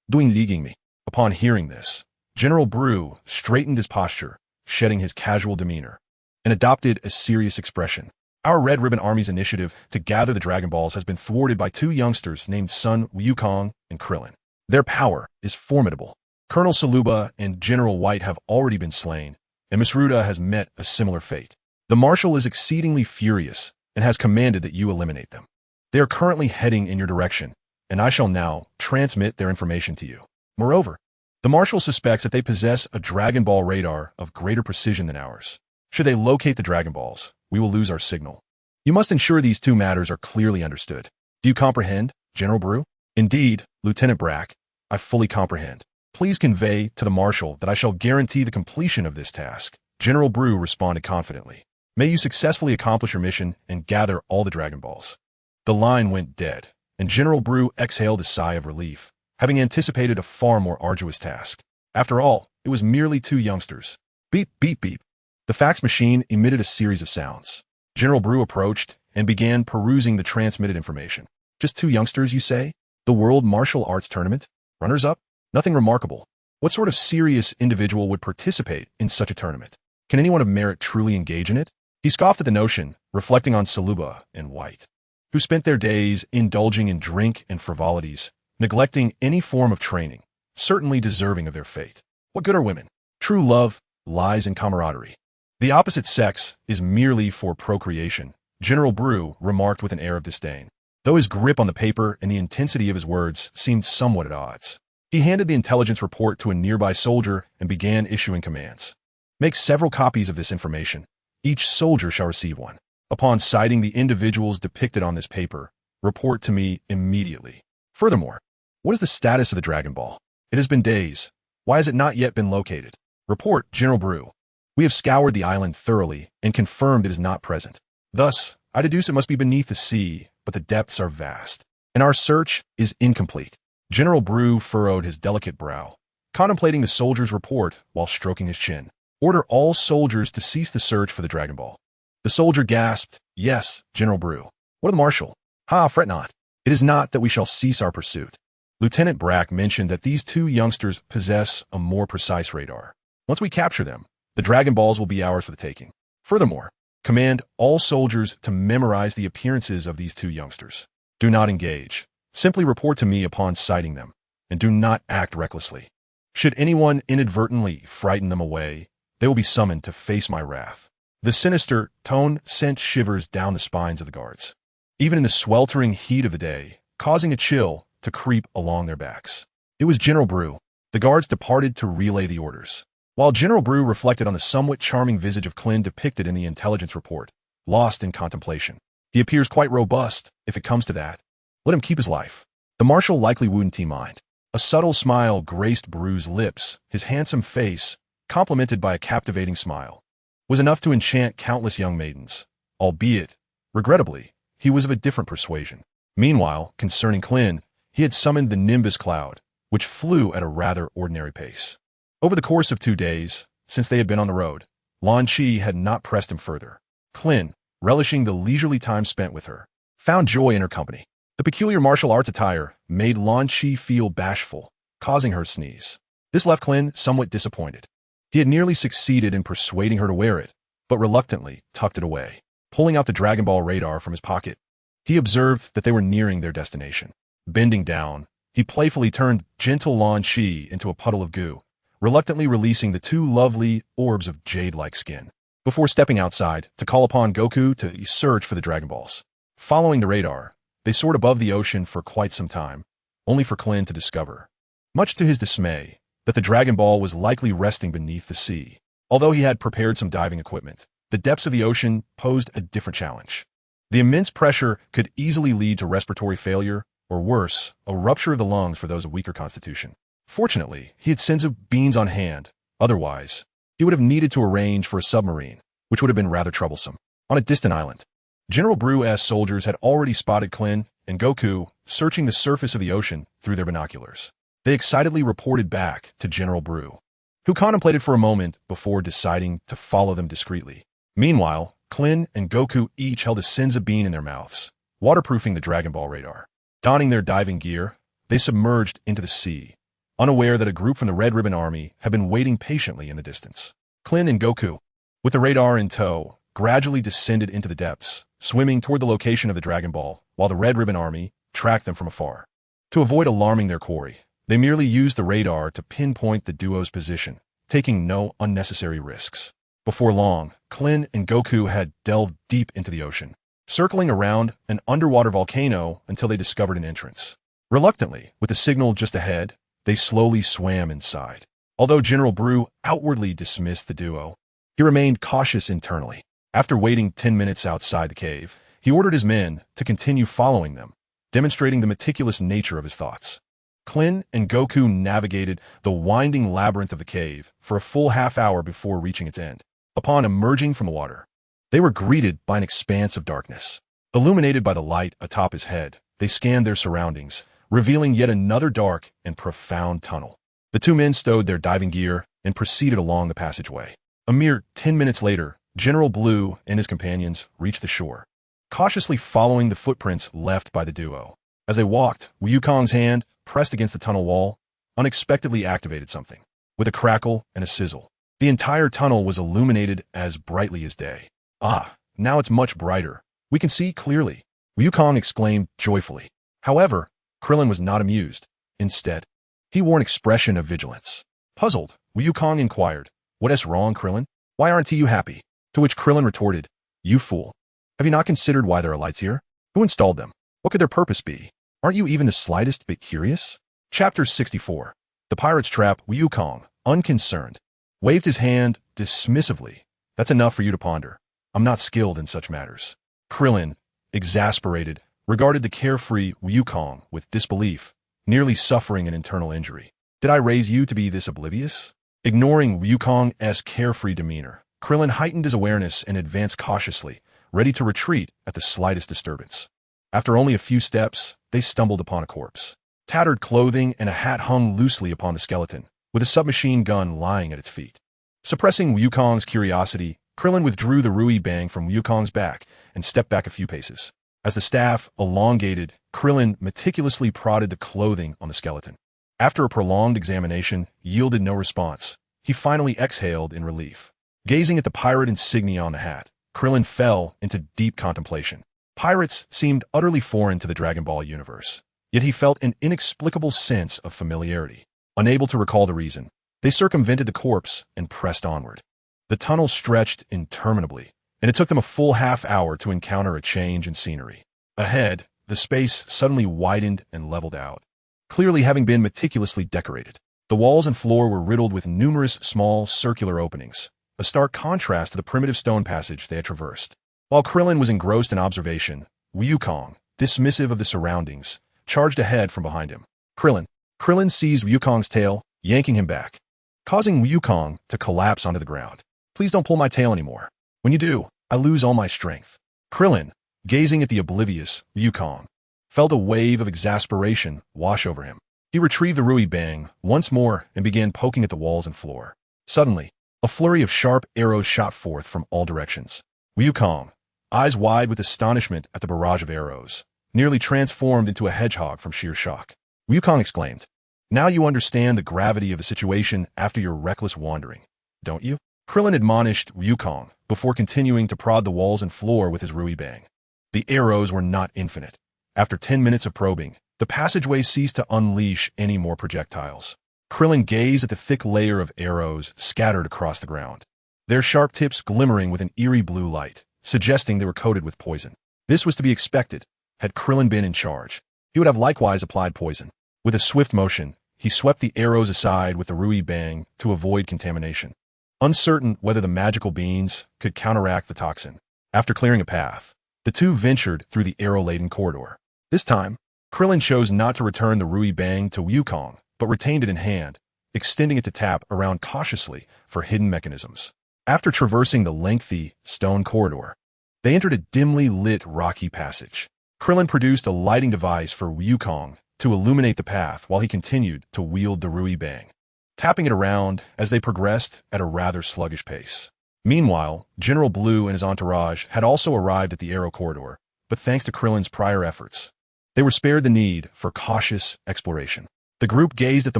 Doing leaguing me. Upon hearing this, General Buu straightened his posture, shedding his casual demeanor, and adopted a serious expression. Our Red Ribbon Army's initiative to gather the Dragon Balls has been thwarted by 2 youngsters named Sun Wukong and Krillin. Their power is formidable. Colonel Saluba and General White have already been slain, and Miss Ruda has met a similar fate. The Marshal is exceedingly furious and has commanded that you eliminate them. They are currently heading in your direction, and I shall now transmit their information to you. Moreover, the Marshal suspects that they possess a Dragon Ball radar of greater precision than ours. Should they locate the Dragon Balls, we will lose our signal. You must ensure these two matters are clearly understood. Do you comprehend, General Buu? Indeed, Lieutenant Brack, I fully comprehend. Please convey to the Marshal that I shall guarantee the completion of this task. General Buu responded confidently. May you successfully accomplish your mission and gather all the Dragon Balls. The line went dead, and General Buu exhaled a sigh of relief, having anticipated a far more arduous task. After all, it was merely two youngsters. Beep, beep, beep. The fax machine emitted a series of sounds. General Buu approached and began perusing the transmitted information. Just two youngsters, you say? The World Martial Arts Tournament? Runners-up? Nothing remarkable. What sort of serious individual would participate in such a tournament? Can anyone of merit truly engage in it? He scoffed at the notion, reflecting on Saluba and White, who spent their days indulging in drink and frivolities, neglecting any form of training, certainly deserving of their fate. What good are women? True love lies in camaraderie. The opposite sex is merely for procreation, General Buu remarked with an air of disdain, though his grip on the paper and the intensity of his words seemed somewhat at odds. He handed the intelligence report to a nearby soldier and began issuing commands. Make several copies of this information. Each soldier shall receive one. Upon citing the individuals depicted on this paper, report to me immediately. Furthermore, what is the status of the Dragon Ball? It has been days. Why has it not yet been located? Report, General Buu. We have scoured the island thoroughly and confirmed it is not present. Thus, I deduce it must be beneath the sea, but the depths are vast, and our search is incomplete. General Buu furrowed his delicate brow, contemplating the soldier's report while stroking his chin. Order all soldiers to cease the search for the Dragon Ball. The soldier gasped, Yes, General Buu. What of the Marshal? Ha, fret not. It is not that we shall cease our pursuit. Lieutenant Brack mentioned that these two youngsters possess a more precise radar. Once we capture them, the Dragon Balls will be ours for the taking. Furthermore, command all soldiers to memorize the appearances of these two youngsters. Do not engage. Simply report to me upon sighting them, and do not act recklessly. Should anyone inadvertently frighten them away, they will be summoned to face my wrath. The sinister tone sent shivers down the spines of the guards, even in the sweltering heat of the day, causing a chill to creep along their backs. It was General Buu. The guards departed to relay the orders, while General Buu reflected on the somewhat charming visage of Krillin depicted in the intelligence report, lost in contemplation. He appears quite robust, if it comes to that. Let him keep his life. The Marshal likely wouldn't mind. A subtle smile graced Buu's lips. His handsome face, complemented by a captivating smile, was enough to enchant countless young maidens, albeit, regrettably, he was of a different persuasion. Meanwhile, concerning Krillin, he had summoned the Nimbus Cloud, which flew at a rather ordinary pace. Over the course of 2 days, since they had been on the road, Lan Chi had not pressed him further. Krillin, relishing the leisurely time spent with her, found joy in her company. The peculiar martial arts attire made Lan Chi feel bashful, causing her to sneeze. This left Krillin somewhat disappointed. He had nearly succeeded in persuading her to wear it, but reluctantly tucked it away. Pulling out the Dragon Ball radar from his pocket, he observed that they were nearing their destination. Bending down, he playfully turned gentle Lan Chi into a puddle of goo, reluctantly releasing the two lovely orbs of jade-like skin, before stepping outside to call upon Goku to search for the Dragon Balls. Following the radar, they soared above the ocean for quite some time, only for Krillin to discover, much to his dismay, that the Dragon Ball was likely resting beneath the sea. Although he had prepared some diving equipment, the depths of the ocean posed a different challenge. The immense pressure could easily lead to respiratory failure, or worse, a rupture of the lungs for those of weaker constitution. Fortunately, he had senzu beans on hand. Otherwise, he would have needed to arrange for a submarine, which would have been rather troublesome. On a distant island, General Buu's soldiers had already spotted Krillin and Goku searching the surface of the ocean through their binoculars. They excitedly reported back to General Buu, who contemplated for a moment before deciding to follow them discreetly. Meanwhile, Krillin and Goku each held a senzu bean in their mouths, waterproofing the Dragon Ball radar. Donning their diving gear, they submerged into the sea, unaware that a group from the Red Ribbon Army had been waiting patiently in the distance. Krillin and Goku, with the radar in tow, gradually descended into the depths, swimming toward the location of the Dragon Ball, while the Red Ribbon Army tracked them from afar. To avoid alarming their quarry, they merely used the radar to pinpoint the duo's position, taking no unnecessary risks. Before long, Krillin and Goku had delved deep into the ocean, circling around an underwater volcano until they discovered an entrance. Reluctantly, with the signal just ahead, they slowly swam inside. Although General Buu outwardly dismissed the duo, he remained cautious internally. After waiting 10 minutes outside the cave, he ordered his men to continue following them, demonstrating the meticulous nature of his thoughts. Krillin and Goku navigated the winding labyrinth of the cave for a full half-hour before reaching its end. Upon emerging from the water, they were greeted by an expanse of darkness. Illuminated by the light atop his head, they scanned their surroundings, revealing yet another dark and profound tunnel. The two men stowed their diving gear and proceeded along the passageway. A mere 10 minutes later, General Buu and his companions reached the shore, cautiously following the footprints left by the duo. As they walked, Wukong's hand, pressed against the tunnel wall, unexpectedly activated something. With a crackle and a sizzle, the entire tunnel was illuminated as brightly as day. Ah, now it's much brighter. We can see clearly, Wukong exclaimed joyfully. However, Krillin was not amused. Instead, he wore an expression of vigilance. Puzzled, Wukong inquired, "What is wrong, Krillin? Why aren't you happy?" To which Krillin retorted, "You fool. Have you not considered why there are lights here? Who installed them? What could their purpose be? Aren't you even the slightest bit curious?" Chapter 64. The Pirate's Trap. Wukong, unconcerned, waved his hand dismissively. "That's enough for you to ponder. I'm not skilled in such matters." Krillin, exasperated, regarded the carefree Wukong with disbelief, nearly suffering an internal injury. "Did I raise you to be this oblivious?" Ignoring Wukong's carefree demeanor, Krillin heightened his awareness and advanced cautiously, ready to retreat at the slightest disturbance. After only a few steps, they stumbled upon a corpse. Tattered clothing and a hat hung loosely upon the skeleton, with a submachine gun lying at its feet. Suppressing Wukong's curiosity, Krillin withdrew the Rui Bang from Wukong's back and stepped back a few paces. As the staff elongated, Krillin meticulously prodded the clothing on the skeleton. After a prolonged examination yielded no response, he finally exhaled in relief. Gazing at the pirate insignia on the hat, Krillin fell into deep contemplation. Pirates seemed utterly foreign to the Dragon Ball universe, yet he felt an inexplicable sense of familiarity. Unable to recall the reason, they circumvented the corpse and pressed onward. The tunnel stretched interminably, and it took them a full half-hour to encounter a change in scenery. Ahead, the space suddenly widened and leveled out, clearly having been meticulously decorated. The walls and floor were riddled with numerous small circular openings, a stark contrast to the primitive stone passage they had traversed. While Krillin was engrossed in observation, Wukong, dismissive of the surroundings, charged ahead from behind him. Krillin seized Wukong's tail, yanking him back, causing Wukong to collapse onto the ground. "Please don't pull my tail anymore. When you do, I lose all my strength." Krillin, gazing at the oblivious Wukong, felt a wave of exasperation wash over him. He retrieved the Rui Bang once more and began poking at the walls and floor. Suddenly, a flurry of sharp arrows shot forth from all directions. Wukong, eyes wide with astonishment at the barrage of arrows, nearly transformed into a hedgehog from sheer shock. Wukong exclaimed, "Now you understand the gravity of the situation after your reckless wandering, don't you?" Krillin admonished Wukong before continuing to prod the walls and floor with his Rui Bang. The arrows were not infinite. After 10 minutes of probing, the passageway ceased to unleash any more projectiles. Krillin gazed at the thick layer of arrows scattered across the ground, their sharp tips glimmering with an eerie blue light, suggesting they were coated with poison. This was to be expected. Had Krillin been in charge, he would have likewise applied poison. With a swift motion, he swept the arrows aside with the Rui Bang to avoid contamination, uncertain whether the magical beans could counteract the toxin. After clearing a path, the two ventured through the arrow-laden corridor. This time, Krillin chose not to return the Rui Bang to Wukong, but retained it in hand, extending it to tap around cautiously for hidden mechanisms. After traversing the lengthy stone corridor, they entered a dimly lit rocky passage. Krillin produced a lighting device for Wukong to illuminate the path while he continued to wield the Rui Bang, tapping it around as they progressed at a rather sluggish pace. Meanwhile, General Buu and his entourage had also arrived at the arrow corridor, but thanks to Krillin's prior efforts, they were spared the need for cautious exploration. The group gazed at the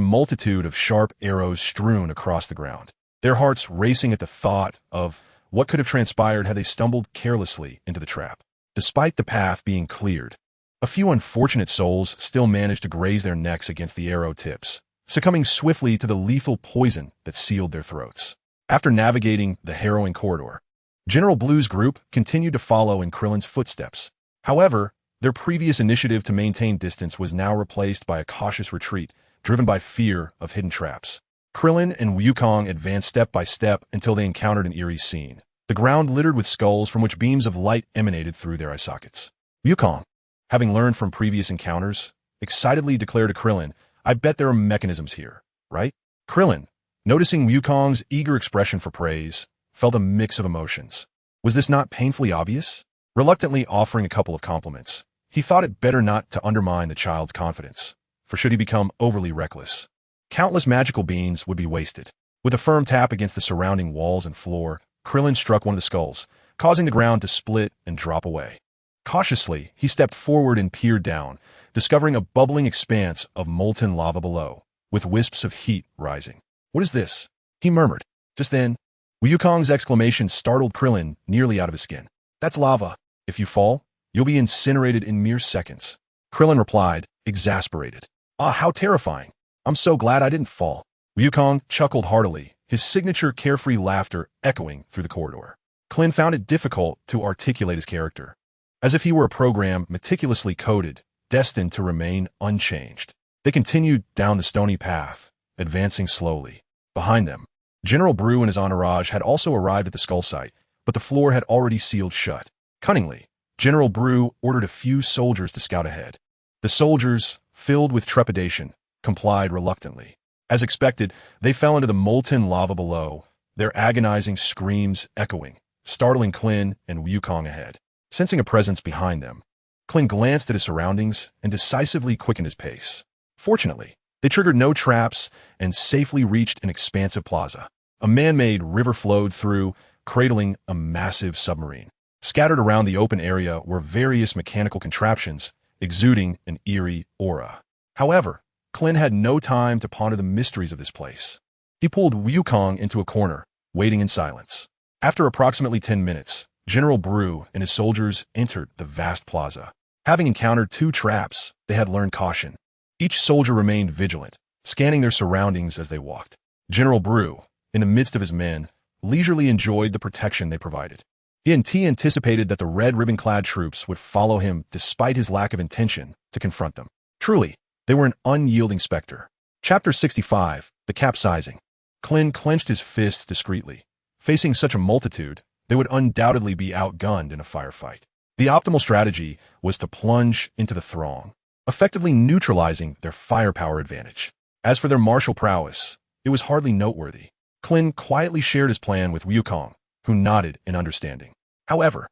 multitude of sharp arrows strewn across the ground, their hearts racing at the thought of what could have transpired had they stumbled carelessly into the trap. Despite the path being cleared, a few unfortunate souls still managed to graze their necks against the arrow tips, succumbing swiftly to the lethal poison that sealed their throats. After navigating the harrowing corridor, General Blue's group continued to follow in Krillin's footsteps. However, Their previous initiative to maintain distance was now replaced by a cautious retreat, driven by fear of hidden traps. Krillin and Wukong advanced step by step until they encountered an eerie scene. The ground littered with skulls from which beams of light emanated through their eye sockets. Wukong, having learned from previous encounters, excitedly declared to Krillin, "I bet there are mechanisms here, right?" Krillin, noticing Wukong's eager expression for praise, felt a mix of emotions. Was this not painfully obvious? Reluctantly offering a couple of compliments, he thought it better not to undermine the child's confidence, for should he become overly reckless, countless magical beans would be wasted. With a firm tap against the surrounding walls and floor, Krillin struck one of the skulls, causing the ground to split and drop away. Cautiously, he stepped forward and peered down, discovering a bubbling expanse of molten lava below, with wisps of heat rising. "What is this?" he murmured. Just then, Wukong's exclamation startled Krillin nearly out of his skin. "That's lava. If you fall, you'll be incinerated in mere seconds." Krillin replied, exasperated. "Ah, how terrifying. I'm so glad I didn't fall." Wukong chuckled heartily, his signature carefree laughter echoing through the corridor. Krillin found it difficult to articulate his character, as if he were a program meticulously coded, destined to remain unchanged. They continued down the stony path, advancing slowly. Behind them, General Buu and his entourage had also arrived at the skull site, but the floor had already sealed shut. Cunningly, General Buu ordered a few soldiers to scout ahead. The soldiers, filled with trepidation, complied reluctantly. As expected, they fell into the molten lava below, their agonizing screams echoing, startling Krillin and Wukong ahead. Sensing a presence behind them, Krillin glanced at his surroundings and decisively quickened his pace. Fortunately, they triggered no traps and safely reached an expansive plaza. A man-made river flowed through, cradling a massive submarine. Scattered around the open area were various mechanical contraptions, exuding an eerie aura. However, Krillin had no time to ponder the mysteries of this place. He pulled Wukong into a corner, waiting in silence. After approximately 10 minutes, General Buu and his soldiers entered the vast plaza. Having encountered 2 traps, they had learned caution. Each soldier remained vigilant, scanning their surroundings as they walked. General Buu, in the midst of his men, leisurely enjoyed the protection they provided. He anticipated that the red ribbon-clad troops would follow him despite his lack of intention to confront them. Truly, they were an unyielding specter. Chapter 65, The Capsizing. Krillin clenched his fists discreetly. Facing such a multitude, they would undoubtedly be outgunned in a firefight. The optimal strategy was to plunge into the throng, effectively neutralizing their firepower advantage. As for their martial prowess, it was hardly noteworthy. Krillin quietly shared his plan with Wukong, who nodded in understanding. However,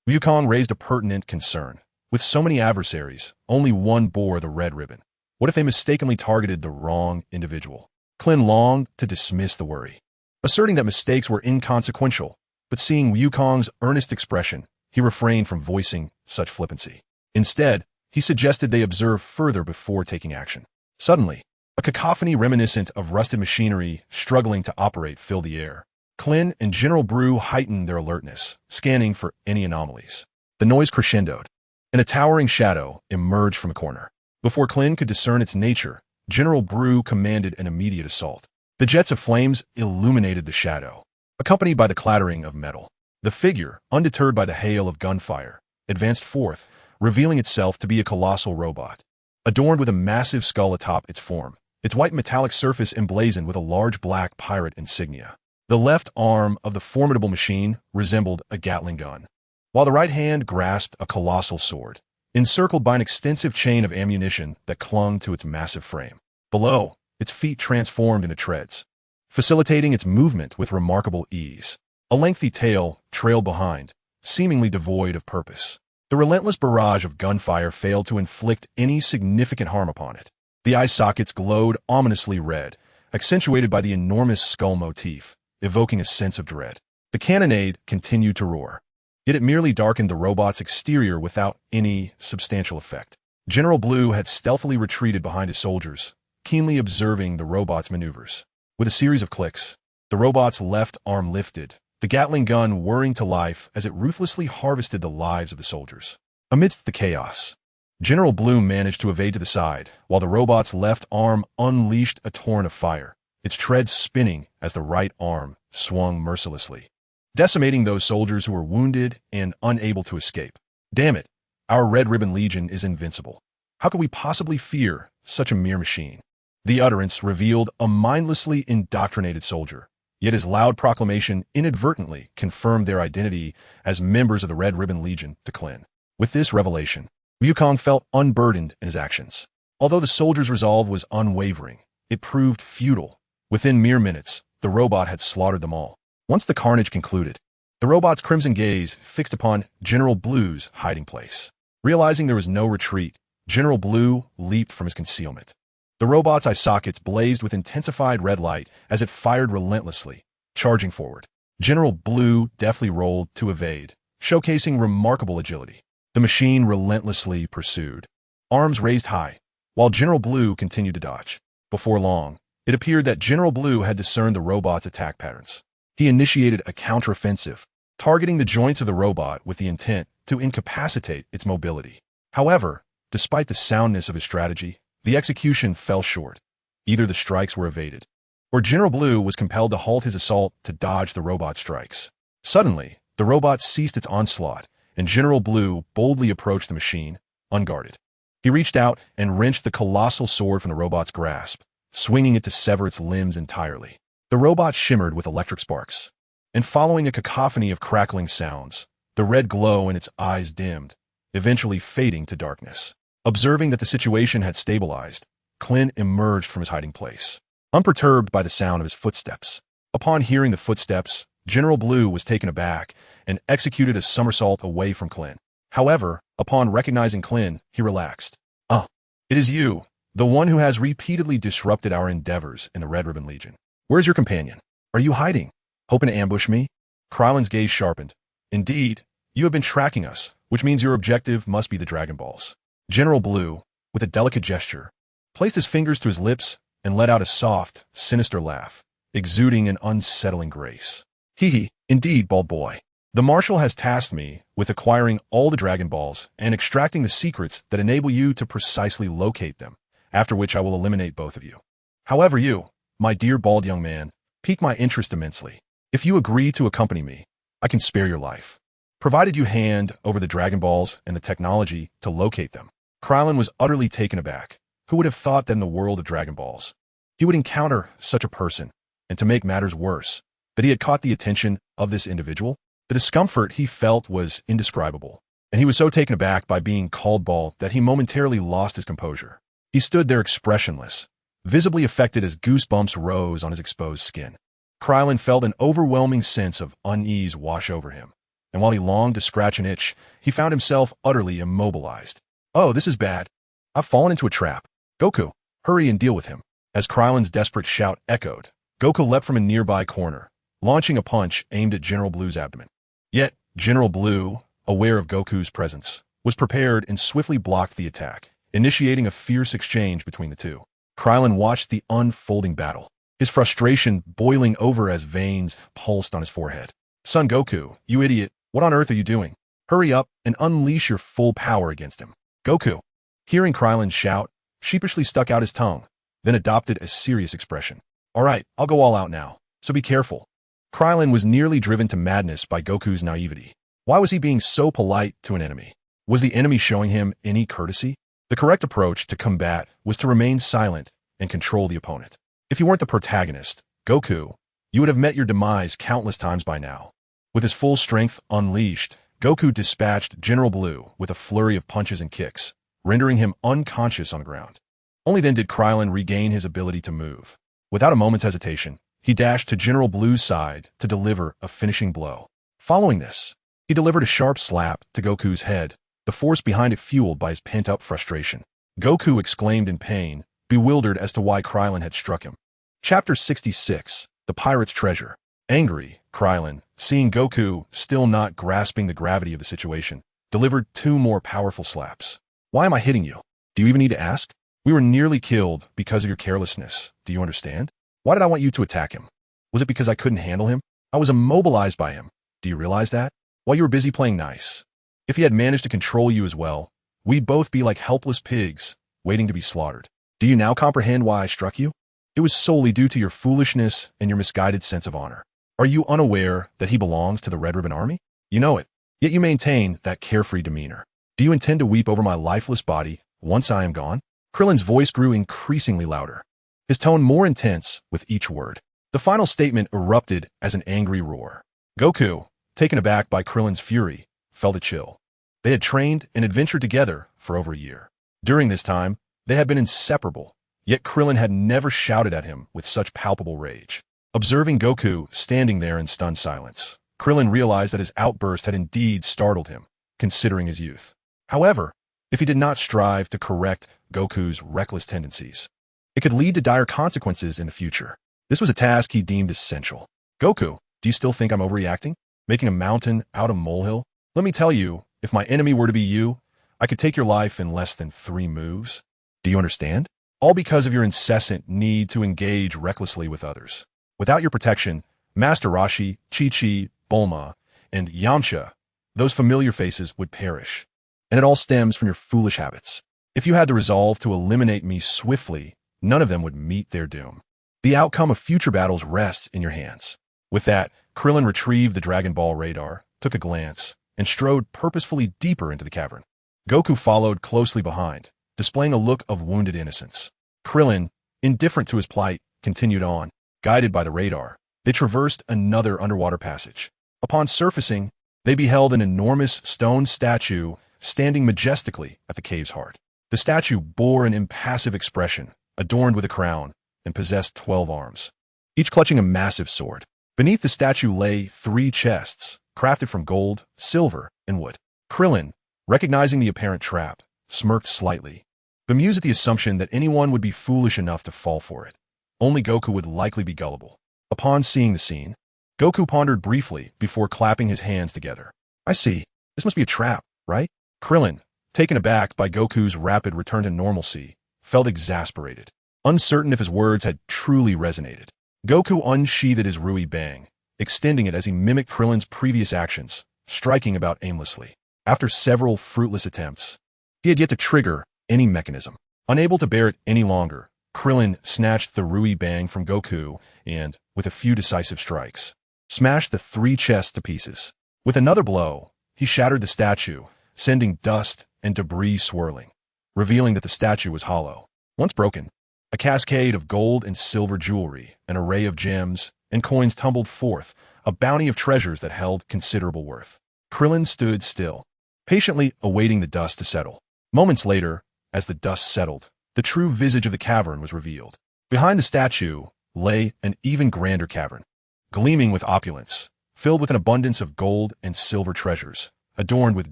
Wukong raised a pertinent concern. With so many adversaries, only one bore the red ribbon. What if they mistakenly targeted the wrong individual? Krillin longed to dismiss the worry, asserting that mistakes were inconsequential, but seeing Wukong's earnest expression, he refrained from voicing such flippancy. Instead, he suggested they observe further before taking action. Suddenly, a cacophony reminiscent of rusted machinery struggling to operate filled the air. Krillin and General Buu heightened their alertness, scanning for any anomalies. The noise crescendoed, and a towering shadow emerged from a corner. Before Krillin could discern its nature, General Buu commanded an immediate assault. The jets of flames illuminated the shadow, accompanied by the clattering of metal. The figure, undeterred by the hail of gunfire, advanced forth, revealing itself to be a colossal robot, adorned with a massive skull atop its form, its white metallic surface emblazoned with a large black pirate insignia. The left arm of the formidable machine resembled a Gatling gun, while the right hand grasped a colossal sword, encircled by an extensive chain of ammunition that clung to its massive frame. Below, its feet transformed into treads, facilitating its movement with remarkable ease. A lengthy tail trailed behind, seemingly devoid of purpose. The relentless barrage of gunfire failed to inflict any significant harm upon it. The eye sockets glowed ominously red, accentuated by the enormous skull motif, evoking a sense of dread. The cannonade continued to roar, yet it merely darkened the robot's exterior without any substantial effect. General Buu had stealthily retreated behind his soldiers, keenly observing the robot's maneuvers. With a series of clicks, the robot's left arm lifted, the Gatling gun whirring to life as it ruthlessly harvested the lives of the soldiers. Amidst the chaos, General Buu managed to evade to the side, while the robot's left arm unleashed a torrent of fire, its treads spinning as the right arm swung mercilessly, decimating those soldiers who were wounded and unable to escape. "Damn it, Our Red Ribbon Legion is invincible. How could we possibly fear such a mere machine? The utterance revealed a mindlessly indoctrinated soldier, yet his loud proclamation inadvertently confirmed their identity as members of the Red Ribbon Legion to Krillin. With this revelation, Wukong felt unburdened in his actions. Although the soldier's resolve was unwavering, it proved futile. Within mere minutes, the robot had slaughtered them all. Once the carnage concluded, the robot's crimson gaze fixed upon General Blue's hiding place. Realizing there was no retreat, General Blue leaped from his concealment. The robot's eye sockets blazed with intensified red light as it fired relentlessly, charging forward. General Blue deftly rolled to evade, showcasing remarkable agility. The machine relentlessly pursued, arms raised high, while General Blue continued to dodge. Before long, it appeared that General Blue had discerned the robot's attack patterns. He initiated a counteroffensive, targeting the joints of the robot with the intent to incapacitate its mobility. However, despite the soundness of his strategy, the execution fell short. Either the strikes were evaded, or General Blue was compelled to halt his assault to dodge the robot's strikes. Suddenly, the robot ceased its onslaught, and General Blue boldly approached the machine, unguarded. He reached out and wrenched the colossal sword from the robot's grasp, swinging it to sever its limbs entirely. The robot shimmered with electric sparks, and following a cacophony of crackling sounds, the red glow in its eyes dimmed, eventually fading to darkness. Observing that the situation had stabilized, Krillin emerged from his hiding place, unperturbed by the sound of his footsteps. Upon hearing the footsteps, General Blue was taken aback and executed a somersault away from Krillin. However, upon recognizing Krillin, he relaxed. It is you, the one who has repeatedly disrupted our endeavors in the Red Ribbon Legion. Where's your companion? Are you hiding? Hoping to ambush me? Krillin's gaze sharpened. Indeed, you have been tracking us, which means your objective must be the Dragon Balls. General Blue, with a delicate gesture, placed his fingers to his lips and let out a soft, sinister laugh, exuding an unsettling grace. Hee, indeed, bald boy. The Marshal has tasked me with acquiring all the Dragon Balls and extracting the secrets that enable you to precisely locate them, after which I will eliminate both of you. However, you, my dear bald young man, pique my interest immensely. If you agree to accompany me, I can spare your life, provided you hand over the Dragon Balls and the technology to locate them. Krillin was utterly taken aback. Who would have thought that in the world of Dragon Balls, he would encounter such a person, and to make matters worse, that he had caught the attention of this individual? The discomfort he felt was indescribable, and he was so taken aback by being called bald that he momentarily lost his composure. He stood there expressionless, visibly affected as goosebumps rose on his exposed skin. Krillin felt an overwhelming sense of unease wash over him, and while he longed to scratch an itch, he found himself utterly immobilized. Oh, this is bad. I've fallen into a trap. Goku, hurry and deal with him. As Krillin's desperate shout echoed, Goku leapt from a nearby corner, launching a punch aimed at General Blue's abdomen. Yet, General Blue, aware of Goku's presence, was prepared and swiftly blocked the attack, initiating a fierce exchange between the two. Krillin watched the unfolding battle, his frustration boiling over as veins pulsed on his forehead. Son Goku, you idiot, what on earth are you doing? Hurry up and unleash your full power against him. Goku, hearing Krillin's shout, sheepishly stuck out his tongue, then adopted a serious expression. All right, I'll go all out now, so be careful. Krillin was nearly driven to madness by Goku's naivety. Why was he being so polite to an enemy? Was the enemy showing him any courtesy? The correct approach to combat was to remain silent and control the opponent. If you weren't the protagonist, Goku, you would have met your demise countless times by now. With his full strength unleashed, Goku dispatched General Blue with a flurry of punches and kicks, rendering him unconscious on the ground. Only then did Krillin regain his ability to move. Without a moment's hesitation, he dashed to General Blue's side to deliver a finishing blow. Following this, he delivered a sharp slap to Goku's head, the force behind it fueled by his pent-up frustration. Goku exclaimed in pain, bewildered as to why Krillin had struck him. Chapter 66, The Pirate's Treasure. Angry, Krillin, seeing Goku still not grasping the gravity of the situation, delivered 2 more powerful slaps. Why am I hitting you? Do you even need to ask? We were nearly killed because of your carelessness. Do you understand? Why did I want you to attack him? Was it because I couldn't handle him? I was immobilized by him. Do you realize that? While you were busy playing nice. If he had managed to control you as well, we'd both be like helpless pigs, waiting to be slaughtered. Do you now comprehend why I struck you? It was solely due to your foolishness and your misguided sense of honor. Are you unaware that he belongs to the Red Ribbon Army? You know it, yet you maintain that carefree demeanor. Do you intend to weep over my lifeless body once I am gone? Krillin's voice grew increasingly louder, his tone more intense with each word. The final statement erupted as an angry roar. Goku, taken aback by Krillin's fury, felt a chill. They had trained and adventured together for over a year. During this time, they had been inseparable, yet Krillin had never shouted at him with such palpable rage. Observing Goku standing there in stunned silence, Krillin realized that his outburst had indeed startled him, considering his youth. However, if he did not strive to correct Goku's reckless tendencies, it could lead to dire consequences in the future. This was a task he deemed essential. Goku, do you still think I'm overreacting? Making a mountain out of a molehill? Let me tell you, if my enemy were to be you, I could take your life in less than 3 moves. Do you understand? All because of your incessant need to engage recklessly with others. Without your protection, Master Roshi, Chi-Chi, Bulma, and Yamcha, those familiar faces would perish. And it all stems from your foolish habits. If you had the resolve to eliminate me swiftly, none of them would meet their doom. The outcome of future battles rests in your hands. With that, Krillin retrieved the Dragon Ball radar, took a glance, and strode purposefully deeper into the cavern. Goku followed closely behind, displaying a look of wounded innocence. Krillin, indifferent to his plight, continued on. Guided by the radar, they traversed another underwater passage. Upon surfacing, they beheld an enormous stone statue standing majestically at the cave's heart. The statue bore an impassive expression, adorned with a crown, and possessed 12 arms, each clutching a massive sword. Beneath the statue lay 3 chests, crafted from gold, silver, and wood. Krillin, recognizing the apparent trap, smirked slightly, bemused at the assumption that anyone would be foolish enough to fall for it. Only Goku would likely be gullible. Upon seeing the scene, Goku pondered briefly before clapping his hands together. I see. This must be a trap, right? Krillin, taken aback by Goku's rapid return to normalcy, felt exasperated, uncertain if his words had truly resonated. Goku unsheathed his Rui Bang, extending it as he mimicked Krillin's previous actions, striking about aimlessly. After several fruitless attempts, he had yet to trigger any mechanism. Unable to bear it any longer, Krillin snatched the Rui Bang from Goku and, with a few decisive strikes, smashed the 3 chests to pieces. With another blow, he shattered the statue, sending dust and debris swirling, revealing that the statue was hollow. Once broken, a cascade of gold and silver jewelry, an array of gems, and coins tumbled forth, a bounty of treasures that held considerable worth. Krillin stood still, patiently awaiting the dust to settle. Moments later, as the dust settled, the true visage of the cavern was revealed. Behind the statue lay an even grander cavern, gleaming with opulence, filled with an abundance of gold and silver treasures, adorned with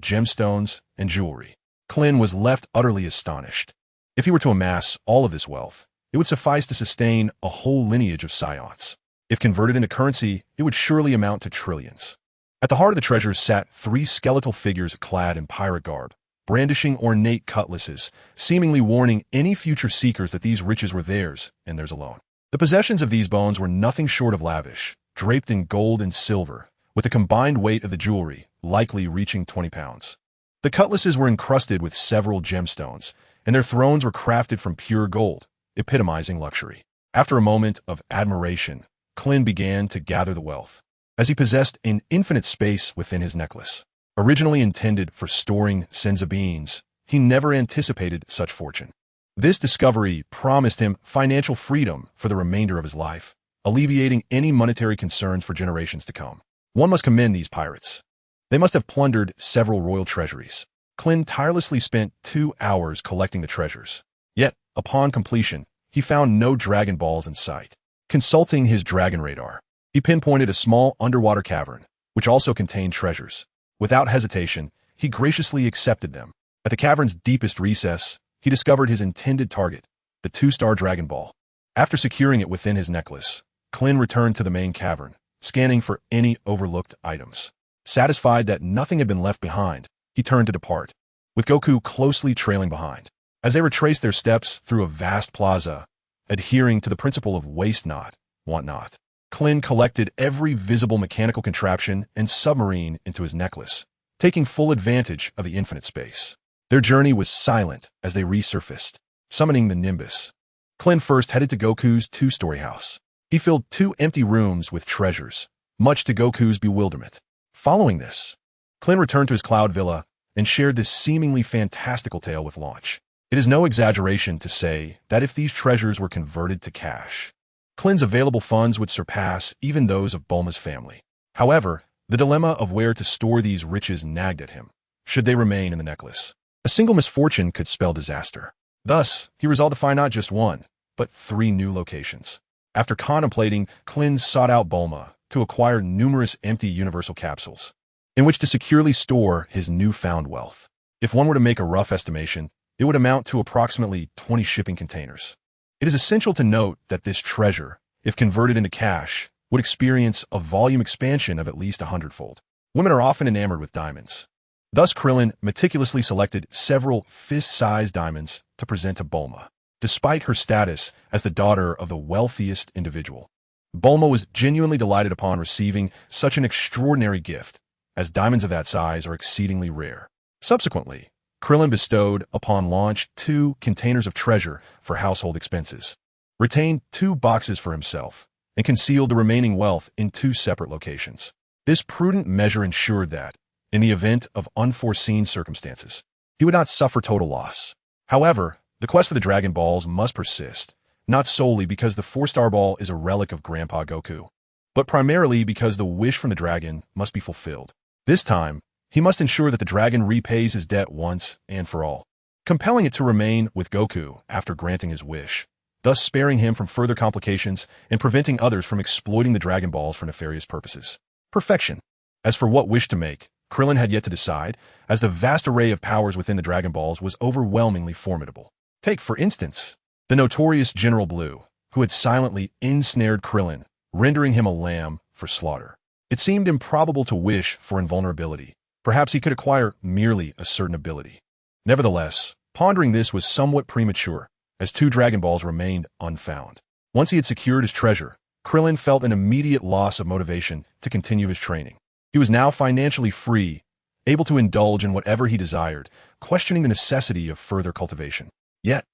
gemstones and jewelry. Krillin was left utterly astonished. If he were to amass all of this wealth, it would suffice to sustain a whole lineage of Saiyans. If converted into currency, it would surely amount to trillions. At the heart of the treasures sat 3 skeletal figures clad in pirate garb, brandishing ornate cutlasses, seemingly warning any future seekers that these riches were theirs and theirs alone. The possessions of these bones were nothing short of lavish, draped in gold and silver, with a combined weight of the jewelry likely reaching 20 pounds. The cutlasses were encrusted with several gemstones, and their thrones were crafted from pure gold, epitomizing luxury. After a moment of admiration, Krillin began to gather the wealth, as he possessed an infinite space within his necklace. Originally intended for storing senza beans, he never anticipated such fortune. This discovery promised him financial freedom for the remainder of his life, alleviating any monetary concerns for generations to come. One must commend these pirates. They must have plundered several royal treasuries. Krillin tirelessly spent 2 hours collecting the treasures. Yet, upon completion, he found no Dragon Balls in sight. Consulting his dragon radar, he pinpointed a small underwater cavern, which also contained treasures. Without hesitation, he graciously accepted them. At the cavern's deepest recess, he discovered his intended target, the 2-star Dragon Ball. After securing it within his necklace, Krillin returned to the main cavern, scanning for any overlooked items. Satisfied that nothing had been left behind, he turned to depart, with Goku closely trailing behind. As they retraced their steps through a vast plaza, adhering to the principle of waste not, want not, Krillin collected every visible mechanical contraption and submarine into his necklace, taking full advantage of the infinite space. Their journey was silent as they resurfaced, summoning the Nimbus. Krillin first headed to Goku's 2-story house. He filled 2 empty rooms with treasures, much to Goku's bewilderment. Following this, Krillin returned to his cloud villa and shared this seemingly fantastical tale with Launch. It is no exaggeration to say that if these treasures were converted to cash, Krillin's available funds would surpass even those of Bulma's family. However, the dilemma of where to store these riches nagged at him. Should they remain in the necklace? A single misfortune could spell disaster. Thus, he resolved to find not just one, but 3 new locations. After contemplating, Krillin sought out Bulma to acquire numerous empty universal capsules, in which to securely store his newfound wealth. If one were to make a rough estimation, it would amount to approximately 20 shipping containers. It is essential to note that this treasure, if converted into cash, would experience a volume expansion of at least 100-fold. Women are often enamored with diamonds. Thus, Krillin meticulously selected several fist-sized diamonds to present to Bulma. Despite her status as the daughter of the wealthiest individual, Bulma was genuinely delighted upon receiving such an extraordinary gift, as diamonds of that size are exceedingly rare. Subsequently, Krillin bestowed upon Launch 2 containers of treasure for household expenses, retained 2 boxes for himself, and concealed the remaining wealth in 2 separate locations. This prudent measure ensured that, in the event of unforeseen circumstances, he would not suffer total loss. However, the quest for the Dragon Balls must persist, not solely because the 4-star ball is a relic of Grandpa Goku, but primarily because the wish from the dragon must be fulfilled. This time, he must ensure that the dragon repays his debt once and for all, compelling it to remain with Goku after granting his wish, thus sparing him from further complications and preventing others from exploiting the Dragon Balls for nefarious purposes. Perfection. As for what wish to make, Krillin had yet to decide, as the vast array of powers within the Dragon Balls was overwhelmingly formidable. Take, for instance, the notorious General Blue, who had silently ensnared Krillin, rendering him a lamb for slaughter. It seemed improbable to wish for invulnerability. Perhaps he could acquire merely a certain ability. Nevertheless, pondering this was somewhat premature, as 2 Dragon Balls remained unfound. Once he had secured his treasure, Krillin felt an immediate loss of motivation to continue his training. He was now financially free, able to indulge in whatever he desired, questioning the necessity of further cultivation. Yet,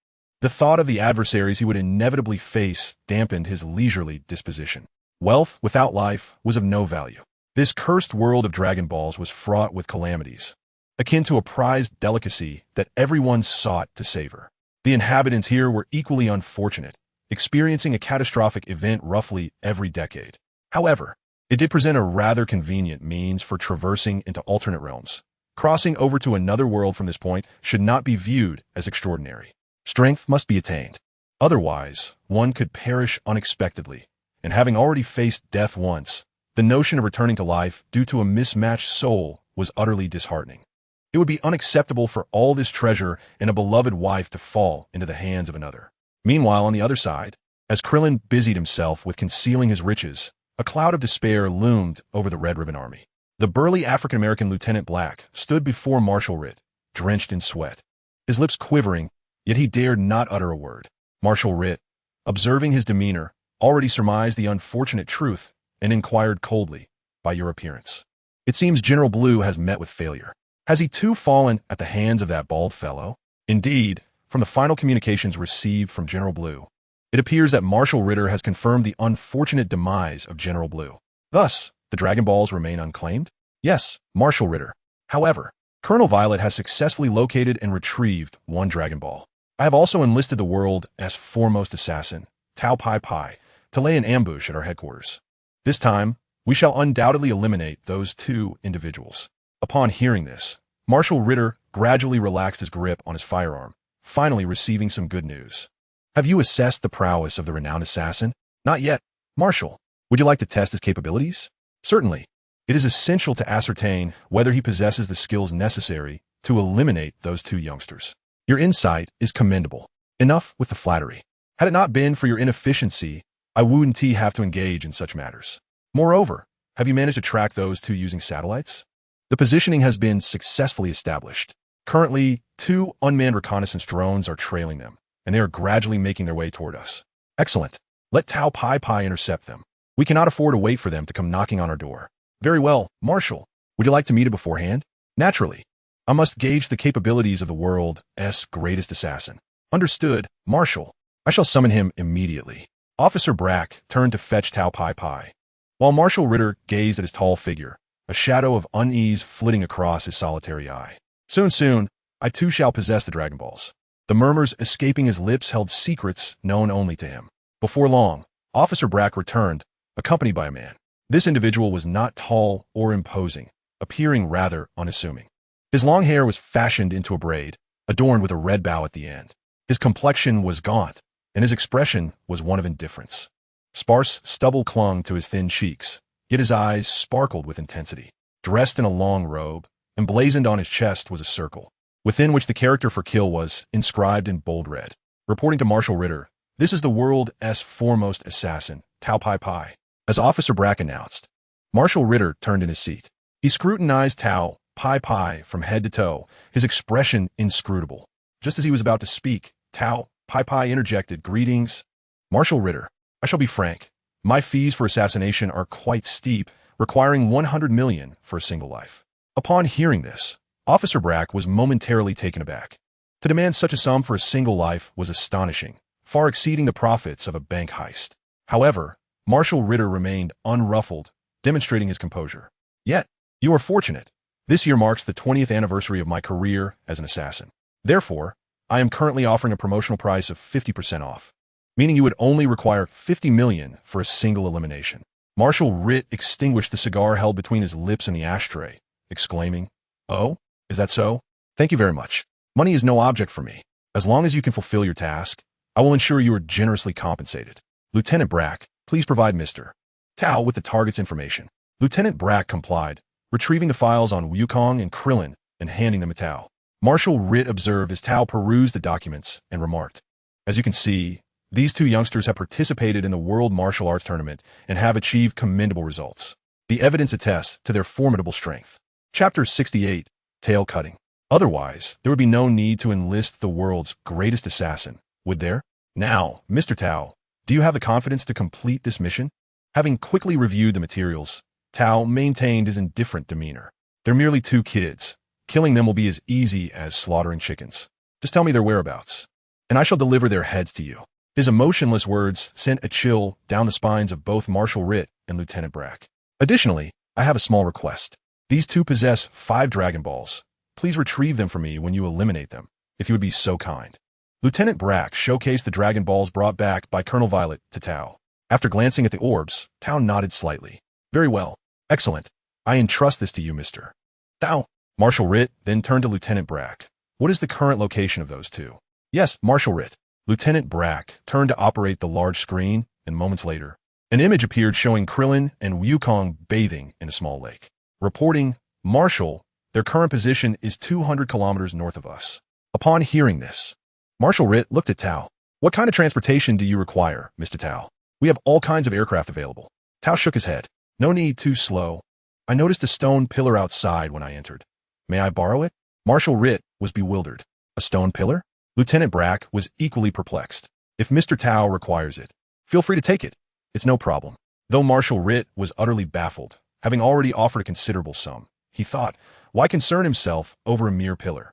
the thought of the adversaries he would inevitably face dampened his leisurely disposition. Wealth without life was of no value. This cursed world of Dragon Balls was fraught with calamities, akin to a prized delicacy that everyone sought to savor. The inhabitants here were equally unfortunate, experiencing a catastrophic event roughly every decade. However, it did present a rather convenient means for traversing into alternate realms. Crossing over to another world from this point should not be viewed as extraordinary. Strength must be attained. Otherwise, one could perish unexpectedly, and having already faced death once, the notion of returning to life due to a mismatched soul was utterly disheartening. It would be unacceptable for all this treasure and a beloved wife to fall into the hands of another. Meanwhile, on the other side, as Krillin busied himself with concealing his riches, a cloud of despair loomed over the Red Ribbon Army. The burly African-American Lieutenant Black stood before Marshal Ritt, drenched in sweat, his lips quivering, yet he dared not utter a word. Marshal Ritt, observing his demeanor, already surmised the unfortunate truth and inquired coldly, "By your appearance, it seems General Blue has met with failure. Has he too fallen at the hands of that bald fellow?" Indeed, from the final communications received from General Blue, it appears that Marshal Ritter has confirmed the unfortunate demise of General Blue. Thus, the Dragon Balls remain unclaimed? Yes, Marshal Ritter. However, Colonel Violet has successfully located and retrieved 1 Dragon Ball. I have also enlisted the world's foremost assassin, Tao Pai Pai, to lay an ambush at our headquarters. This time, we shall undoubtedly eliminate those 2 individuals. Upon hearing this, Marshal Ritter gradually relaxed his grip on his firearm, finally receiving some good news. "Have you assessed the prowess of the renowned assassin?" "Not yet. Marshal, would you like to test his capabilities?" "Certainly. It is essential to ascertain whether he possesses the skills necessary to eliminate those 2 youngsters. Your insight is commendable. Enough with the flattery. Had it not been for your inefficiency, I wouldn't have to engage in such matters. Moreover, have you managed to track those 2 using satellites?" "The positioning has been successfully established. Currently, 2 unmanned reconnaissance drones are trailing them, and they are gradually making their way toward us." "Excellent. Let Tao Pai Pai intercept them. We cannot afford to wait for them to come knocking on our door." "Very well, Marshal. Would you like to meet him beforehand?" "Naturally. I must gauge the capabilities of the world's greatest assassin." "Understood, Marshal. I shall summon him immediately." Officer Brack turned to fetch Tao Pai Pai, while Marshal Ritter gazed at his tall figure, a shadow of unease flitting across his solitary eye. Soon, I too shall possess the Dragon Balls. The murmurs escaping his lips held secrets known only to him. Before long, Officer Brack returned, accompanied by a man. This individual was not tall or imposing, appearing rather unassuming. His long hair was fashioned into a braid, adorned with a red bow at the end. His complexion was gaunt, and his expression was one of indifference. Sparse stubble clung to his thin cheeks, yet his eyes sparkled with intensity. Dressed in a long robe, emblazoned on his chest was a circle, within which the character for kill was inscribed in bold red. Reporting to Marshal Ritter, "This is the world's foremost assassin, Tao Pai Pai." As Officer Brack announced, Marshal Ritter turned in his seat. He scrutinized Tao Pai Pai from head to toe, his expression inscrutable. Just as he was about to speak, Tao Pai Pai interjected, "Greetings, Marshal Ritter. I shall be frank. My fees for assassination are quite steep, requiring 100 million for a single life." Upon hearing this, Officer Brack was momentarily taken aback. To demand such a sum for a single life was astonishing, far exceeding the profits of a bank heist. However, Marshal Ritter remained unruffled, demonstrating his composure. "Yet, you are fortunate. This year marks the 20th anniversary of my career as an assassin. Therefore, I am currently offering a promotional price of 50% off, meaning you would only require 50 million for a single elimination." Marshal Ritt extinguished the cigar held between his lips in the ashtray, exclaiming, "Oh, is that so? Thank you very much. Money is no object for me. As long as you can fulfill your task, I will ensure you are generously compensated. Lieutenant Brack, please provide Mr. Tao with the target's information." Lieutenant Brack complied, retrieving the files on Wukong and Krillin and handing them to Tao. Marshal Ritt observed as Tao perused the documents and remarked, "As you can see, these two youngsters have participated in the World Martial Arts Tournament and have achieved commendable results. The evidence attests to their formidable strength." Chapter 68, Tail Cutting. Otherwise, there would be no need to enlist the world's greatest assassin, would there? Now, Mr. Tao, do you have the confidence to complete this mission? Having quickly reviewed the materials, Tao maintained his indifferent demeanor. "They're merely two kids. Killing them will be as easy as slaughtering chickens. Just tell me their whereabouts, and I shall deliver their heads to you." His emotionless words sent a chill down the spines of both Marshal Ritt and Lieutenant Brack. "Additionally, I have a small request. These two possess 5 Dragon Balls. Please retrieve them for me when you eliminate them, if you would be so kind." Lieutenant Brack showcased the Dragon Balls brought back by Colonel Violet to Tao. After glancing at the orbs, Tao nodded slightly. "Very well. Excellent. I entrust this to you, Mr. Tao." Marshal Ritt then turned to Lieutenant Brack. "What is the current location of those two?" "Yes, Marshal Ritt." Lieutenant Brack turned to operate the large screen, and moments later, an image appeared showing Krillin and Wukong bathing in a small lake. Reporting, "Marshal, their current position is 200 kilometers north of us." Upon hearing this, Marshal Ritt looked at Tao. "What kind of transportation do you require, Mr. Tao?" "We have all kinds of aircraft available." Tao shook his head. "No need too slow. I noticed a stone pillar outside when I entered. May I borrow it?" Marshal Ritt was bewildered. "A stone pillar?" Lieutenant Brack was equally perplexed. "If Mr. Tao requires it, feel free to take it. It's no problem." Though Marshal Ritt was utterly baffled, having already offered a considerable sum, he thought, why concern himself over a mere pillar?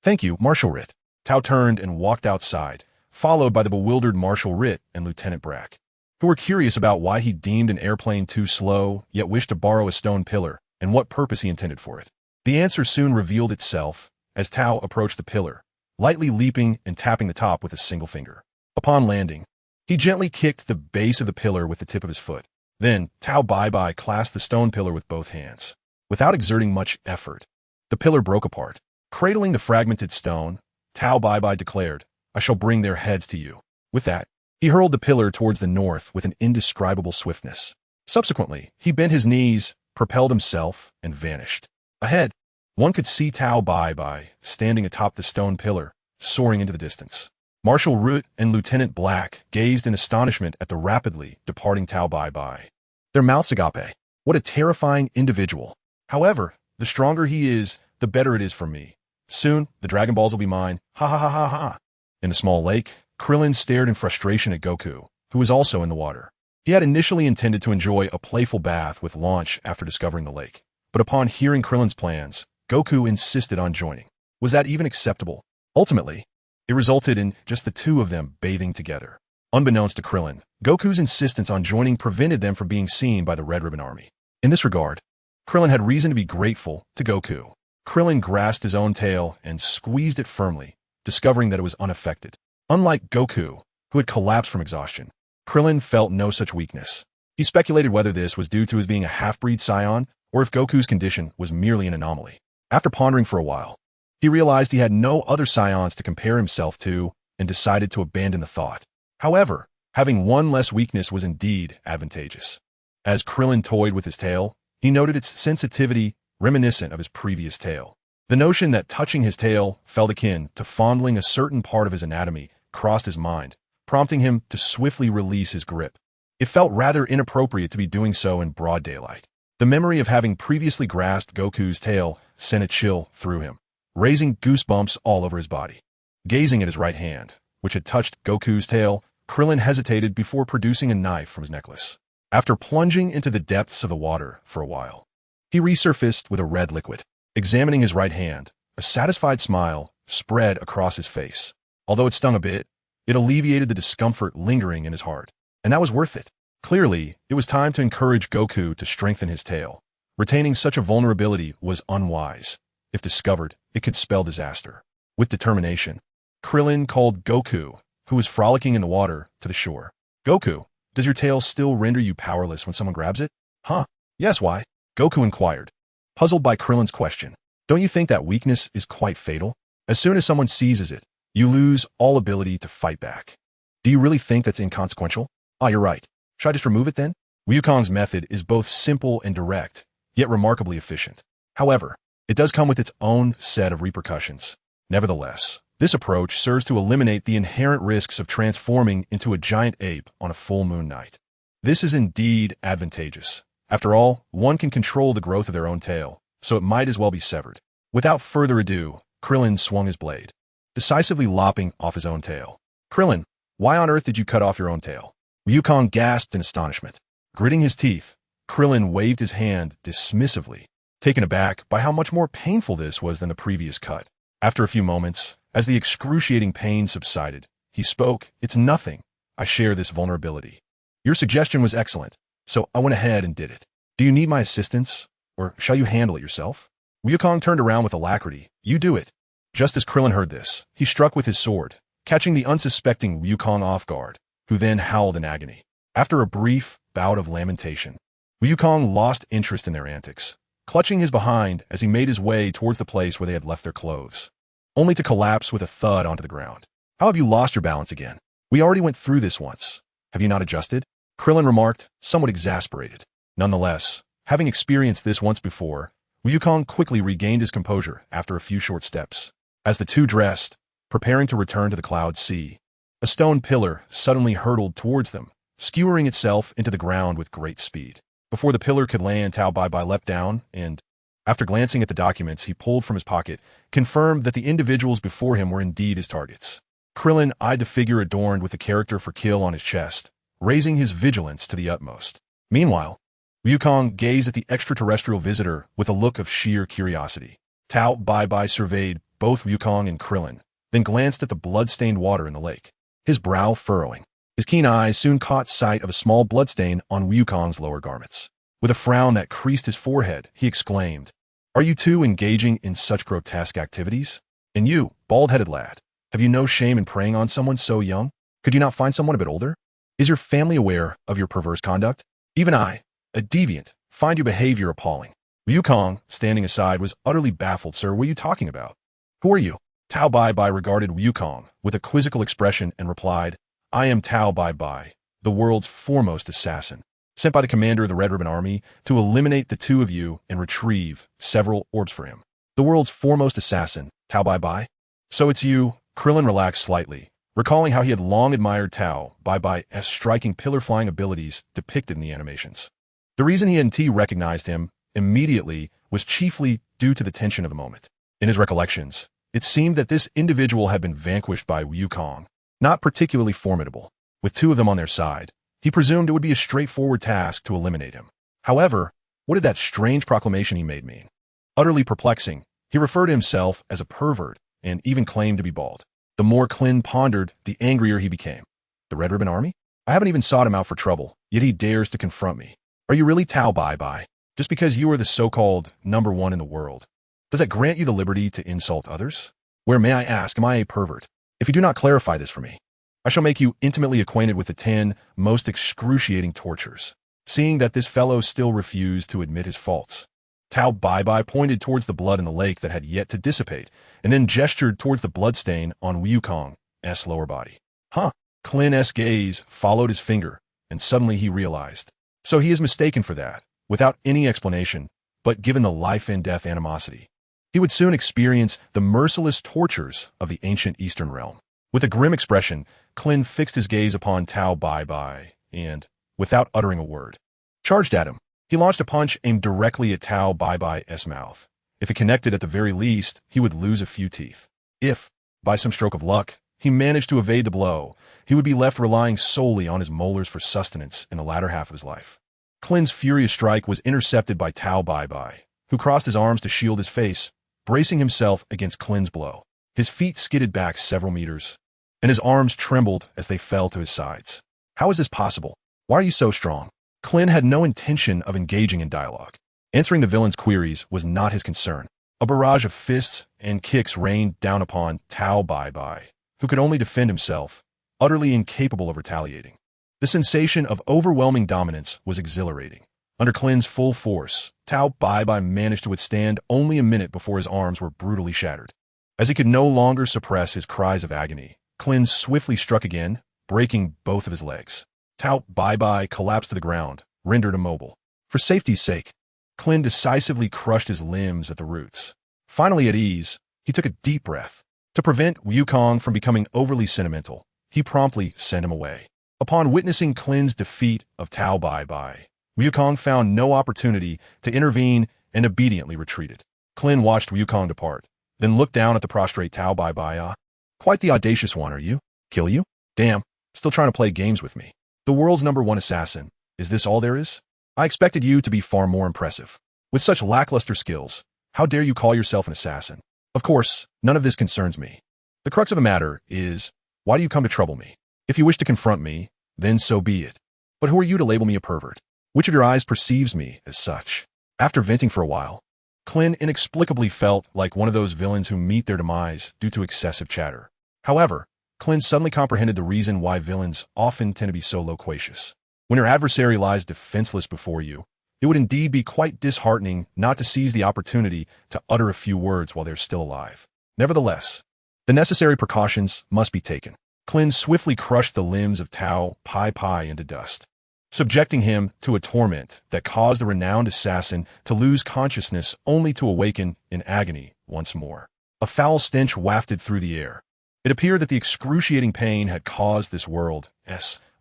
"Thank you, Marshal Ritt." Tao turned and walked outside, followed by the bewildered Marshal Ritt and Lieutenant Brack, who were curious about why he deemed an airplane too slow, yet wished to borrow a stone pillar, and what purpose he intended for it. The answer soon revealed itself as Tao approached the pillar, lightly leaping and tapping the top with a single finger. Upon landing, he gently kicked the base of the pillar with the tip of his foot. Then, Tao Bai clasped the stone pillar with both hands. Without exerting much effort, the pillar broke apart. Cradling the fragmented stone, Tao Bai declared, "I shall bring their heads to you." With that, he hurled the pillar towards the north with an indescribable swiftness. Subsequently, he bent his knees, propelled himself, and vanished. Ahead, one could see Tao Bai standing atop the stone pillar, soaring into the distance. Marshal Ritt and Lieutenant Brack gazed in astonishment at the rapidly departing Tao Bai. Their mouths agape. What a terrifying individual. However, the stronger he is, the better it is for me. Soon, the Dragon Balls will be mine. Ha ha ha ha ha. In the small lake, Krillin stared in frustration at Goku, who was also in the water. He had initially intended to enjoy a playful bath with Launch after discovering the lake, but upon hearing Krillin's plans, Goku insisted on joining. Was that even acceptable? Ultimately, it resulted in just the two of them bathing together. Unbeknownst to Krillin, Goku's insistence on joining prevented them from being seen by the Red Ribbon Army. In this regard, Krillin had reason to be grateful to Goku. Krillin grasped his own tail and squeezed it firmly, discovering that it was unaffected. Unlike Goku, who had collapsed from exhaustion, Krillin felt no such weakness. He speculated whether this was due to his being a half-breed Saiyan or if Goku's condition was merely an anomaly. After pondering for a while, he realized he had no other Saiyans to compare himself to and decided to abandon the thought. However, having one less weakness was indeed advantageous. As Krillin toyed with his tail, he noted its sensitivity reminiscent of his previous tail. The notion that touching his tail felt akin to fondling a certain part of his anatomy crossed his mind, prompting him to swiftly release his grip. It felt rather inappropriate to be doing so in broad daylight. The memory of having previously grasped Goku's tail sent a chill through him, raising goosebumps all over his body. Gazing at his right hand, which had touched Goku's tail, Krillin hesitated before producing a knife from his necklace. After plunging into the depths of the water for a while, he resurfaced with a red liquid. Examining his right hand, a satisfied smile spread across his face. Although it stung a bit, it alleviated the discomfort lingering in his heart. And that was worth it. Clearly, it was time to encourage Goku to strengthen his tail. Retaining such a vulnerability was unwise. If discovered, it could spell disaster. With determination, Krillin called Goku, who was frolicking in the water, to the shore. Goku, does your tail still render you powerless when someone grabs it? Huh? Yes, why? Goku inquired, puzzled by Krillin's question. Don't you think that weakness is quite fatal? As soon as someone seizes it, you lose all ability to fight back. Do you really think that's inconsequential? Ah, you're right. Should I just remove it then? Wukong's method is both simple and direct, yet remarkably efficient. However, it does come with its own set of repercussions. Nevertheless, this approach serves to eliminate the inherent risks of transforming into a giant ape on a full moon night. This is indeed advantageous. After all, one can control the growth of their own tail, so it might as well be severed. Without further ado, Krillin swung his blade, decisively lopping off his own tail. Krillin, why on earth did you cut off your own tail? Wukong gasped in astonishment. Gritting his teeth, Krillin waved his hand dismissively, taken aback by how much more painful this was than the previous cut. After a few moments, as the excruciating pain subsided, he spoke, "It's nothing. I share this vulnerability. Your suggestion was excellent, so I went ahead and did it. Do you need my assistance, or shall you handle it yourself?" Wukong turned around with alacrity. "You do it." Just as Krillin heard this, he struck with his sword, catching the unsuspecting Wukong off guard, who then howled in agony. After a brief bout of lamentation, Wukong lost interest in their antics, clutching his behind as he made his way towards the place where they had left their clothes, only to collapse with a thud onto the ground. "How have you lost your balance again? We already went through this once. Have you not adjusted?" Krillin remarked, somewhat exasperated. Nonetheless, having experienced this once before, Wukong quickly regained his composure after a few short steps. As the two dressed, preparing to return to the Cloud Sea, a stone pillar suddenly hurtled towards them, skewering itself into the ground with great speed. Before the pillar could land, Tao Bai Bai leapt down and, after glancing at the documents he pulled from his pocket, confirmed that the individuals before him were indeed his targets. Krillin eyed the figure adorned with the character for kill on his chest, raising his vigilance to the utmost. Meanwhile, Wukong gazed at the extraterrestrial visitor with a look of sheer curiosity. Tao Bai Bai surveyed both Wukong and Krillin, then glanced at the blood-stained water in the lake, his brow furrowing. His keen eyes soon caught sight of a small bloodstain on Wukong's lower garments. With a frown that creased his forehead, he exclaimed, "Are you two engaging in such grotesque activities? And you, bald-headed lad, have you no shame in preying on someone so young? Could you not find someone a bit older? Is your family aware of your perverse conduct? Even I, a deviant, find your behavior appalling." Wukong, standing aside, was utterly baffled. "Sir, what are you talking about? Who are you?" Tao Bai Bai regarded Wukong with a quizzical expression and replied, "I am Tao Bai Bai, the world's foremost assassin, sent by the commander of the Red Ribbon Army to eliminate the two of you and retrieve several orbs for him." "The world's foremost assassin, Tao Bai Bai? So it's you?" Krillin relaxed slightly, recalling how he had long admired Tao Bai Bai's striking pillar-flying abilities depicted in the animations. The reason he hadn't recognized him immediately was chiefly due to the tension of the moment. In his recollections, it seemed that this individual had been vanquished by Wukong, not particularly formidable. With two of them on their side, he presumed it would be a straightforward task to eliminate him. However, what did that strange proclamation he made mean? Utterly perplexing, he referred to himself as a pervert and even claimed to be bald. The more Krillin pondered, the angrier he became. The Red Ribbon Army? I haven't even sought him out for trouble, yet he dares to confront me. Are you really Tao Bai Bai? Just because you are the so-called #1 in the world, Does that grant you the liberty to insult others? Where, may I ask, am I a pervert? If you do not clarify this for me, I shall make you intimately acquainted with the 10 most excruciating tortures. Seeing that this fellow still refused to admit his faults, Tao Bai pointed towards the blood in the lake that had yet to dissipate, and then gestured towards the bloodstain on Wukong's lower body. Huh? Klin's gaze followed his finger, and suddenly he realized. So he is mistaken for that, without any explanation, but given the life and death animosity. He would soon experience the merciless tortures of the ancient Eastern realm. With a grim expression, Krillin fixed his gaze upon Tao Bai and, without uttering a word, charged at him. He launched a punch aimed directly at Tao Bai's mouth. If it connected at the very least, he would lose a few teeth. If, by some stroke of luck, he managed to evade the blow, he would be left relying solely on his molars for sustenance in the latter half of his life. Klin's furious strike was intercepted by Tao Bai, who crossed his arms to shield his face, bracing himself against Klin's blow. His feet skidded back several meters, and his arms trembled as they fell to his sides. How is this possible? Why are you so strong? Krillin had no intention of engaging in dialogue. Answering the villain's queries was not his concern. A barrage of fists and kicks rained down upon Tao Bai, who could only defend himself, utterly incapable of retaliating. The sensation of overwhelming dominance was exhilarating. Under Klin's full force, Tao Bai managed to withstand only a minute before his arms were brutally shattered. As he could no longer suppress his cries of agony, Krillin swiftly struck again, breaking both of his legs. Tao Bai collapsed to the ground, rendered immobile. For safety's sake, Krillin decisively crushed his limbs at the roots. Finally at ease, he took a deep breath. To prevent Wukong from becoming overly sentimental, he promptly sent him away. Upon witnessing Klin's defeat of Tao Bai, Wukong found no opportunity to intervene and obediently retreated. Krillin watched Wukong depart, then looked down at the prostrate Tao Bai. Quite the audacious one, are you? Kill you? Damn, still trying to play games with me. The world's #1 assassin. Is this all there is? I expected you to be far more impressive. With such lackluster skills, how dare you call yourself an assassin? Of course, none of this concerns me. The crux of the matter is, why do you come to trouble me? If you wish to confront me, then so be it. But who are you to label me a pervert? Which of your eyes perceives me as such? After venting for a while, Krillin inexplicably felt like one of those villains who meet their demise due to excessive chatter. However, Krillin suddenly comprehended the reason why villains often tend to be so loquacious. When your adversary lies defenseless before you, it would indeed be quite disheartening not to seize the opportunity to utter a few words while they're still alive. Nevertheless, the necessary precautions must be taken. Krillin swiftly crushed the limbs of Tao Bai into dust, subjecting him to a torment that caused the renowned assassin to lose consciousness only to awaken in agony once more. A foul stench wafted through the air. It appeared that the excruciating pain had caused this world's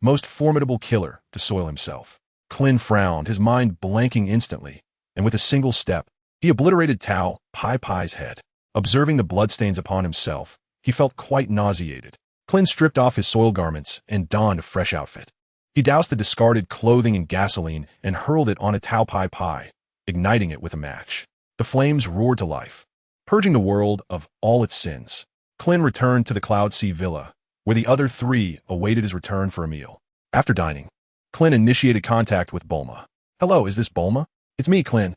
most formidable killer to soil himself. Krillin frowned, his mind blanking instantly, and with a single step, he obliterated Tao Bai's head. Observing the bloodstains upon himself, he felt quite nauseated. Krillin stripped off his soiled garments and donned a fresh outfit. He doused the discarded clothing in gasoline and hurled it onto Tao Bai, igniting it with a match. The flames roared to life, purging the world of all its sins. Krillin returned to the Cloud Sea Villa, where the other 3 awaited his return for a meal. After dining, Krillin initiated contact with Bulma. Hello, is this Bulma? It's me, Krillin.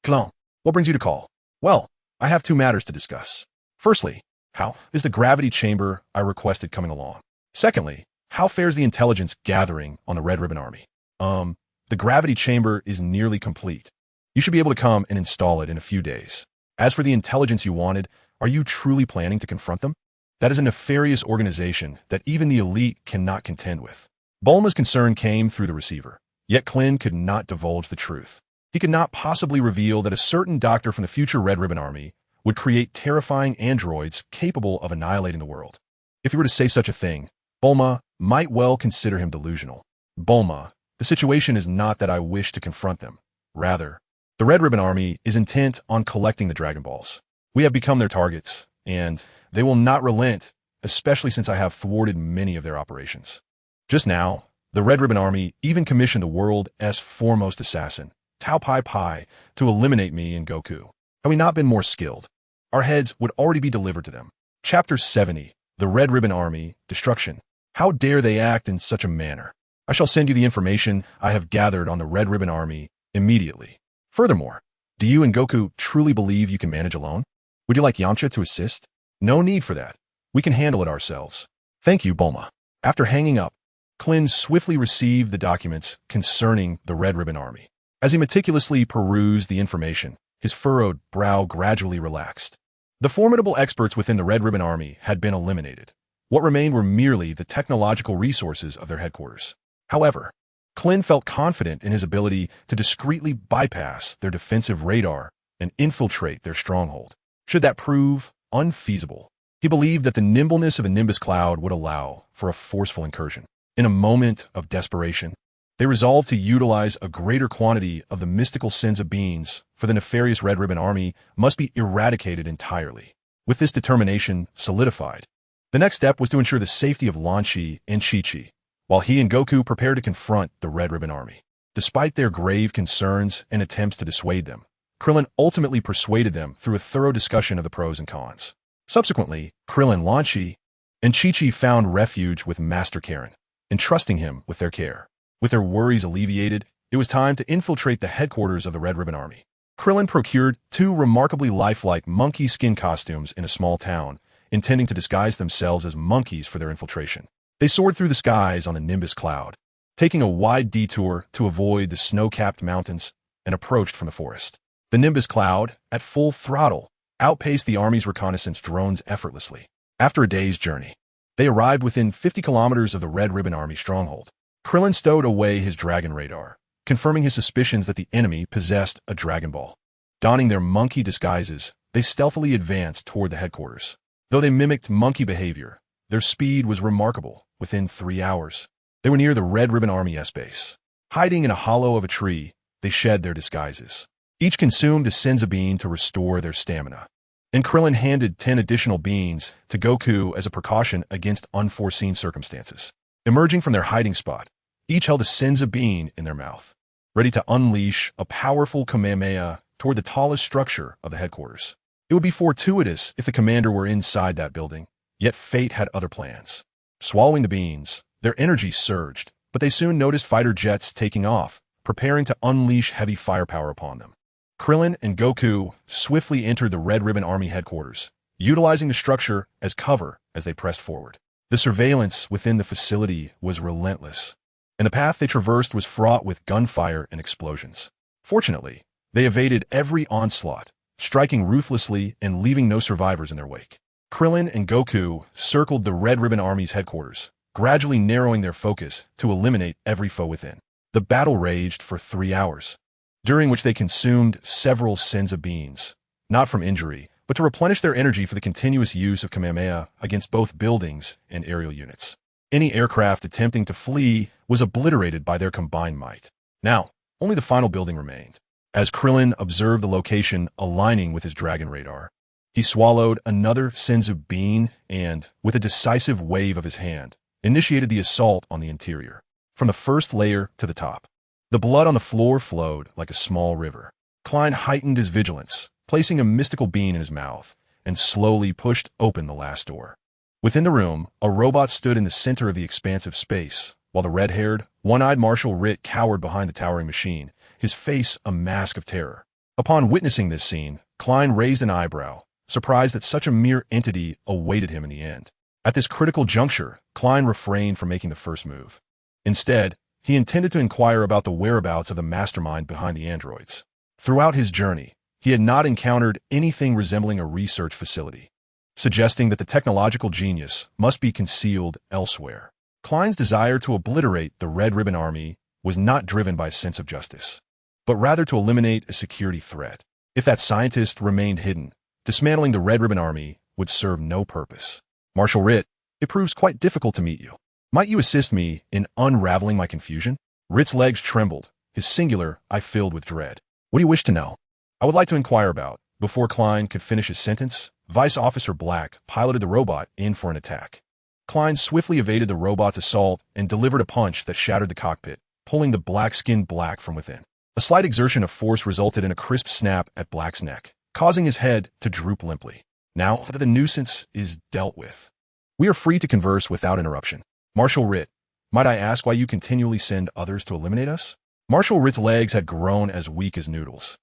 Krillin. What brings you to call? Well, I have 2 matters to discuss. Firstly, how is the gravity chamber I requested coming along? Secondly, how fares the intelligence gathering on the Red Ribbon Army? The gravity chamber is nearly complete. You should be able to come and install it in a few days. As for the intelligence you wanted, are you truly planning to confront them? That is a nefarious organization that even the elite cannot contend with. Bulma's concern came through the receiver, yet Krillin could not divulge the truth. He could not possibly reveal that a certain doctor from the future Red Ribbon Army would create terrifying androids capable of annihilating the world. If he were to say such a thing, Bulma might well consider him delusional. Bulma, the situation is not that I wish to confront them. Rather, the Red Ribbon Army is intent on collecting the Dragon Balls. We have become their targets, and they will not relent, especially since I have thwarted many of their operations. Just now, the Red Ribbon Army even commissioned the world's foremost assassin, Tao Bai, to eliminate me and Goku. Had we not been more skilled, our heads would already be delivered to them. Chapter 70, The Red Ribbon Army, Destruction. How dare they act in such a manner? I shall send you the information I have gathered on the Red Ribbon Army immediately. Furthermore, Do you and Goku truly believe you can manage alone? Would you like Yamcha to assist? No need for that. We can handle it ourselves. Thank you, Bulma. After hanging up, Krillin swiftly received the documents concerning the Red Ribbon Army. As he meticulously perused the information, his furrowed brow gradually relaxed. The formidable experts within the Red Ribbon Army had been eliminated. What remained were merely the technological resources of their headquarters. However, Krillin felt confident in his ability to discreetly bypass their defensive radar and infiltrate their stronghold. Should that prove unfeasible, he believed that the nimbleness of a Nimbus cloud would allow for a forceful incursion. In a moment of desperation, they resolved to utilize a greater quantity of the mystical Senza beans, for the nefarious Red Ribbon Army must be eradicated entirely. With this determination solidified, the next step was to ensure the safety of Lan Chi and Chi-Chi, while he and Goku prepared to confront the Red Ribbon Army. Despite their grave concerns and attempts to dissuade them, Krillin ultimately persuaded them through a thorough discussion of the pros and cons. Subsequently, Krillin, Lan Chi, and Chi-Chi found refuge with Master Karen, entrusting him with their care. With their worries alleviated, it was time to infiltrate the headquarters of the Red Ribbon Army. Krillin procured 2 remarkably lifelike monkey skin costumes in a small town, intending to disguise themselves as monkeys for their infiltration. They soared through the skies on the Nimbus cloud, taking a wide detour to avoid the snow-capped mountains, and approached from the forest. The Nimbus cloud, at full throttle, outpaced the army's reconnaissance drones effortlessly. After a day's journey, they arrived within 50 kilometers of the Red Ribbon Army stronghold. Krillin stowed away his dragon radar, confirming his suspicions that the enemy possessed a Dragon Ball. Donning their monkey disguises, they stealthily advanced toward the headquarters. Though they mimicked monkey behavior, their speed was remarkable. Within 3 hours, they were near the Red Ribbon Army's base. Hiding in a hollow of a tree, they shed their disguises. Each consumed a Senza bean to restore their stamina. And Krillin handed 10 additional beans to Goku as a precaution against unforeseen circumstances. Emerging from their hiding spot, each held a Senza bean in their mouth, ready to unleash a powerful Kamehameha toward the tallest structure of the headquarters. It would be fortuitous if the commander were inside that building, yet fate had other plans. Swallowing the beans, their energy surged, but they soon noticed fighter jets taking off, preparing to unleash heavy firepower upon them. Krillin and Goku swiftly entered the Red Ribbon Army headquarters, utilizing the structure as cover as they pressed forward. The surveillance within the facility was relentless, and the path they traversed was fraught with gunfire and explosions. Fortunately, they evaded every onslaught, striking ruthlessly and leaving no survivors in their wake. Krillin and Goku circled the Red Ribbon Army's headquarters, gradually narrowing their focus to eliminate every foe within. The battle raged for 3 hours, during which they consumed several Senza beans, not from injury, but to replenish their energy for the continuous use of Kamehameha against both buildings and aerial units. Any aircraft attempting to flee was obliterated by their combined might. Now, only the final building remained. As Krillin observed the location aligning with his dragon radar, he swallowed another Senzu bean and, with a decisive wave of his hand, initiated the assault on the interior, from the first layer to the top. The blood on the floor flowed like a small river. Klein heightened his vigilance, placing a mystical bean in his mouth, and slowly pushed open the last door. Within the room, a robot stood in the center of the expansive space, while the red-haired, one-eyed Marshal Rit cowered behind the towering machine, his face a mask of terror. Upon witnessing this scene, Klein raised an eyebrow, surprised that such a mere entity awaited him in the end. At this critical juncture, Klein refrained from making the first move. Instead, he intended to inquire about the whereabouts of the mastermind behind the androids. Throughout his journey, he had not encountered anything resembling a research facility, suggesting that the technological genius must be concealed elsewhere. Klein's desire to obliterate the Red Ribbon Army was not driven by a sense of justice, but rather to eliminate a security threat. If that scientist remained hidden, dismantling the Red Ribbon Army would serve no purpose. Marshal Rit, it proves quite difficult to meet you. Might you assist me in unraveling my confusion? Rit's legs trembled, his singular eye filled with dread. What do you wish to know? I would like to inquire about. Before Klein could finish his sentence, Vice Officer Black piloted the robot in for an attack. Klein swiftly evaded the robot's assault and delivered a punch that shattered the cockpit, pulling the black skin black from within. A slight exertion of force resulted in a crisp snap at Black's neck, causing his head to droop limply. Now that the nuisance is dealt with, we are free to converse without interruption. Marshal Rit, might I ask why you continually send others to eliminate us? Marshal Rit's legs had grown as weak as noodles,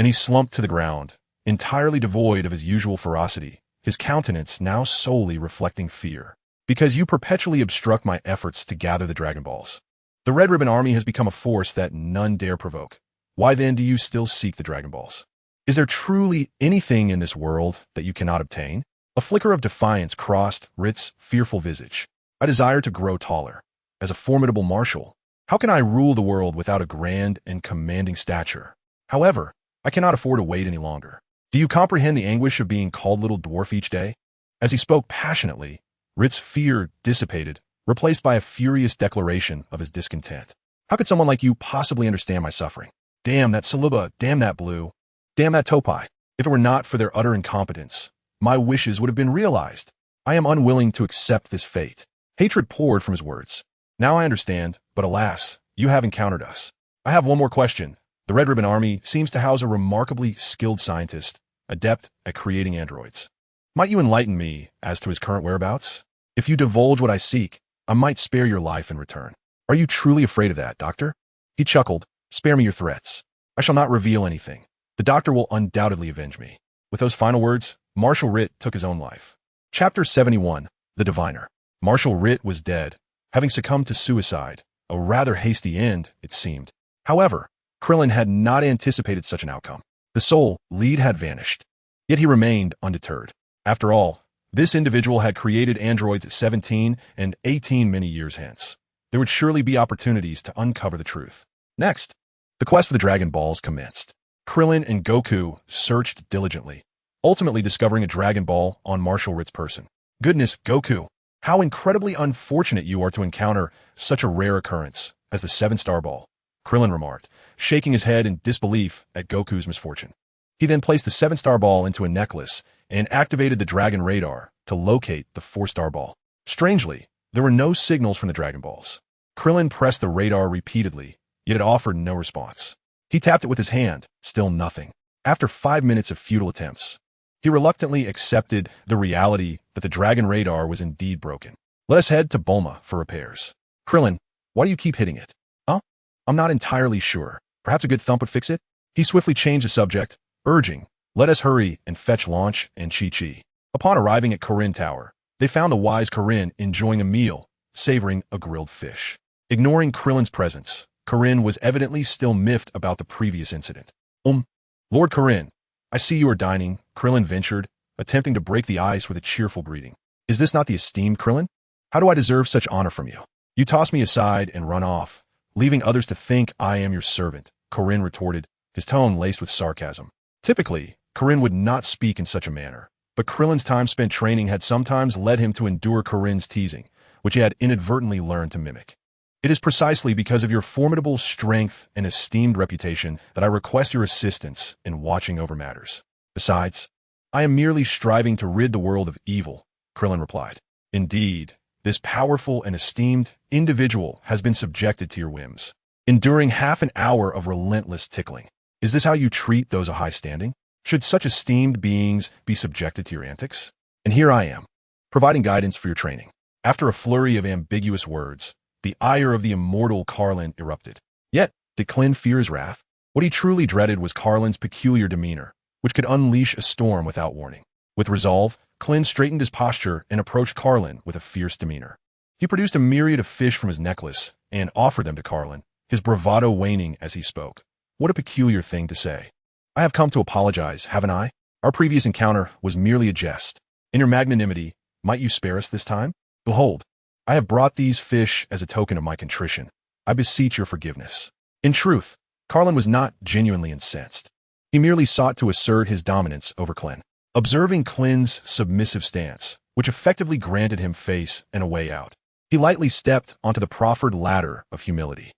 and he slumped to the ground, entirely devoid of his usual ferocity, his countenance now solely reflecting fear. Because you perpetually obstruct my efforts to gather the Dragon Balls. The Red Ribbon Army has become a force that none dare provoke. Why then do you still seek the Dragon Balls? Is there truly anything in this world that you cannot obtain? A flicker of defiance crossed Rit's fearful visage. I desire to grow taller. As a formidable marshal, how can I rule the world without a grand and commanding stature? However, I cannot afford to wait any longer. Do you comprehend the anguish of being called little dwarf each day? As he spoke passionately, Rit's fear dissipated, replaced by a furious declaration of his discontent. How could someone like you possibly understand my suffering? Damn that Saliba, damn that Blue, damn that Topai. If it were not for their utter incompetence, my wishes would have been realized. I am unwilling to accept this fate. Hatred poured from his words. Now I understand, but alas, you have encountered us. I have one more question. The Red Ribbon Army seems to house a remarkably skilled scientist, adept at creating androids. Might you enlighten me as to his current whereabouts? If you divulge what I seek, I might spare your life in return. Are you truly afraid of that, Doctor? He chuckled. Spare me your threats. I shall not reveal anything. The Doctor will undoubtedly avenge me. With those final words, Marshal Rit took his own life. Chapter 71, The Diviner. Marshal Rit was dead, having succumbed to suicide, a rather hasty end, it seemed. However, Krillin had not anticipated such an outcome. The soul lead had vanished. Yet he remained undeterred. After all, this individual had created androids at 17 and 18 many years hence. There would surely be opportunities to uncover the truth. Next, the quest for the Dragon Balls commenced. Krillin and Goku searched diligently, ultimately discovering a Dragon Ball on Marshal Rit's person. Goodness, Goku, how incredibly unfortunate you are to encounter such a rare occurrence as the 7-star ball, Krillin remarked, shaking his head in disbelief at Goku's misfortune. He then placed the 7-star ball into a necklace and activated the Dragon Radar to locate the 4-star ball. Strangely, there were no signals from the Dragon Balls. Krillin pressed the radar repeatedly, yet it offered no response. He tapped it with his hand, still nothing. After 5 minutes of futile attempts, he reluctantly accepted the reality that the Dragon Radar was indeed broken. Let us head to Bulma for repairs. Krillin, why do you keep hitting it? Huh? I'm not entirely sure. Perhaps a good thump would fix it? He swiftly changed the subject, urging, let us hurry and fetch Launch and Chi-Chi. Upon arriving at Krillin Tower, they found the wise Krillin enjoying a meal, savoring a grilled fish. Ignoring Krillin's presence, Krillin was evidently still miffed about the previous incident. Lord Krillin, I see you are dining, Krillin ventured, attempting to break the ice with a cheerful greeting. Is this not the esteemed Krillin? How do I deserve such honor from you? You toss me aside and run off, leaving others to think I am your servant, Krillin retorted, his tone laced with sarcasm. Typically, Krillin would not speak in such a manner, but Krillin's time spent training had sometimes led him to endure Krillin's teasing, which he had inadvertently learned to mimic. It is precisely because of your formidable strength and esteemed reputation that I request your assistance in watching over matters. Besides, I am merely striving to rid the world of evil, Krillin replied. Indeed, this powerful and esteemed individual has been subjected to your whims, enduring half an hour of relentless tickling. Is this how you treat those of high standing? Should such esteemed beings be subjected to your antics? And here I am, providing guidance for your training. After a flurry of ambiguous words, the ire of the immortal Krillin erupted. Yet, did Krillin fear his wrath? What he truly dreaded was Krillin's peculiar demeanor, which could unleash a storm without warning. With resolve, Krillin straightened his posture and approached Krillin with a fierce demeanor. He produced a myriad of fish from his necklace and offered them to Krillin, his bravado waning as he spoke. What a peculiar thing to say. I have come to apologize, haven't I? Our previous encounter was merely a jest. In your magnanimity, might you spare us this time? Behold, I have brought these fish as a token of my contrition. I beseech your forgiveness. In truth, Krillin was not genuinely incensed. He merely sought to assert his dominance over Krillin. Observing Krillin's submissive stance, which effectively granted him face and a way out, he lightly stepped onto the proffered ladder of humility.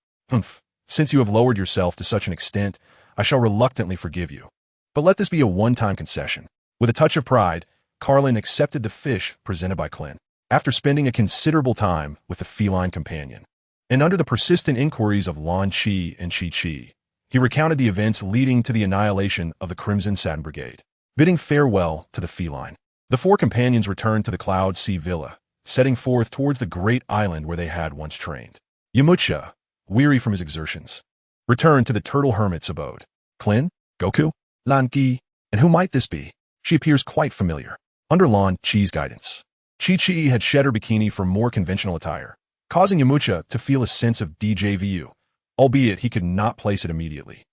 Since you have lowered yourself to such an extent, I shall reluctantly forgive you. But let this be a one-time concession. With a touch of pride, Krillin accepted the fish presented by Krillin. After spending a considerable time with the feline companion, and under the persistent inquiries of Lan Chi and Chi-Chi, he recounted the events leading to the annihilation of the Crimson Satin Brigade. Bidding farewell to the feline, the four companions returned to the Cloud Sea Villa, setting forth towards the great island where they had once trained. Yamcha, weary from his exertions, returned to the Turtle Hermit's abode. Krillin, Goku, Lanqi, and who might this be? She appears quite familiar. Under Lan Qi's guidance, Chi-Chi had shed her bikini for more conventional attire, causing Yamcha to feel a sense of déjà vu, albeit he could not place it immediately.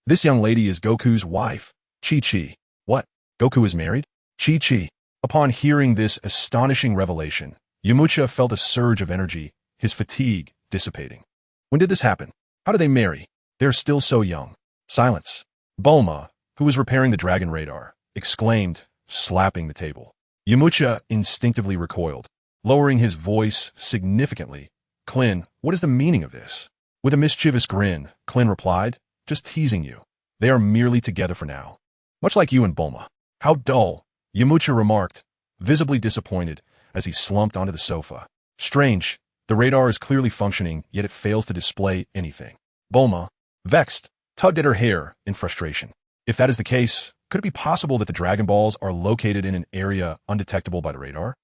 This young lady is Goku's wife, Chi-Chi. What? Goku is married? Chi-Chi. Upon hearing this astonishing revelation, Yamcha felt a surge of energy, his fatigue dissipating. When did this happen? How did they marry? They are still so young. Silence. Bulma, who was repairing the dragon radar, exclaimed, slapping the table. Yamcha instinctively recoiled, lowering his voice significantly. Krillin, what is the meaning of this? With a mischievous grin, Krillin replied, just teasing you. They are merely together for now. Much like you and Bulma. How dull, Yamcha remarked, visibly disappointed as he slumped onto the sofa. Strange, the radar is clearly functioning, yet it fails to display anything. Bulma, vexed, tugged at her hair in frustration. If that is the case, could it be possible that the Dragon Balls are located in an area undetectable by the radar?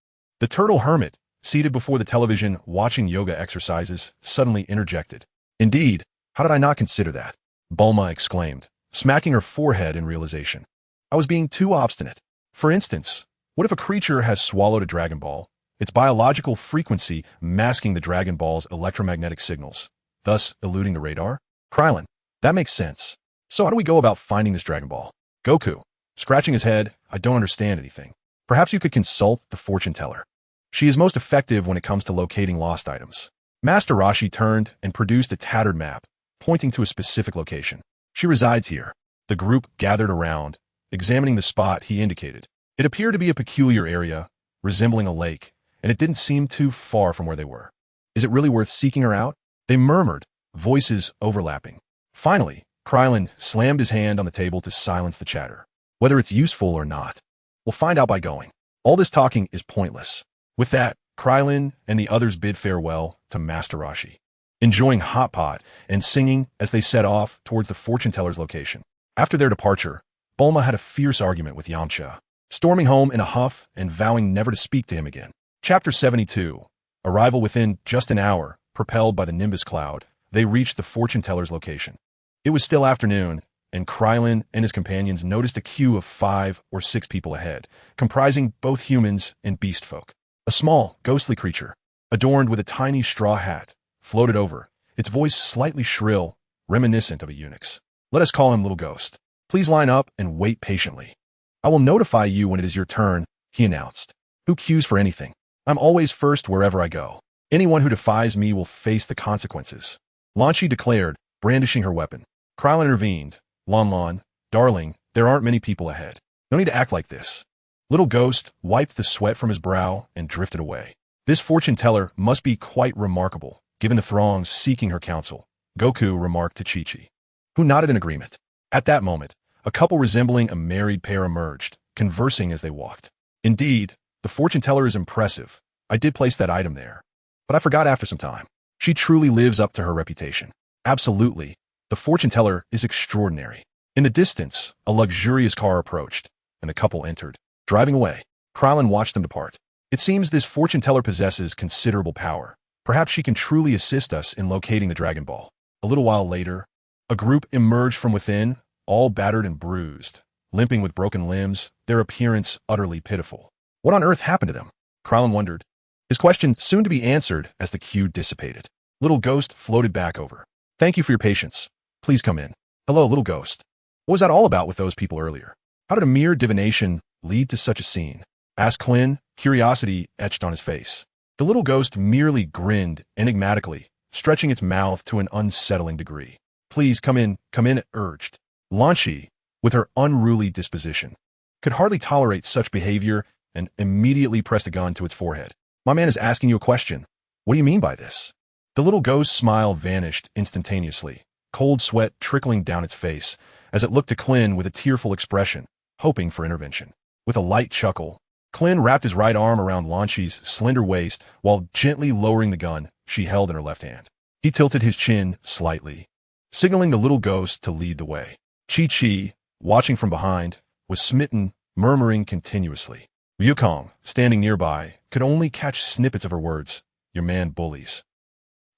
The turtle hermit, seated before the television watching yoga exercises, suddenly interjected. Indeed, how did I not consider that? Bulma exclaimed, smacking her forehead in realization. I was being too obstinate. For instance, what if a creature has swallowed a Dragon Ball, its biological frequency masking the Dragon Ball's electromagnetic signals, thus eluding the radar? Krillin, that makes sense. So how do we go about finding this Dragon Ball? Goku, scratching his head, I don't understand anything. Perhaps you could consult the fortune teller. She is most effective when it comes to locating lost items. Master Roshi turned and produced a tattered map, pointing to a specific location. She resides here. The group gathered around, examining the spot he indicated. It appeared to be a peculiar area, resembling a lake, and it didn't seem too far from where they were. Is it really worth seeking her out? They murmured, voices overlapping. Finally, Krillin slammed his hand on the table to silence the chatter. Whether it's useful or not, we'll find out by going. All this talking is pointless. With that, Krillin and the others bid farewell to Master Roshi, enjoying hot pot and singing as they set off towards the fortune teller's location. After their departure, Bulma had a fierce argument with Yamcha, storming home in a huff and vowing never to speak to him again. Chapter 72. Arrival within just an hour, propelled by the Nimbus cloud, they reached the fortune teller's location. It was still afternoon, and Krillin and his companions noticed a queue of 5 or 6 people ahead, comprising both humans and beast folk. A small, ghostly creature, adorned with a tiny straw hat, floated over, its voice slightly shrill, reminiscent of a eunuch's. Let us call him Little Ghost. Please line up and wait patiently. I will notify you when it is your turn, he announced. Who queues for anything? I'm always first wherever I go. Anyone who defies me will face the consequences. Lan Qi declared, brandishing her weapon. Krillin intervened. Lan, darling, there aren't many people ahead. No need to act like this. Little Ghost wiped the sweat from his brow and drifted away. This fortune teller must be quite remarkable, given the throngs seeking her counsel, Goku remarked to Chi-Chi, who nodded in agreement. At that moment, a couple resembling a married pair emerged, conversing as they walked. Indeed, the fortune teller is impressive. I did place that item there, but I forgot after some time. She truly lives up to her reputation. Absolutely, the fortune teller is extraordinary. In the distance, a luxurious car approached, and the couple entered. Driving away, Krillin watched them depart. It seems this fortune teller possesses considerable power. Perhaps she can truly assist us in locating the Dragon Ball. A little while later, a group emerged from within, all battered and bruised, limping with broken limbs, their appearance utterly pitiful. What on earth happened to them? Krillin wondered. His question soon to be answered as the queue dissipated. Little Ghost floated back over. Thank you for your patience. Please come in. Hello, Little Ghost. What was that all about with those people earlier? How did a mere divination lead to such a scene? Asked Krillin, curiosity etched on his face. The Little Ghost merely grinned enigmatically, stretching its mouth to an unsettling degree. Please come in, it urged. Lan Qi, with her unruly disposition, could hardly tolerate such behavior and immediately pressed a gun to its forehead. My man is asking you a question. What do you mean by this? The Little Ghost's smile vanished instantaneously, cold sweat trickling down its face, as it looked to Krillin with a tearful expression, hoping for intervention. With a light chuckle, Krillin wrapped his right arm around Lan Qi's slender waist while gently lowering the gun she held in her left hand. He tilted his chin slightly, signaling the Little Ghost to lead the way. Chi-Chi, watching from behind, was smitten, murmuring continuously. Ryukong, standing nearby, could only catch snippets of her words. Your man bullies.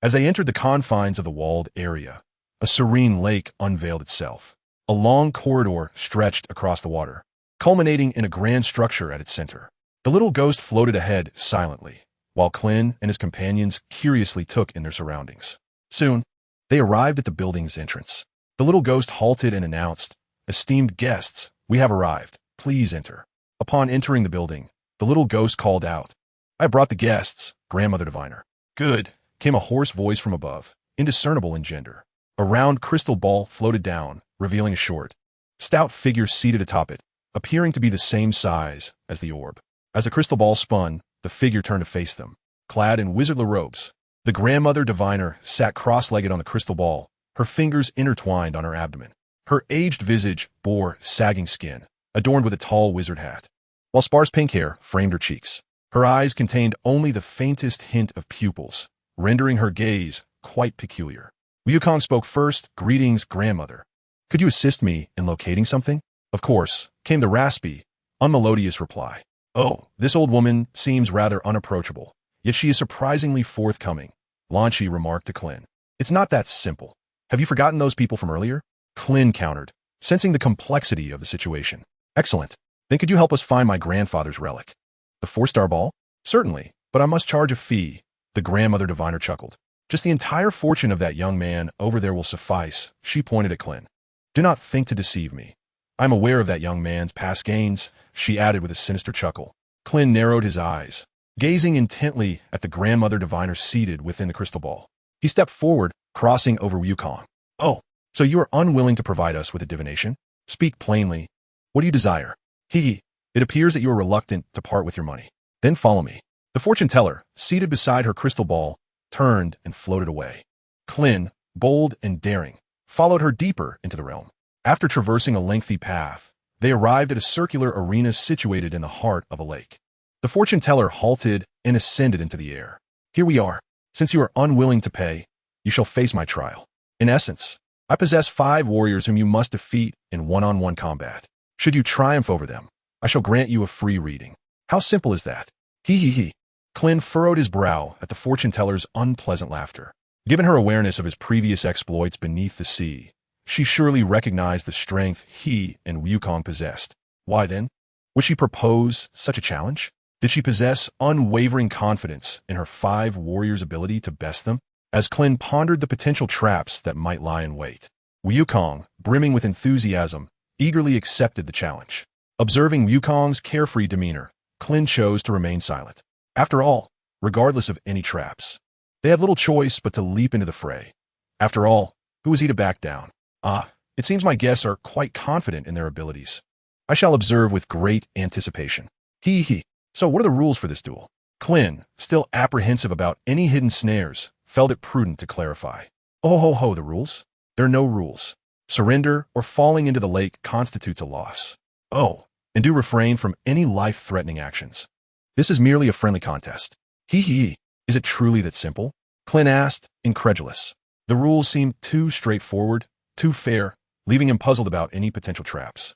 As they entered the confines of the walled area, a serene lake unveiled itself. A long corridor stretched across the water, culminating in a grand structure at its center. The little ghost floated ahead silently, while Krillin and his companions curiously took in their surroundings. Soon, they arrived at the building's entrance. The little ghost halted and announced, "Esteemed guests, we have arrived. Please enter." Upon entering the building, the little ghost called out, "I brought the guests, Grandmother Diviner." "Good," came a hoarse voice from above, indiscernible in gender. A round crystal ball floated down, revealing a short, stout figure seated atop it, appearing to be the same size as the orb. As the crystal ball spun, the figure turned to face them. Clad in wizardly robes, the Grandmother Diviner sat cross-legged on the crystal ball, her fingers intertwined on her abdomen. Her aged visage bore sagging skin, adorned with a tall wizard hat, while sparse pink hair framed her cheeks. Her eyes contained only the faintest hint of pupils, rendering her gaze quite peculiar. Wukong spoke first. "Greetings, Grandmother. Could you assist me in locating something?" "Of course," came the raspy, unmelodious reply. "Oh, this old woman seems rather unapproachable, yet she is surprisingly forthcoming," Lan Shi remarked to Krillin. "It's not that simple. Have you forgotten those people from earlier?" Krillin countered, sensing the complexity of the situation. "Excellent. Then could you help us find my grandfather's relic?" "The 4-star ball?" "Certainly, but I must charge a fee," the Grandmother Diviner chuckled. "Just the entire fortune of that young man over there will suffice," she pointed at Krillin. "Do not think to deceive me. I'm aware of that young man's past gains," she added with a sinister chuckle. Krillin narrowed his eyes, gazing intently at the Grandmother Diviner seated within the crystal ball. He stepped forward, crossing over Wukong. "Oh, so you are unwilling to provide us with a divination? Speak plainly. What do you desire?" "It appears that you are reluctant to part with your money. Then follow me." The fortune teller, seated beside her crystal ball, turned and floated away. Krillin, bold and daring, followed her deeper into the realm. After traversing a lengthy path, they arrived at a circular arena situated in the heart of a lake. The fortune teller halted and ascended into the air. "Here we are. Since you are unwilling to pay, you shall face my trial. In essence, I possess 5 warriors whom you must defeat in one-on-one combat. Should you triumph over them, I shall grant you a free reading. How simple is that?" Krillin furrowed his brow at the fortune teller's unpleasant laughter. Given her awareness of his previous exploits beneath the sea, she surely recognized the strength he and Wukong possessed. Why then would she propose such a challenge? Did she possess unwavering confidence in her 5 warriors' ability to best them? As Krillin pondered the potential traps that might lie in wait, Wukong, brimming with enthusiasm, eagerly accepted the challenge. Observing Wukong's carefree demeanor, Krillin chose to remain silent. After all, regardless of any traps, they had little choice but to leap into the fray. After all, who was he to back down? It seems my guests are quite confident in their abilities. I shall observe with great anticipation. So what are the rules for this duel? Krillin, still apprehensive about any hidden snares, felt it prudent to clarify. The rules? There are no rules. Surrender or falling into the lake constitutes a loss. And do refrain from any life-threatening actions. This is merely a friendly contest. Is it truly that simple? Krillin asked, incredulous. The rules seemed too straightforward, too fair, leaving him puzzled about any potential traps.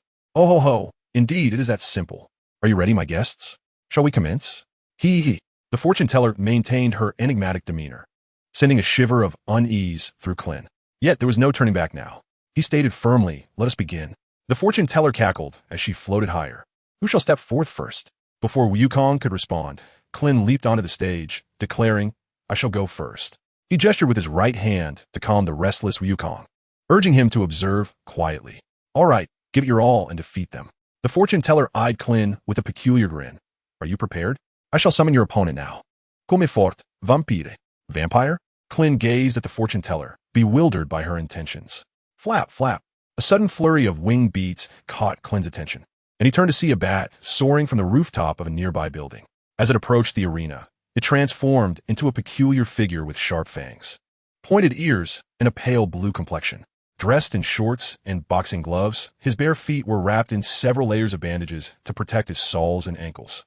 Indeed, it is that simple. Are you ready, my guests? Shall we commence? The fortune teller maintained her enigmatic demeanor, sending a shiver of unease through Krillin. Yet there was no turning back now. He stated firmly, "Let us begin." The fortune teller cackled as she floated higher. "Who shall step forth first?" Before Wukong could respond, Krillin leaped onto the stage, declaring, "I shall go first." He gestured with his right hand to calm the restless Wukong, urging him to observe quietly. "All right, give it your all and defeat them." The fortune teller eyed Krillin with a peculiar grin. "Are you prepared? I shall summon your opponent now." "Come fort, vampire." "Vampire?" Krillin gazed at the fortune teller, bewildered by her intentions. Flap, flap. A sudden flurry of wing beats caught Klin's attention, and he turned to see a bat soaring from the rooftop of a nearby building. As it approached the arena, it transformed into a peculiar figure with sharp fangs, pointed ears, and a pale blue complexion. Dressed in shorts and boxing gloves, his bare feet were wrapped in several layers of bandages to protect his soles and ankles.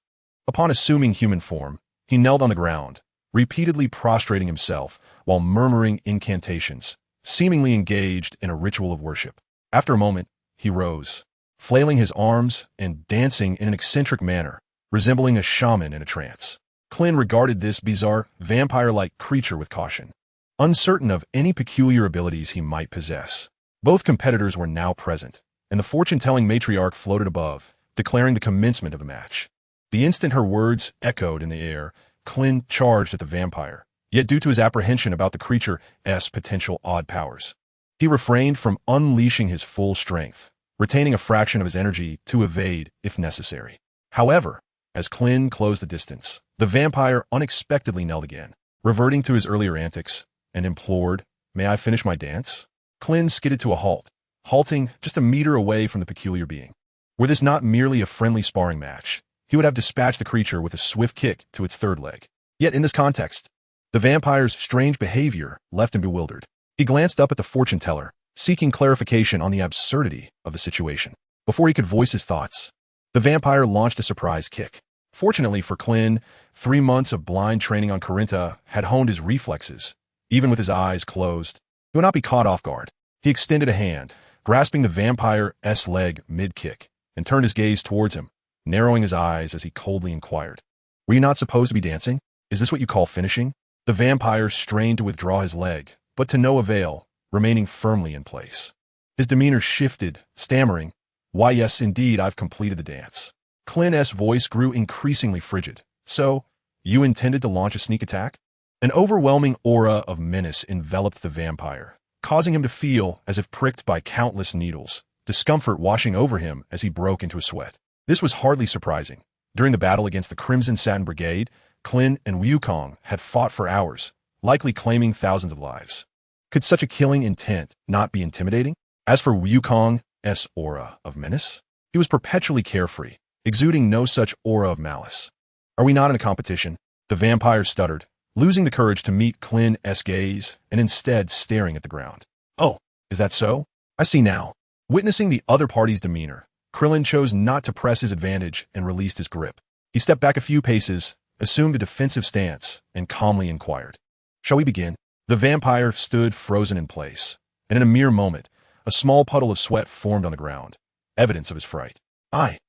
Upon assuming human form, he knelt on the ground, repeatedly prostrating himself while murmuring incantations, seemingly engaged in a ritual of worship. After a moment, he rose, flailing his arms and dancing in an eccentric manner, resembling a shaman in a trance. Krillin regarded this bizarre, vampire-like creature with caution, uncertain of any peculiar abilities he might possess. Both competitors were now present, and the fortune-telling matriarch floated above, declaring the commencement of the match. The instant her words echoed in the air, Krillin charged at the vampire, yet due to his apprehension about the creature's potential odd powers, he refrained from unleashing his full strength, retaining a fraction of his energy to evade if necessary. However, as Krillin closed the distance, the vampire unexpectedly knelt again, reverting to his earlier antics, and implored, "May I finish my dance?" Krillin skidded to a halt, halting just a meter away from the peculiar being. Were this not merely a friendly sparring match, he would have dispatched the creature with a swift kick to its third leg. Yet in this context, the vampire's strange behavior left him bewildered. He glanced up at the fortune teller, seeking clarification on the absurdity of the situation. Before he could voice his thoughts, the vampire launched a surprise kick. Fortunately for Krillin, 3 months of blind training on Corinta had honed his reflexes. Even with his eyes closed, he would not be caught off guard. He extended a hand, grasping the vampire's leg mid-kick, and turned his gaze towards him, narrowing his eyes as he coldly inquired, "Were you not supposed to be dancing? Is this what you call finishing?" The vampire strained to withdraw his leg, but to no avail, remaining firmly in place. His demeanor shifted, stammering, "Why, yes, indeed, I've completed the dance." Klin's voice grew increasingly frigid. "So, you intended to launch a sneak attack?" An overwhelming aura of menace enveloped the vampire, causing him to feel as if pricked by countless needles, discomfort washing over him as he broke into a sweat. This was hardly surprising. During the battle against the Crimson Satin Brigade, Krillin and Wukong had fought for hours, likely claiming thousands of lives. Could such a killing intent not be intimidating? As for Wukong's aura of menace, he was perpetually carefree, exuding no such aura of malice. "Are we not in a competition?" The vampire stuttered, losing the courage to meet Klin's gaze and instead staring at the ground. "Oh, is that so? I see now." Witnessing the other party's demeanor, Krillin chose not to press his advantage and released his grip. He stepped back a few paces, assumed a defensive stance, and calmly inquired, "Shall we begin?" The vampire stood frozen in place, and in a mere moment, a small puddle of sweat formed on the ground, evidence of his fright. I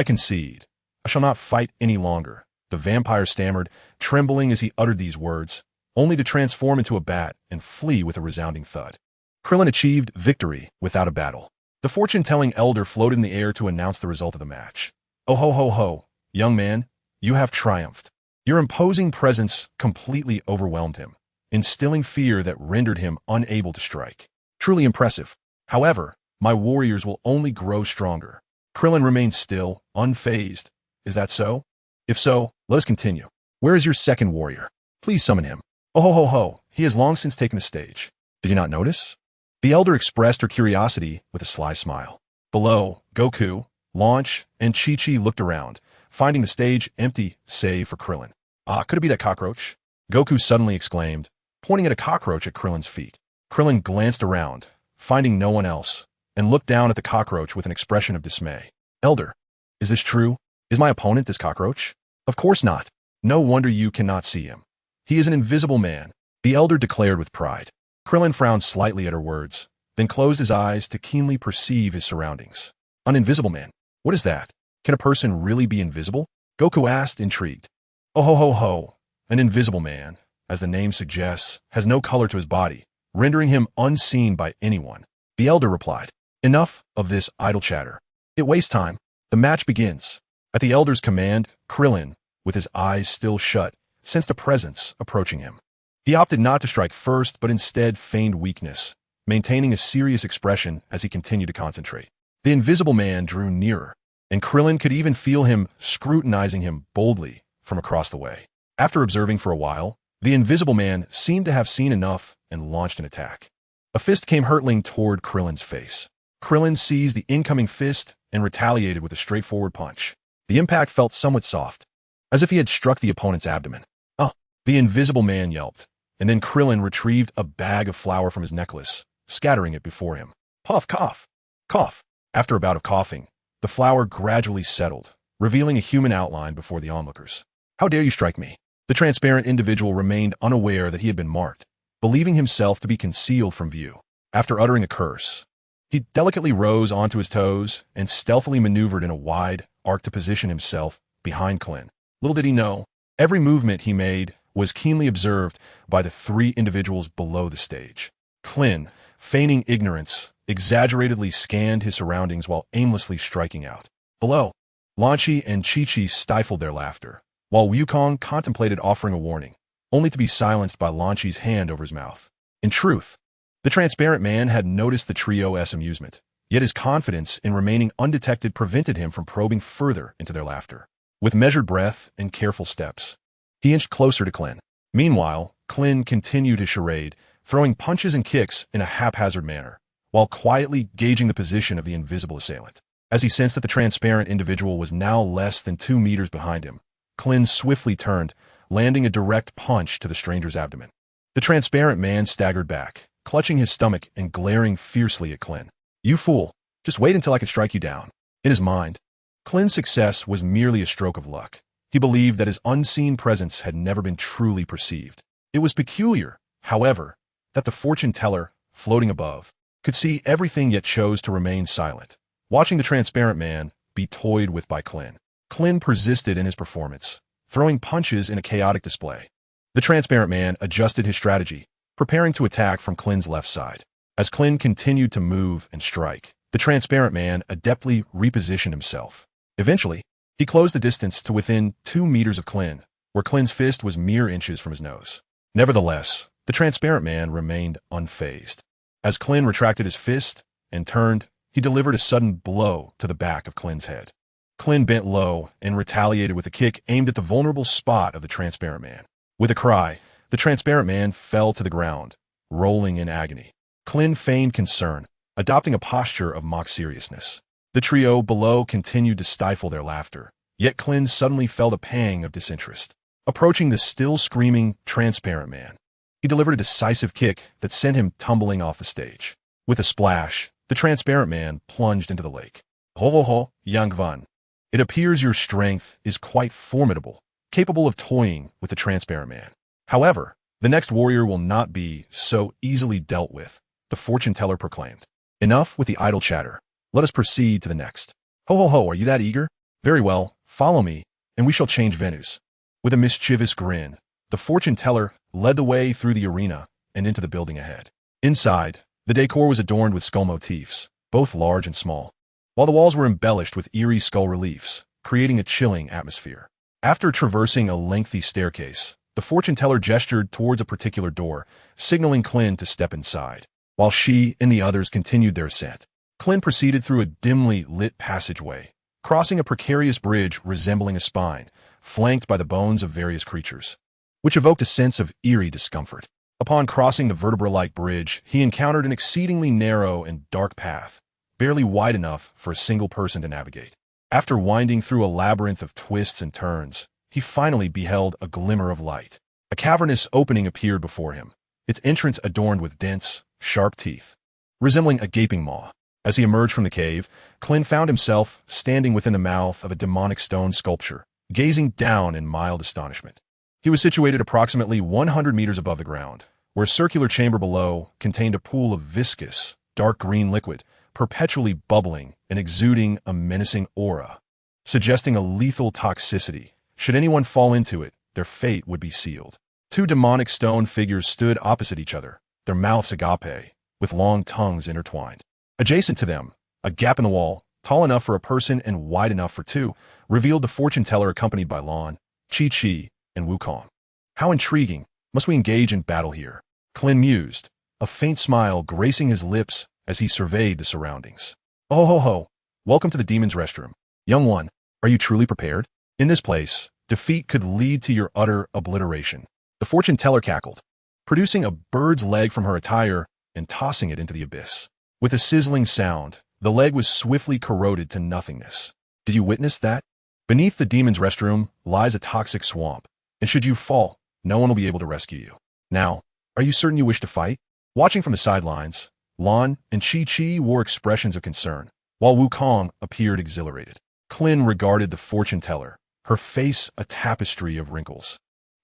concede. I shall not fight any longer," the vampire stammered, trembling as he uttered these words, only to transform into a bat and flee with a resounding thud. Krillin achieved victory without a battle. The fortune-telling elder floated in the air to announce the result of the match. "Oh ho ho ho, young man, you have triumphed." Your imposing presence completely overwhelmed him, instilling fear that rendered him unable to strike. Truly impressive. However, my warriors will only grow stronger. Krillin remained still, unfazed. "Is that so? If so, let us continue. Where is your second warrior? Please summon him." "Oh ho ho ho, he has long since taken the stage. Did you not notice?" The elder expressed her curiosity with a sly smile. Below, Goku, Launch, and Chi-Chi looked around, finding the stage empty save for Krillin. Could it be that cockroach?" Goku suddenly exclaimed, pointing at a cockroach at Krillin's feet. Krillin glanced around, finding no one else, and looked down at the cockroach with an expression of dismay. "Elder, is this true? Is my opponent this cockroach?" "Of course not. No wonder you cannot see him. He is an invisible man," the elder declared with pride. Krillin frowned slightly at her words, then closed his eyes to keenly perceive his surroundings. "An invisible man? What is that? Can a person really be invisible?" Goku asked, intrigued. "Oh ho ho ho, an invisible man, as the name suggests, has no color to his body, rendering him unseen by anyone," the elder replied. "Enough of this idle chatter. It wastes time. The match begins." At the elder's command, Krillin, with his eyes still shut, sensed a presence approaching him. He opted not to strike first, but instead feigned weakness, maintaining a serious expression as he continued to concentrate. The invisible man drew nearer, and Krillin could even feel him scrutinizing him boldly from across the way. After observing for a while, the invisible man seemed to have seen enough and launched an attack. A fist came hurtling toward Krillin's face. Krillin seized the incoming fist and retaliated with a straightforward punch. The impact felt somewhat soft, as if he had struck the opponent's abdomen. "Oh!" the invisible man yelped, and then Krillin retrieved a bag of flour from his necklace, scattering it before him. Puff, cough, cough. After a bout of coughing, the flour gradually settled, revealing a human outline before the onlookers. "How dare you strike me?" The transparent individual remained unaware that he had been marked, believing himself to be concealed from view. After uttering a curse, he delicately rose onto his toes and stealthily maneuvered in a wide arc to position himself behind Krillin. Little did he know, every movement he made was keenly observed by the 3 individuals below the stage. Krillin, feigning ignorance, exaggeratedly scanned his surroundings while aimlessly striking out. Below, Lanchi and Chi-Chi stifled their laughter, while Wukong contemplated offering a warning, only to be silenced by Lanchi's hand over his mouth. In truth, the transparent man had noticed the trio's amusement, yet his confidence in remaining undetected prevented him from probing further into their laughter. With measured breath and careful steps, he inched closer to Krillin. Meanwhile, Krillin continued his charade, throwing punches and kicks in a haphazard manner, while quietly gauging the position of the invisible assailant. As he sensed that the transparent individual was now less than 2 meters behind him, Krillin swiftly turned, landing a direct punch to the stranger's abdomen. The transparent man staggered back, clutching his stomach and glaring fiercely at Krillin. "You fool, just wait until I can strike you down." In his mind, Krillin's success was merely a stroke of luck. He believed that his unseen presence had never been truly perceived. It was peculiar, however, that the fortune teller, floating above, could see everything yet chose to remain silent, watching the transparent man be toyed with by Krillin. Krillin persisted in his performance, throwing punches in a chaotic display. The transparent man adjusted his strategy, preparing to attack from Krillin's left side. As Krillin continued to move and strike, the transparent man adeptly repositioned himself. Eventually, he closed the distance to within 2 meters of Krillin, where Krillin's fist was mere inches from his nose. Nevertheless, the transparent man remained unfazed. As Krillin retracted his fist and turned, he delivered a sudden blow to the back of Krillin's head. Krillin bent low and retaliated with a kick aimed at the vulnerable spot of the transparent man. With a cry, the transparent man fell to the ground, rolling in agony. Krillin feigned concern, adopting a posture of mock seriousness. The trio below continued to stifle their laughter, yet Krillin suddenly felt a pang of disinterest. Approaching the still screaming, transparent man, he delivered a decisive kick that sent him tumbling off the stage. With a splash, the transparent man plunged into the lake. "Ho ho ho, Yang Van. It appears your strength is quite formidable, capable of toying with the transparent man. However, the next warrior will not be so easily dealt with," the fortune teller proclaimed. "Enough with the idle chatter. Let us proceed to the next." "Ho ho ho, are you that eager? Very well, follow me, and we shall change venues." With a mischievous grin, the fortune teller led the way through the arena and into the building ahead. Inside, the decor was adorned with skull motifs, both large and small, while the walls were embellished with eerie skull reliefs, creating a chilling atmosphere. After traversing a lengthy staircase, the fortune teller gestured towards a particular door, signaling Krillin to step inside. While she and the others continued their ascent, Krillin proceeded through a dimly lit passageway, crossing a precarious bridge resembling a spine, flanked by the bones of various creatures, which evoked a sense of eerie discomfort. Upon crossing the vertebra-like bridge, he encountered an exceedingly narrow and dark path, barely wide enough for a single person to navigate. After winding through a labyrinth of twists and turns, he finally beheld a glimmer of light. A cavernous opening appeared before him, its entrance adorned with dense, sharp teeth, resembling a gaping maw. As he emerged from the cave, Krillin found himself standing within the mouth of a demonic stone sculpture, gazing down in mild astonishment. He was situated approximately 100 meters above the ground, where a circular chamber below contained a pool of viscous, dark green liquid, perpetually bubbling and exuding a menacing aura, suggesting a lethal toxicity. Should anyone fall into it, their fate would be sealed. 2 demonic stone figures stood opposite each other, their mouths agape, with long tongues intertwined. Adjacent to them, a gap in the wall, tall enough for a person and wide enough for 2, revealed the fortune teller accompanied by Lan, Chi-Chi, and Wukong. "How intriguing. Must we engage in battle here?" Krillin mused, a faint smile gracing his lips as he surveyed the surroundings. "Oh ho ho, welcome to the demon's restroom. Young one, are you truly prepared? In this place, defeat could lead to your utter obliteration." The fortune teller cackled, producing a bird's leg from her attire and tossing it into the abyss. With a sizzling sound, the leg was swiftly corroded to nothingness. "Did you witness that? Beneath the demon's restroom lies a toxic swamp, and should you fall, no one will be able to rescue you. Now, are you certain you wish to fight?" Watching from the sidelines, Lan and Chi-Chi wore expressions of concern, while Wukong appeared exhilarated. Krillin regarded the fortune teller, her face a tapestry of wrinkles.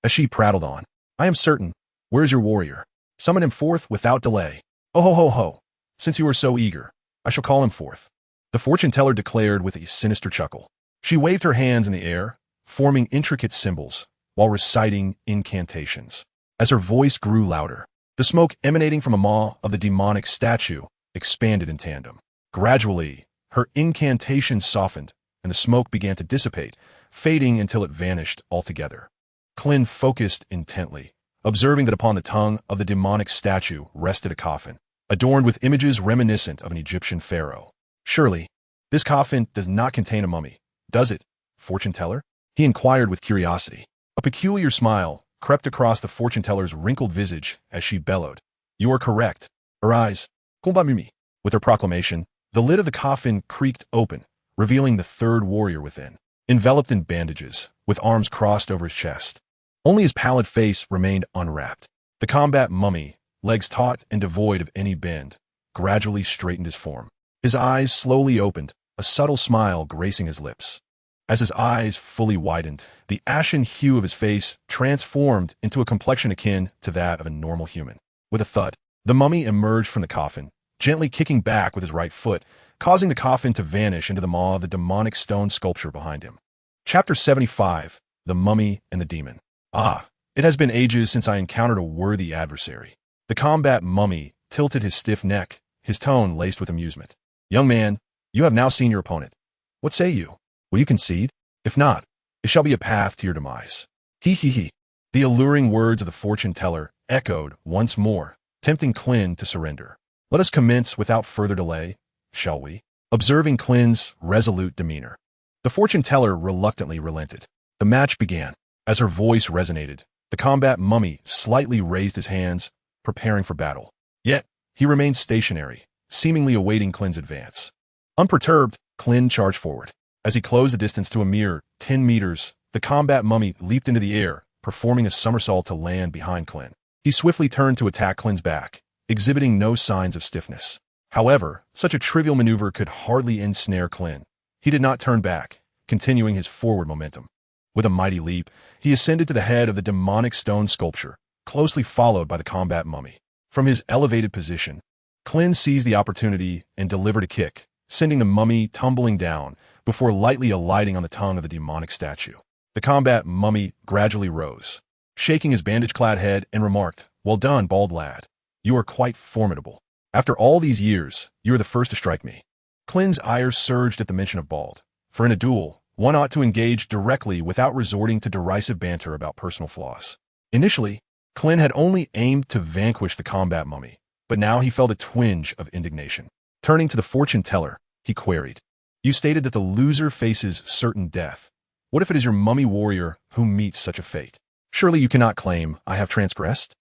As she prattled on, "I am certain. Where is your warrior? Summon him forth without delay." "Oh ho ho ho. Since you are so eager, I shall call him forth," the fortune teller declared with a sinister chuckle. She waved her hands in the air, forming intricate symbols, while reciting incantations. As her voice grew louder, The smoke emanating from the maw of the demonic statue expanded in tandem. Gradually, her incantation softened, and the smoke began to dissipate, fading until it vanished altogether. Krillin focused intently, observing that upon the tongue of the demonic statue rested a coffin, adorned with images reminiscent of an Egyptian pharaoh. Surely, this coffin does not contain a mummy, does it, fortune teller? He inquired with curiosity. A peculiar smile crept across the fortune teller's wrinkled visage as she bellowed. You are correct. Arise, combat mummy. With her proclamation, the lid of the coffin creaked open, revealing the third warrior within, enveloped in bandages, with arms crossed over his chest. Only his pallid face remained unwrapped. The combat mummy, legs taut and devoid of any bend, gradually straightened his form. His eyes slowly opened, a subtle smile gracing his lips. As his eyes fully widened, the ashen hue of his face transformed into a complexion akin to that of a normal human. With a thud, the mummy emerged from the coffin, gently kicking back with his right foot, causing the coffin to vanish into the maw of the demonic stone sculpture behind him. Chapter 75, The Mummy and the Demon. Ah, it has been ages since I encountered a worthy adversary. The combat mummy tilted his stiff neck, his tone laced with amusement. Young man, you have now seen your opponent. What say you? Will you concede? If not, it shall be a path to your demise. He. The alluring words of the fortune teller echoed once more, tempting Krillin to surrender. Let us commence without further delay, shall we? Observing Klin's resolute demeanor, the fortune teller reluctantly relented. The match began. As her voice resonated, the combat mummy slightly raised his hands, preparing for battle. Yet, he remained stationary, seemingly awaiting Klin's advance. Unperturbed, Krillin charged forward. As he closed the distance to a mere 10 meters, the combat mummy leaped into the air, performing a somersault to land behind Krillin. He swiftly turned to attack Klin's back, exhibiting no signs of stiffness. However, such a trivial maneuver could hardly ensnare Krillin. He did not turn back, continuing his forward momentum. With a mighty leap, he ascended to the head of the demonic stone sculpture, closely followed by the combat mummy. From his elevated position, Krillin seized the opportunity and delivered a kick, sending the mummy tumbling down before lightly alighting on the tongue of the demonic statue. The combat mummy gradually rose, shaking his bandage-clad head, and remarked, Well done, bald lad. You are quite formidable. After all these years, you are the first to strike me. Klin's ire surged at the mention of bald, for in a duel, one ought to engage directly without resorting to derisive banter about personal flaws. Initially, Krillin had only aimed to vanquish the combat mummy, but now he felt a twinge of indignation. Turning to the fortune teller, he queried, You stated that the loser faces certain death. What if it is your mummy warrior who meets such a fate? Surely you cannot claim I have transgressed?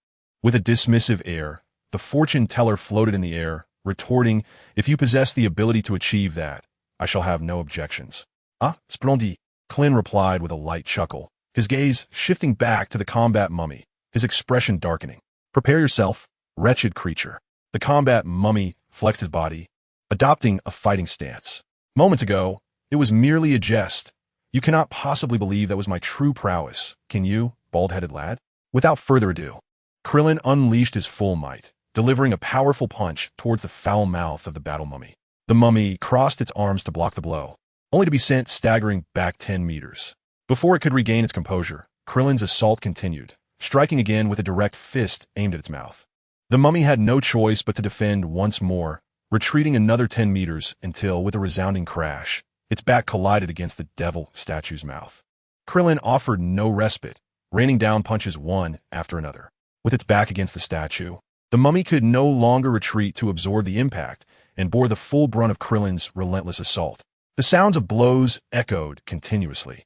With a dismissive air, the fortune teller floated in the air, retorting, If you possess the ability to achieve that, I shall have no objections. Ah, splendid, Krillin replied with a light chuckle, his gaze shifting back to the combat mummy, his expression darkening. Prepare yourself, wretched creature. The combat mummy flexed his body, adopting a fighting stance. Moments ago, it was merely a jest. You cannot possibly believe that was my true prowess, can you, bald-headed lad? Without further ado, Krillin unleashed his full might, delivering a powerful punch towards the foul mouth of the battle mummy. The mummy crossed its arms to block the blow, only to be sent staggering back 10 meters. Before it could regain its composure, Krillin's assault continued, striking again with a direct fist aimed at its mouth. The mummy had no choice but to defend once more, retreating another 10 meters until, with a resounding crash, its back collided against the devil statue's mouth. Krillin offered no respite, raining down punches one after another. With its back against the statue, the mummy could no longer retreat to absorb the impact and bore the full brunt of Krillin's relentless assault. The sounds of blows echoed continuously,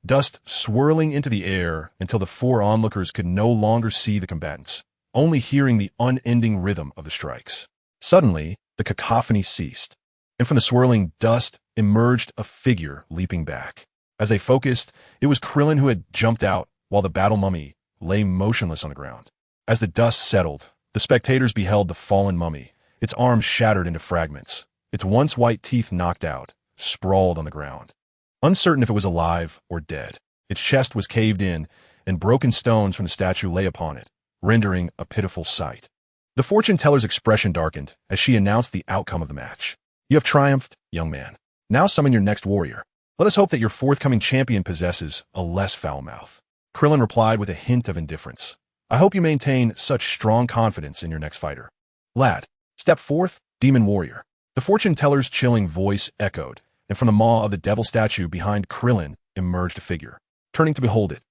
dust swirling into the air until the four onlookers could no longer see the combatants, only hearing the unending rhythm of the strikes. Suddenly, the cacophony ceased, and from the swirling dust emerged a figure leaping back. As they focused, it was Krillin who had jumped out, while the battle mummy lay motionless on the ground. As the dust settled, the spectators beheld the fallen mummy, its arms shattered into fragments, its once white teeth knocked out, sprawled on the ground. Uncertain if it was alive or dead, its chest was caved in, and broken stones from the statue lay upon it, rendering a pitiful sight. The fortune teller's expression darkened as she announced the outcome of the match. You have triumphed, young man. Now summon your next warrior. Let us hope that your forthcoming champion possesses a less foul mouth. Krillin replied with a hint of indifference. I hope you maintain such strong confidence in your next fighter. Lad, step forth, demon warrior. The fortune teller's chilling voice echoed, and from the maw of the devil statue behind Krillin emerged a figure. Turning to behold it,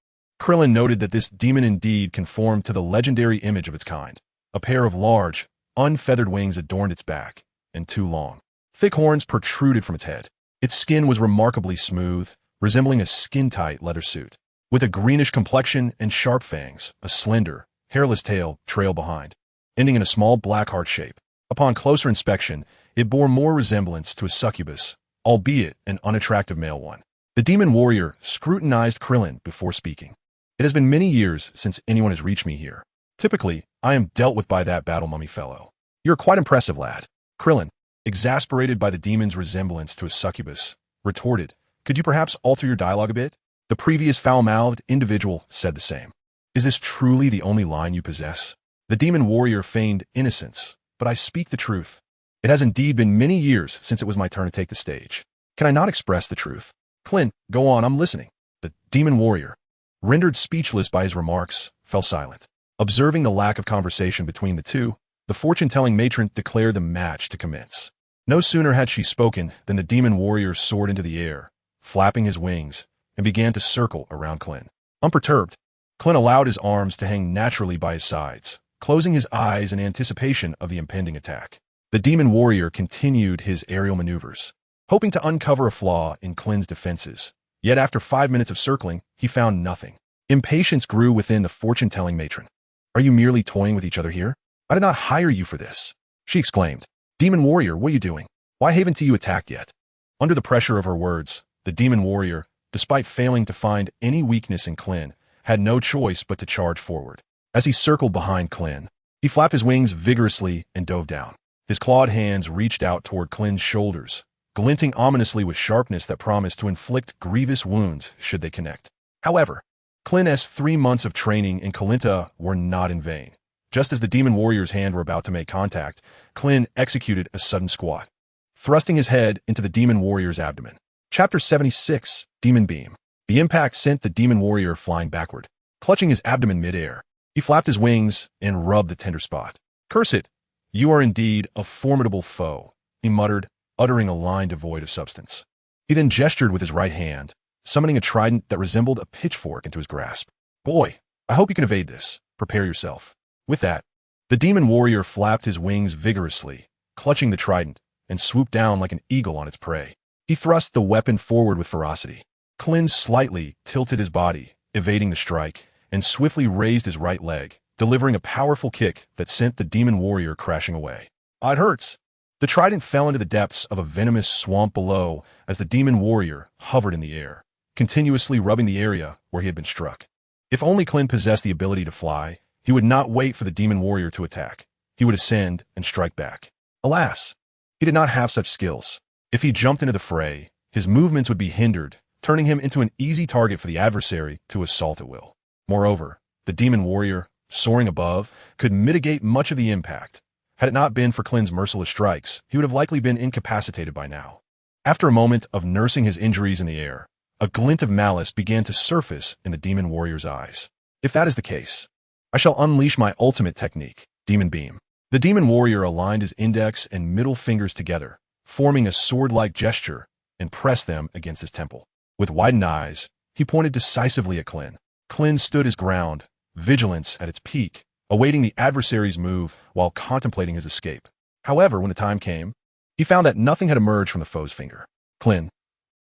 Krillin noted that this demon indeed conformed to the legendary image of its kind. A pair of large, unfeathered wings adorned its back, and two long, thick horns protruded from its head. Its skin was remarkably smooth, resembling a skin-tight leather suit. With a greenish complexion and sharp fangs, a slender, hairless tail trailed behind, ending in a small black heart shape. Upon closer inspection, it bore more resemblance to a succubus, albeit an unattractive male one. The demon warrior scrutinized Krillin before speaking. It has been many years since anyone has reached me here. Typically, I am dealt with by that battle mummy fellow. You're quite impressive, lad. Krillin, exasperated by the demon's resemblance to a succubus, retorted, could you perhaps alter your dialogue a bit? The previous foul-mouthed individual said the same. Is this truly the only line you possess? The demon warrior feigned innocence, but I speak the truth. It has indeed been many years since it was my turn to take the stage. Can I not express the truth? Clint, go on, I'm listening. The demon warrior, rendered speechless by his remarks, fell silent. Observing the lack of conversation between the two, the fortune-telling matron declared the match to commence. No sooner had she spoken than the demon warrior soared into the air, flapping his wings, and began to circle around Clint. Unperturbed, Clint allowed his arms to hang naturally by his sides, closing his eyes in anticipation of the impending attack. The demon warrior continued his aerial maneuvers, hoping to uncover a flaw in Clint's defenses. Yet after 5 minutes of circling, he found nothing. Impatience grew within the fortune-telling matron. Are you merely toying with each other here? I did not hire you for this, she exclaimed. Demon warrior, what are you doing? Why haven't you attacked yet? Under the pressure of her words, the demon warrior, despite failing to find any weakness in Clint, had no choice but to charge forward. As he circled behind Clint, he flapped his wings vigorously and dove down. His clawed hands reached out toward Clint's shoulders, glinting ominously with sharpness that promised to inflict grievous wounds should they connect. However, Clint's 3 months of training in Kalinta were not in vain. Just as the demon warrior's hand were about to make contact, Clint executed a sudden squat, thrusting his head into the demon warrior's abdomen. Chapter 76, Demon Beam. The impact sent the demon warrior flying backward. Clutching his abdomen midair, he flapped his wings and rubbed the tender spot. Curse it! You are indeed a formidable foe, he muttered, uttering a line devoid of substance. He then gestured with his right hand, summoning a trident that resembled a pitchfork into his grasp. Boy, I hope you can evade this. Prepare yourself. With that, the demon warrior flapped his wings vigorously, clutching the trident, and swooped down like an eagle on its prey. He thrust the weapon forward with ferocity. Clint slightly tilted his body, evading the strike, and swiftly raised his right leg, delivering a powerful kick that sent the demon warrior crashing away. It hurts. The trident fell into the depths of a venomous swamp below as the demon warrior hovered in the air, continuously rubbing the area where he had been struck. If only Clint possessed the ability to fly, he would not wait for the demon warrior to attack. He would ascend and strike back. Alas, he did not have such skills. If he jumped into the fray, his movements would be hindered, turning him into an easy target for the adversary to assault at will. Moreover, the demon warrior, soaring above, could mitigate much of the impact. Had it not been for Clint's merciless strikes, he would have likely been incapacitated by now. After a moment of nursing his injuries in the air, a glint of malice began to surface in the demon warrior's eyes. If that is the case, I shall unleash my ultimate technique, Demon Beam. The demon warrior aligned his index and middle fingers together, forming a sword-like gesture, and pressed them against his temple. With widened eyes, he pointed decisively at Clint. Clint stood his ground, vigilance at its peak, awaiting the adversary's move while contemplating his escape. However, when the time came, he found that nothing had emerged from the foe's finger. Clint,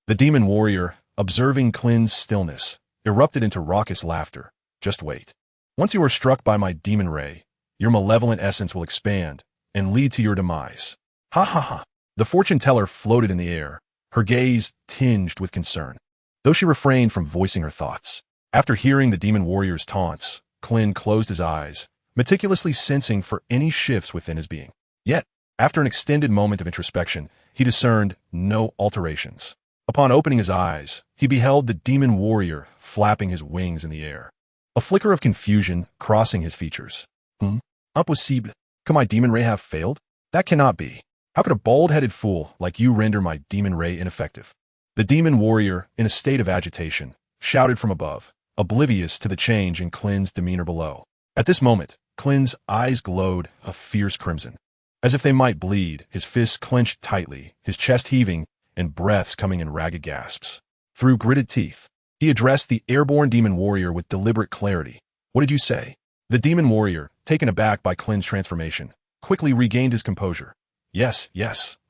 the demon warrior, observing Clint's stillness, erupted into raucous laughter. Just wait. Once you are struck by my demon ray, your malevolent essence will expand and lead to your demise. Ha ha ha. The fortune teller floated in the air, her gaze tinged with concern, though she refrained from voicing her thoughts. After hearing the demon warrior's taunts, Clint closed his eyes, meticulously sensing for any shifts within his being. Yet, after an extended moment of introspection, he discerned no alterations. Upon opening his eyes, he beheld the demon warrior flapping his wings in the air. A flicker of confusion crossing his features. Impossible. Could my demon ray have failed? That cannot be. How could a bald-headed fool like you render my demon ray ineffective? The demon warrior, in a state of agitation, shouted from above, oblivious to the change in Clint's demeanor below. At this moment, Klin's eyes glowed a fierce crimson. As if they might bleed, his fists clenched tightly, his chest heaving, and breaths coming in ragged gasps. Through gritted teeth, he addressed the airborne demon warrior with deliberate clarity. "What did you say?" The demon warrior, taken aback by Klin's transformation, quickly regained his composure. Yes,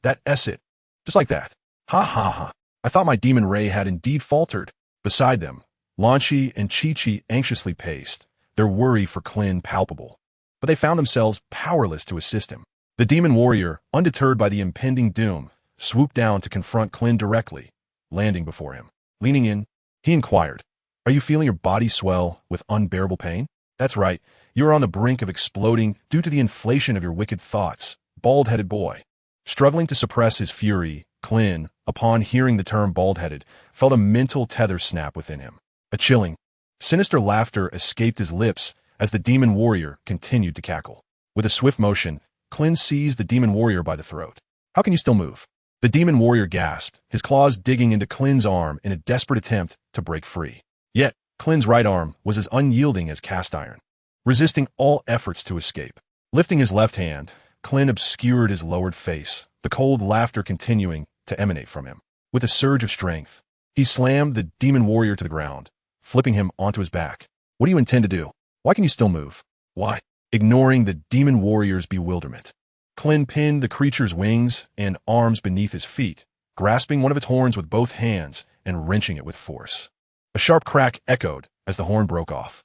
that's it. Just like that. Ha ha ha. I thought my demon ray had indeed faltered. Beside them, Lan Shi and Chi-Chi anxiously paced, their worry for Klin palpable. But they found themselves powerless to assist him. The demon warrior, undeterred by the impending doom, swooped down to confront Klin directly, landing before him. Leaning in, he inquired, "Are you feeling your body swell with unbearable pain?" "That's right. You are on the brink of exploding due to the inflation of your wicked thoughts, bald-headed boy." Struggling to suppress his fury, Klin, upon hearing the term bald-headed, felt a mental tether snap within him. A chilling, sinister laughter escaped his lips as the demon warrior continued to cackle. With a swift motion, Klin seized the demon warrior by the throat. "How can you still move?" The demon warrior gasped, his claws digging into Klin's arm in a desperate attempt to break free. Yet, Klin's right arm was as unyielding as cast iron, resisting all efforts to escape. Lifting his left hand, Klin obscured his lowered face, the cold laughter continuing to emanate from him. With a surge of strength, he slammed the demon warrior to the ground, flipping him onto his back. "What do you intend to do? Why can you still move?" "Why?" Ignoring the demon warrior's bewilderment, Klin pinned the creature's wings and arms beneath his feet, grasping one of its horns with both hands and wrenching it with force. A sharp crack echoed as the horn broke off.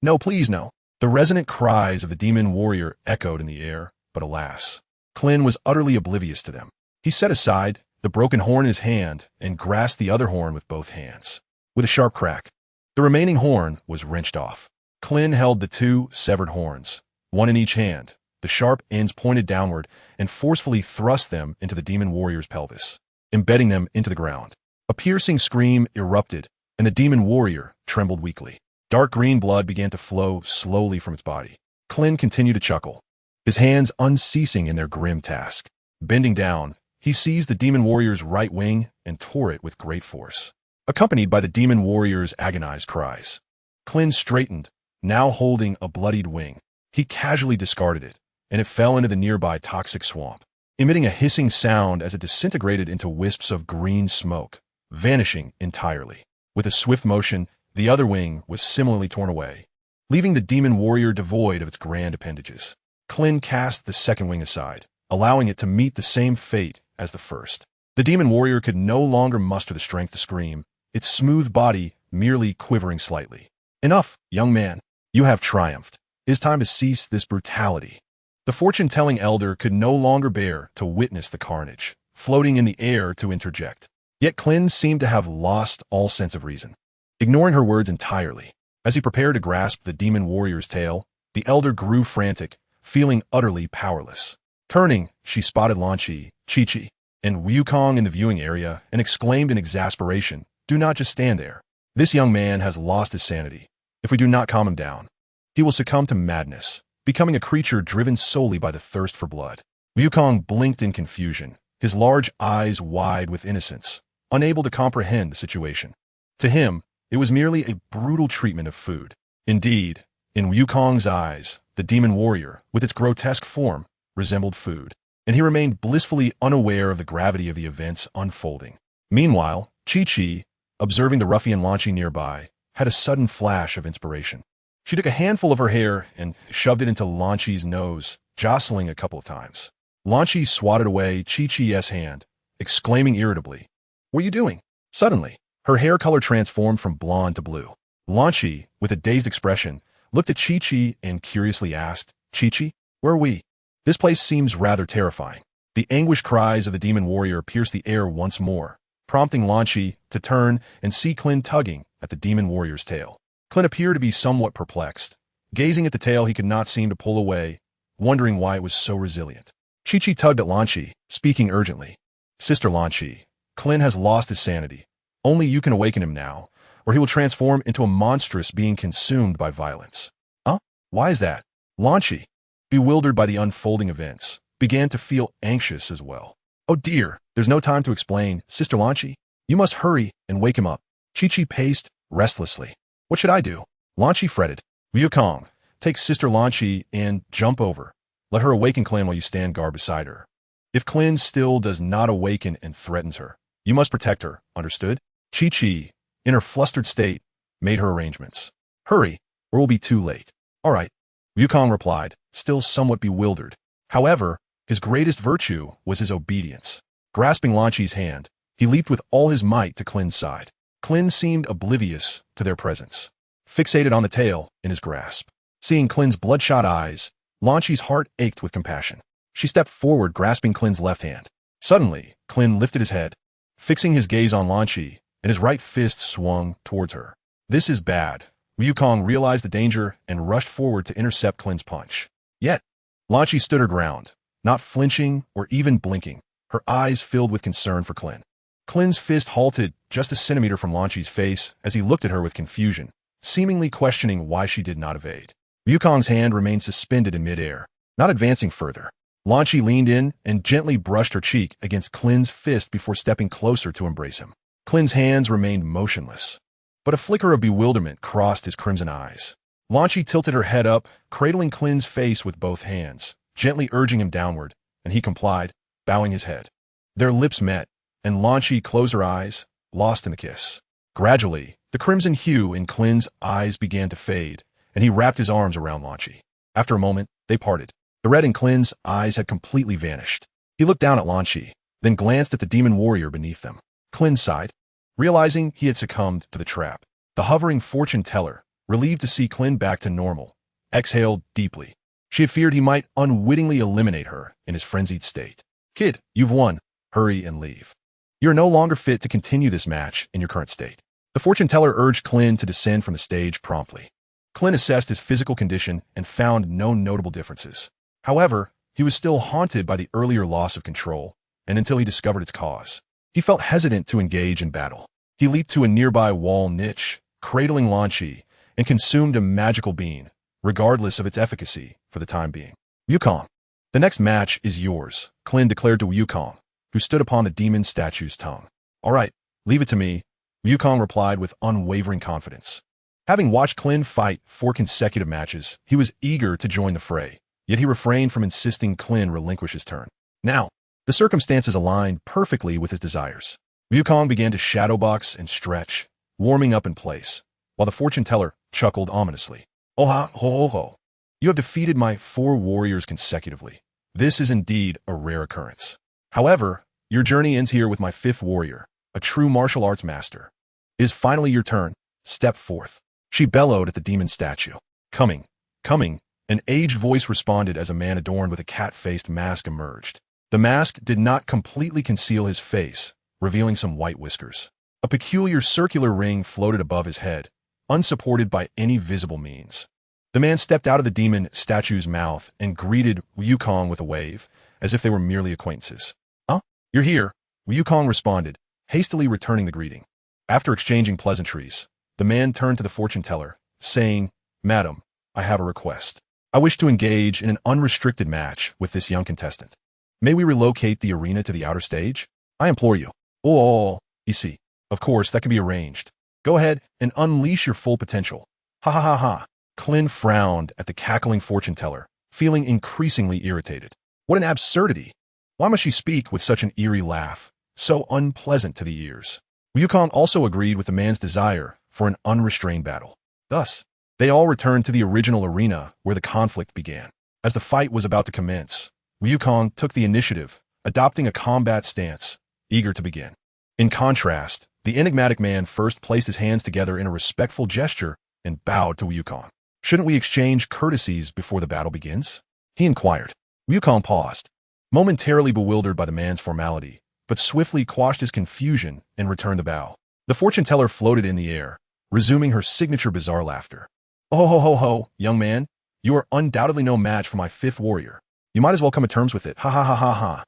No, please, no." The resonant cries of the demon warrior echoed in the air, but alas, Klin was utterly oblivious to them. He set aside the broken horn in his hand and grasped the other horn with both hands. With a sharp crack, the remaining horn was wrenched off. Klin held the two severed horns, one in each hand, the sharp ends pointed downward, and forcefully thrust them into the demon warrior's pelvis, embedding them into the ground. A piercing scream erupted, and the demon warrior trembled weakly. Dark green blood began to flow slowly from its body. Klin continued to chuckle, his hands unceasing in their grim task. Bending down, he seized the demon warrior's right wing and tore it with great force, accompanied by the demon warrior's agonized cries. Klin straightened, now holding a bloodied wing. He casually discarded it, and it fell into the nearby toxic swamp, emitting a hissing sound as it disintegrated into wisps of green smoke, vanishing entirely. With a swift motion, the other wing was similarly torn away, leaving the demon warrior devoid of its grand appendages. Klin cast the second wing aside, allowing it to meet the same fate as the first. The demon warrior could no longer muster the strength to scream, its smooth body merely quivering slightly. "Enough, young man. You have triumphed. It is time to cease this brutality." The fortune-telling elder could no longer bear to witness the carnage, floating in the air to interject. Yet Klin seemed to have lost all sense of reason. Ignoring her words entirely, as he prepared to grasp the demon warrior's tail, the elder grew frantic, feeling utterly powerless. Turning, she spotted Lan Shi, Chi-Chi, and Wukong in the viewing area and exclaimed in exasperation, "Do not just stand there. This young man has lost his sanity. If we do not calm him down, he will succumb to madness, becoming a creature driven solely by the thirst for blood." Wukong blinked in confusion, his large eyes wide with innocence, unable to comprehend the situation. To him, it was merely a brutal treatment of food. Indeed, in Wukong's eyes, the demon warrior, with its grotesque form, resembled food, and he remained blissfully unaware of the gravity of the events unfolding. Meanwhile, Chi-Chi, observing the ruffian Lan Shi nearby, had a sudden flash of inspiration. She took a handful of her hair and shoved it into Lan Shi's nose, jostling a couple of times. Lan Shi swatted away Chi-Chi's hand, exclaiming irritably, "What are you doing?" Suddenly, her hair color transformed from blonde to blue. Lan Shi, with a dazed expression, looked at Chi-Chi and curiously asked, "Chi-Chi, where are we? This place seems rather terrifying." The anguished cries of the demon warrior pierced the air once more, prompting Lan Shi to turn and see Klin tugging at the demon warrior's tail. Klin appeared to be somewhat perplexed. Gazing at the tail he could not seem to pull away, wondering why it was so resilient. Chi-Chi tugged at Lan Shi, speaking urgently. "Sister Lan Shi, Klin has lost his sanity. Only you can awaken him now, or he will transform into a monstrous being consumed by violence." "Huh? Why is that?" Lan Shi, bewildered by the unfolding events, began to feel anxious as well. "Oh dear, there's no time to explain, Sister Lan Shi. You must hurry and wake him up." Chi-Chi paced restlessly. "What should I do?" Lan Shi fretted. "Wukong, Take Sister Lanchi and jump over. Let her awaken Klin while you stand guard beside her. If Klin still does not awaken and threatens her, you must protect her, understood? Chi-Chi, in her flustered state, made her arrangements. Hurry, or we'll be too late. All right, Wukong replied, still somewhat bewildered. However, his greatest virtue was his obedience. Grasping Lanchi's hand, he leaped with all his might to Klin's side. Klin seemed oblivious to their presence, fixated on the tail in his grasp. Seeing Klin's bloodshot eyes, Lanchi's heart ached with compassion. She stepped forward, grasping Klin's left hand. Suddenly, Klin lifted his head, fixing his gaze on Lanchi, and his right fist swung towards her. This is bad. Wukong realized the danger and rushed forward to intercept Klin's punch. Yet, Lanchi stood her ground, not flinching or even blinking, her eyes filled with concern for Klin. Klin's fist halted just a centimeter from Lanchi's face as he looked at her with confusion, seemingly questioning why she did not evade. Wukong's hand remained suspended in midair, not advancing further. Lanchi leaned in and gently brushed her cheek against Klin's fist before stepping closer to embrace him. Klin's hands remained motionless, but a flicker of bewilderment crossed his crimson eyes. Lanchi tilted her head up, cradling Klin's face with both hands, gently urging him downward, and he complied, bowing his head. Their lips met, and Lanchi closed her eyes, lost in the kiss. Gradually, the crimson hue in Klin's eyes began to fade, and he wrapped his arms around Lanchi. After a moment, they parted. The red in Klin's eyes had completely vanished. He looked down at Lanchi, then glanced at the demon warrior beneath them. Klin sighed, realizing he had succumbed to the trap. The hovering fortune teller, relieved to see Klin back to normal, exhaled deeply. She had feared he might unwittingly eliminate her in his frenzied state. Kid, you've won. Hurry and leave. You're no longer fit to continue this match in your current state. The fortune teller urged Klin to descend from the stage promptly. Klin assessed his physical condition and found no notable differences. However, he was still haunted by the earlier loss of control, and until he discovered its cause, he felt hesitant to engage in battle. He leaped to a nearby wall niche, cradling Lanchi, and consumed a magical bean, regardless of its efficacy for the time being. Wukong, the next match is yours, Klin declared to Wukong, who stood upon the demon statue's tongue. All right, leave it to me, Wukong replied with unwavering confidence. Having watched Klin fight 4 consecutive matches, he was eager to join the fray, yet he refrained from insisting Klin relinquish his turn. Now, the circumstances aligned perfectly with his desires. Wukong began to shadowbox and stretch, warming up in place, while the fortune teller chuckled ominously. Oh ha, ho ho ho. You have defeated my 4 warriors consecutively. This is indeed a rare occurrence. However, your journey ends here with my 5th warrior, a true martial arts master. It is finally your turn. Step forth. She bellowed at the demon statue. Coming, coming, an aged voice responded as a man adorned with a cat-faced mask emerged. The mask did not completely conceal his face, revealing some white whiskers. A peculiar circular ring floated above his head, unsupported by any visible means. The man stepped out of the demon statue's mouth and greeted Wukong with a wave, as if they were merely acquaintances. Huh? You're here, Wukong responded, hastily returning the greeting. After exchanging pleasantries, the man turned to the fortune teller, saying, Madam, I have a request. I wish to engage in an unrestricted match with this young contestant. May we relocate the arena to the outer stage? I implore you. Oh, easy. Of course, that can be arranged. Go ahead and unleash your full potential. Ha ha ha ha. Klin frowned at the cackling fortune teller, feeling increasingly irritated. What an absurdity. Why must she speak with such an eerie laugh, so unpleasant to the ears? Wukong also agreed with the man's desire for an unrestrained battle. Thus, they all returned to the original arena where the conflict began. As the fight was about to commence, Wukong took the initiative, adopting a combat stance, eager to begin. In contrast, the enigmatic man first placed his hands together in a respectful gesture and bowed to Wukong. Shouldn't we exchange courtesies before the battle begins? He inquired. Wukong paused, momentarily bewildered by the man's formality, but swiftly quashed his confusion and returned the bow. The fortune teller floated in the air, resuming her signature bizarre laughter. Oh ho ho ho, young man, you are undoubtedly no match for my 5th warrior. You might as well come to terms with it. Ha ha ha ha ha.